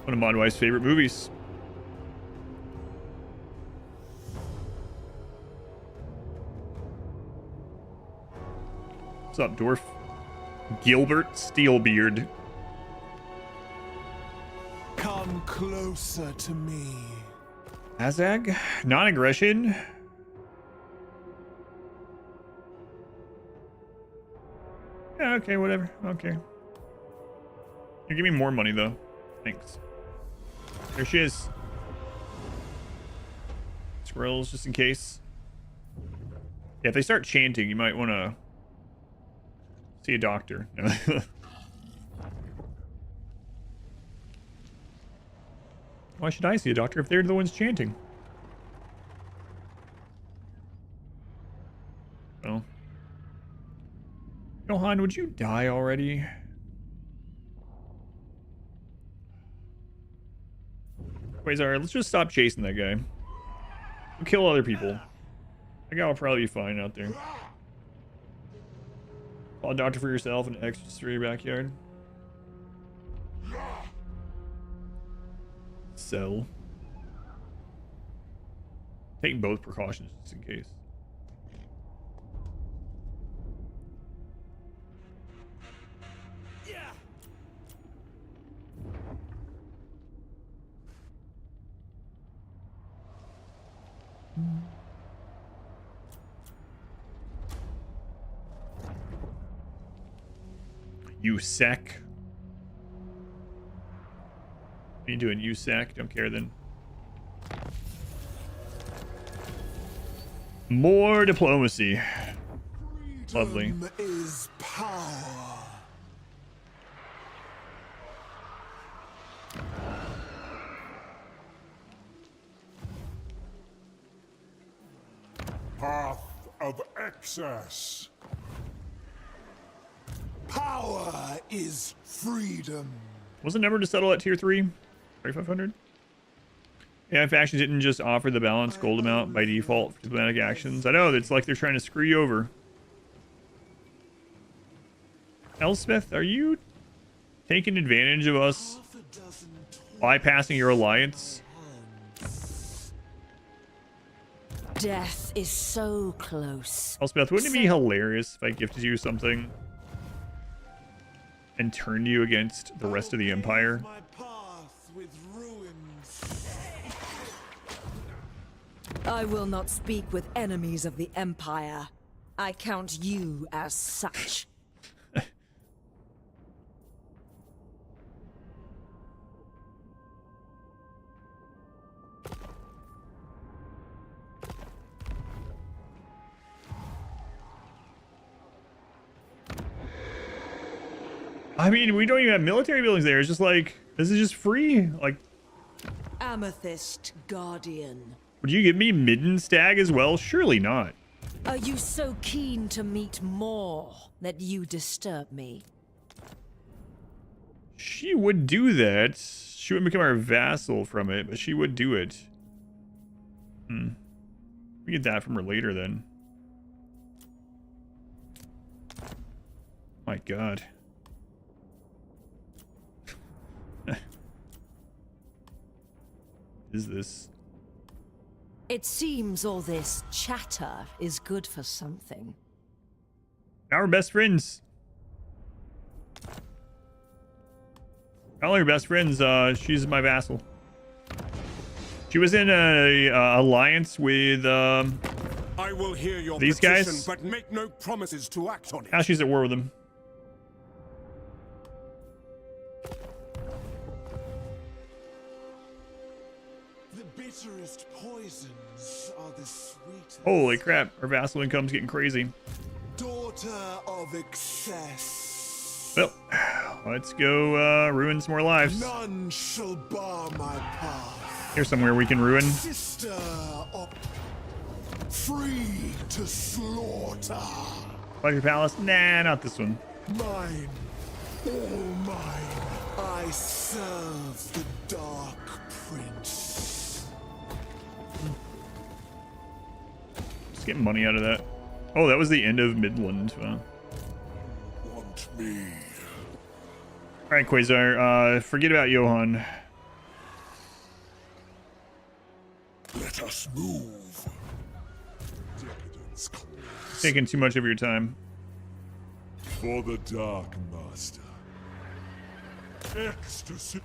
One of Modwife's favorite movies. What's up, dwarf? Gilbert Steelbeard. Come closer to me. Azag? Non-aggression? Yeah, okay, whatever. Okay. You give me more money, though. Thanks. There she is. Squirrels, just in case. Yeah, if they start chanting, you might want to see a doctor. Why should I see a doctor if they're the ones chanting? Well. Johan, would you die already? Quasar, let's just stop chasing that guy. We'll kill other people. That guy will probably be fine out there. Call a doctor for yourself and extras for your backyard. Sell. Taking both precautions just in case. USEC. What are you doing, USEC? Don't care then. More diplomacy. Lovely. Is power. Path of excess. Power. Power is freedom. Was the number to settle at tier 3? 3,500? Yeah, factions didn't just offer the balanced gold amount by default for diplomatic actions. I know, it's like they're trying to screw you over. Elspeth, are you taking advantage of us bypassing your alliance? Death is so close. Elspeth, wouldn't it be hilarious if I gifted you something and turned you against the rest of the Empire? I will not speak with enemies of the Empire. I count you as such. I mean, we don't even have military buildings there. It's just like, this is just free. Like, Amethyst Guardian. would you give me Midden Stag as well? Surely not. Are you so keen to meet more that you disturb me? She would do that. She wouldn't become our vassal from it, but she would do it. We get that from her later then. My God. Is this? It seems all this chatter is good for something. Now we're best friends. Not only we're best friends, she's my vassal. She was in a alliance with I will hear your these petition, guys, but make no promises to act on it. Now she's at war with them. The bitterest poisons are the sweetest. Holy crap, our vassal income's getting crazy. Daughter of excess. Well, let's go ruin some more lives. None shall bar my path. Here's somewhere we can ruin. Sister of free to slaughter. Pleasure Palace? Nah, not this one. Mine, all mine. I serve the Dark Prince. Just getting money out of that. Oh, that was the end of Midland. Wow. Want me? All right, Quasar. Forget about Johan. Let us move. Taking too much of your time. For the Dark Master. Ecstasy.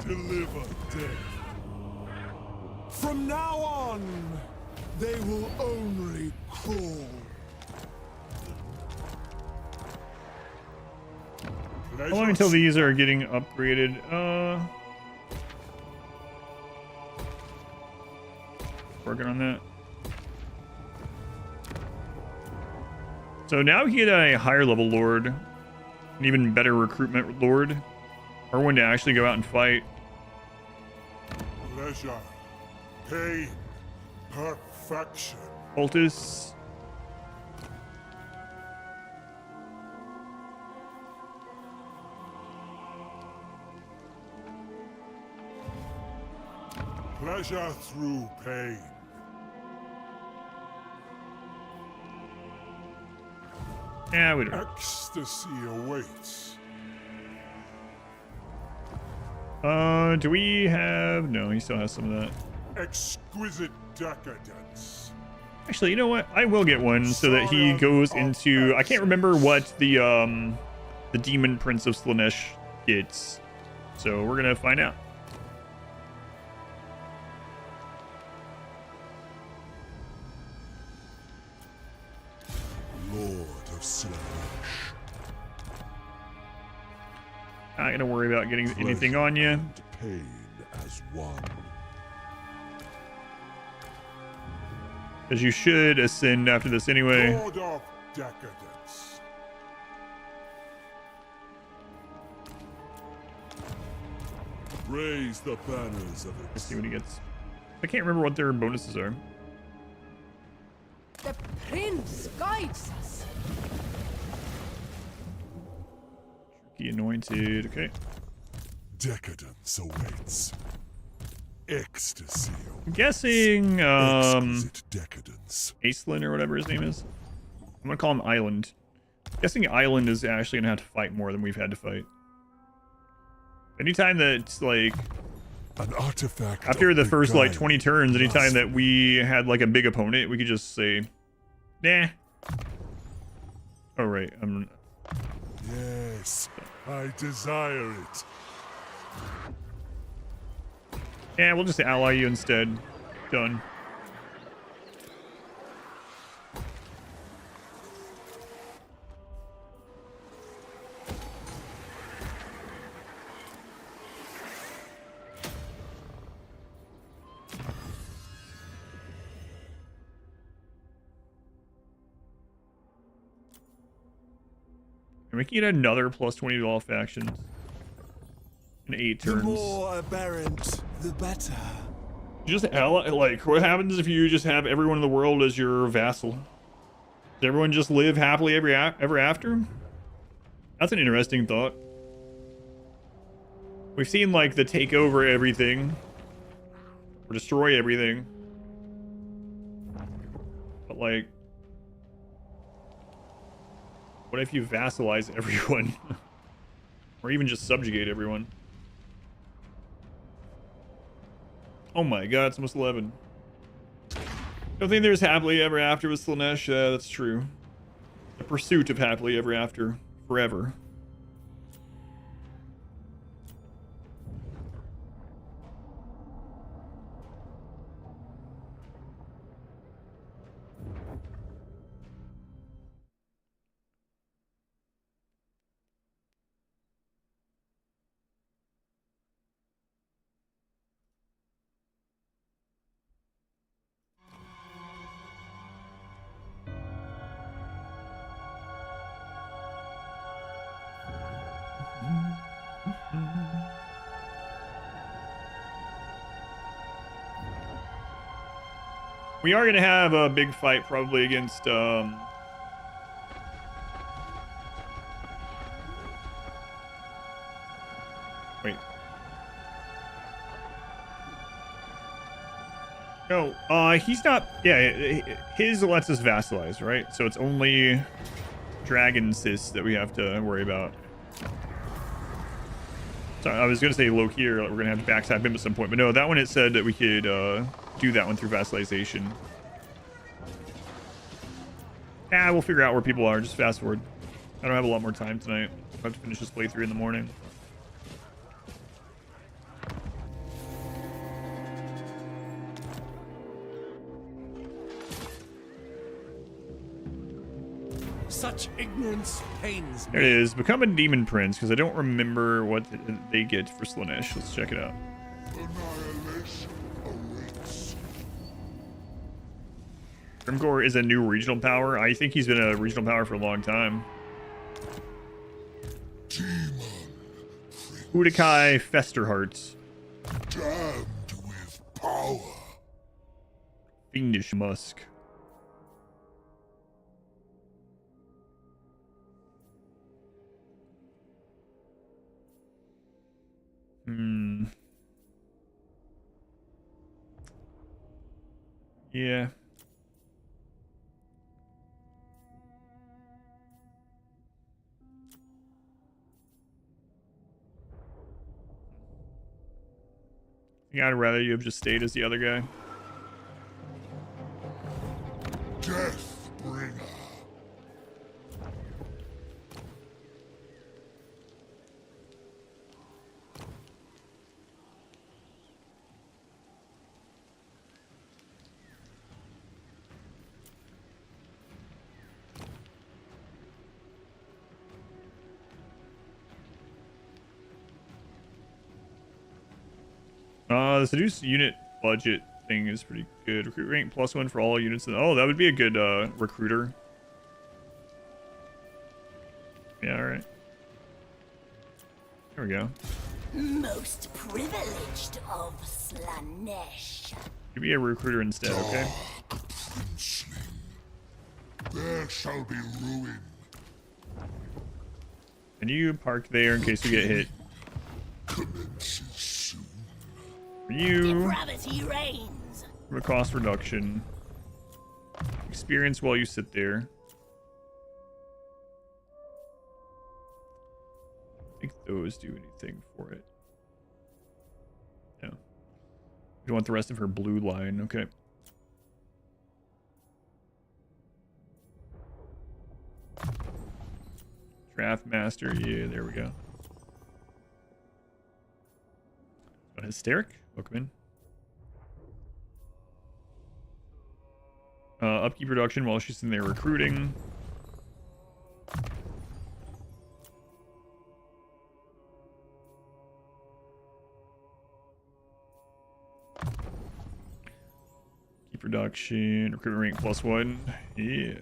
Deliver death. From now on, they will only crawl. How long until these are getting upgraded? Working on that. So now we can get a higher level lord, an even better recruitment lord, or one to actually go out and fight. Pleasure, pain, perfection. Cultists. Pleasure through pain. Yeah, we don't. Ecstasy awaits. Do we have? No, he still has some of that. Exquisite decadence. Actually, you know what? I will get one so that he goes into. I can't remember what the Demon Prince of Slaanesh gets, so we're gonna find out. Lord of Slaanesh. Not gonna worry about getting anything on you. Pain as one. Because you should ascend after this anyway. Lord of decadence. Raise the banners of it. Let's see what he gets. I can't remember what their bonuses are. The prince guides us. The Anointed. Okay. Decadence awaits. Ecstasy. I'm guessing Exquisite decadence. Aislinn or whatever his name is. I'm gonna call him Island. I'm guessing Island is actually gonna have to fight more than we've had to fight. Anytime that's like an artifact after the first like 20 turns, anytime that we had like a big opponent, we could just say, nah. Oh right, Yes, I desire it. Yeah, we'll just ally you instead. Done. And we can get another plus 20 to all factions in 8 turns. The more aberrant, the better. Just ally, like, what happens if you just have everyone in the world as your vassal? Does everyone just live happily ever after? That's an interesting thought. We've seen, like, the take over everything. Or destroy everything. But, like, what if you vassalize everyone? Or even just subjugate everyone? Oh my god, it's almost 11. Don't think there's happily ever after with Slaanesh. Yeah, that's true. The pursuit of happily ever after. Forever. We are going to have a big fight probably against, wait. No, he's not, yeah, his lets us vassalize, right? So it's only Dragon Sis that we have to worry about. Sorry, I was going to say Loki, or we're going to have to backstab him at some point, but no, that one it said that we could, do that one through vassalization. Ah, we'll figure out where people are. Just fast forward. I don't have a lot more time tonight. I'll have to finish this playthrough in the morning. Such ignorance pains me. There it is. Become a demon prince, because I don't remember what they get for Slaanesh. Let's check it out. Grimgor is a new regional power. I think he's been a regional power for a long time. Udakai Festerhearts. Damned with power. Fiendish Musk. Yeah. Yeah, I'd rather you have just stayed as the other guy. Deathbringer. The seduce unit budget thing is pretty good. Recruit rank +1 for all units. Oh, that would be a good recruiter. Yeah, all right. There we go. Most privileged of Slaanesh. You be a recruiter instead, okay? Princeling. There shall be ruin. Can you park there in case we get hit? For you, Depravity reigns. for a cost reduction. Experience while you sit there. I think those do anything for it. No. We want the rest of her blue line. Okay. Draft master. Yeah, there we go. Hysteric. Welcome in. Upkeep production while she's in there recruiting. Keep production. Recruitment rank +1. Yeah.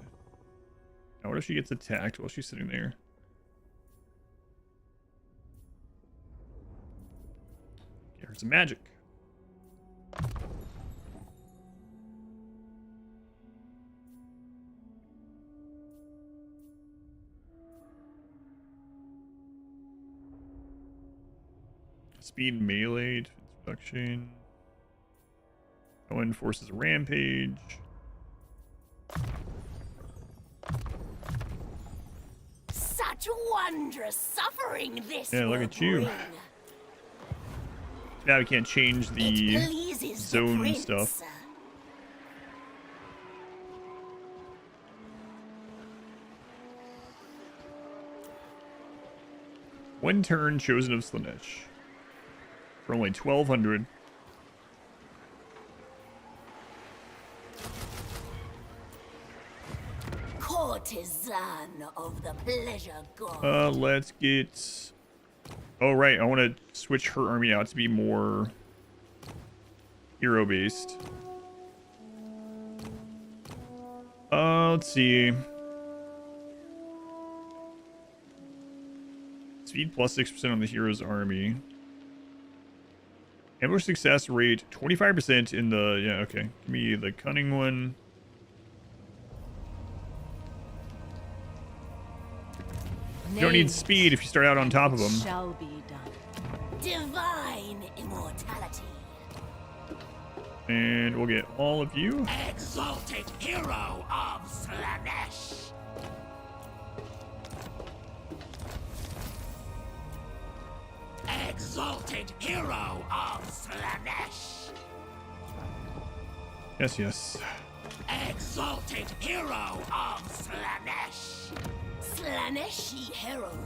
Now what if she gets attacked while she's sitting there? Get her some magic. Speed melee, defense reduction. Owen forces a rampage. Such wondrous suffering this. Yeah, look at you. Now we can't change the zone stuff. One turn chosen of Slaanesh. For only 1,200. Courtesan of the pleasure god. Let's get... Oh, right. I want to switch her army out to be more hero-based. Let's see. Speed plus 6% on the hero's army. Ambush success rate 25% in the... Yeah, okay. Give me the cunning one. You don't need speed if you start out on top of them. Shall be done. Divine immortality. And we'll get all of you. Exalted hero of Slaanesh. Exalted hero of Slaanesh. Yes, yes. Exalted hero of Slaanesh. Slaaneshi herald.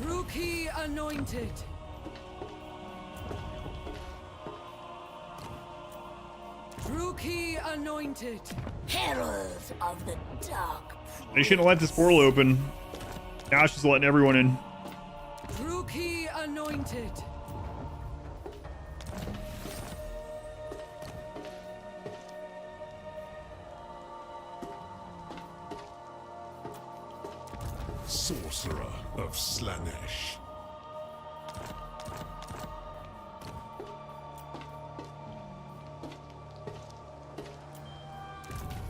Druki anointed. Druki anointed. Herald of the dark. They shouldn't have let this portal open. Now she's letting everyone in. Druki anointed. Sorcerer of Slaanesh.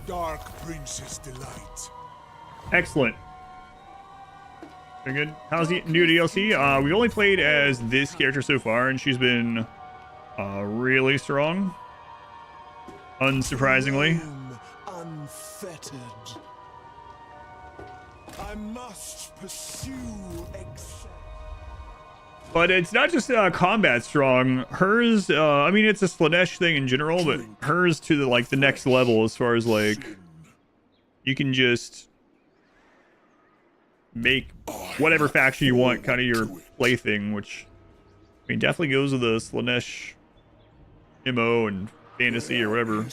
Dark Prince's delight. Excellent. Very good. How's the new DLC? We only played as this character so far, and she's been really strong. Unsurprisingly. Unfettered. I must pursue But it's not just combat strong. Hers, I mean, it's a Slaanesh thing in general, but hers to the next level as far as you can just make whatever faction you want kind of your plaything, which I mean definitely goes with the Slaanesh MO and fantasy or whatever.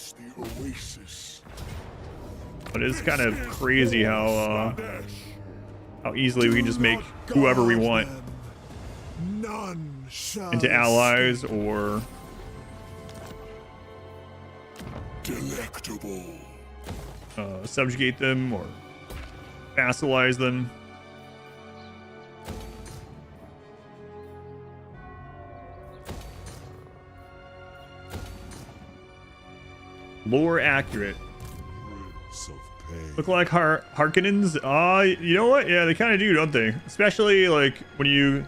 But it's kind of crazy how easily we can just make whoever we want into allies or delectable. Subjugate them or vassalize them. Lore accurate. Prince of Pain. Look like Harkonnens? You know what? Yeah, they kind of do, don't they? Especially like when you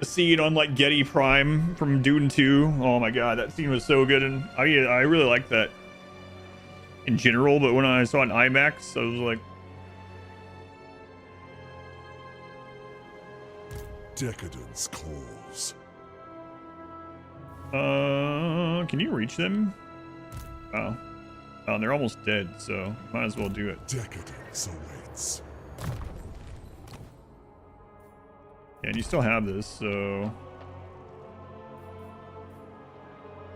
see it on like Getty Prime from Dune 2. Oh my god, that scene was so good, and I really liked that in general. But when I saw it in IMAX, I was like, Decadence calls. Can you reach them? Oh. Oh, they're almost dead, so might as well do it. Decadence awaits. Yeah, and you still have this, so...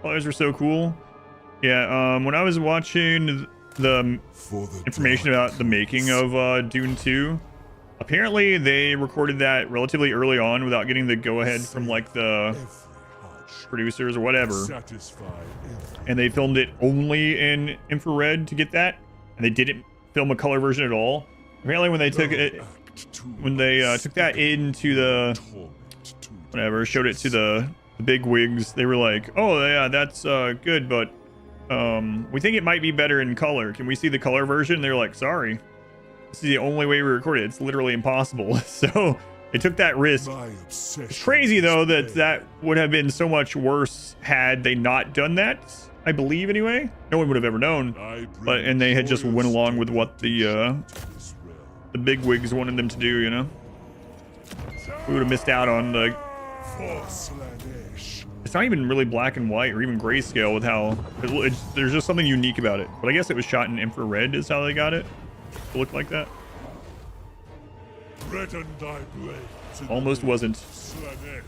Colors are so cool. Yeah, when I was watching the information about the making of Dune 2, apparently they recorded that relatively early on without getting the go-ahead from, like, the producers or whatever. And they filmed it only in infrared to get that, and they didn't film a color version at all. Apparently when they took it, took that into the whatever, showed it to the big wigs, they were like, oh yeah, that's good, but we think it might be better in color. Can we see the color version? They're like, sorry, this is the only way we record it. It's literally impossible. So they took that risk. It's crazy though that would have been so much worse had they not done that. I believe anyway. No one would have ever known. And they had just went along with what the big wigs wanted them to do, you know. We would have missed out on the. It's not even really black and white or even grayscale with how there's just something unique about it. But I guess it was shot in infrared is how they got it to look like that. Almost wasn't. Slaanesh.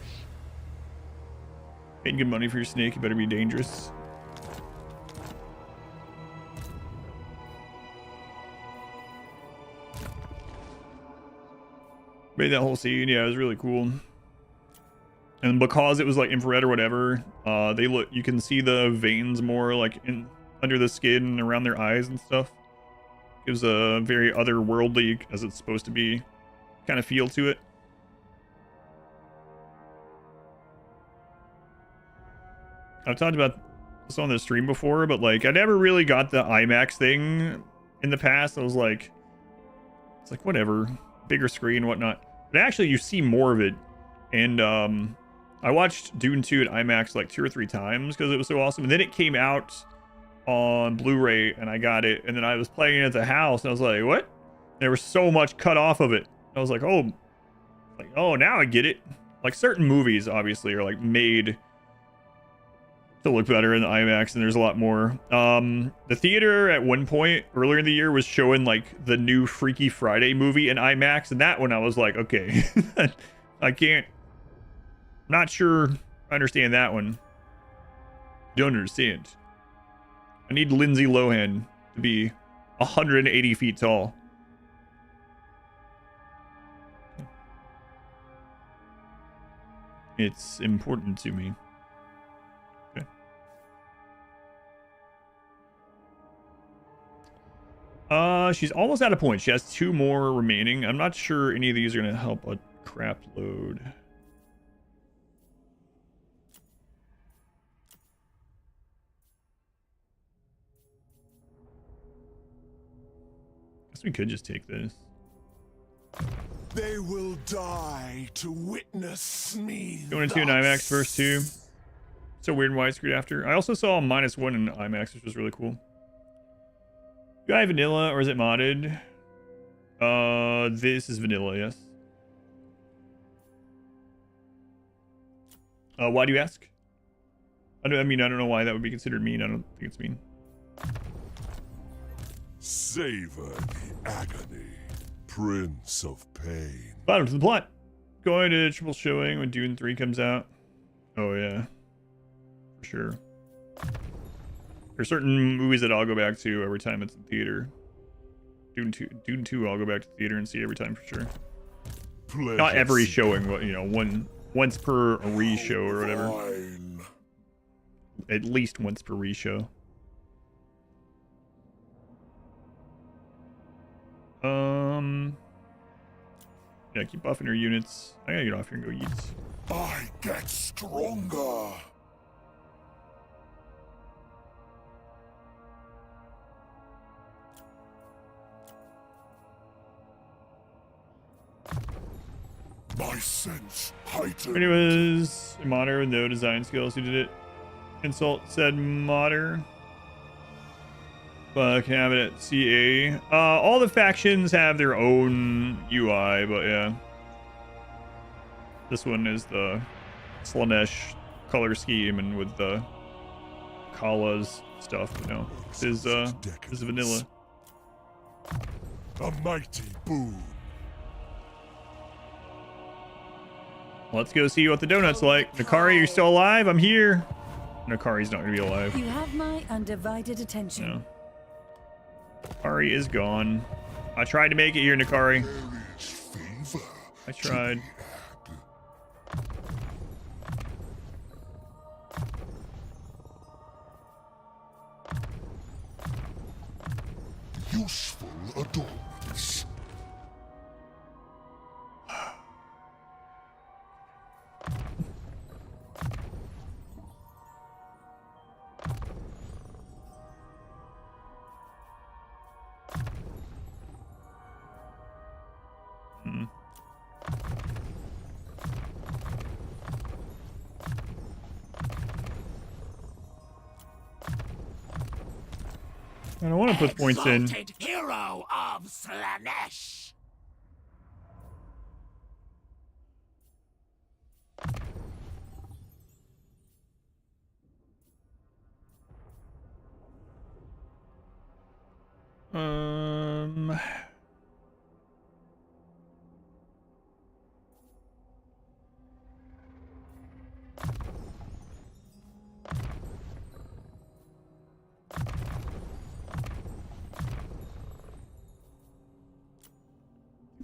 Paying good money for your snake, you better be dangerous. Made that whole scene, yeah, it was really cool. And because it was like infrared or whatever, you can see the veins more like under the skin and around their eyes and stuff. Gives a very otherworldly, as it's supposed to be, kind of feel to it. I've talked about this on the stream before, but like I never really got the IMAX thing in the past. I was like, it's like whatever, bigger screen, whatnot. But actually, you see more of it. And I watched Dune 2 at IMAX like 2 or 3 times because it was so awesome. And then it came out on Blu-ray, and I got it. And then I was playing it at the house, and I was like, what? There was so much cut off of it. I was like, oh, now I get it. Like certain movies, obviously, are like made to look better in the IMAX, and there's a lot more. The theater at one point earlier in the year was showing like the new Freaky Friday movie in IMAX, and that one I was like, okay, I'm not sure I understand that one. Don't understand. I need Lindsay Lohan to be 180 feet tall. It's important to me. She's almost out of points. She has 2 more remaining. I'm not sure any of these are going to help a crap load. Guess we could just take this. They will die to witness me. Going into an IMAX first too. So weird and widescreen after. I also saw -1 in IMAX, which was really cool. Do I have vanilla or is it modded? This is vanilla, yes. Why do you ask? I don't know why that would be considered mean. I don't think it's mean. Savor the agony, Prince of Pain. Bottom to the plot. Going to triple showing when Dune 3 comes out. Oh yeah, for sure. There's certain movies that I'll go back to every time it's in theater. Dune 2 I'll go back to theater and see every time for sure. Not every showing, but you know, once per re-show or whatever. At least once per re-show. Yeah, keep buffing your units. I gotta get off here and go eat. I get stronger. My sense heightened. It was a modder with no design skills who did it. Insult said modder. But can have it at CA. All the factions have their own UI, but yeah. This one is the Slaanesh color scheme and with the Kala's stuff, you know. This is vanilla. A mighty boon. Let's go see what the donut's like. Nakari, you're still alive? I'm here. Nakari's not gonna be alive. You have my undivided attention. No. Nakari is gone. I tried to make it here, Nakari. I tried. Useful adornments. I don't want to put points in. Hero of Slaanesh.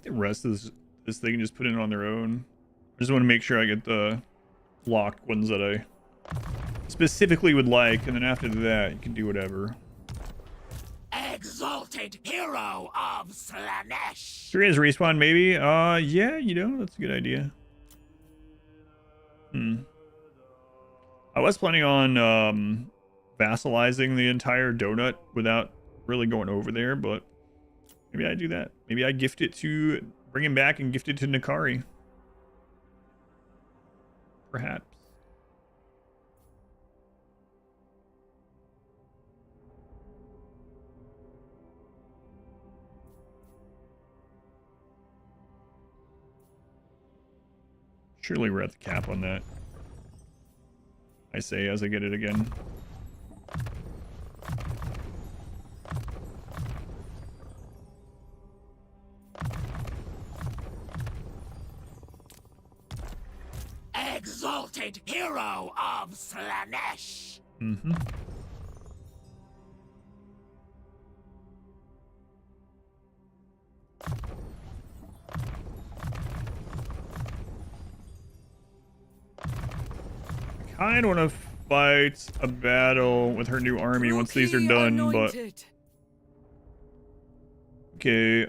The rest of this they can just put in on their own. I just want to make sure I get the locked ones that I specifically would like, and then after that you can do whatever. Exalted hero of Slaanesh. 3 has respawn, maybe? Yeah, you know, that's a good idea. I was planning on vassalizing the entire donut without really going over there, but maybe I do that. Maybe I gift it to, bring him back and gift it to Nakari. Perhaps. Surely we're at the cap on that. I say as I get it again. Exalted hero of Slaanesh. Mm-hmm. I kind of want to fight a battle with her new army once these are done, but okay,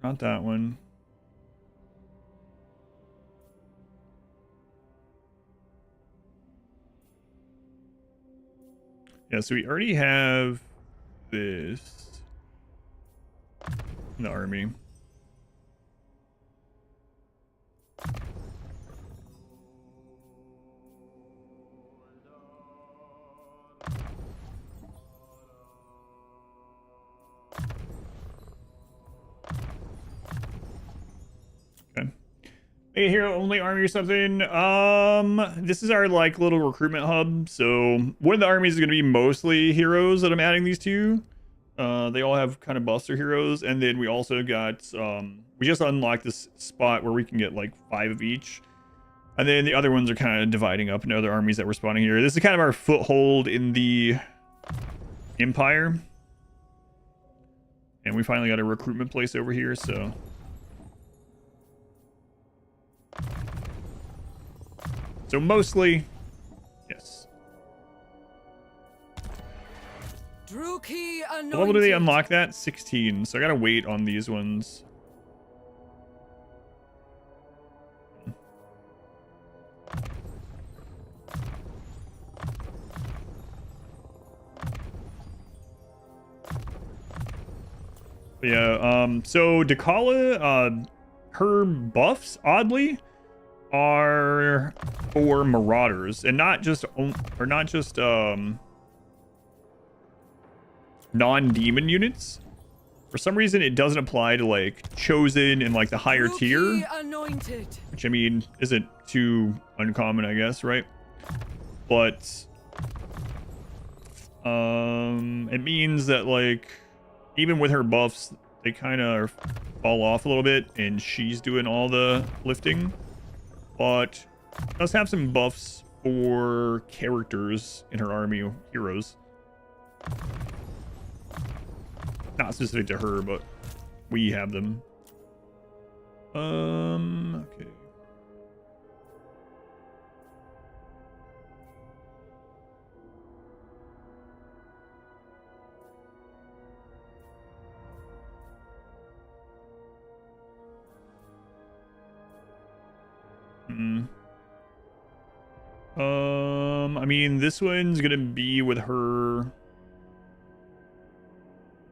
not that one. Yeah, so we already have this in the army. A hero only army or something. This is our like little recruitment hub. So one of the armies is going to be mostly heroes that I'm adding these to. They all have kind of buster heroes, and then we also got we just unlocked this spot where we can get like 5 of each, and then the other ones are kind of dividing up into other armies that we're spawning here. This is kind of our foothold in the Empire, and we finally got a recruitment place over here. So mostly, yes. What level do they unlock that? 16. So I gotta wait on these ones. But yeah. So Dechala, her buffs, oddly, are for marauders and not just non-demon units. For some reason, it doesn't apply to like chosen and like the higher tier, anointed. which I mean isn't too uncommon, I guess, right? But it means that like even with her buffs, they kind of fall off a little bit, and she's doing all the lifting. But does have some buffs for characters in her army, heroes. Not specific to her, but we have them. Okay. I mean, this one's gonna be with her.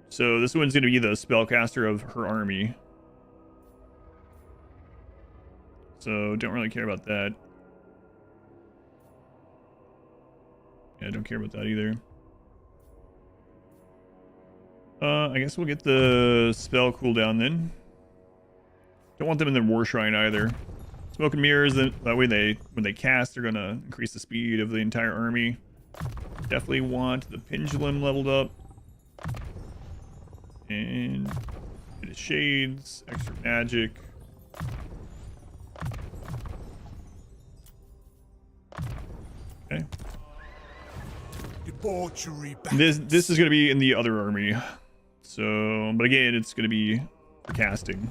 So this one's gonna be the spellcaster of her army. So don't really care about that. Yeah, don't care about that either. I guess we'll get the spell cooldown then. Don't want them in the war shrine either. Smoke and mirrors, that way when they cast, they're gonna increase the speed of the entire army. Definitely want the pendulum leveled up. And a bit of shades, extra magic. Okay. Debauchery. This is gonna be in the other army. So, but again, it's gonna be for casting.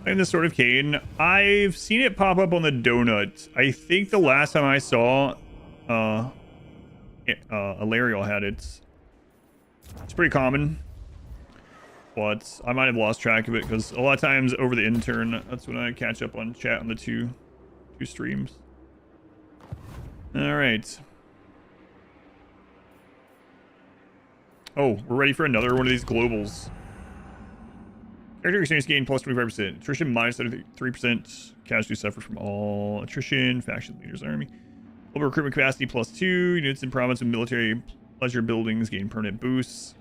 And the Sword of Cain, I've seen it pop up on the donut. I think the last time I saw Alariel had it. It's pretty common, but I might have lost track of it because a lot of times over the intern, that's when I catch up on chat on the two streams. All right. Oh, we're ready for another one of these globals. Character experience gain plus 25%. Attrition minus 33%. Casualty suffered from all attrition. Faction leader's army. Global recruitment capacity plus 2. Units in province and military pleasure buildings gain permanent boosts.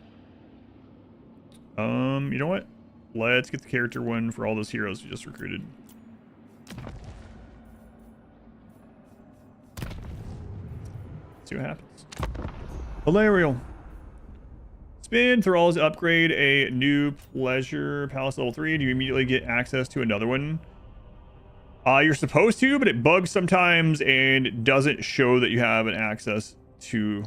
You know what? Let's get the character one for all those heroes we just recruited. See what happens. Alariel. Spin Thrall's upgrade a new pleasure palace level 3. Do you immediately get access to another one? You're supposed to, but it bugs sometimes and doesn't show that you have an access to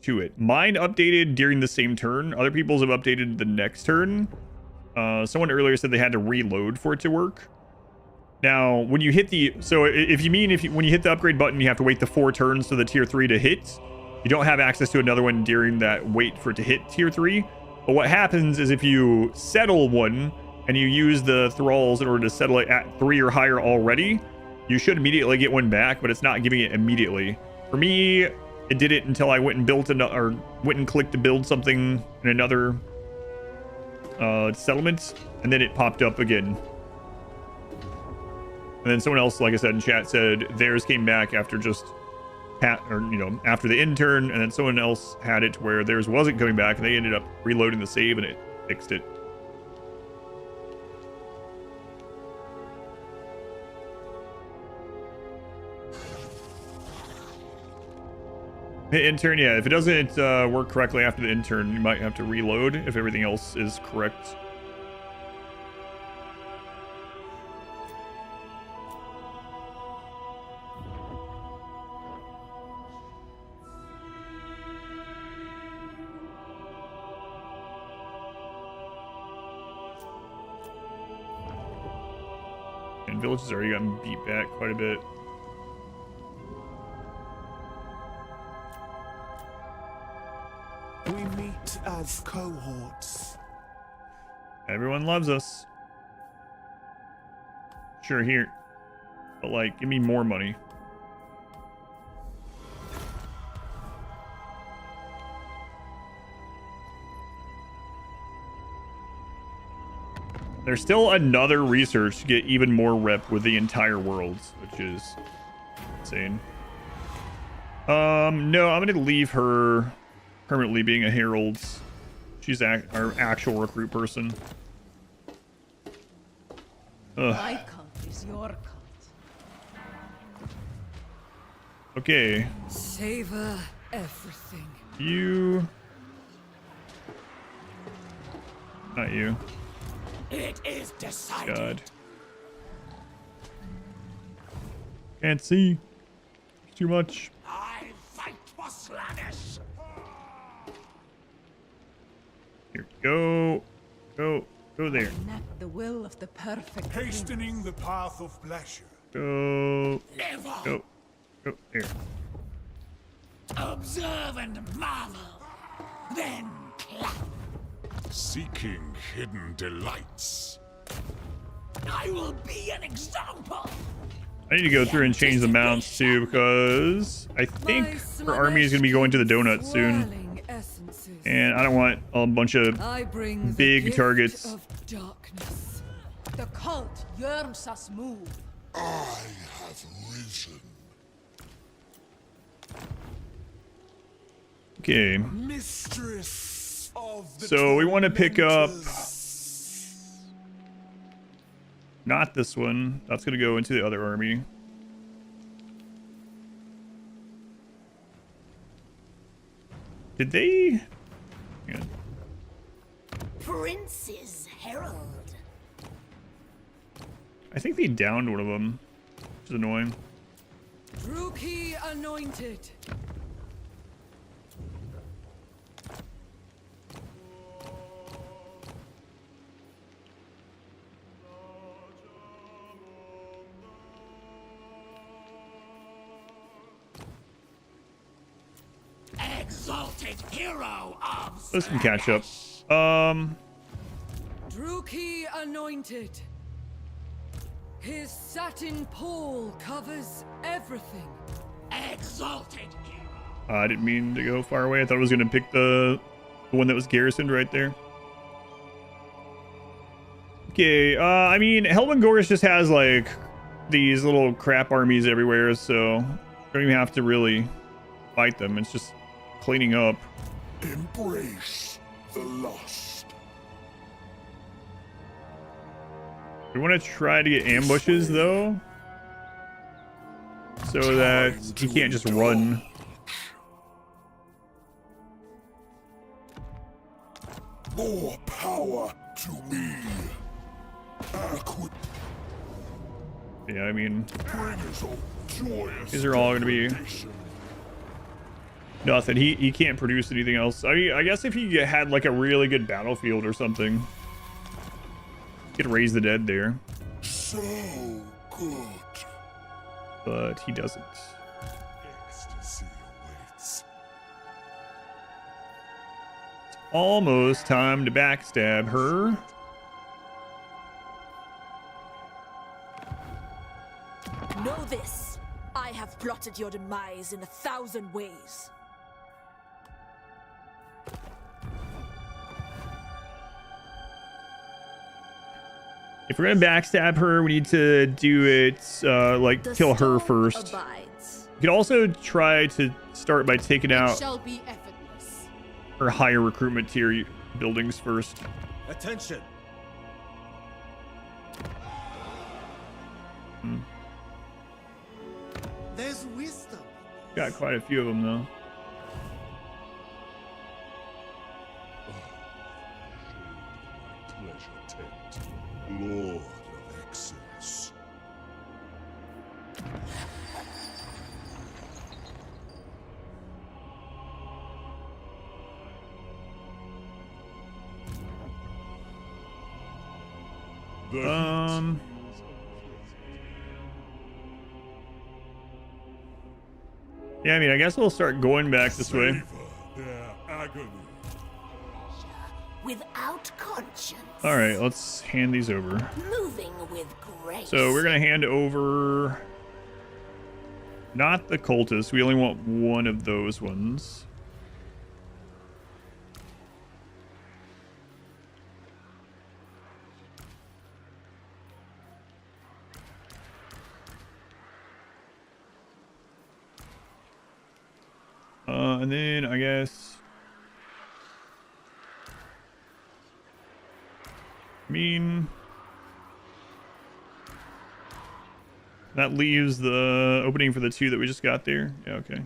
it. Mine updated during the same turn. Other people's have updated the next turn. Someone earlier said they had to reload for it to work. Now, when you hit the... So when you hit the upgrade button, you have to wait the 4 turns for the tier 3 to hit. You don't have access to another one during that wait for it to hit tier 3. But what happens is if you settle one and you use the thralls in order to settle it at 3 or higher already, you should immediately get one back, but it's not giving it immediately. For me, it did it until I went and built or went and clicked to build something in another settlement, and then it popped up again. And then someone else, like I said in chat, said theirs came back after just after the intern, and then someone else had it where theirs wasn't coming back, and they ended up reloading the save and it fixed it. The intern, yeah, if it doesn't work correctly after the intern, you might have to reload if everything else is correct. And Village has already gotten beat back quite a bit. We meet as cohorts. Everyone loves us. Sure, here. But like, give me more money. There's still another research to get even more rep with the entire worlds, which is insane. No, I'm gonna leave her permanently being a herald. She's our actual recruit person. Ugh. My cult is your cult. Okay. Savor everything. You. Not you. It is decided. God. Can't see. It's too much. I fight for Slaanesh. Here, go. Go there. Enact the will of the perfect. Hastening the path of pleasure. Go. Never. Go there. Observe and marvel. Then clap. Seeking hidden delights. I will be an example. I need to go through and change the mounts too, because I think her army is going to be going to the donut soon. And I don't want a bunch of big targets. Of darkness. The cult yearns us move. I have risen. Okay. Mistress of the So we want to pick up tormentors. not this one. That's going to go into the other army. Did they? Yeah. Prince's Herald. I think they downed one of them, which is annoying. Druki anointed. Exalted hero of This can catch up. Druki anointed. His satin pall covers everything. Exalted hero. I didn't mean to go far away. I thought I was going to pick the one that was garrisoned right there. Okay, I mean, Helmengor's just has, like, these little crap armies everywhere, so you don't even have to really fight them. It's just cleaning up. Embrace the lost. We want to try to get ambushes, though, so that he can't just run. More power to me. Yeah, I mean, Bring us all joyous these are all going to be nothing. He can't produce anything else. I mean, I guess if he had like a really good battlefield or something, he could raise the dead there. So good. But he doesn't. Ecstasy awaits. Almost time to backstab her. Know this. I have plotted your demise in 1,000 ways. If we're gonna backstab her, we need to do it like kill her first. You could also try to start by taking out Shall be effortless. her higher recruitment tier buildings first. Attention. There's wisdom. Got quite a few of them though. Pleasure tent. Lord of excess. Yeah, I mean, I guess we'll start going back this way. Their agony. Without conscience. All right, let's hand these over. Moving with grace. So we're gonna hand over not the cultist. We only want one of those ones. And then I guess, that leaves the opening for the 2 that we just got there. Yeah, okay.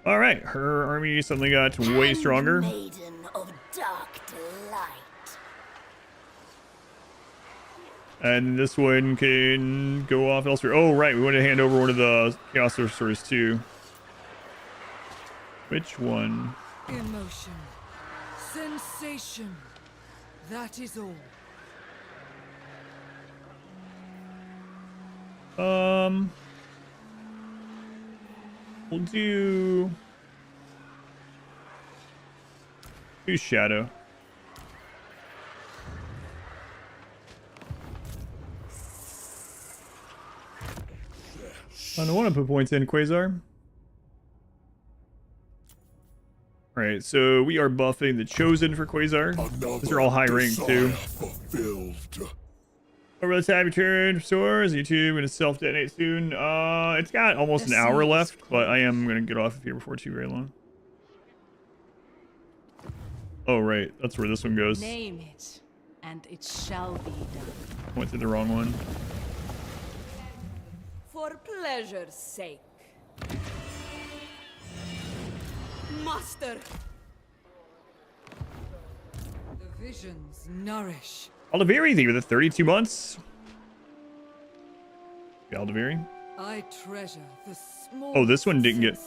All right, her army suddenly got way stronger. Maiden of dark delight. And this one can go off elsewhere. Oh, right. We want to hand over one of the Chaos Sorcerers, too. Which one? Emotion. Sensation. That is all. We'll do Shadow. I don't want to put points in, Quasar. Alright, so we are buffing the Chosen for Quasar. These are all high rank, too. Over the time your turn, restores YouTube, gonna self-detonate soon. It's got almost an hour left, but I am gonna get off of here before too very long. Oh, right, that's where this one goes. Name it, and it shall be done. Went to the wrong one. For pleasure's sake. Master. The visions nourish. Aldaviri, thank you for the 32 months. Aldaviri. I treasure the small. Oh, this one didn't get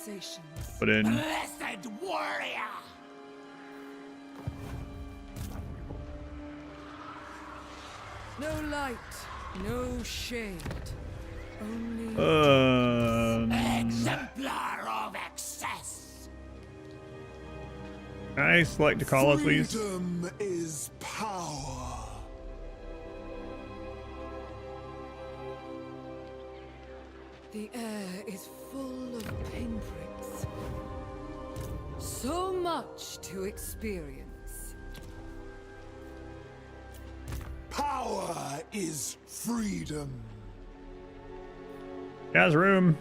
put in. Blessed warrior. No light, no shade. Only Exemplar of excess. Can I select Dechala, please? Freedom is power. the air is full of pinpricks. So much to experience. Power is freedom. Has room.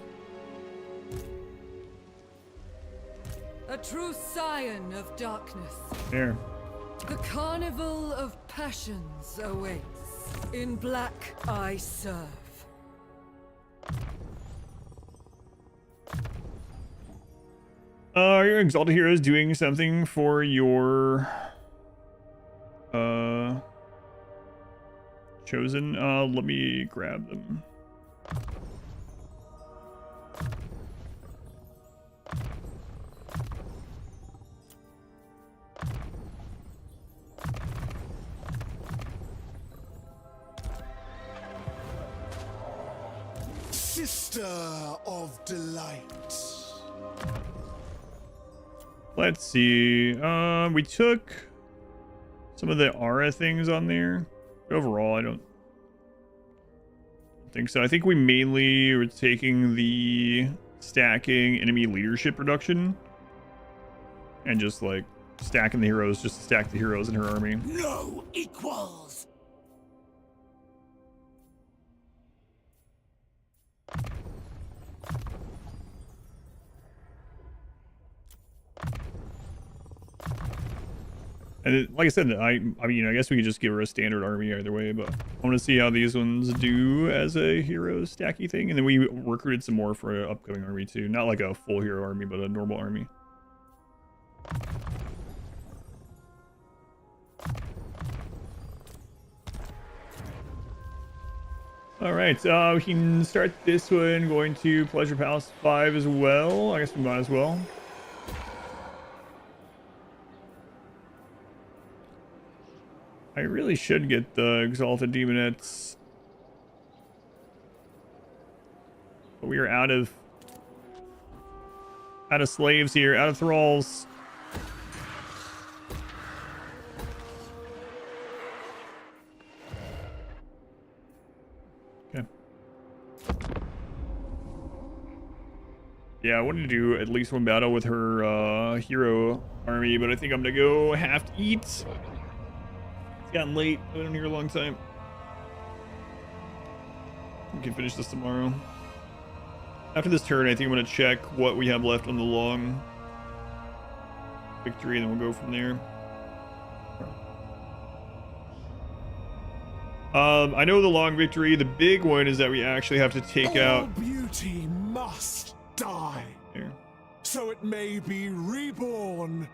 A true scion of darkness. Here. The carnival of passions awaits. In black I serve. Your exalted hero is doing something for your chosen. Let me grab them. Sister of delight. Let's see. We took some of the aura things on there. But overall, I don't think so. I think we mainly were taking the stacking enemy leadership reduction and just like stacking the heroes just to stack the heroes in her army. No equals. And it, like I said, I mean, I guess we could just give her a standard army either way, but I want to see how these ones do as a hero stacky thing. And then we recruited some more for an upcoming army too. Not like a full hero army, but a normal army. All right, we can start this one going to Pleasure Palace 5 as well. I guess we might as well. I really should get the Exalted Demonettes But we are out of slaves here, out of thralls. Okay. Yeah, I wanted to do at least one battle with her hero army, but I think I'm gonna go have to eat. It's gotten late. I've been here a long time. We can finish this tomorrow. After this turn, I think I'm going to check what we have left on the long victory, and then we'll go from there. I know the long victory. The big one is that we actually have to take out... beauty must die. Here. So it may be reborn.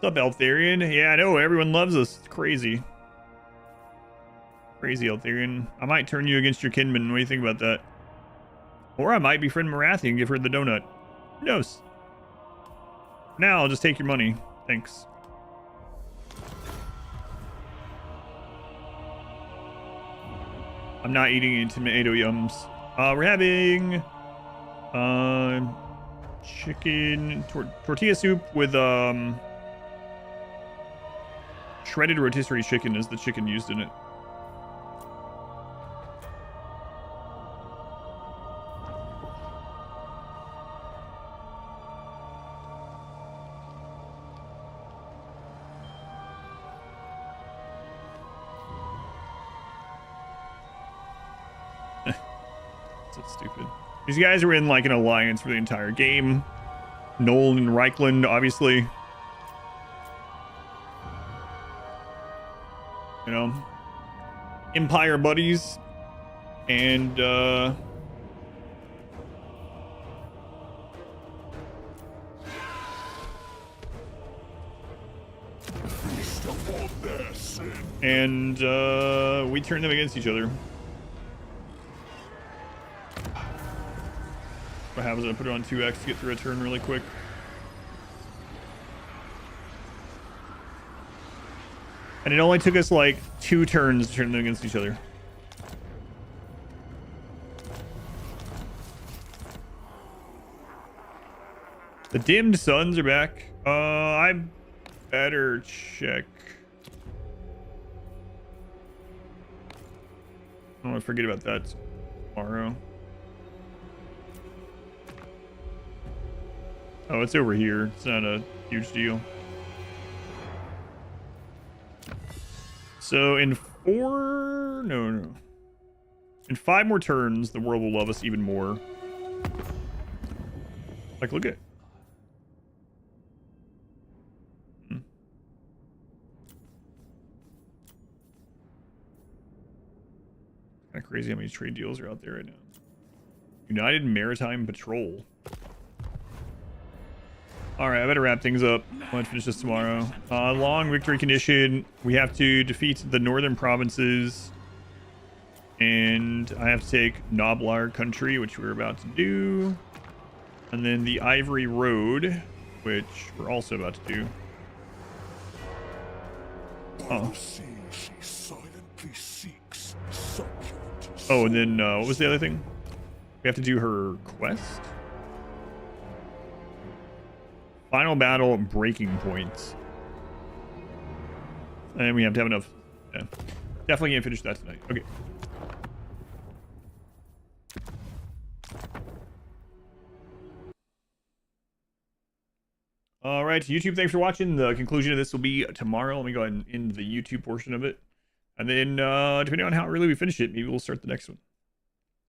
What's up, Eltharion? Yeah, I know. Everyone loves us. It's crazy. Crazy, Eltharion. I might turn you against your kinman. What do you think about that? Or I might befriend Marathi and give her the donut. Who knows? Now I'll just take your money. Thanks. I'm not eating any tomato yums. We're having chicken tortilla soup with shredded rotisserie chicken is the chicken used in it. Stupid. These guys were in like an alliance for the entire game. Nolan and Reichland, obviously. You know, Empire buddies, and we turned them against each other. What happens is I put it on 2x to get through a turn really quick. And it only took us like 2 turns to turn them against each other. The dimmed suns are back. I better check. I don't want to forget about that tomorrow. Oh, it's over here. It's not a huge deal. So in 5 more turns, the world will love us even more. Like, look at. Kind of crazy how many trade deals are out there right now. United Maritime Patrol. Alright, I better wrap things up. I'll finish this tomorrow. Long victory condition. We have to defeat the northern provinces. And I have to take Noblar country, which we're about to do. And then the Ivory Road, which we're also about to do. Oh. Oh, and then what was the other thing? We have to do her quest. Final battle breaking points. And we have to have enough. Yeah. Definitely can't finish that tonight. Okay. All right, YouTube, thanks for watching. The conclusion of this will be tomorrow. Let me go ahead and end the YouTube portion of it. And then, depending on how early we finish it, maybe we'll start the next one.